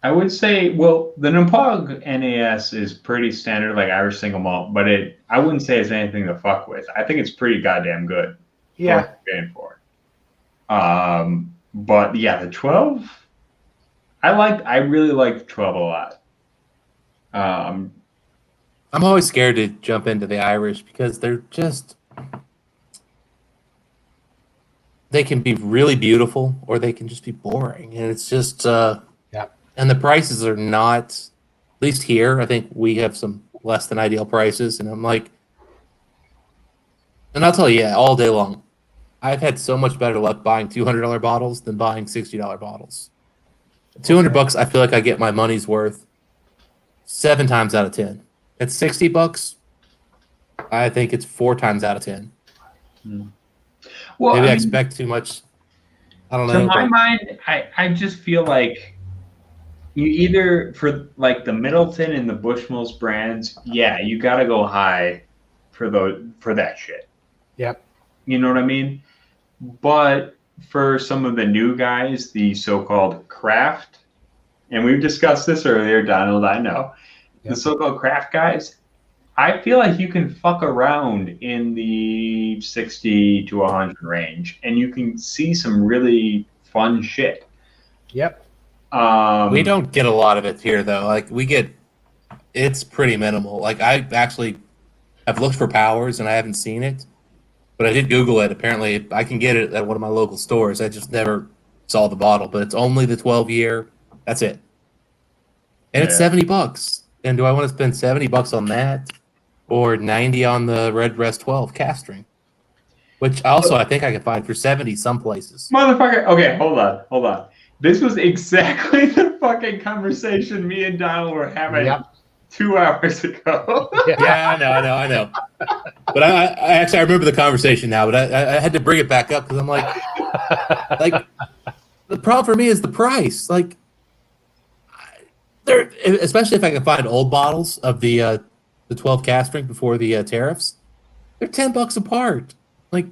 I would say, well, the Napog NAS is pretty standard, like Irish single malt, but I wouldn't say it's anything to fuck with. I think it's pretty goddamn good. Yeah. For what you're paying for. But yeah, the 12, I really like the 12 a lot. I'm always scared to jump into the Irish because they can be really beautiful or they can just be boring. And it's just, yeah. And the prices are not, at least here, I think we have some less than ideal prices. And I'm like, and I'll tell you, all day long, I've had so much better luck buying $200 bottles than buying $60 bottles. $200, I feel like I get my money's worth 7 times out of 10. At $60, I think it's 4 times out of 10. Well, maybe I expect too much. I don't know. To my mind, I just feel like you either for like the Middleton and the Bushmills brands, yeah, you got to go high for that shit. Yep. You know what I mean? But for some of the new guys, the so-called craft, and we've discussed this earlier, Donald, I know. Yep. The so-called craft guys, I feel like you can fuck around in the 60 to 100 range, and you can see some really fun shit. Yep. We don't get a lot of it here, though. Like we get, it's pretty minimal. Like I actually have looked for Powers and I haven't seen it, but I did Google it. Apparently, I can get it at one of my local stores. I just never saw the bottle, but it's only the 12-year. That's it, and it's $70. And do I want to spend $70 on that, or 90 on the Redbreast 12 cast string? Which also I think I can find for 70 some places. Motherfucker. Okay, hold on. This was exactly the fucking conversation me and Donald were having 2 hours ago. Yeah, I know. But I actually remember the conversation now. But I had to bring it back up because I'm like the problem for me is the price. Like, there, especially if I can find old bottles of the 12 cast drink before the tariffs, they're $10 apart. Like,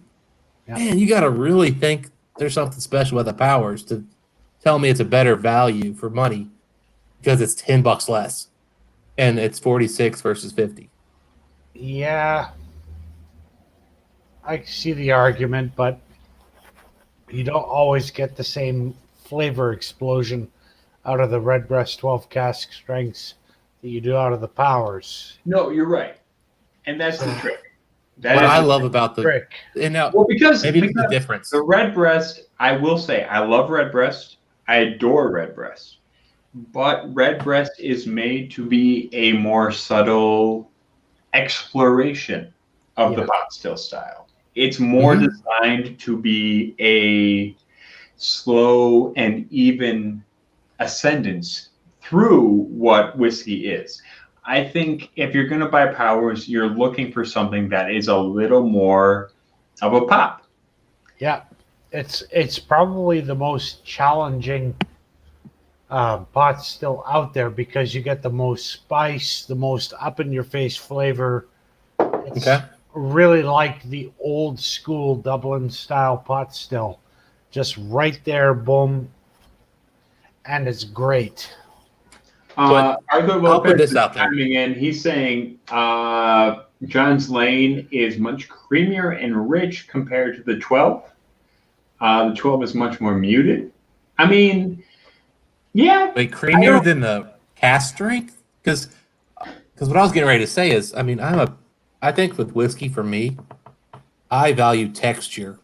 man, you got to really think there's something special about the Powers to tell me it's a better value for money because it's $10 less, and it's 46 versus 50. Yeah, I see the argument, but you don't always get the same flavor explosion out of the Redbreast 12 cask strengths that you do out of the Powers. No, you're right, and that's the trick. What I love about the trick. And now, because the difference. The Redbreast, I will say, I love Redbreast. I adore Redbreast, but Redbreast is made to be a more subtle exploration of the pot still style. It's more designed to be a slow and even ascendance through what whiskey is. I think if you're going to buy Powers, you're looking for something that is a little more of a pop. Yeah, it's probably the most challenging pot still out there because you get the most spice, the most up-in-your-face flavor. It's really like the old school Dublin style pot still. Just right there, boom, and it's great. Arthur Lopez this is out there. chiming in. He's saying John's Lane is much creamier and rich compared to the 12. The 12 is much more muted. I mean, yeah. Wait, creamier than the cast strength? Because what I was getting ready to say is, I mean, I think with whiskey, for me, I value texture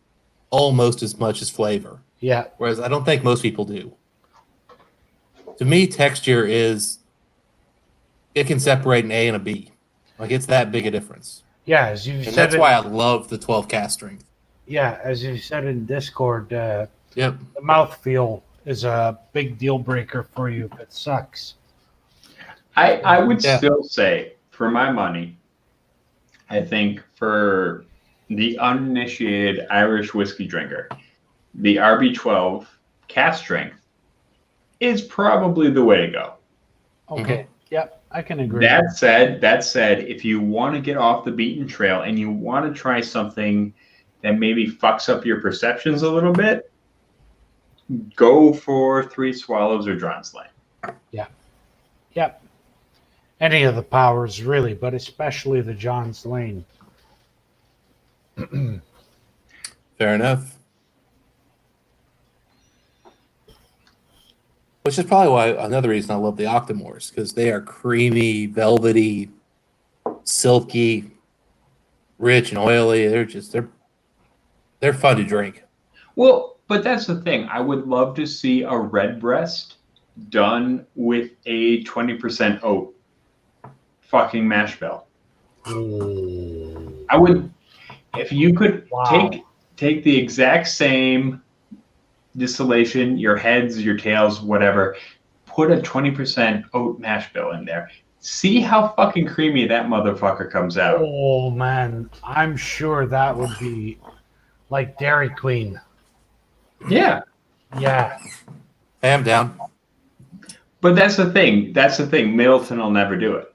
almost as much as flavor. Yeah. Whereas I don't think most people do. To me, texture is, it can separate an A and a B. Like, it's that big a difference. Yeah, as you and said. That's why I love the 12 cast strength. Yeah, as you said in Discord, the mouthfeel is a big deal breaker for you if it sucks. I would still say, for my money, I think for the uninitiated Irish whiskey drinker, the RB12 cast strength is probably the way to go. Okay. Yep, I can agree. That said, if you want to get off the beaten trail and you want to try something that maybe fucks up your perceptions a little bit, go for Three Swallows or John's Lane. Yeah. Yep. Any of the Powers, really, but especially the John's Lane. Fair enough. Which is probably why another reason I love the Octomores, because they are creamy, velvety, silky, rich and oily. They're fun to drink. Well, but that's the thing. I would love to see a Redbreast done with a 20% oat fucking mash bill. I would, if you could take the exact same distillation, your heads, your tails, whatever, put a 20% oat mash bill in there. See how fucking creamy that motherfucker comes out. Oh man, I'm sure that would be like Dairy Queen. Yeah. Yeah. Hey, I'm down. But that's the thing. Middleton will never do it.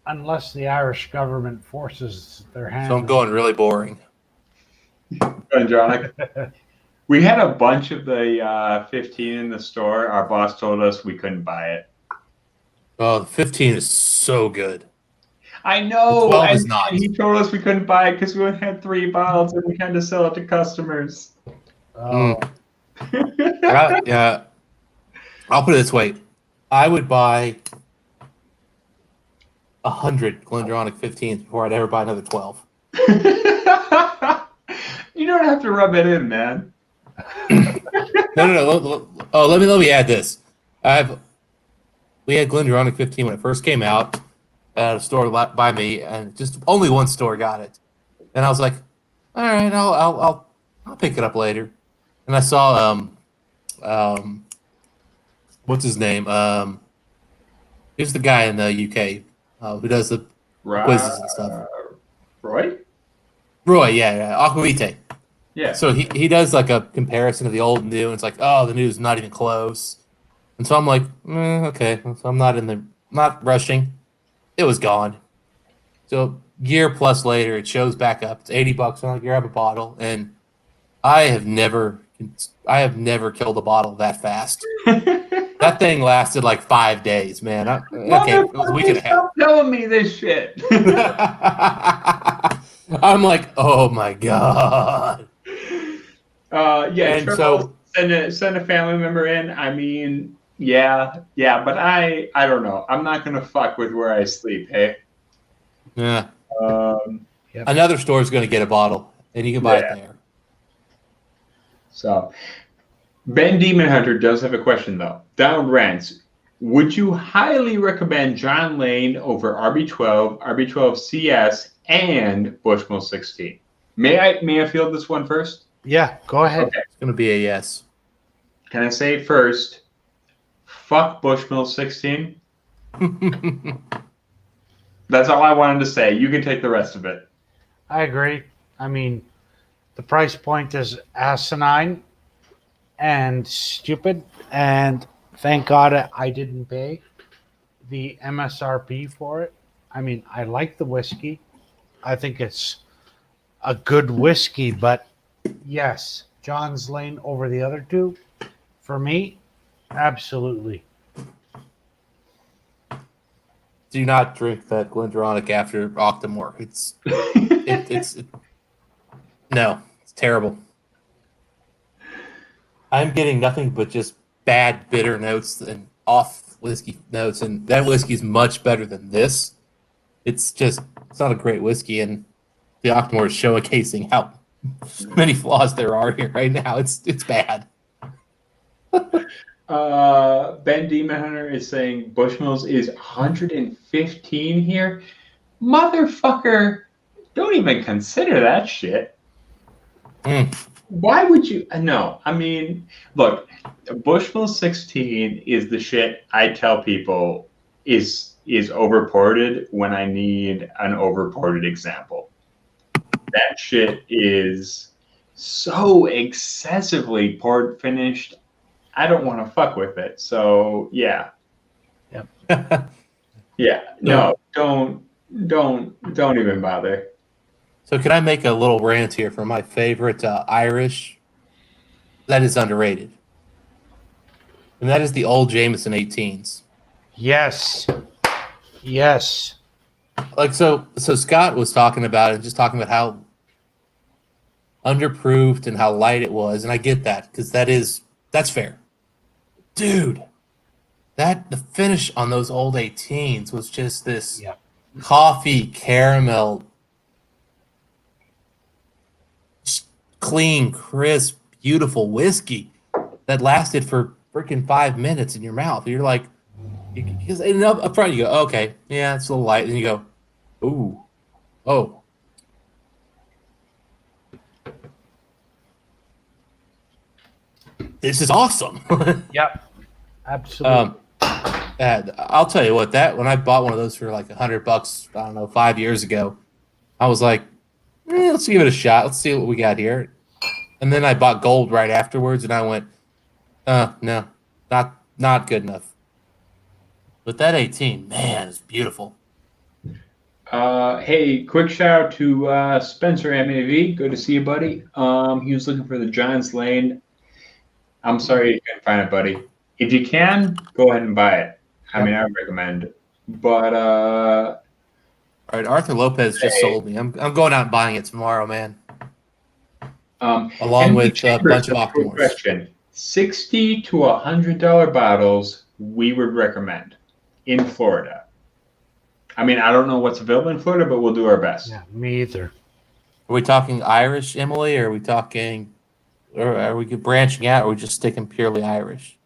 Unless the Irish government forces their hand. So I'm going really boring. Andronic. We had a bunch of the 15 in the store. Our boss told us we couldn't buy it. Oh, the 15 is so good. I know. The 12 is not. He told us we couldn't buy it because we only had 3 bottles and we had to sell it to customers. Oh. Yeah. I'll put it this way: I would buy 100 Glendronach 15s before I'd ever buy another 12. You don't have to rub it in, man. No. Oh, let me add this. We had Glendronach 15 when it first came out at a store by me, and just only one store got it. And I was like, all right, I'll pick it up later. And I saw what's his name? Here's the guy in the UK who does the quizzes and stuff. Roy? Roy, yeah, Aquavite. Yeah. So he does like a comparison of the old and new, and it's like, oh, the new is not even close. And so I'm like, okay, so I'm not rushing. It was gone. So year plus later, it shows back up. It's $80. I'm like, grab a bottle, and I have never killed a bottle that fast. That thing lasted like 5 days, man. Okay, it was a week and a half. Stop telling me this shit. I'm like, oh my god. Yeah. And so send a family member in. I mean, yeah, but I don't know. I'm not gonna fuck with where I sleep. Hey. Yeah. Yep. Another store is going to get a bottle, and you can buy it there. So, Ben Demon Hunter does have a question though. Down Rants, would you highly recommend John Lane over RB12, RB12 CS, and Bushmill 16? May I field this one first? Yeah, go ahead. Okay. It's going to be a yes. Can I say first? Fuck Bushmill 16. That's all I wanted to say. You can take the rest of it. I agree. I mean, the price point is asinine and stupid, and thank God I didn't pay the MSRP for it. I mean, I like the whiskey. I think it's a good whiskey, but yes, John's Lane over the other two, for me, absolutely. Do not drink that Glendronach after Octomore. It's no, it's terrible. I'm getting nothing but just bad bitter notes and off whiskey notes, and that whiskey is much better than this. It's not a great whiskey, and the Octomore is showcasing how many flaws there are here right now. It's bad. Ben Demon Hunter is saying Bushmills is 115 here. Motherfucker, don't even consider that shit. Why would you? No, I mean, look, Bushmill 16 is the shit I tell people is overported when I need an overported example. That shit is so excessively port finished. I don't want to fuck with it. So yeah. Yep. Yeah. No, don't even bother. So can I make a little rant here for my favorite Irish that is underrated? And that is the old Jameson 18s. Yes. Yes. Like so Scott was talking about it, just talking about how underproofed and how light it was, and I get that because that's fair. Dude, the finish on those old 18s was just this coffee caramel, clean, crisp, beautiful whiskey that lasted for freaking 5 minutes in your mouth. You're like, because up front you go, okay, yeah, it's a little light, and you go, ooh, oh. This is awesome. Yep. Absolutely. I'll tell you what, when I bought one of those for like $100, I don't know, 5 years ago, I was like, let's give it a shot. Let's see what we got here. And then I bought gold right afterwards, and I went, no, not good enough. But that 18, man, is beautiful. Hey, quick shout out to Spencer MAV. Good to see you, buddy. He was looking for the John's Lane. I'm sorry you couldn't find it, buddy. If you can, go ahead and buy it. I mean, I would recommend it. But all right, Arthur Lopez just sold me. I'm going out and buying it tomorrow, man. Along with a bunch of Octomores. Question: $60 to $100 bottles we would recommend in Florida. I mean, I don't know what's available in Florida, but we'll do our best. Yeah, me either. Are we talking Irish, Emily, or are we talking, or are we branching out, or are we just sticking purely Irish?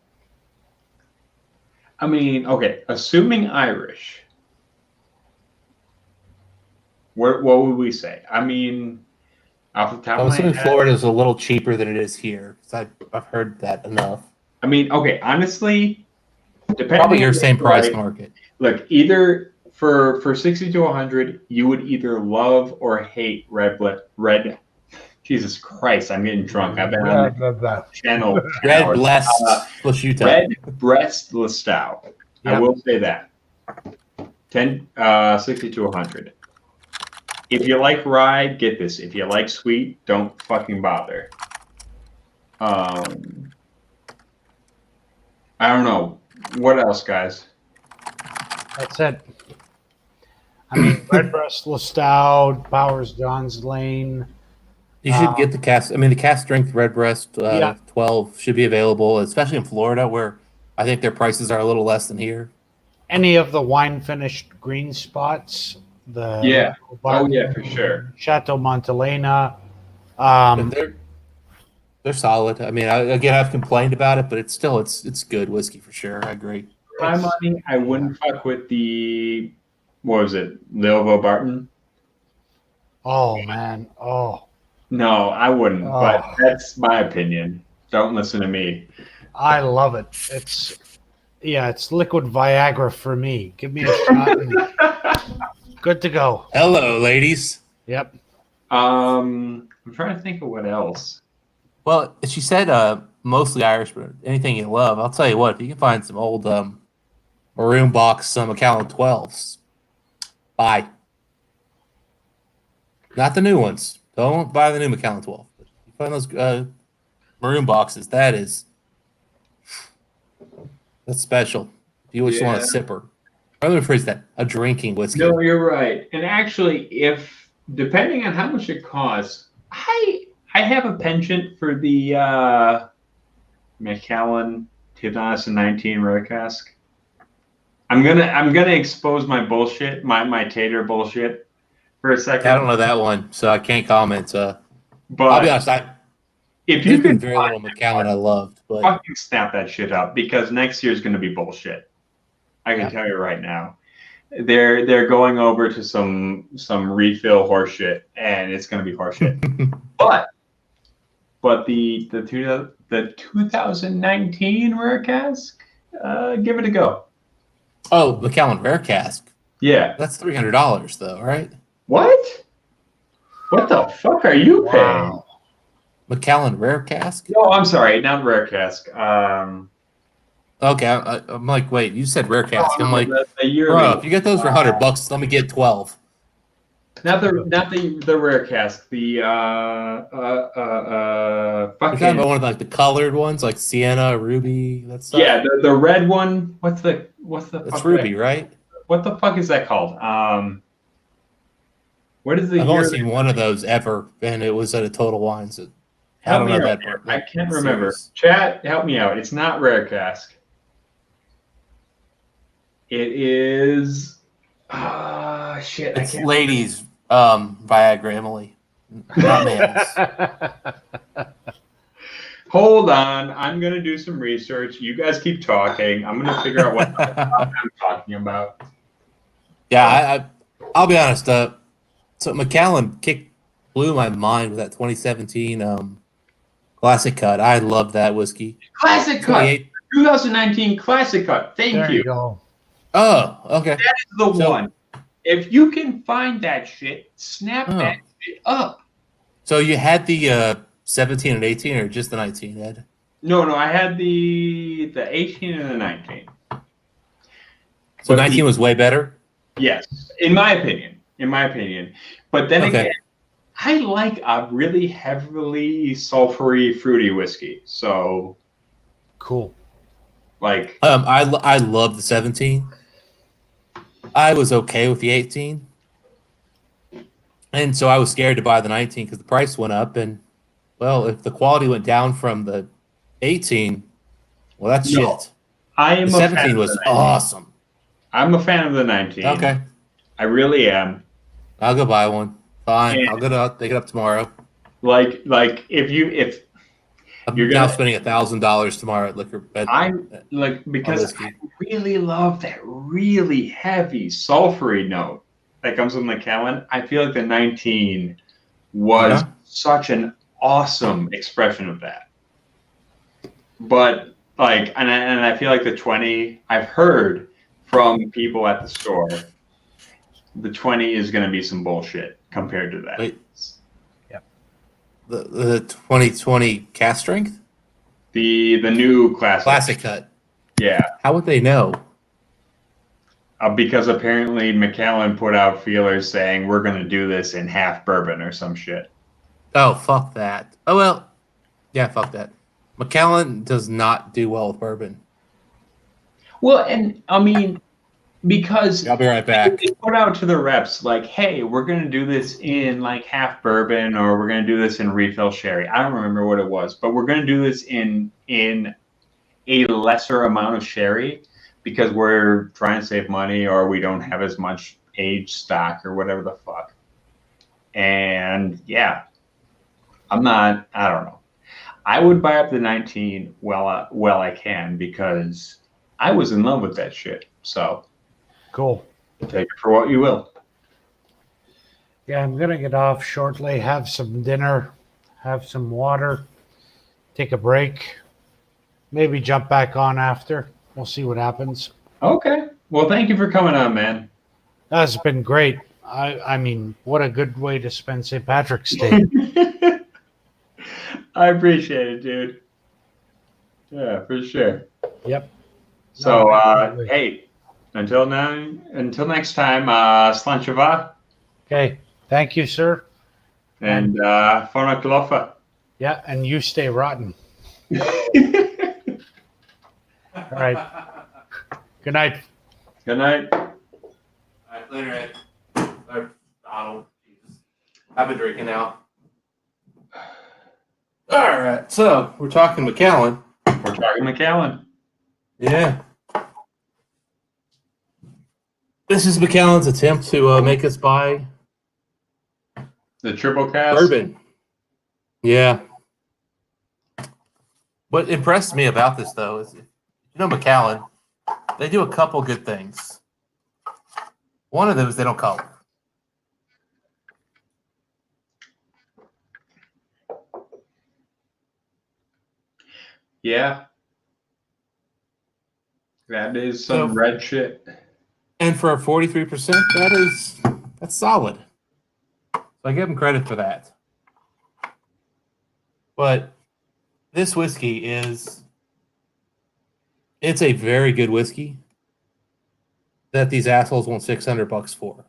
I mean, okay, assuming Irish, what would we say? I mean, off the top I'm of my assuming head, Florida is a little cheaper than it is here. 'Cause I've heard that enough. I mean, okay, honestly, depending Probably on your the same price right, market. look, either for 60 to 100, you would either love or hate red. Jesus Christ, I'm getting drunk. I've been on the channel. 10 Red hours. blessed prosciutto. Red breast Listau. I Yep. will say that. 60 to 100. If you like rye, get this. If you like sweet, don't fucking bother. I don't know. What else, guys? That's it. I mean, Redbreast, Lestowed, Powers, John's Lane. You should get the cast. I mean, the cast strength Redbreast Yeah. 12 should be available, especially in Florida, where I think their prices are a little less than here. Any of the wine finished green spots. Yeah. Oh, yeah, for sure. Chateau Montelena. But they're solid. I mean, I've complained about it, but it's still it's good whiskey for sure. I agree. For my money, I wouldn't fuck with the, what was it, Lilvo Barton? Oh man. Oh. No, I wouldn't, Oh. but that's my opinion. Don't listen to me. I love it. It's liquid Viagra for me. Give me a shot. And good to go. Hello, ladies. Yep. I'm trying to think of what else. Well, she said mostly Irish, but anything you love. I'll tell you what, if you can find some old maroon box, some Macallan 12s, buy. Not the new ones. Don't buy the new Macallan 12. But you find those maroon boxes, that's special. If you just want a sipper. Or let me phrase that, a drinking whiskey. No, you're right. And actually, if depending on how much it costs, I have a penchant for the Macallan 2019 rare cask. I'm gonna expose my bullshit, my tater bullshit for a second. I don't know that one, so I can't comment. But I'll be honest, if you there's been can very little Macallan I loved, but fucking snap that shit up, because next year's gonna be bullshit. I can tell you right now. They're going over to some refill horseshit, and it's gonna be horseshit. but the 2019 rare cask, give it a go. Oh, Macallan rare cask. Yeah, that's $300 though, right? What? What the fuck are you paying? Macallan rare cask? No, I'm sorry, not rare cask. Okay, I'm like, wait, you said rare cask. I'm like, the bro, yearly. if you get those for $100, let me get 12. Not the rare cask. The You're fucking talking about one of like the colored ones, like Sienna, Ruby, that stuff. yeah, the red one. What's the That's fuck Ruby, right? What the fuck is that called? What is the I've year? only seen one of those ever, and it was at a Total Wines. I Help don't me know out that here. part. I can't remember. Serious. Chat, help me out. It's not rare cask. It is. Shit. It's I can't. ladies, Viagra, Emily, not males. Hold on. I'm gonna do some research. You guys keep talking. I'm gonna figure out what the fuck I'm talking about. Yeah, I'll be honest. So Macallan blew my mind with that 2017 Classic Cut. I love that whiskey. Classic Cut. 2019 Classic Cut. Thank There you. you go. Oh, okay. That is the one. If you can find that shit, snap that shit up. So you had the 17 and 18, or just the 19, Ed? No, I had the 18 and the 19. So 19 was way better? Yes, in my opinion. But then Okay. again, I like a really heavily sulfury, fruity whiskey. So Cool. like, I love the 17. I was okay with the 18. And so I was scared to buy the 19 because the price went up. And, well, if the quality went down from the 18. Well, that's No. shit. I am The a 17 fan of was the 19. awesome. I'm a fan of the 19. Okay. I really am. I'll go buy one. Fine. And I'll go to take it up tomorrow. like if I'm you're now gonna, spending $1,000 tomorrow at liquor. I'm like, because whiskey. I really love that really heavy sulfury note that comes with Macallan. I feel like the 19 was such an awesome expression of that. But like, and I feel like the 20, I've heard from people at the store, the 20 is going to be some bullshit compared to that. Wait. The 2020 cast strength? The new Classic cut. Yeah. How would they know? Because apparently Macallan put out feelers saying we're going to do this in half bourbon or some shit. Oh, fuck that. Oh, well. Yeah, fuck that. Macallan does not do well with bourbon. Well, and I mean, because I'll be right back. they put out to the reps like, hey, we're going to do this in like half bourbon, or we're going to do this in refill sherry. I don't remember what it was, but we're going to do this in a lesser amount of sherry because we're trying to save money, or we don't have as much aged stock or whatever the fuck. And yeah, I don't know. I would buy up the 19 well I can, because I was in love with that shit. So Cool. take it for what you will. Yeah, I'm gonna get off shortly, have some dinner, have some water, take a break, maybe jump back on after. We'll see what happens. Okay. Well, thank you for coming on, man. That's been great. I mean, what a good way to spend St. Patrick's Day. I appreciate it, dude. Yeah, for sure. Yep. So, No, absolutely. hey, until next time, Slanchava Okay. Thank you, sir. and Fonaklofa. Yeah, and you stay rotten. All right. Good night. Good night. All right, later, Ed. Or Donald. Jesus. I've been drinking now. All right, so we're talking Macallan. We're talking Macallan. Yeah. This is Macallan's attempt to make us buy The triple cast. bourbon. Yeah. What impressed me about this, though, is Macallan, they do a couple good things. One of them is they don't color. Yeah. That is some So- red shit. And for a 43%, that's solid. So I give them credit for that. But this whiskey it's a very good whiskey that these assholes want $600 for.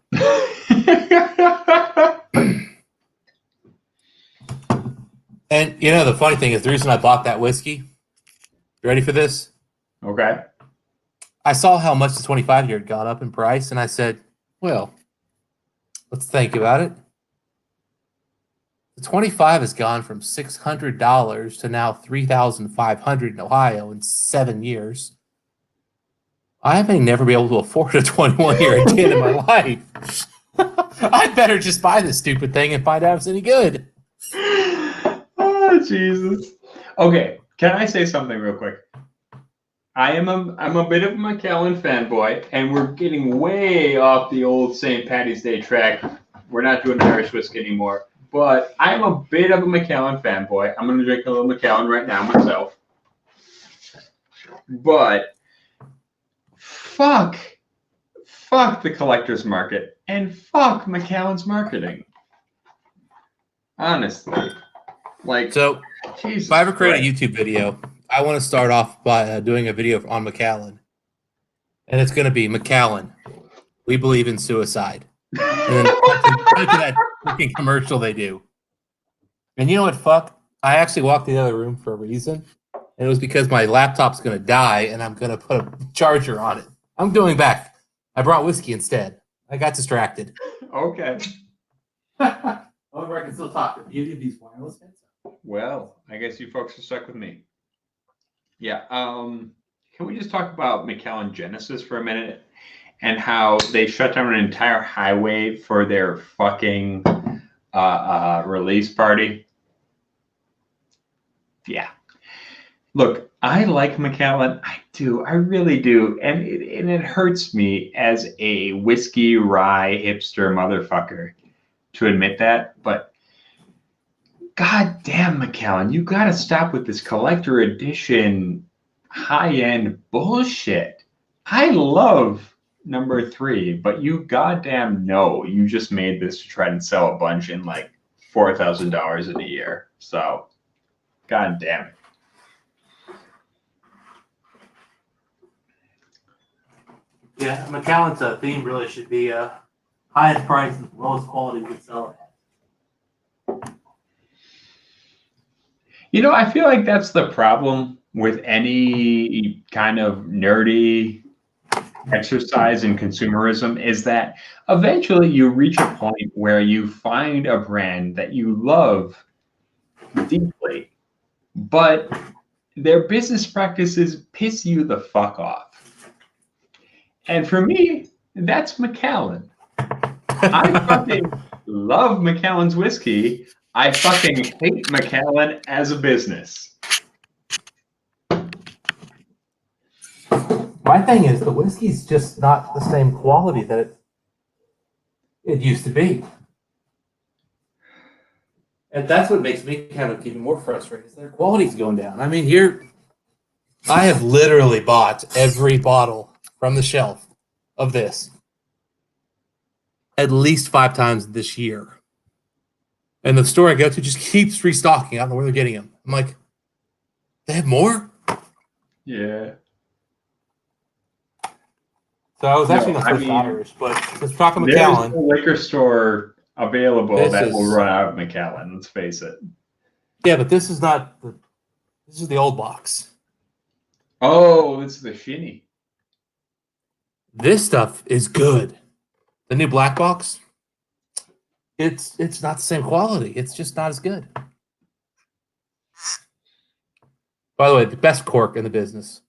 And the funny thing is, the reason I bought that whiskey, you ready for this? Okay. I saw how much the 25-year had gone up in price, and I said, well, let's think about it. The 25 has gone from $600 to now $3,500 in Ohio in 7 years. I may never be able to afford a 21-year again in my life. I better just buy this stupid thing and find out if it's any good. Oh, Jesus. Okay, can I say something real quick? I'm a bit of a Macallan fanboy, and we're getting way off the old St. Patty's Day track. We're not doing Irish whiskey anymore. But I'm a bit of a Macallan fanboy. I'm going to drink a little Macallan right now myself. But fuck the collector's market, and fuck Macallan's marketing. Honestly. Like, So, Jesus if I ever create Christ. a YouTube video, I want to start off by doing a video on Macallan. And it's going to be Macallan, we believe in suicide. And then cut to that freaking commercial they do. And you know what, fuck? I actually walked in the other room for a reason. And it was because my laptop's going to die and I'm going to put a charger on it. I'm going back. I brought whiskey instead. I got distracted. Okay. However, I can still talk. The beauty of these wireless headsets. Well, I guess you folks are stuck with me. Yeah. Can we just talk about Macallan Genesis for a minute and how they shut down an entire highway for their fucking release party? Yeah. Look, I like Macallan. I do. I really do. And it hurts me as a whiskey rye hipster motherfucker to admit that. But god damn, Macallan, you got to stop with this collector edition high end bullshit. I love number 3, but you goddamn know you just made this to try and sell a bunch in like $4,000 in a year. So, god damn it. Yeah, Macallan's theme really should be highest price and lowest quality we can sell it. You know, I feel like that's the problem with any kind of nerdy exercise in consumerism is that eventually you reach a point where you find a brand that you love deeply, but their business practices piss you the fuck off. And for me, that's Macallan. I fucking love Macallan's whiskey. I fucking hate Macallan as a business. My thing is the whiskey's just not the same quality that it used to be. And that's what makes me kind of even more frustrated. Is their quality's going down. I mean, I have literally bought every bottle from the shelf of this at least 5 times this year. And the store I go to just keeps restocking. I don't know where they're getting them. I'm like, they have more? Yeah. So I was actually going to switch to Irish, but let's talk about Macallan. There's a liquor store available that will run out of Macallan, let's face it. Yeah, but this is not this is the old box. Oh, this is the shinny. This stuff is good. The new black box, it's not the same quality. It's just not as good. By the way, the best cork in the business.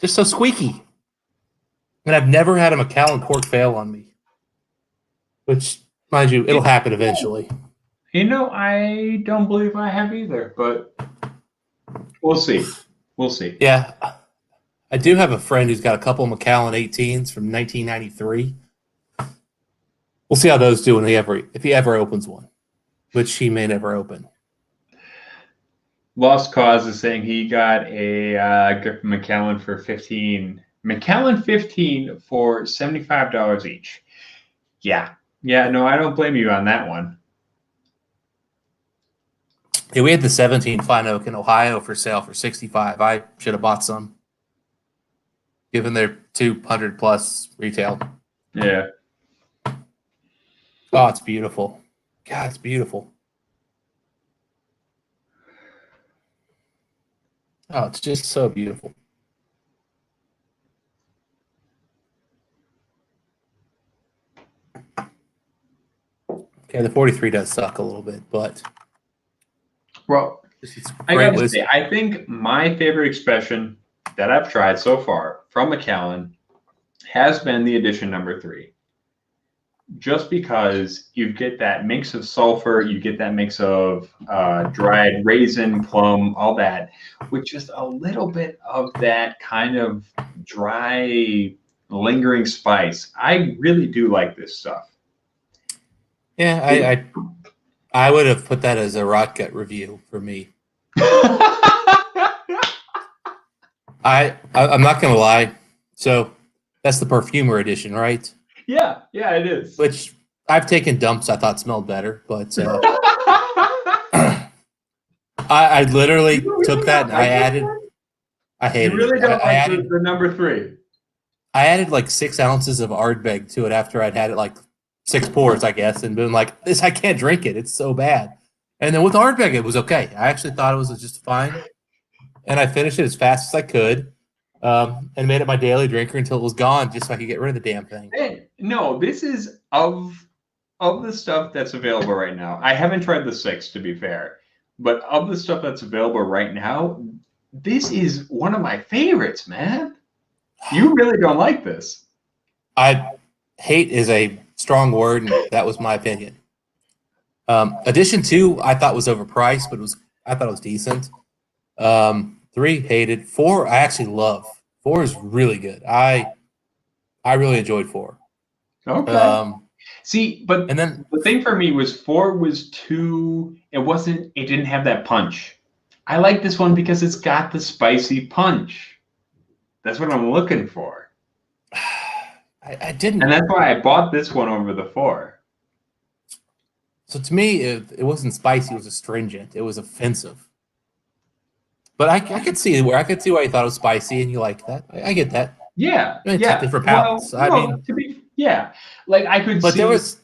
Just so squeaky. And I've never had a Macallan cork fail on me. Which, mind you, it'll happen eventually. You know, I don't believe I have either, but we'll see. We'll see. Yeah. I do have a friend who's got a couple of Macallan 18s from 1993. We'll see how those do if he ever opens one, which he may never open. Lost Cause is saying he got a gift from Macallan for 15. Macallan 15 for $75 each. Yeah. Yeah, no, I don't blame you on that one. Yeah, we had the 17 Fine Oak in Ohio for sale for $65. I should have bought some, given their 200 plus retail. Yeah. Oh, it's beautiful. God, it's beautiful. Oh, it's just so beautiful. Okay, the 43 does suck a little bit, but well, I gotta say, I think my favorite expression that I've tried so far from Macallan has been the edition number 3. Just because you get that mix of sulfur, you get that mix of dried raisin, plum, all that, with just a little bit of that kind of dry, lingering spice. I really do like this stuff. Yeah, I would have put that as a rot gut review for me. I'm not gonna lie. So that's the perfumer edition, right? Yeah, it is. Which I've taken dumps I thought smelled better, but I literally took that and I added. I hated it. You really don't like the number 3. I added like 6 ounces of Ardbeg to it after I'd had it like 6 pours, I guess, and been like, "This I can't drink it. It's so bad." And then with Ardbeg, it was okay. I actually thought it was just fine, and I finished it as fast as I could. And made it my daily drinker until it was gone, just so I could get rid of the damn thing. Hey, no, this is of of the stuff that's available right now, I haven't tried the 6 to be fair, but of the stuff that's available right now, this is one of my favorites, man. You really don't like this. Hate is a strong word, and that was my opinion. Edition 2 I thought was overpriced, but I thought it was decent. 3 hated. 4 I actually love. 4 is really good. I really enjoyed 4. Okay. See, but and then the thing for me was 4 was too. It didn't have that punch. I like this one because it's got the spicy punch. That's what I'm looking for. I didn't. And that's why I bought this one over the 4. So to me, it wasn't spicy. It was astringent. It was offensive. But I could see why you thought it was spicy and you liked that. I get that. Yeah, it's yeah. different palates. Well, like I could but see. There was,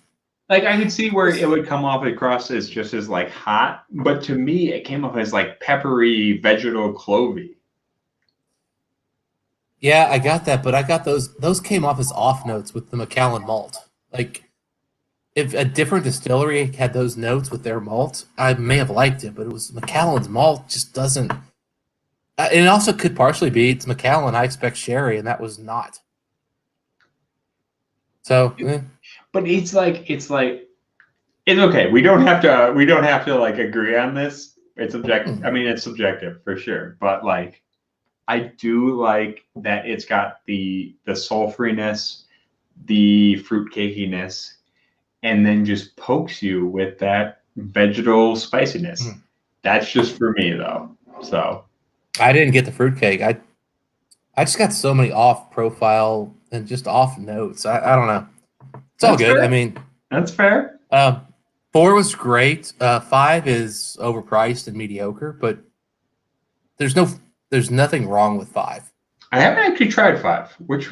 like I could see where it would come off across as just as like hot, but to me it came off as like peppery, vegetal, clovey. Yeah, I got that, but I got those. Those came off as off notes with the Macallan malt. Like, if a different distillery had those notes with their malt, I may have liked it. But it was Macallan's malt just doesn't. And it also could partially be it's Macallan. I expect sherry, and that was not. So, but it's okay. We don't have to like agree on this. It's subjective. I mean, it's subjective for sure. But like, I do like that it's got the sulfuriness, the fruit cakiness, and then just pokes you with that vegetal spiciness. That's just for me though. So I didn't get the fruitcake. I just got so many off profile and just off notes. I don't know. It's all good. Fair. I mean, that's fair. 4 was great. 5 is overpriced and mediocre, but there's nothing wrong with 5. I haven't actually tried 5. What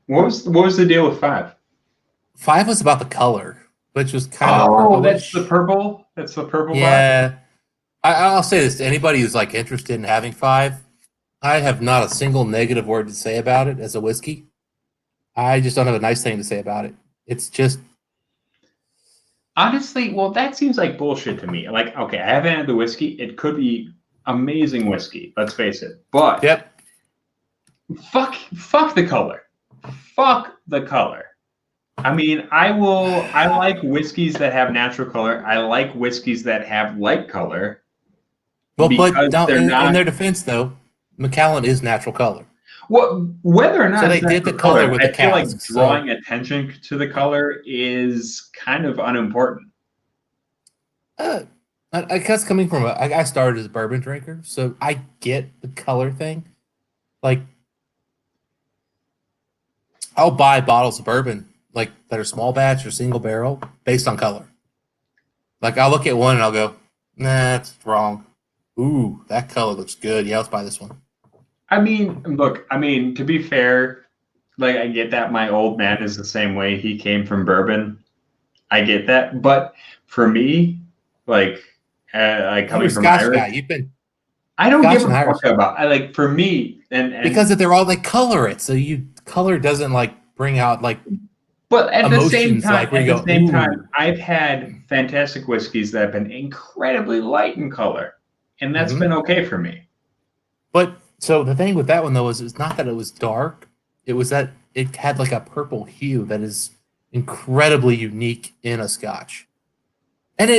was the deal with 5? 5 was about the color, which was kind of purplish. That's the purple. That's the purple. Yeah. I'll say this to anybody who's like interested in having 5. I have not a single negative word to say about it as a whiskey. I just don't have a nice thing to say about it. It's just honestly, well, that seems like bullshit to me. Like, okay, I haven't had the whiskey. It could be amazing whiskey. Let's face it. But yep. Fuck the color. Fuck the color. I mean, I like whiskeys that have natural color. I like whiskeys that have light color. Well, but in their defense, though, Macallan is natural color. Well, whether or not so they did the color with the casks. I feel like drawing attention to the color is kind of unimportant. I guess coming from I started as a bourbon drinker, so I get the color thing. Like, I'll buy bottles of bourbon like that are small batch or single barrel based on color. Like, I'll look at one and I'll go, nah, that's wrong. Ooh, that color looks good. Yeah, let's buy this one. I mean, look, to be fair, like, I get that my old man is the same way. He came from bourbon. I get that. But for me, like coming from Scotch Irish, guy. You've been. I don't give a fuck about. For me, and because they're all like color it, so color doesn't like bring out like. But at the same time, like, I've had fantastic whiskeys that have been incredibly light in color, and that's been okay for me. But so the thing with that one though is it's not that it was dark; it was that it had like a purple hue that is incredibly unique in a Scotch, and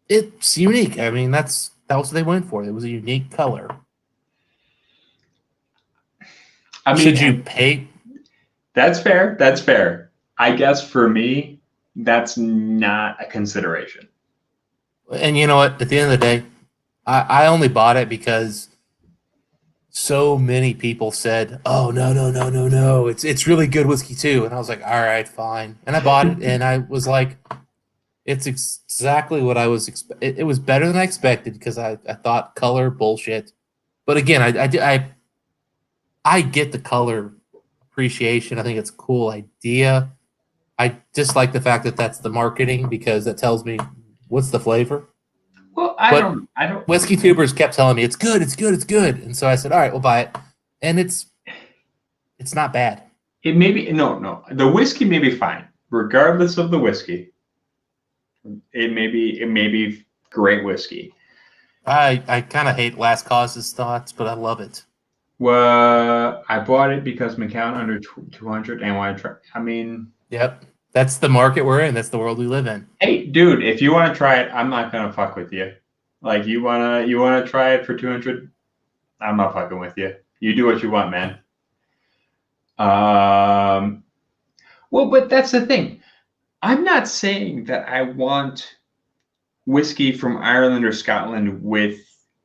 it's unique. I mean, that was what they went for. It was a unique color. I mean, should you pay? That's fair. That's fair. I guess for me, that's not a consideration. And you know what? At the end of the day, I only bought it because so many people said, "Oh no, it's really good whiskey too." And I was like, "All right, fine." And I bought it, and I was like, "It's exactly what I was expecting." It was better than I expected because I thought color bullshit. But again, I get the color appreciation. I think it's a cool idea. I just like the fact that that's the marketing because that tells me what's the flavor. Well, I don't. Whiskey tubers kept telling me it's good, and so I said, "All right, we'll buy it," and it's not bad. It may be no. The whiskey may be fine, regardless of the whiskey. It may be great whiskey. I kind of hate Last Cause's thoughts, but I love it. Well, I bought it because Macallan under 200 and want to try. I mean, Yep. That's the market we're in. That's the world we live in. hey, dude, if you want to try it, I'm not gonna fuck with you. Like you wanna try it for 200, I'm not fucking with you. You do what you want, man. Well, but that's the thing. I'm not saying that I want whiskey from Ireland or Scotland with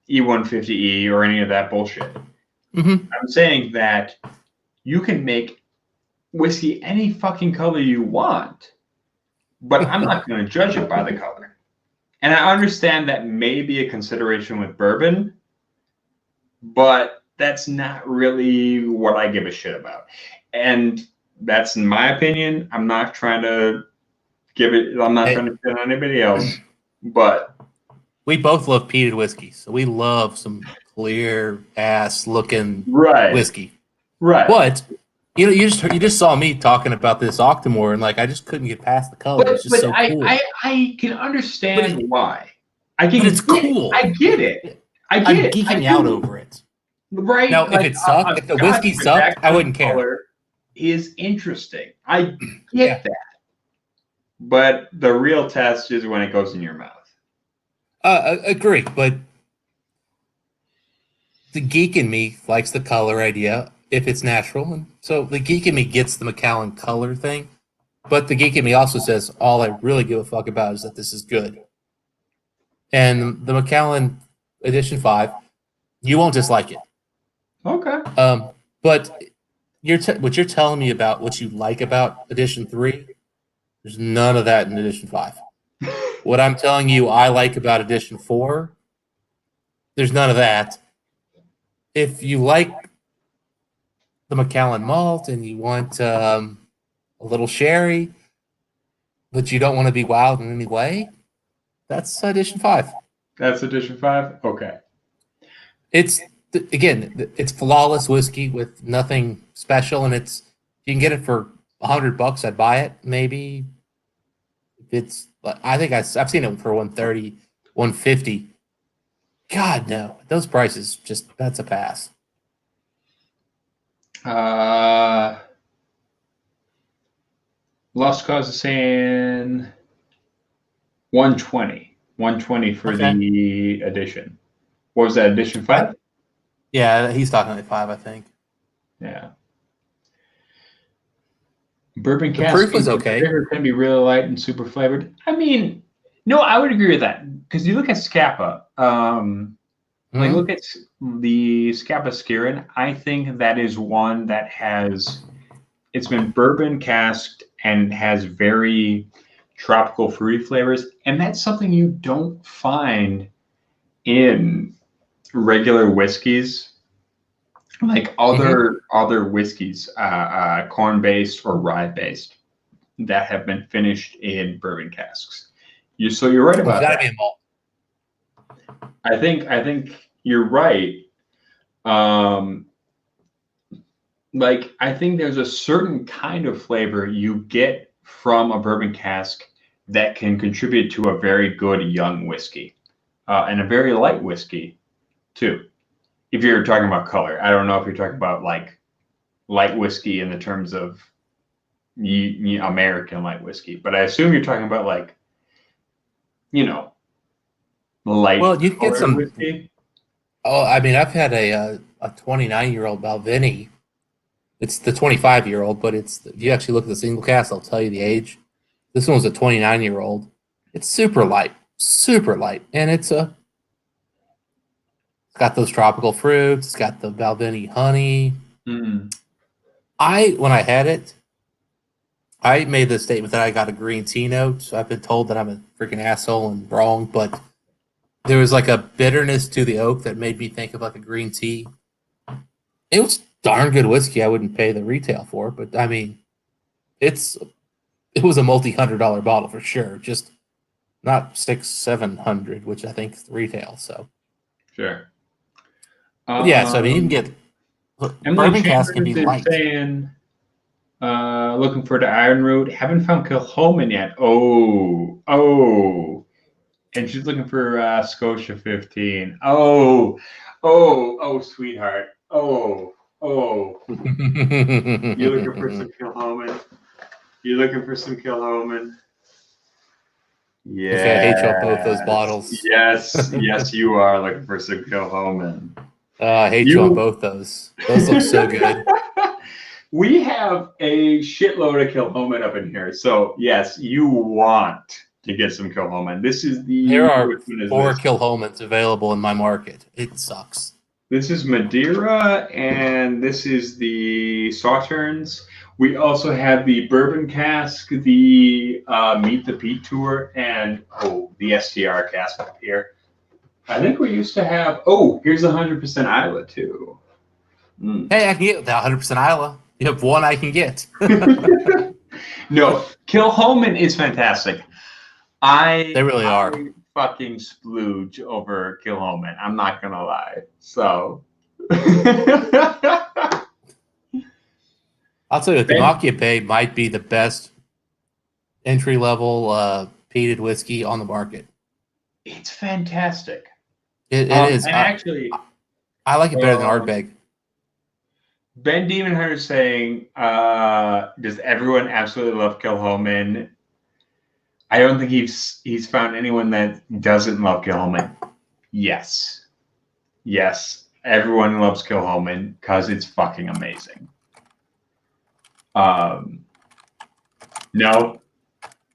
E150E or any of that bullshit. Mm-hmm. I'm saying that you can make whiskey any fucking color you want, but I'm not going to judge it by the color. And I understand that may be a consideration with bourbon, but that's not really what I give a shit about. And that's in my opinion. I'm not trying to I'm not trying to shit on anybody else, but we both love peated whiskey, so we love some clear ass looking whiskey. Right. But you just saw me talking about this Octomore, and like I just couldn't get past the color. It's just so cool. I can understand why. It's cool. I get it. I'm geeking out over it. Right. Now, if it sucked, if the whiskey sucked, I wouldn't care. Is interesting. I get that. But the real test is when it goes in your mouth. Agree, but the geek in me likes the color idea if it's natural, and so the geek in me gets the Macallan color thing. But the geek in me also says all I really give a fuck about is that this is good. And the Macallan Edition 5, you won't dislike it. Okay. But what you're telling me about what you like about Edition 3, there's none of that in Edition 5. What I'm telling you I like about Edition 4, there's none of that. If you like the Macallan malt and you want a little sherry, but you don't want to be wild in any way, that's Edition 5. That's Edition 5? Okay. It's flawless whiskey with nothing special, and you can get it for $100. I'd buy it, maybe. I think I've seen it for $130, $150. God, no. Those prices, that's a pass. Lost Cause is saying 120. 120 for the edition. What was that, Edition 5? Yeah, he's talking like 5, I think. Yeah. Bourbon The proof was okay. Can be really light and super flavored. I mean, no, I would agree with that because you look at Scapa. Like look at the Scapa Skirin. I think that is one that it's been bourbon casked and has very tropical fruity flavors, and that's something you don't find in regular whiskeys. Like other whiskeys, corn based or rye based, that have been finished in bourbon casks. You're right about that. Be a malt. I think you're right. Like I think there's a certain kind of flavor you get from a bourbon cask that can contribute to a very good young whiskey, and a very light whiskey, too. If you're talking about color, I don't know if you're talking about like light whiskey in the terms of American light whiskey, but I assume you're talking about like, light. Well, you can get some whiskey. Oh, I mean, I've had a 29-year-old Balvenie. It's the 25-year-old, but if you actually look at the single cast, I'll tell you the age. This one was a 29-year-old. It's super light, and it's got those tropical fruits. It's got the Balvenie honey. Mm. When I had it, I made the statement that I got a green tea note. So I've been told that I'm a freaking asshole and wrong, but there was like a bitterness to the oak that made me think of like a green tea. It was darn good whiskey. I wouldn't pay the retail for, but I mean, it was a multi-$100 bottle for sure. Just not $600-700, which I think is the retail. So sure. Yeah, so I mean, you can get bourbon cask can be light. Looking for the Iron Root. Haven't found Kilhoman yet. Oh. And she's looking for Scotia 15. Oh, sweetheart. Oh. You're looking for some Kilhoman. You're looking for some Kilhoman. Yeah. Okay, I hate you on both those bottles. Yes, you are looking for some Kilhoman. I hate you on both those. Those look so good. We have a shitload of Kilhoman up in here. So, yes, you want to get some Kilhoman. This is the... There are which one is 4 this? Kilhomans available in my market. It sucks. This is Madeira, and this is the Sauternes. We also have the Bourbon Cask, the Meet the Pete Tour, and, the STR cask up here. I think we used to have... here's 100% Isla, too. Hey, I can get the 100% Isla. You have one I can get. No, Kilhoman is fantastic. They really are. I fucking splooge over Kilhoman. I'm not gonna lie. So I'll tell you, the Makia Bay might be the best entry level peated whiskey on the market. It's fantastic. It is. And actually, I like it better than Ardbeg. Ben Demon Hunter is saying, does everyone absolutely love Kilhoman? I don't think he's found anyone that doesn't love Kilhoman. Yes, everyone loves Kilhoman because it's fucking amazing. No.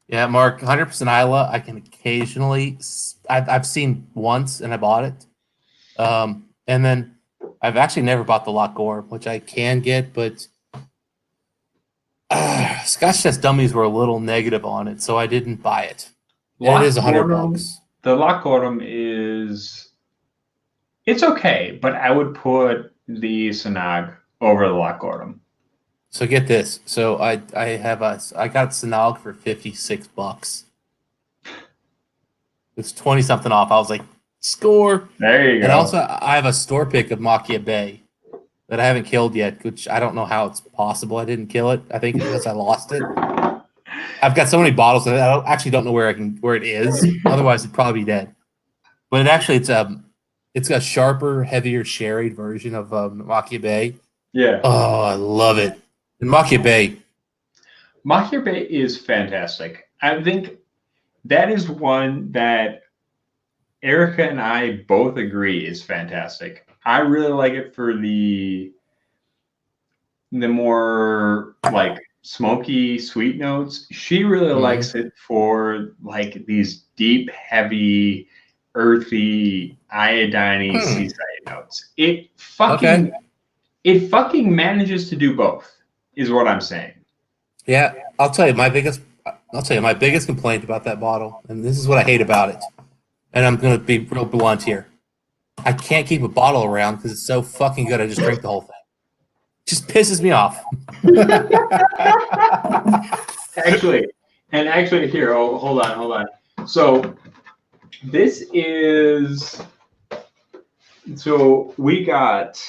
Yeah, Mark, 100% Isla. I can occasionally. I've seen once and I bought it, and then I've actually never bought the Loch Gorm, which I can get, but Scotch Test Dummies were a little negative on it, so I didn't buy it. It is $100. The Loch Gorm it's okay, but I would put the Sanag over the Loch Gorm. So get this. So I got Sanag for $56. It's 20 something off. I was like, score. There you go. And also I have a store pick of Makia Bay that I haven't killed yet, which I don't know how it's possible I didn't kill it. I think it's because I lost it. I've got so many bottles that I actually don't know where it is. Otherwise it'd probably be dead. But it's got sharper, heavier sherried version of Makia Bay. Yeah. Oh, I love it. And Makia Bay is fantastic. I think that is one that Erica and I both agree is fantastic. I really like it for the more like smoky, sweet notes. She really likes it for like these deep, heavy, earthy, iodine-y seaside notes. It fucking manages to do both, is what I'm saying. Yeah, I'll tell you my biggest complaint about that bottle, and this is what I hate about it. And I'm gonna be real blunt here. I can't keep a bottle around because it's so fucking good. I just drink the whole thing. It just pisses me off. Actually, here, hold on. So this is, we got,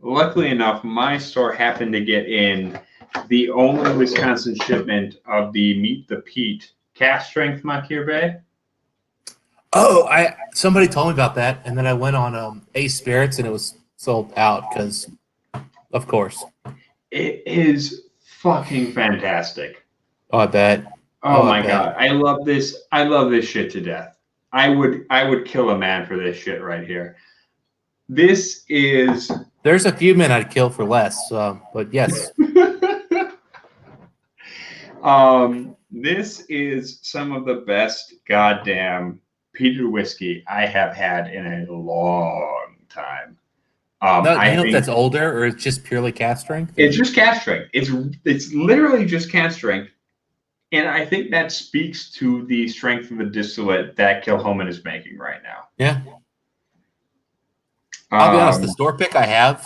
luckily enough, my store happened to get in the only Wisconsin shipment of the Meet the Pete cast strength Makia Bay. Oh, somebody told me about that, and then I went on Ace Spirits, and it was sold out because, of course, it is fucking fantastic. Oh, I bet. Oh my god, I love this. I love this shit to death. I would kill a man for this shit right here. This is. There's a few men I'd kill for less, but yes. This is some of the best goddamn peated whiskey I have had in a long time. I don't know if that's older or it's just purely cast strength. It's just cast strength. It's literally just cast strength, and I think that speaks to the strength of the distillate that Kilhoman is making right now. Yeah. I'll be honest. The store pick I have,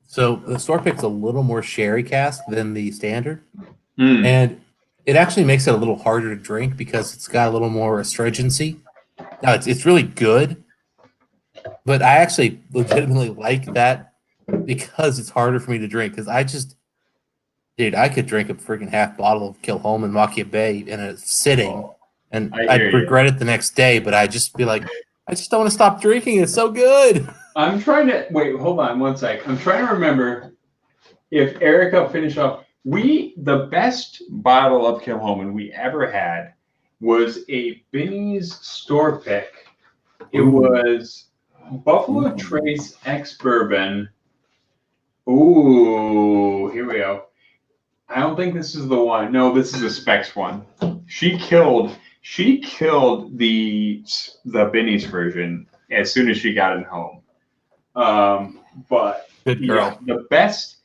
so the store pick's a little more sherry cast than the standard, and it actually makes it a little harder to drink because it's got a little more astringency. Now it's really good, but I actually legitimately like that because it's harder for me to drink because Dude, I could drink a freaking half bottle of Kilholman Makia Bay in a sitting, and I hear I'd you. regret it the next day. But I'd just be like, I just don't want to stop drinking. It's so good. I'm trying to wait. Hold on one sec. I'm trying to remember if Erica finished off. The best bottle of Kilhoman we ever had was a Binny's store pick. It Ooh. was Buffalo Trace X Bourbon. Ooh, here we go. I don't think this is the one. No, this is a Specs one. She killed the Binny's version as soon as she got it home. But Good girl. yeah, the best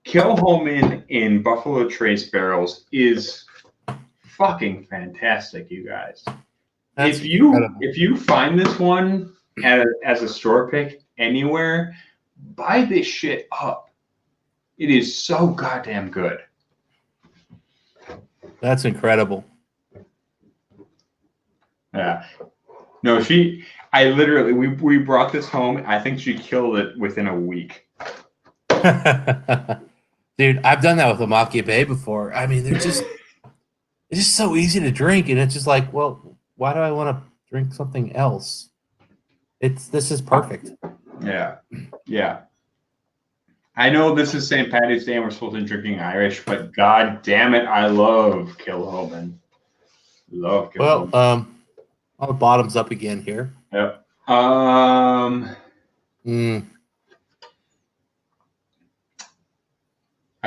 Kilhoman in Buffalo Trace barrels is fucking fantastic, you guys. That's if you incredible. find this one as a store pick anywhere, buy this shit up. It is so goddamn good. That's incredible. Yeah. No, I literally, we brought this home. I think she killed it within a week. Dude, I've done that with a Makia Bay before. I mean, it's just so easy to drink, and it's just like, well, why do I want to drink something else? This is perfect. Yeah. Yeah. I know this is St. Patty's Day and we're supposed to be drinking Irish, but god damn it, I love Kilhoman. Love Kilhoman. Well, all the bottoms up again here. Yep. I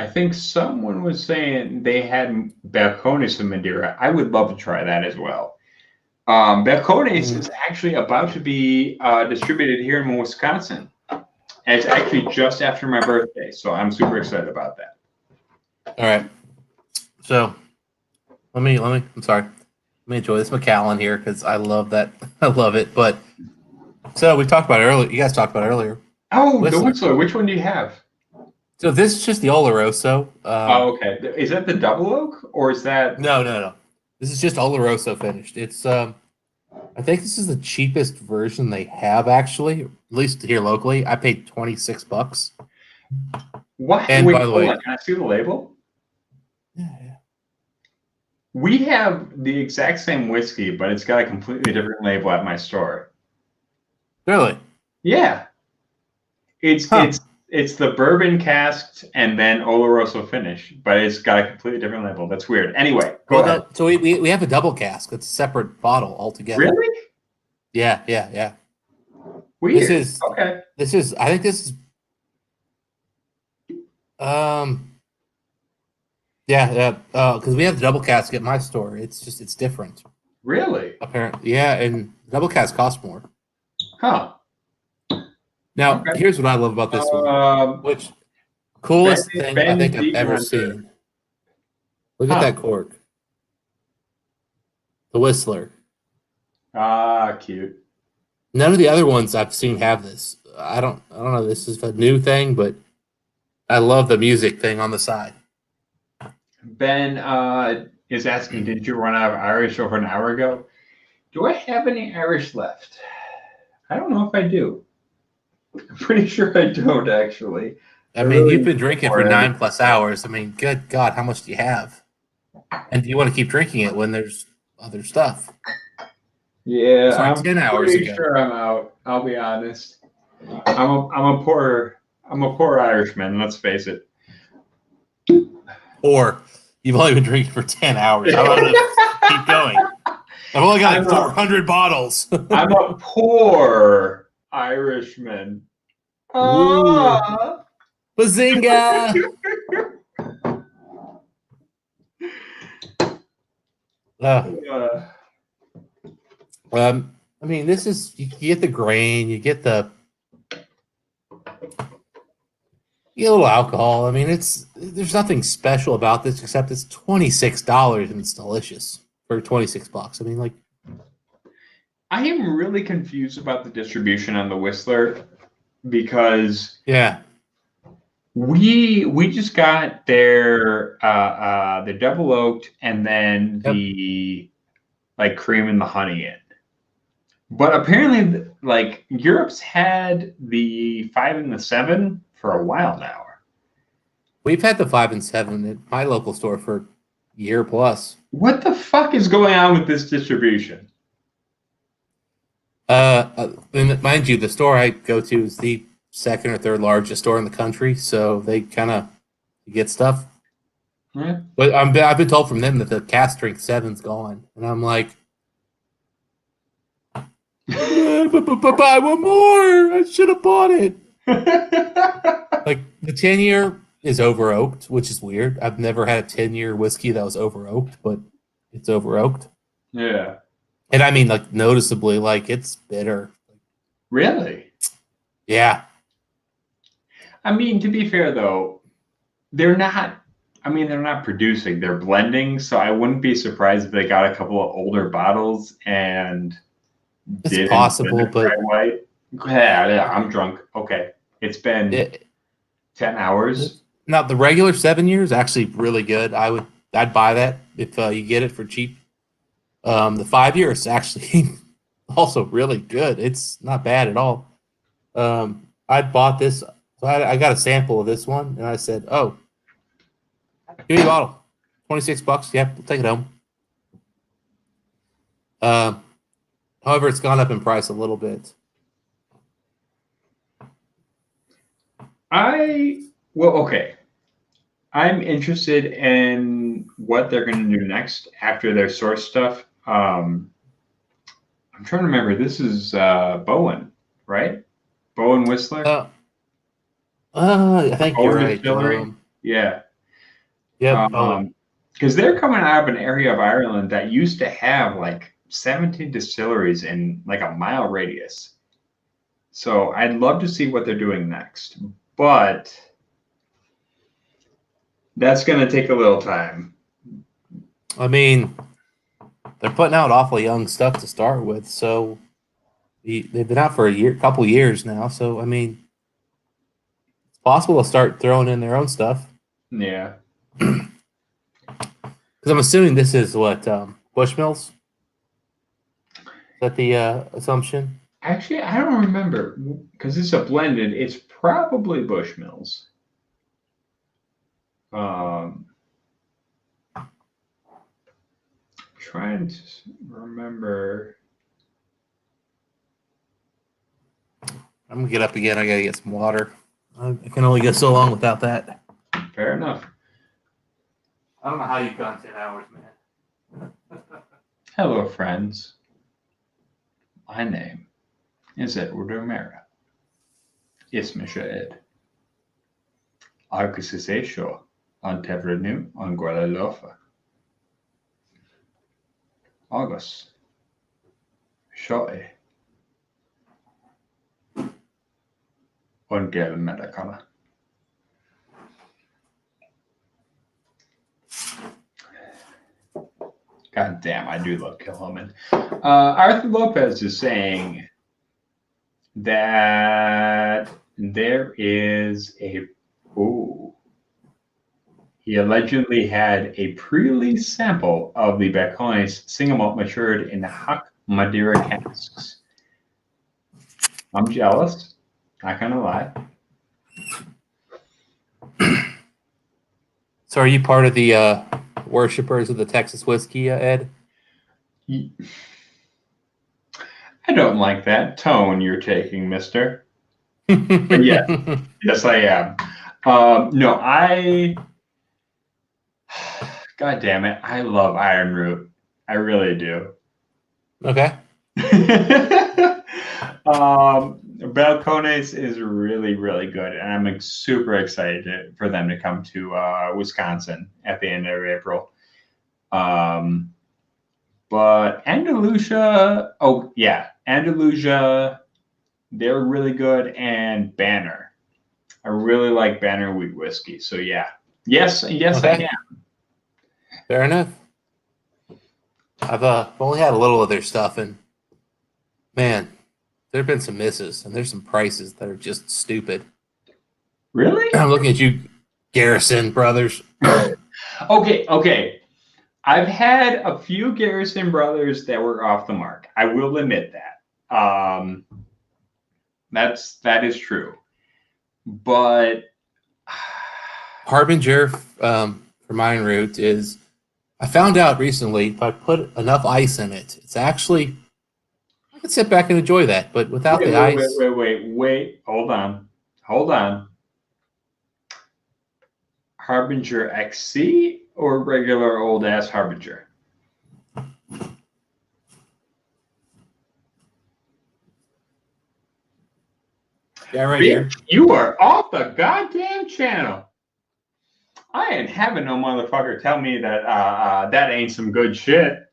think someone was saying they had Balcones in Madeira. I would love to try that as well. Balcones is actually about to be distributed here in Wisconsin. And it's actually just after my birthday, so I'm super excited about that. All right. So I'm sorry. Let me enjoy this Macallan here because I love that. I love it. But so we talked about it earlier. You guys talked about it earlier. Oh, the Whistler. Which one do you have? So this is just the Oloroso. Oh, okay. Is that the double oak or is that? No. This is just Oloroso finished. It's I think this is the cheapest version they have actually, at least here locally. I paid $26. What? And wait, by the way, can I see the label? Yeah. We have the exact same whiskey, but it's got a completely different label at my store. Really? Yeah. It's the bourbon casked and then Oloroso finish, but it's got a completely different label. That's weird. Anyway, go ahead. So we have a double cask. It's a separate bottle altogether. Really? Yeah. Weird. I think this is because we have the double cask at my store. It's different. Really? Apparently, yeah, and double cask costs more. Huh. Now, here's what I love about this one. Which coolest thing I think I've ever seen. Look at that cork. The Whistler. Ah, cute. None of the other ones I've seen have this. I don't know. This is a new thing, but I love the music thing on the side. Ben is asking, did you run out of Irish over an hour ago? Do I have any Irish left? I don't know if I do. I'm pretty sure I don't, actually. I mean, you've been drinking for 9+ hours. I mean, good God, how much do you have? And do you want to keep drinking it when there's other stuff? Yeah, Sorry, I'm 10 hours pretty ago. sure I'm out. I'll be honest. I'm a poor Irishman. Let's face it. Or you've only been drinking for 10 hours. I'm going to keep going. I've only got 400 bottles. I'm a poor Irishman. Ooh. Bazinga! I mean, this is you get the grain, you get a little alcohol. I mean, there's nothing special about this except it's $26 and it's delicious for $26. I mean, like, I am really confused about the distribution on the Whistler because we just got their the double oaked and then the like cream and the honey in. But apparently, like Europe's had the 5 and the 7 for a while now. We've had the 5 and 7 at my local store for a year plus. What the fuck is going on with this distribution? And mind you, the store I go to is the second or third largest store in the country, so they kind of get stuff. Yeah. But I've been told from them that the cast strength 7's gone, and I'm like, but buy one more. I should have bought it. Like the 10-year is over oaked, which is weird. I've never had a 10-year whiskey that was over oaked, but it's over oaked. Yeah. And I mean, like noticeably, like it's bitter. Really? Yeah. I mean, to be fair though, they're not. I mean, they're not producing; they're blending. So I wouldn't be surprised if they got a couple of older bottles and It's didn't possible, blend it but right away. Yeah, I'm drunk. Okay, it's been it, 10 hours. now the regular 7 year is actually really good. I'd buy that if you get it for cheap. The 5 year is actually also really good. It's not bad at all. I bought this. So I got a sample of this one, and I said, "Oh, give me a bottle, $26. Yeah, we'll take it home." However, it's gone up in price a little bit. Okay. I'm interested in what they're going to do next after their source stuff. I'm trying to remember. This is Bowen, right? Bowen Whistler. I think Bowen you're right. Distillery. Yeah. Yep. Because they're coming out of an area of Ireland that used to have like 17 distilleries in like a mile radius. So I'd love to see what they're doing next, but that's going to take a little time. I mean, they're putting out awfully young stuff to start with, so they've been out for couple years now. So I mean, it's possible to start throwing in their own stuff. Yeah. Because I'm assuming this is what Bushmills. Is that the assumption? Actually, I don't remember because it's a blended. It's probably Bushmills. Trying to remember. I'm gonna get up again. I gotta get some water. I can only go so long without that. Fair enough. I don't know how you've gone 10 hours, man. Hello, friends. My name is Edward O'Mara. Isme Ed. Agus is Esho on Tevrenu on Guadalofa. Agus. Shoe. On Gel Medicana. God damn, I do love Kilhoman. Arthur Lopez is saying that there is he allegedly had a pre-release sample of the Balcones single malt matured in Huck Madeira casks. I'm jealous. Not gonna lie. So, are you part of the worshippers of the Texas whiskey, Ed? I don't like that tone you're taking, mister. But yes, yes, I am. No, God damn it, I love Iron Root. I really do. Okay. Balcones is really, really good, and I'm super excited for them to come to Wisconsin at the end of April. But Andalusia, Andalusia, they're really good, and Banner. I really like Banner wheat whiskey. So yeah, yes, okay. I am. Fair enough. I've only had a little of their stuff, and man, there have been some misses, and there's some prices that are just stupid. Really? I'm looking at you, Garrison Brothers. Okay. I've had a few Garrison Brothers that were off the mark. I will admit that. That is true. But Harbinger for mine root is I found out recently if I put enough ice in it, it's actually I can sit back and enjoy that, but without the ice. Wait. Hold on. Harbinger XC or regular old ass Harbinger? Yeah, right here. You are off the goddamn channel. I ain't having no motherfucker tell me that that ain't some good shit.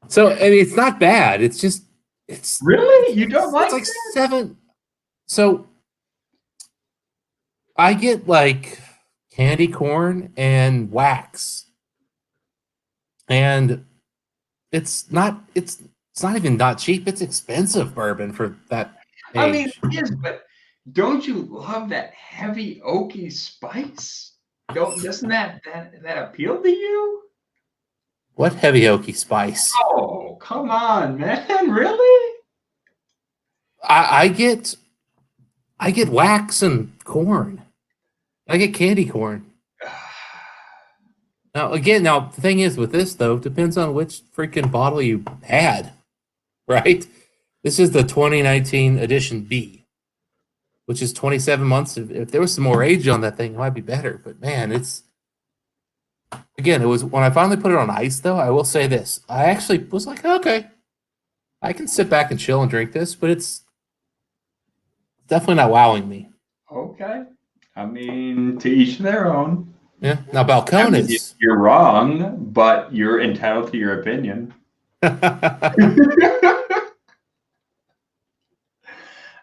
So I mean, it's not bad. It's just it's Really? You don't it's like 7. So I get like candy corn and wax, and it's not even not cheap. It's expensive bourbon for that age. I mean, it is, but don't you love that heavy oaky spice? Doesn't that appeal to you? What heavy oaky spice? Oh, come on, man! Really? I get wax and corn. I get candy corn. Now the thing is with this though, it depends on which freaking bottle you had, right? This is the 2019 edition B, which is 27 months. If there was some more age on that thing, it might be better. But man, it was when I finally put it on ice though, I will say this. I actually was like, okay, I can sit back and chill and drink this, but it's definitely not wowing me. Okay. I mean, to each their own. Yeah. Now Balcones. I mean, you're wrong, but you're entitled to your opinion.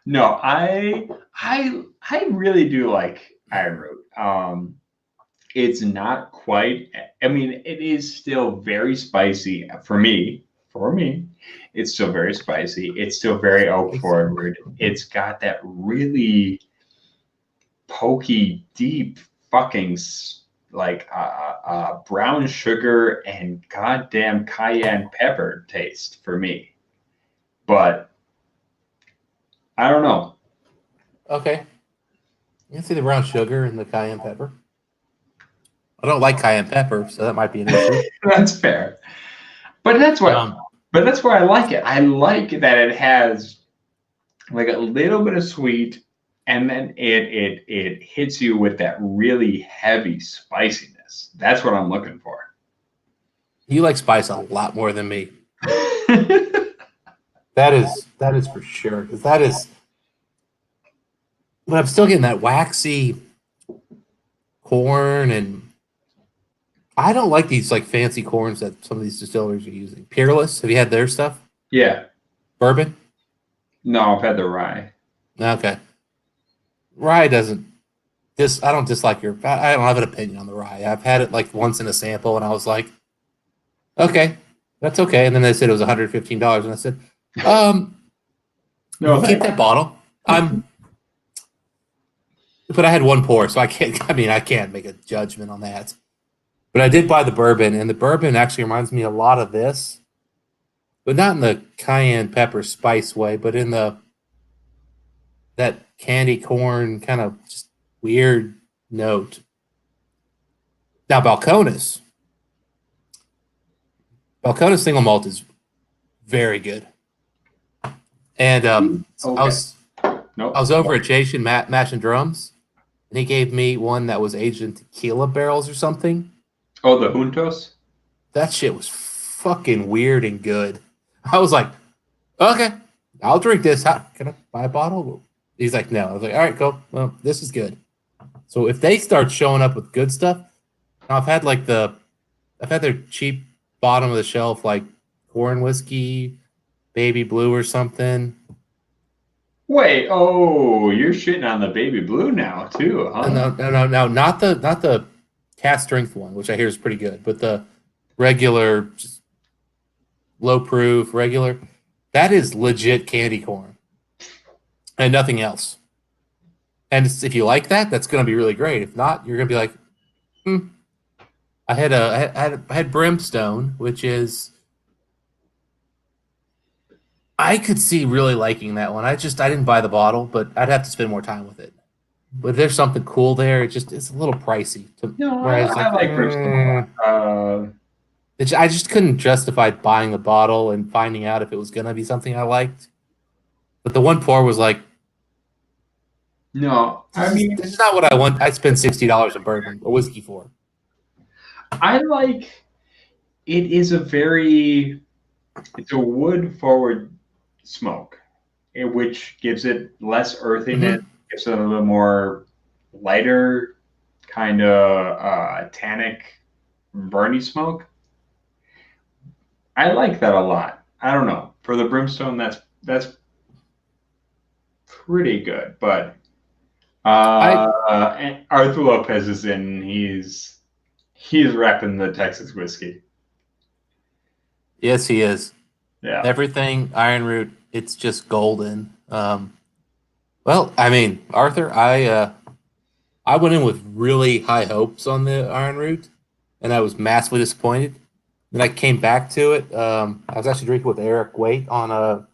No, I really do like Iron Root. It's not quite. I mean, it is still very spicy for me. It's still very spicy. It's still very oak forward. It's got that really pokey, deep fucking like brown sugar and goddamn cayenne pepper taste for me. But I don't know. Okay. You can see the brown sugar and the cayenne pepper. I don't like cayenne pepper, so that might be an issue. That's fair. But that's what. But that's where I like it. I like that it has like a little bit of sweet, and then it hits you with that really heavy spiciness. That's what I'm looking for. You like spice a lot more than me. That is for sure. Because that is, but I'm still getting that waxy corn, and I don't like these like fancy corns that some of these distilleries are using. Peerless, have you had their stuff? Yeah. Bourbon? No, I've had the rye. Okay. Rye doesn't. I don't dislike your. I don't have an opinion on the rye. I've had it like once in a sample, and I was like, okay, that's okay. And then they said it was $115, and I said, no, keep that bottle. But I had one pour, so I can't. I mean, I can't make a judgment on that. But I did buy the bourbon, and the bourbon actually reminds me a lot of this, but not in the cayenne pepper spice way, but in that candy corn kind of just weird note. Now, Balcones single malt is very good, and Okay. I was over at Jason Mash and Drums, and he gave me one that was aged in tequila barrels or something. Oh, the Juntos? That shit was fucking weird and good. I was like, okay, I'll drink this. Can I buy a bottle? He's like, no. I was like, all right, cool. Well, this is good. So if they start showing up with good stuff, now I've had their cheap bottom of the shelf like corn whiskey, baby blue or something. Wait, you're shitting on the baby blue now too, huh? No, not the cast strength one, which I hear is pretty good, but the regular, just low proof, regular, that is legit candy corn and nothing else. And if you like that, that's going to be really great. If not, you're going to be like, I had Brimstone, which is, I could see really liking that one. I didn't buy the bottle, but I'd have to spend more time with it. But if there's something cool there, it's a little pricey. No, Where I was I like Brimstone a lot. I just couldn't justify buying the bottle and finding out if it was gonna be something I liked. But the one pour was like, No, I mean, this is not what I want. I'd spend $60 in bourbon or whiskey for. I like it is it's a wood forward smoke, which gives it less earthiness, gives it a little more lighter, kind of tannic, burny smoke. I like that a lot. I don't know. For the Brimstone, that's pretty good. But and Arthur Lopez is in. He's repping the Texas whiskey. Yes, he is. Yeah. Everything Iron Root, it's just golden. Well, I mean, Arthur, I went in with really high hopes on the Iron Root, and I was massively disappointed. Then I came back to it. I was actually drinking with Eric Waite on a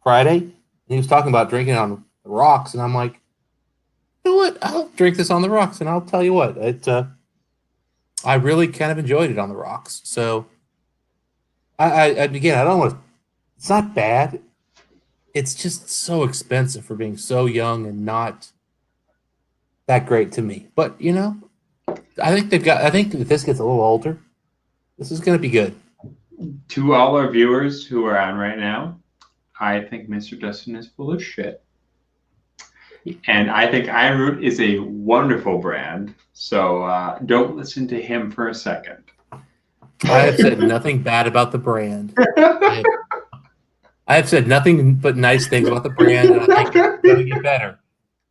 Friday, and he was talking about drinking on the rocks, and I'm like, you know what? I'll drink this on the rocks, and I'll tell you what, I really kind of enjoyed it on the rocks. So, again, I don't want to. It's not bad. It's just so expensive for being so young and not that great to me. But I think if this gets a little older, this is going to be good. To all our viewers who are on right now, I think Mr. Dustin is full of shit. And I think Iron Root is a wonderful brand. So don't listen to him for a second. I have said nothing bad about the brand. I have said nothing but nice things about the brand, and I think it's going to get better.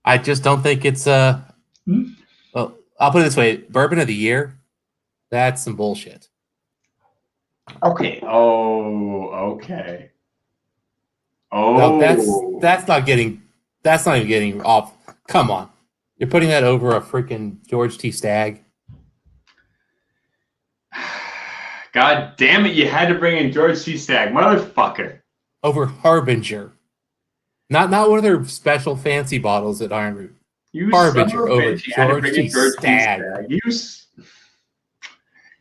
I just don't think it's well, I'll put it this way: Bourbon of the Year, that's some bullshit. Okay. Oh, okay. Oh, No, that's not even getting off. Come on, you're putting that over a freaking George T. Stagg. God damn it! You had to bring in George T. Stagg, motherfucker. Over Harbinger, not one of their special fancy bottles at Iron Root. Harbinger over George T. Stagg.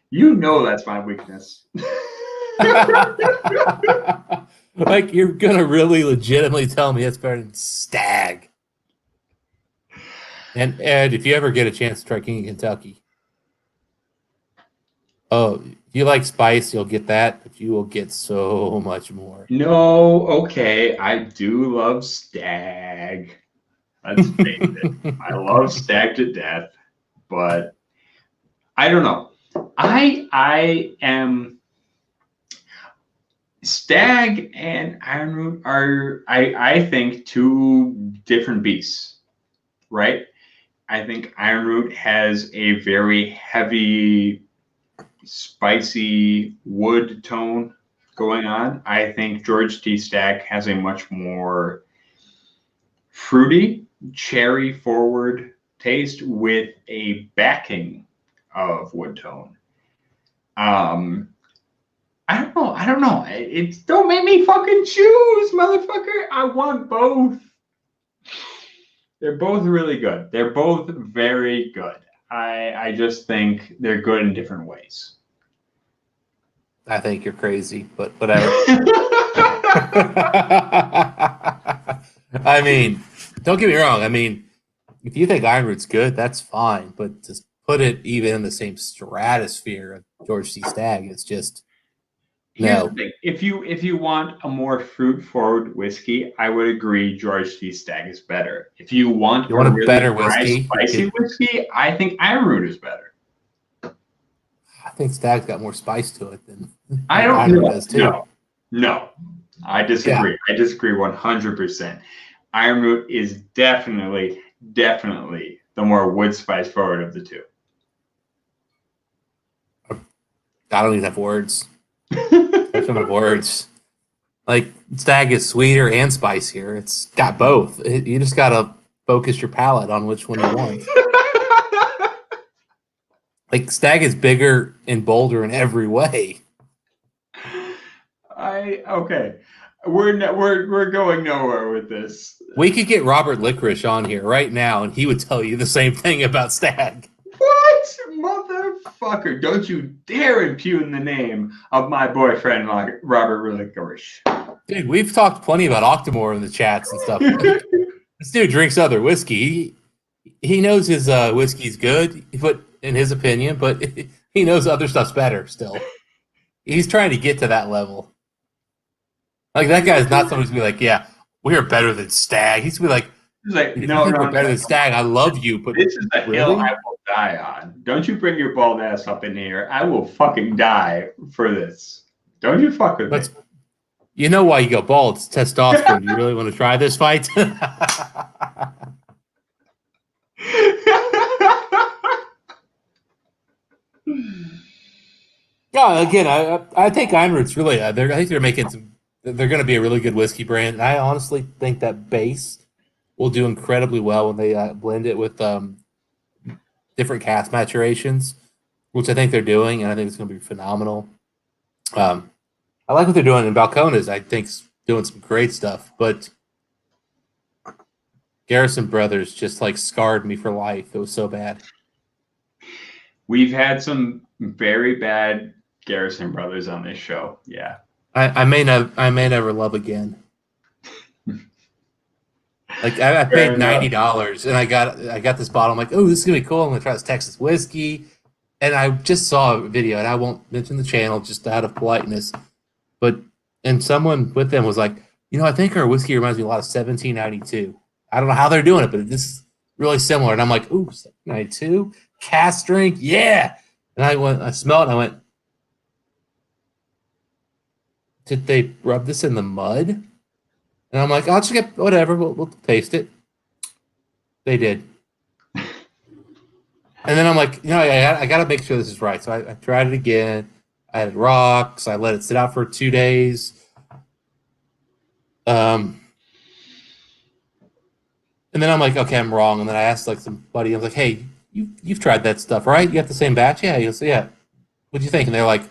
You know that's my weakness. Like, you're gonna really legitimately tell me it's better than Stag. And Ed, if you ever get a chance to try King of Kentucky, if you like spice, you'll get that, but you will get so much more. No, okay, I do love Stag. Let's face it, I love Stag to death, but I don't know. I am. Stag and Iron Root are, I think, two different beasts, right? I think Iron Root has a very heavy, spicy wood tone going on. I think George T. Stagg has a much more fruity, cherry forward taste with a backing of wood tone. I don't know. It's don't make me fucking choose, motherfucker. I want both. They're both really good. They're both very good. I just think they're good in different ways. I think you're crazy, but whatever. I mean, don't get me wrong. I mean, if you think Iron Root's good, that's fine. But to put it even in the same stratosphere of George C. Stagg, it's just Here's the thing. If you want a more fruit forward whiskey, I would agree George T. Stagg is better. If you want a really better dry, whiskey, spicy whiskey, I think Iron Root is better. I think Stagg's got more spice to it than I don't Iron Root does too. No, I disagree. I disagree 100%. Iron Root is definitely the more wood spice forward of the two. I don't even have words. I don't have words. Like, Stag is sweeter and spicier. It's got both. You just gotta focus your palate on which one you want. Like, Stag is bigger and bolder in every way. Okay. We're going nowhere with this. We could get Robert Licorice on here right now, and he would tell you the same thing about Stag. What, motherfucker? Don't you dare impugn the name of my boyfriend, Robert Licorice. Dude, we've talked plenty about Octomore in the chats and stuff. This dude drinks other whiskey. He knows his whiskey's good, but in his opinion, but he knows other stuff's better still. He's trying to get to that level. Like, that guy's not somebody who's gonna be like, yeah, we are better than Stag. He's gonna be like, He's like, if you no, think no, we're better no. than Stag, I love you, but This is the hill really? I will die on. Don't you bring your bald ass up in here. I will fucking die for this. Don't you fuck with me. You know why you go bald? It's testosterone. You really want to try this fight? Yeah, again, I think Einrud's really. I think they're making some. They're going to be a really good whiskey brand. And I honestly think that base will do incredibly well when they blend it with different cask maturations, which I think they're doing, and I think it's going to be phenomenal. I like what they're doing in Balcones. I think it's doing some great stuff, but Garrison Brothers just like scarred me for life. It was so bad. We've had some very bad Garrison Brothers on this show. Yeah. I may never love again. Like I paid $90 and I got this bottle. I'm like, oh, this is gonna be cool. I'm gonna try this Texas whiskey. And I just saw a video, and I won't mention the channel just out of politeness. And someone with them was like, I think our whiskey reminds me a lot of 1792. I don't know how they're doing it, but this is really similar. And I'm like, ooh, 1792? Cask strength? Yeah. And I smelled it, and I went, did they rub this in the mud? And I'm like, I'll just get whatever. We'll taste it. They did. And then I'm like, I got to make sure this is right. So I tried it again. I added rocks. I let it sit out for 2 days. And then I'm like, okay, I'm wrong. And then I asked like somebody, I was like, hey, you've tried that stuff, right? You got the same batch? Yeah. He goes, yeah. What'd you think? And they're like,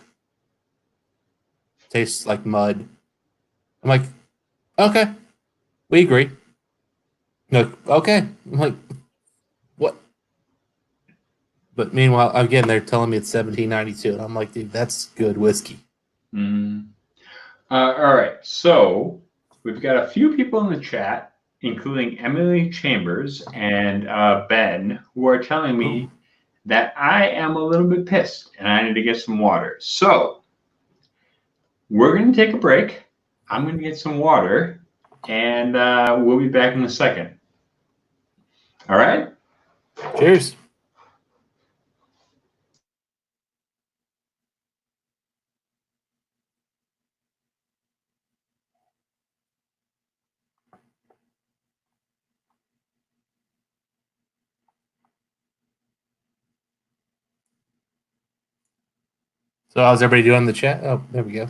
tastes like mud. I'm like, okay, we agree. They're like, okay. I'm like, what? But meanwhile, again, they're telling me it's 1792, and I'm like, dude, that's good whiskey. Mm. All right, so we've got a few people in the chat, including Emily Chambers and Ben, who are telling me that I am a little bit pissed and I need to get some water. So we're going to take a break. I'm going to get some water, and we'll be back in a second. All right? Cheers. So how's everybody doing in the chat? Oh, there we go.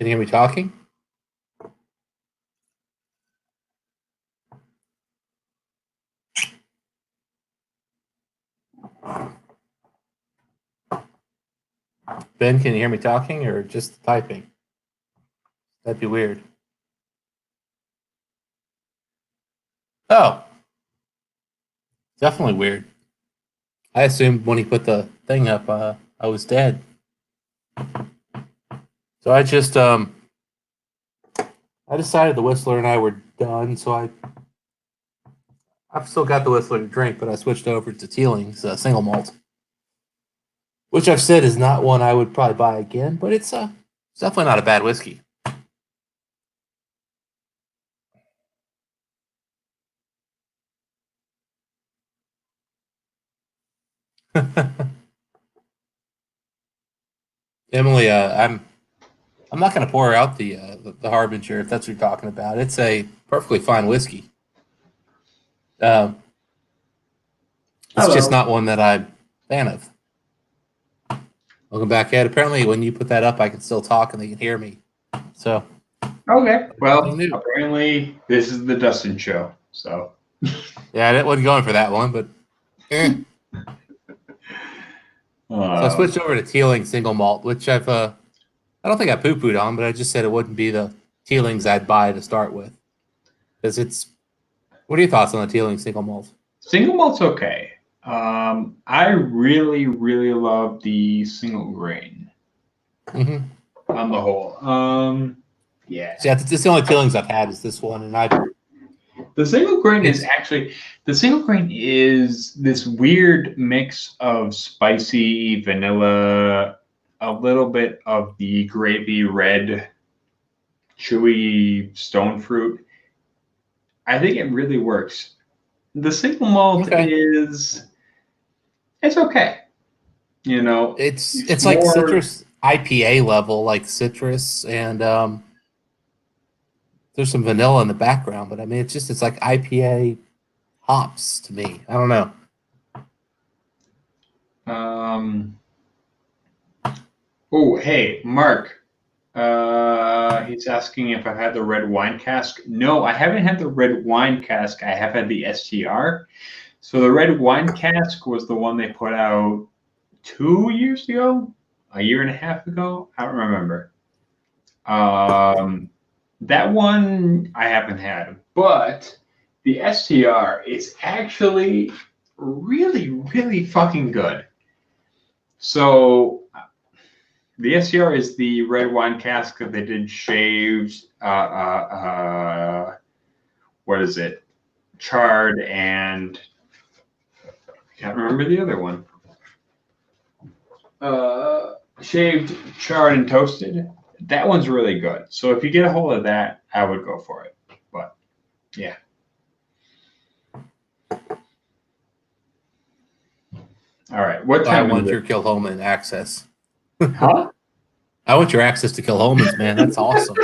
Can you hear me talking? Ben, can you hear me talking or just typing? That'd be weird. Oh, definitely weird. I assumed when he put the thing up, I was dead. So I just I decided the Whistler and I were done, so I've still got the Whistler to drink, but I switched over to Teeling's single malt, which I've said is not one I would probably buy again, but it's definitely not a bad whiskey. Emily, I'm not going to pour out the Harbinger if that's what you're talking about. It's a perfectly fine whiskey. It's just not one that I'm a fan of. Welcome back, Ed. Apparently, when you put that up, I can still talk and they can hear me. So, Okay. Well, nothing new. apparently this is the Dustin show. So, Yeah, I wasn't going for that one, but So I switched over to Teeling single malt, which I don't think I poo-pooed on, but I just said it wouldn't be the Teelings I'd buy to start with. Because it's, what are your thoughts on the Teeling single malt? single malt's okay. I really, really love the single grain Mm-hmm. on the whole. Yeah. So yeah, it's the only Teelings I've had is this one, and The single grain is this weird mix of spicy vanilla, a little bit of the gravy red, chewy stone fruit. I think it really works. The single malt it's okay. You know, it's like citrus IPA level, like citrus, and there's some vanilla in the background, but I mean, it's like IPA hops to me. I don't know. Oh, hey, Mark. He's asking if I've had the red wine cask. No, I haven't had the red wine cask. I have had the STR. So the red wine cask was the one they put out 2 years ago, a year and a half ago. I don't remember. That one I haven't had, but the STR is actually really, really fucking good. So the STR is the red wine cask that they did shaved. What is it? Charred and I can't remember the other one. Shaved, charred, and toasted. That one's really good. So if you get a hold of that, I would go for it. But yeah. All right. What time I want is your it? Kilhoman access. Huh? I want your access to Kilhoman's, man. That's awesome.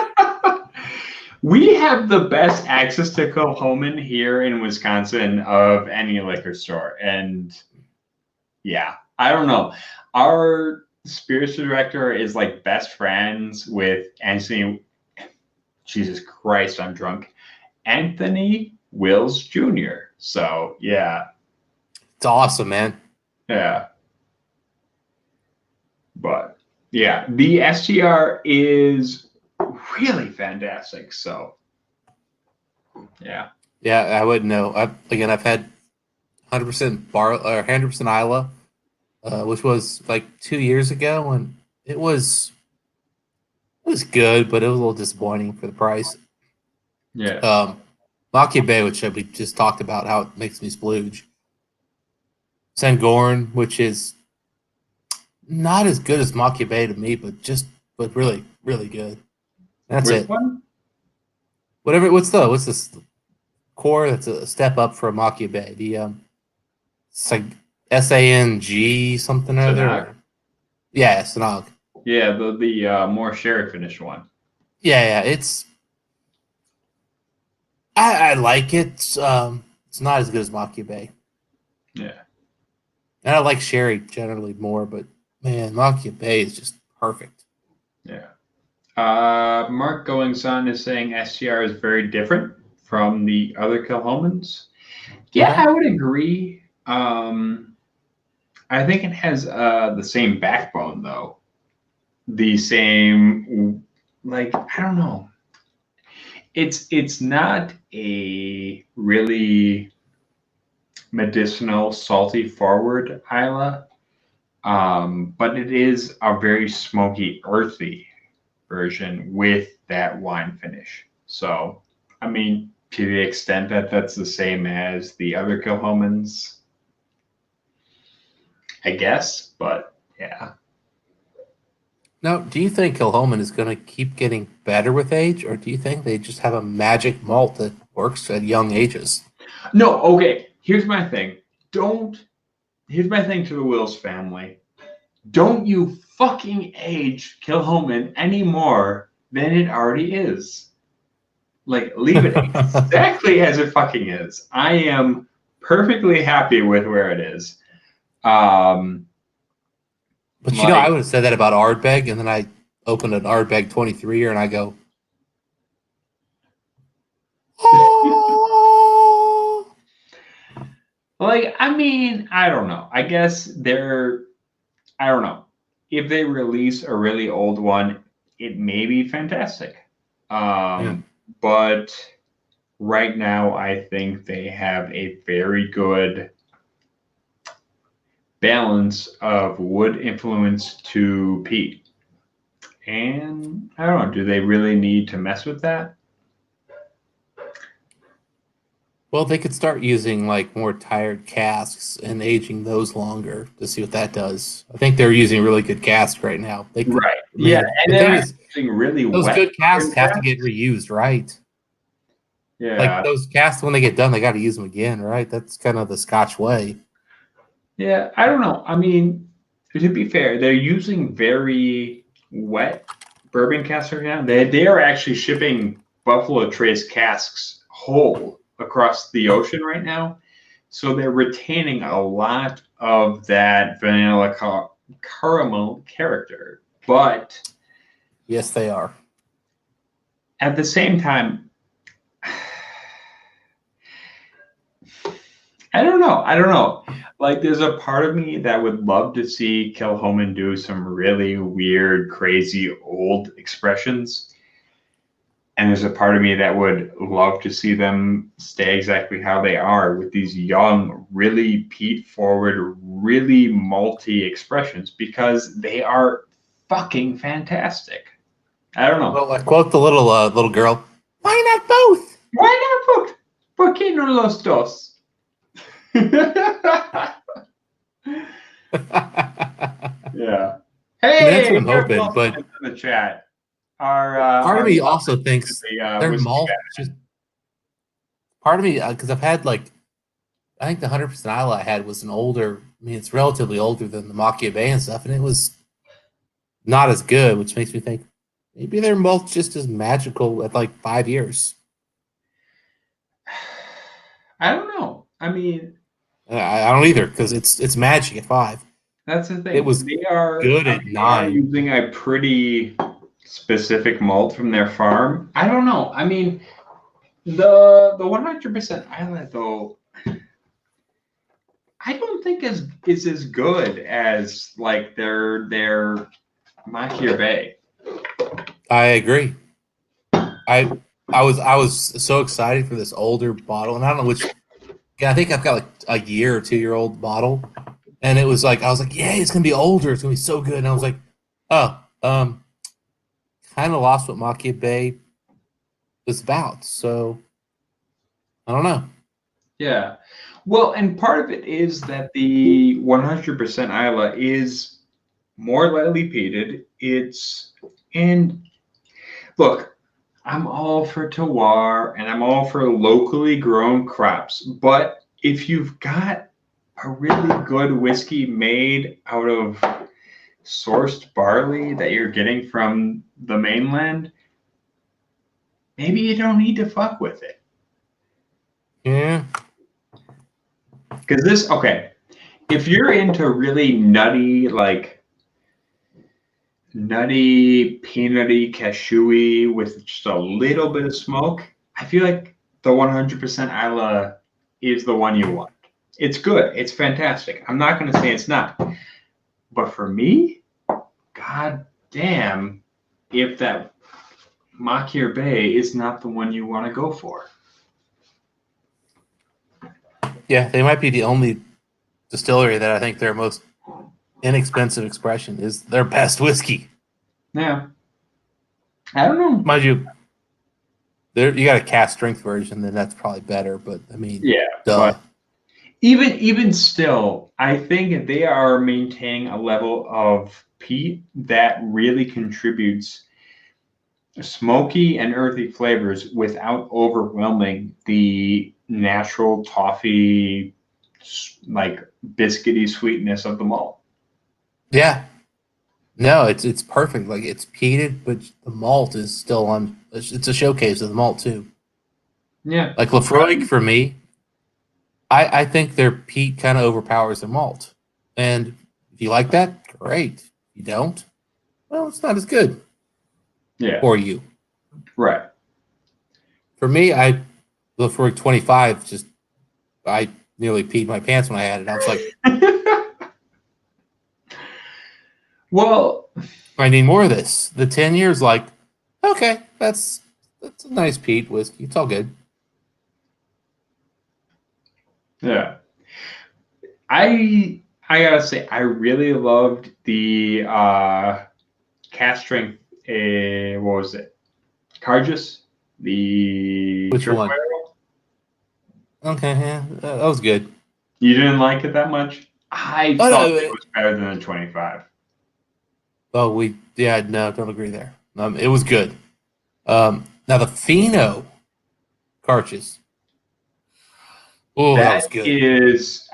We have the best access to Kilhoman here in Wisconsin of any liquor store. And yeah, I don't know. Our spiritual director is like best friends with Anthony. Jesus Christ, I'm drunk. Anthony Wills Jr. So yeah. It's awesome, man. Yeah. But yeah, the STR is really fantastic. So yeah. Yeah, I wouldn't know. I've had 100% bar or 100% Isla, which was like 2 years ago, and it was good, but it was a little disappointing for the price. Yeah. Maki Bay, which we just talked about, how it makes me splooge. Sangorn, which is not as good as Maki Bay to me, but really, really good. That's Which it. one? Whatever. What's this core? That's a step up from Maki Bay. The it's like SANG something or other. Sanag? Yeah, Sanag. Yeah, the more sherry finish one. Yeah. I like it. It's not as good as Maki Bay. Yeah. And I like sherry generally more, but man, Maki Bay is just perfect. Yeah. Mark Goings-on is saying STR is very different from the other Kilhomans. Yeah, I would agree. I think it has the same backbone, though. The same, like, I don't know. It's not a really medicinal, salty forward Isla, but it is a very smoky, earthy version with that wine finish. So, I mean, to the extent that that's the same as the other Kilhomans, I guess, but yeah. Now, do you think Kilhoman is going to keep getting better with age, or do you think they just have a magic malt that works at young ages? No, okay. Here's my thing. Here's my thing to the Wills family. Don't you fucking age Kilhoman any more than it already is. Like, leave it exactly as it fucking is. I am perfectly happy with where it is. But you know, I would have said that about Ardbeg, and then I opened an Ardbeg 23 and I go, oh. Like, I mean, I don't know. I guess I don't know. If they release a really old one, it may be fantastic. But right now, I think they have a very good balance of wood influence to peat. And I don't know, do they really need to mess with that? Well, they could start using like more tired casks and aging those longer to see what that does. I think they're using really good casks right now. They could, Right. I mean, Yeah. And the thing they're is, using really those wet good casks have to casks. get reused, right? Yeah. Like those casks, when they get done, they got to use them again, right? That's kind of the Scotch way. Yeah, I don't know. I mean, to be fair, they're using very wet bourbon casks right now. They are actually shipping Buffalo Trace casks whole across the ocean right now. So they're retaining a lot of that vanilla caramel character. But yes, they are. At the same time, I don't know. Like, there's a part of me that would love to see Kilhoman do some really weird, crazy old expressions. And there's a part of me that would love to see them stay exactly how they are with these young, really peat forward, really malty expressions because they are fucking fantastic. I don't know. Well, I quote the little girl. Why not both? Why not both? ¿Por qué no los dos? Yeah. Hey, that's what I'm hoping. But in the chat. Part of me also thinks their malt just. Part of me, because I've had like, I think the 100% Isla I had was an older. I mean, it's relatively older than the Macchia Bay and stuff, and it was not as good, which makes me think maybe their malt's just as magical at like 5 years. I don't know. I mean, I don't either because it's magic at 5. That's the thing. It was they are good at 9. Using a pretty specific malt from their farm. I don't know. I mean, the 100% Isla though, I don't think is as good as like their Macchia Bay. I agree. I was so excited for this older bottle, and I don't know which. I think I've got like a year or 2-year-old bottle, and it was like I was like, yeah, it's gonna be older. It's gonna be so good. And I was like, oh, kind of lost what Macchia Bay was about. So I don't know. Yeah. Well, and part of it is that the 100% Isla is more lightly peated. And look, I'm all for terroir and I'm all for locally grown crops. But if you've got a really good whiskey made out of sourced barley that you're getting from the mainland, maybe you don't need to fuck with it. Yeah. Because if you're into really nutty, like nutty, peanutty, cashewy with just a little bit of smoke, I feel like the 100% Isla is the one you want. It's good. It's fantastic. I'm not going to say it's not. But for me, god damn, if that Makir Bay is not the one you want to go for. Yeah, they might be the only distillery that I think their most inexpensive expression is their best whiskey. Yeah. I don't know. Mind you, you got a cast strength version, then that's probably better. But I mean, Yeah, duh. but even still, I think they are maintaining a level of peat that really contributes smoky and earthy flavors without overwhelming the natural toffee, like biscuity sweetness of the malt. Yeah. No, it's perfect. Like it's peated, but the malt is still on. It's a showcase of the malt too. Yeah. Like Lafroig for me, I think their peat kind of overpowers the malt. And if you like that, great. If you don't, well, it's not as good Yeah. for you. Right. For me, Lafroig 25 I nearly peed my pants when I had it. I was like, well, I need more of this. The 10 years, like, okay, that's a nice peat whiskey. It's all good. Yeah. I gotta say, I really loved the cast strength. What was it? Cargus, the Which triple one? barrel. Okay, yeah, that was good. You didn't like it that much? I thought it was better than the 25. Oh, no, don't agree there. It was good. Now the Fino Carches. Oh, that was good.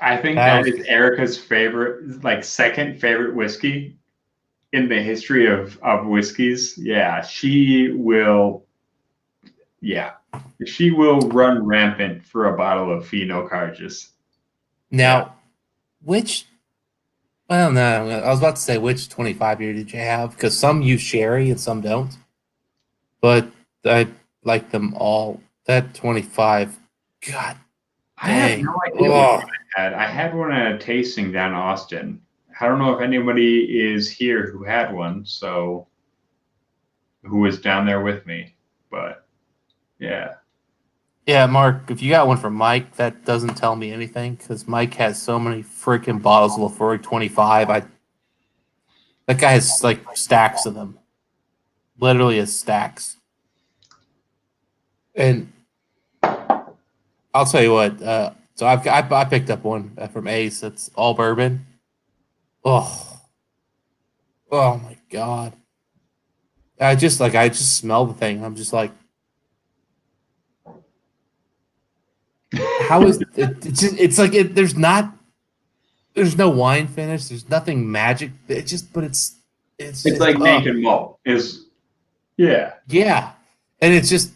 I think that is Erica's favorite, like second favorite whiskey in the history of whiskeys. Yeah, she will run rampant for a bottle of Fino Carges. Now, I don't know. I was about to say which 25 year did you have? Because some use sherry and some don't. But I like them all. That 25, God I have dang. no idea what one I had. I had one at a tasting down in Austin. I don't know if anybody is here who had one, so who was down there with me. But yeah. Yeah, Mark, if you got one from Mike, that doesn't tell me anything because Mike has so many freaking bottles of Lafroig 25. That guy has like stacks of them. Literally has stacks. And I'll tell you what, so I picked up one from Ace. It's all bourbon. Oh my God. I just smell the thing. I'm just like, how is it? It's like there's no wine finish. There's nothing magic. It's just like naked malt. Yeah. And it's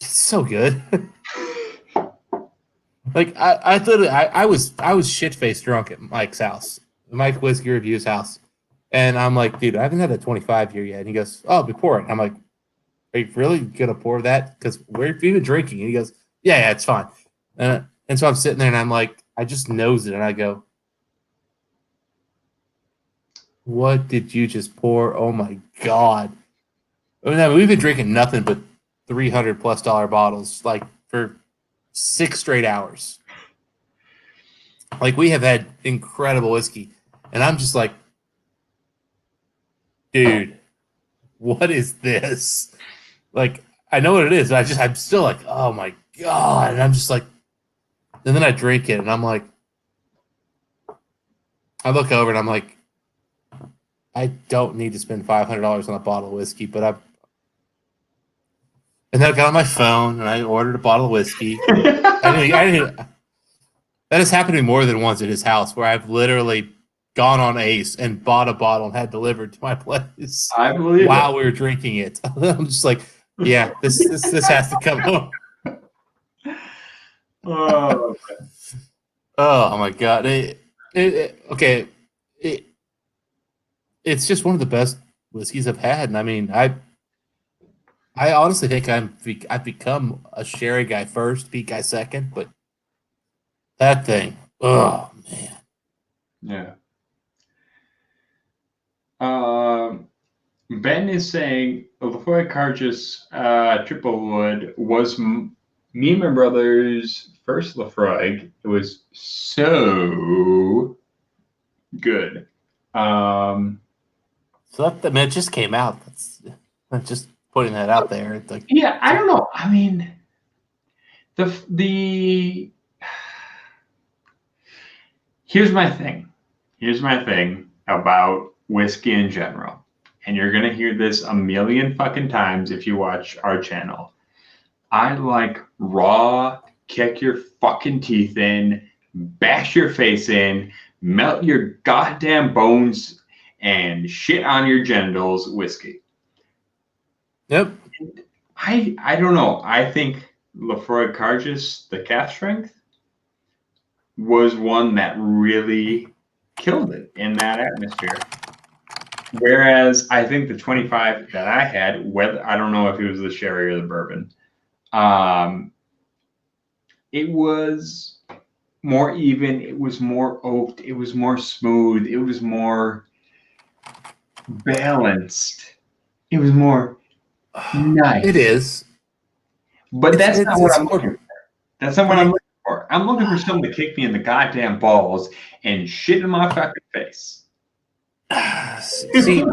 so good. Like I thought I was shit faced drunk at Mike's house, Mike Whiskey Review's house, and I'm like, dude, I haven't had a 25 year yet. And he goes, oh, we pour it. And I'm like, are you really gonna pour that? Because we've been drinking. And he goes, yeah, it's fine. And so I'm sitting there and I'm like, I just nose it and I go, what did you just pour? Oh my God. I mean, we've been drinking nothing but $300+ bottles like for 6 straight hours. Like we have had incredible whiskey. And I'm just like, dude, what is this? Like, I know what it is. I'm still like, oh my God. And I'm just like, and then I drink it and I'm like, I look over and I'm like, I don't need to spend $500 on a bottle of whiskey, but and then I got on my phone and I ordered a bottle of whiskey. That has happened to me more than once at his house where I've literally gone on Ace and bought a bottle and had delivered to my place. I believe while we were drinking it. I'm just like, yeah, this has to come home. Oh my God. it's just one of the best whiskeys I've had. And I mean, I honestly think I've become a sherry guy first, peat guy second, but that thing, oh man. Yeah. Ben is saying Lafroy Cargis Triple Wood was me and my brother's first Lafroy. It was so good. So that, I mean, it just came out. I'm just putting that out there. It's like, yeah, I don't know. I mean, the here's my thing. Here's my thing about whiskey in general. And you're gonna hear this a million fucking times if you watch our channel. I like raw, kick your fucking teeth in, bash your face in, melt your goddamn bones, and shit on your genitals whiskey. yep. I don't know. I think Lafroy Cargis, the calf strength, was one that really killed it in that atmosphere. Whereas I think the 25 that I had, whether I don't know if it was the sherry or the bourbon, it was more even, it was more oaked, it was more smooth, it was more balanced, it was more nice. It is. But that's not what I'm more- looking for. That's not what I'm looking for. I'm looking for someone to kick me in the goddamn balls and shit in my fucking face. See,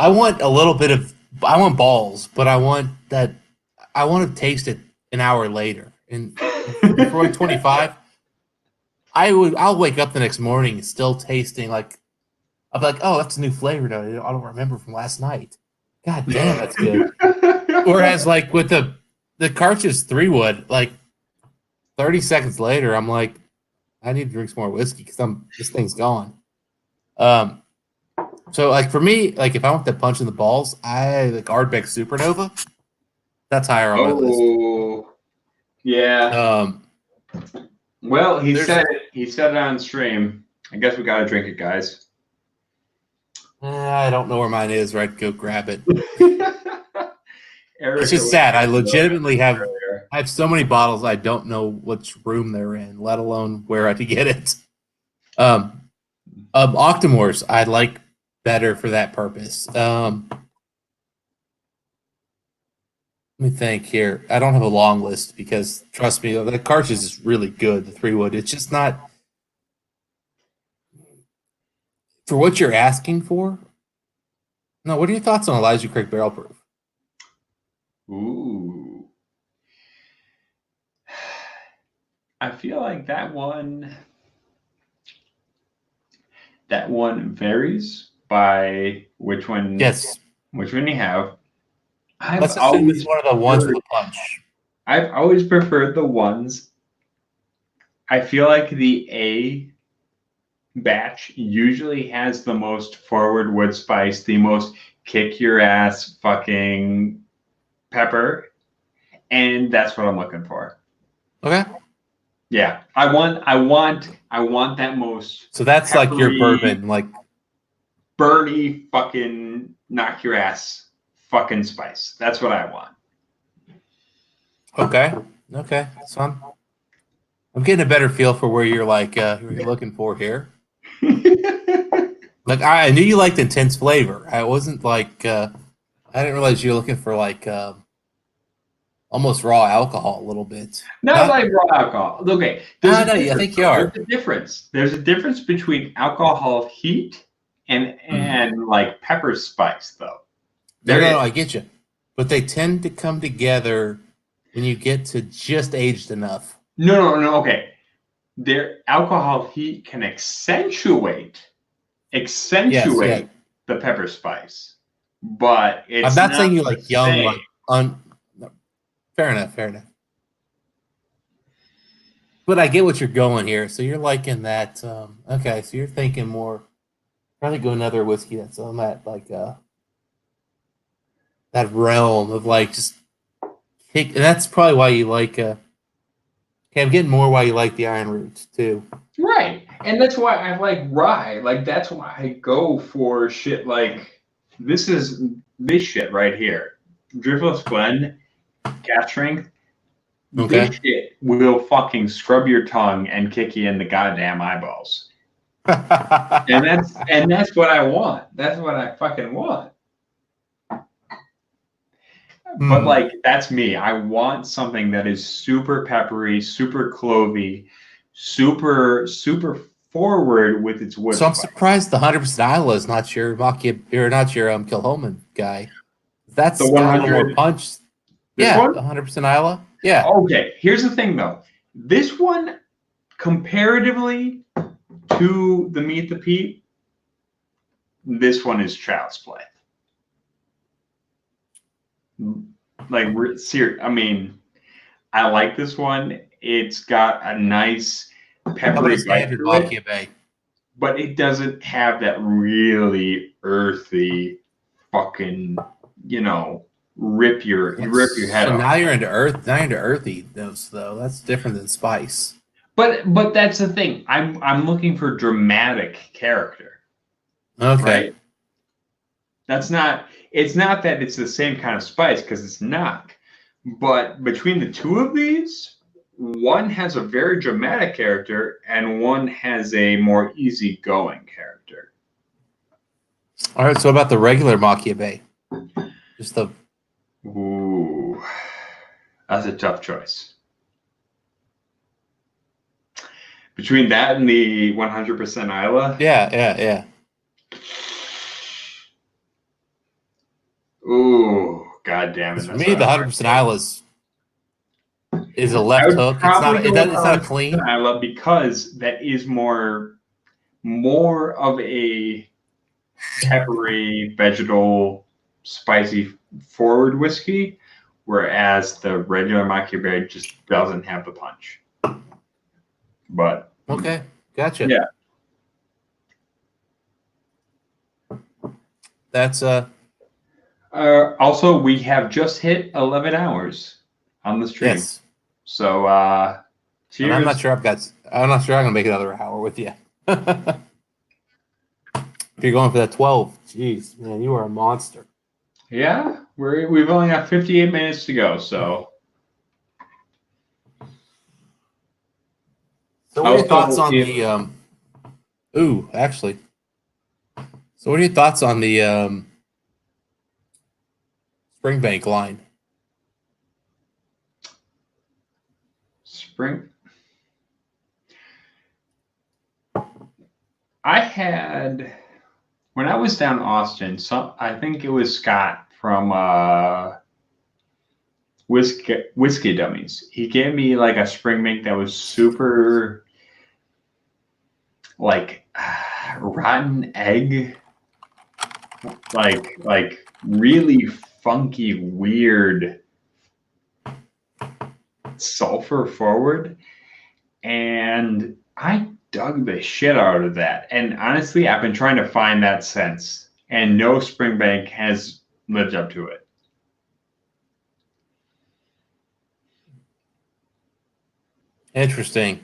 I want a little bit of, I want balls, but I want to taste it an hour later. And for 25, I'll wake up the next morning still tasting like, I'll be like, oh, that's a new flavor that I don't remember from last night. God damn, that's good. Whereas like with the Carch's 3-wood, like 30 seconds later, I'm like, I need to drink some more whiskey because this thing's gone. So like for me, like if I want that punch in the balls, I like Ardbeg Supernova. That's higher on my list. Oh, yeah. Well, he There's- said it. He said it on stream. I guess we gotta drink it, guys. I don't know where mine is. Right, go grab it. Eric, It's just sad. I legitimately have so many bottles. I don't know which room they're in, let alone where I could get it. Octomores, I like better for that purpose. Let me think here. I don't have a long list because trust me, the Cartridge is really good. The 3-wood, it's just not for what you're asking for. No, what are your thoughts on Elijah Craig Barrel Proof? Ooh. I feel like that one varies by which one. Yes. Which one you have. Let's assume it's one of the ones with a punch. I've always preferred the ones. I feel like the A batch usually has the most forward wood spice, the most kick your ass fucking pepper, and that's what I'm looking for. Okay. Yeah, I want that most. So that's peppery, like your bourbon, like burny fucking knock your ass fucking spice. That's what I want. okay. So I'm getting a better feel for where you're like who you're looking for here. Like I knew you liked intense flavor. I wasn't like I didn't realize you were looking for like almost raw alcohol a little bit. Not like raw alcohol. Okay. I think you are. There's a difference. There's a difference between alcohol heat and like pepper spice, though. No, I get you. But they tend to come together when you get to just aged enough. No. Okay. Their alcohol heat can accentuate the pepper spice, but it's I'm not saying you like young, same. like no. Fair enough. But I get what you're going here. So you're liking that. Okay, so you're thinking more. Probably go another whiskey that's on that like that realm of like just kick. And that's probably why you like can't Okay, I'm getting more why you like the Iron Roots too. Right. And that's why I like rye. Like that's why I go for shit like this shit right here. Driftless Blend, Cat Strength. Okay. This shit will fucking scrub your tongue and kick you in the goddamn eyeballs. And that's what I want. That's what I fucking want. But like that's me. I want something that is super peppery, super clovey, super forward with its wood. So I'm spice. surprised the 100% Isla is not your not your Kilhoman guy. That's The got a little more 100 punch. This Yeah, one? the 100% Isla. Yeah. Okay, here's the thing though. This one, comparatively to the Meet the Pete, this one is child's play. Like we're serious. I mean, I like this one. It's got a nice How about peppery a bite standard to it, Makia Bay? but it doesn't have that really earthy, fucking, rip your head So off. now you're into earth. Now you're into earthy notes though. That's different than spice. But that's the thing. I'm looking for dramatic character. Okay. Right? It's not that it's the same kind of spice, because it's not. But between the two of these, one has a very dramatic character and one has a more easygoing character. All right. So about the regular Makia Bay? Just the. Ooh, that's a tough choice. Between that and the 100% Isla? Yeah. Ooh, god damn it. For me, the 100% Isla is a left hook. It's not. It's not a clean. Isla, because that is more of a peppery, vegetal, spicy forward whiskey, whereas the regular Makia Bay just doesn't have the punch. But okay, gotcha. Yeah, that's also, we have just hit 11 hours on the stream. Yes. So cheers. And I'm not sure I'm gonna make another hour with you. If you're going for that 12, jeez, man, you are a monster. Yeah, we've only got 58 minutes to go, so. So what are your thoughts on the ooh, actually. So what are your thoughts on the Springbank line? I had, when I was down in Austin, I think it was Scott from Whiskey Dummies. He gave me like a Springbank that was super like rotten egg, like really funky, weird sulfur forward, and I dug the shit out of that. And honestly, I've been trying to find that since, and no Springbank has lived up to it. Interesting.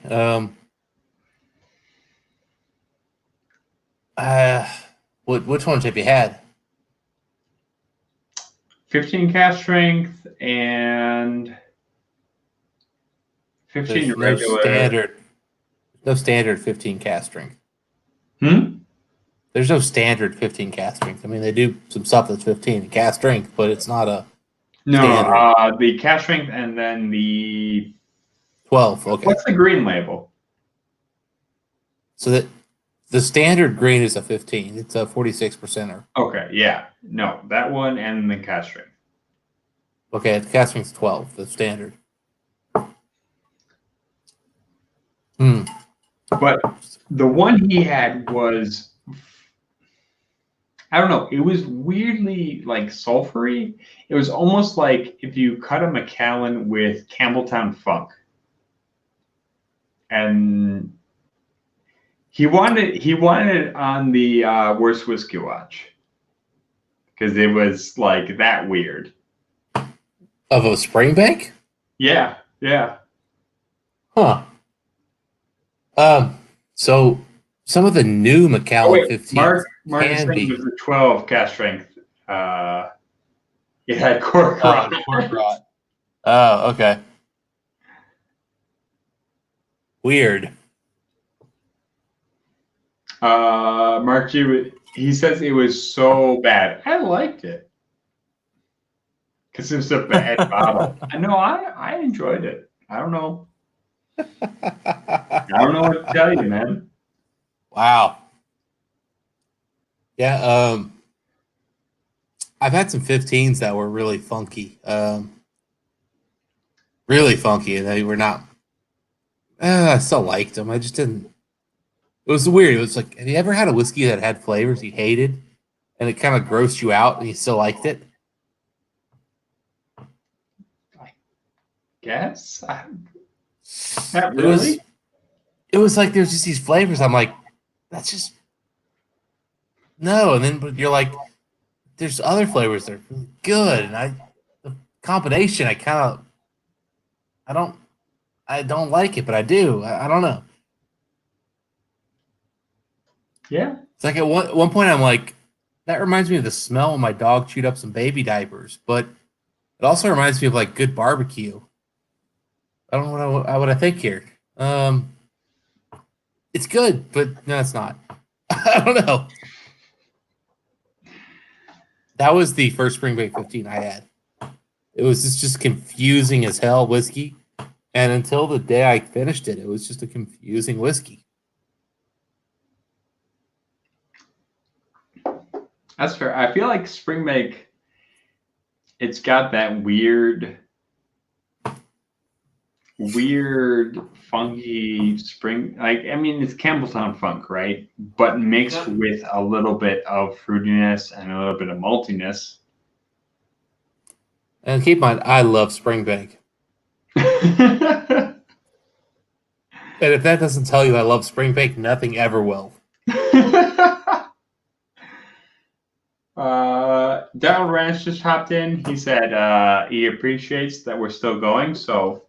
Which ones have you had? 15 cast strength and 15 There's regular. No standard 15 cast strength. There's no standard 15 cast strength. I mean, they do some stuff that's 15 cast strength, but it's not a No, the cast strength and then the 12. Okay. What's the green label? So that the standard green is a 15. It's a 46%er. Okay, yeah. No, that one and the cast strength. Okay, the cast strength's 12, the standard. But the one he had was, I don't know, it was weirdly like sulfury. It was almost like if you cut a Macallan with Campbelltown Funk. And he wanted it on the Worst Whiskey Watch, because it was like that weird. Of a Springbank? Yeah. Huh. So some of the new Oh Macallan wait, 15s Mark is can saying be. it was a 12 cast strength. It had cork rot. Cork rot. Oh, okay. Weird. Mark G, he says it was so bad. I liked it because it was a bad bottle. I know. I enjoyed it. I don't know. I don't know what to tell you, man. Wow. Yeah. I've had some 15s that were really funky. Really funky, and they were not. I still liked them. I just didn't. It was weird. It was like, have you ever had a whiskey that had flavors you hated, and it kind of grossed you out, and you still liked it? Guess. Not It was. really. It was like there's just these flavors. I'm like, that's just no. And then but you're like, there's other flavors that are really good, and the combination I don't like it, but I do. I don't know. Yeah. It's like at one point I'm like, that reminds me of the smell when my dog chewed up some baby diapers, but it also reminds me of like good barbecue. I don't know what I think here. It's good, but no, it's not. I don't know. That was the first Spring Break 15 I had. It was just confusing as hell whiskey. And until the day I finished it, it was just a confusing whiskey. That's fair. I feel like Spring Make, it's got that weird, funky spring. Like, I mean, it's Campbelltown funk, right? But mixed with a little bit of fruitiness and a little bit of maltiness. And keep in mind, I love Spring Bank. And if that doesn't tell you I love Spring Bank, nothing ever will. Donald Ranch just hopped in. He said he appreciates that we're still going. So,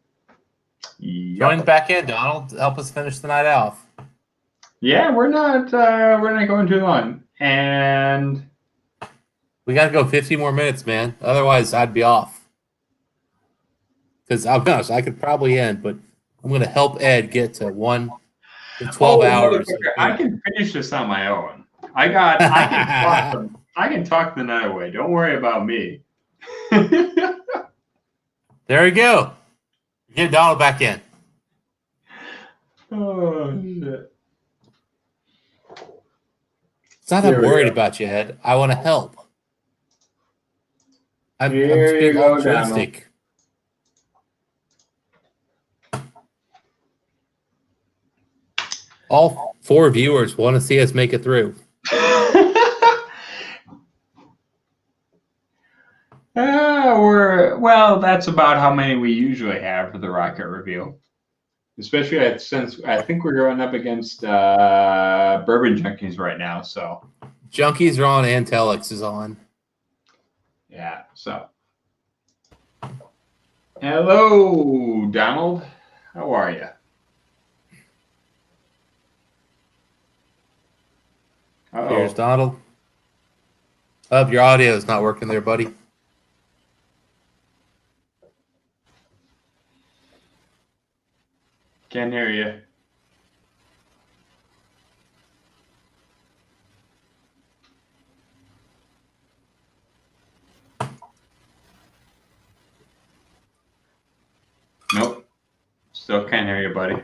Join back in, Donald. Help us finish the night off. Yeah, we're not going too long, and we got to go 50 more minutes, man. Otherwise, I'd be off. Because I'll be honest, I could probably end, but I'm going to help Ed get to 12 hours. I can finish this on my own. I can talk the night away. Don't worry about me. There we go. Get Donald back in. Oh shit! It's not that I'm worried about you, Ed. I want to help. I'm just being altruistic. All 4 viewers want to see us make it through. That's about how many we usually have for the Rocket Review. Especially since I think we're going up against Bourbon Junkies right now. So Junkies are on and Telex is on. Yeah, so. Hello, Donald. How are you? Cheers, Donald. Your audio is not working there, buddy. Can't hear you. Nope. Still can't hear you, buddy.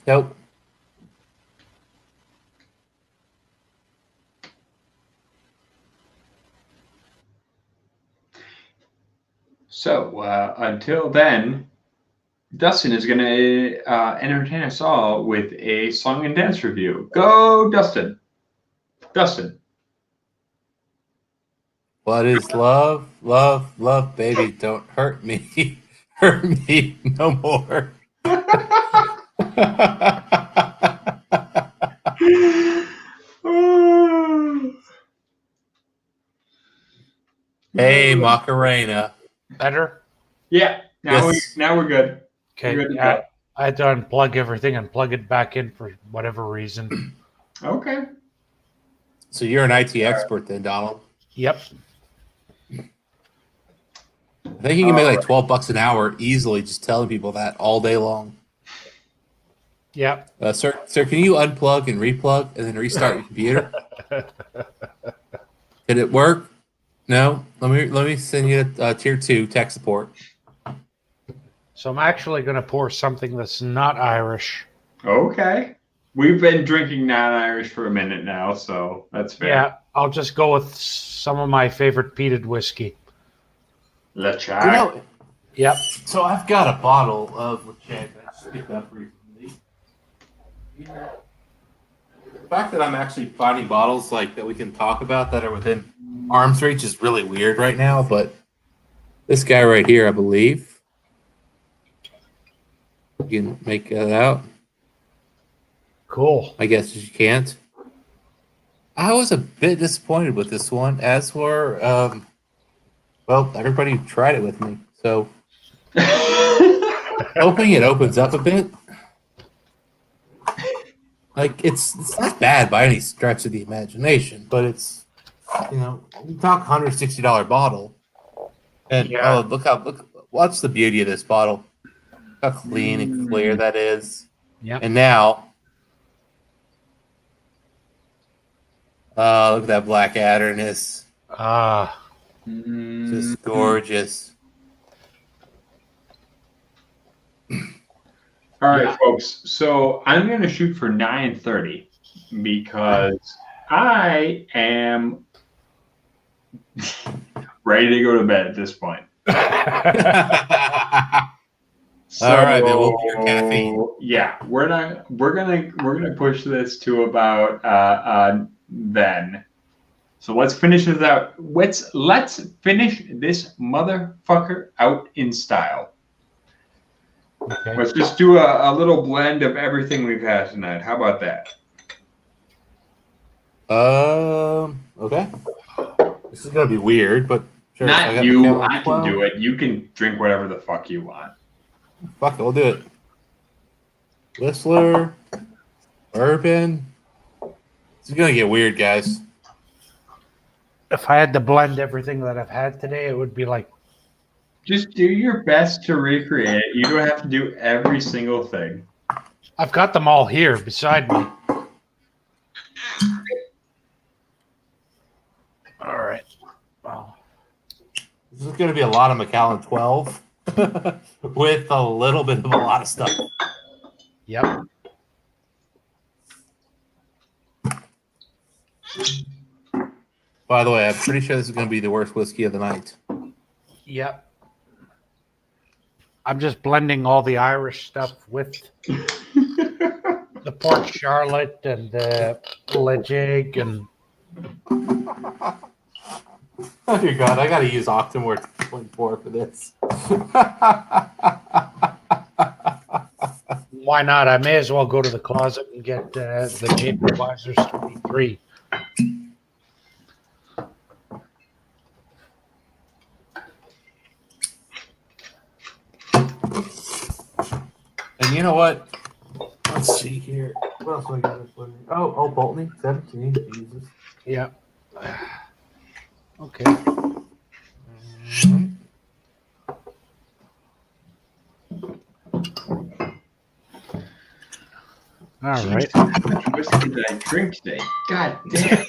Nope. So until then, Dustin is going to entertain us all with a song and dance review. Go, Dustin. Dustin. What is love? Love, love, baby, don't hurt me. Hurt me no more. Hey, Macarena. Better? Yeah. Yes. Now we're good. Okay. We're good to Yeah, go. I had to unplug everything and plug it back in for whatever reason. Okay. So you're an IT expert then, Donald. Yep. I think you can make like $12 an hour easily just telling people that all day long. Yep. Sir, can you unplug and replug and then restart your computer? Did it work? No. Let me send you a tier 2 tech support. So I'm actually going to pour something that's not Irish. Okay. We've been drinking non-Irish for a minute now, so that's fair. Yeah, I'll just go with some of my favorite peated whiskey. Le You Chai. know, Yep. so I've got a bottle of Lachey that I just picked up recently. The fact that I'm actually finding bottles like that we can talk about that are within arm's reach is really weird right now, but this guy right here, I believe, you can make that out. Cool. I guess you can't. I was a bit disappointed with this one, as were, well, everybody who tried it with me. So, hoping it opens up a bit. Like, it's not bad by any stretch of the imagination, but it's, you talk $160 bottle. And, Yeah. watch the beauty of this bottle. How clean and clear that is. Yep. And now, look at that black adderness. Ah. Just gorgeous. All right, folks. So I'm going to shoot for 9:30 because I am ready to go to bed at this point. So, all right, man. We'll your caffeine. Yeah, we're gonna push this to about then. So let's finish this out. Let's finish this motherfucker out in style. Okay. Let's just do a little blend of everything we've had tonight. How about that? Okay. This is gonna be weird, but sure. Not you. I can do it. You can drink whatever the fuck you want. Fuck it, we'll do it. Whistler, bourbon. This is gonna get weird, guys. If I had to blend everything that I've had today, it would be like. Just do your best to recreate it. You don't have to do every single thing. I've got them all here beside me. All right. Well, This is gonna be a lot of Macallan 12 with a little bit of a lot of stuff. yep. By the way, I'm pretty sure this is gonna be the worst whiskey of the night. Yep. I'm just blending all the Irish stuff with the Port Charlotte and the Lejeune and. Oh dear God, I gotta use Octomore 2.4 for this. Why not? I may as well go to the closet and get the Jacob Wiser's 23. And you know what? Let's see here. What else do I got? Oh, Boltney, 17. Jesus. Yeah. Okay. All right. How much whiskey did I drink today? God damn.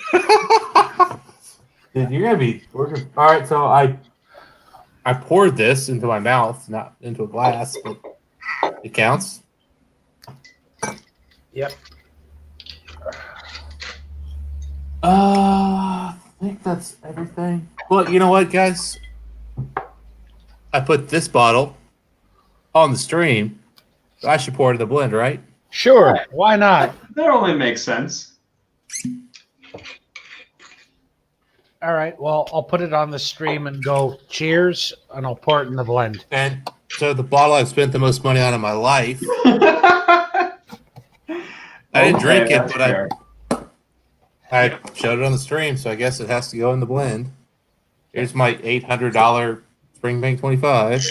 Dude, you're gonna be working. All right, so I poured this into my mouth, not into a glass, but it counts. Yep. I think that's everything. Well, you know what, guys? I put this bottle on the stream. So I should pour it in the blend, right? Sure. Why not? That only makes sense. All right. Well, I'll put it on the stream and go cheers, and I'll pour it in the blend. And so the bottle I've spent the most money on in my life. I didn't drink it, but I showed it on the stream, so I guess it has to go in the blend. Here's my $800 Springbank 25.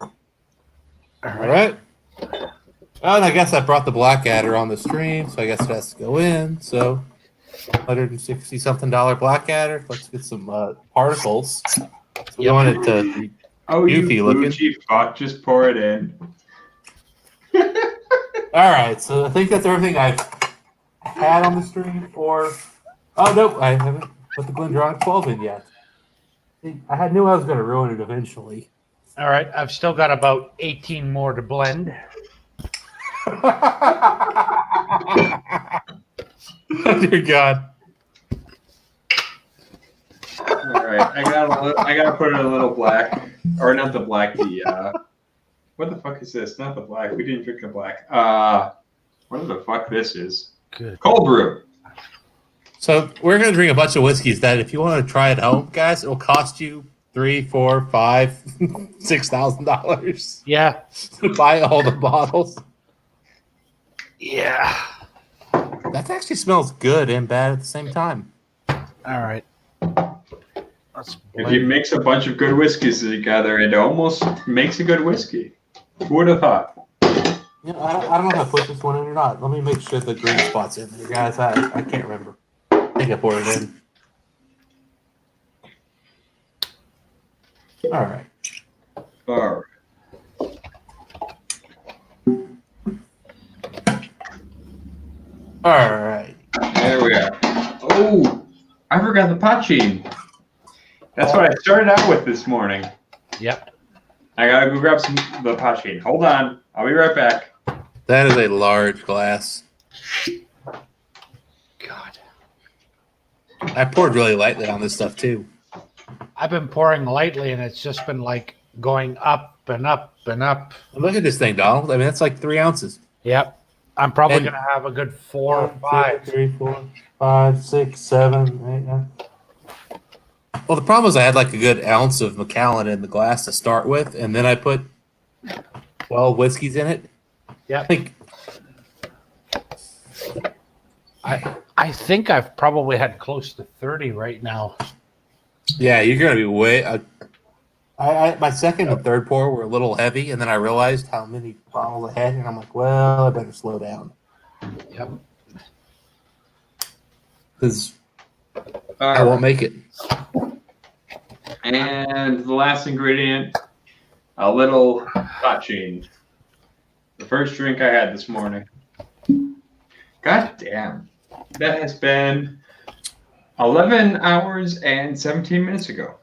All right. Oh, and I guess I brought the Blackadder on the stream, so I guess it has to go in. So, $160 something Blackadder. Let's get some particles. So we want it to be Oh, goofy you looking. blue cheap fuck, just pour it in. All right, so I think that's everything I've had on the stream for. Oh no, I haven't put the Glendronach 12 in yet. See, knew I was going to ruin it eventually. All right, I've still got about 18 more to blend. Oh dear God! All right, I gotta put in a little black, or not the black. What the fuck is this? Not the black. We didn't drink the black. What the fuck this is? Good. Cold brew. So we're going to drink a bunch of whiskeys that, if you want to try at home, guys, it'll cost you $3,000, $4,000, $5,000, $6,000. Yeah. To buy all the bottles. Yeah. That actually smells good and bad at the same time. All right. If you mix a bunch of good whiskeys together, it almost makes a good whiskey. Who would have thought? You know, I don't know if I put this one in or not. Let me make sure the green spot's in there, guys. I can't remember. I think I poured it in. All right. All right. All right. There we are. Oh, I forgot the pochine. That's what I started out with this morning. Yep. I gotta go grab the pochine. Hold on. I'll be right back. That is a large glass. God. I poured really lightly on this stuff too. I've been pouring lightly, and it's just been like going up and up and up. Look at this thing, Donald. I mean, that's like 3 ounces. Yep. I'm probably And- going to have a good 4 or 5. 2, 3, 4, 5, 6, 7, 8, 9. Well, the problem is I had like a good ounce of Macallan in the glass to start with, and then I put 12 whiskeys in it. Yeah. I think I think I've probably had close to 30 right now. yeah, you're gonna be way. My second and third pour were a little heavy, and then I realized how many bottles I had, and I'm like, well, I better slow down Yep. because I won't make it. And the last ingredient, a little pochine. The first drink I had this morning. God damn. That has been 11 hours and 17 minutes ago.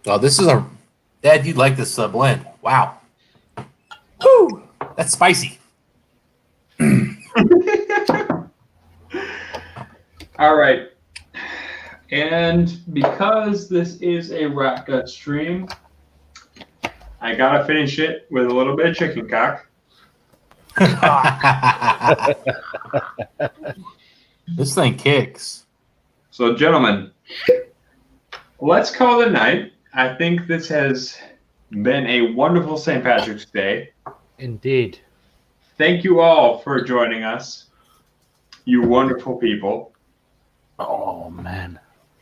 Oh, this is a Dad. You'd like this blend. Wow. Woo! That's spicy. All right. And because this is a Rat Gut stream, I gotta finish it with a little bit of chicken cock. This thing kicks. So, gentlemen, let's call it a night. I think this has been a wonderful St. Patrick's Day. Indeed. Thank you all for joining us, you wonderful people. Oh, man.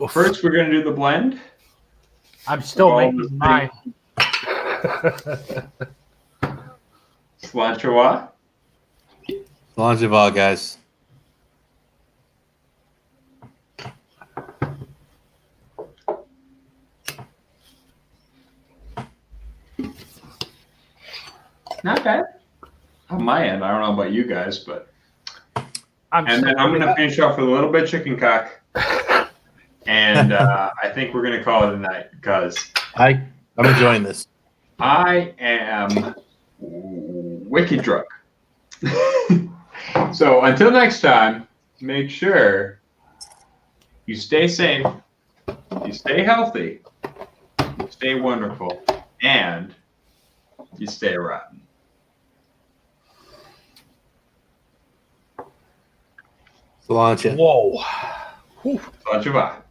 First, we're going to do the blend. I'm still All making the mine. Slanchoa. Longevall, guys. Not bad. On my end, I don't know about you guys, but. I'm And then I'm going to finish off with a little bit of chicken cock. And I think we're going to call it a night because I'm enjoying this. I am wicked drunk. So until next time, make sure you stay safe, you stay healthy, you stay wonderful, and you stay rotten. Solange. Whoa. Slancha.